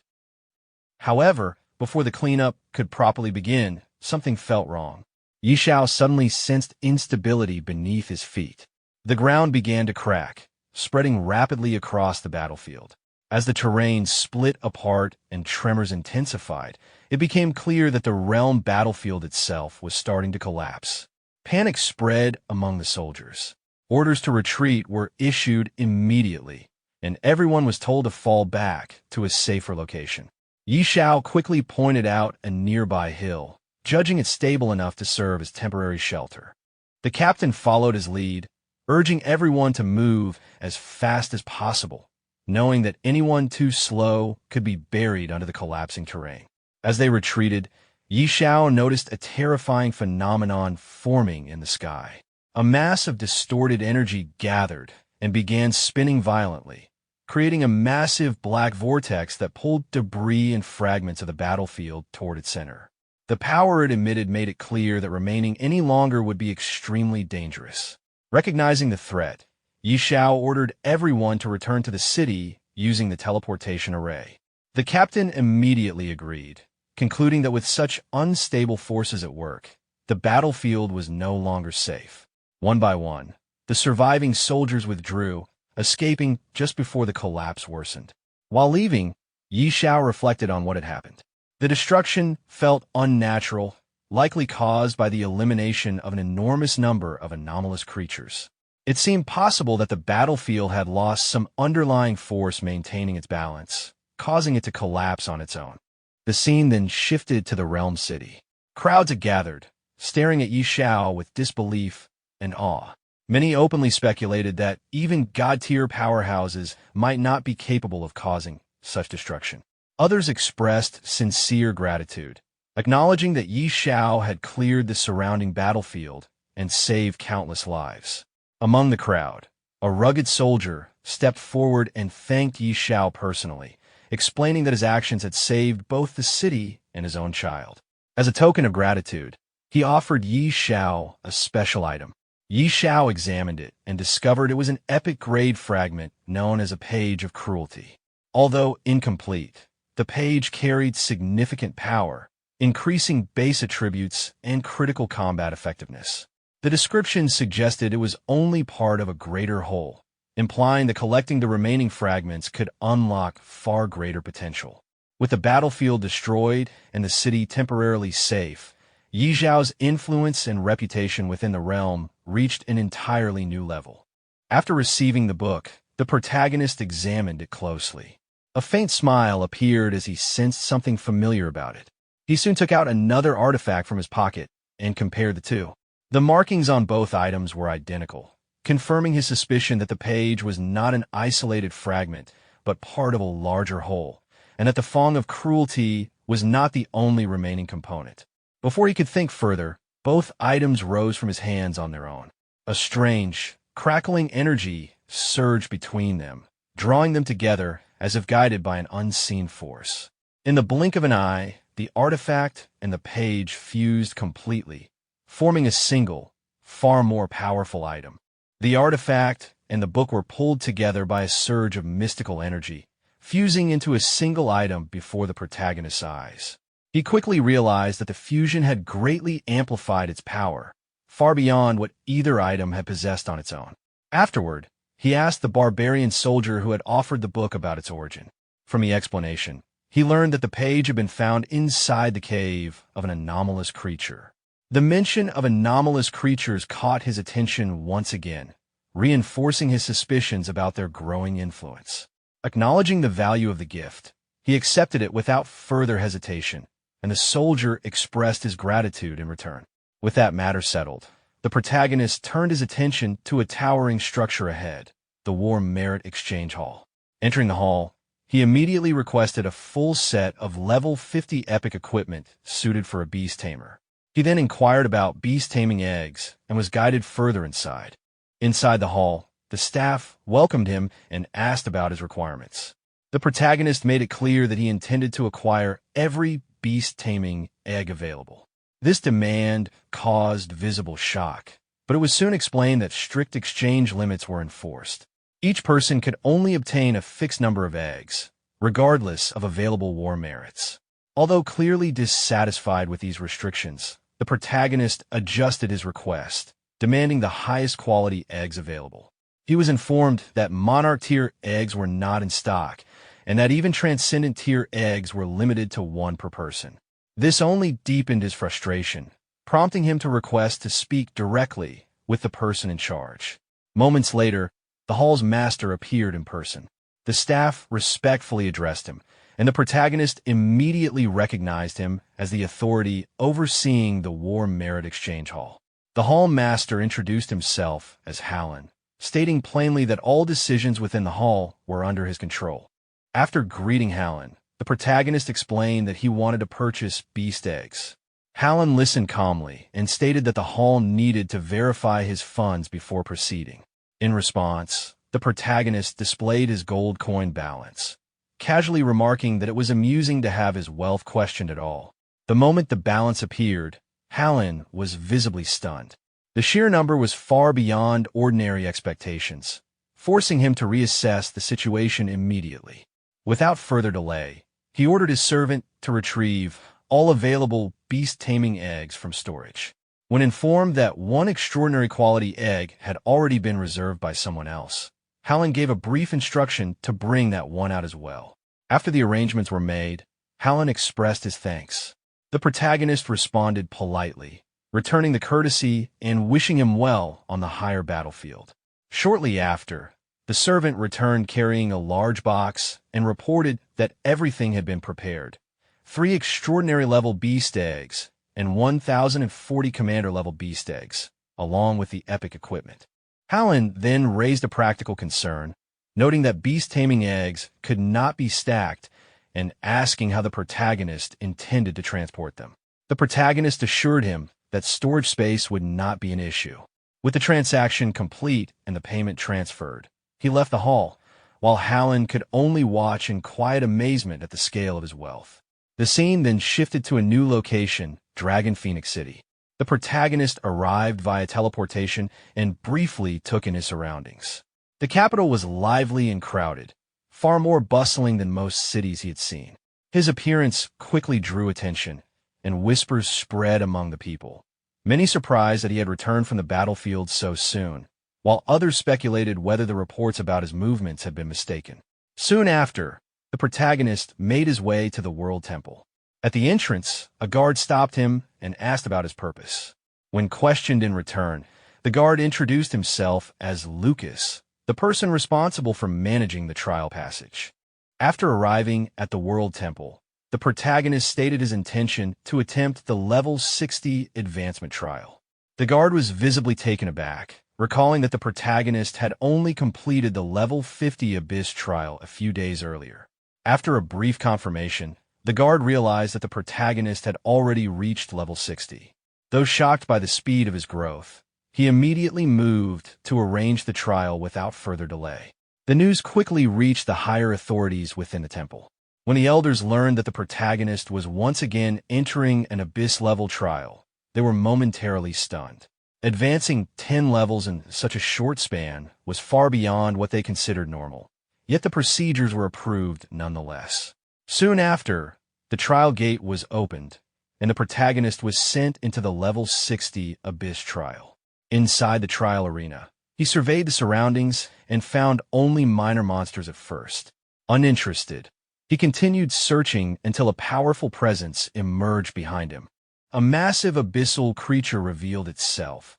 However, before the cleanup could properly begin, something felt wrong. Xiao suddenly sensed instability beneath his feet. The ground began to crack, spreading rapidly across the battlefield. As the terrain split apart and tremors intensified, it became clear that the realm battlefield itself was starting to collapse. Panic spread among the soldiers. Orders to retreat were issued immediately, and everyone was told to fall back to a safer location. Xiao quickly pointed out a nearby hill, judging it stable enough to serve as temporary shelter. The captain followed his lead, urging everyone to move as fast as possible, knowing that anyone too slow could be buried under the collapsing terrain. As they retreated, Xiao noticed a terrifying phenomenon forming in the sky. A mass of distorted energy gathered and began spinning violently, creating a massive black vortex that pulled debris and fragments of the battlefield toward its center. The power it emitted made it clear that remaining any longer would be extremely dangerous. Recognizing the threat, Xiao ordered everyone to return to the city using the teleportation array. The captain immediately agreed, concluding that with such unstable forces at work, the battlefield was no longer safe. One by one, the surviving soldiers withdrew, escaping just before the collapse worsened. While leaving, Xiao reflected on what had happened. The destruction felt unnatural, likely caused by the elimination of an enormous number of anomalous creatures. It seemed possible that the battlefield had lost some underlying force maintaining its balance, causing it to collapse on its own. The scene then shifted to the realm city. Crowds had gathered, staring at Xiao with disbelief and awe. Many openly speculated that even god-tier powerhouses might not be capable of causing such destruction. Others expressed sincere gratitude, acknowledging that Xiao had cleared the surrounding battlefield and saved countless lives. Among the crowd, a rugged soldier stepped forward and thanked Xiao personally, explaining that his actions had saved both the city and his own child. As a token of gratitude, he offered Xiao a special item. Xiao examined it and discovered it was an epic-grade fragment known as a Page of Cruelty. Although incomplete, the page carried significant power, increasing base attributes and critical combat effectiveness. The description suggested it was only part of a greater whole, implying that collecting the remaining fragments could unlock far greater potential. With the battlefield destroyed and the city temporarily safe, Xiao's influence and reputation within the realm reached an entirely new level. After receiving the book, the protagonist examined it closely. A faint smile appeared as he sensed something familiar about it. He soon took out another artifact from his pocket and compared the two. The markings on both items were identical, confirming his suspicion that the page was not an isolated fragment, but part of a larger whole, and that the Fong of Cruelty was not the only remaining component. Before he could think further, both items rose from his hands on their own. A strange, crackling energy surged between them, drawing them together as if guided by an unseen force. In the blink of an eye, the artifact and the page fused completely, forming a single, far more powerful item. The artifact and the book were pulled together by a surge of mystical energy, fusing into a single item before the protagonist's eyes. He quickly realized that the fusion had greatly amplified its power, far beyond what either item had possessed on its own. Afterward, he asked the barbarian soldier who had offered the book about its origin. From the explanation, he learned that the page had been found inside the cave of an anomalous creature. The mention of anomalous creatures caught his attention once again, reinforcing his suspicions about their growing influence. Acknowledging the value of the gift, he accepted it without further hesitation, and the soldier expressed his gratitude in return. With that matter settled, the protagonist turned his attention to a towering structure ahead, the War Merit Exchange Hall. Entering the hall, he immediately requested a full set of level 50 epic equipment suited for a beast tamer. He then inquired about beast taming eggs and was guided further inside. Inside the hall, the staff welcomed him and asked about his requirements. The protagonist made it clear that he intended to acquire every beast taming egg available. This demand caused visible shock, but it was soon explained that strict exchange limits were enforced. Each person could only obtain a fixed number of eggs, regardless of available war merits. Although clearly dissatisfied with these restrictions, the protagonist adjusted his request, demanding the highest quality eggs available. He was informed that Monarch-tier eggs were not in stock, and that even Transcendent-tier eggs were limited to one per person. This only deepened his frustration, prompting him to request to speak directly with the person in charge. Moments later, the hall's master appeared in person. The staff respectfully addressed him, and the protagonist immediately recognized him as the authority overseeing the War Merit Exchange Hall. The hall master introduced himself as Hallen, stating plainly that all decisions within the hall were under his control. After greeting Hallen, the protagonist explained that he wanted to purchase beast eggs. Hallen listened calmly and stated that the hall needed to verify his funds before proceeding. In response, the protagonist displayed his gold coin balance, casually remarking that it was amusing to have his wealth questioned at all. The moment the balance appeared, Hallen was visibly stunned. The sheer number was far beyond ordinary expectations, forcing him to reassess the situation immediately. Without further delay, he ordered his servant to retrieve all available beast-taming eggs from storage. When informed that one extraordinary quality egg had already been reserved by someone else, Hallen gave a brief instruction to bring that one out as well. After the arrangements were made, Hallen expressed his thanks. The protagonist responded politely, returning the courtesy and wishing him well on the higher battlefield. Shortly after, the servant returned carrying a large box and reported that everything had been prepared. 3 extraordinary-level beast eggs and 1,040 commander-level beast eggs, along with the epic equipment. Hallen then raised a practical concern, noting that beast-taming eggs could not be stacked and asking how the protagonist intended to transport them. The protagonist assured him that storage space would not be an issue. With the transaction complete and the payment transferred, he left the hall, while Hallen could only watch in quiet amazement at the scale of his wealth. The scene then shifted to a new location, Dragon Phoenix City. The protagonist arrived via teleportation and briefly took in his surroundings. The capital was lively and crowded, far more bustling than most cities he had seen. His appearance quickly drew attention, and whispers spread among the people. Many surprised that he had returned from the battlefield so soon, while others speculated whether the reports about his movements had been mistaken. Soon after, the protagonist made his way to the World Temple. At the entrance, a guard stopped him and asked about his purpose. When questioned in return, the guard introduced himself as Lucas, the person responsible for managing the trial passage. After arriving at the World Temple, the protagonist stated his intention to attempt the level 60 advancement trial. The guard was visibly taken aback, recalling that the protagonist had only completed the level 50 abyss trial a few days earlier. After a brief confirmation, the guard realized that the protagonist had already reached level 60. Though shocked by the speed of his growth, he immediately moved to arrange the trial without further delay. The news quickly reached the higher authorities within the temple. When the elders learned that the protagonist was once again entering an abyss-level trial, they were momentarily stunned. Advancing 10 levels in such a short span was far beyond what they considered normal, yet the procedures were approved nonetheless. Soon after, the trial gate was opened, and the protagonist was sent into the level 60 abyss trial. Inside the trial arena, he surveyed the surroundings and found only minor monsters at first. Uninterested, he continued searching until a powerful presence emerged behind him. A massive abyssal creature revealed itself,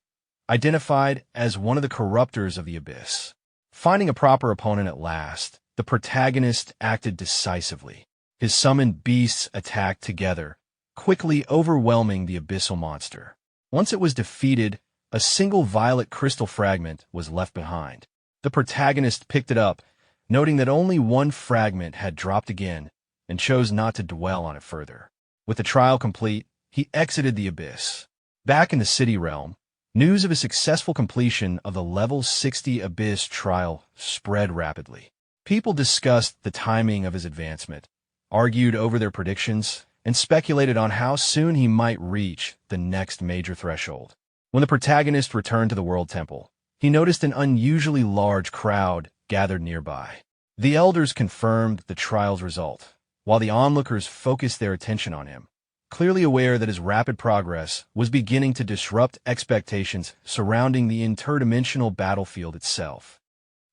identified as one of the corruptors of the abyss. Finding a proper opponent at last, the protagonist acted decisively. His summoned beasts attacked together, quickly overwhelming the abyssal monster. Once it was defeated, a single violet crystal fragment was left behind. The protagonist picked it up, noting that only one fragment had dropped again, and chose not to dwell on it further. With the trial complete, he exited the abyss. Back in the city realm, news of his successful completion of the level 60 abyss trial spread rapidly. People discussed the timing of his advancement, argued over their predictions, and speculated on how soon he might reach the next major threshold. When the protagonist returned to the World Temple, he noticed an unusually large crowd gathered nearby. The elders confirmed the trial's result, while the onlookers focused their attention on him, clearly aware that his rapid progress was beginning to disrupt expectations surrounding the interdimensional battlefield itself.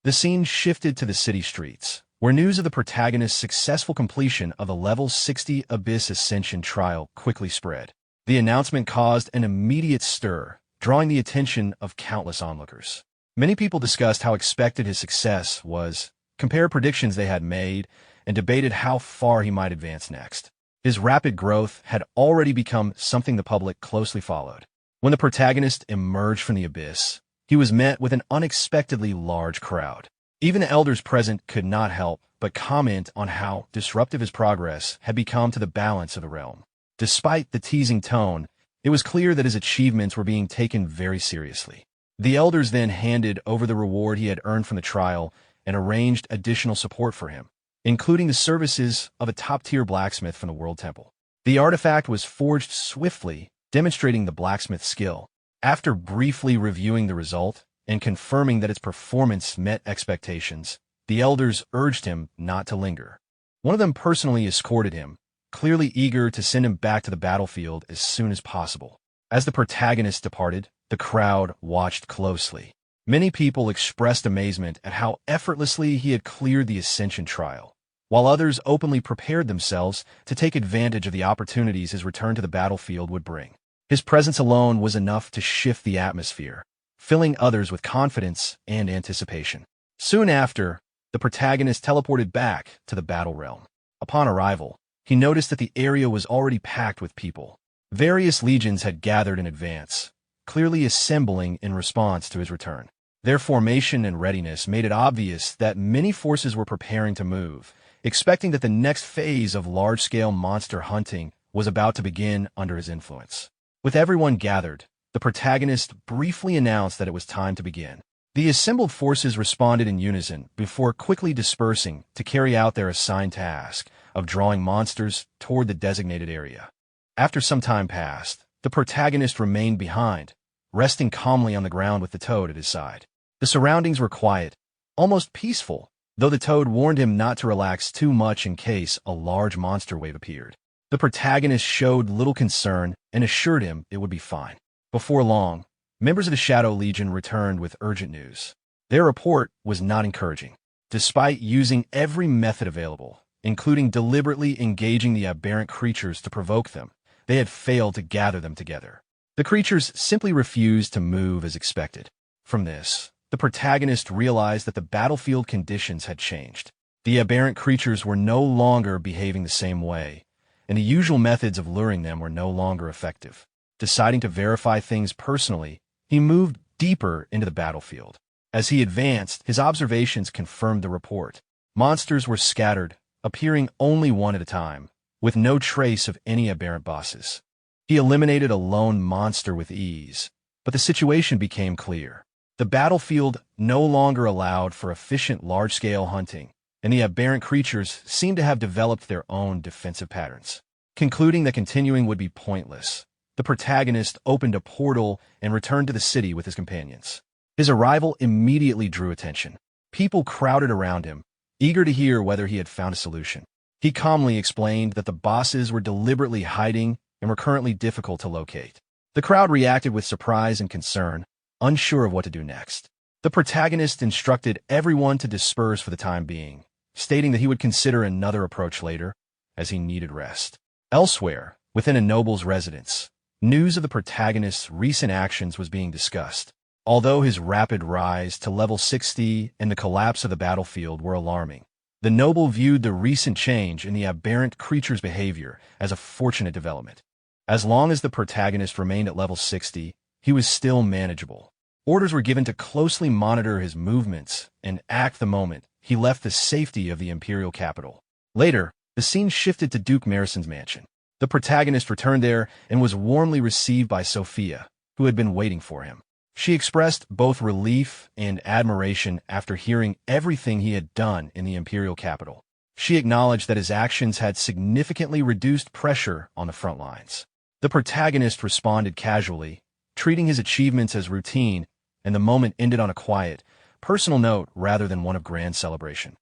The scene shifted to the city streets, where news of the protagonist's successful completion of the level 60 Abyss Ascension trial quickly spread. The announcement caused an immediate stir, drawing the attention of countless onlookers. Many people discussed how expected his success was, compared predictions they had made, and debated how far he might advance next. His rapid growth had already become something the public closely followed. When the protagonist emerged from the abyss, he was met with an unexpectedly large crowd. Even the elders present could not help but comment on how disruptive his progress had become to the balance of the realm. Despite the teasing tone, it was clear that his achievements were being taken very seriously. The elders then handed over the reward he had earned from the trial and arranged additional support for him, including the services of a top-tier blacksmith from the World Temple. The artifact was forged swiftly, demonstrating the blacksmith's skill. After briefly reviewing the result and confirming that its performance met expectations, the elders urged him not to linger. One of them personally escorted him, clearly eager to send him back to the battlefield as soon as possible. As the protagonist departed, the crowd watched closely. Many people expressed amazement at how effortlessly he had cleared the Ascension trial, while others openly prepared themselves to take advantage of the opportunities his return to the battlefield would bring. His presence alone was enough to shift the atmosphere, filling others with confidence and anticipation. Soon after, the protagonist teleported back to the battle realm. Upon arrival, he noticed that the area was already packed with people. Various legions had gathered in advance, clearly assembling in response to his return. Their formation and readiness made it obvious that many forces were preparing to move, expecting that the next phase of large-scale monster hunting was about to begin under his influence. With everyone gathered, the protagonist briefly announced that it was time to begin. The assembled forces responded in unison before quickly dispersing to carry out their assigned task of drawing monsters toward the designated area. After some time passed, the protagonist remained behind, resting calmly on the ground with the toad at his side. The surroundings were quiet, almost peaceful, though the toad warned him not to relax too much in case a large monster wave appeared. The protagonist showed little concern and assured him it would be fine. Before long, members of the Shadow Legion returned with urgent news. Their report was not encouraging. Despite using every method available, including deliberately engaging the aberrant creatures to provoke them, they had failed to gather them together. The creatures simply refused to move as expected. From this, the protagonist realized that the battlefield conditions had changed. The aberrant creatures were no longer behaving the same way, and the usual methods of luring them were no longer effective. Deciding to verify things personally, he moved deeper into the battlefield. As he advanced, his observations confirmed the report. Monsters were scattered, appearing only one at a time, with no trace of any aberrant bosses. He eliminated a lone monster with ease, but the situation became clear. The battlefield no longer allowed for efficient large-scale hunting, and the aberrant creatures seemed to have developed their own defensive patterns. Concluding that continuing would be pointless, the protagonist opened a portal and returned to the city with his companions. His arrival immediately drew attention. People crowded around him, eager to hear whether he had found a solution. He calmly explained that the bosses were deliberately hiding and were currently difficult to locate. The crowd reacted with surprise and concern, unsure of what to do next. The protagonist instructed everyone to disperse for the time being, stating that he would consider another approach later, as he needed rest. Elsewhere, within a noble's residence, news of the protagonist's recent actions was being discussed. Although his rapid rise to level 60 and the collapse of the battlefield were alarming, the noble viewed the recent change in the aberrant creature's behavior as a fortunate development. As long as the protagonist remained at level 60, he was still manageable. Orders were given to closely monitor his movements and act the moment he left the safety of the imperial capital. Later, the scene shifted to Duke Marison's mansion. The protagonist returned there and was warmly received by Sophia, who had been waiting for him. She expressed both relief and admiration after hearing everything he had done in the imperial capital. She acknowledged that his actions had significantly reduced pressure on the front lines. The protagonist responded casually, treating his achievements as routine, and the moment ended on a quiet, personal note rather than one of grand celebration.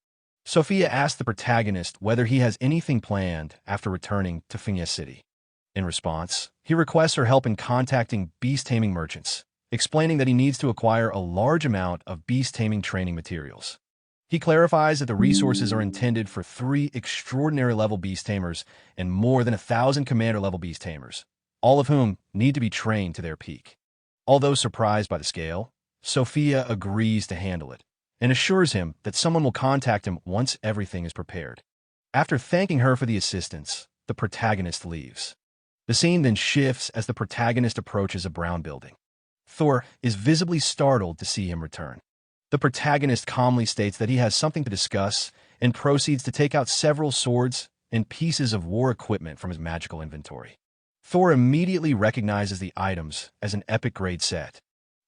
Sophia asked the protagonist whether he has anything planned after returning to Finya City. In response, he requests her help in contacting beast-taming merchants, explaining that he needs to acquire a large amount of beast-taming training materials. He clarifies that the resources are intended for 3 extraordinary-level beast-tamers and more than 1,000 commander-level beast-tamers, all of whom need to be trained to their peak. Although surprised by the scale, Sophia agrees to handle it and assures him that someone will contact him once everything is prepared. After thanking her for the assistance, the protagonist leaves. The scene then shifts as the protagonist approaches a brown building. Thor is visibly startled to see him return. The protagonist calmly states that he has something to discuss and proceeds to take out several swords and pieces of war equipment from his magical inventory. Thor immediately recognizes the items as an epic-grade set.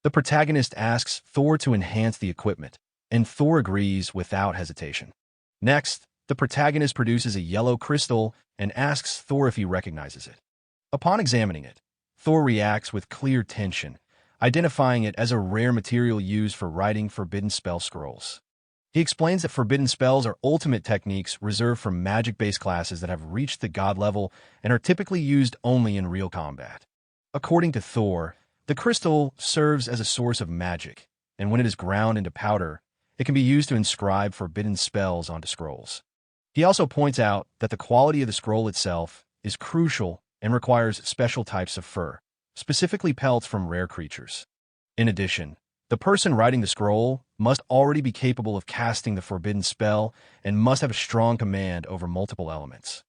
The protagonist asks Thor to enhance the equipment, and Thor agrees without hesitation. Next, the protagonist produces a yellow crystal and asks Thor if he recognizes it. Upon examining it, Thor reacts with clear tension, identifying it as a rare material used for writing forbidden spell scrolls. He explains that forbidden spells are ultimate techniques reserved for magic-based classes that have reached the god level and are typically used only in real combat. According to Thor, the crystal serves as a source of magic, and when it is ground into powder, it can be used to inscribe forbidden spells onto scrolls. He also points out that the quality of the scroll itself is crucial and requires special types of fur, specifically pelts from rare creatures. In addition, the person writing the scroll must already be capable of casting the forbidden spell and must have a strong command over multiple elements.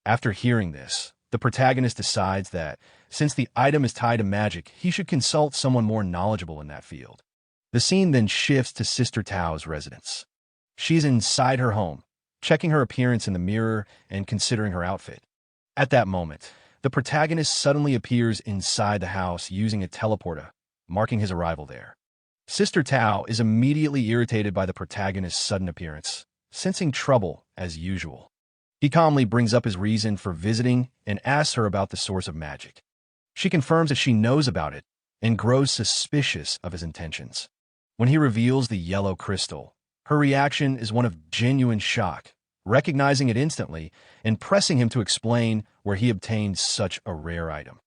After hearing this, the protagonist decides that, since the item is tied to magic, he should consult someone more knowledgeable in that field. The scene then shifts to Sister Tao's residence. She's inside her home, checking her appearance in the mirror and considering her outfit. At that moment, the protagonist suddenly appears inside the house using a teleporter, marking his arrival there. Sister Tao is immediately irritated by the protagonist's sudden appearance, sensing trouble as usual. He calmly brings up his reason for visiting and asks her about the source of magic. She confirms that she knows about it and grows suspicious of his intentions. When he reveals the yellow crystal, her reaction is one of genuine shock, recognizing it instantly and pressing him to explain where he obtained such a rare item.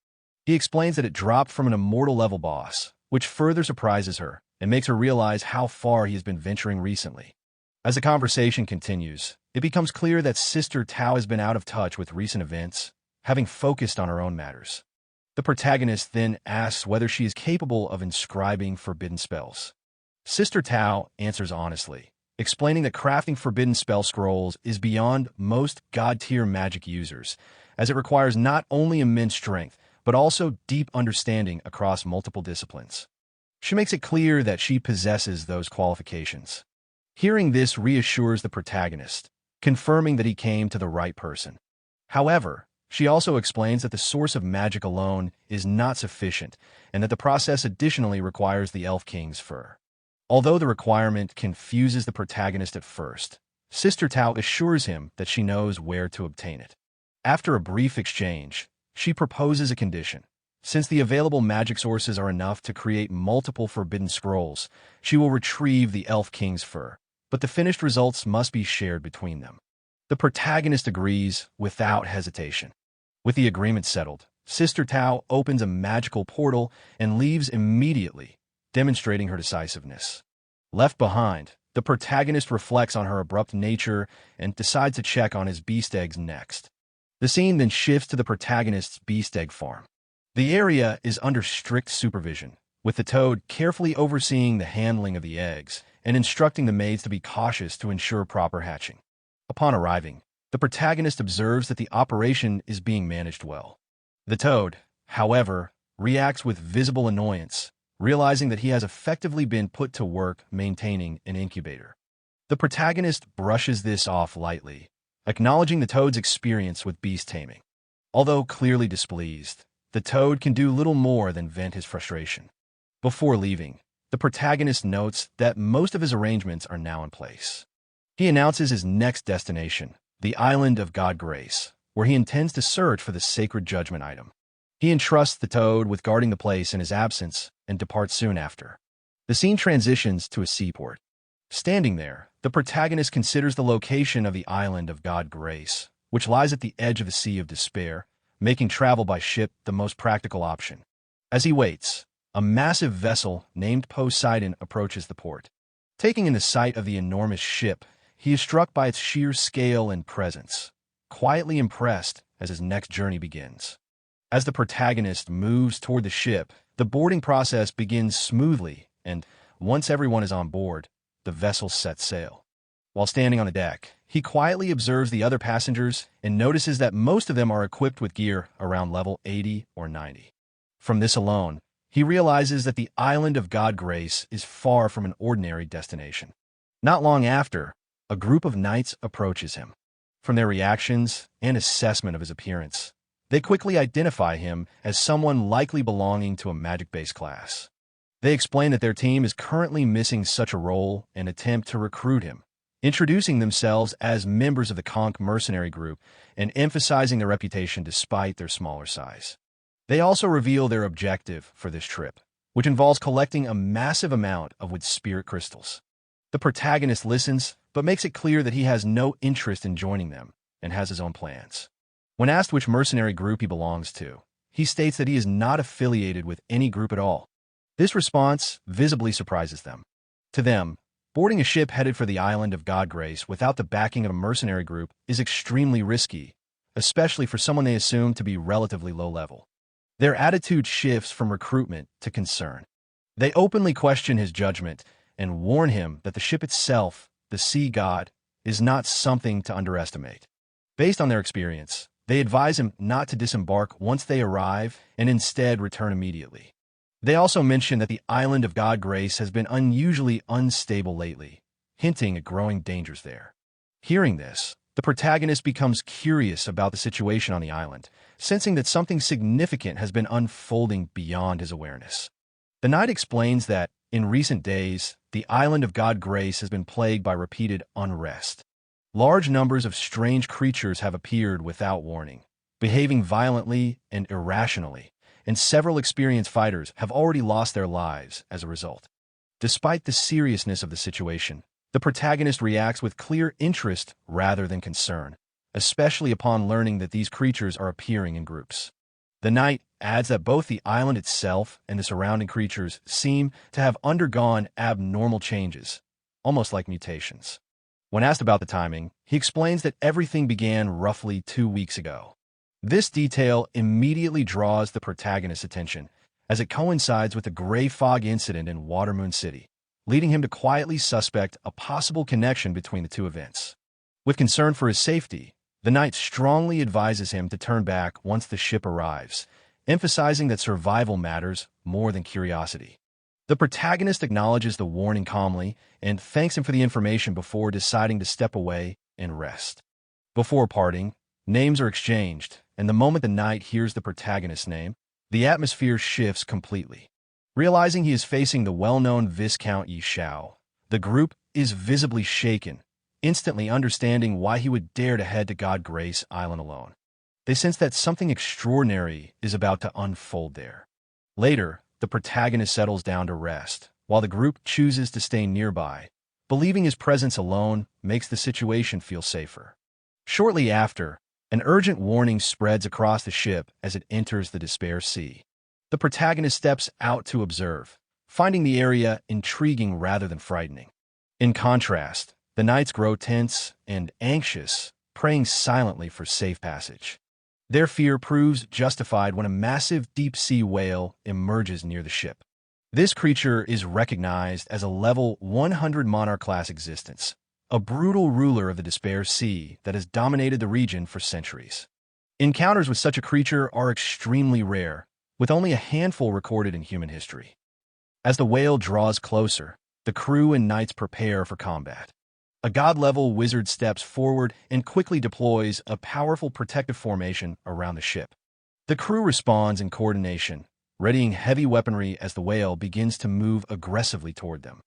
He explains that it dropped from an immortal level boss, which further surprises her and makes her realize how far he has been venturing recently. As the conversation continues, it becomes clear that Sister Tao has been out of touch with recent events, having focused on her own matters. The protagonist then asks whether she is capable of inscribing forbidden spells. Sister Tao answers honestly, explaining that crafting forbidden spell scrolls is beyond most god-tier magic users, as it requires not only immense strength, but also deep understanding across multiple disciplines. She makes it clear that she possesses those qualifications. Hearing this reassures the protagonist, confirming that he came to the right person. However, she also explains that the source of magic alone is not sufficient, and that the process additionally requires the Elf King's fur. Although the requirement confuses the protagonist at first, Sister Tao assures him that she knows where to obtain it. After a brief exchange, she proposes a condition. Since the available magic sources are enough to create multiple forbidden scrolls, she will retrieve the Elf King's fur, but the finished results must be shared between them. The protagonist agrees without hesitation. With the agreement settled, Sister Tao opens a magical portal and leaves immediately, demonstrating her decisiveness. Left behind, the protagonist reflects on her abrupt nature and decides to check on his beast eggs next. The scene then shifts to the protagonist's beast egg farm. The area is under strict supervision, with the toad carefully overseeing the handling of the eggs and instructing the maids to be cautious to ensure proper hatching. Upon arriving, the protagonist observes that the operation is being managed well. The toad, however, reacts with visible annoyance, realizing that he has effectively been put to work maintaining an incubator. The protagonist brushes this off lightly, acknowledging the toad's experience with beast taming. Although clearly displeased, the toad can do little more than vent his frustration. Before leaving, the protagonist notes that most of his arrangements are now in place. He announces his next destination, the island of God Grace, where he intends to search for the sacred judgment item. He entrusts the toad with guarding the place in his absence and departs soon after. The scene transitions to a seaport. Standing there, the protagonist considers the location of the island of God Grace, which lies at the edge of the Sea of Despair, making travel by ship the most practical option. As he waits, a massive vessel named Poseidon approaches the port. Taking in the sight of the enormous ship, he is struck by its sheer scale and presence, quietly impressed as his next journey begins. As the protagonist moves toward the ship, the boarding process begins smoothly, and once everyone is on board, the vessel sets sail. While standing on the deck, he quietly observes the other passengers and notices that most of them are equipped with gear around level 80 or 90. From this alone, he realizes that the island of God Grace is far from an ordinary destination. Not long after, a group of knights approaches him. From their reactions and assessment of his appearance, they quickly identify him as someone likely belonging to a magic-based class. They explain that their team is currently missing such a role and attempt to recruit him, introducing themselves as members of the Conch mercenary group and emphasizing their reputation despite their smaller size. They also reveal their objective for this trip, which involves collecting a massive amount of wood spirit crystals. The protagonist listens, but makes it clear that he has no interest in joining them and has his own plans. When asked which mercenary group he belongs to, he states that he is not affiliated with any group at all. This response visibly surprises them. To them, boarding a ship headed for the island of God Grace without the backing of a mercenary group is extremely risky, especially for someone they assume to be relatively low level. Their attitude shifts from recruitment to concern. They openly question his judgment and warn him that the ship itself, the sea god, is not something to underestimate. Based on their experience, they advise him not to disembark once they arrive and instead return immediately. They also mention that the island of God Grace has been unusually unstable lately, hinting at growing dangers there. Hearing this, the protagonist becomes curious about the situation on the island, sensing that something significant has been unfolding beyond his awareness. The knight explains that, in recent days, the island of God Grace has been plagued by repeated unrest. Large numbers of strange creatures have appeared without warning, behaving violently and irrationally, and several experienced fighters have already lost their lives as a result. Despite the seriousness of the situation, the protagonist reacts with clear interest rather than concern, especially upon learning that these creatures are appearing in groups. The knight adds that both the island itself and the surrounding creatures seem to have undergone abnormal changes, almost like mutations. When asked about the timing, he explains that everything began roughly 2 weeks ago. This detail immediately draws the protagonist's attention, as it coincides with the gray fog incident in Watermoon City, leading him to quietly suspect a possible connection between the two events. With concern for his safety, the knight strongly advises him to turn back once the ship arrives, emphasizing that survival matters more than curiosity. The protagonist acknowledges the warning calmly and thanks him for the information before deciding to step away and rest. Before parting, names are exchanged, and the moment the knight hears the protagonist's name, the atmosphere shifts completely. Realizing he is facing the well-known Viscount Xiao, the group is visibly shaken, instantly understanding why he would dare to head to God Grace Island alone. They sense that something extraordinary is about to unfold there. Later, the protagonist settles down to rest, while the group chooses to stay nearby, believing his presence alone makes the situation feel safer. Shortly after, an urgent warning spreads across the ship as it enters the Despair Sea. The protagonist steps out to observe, finding the area intriguing rather than frightening. In contrast, the knights grow tense and anxious, praying silently for safe passage. Their fear proves justified when a massive deep-sea whale emerges near the ship. This creature is recognized as a level 100 monarch-class existence, a brutal ruler of the Despair Sea that has dominated the region for centuries. Encounters with such a creature are extremely rare, with only a handful recorded in human history. As the whale draws closer, the crew and knights prepare for combat. A god-level wizard steps forward and quickly deploys a powerful protective formation around the ship. The crew responds in coordination, readying heavy weaponry as the whale begins to move aggressively toward them.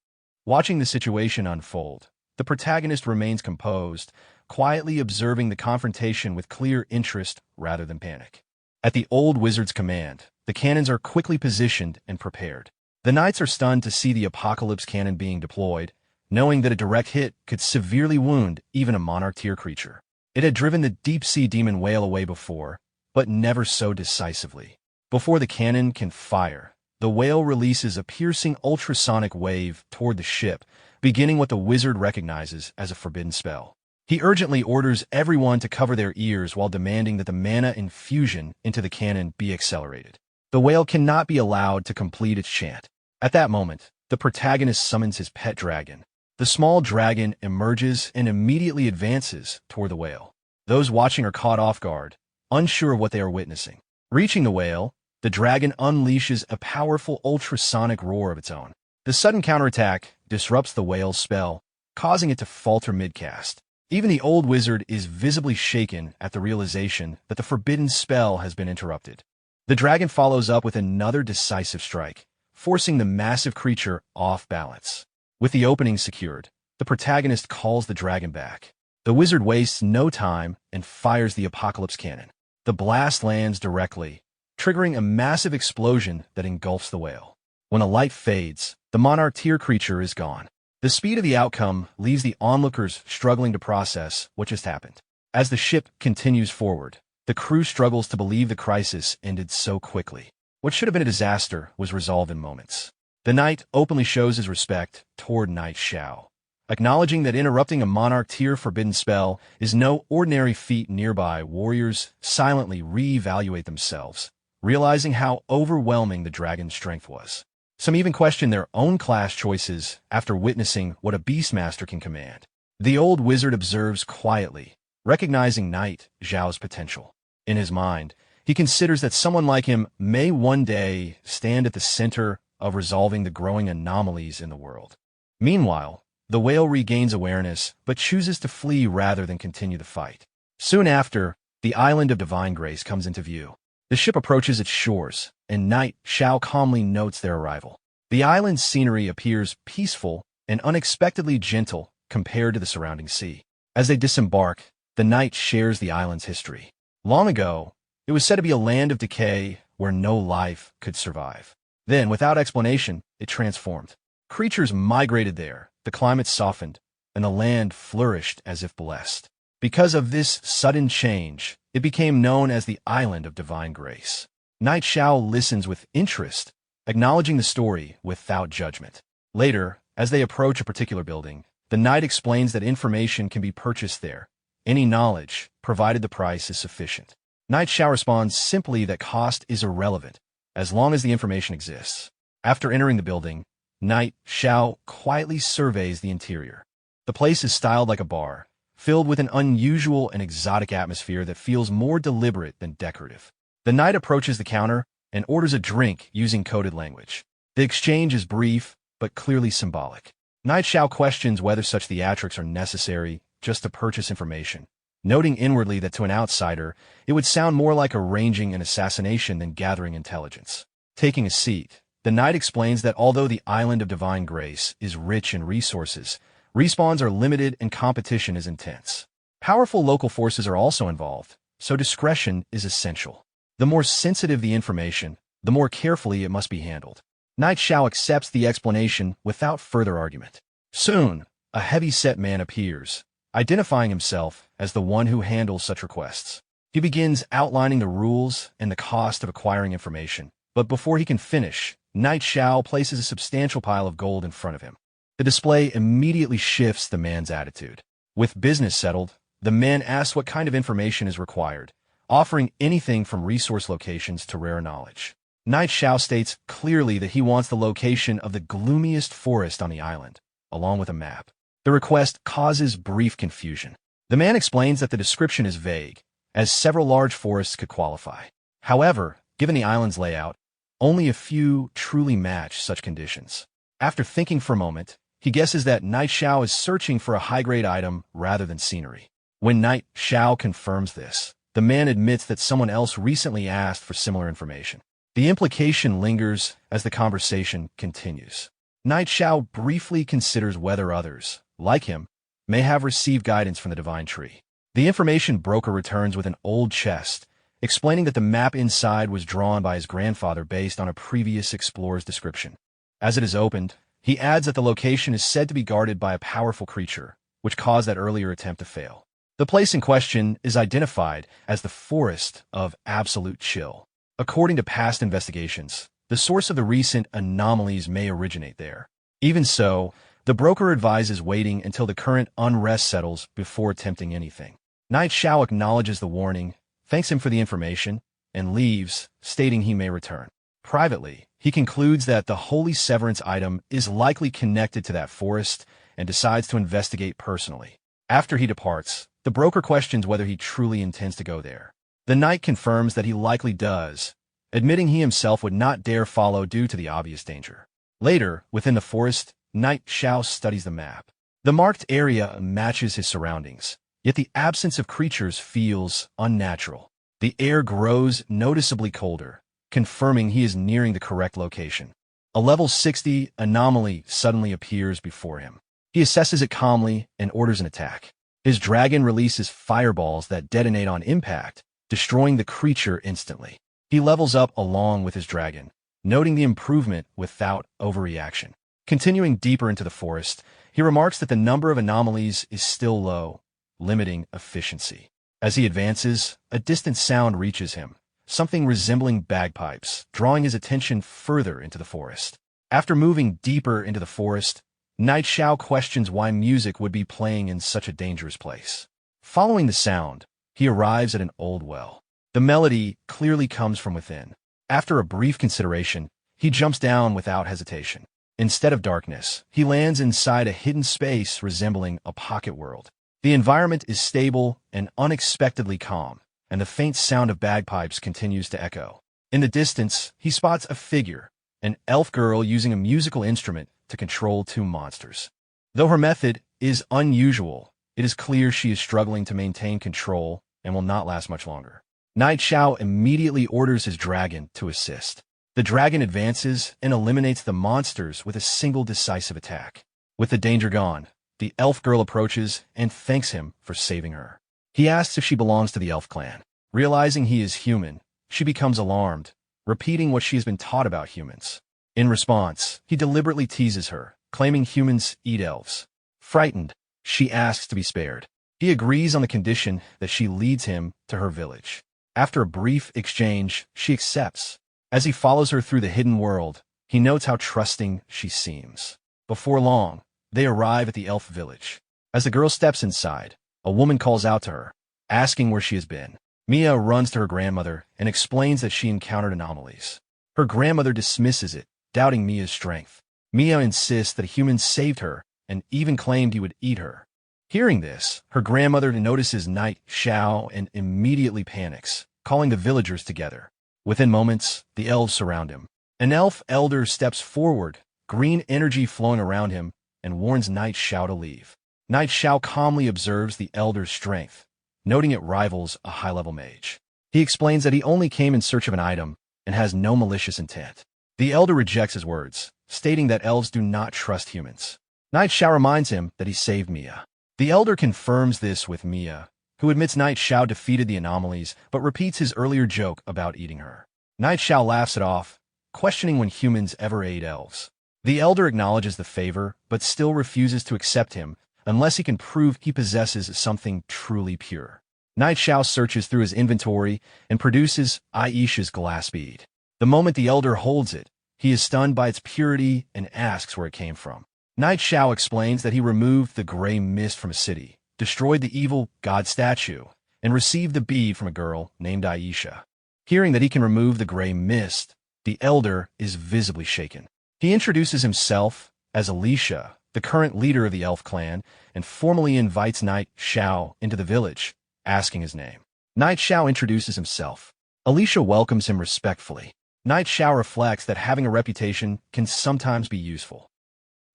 Watching the situation unfold, the protagonist remains composed, quietly observing the confrontation with clear interest rather than panic. At the old wizard's command, the cannons are quickly positioned and prepared. The knights are stunned to see the apocalypse cannon being deployed, knowing that a direct hit could severely wound even a monarch-tier creature. It had driven the deep-sea demon whale away before, but never so decisively. Before the cannon can fire, the whale releases a piercing ultrasonic wave toward the ship, beginning what the wizard recognizes as a forbidden spell. He urgently orders everyone to cover their ears while demanding that the mana infusion into the cannon be accelerated. The whale cannot be allowed to complete its chant. At that moment, the protagonist summons his pet dragon. The small dragon emerges and immediately advances toward the whale. Those watching are caught off guard, unsure of what they are witnessing. Reaching the whale, the dragon unleashes a powerful ultrasonic roar of its own. The sudden counterattack disrupts the whale's spell, causing it to falter mid-cast. Even the old wizard is visibly shaken at the realization that the forbidden spell has been interrupted. The dragon follows up with another decisive strike, forcing the massive creature off balance. With the opening secured, the protagonist calls the dragon back. The wizard wastes no time and fires the apocalypse cannon. The blast lands directly, triggering a massive explosion that engulfs the whale. When the light fades, the monarch tier creature is gone. The speed of the outcome leaves the onlookers struggling to process what just happened. As the ship continues forward, the crew struggles to believe the crisis ended so quickly. What should have been a disaster was resolved in moments. The knight openly shows his respect toward Knight Xiao, acknowledging that interrupting a monarch tier forbidden spell is no ordinary feat. Nearby warriors silently re-evaluate themselves, realizing how overwhelming the dragon's strength was. Some even question their own class choices after witnessing what a beastmaster can command. The old wizard observes quietly, recognizing Knight Xiao's potential. In his mind, he considers that someone like him may one day stand at the center of resolving the growing anomalies in the world. Meanwhile, the whale regains awareness but chooses to flee rather than continue the fight. Soon after, the island of Divine Grace comes into view. The ship approaches its shores, and Knight Xiao calmly notes their arrival. The island's scenery appears peaceful and unexpectedly gentle compared to the surrounding sea. As they disembark, the knight shares the island's history. Long ago, it was said to be a land of decay where no life could survive. Then, without explanation, it transformed. Creatures migrated there, the climate softened, and the land flourished as if blessed. Because of this sudden change, it became known as the Island of Divine Grace. Knight Xiao listens with interest, acknowledging the story without judgment. Later, as they approach a particular building, the knight explains that information can be purchased there. Any knowledge, provided the price is sufficient. Knight Xiao responds simply that cost is irrelevant, as long as the information exists. After entering the building, Knight Xiao quietly surveys the interior. The place is styled like a bar, filled with an unusual and exotic atmosphere that feels more deliberate than decorative. The knight approaches the counter and orders a drink using coded language. The exchange is brief, but clearly symbolic. Knight Xiao questions whether such theatrics are necessary just to purchase information, noting inwardly that to an outsider, it would sound more like arranging an assassination than gathering intelligence. Taking a seat, the knight explains that although the Island of Divine Grace is rich in resources, respawns are limited and competition is intense. Powerful local forces are also involved, so discretion is essential. The more sensitive the information, the more carefully it must be handled. Knight Xiao accepts the explanation without further argument. Soon, a heavy-set man appears, identifying himself as the one who handles such requests. He begins outlining the rules and the cost of acquiring information, but before he can finish, Knight Xiao places a substantial pile of gold in front of him. The display immediately shifts the man's attitude. With business settled, the man asks what kind of information is required, offering anything from resource locations to rare knowledge. Knight Xiao states clearly that he wants the location of the gloomiest forest on the island, along with a map. The request causes brief confusion. The man explains that the description is vague, as several large forests could qualify. However, given the island's layout, only a few truly match such conditions. After thinking for a moment, he guesses that Knight Xiao is searching for a high-grade item rather than scenery. When Knight Xiao confirms this, the man admits that someone else recently asked for similar information. The implication lingers as the conversation continues. Knight Xiao briefly considers whether others, like him, may have received guidance from the Divine Tree. The information broker returns with an old chest, explaining that the map inside was drawn by his grandfather based on a previous explorer's description. As it is opened, he adds that the location is said to be guarded by a powerful creature, which caused that earlier attempt to fail. The place in question is identified as the Forest of Absolute Chill. According to past investigations, the source of the recent anomalies may originate there. Even so, the broker advises waiting until the current unrest settles before attempting anything. Knight Xiao acknowledges the warning, thanks him for the information, and leaves, stating he may return. Privately, he concludes that the Holy Severance item is likely connected to that forest and decides to investigate personally. After he departs, the broker questions whether he truly intends to go there. The knight confirms that he likely does, admitting he himself would not dare follow due to the obvious danger. Later, within the forest, Knight Xiao studies the map. The marked area matches his surroundings, yet the absence of creatures feels unnatural. The air grows noticeably colder, confirming he is nearing the correct location. A level 60 anomaly suddenly appears before him. He assesses it calmly and orders an attack. His dragon releases fireballs that detonate on impact, destroying the creature instantly. He levels up along with his dragon, noting the improvement without overreaction. Continuing deeper into the forest, he remarks that the number of anomalies is still low, limiting efficiency. As he advances, a distant sound reaches him, something resembling bagpipes, drawing his attention further into the forest. After moving deeper into the forest, Knight Xiao questions why music would be playing in such a dangerous place. Following the sound, he arrives at an old well. The melody clearly comes from within. After a brief consideration, he jumps down without hesitation. Instead of darkness, he lands inside a hidden space resembling a pocket world. The environment is stable and unexpectedly calm, and the faint sound of bagpipes continues to echo. In the distance, he spots a figure, an elf girl using a musical instrument to control two monsters. Though her method is unusual, it is clear she is struggling to maintain control and will not last much longer. Knight Xiao immediately orders his dragon to assist. The dragon advances and eliminates the monsters with a single decisive attack. With the danger gone, the elf girl approaches and thanks him for saving her. He asks if she belongs to the elf clan. Realizing he is human, she becomes alarmed, repeating what she has been taught about humans. In response, he deliberately teases her, claiming humans eat elves. Frightened, she asks to be spared. He agrees on the condition that she leads him to her village. After a brief exchange, she accepts. As he follows her through the hidden world, he notes how trusting she seems. Before long, they arrive at the elf village. As the girl steps inside, a woman calls out to her, asking where she has been. Mia runs to her grandmother and explains that she encountered anomalies. Her grandmother dismisses it, doubting Mia's strength. Mia insists that humans saved her and even claimed he would eat her. Hearing this, her grandmother notices Knight Xiao and immediately panics, calling the villagers together. Within moments, the elves surround him. An elf elder steps forward, green energy flowing around him, and warns Knight Xiao to leave. Knight Xiao calmly observes the elder's strength, noting it rivals a high-level mage. He explains that he only came in search of an item and has no malicious intent. The elder rejects his words, stating that elves do not trust humans. Knight Xiao reminds him that he saved Mia. The elder confirms this with Mia, who admits Knight Xiao defeated the anomalies but repeats his earlier joke about eating her. Knight Xiao laughs it off, questioning when humans ever ate elves. The elder acknowledges the favor, but still refuses to accept him unless he can prove he possesses something truly pure. Knight Xiao searches through his inventory and produces Aisha's glass bead. The moment the elder holds it, he is stunned by its purity and asks where it came from. Knight Xiao explains that he removed the gray mist from a city, destroyed the evil god statue, and received the bead from a girl named Aisha. Hearing that he can remove the gray mist, the elder is visibly shaken. He introduces himself as Alicia, the current leader of the elf clan, and formally invites Knight Xiao into the village, asking his name. Knight Xiao introduces himself. Alicia welcomes him respectfully. Knight Xiao reflects that having a reputation can sometimes be useful.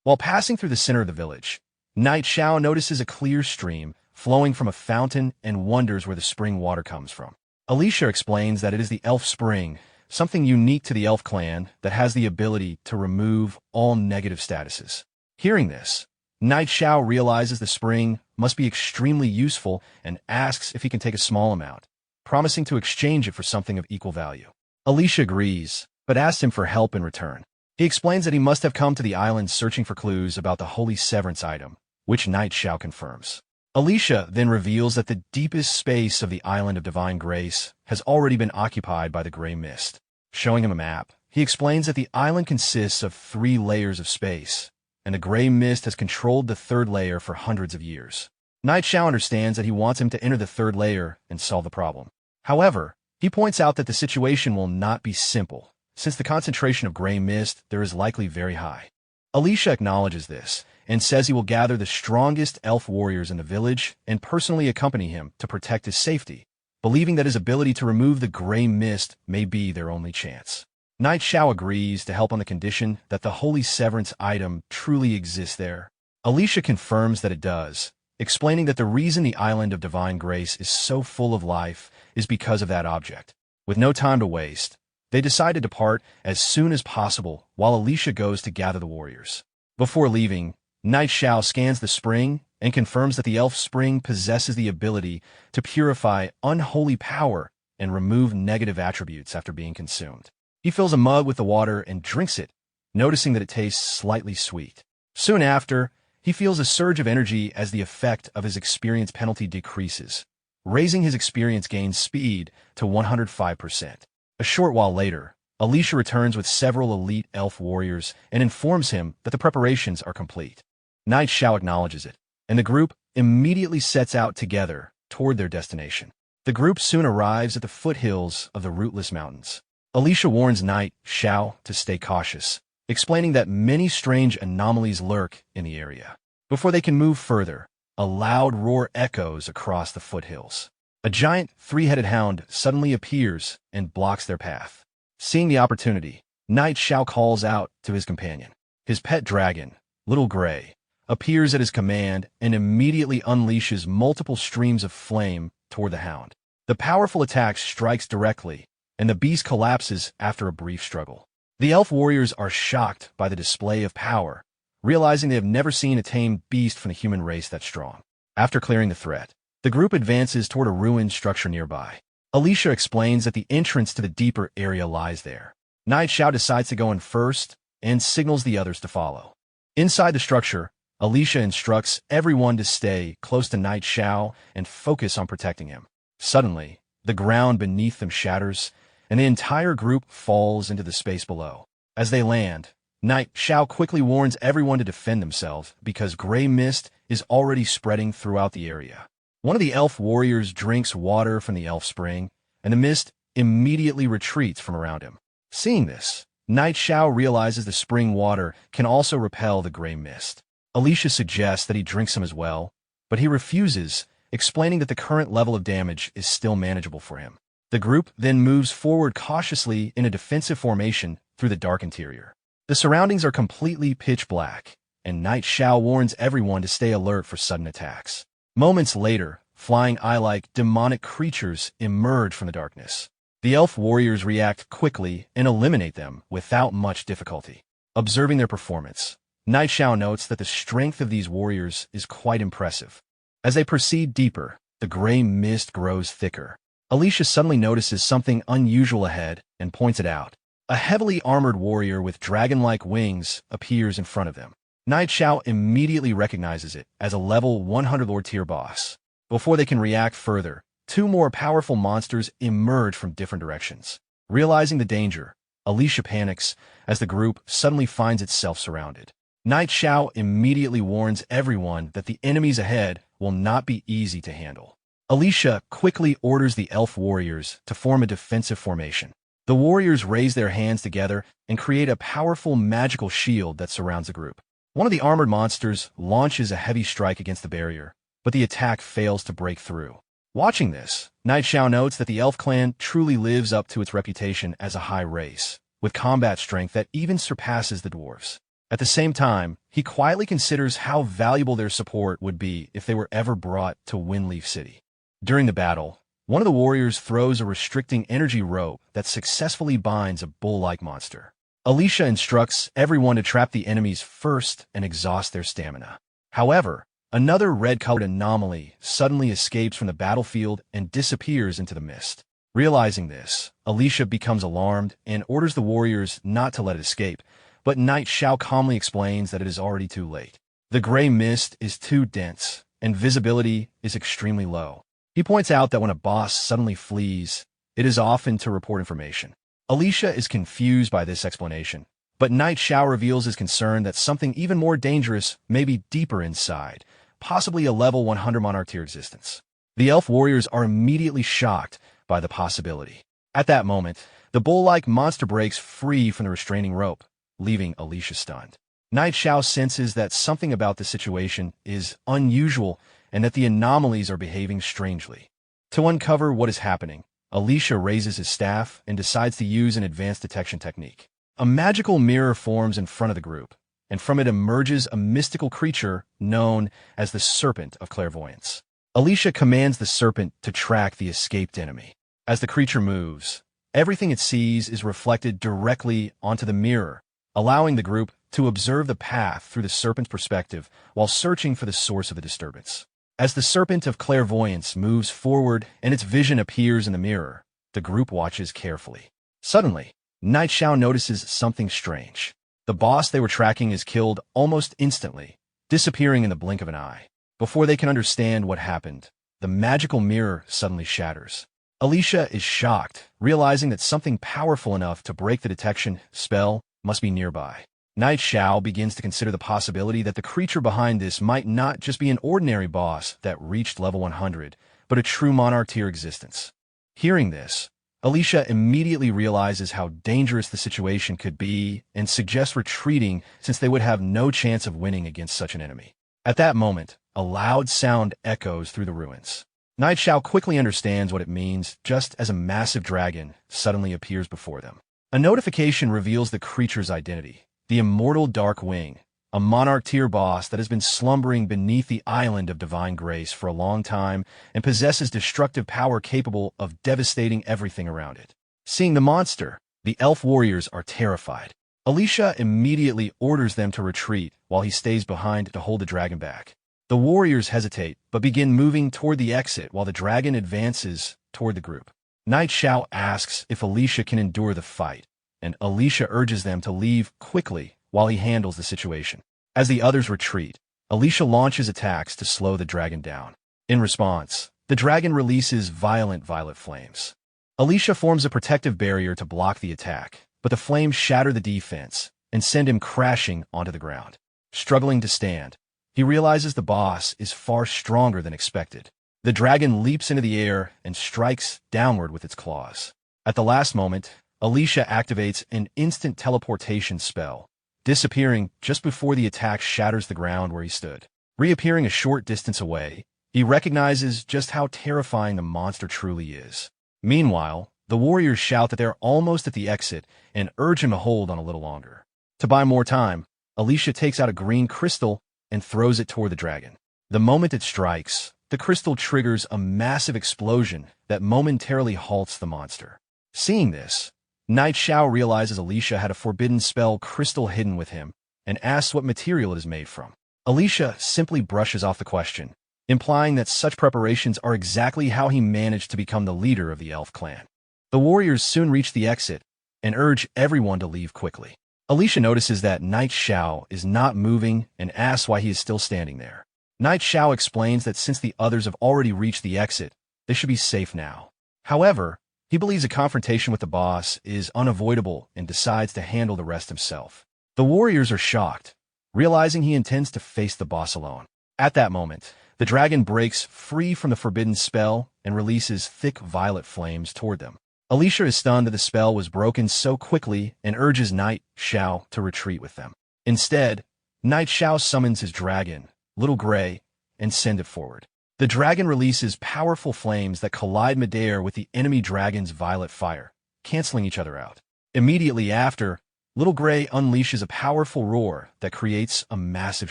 While passing through the center of the village, Knight Xiao notices a clear stream flowing from a fountain and wonders where the spring water comes from. Alicia explains that it is the elf spring, something unique to the elf clan that has the ability to remove all negative statuses. Hearing this, Knight Xiao realizes the spring must be extremely useful and asks if he can take a small amount, promising to exchange it for something of equal value. Alicia agrees, but asks him for help in return. He explains that he must have come to the island searching for clues about the holy severance item, which Knight Xiao confirms. Alicia then reveals that the deepest space of the island of divine grace has already been occupied by the gray mist. Showing him a map, he explains that the island consists of 3 layers of space, and the gray mist has controlled the 3rd layer for hundreds of years. Knight Xiao understands that he wants him to enter the 3rd layer and solve the problem. However, he points out that the situation will not be simple, since the concentration of gray mist there is likely very high. Alicia acknowledges this, and says he will gather the strongest elf warriors in the village and personally accompany him to protect his safety, believing that his ability to remove the gray mist may be their only chance. Knight Xiao agrees to help on the condition that the holy severance item truly exists there. Alicia confirms that it does, explaining that the reason the island of divine grace is so full of life is because of that object. With no time to waste, they decide to depart as soon as possible while Alicia goes to gather the warriors. Before leaving, Knight Xiao scans the spring and confirms that the elf spring possesses the ability to purify unholy power and remove negative attributes after being consumed. He fills a mug with the water and drinks it, noticing that it tastes slightly sweet. Soon after, he feels a surge of energy as the effect of his experience penalty decreases, raising his experience gain speed to 105%. A short while later, Alicia returns with several elite elf warriors and informs him that the preparations are complete. Knight Xiao acknowledges it, and the group immediately sets out together toward their destination. The group soon arrives at the foothills of the Rootless Mountains. Alicia warns Knight Xiao to stay cautious, explaining that many strange anomalies lurk in the area. Before they can move further, a loud roar echoes across the foothills. A giant three-headed hound suddenly appears and blocks their path. Seeing the opportunity, Knight Xiao calls out to his companion. His pet dragon, Little Gray, appears at his command and immediately unleashes multiple streams of flame toward the hound. The powerful attack strikes directly, and the beast collapses after a brief struggle. The elf warriors are shocked by the display of power, realizing they have never seen a tamed beast from the human race that strong. After clearing the threat, the group advances toward a ruined structure nearby. Alicia explains that the entrance to the deeper area lies there. Knight Xiao decides to go in first and signals the others to follow. Inside the structure, Alicia instructs everyone to stay close to Knight Xiao and focus on protecting him. Suddenly, the ground beneath them shatters, and the entire group falls into the space below. As they land, Knight Xiao quickly warns everyone to defend themselves because gray mist is already spreading throughout the area. One of the elf warriors drinks water from the elf spring, and the mist immediately retreats from around him. Seeing this, Knight Xiao realizes the spring water can also repel the gray mist. Alicia suggests that he drink some as well, but he refuses, explaining that the current level of damage is still manageable for him. The group then moves forward cautiously in a defensive formation through the dark interior. The surroundings are completely pitch black, and Knight Xiao warns everyone to stay alert for sudden attacks. Moments later, flying eye-like demonic creatures emerge from the darkness. The elf warriors react quickly and eliminate them without much difficulty. Observing their performance, Knight Xiao notes that the strength of these warriors is quite impressive. As they proceed deeper, the gray mist grows thicker. Alicia suddenly notices something unusual ahead and points it out. A heavily armored warrior with dragon-like wings appears in front of them. Knight Xiao immediately recognizes it as a level 100 Lord tier boss. Before they can react further, two more powerful monsters emerge from different directions. Realizing the danger, Alicia panics as the group suddenly finds itself surrounded. Knight Xiao immediately warns everyone that the enemies ahead will not be easy to handle. Alicia quickly orders the elf warriors to form a defensive formation. The warriors raise their hands together and create a powerful magical shield that surrounds the group. One of the armored monsters launches a heavy strike against the barrier, but the attack fails to break through. Watching this, Knight Xiao notes that the elf clan truly lives up to its reputation as a high race, with combat strength that even surpasses the dwarves. At the same time, he quietly considers how valuable their support would be if they were ever brought to Windleaf City. During the battle, one of the warriors throws a restricting energy rope that successfully binds a bull-like monster. Alicia instructs everyone to trap the enemies first and exhaust their stamina. However, another red-colored anomaly suddenly escapes from the battlefield and disappears into the mist. Realizing this, Alicia becomes alarmed and orders the warriors not to let it escape, but Knight Xiao calmly explains that it is already too late. The gray mist is too dense, and visibility is extremely low. He points out that when a boss suddenly flees, it is often to report information. Alicia is confused by this explanation, but Knight Xiao reveals his concern that something even more dangerous may be deeper inside, possibly a level 100 monarch tier existence. The elf warriors are immediately shocked by the possibility. At that moment, the bull-like monster breaks free from the restraining rope, leaving Alicia stunned. Knight Xiao senses that something about the situation is unusual and that the anomalies are behaving strangely. To uncover what is happening, Alicia raises his staff and decides to use an advanced detection technique. A magical mirror forms in front of the group, and from it emerges a mystical creature known as the Serpent of Clairvoyance. Alicia commands the serpent to track the escaped enemy. As the creature moves, everything it sees is reflected directly onto the mirror, allowing the group to observe the path through the serpent's perspective while searching for the source of the disturbance. As the serpent of clairvoyance moves forward and its vision appears in the mirror, the group watches carefully. Suddenly, Night Xiao notices something strange. The boss they were tracking is killed almost instantly, disappearing in the blink of an eye. Before they can understand what happened, the magical mirror suddenly shatters. Alicia is shocked, realizing that something powerful enough to break the detection spell must be nearby. Night Xiao begins to consider the possibility that the creature behind this might not just be an ordinary boss that reached level 100, but a true monarch tier existence. Hearing this, Alicia immediately realizes how dangerous the situation could be and suggests retreating since they would have no chance of winning against such an enemy. At that moment, a loud sound echoes through the ruins. Night Xiao quickly understands what it means just as a massive dragon suddenly appears before them. A notification reveals the creature's identity, the immortal Dark Wing, a monarch tier boss that has been slumbering beneath the island of divine grace for a long time and possesses destructive power capable of devastating everything around it. Seeing the monster, the elf warriors are terrified. Alicia immediately orders them to retreat while he stays behind to hold the dragon back. The warriors hesitate, but begin moving toward the exit while the dragon advances toward the group. Night Xiao asks if Alicia can endure the fight, and Alicia urges them to leave quickly while he handles the situation. As the others retreat, Alicia launches attacks to slow the dragon down. In response, the dragon releases violent violet flames. Alicia forms a protective barrier to block the attack, but the flames shatter the defense and send him crashing onto the ground. Struggling to stand, he realizes the boss is far stronger than expected. The dragon leaps into the air and strikes downward with its claws. At the last moment, Alicia activates an instant teleportation spell, disappearing just before the attack shatters the ground where he stood. Reappearing a short distance away, he recognizes just how terrifying the monster truly is. Meanwhile, the warriors shout that they're almost at the exit and urge him to hold on a little longer. To buy more time, Alicia takes out a green crystal and throws it toward the dragon. The moment it strikes, the crystal triggers a massive explosion that momentarily halts the monster. Seeing this, Night Xiao realizes Alicia had a forbidden spell crystal hidden with him and asks what material it is made from. Alicia simply brushes off the question, implying that such preparations are exactly how he managed to become the leader of the elf clan. The warriors soon reach the exit and urge everyone to leave quickly. Alicia notices that Night Xiao is not moving and asks why he is still standing there. Night Xiao explains that since the others have already reached the exit, they should be safe now. However, he believes a confrontation with the boss is unavoidable and decides to handle the rest himself. The warriors are shocked, realizing he intends to face the boss alone. At that moment, the dragon breaks free from the forbidden spell and releases thick violet flames toward them. Alicia is stunned that the spell was broken so quickly and urges Night Xiao to retreat with them. Instead, Night Xiao summons his dragon, Little Gray, and sends it forward. The dragon releases powerful flames that collide midair with the enemy dragon's violet fire, canceling each other out. Immediately after, Little Gray unleashes a powerful roar that creates a massive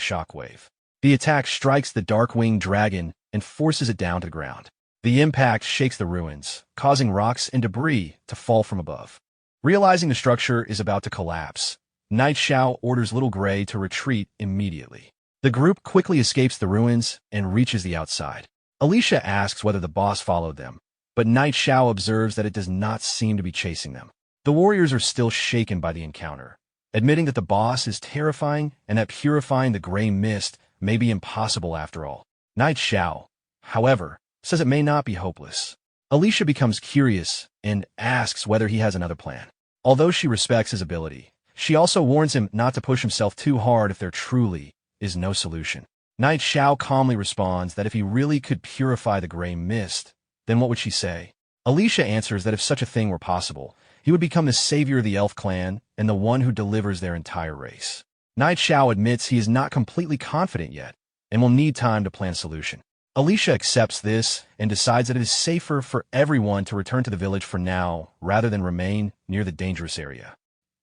shockwave. The attack strikes the dark-winged dragon and forces it down to the ground. The impact shakes the ruins, causing rocks and debris to fall from above. Realizing the structure is about to collapse, Night Xiao orders Little Gray to retreat immediately. The group quickly escapes the ruins and reaches the outside. Alicia asks whether the boss followed them, but Night Xiao observes that it does not seem to be chasing them. The warriors are still shaken by the encounter, admitting that the boss is terrifying and that purifying the gray mist may be impossible after all. Night Xiao, however, says it may not be hopeless. Alicia becomes curious and asks whether he has another plan. Although she respects his ability, she also warns him not to push himself too hard if there truly is no solution. Night Xiao calmly responds that if he really could purify the gray mist, then what would she say? Alicia answers that if such a thing were possible, he would become the savior of the elf clan and the one who delivers their entire race. Night Xiao admits he is not completely confident yet and will need time to plan a solution. Alicia accepts this and decides that it is safer for everyone to return to the village for now rather than remain near the dangerous area.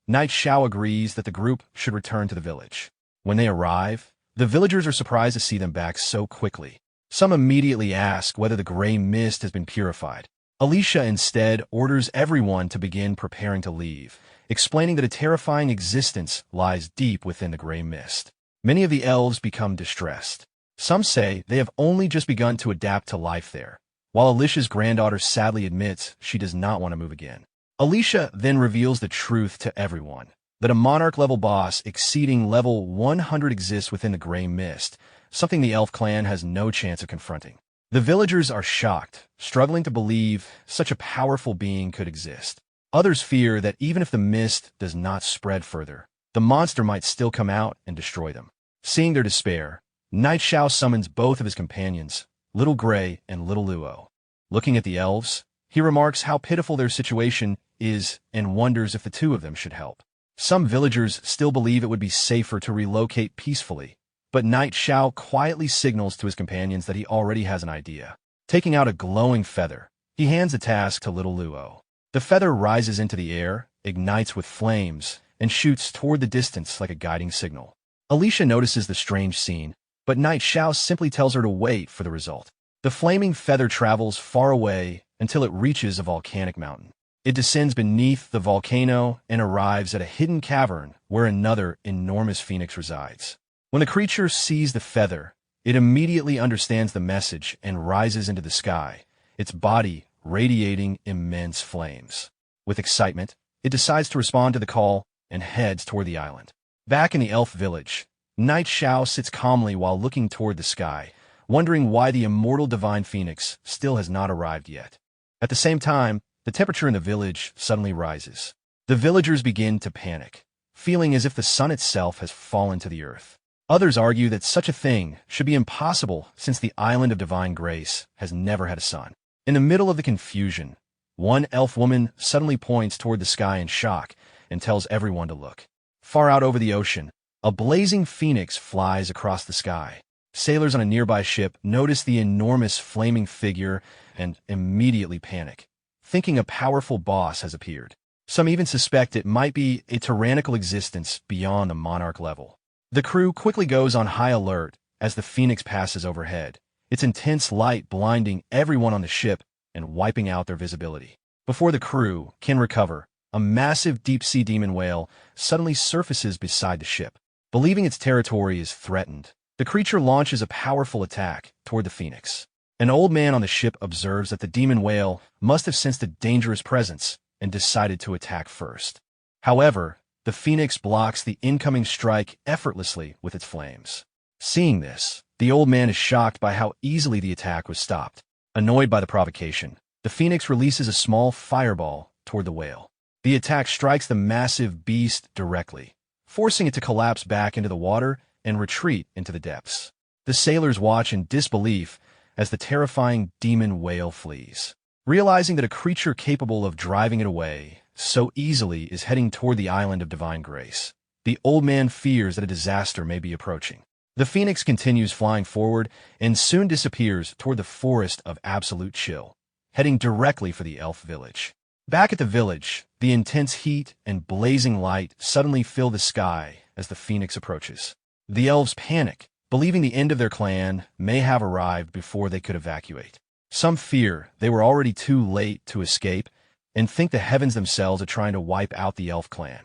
Night Xiao agrees that the group should return to the village. When they arrive, the villagers are surprised to see them back so quickly. Some immediately ask whether the gray mist has been purified, Alicia instead orders everyone to begin preparing to leave, explaining that a terrifying existence lies deep within the gray mist. Many of the elves become distressed. Some say they have only just begun to adapt to life there, while Alicia's granddaughter sadly admits she does not want to move again. Alicia then reveals the truth to everyone, that a monarch-level boss exceeding level 100 exists within the gray mist, something the elf clan has no chance of confronting. The villagers are shocked, struggling to believe such a powerful being could exist. Others fear that even if the mist does not spread further, the monster might still come out and destroy them. Seeing their despair, Knight Xiao summons both of his companions, Little Gray and Little Luo. Looking at the elves, he remarks how pitiful their situation is and wonders if the two of them should help. Some villagers still believe it would be safer to relocate peacefully, but Knight Xiao quietly signals to his companions that he already has an idea. Taking out a glowing feather, he hands a task to Little Luo. The feather rises into the air, ignites with flames, and shoots toward the distance like a guiding signal. Alicia notices the strange scene, but Knight Xiao simply tells her to wait for the result. The flaming feather travels far away until it reaches a volcanic mountain. It descends beneath the volcano and arrives at a hidden cavern where another enormous phoenix resides. When the creature sees the feather, it immediately understands the message and rises into the sky, its body radiating immense flames. With excitement, it decides to respond to the call and heads toward the island. Back in the elf village, Knight Xiao sits calmly while looking toward the sky, wondering why the immortal divine phoenix still has not arrived yet. At the same time, the temperature in the village suddenly rises. The villagers begin to panic, feeling as if the sun itself has fallen to the earth. Others argue that such a thing should be impossible since the island of divine grace has never had a sun. In the middle of the confusion, one elf woman suddenly points toward the sky in shock and tells everyone to look. Far out over the ocean, a blazing phoenix flies across the sky. Sailors on a nearby ship notice the enormous flaming figure and immediately panic, thinking a powerful boss has appeared. Some even suspect it might be a tyrannical existence beyond the monarch level. The crew quickly goes on high alert as the phoenix passes overhead, its intense light blinding everyone on the ship and wiping out their visibility. Before the crew can recover, a massive deep-sea demon whale suddenly surfaces beside the ship. Believing its territory is threatened, the creature launches a powerful attack toward the phoenix. An old man on the ship observes that the demon whale must have sensed a dangerous presence and decided to attack first. However, the phoenix blocks the incoming strike effortlessly with its flames. Seeing this, the old man is shocked by how easily the attack was stopped. Annoyed by the provocation, the phoenix releases a small fireball toward the whale. The attack strikes the massive beast directly, forcing it to collapse back into the water and retreat into the depths. The sailors watch in disbelief as the terrifying demon whale flees. Realizing that a creature capable of driving it away so easily is heading toward the island of divine grace, the old man fears that a disaster may be approaching. The phoenix continues flying forward and soon disappears toward the forest of absolute chill, heading directly for the elf village. Back at the village, the intense heat and blazing light suddenly fill the sky as the phoenix approaches. The elves panic, believing the end of their clan may have arrived before they could evacuate. Some fear they were already too late to escape and think the heavens themselves are trying to wipe out the elf clan.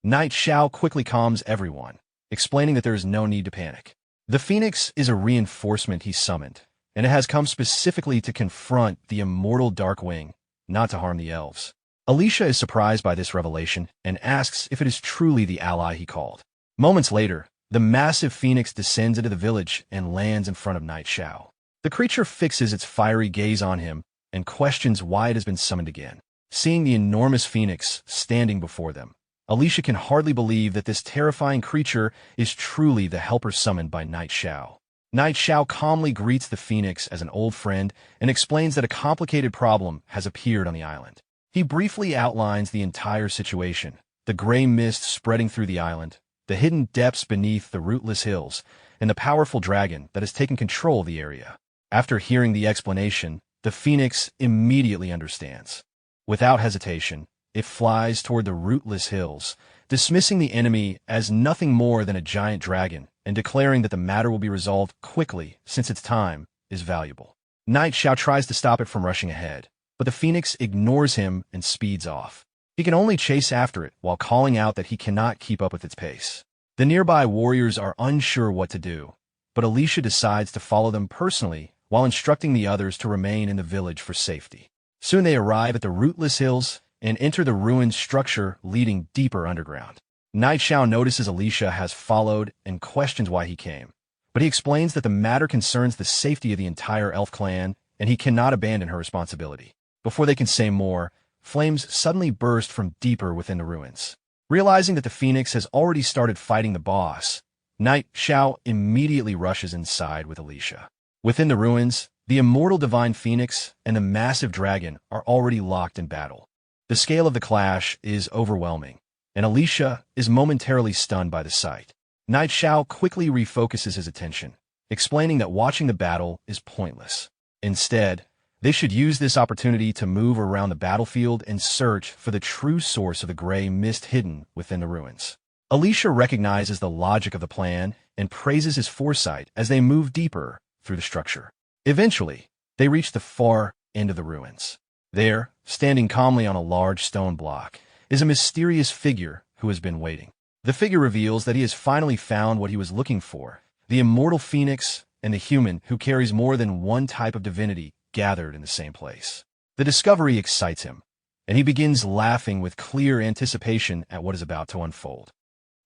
Knight Xiao quickly calms everyone, explaining that there is no need to panic. The phoenix is a reinforcement he summoned, and it has come specifically to confront the immortal Darkwing, not to harm the elves. Alicia is surprised by this revelation and asks if it is truly the ally he called. Moments later, the massive phoenix descends into the village and lands in front of Knight Xiao. The creature fixes its fiery gaze on him and questions why it has been summoned again. Seeing the enormous phoenix standing before them, Alicia can hardly believe that this terrifying creature is truly the helper summoned by Knight Xiao. Knight Xiao calmly greets the phoenix as an old friend and explains that a complicated problem has appeared on the island. He briefly outlines the entire situation, the gray mist spreading through the island, the hidden depths beneath the rootless hills, and the powerful dragon that has taken control of the area. After hearing the explanation, the phoenix immediately understands. Without hesitation, it flies toward the rootless hills, dismissing the enemy as nothing more than a giant dragon and declaring that the matter will be resolved quickly since its time is valuable. Knight Xiao tries to stop it from rushing ahead, but the phoenix ignores him and speeds off. He can only chase after it while calling out that he cannot keep up with its pace. The nearby warriors are unsure what to do, but Alicia decides to follow them personally while instructing the others to remain in the village for safety. Soon they arrive at the rootless hills and enter the ruined structure leading deeper underground. Knight Xiao notices Alicia has followed and questions why he came, but he explains that the matter concerns the safety of the entire elf clan and he cannot abandon her responsibility. Before they can say more, flames suddenly burst from deeper within the ruins. Realizing that the phoenix has already started fighting the boss, Knight Xiao immediately rushes inside with Alicia. Within the ruins, the immortal divine phoenix and the massive dragon are already locked in battle. The scale of the clash is overwhelming, and Alicia is momentarily stunned by the sight. Knight Xiao quickly refocuses his attention, explaining that watching the battle is pointless. Instead, they should use this opportunity to move around the battlefield and search for the true source of the gray mist hidden within the ruins. Alicia recognizes the logic of the plan and praises his foresight as they move deeper through the structure. Eventually, they reach the far end of the ruins. There, standing calmly on a large stone block, is a mysterious figure who has been waiting. The figure reveals that he has finally found what he was looking for, the immortal phoenix and the human who carries more than one type of divinity gathered in the same place. The discovery excites him, and he begins laughing with clear anticipation at what is about to unfold.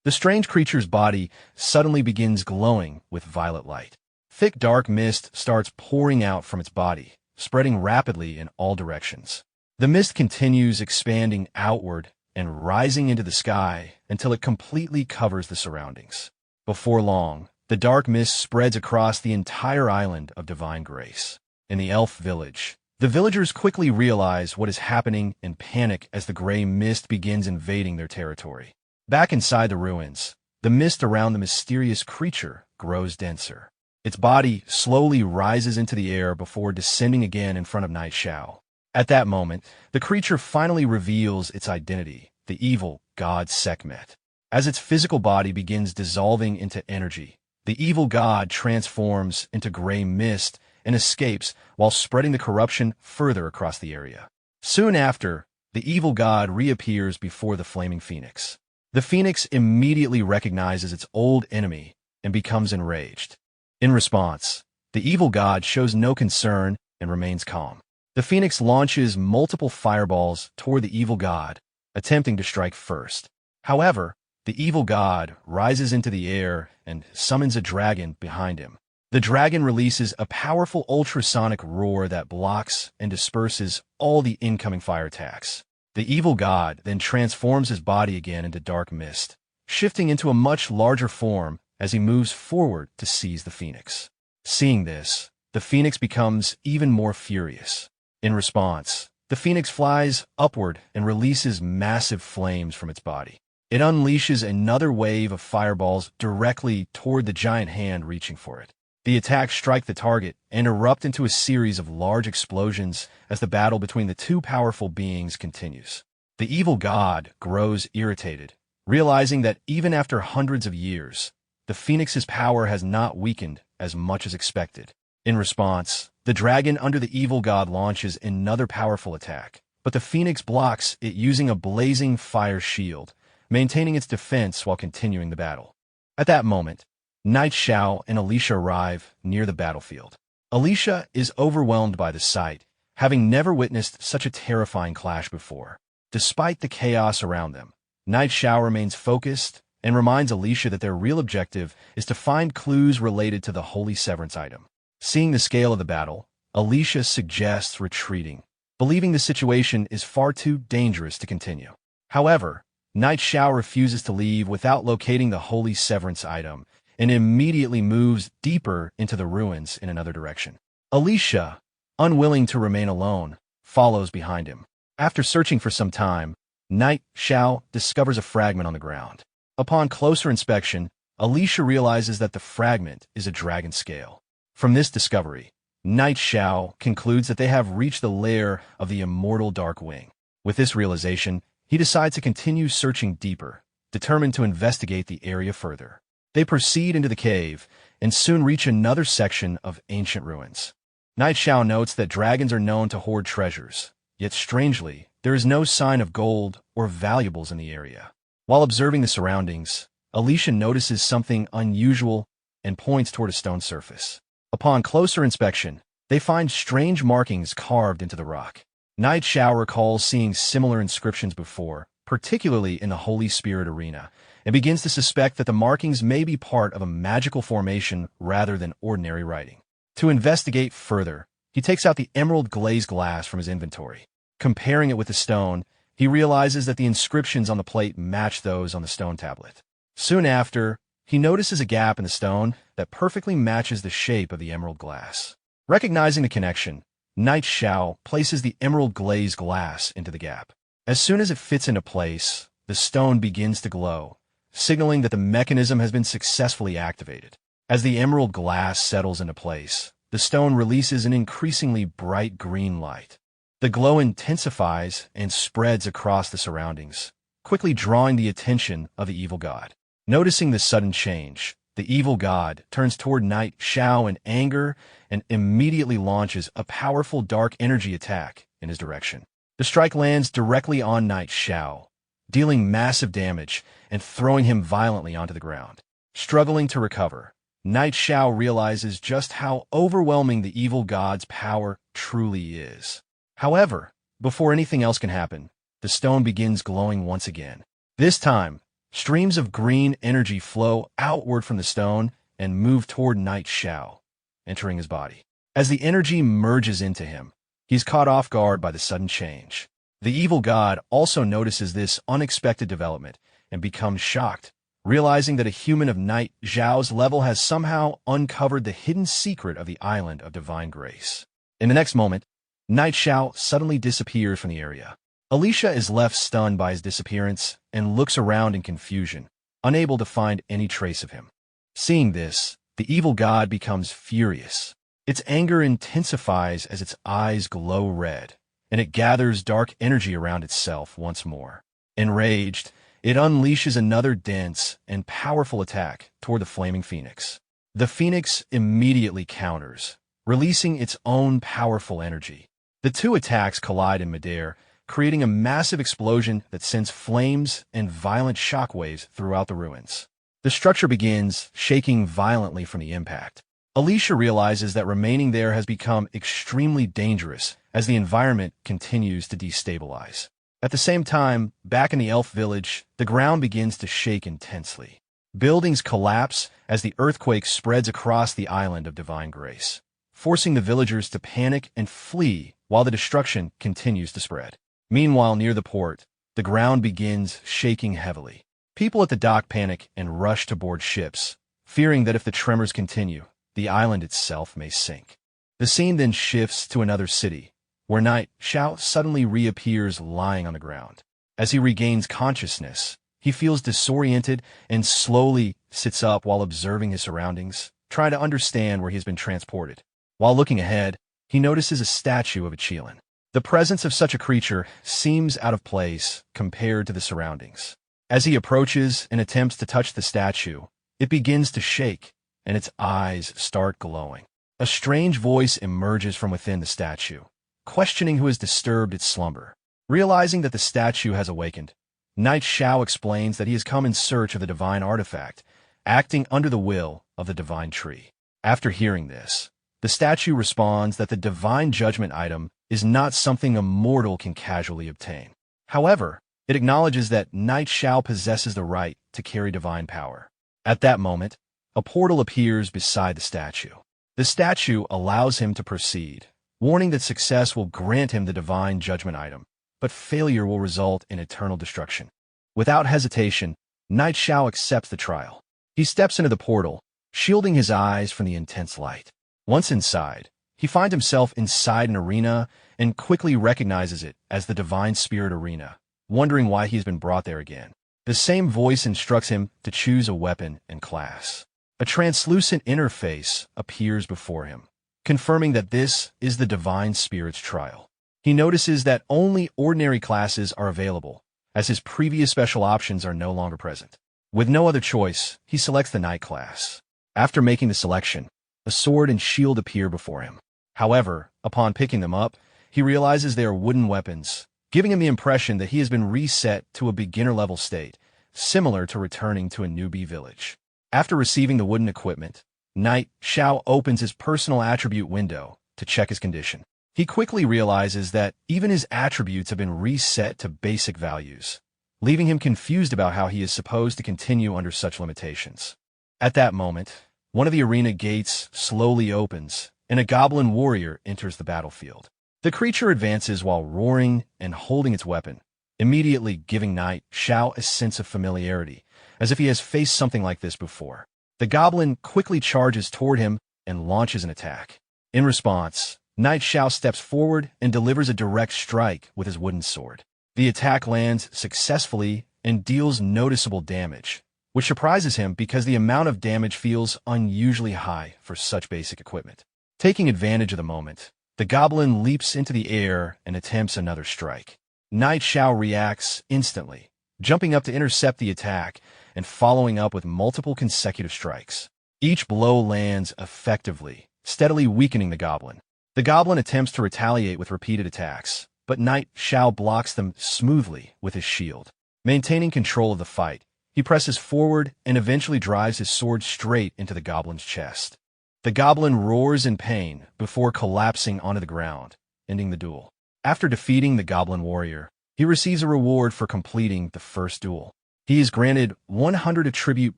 The strange creature's body suddenly begins glowing with violet light. Thick dark mist starts pouring out from its body, spreading rapidly in all directions. The mist continues expanding outward and rising into the sky until it completely covers the surroundings. Before long, the dark mist spreads across the entire island of divine grace. In the elf village, the villagers quickly realize what is happening and panic as the gray mist begins invading their territory. Back inside the ruins, the mist around the mysterious creature grows denser. Its body slowly rises into the air before descending again in front of Knight Xiao. At that moment, the creature finally reveals its identity, the evil god Sekhmet. As its physical body begins dissolving into energy, the evil god transforms into gray mist and escapes while spreading the corruption further across the area. Soon after, the evil god reappears before the flaming phoenix. The phoenix immediately recognizes its old enemy and becomes enraged. In response, the evil god shows no concern and remains calm. The phoenix launches multiple fireballs toward the evil god, attempting to strike first. However, the evil god rises into the air and summons a dragon behind him. The dragon releases a powerful ultrasonic roar that blocks and disperses all the incoming fire attacks. The evil god then transforms his body again into dark mist, shifting into a much larger form as he moves forward to seize the phoenix. Seeing this, the phoenix becomes even more furious. In response, the phoenix flies upward and releases massive flames from its body. It unleashes another wave of fireballs directly toward the giant hand reaching for it. The attacks strike the target and erupt into a series of large explosions as the battle between the two powerful beings continues. The evil god grows irritated, realizing that even after hundreds of years, the phoenix's power has not weakened as much as expected. In response, the dragon under the evil god launches another powerful attack, but the phoenix blocks it using a blazing fire shield, maintaining its defense while continuing the battle. At that moment, Knight Xiao and Alicia arrive near the battlefield. Alicia is overwhelmed by the sight, having never witnessed such a terrifying clash before. Despite the chaos around them, Knight Xiao remains focused and reminds Alicia that their real objective is to find clues related to the Holy Severance item. Seeing the scale of the battle, Alicia suggests retreating, believing the situation is far too dangerous to continue. However, Knight Xiao refuses to leave without locating the Holy Severance item and immediately moves deeper into the ruins in another direction. Alicia, unwilling to remain alone, follows behind him. After searching for some time, Knight Xiao discovers a fragment on the ground. Upon closer inspection, Alicia realizes that the fragment is a dragon scale. From this discovery, Knight Xiao concludes that they have reached the lair of the immortal Dark Wing. With this realization, he decides to continue searching deeper, determined to investigate the area further. They proceed into the cave and soon reach another section of ancient ruins. Knight Xiao notes that dragons are known to hoard treasures, Yet strangely, there is no sign of gold or valuables in the area. While observing the surroundings, Alicia notices something unusual and points toward a stone surface. Upon closer inspection, they find strange markings carved into the rock. Knight Xiao recalls seeing similar inscriptions before, particularly in the Holy Spirit arena, and begins to suspect that the markings may be part of a magical formation rather than ordinary writing. To investigate further, he takes out the emerald glazed glass from his inventory. Comparing it with the stone, he realizes that the inscriptions on the plate match those on the stone tablet. Soon after, he notices a gap in the stone that perfectly matches the shape of the emerald glass. Recognizing the connection, Knight Xiao places the emerald glazed glass into the gap. As soon as it fits into place, the stone begins to glow, signaling that the mechanism has been successfully activated. As the emerald glass settles into place, the stone releases an increasingly bright green light. The glow intensifies and spreads across the surroundings, quickly drawing the attention of the evil god. Noticing this sudden change, the evil god turns toward Knight Xiao in anger and immediately launches a powerful dark energy attack in his direction. The strike lands directly on Knight Xiao, dealing massive damage and throwing him violently onto the ground. Struggling to recover, Knight Xiao realizes just how overwhelming the evil god's power truly is. However, before anything else can happen, the stone begins glowing once again. This time, streams of green energy flow outward from the stone and move toward Knight Xiao, entering his body. As the energy merges into him, he's caught off guard by the sudden change. The evil god also notices this unexpected development and becomes shocked, realizing that a human of Knight Xiao's level has somehow uncovered the hidden secret of the Island of Divine Grace. In the next moment, Knight Xiao suddenly disappears from the area. Alicia is left stunned by his disappearance and looks around in confusion, unable to find any trace of him. Seeing this, the evil god becomes furious. Its anger intensifies as its eyes glow red, and it gathers dark energy around itself once more. Enraged, it unleashes another dense and powerful attack toward the flaming phoenix. The phoenix immediately counters, releasing its own powerful energy. The two attacks collide in midair, creating a massive explosion that sends flames and violent shockwaves throughout the ruins. The structure begins shaking violently from the impact. Alicia realizes that remaining there has become extremely dangerous as the environment continues to destabilize. At the same time, back in the elf village, the ground begins to shake intensely. Buildings collapse as the earthquake spreads across the Island of Divine Grace, forcing the villagers to panic and flee while the destruction continues to spread. Meanwhile, near the port, the ground begins shaking heavily. People at the dock panic and rush to board ships, fearing that if the tremors continue, the island itself may sink. The scene then shifts to another city, where Knight Xiao suddenly reappears lying on the ground. As he regains consciousness, he feels disoriented and slowly sits up while observing his surroundings, trying to understand where he has been transported. While looking ahead, he notices a statue of a Qilin. The presence of such a creature seems out of place compared to the surroundings. As he approaches and attempts to touch the statue, it begins to shake, and its eyes start glowing. A strange voice emerges from within the statue, questioning who has disturbed its slumber. Realizing that the statue has awakened, Knight Xiao explains that he has come in search of the divine artifact, acting under the will of the divine tree. After hearing this, the statue responds that the divine judgment item is not something a mortal can casually obtain. However, it acknowledges that Knight Xiao possesses the right to carry divine power. At that moment, a portal appears beside the statue. The statue allows him to proceed, warning that success will grant him the divine judgment item, but failure will result in eternal destruction. Without hesitation, Knight Xiao accepts the trial. He steps into the portal, shielding his eyes from the intense light. Once inside, he finds himself inside an arena and quickly recognizes it as the Divine Spirit Arena, wondering why he has been brought there again. The same voice instructs him to choose a weapon and class. A translucent interface appears before him, confirming that this is the Divine Spirit's trial. He notices that only ordinary classes are available, as his previous special options are no longer present. With no other choice, he selects the Knight class. After making the selection, a sword and shield appear before him. However, upon picking them up, he realizes they are wooden weapons, giving him the impression that he has been reset to a beginner-level state, similar to returning to a newbie village. After receiving the wooden equipment, Knight Xiao opens his personal attribute window to check his condition. He quickly realizes that even his attributes have been reset to basic values, leaving him confused about how he is supposed to continue under such limitations. At that moment, one of the arena gates slowly opens, and a goblin warrior enters the battlefield. The creature advances while roaring and holding its weapon, immediately giving Knight Xiao a sense of familiarity, as if he has faced something like this before. The goblin quickly charges toward him and launches an attack. In response, Knight Xiao steps forward and delivers a direct strike with his wooden sword. The attack lands successfully and deals noticeable damage, which surprises him because the amount of damage feels unusually high for such basic equipment. Taking advantage of the moment, the goblin leaps into the air and attempts another strike. Knight Xiao reacts instantly, jumping up to intercept the attack and following up with multiple consecutive strikes. Each blow lands effectively, steadily weakening the goblin. The goblin attempts to retaliate with repeated attacks, but Knight Xiao blocks them smoothly with his shield. Maintaining control of the fight, he presses forward and eventually drives his sword straight into the goblin's chest. The goblin roars in pain before collapsing onto the ground, ending the duel. After defeating the goblin warrior, he receives a reward for completing the first duel. He is granted 100 attribute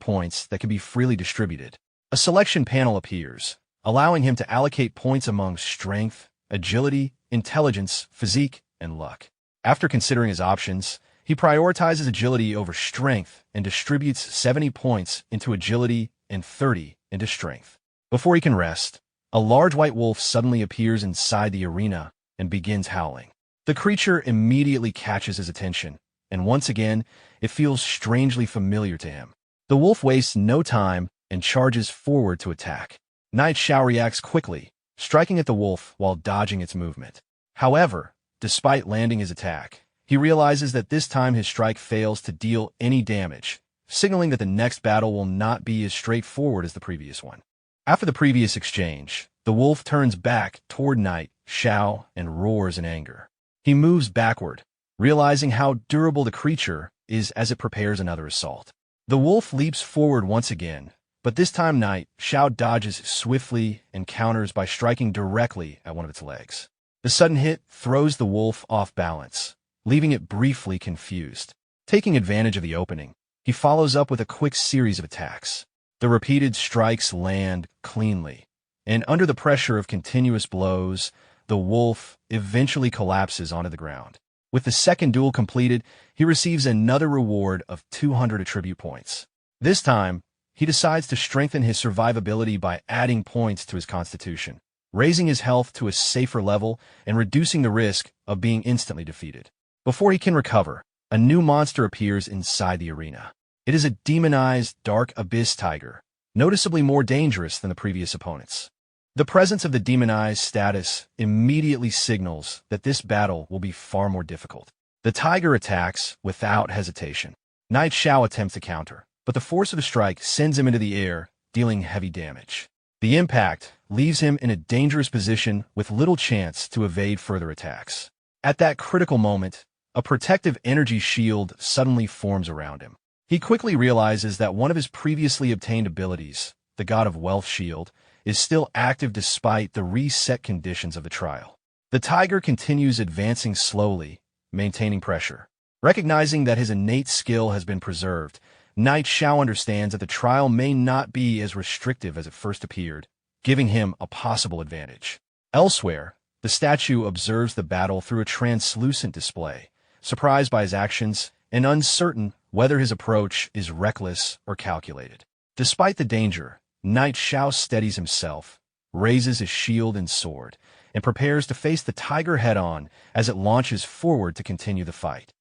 points that can be freely distributed. A selection panel appears, allowing him to allocate points among strength, agility, intelligence, physique, and luck. After considering his options, he prioritizes agility over strength and distributes 70 points into agility and 30 into strength. Before he can rest, a large white wolf suddenly appears inside the arena and begins howling. The creature immediately catches his attention, and once again, it feels strangely familiar to him. The wolf wastes no time and charges forward to attack. Knight Xiao reacts quickly, striking at the wolf while dodging its movement. However, despite landing his attack, he realizes that this time his strike fails to deal any damage, signaling that the next battle will not be as straightforward as the previous one. After the previous exchange, the wolf turns back toward Knight Xiao and roars in anger. He moves backward, realizing how durable the creature is as it prepares another assault. The wolf leaps forward once again, but this time Knight Xiao dodges swiftly and counters by striking directly at one of its legs. The sudden hit throws the wolf off balance, leaving it briefly confused. Taking advantage of the opening, he follows up with a quick series of attacks. The repeated strikes land cleanly, and under the pressure of continuous blows, the wolf eventually collapses onto the ground. With the second duel completed, he receives another reward of 200 attribute points. This time, he decides to strengthen his survivability by adding points to his constitution, raising his health to a safer level and reducing the risk of being instantly defeated. Before he can recover, a new monster appears inside the arena. It is a demonized dark abyss tiger, noticeably more dangerous than the previous opponents. The presence of the demonized status immediately signals that this battle will be far more difficult. The tiger attacks without hesitation. Knight Xiao attempts to counter, but the force of the strike sends him into the air, dealing heavy damage. The impact leaves him in a dangerous position with little chance to evade further attacks. At that critical moment, a protective energy shield suddenly forms around him. He quickly realizes that one of his previously obtained abilities, the God of Wealth Shield, is still active despite the reset conditions of the trial. The tiger continues advancing slowly, maintaining pressure. Recognizing that his innate skill has been preserved, Knight Xiao understands that the trial may not be as restrictive as it first appeared, giving him a possible advantage. Elsewhere, the statue observes the battle through a translucent display, surprised by his actions and uncertain whether his approach is reckless or calculated. Despite the danger, Knight Xiao steadies himself, raises his shield and sword, and prepares to face the tiger head-on as it launches forward to continue the fight.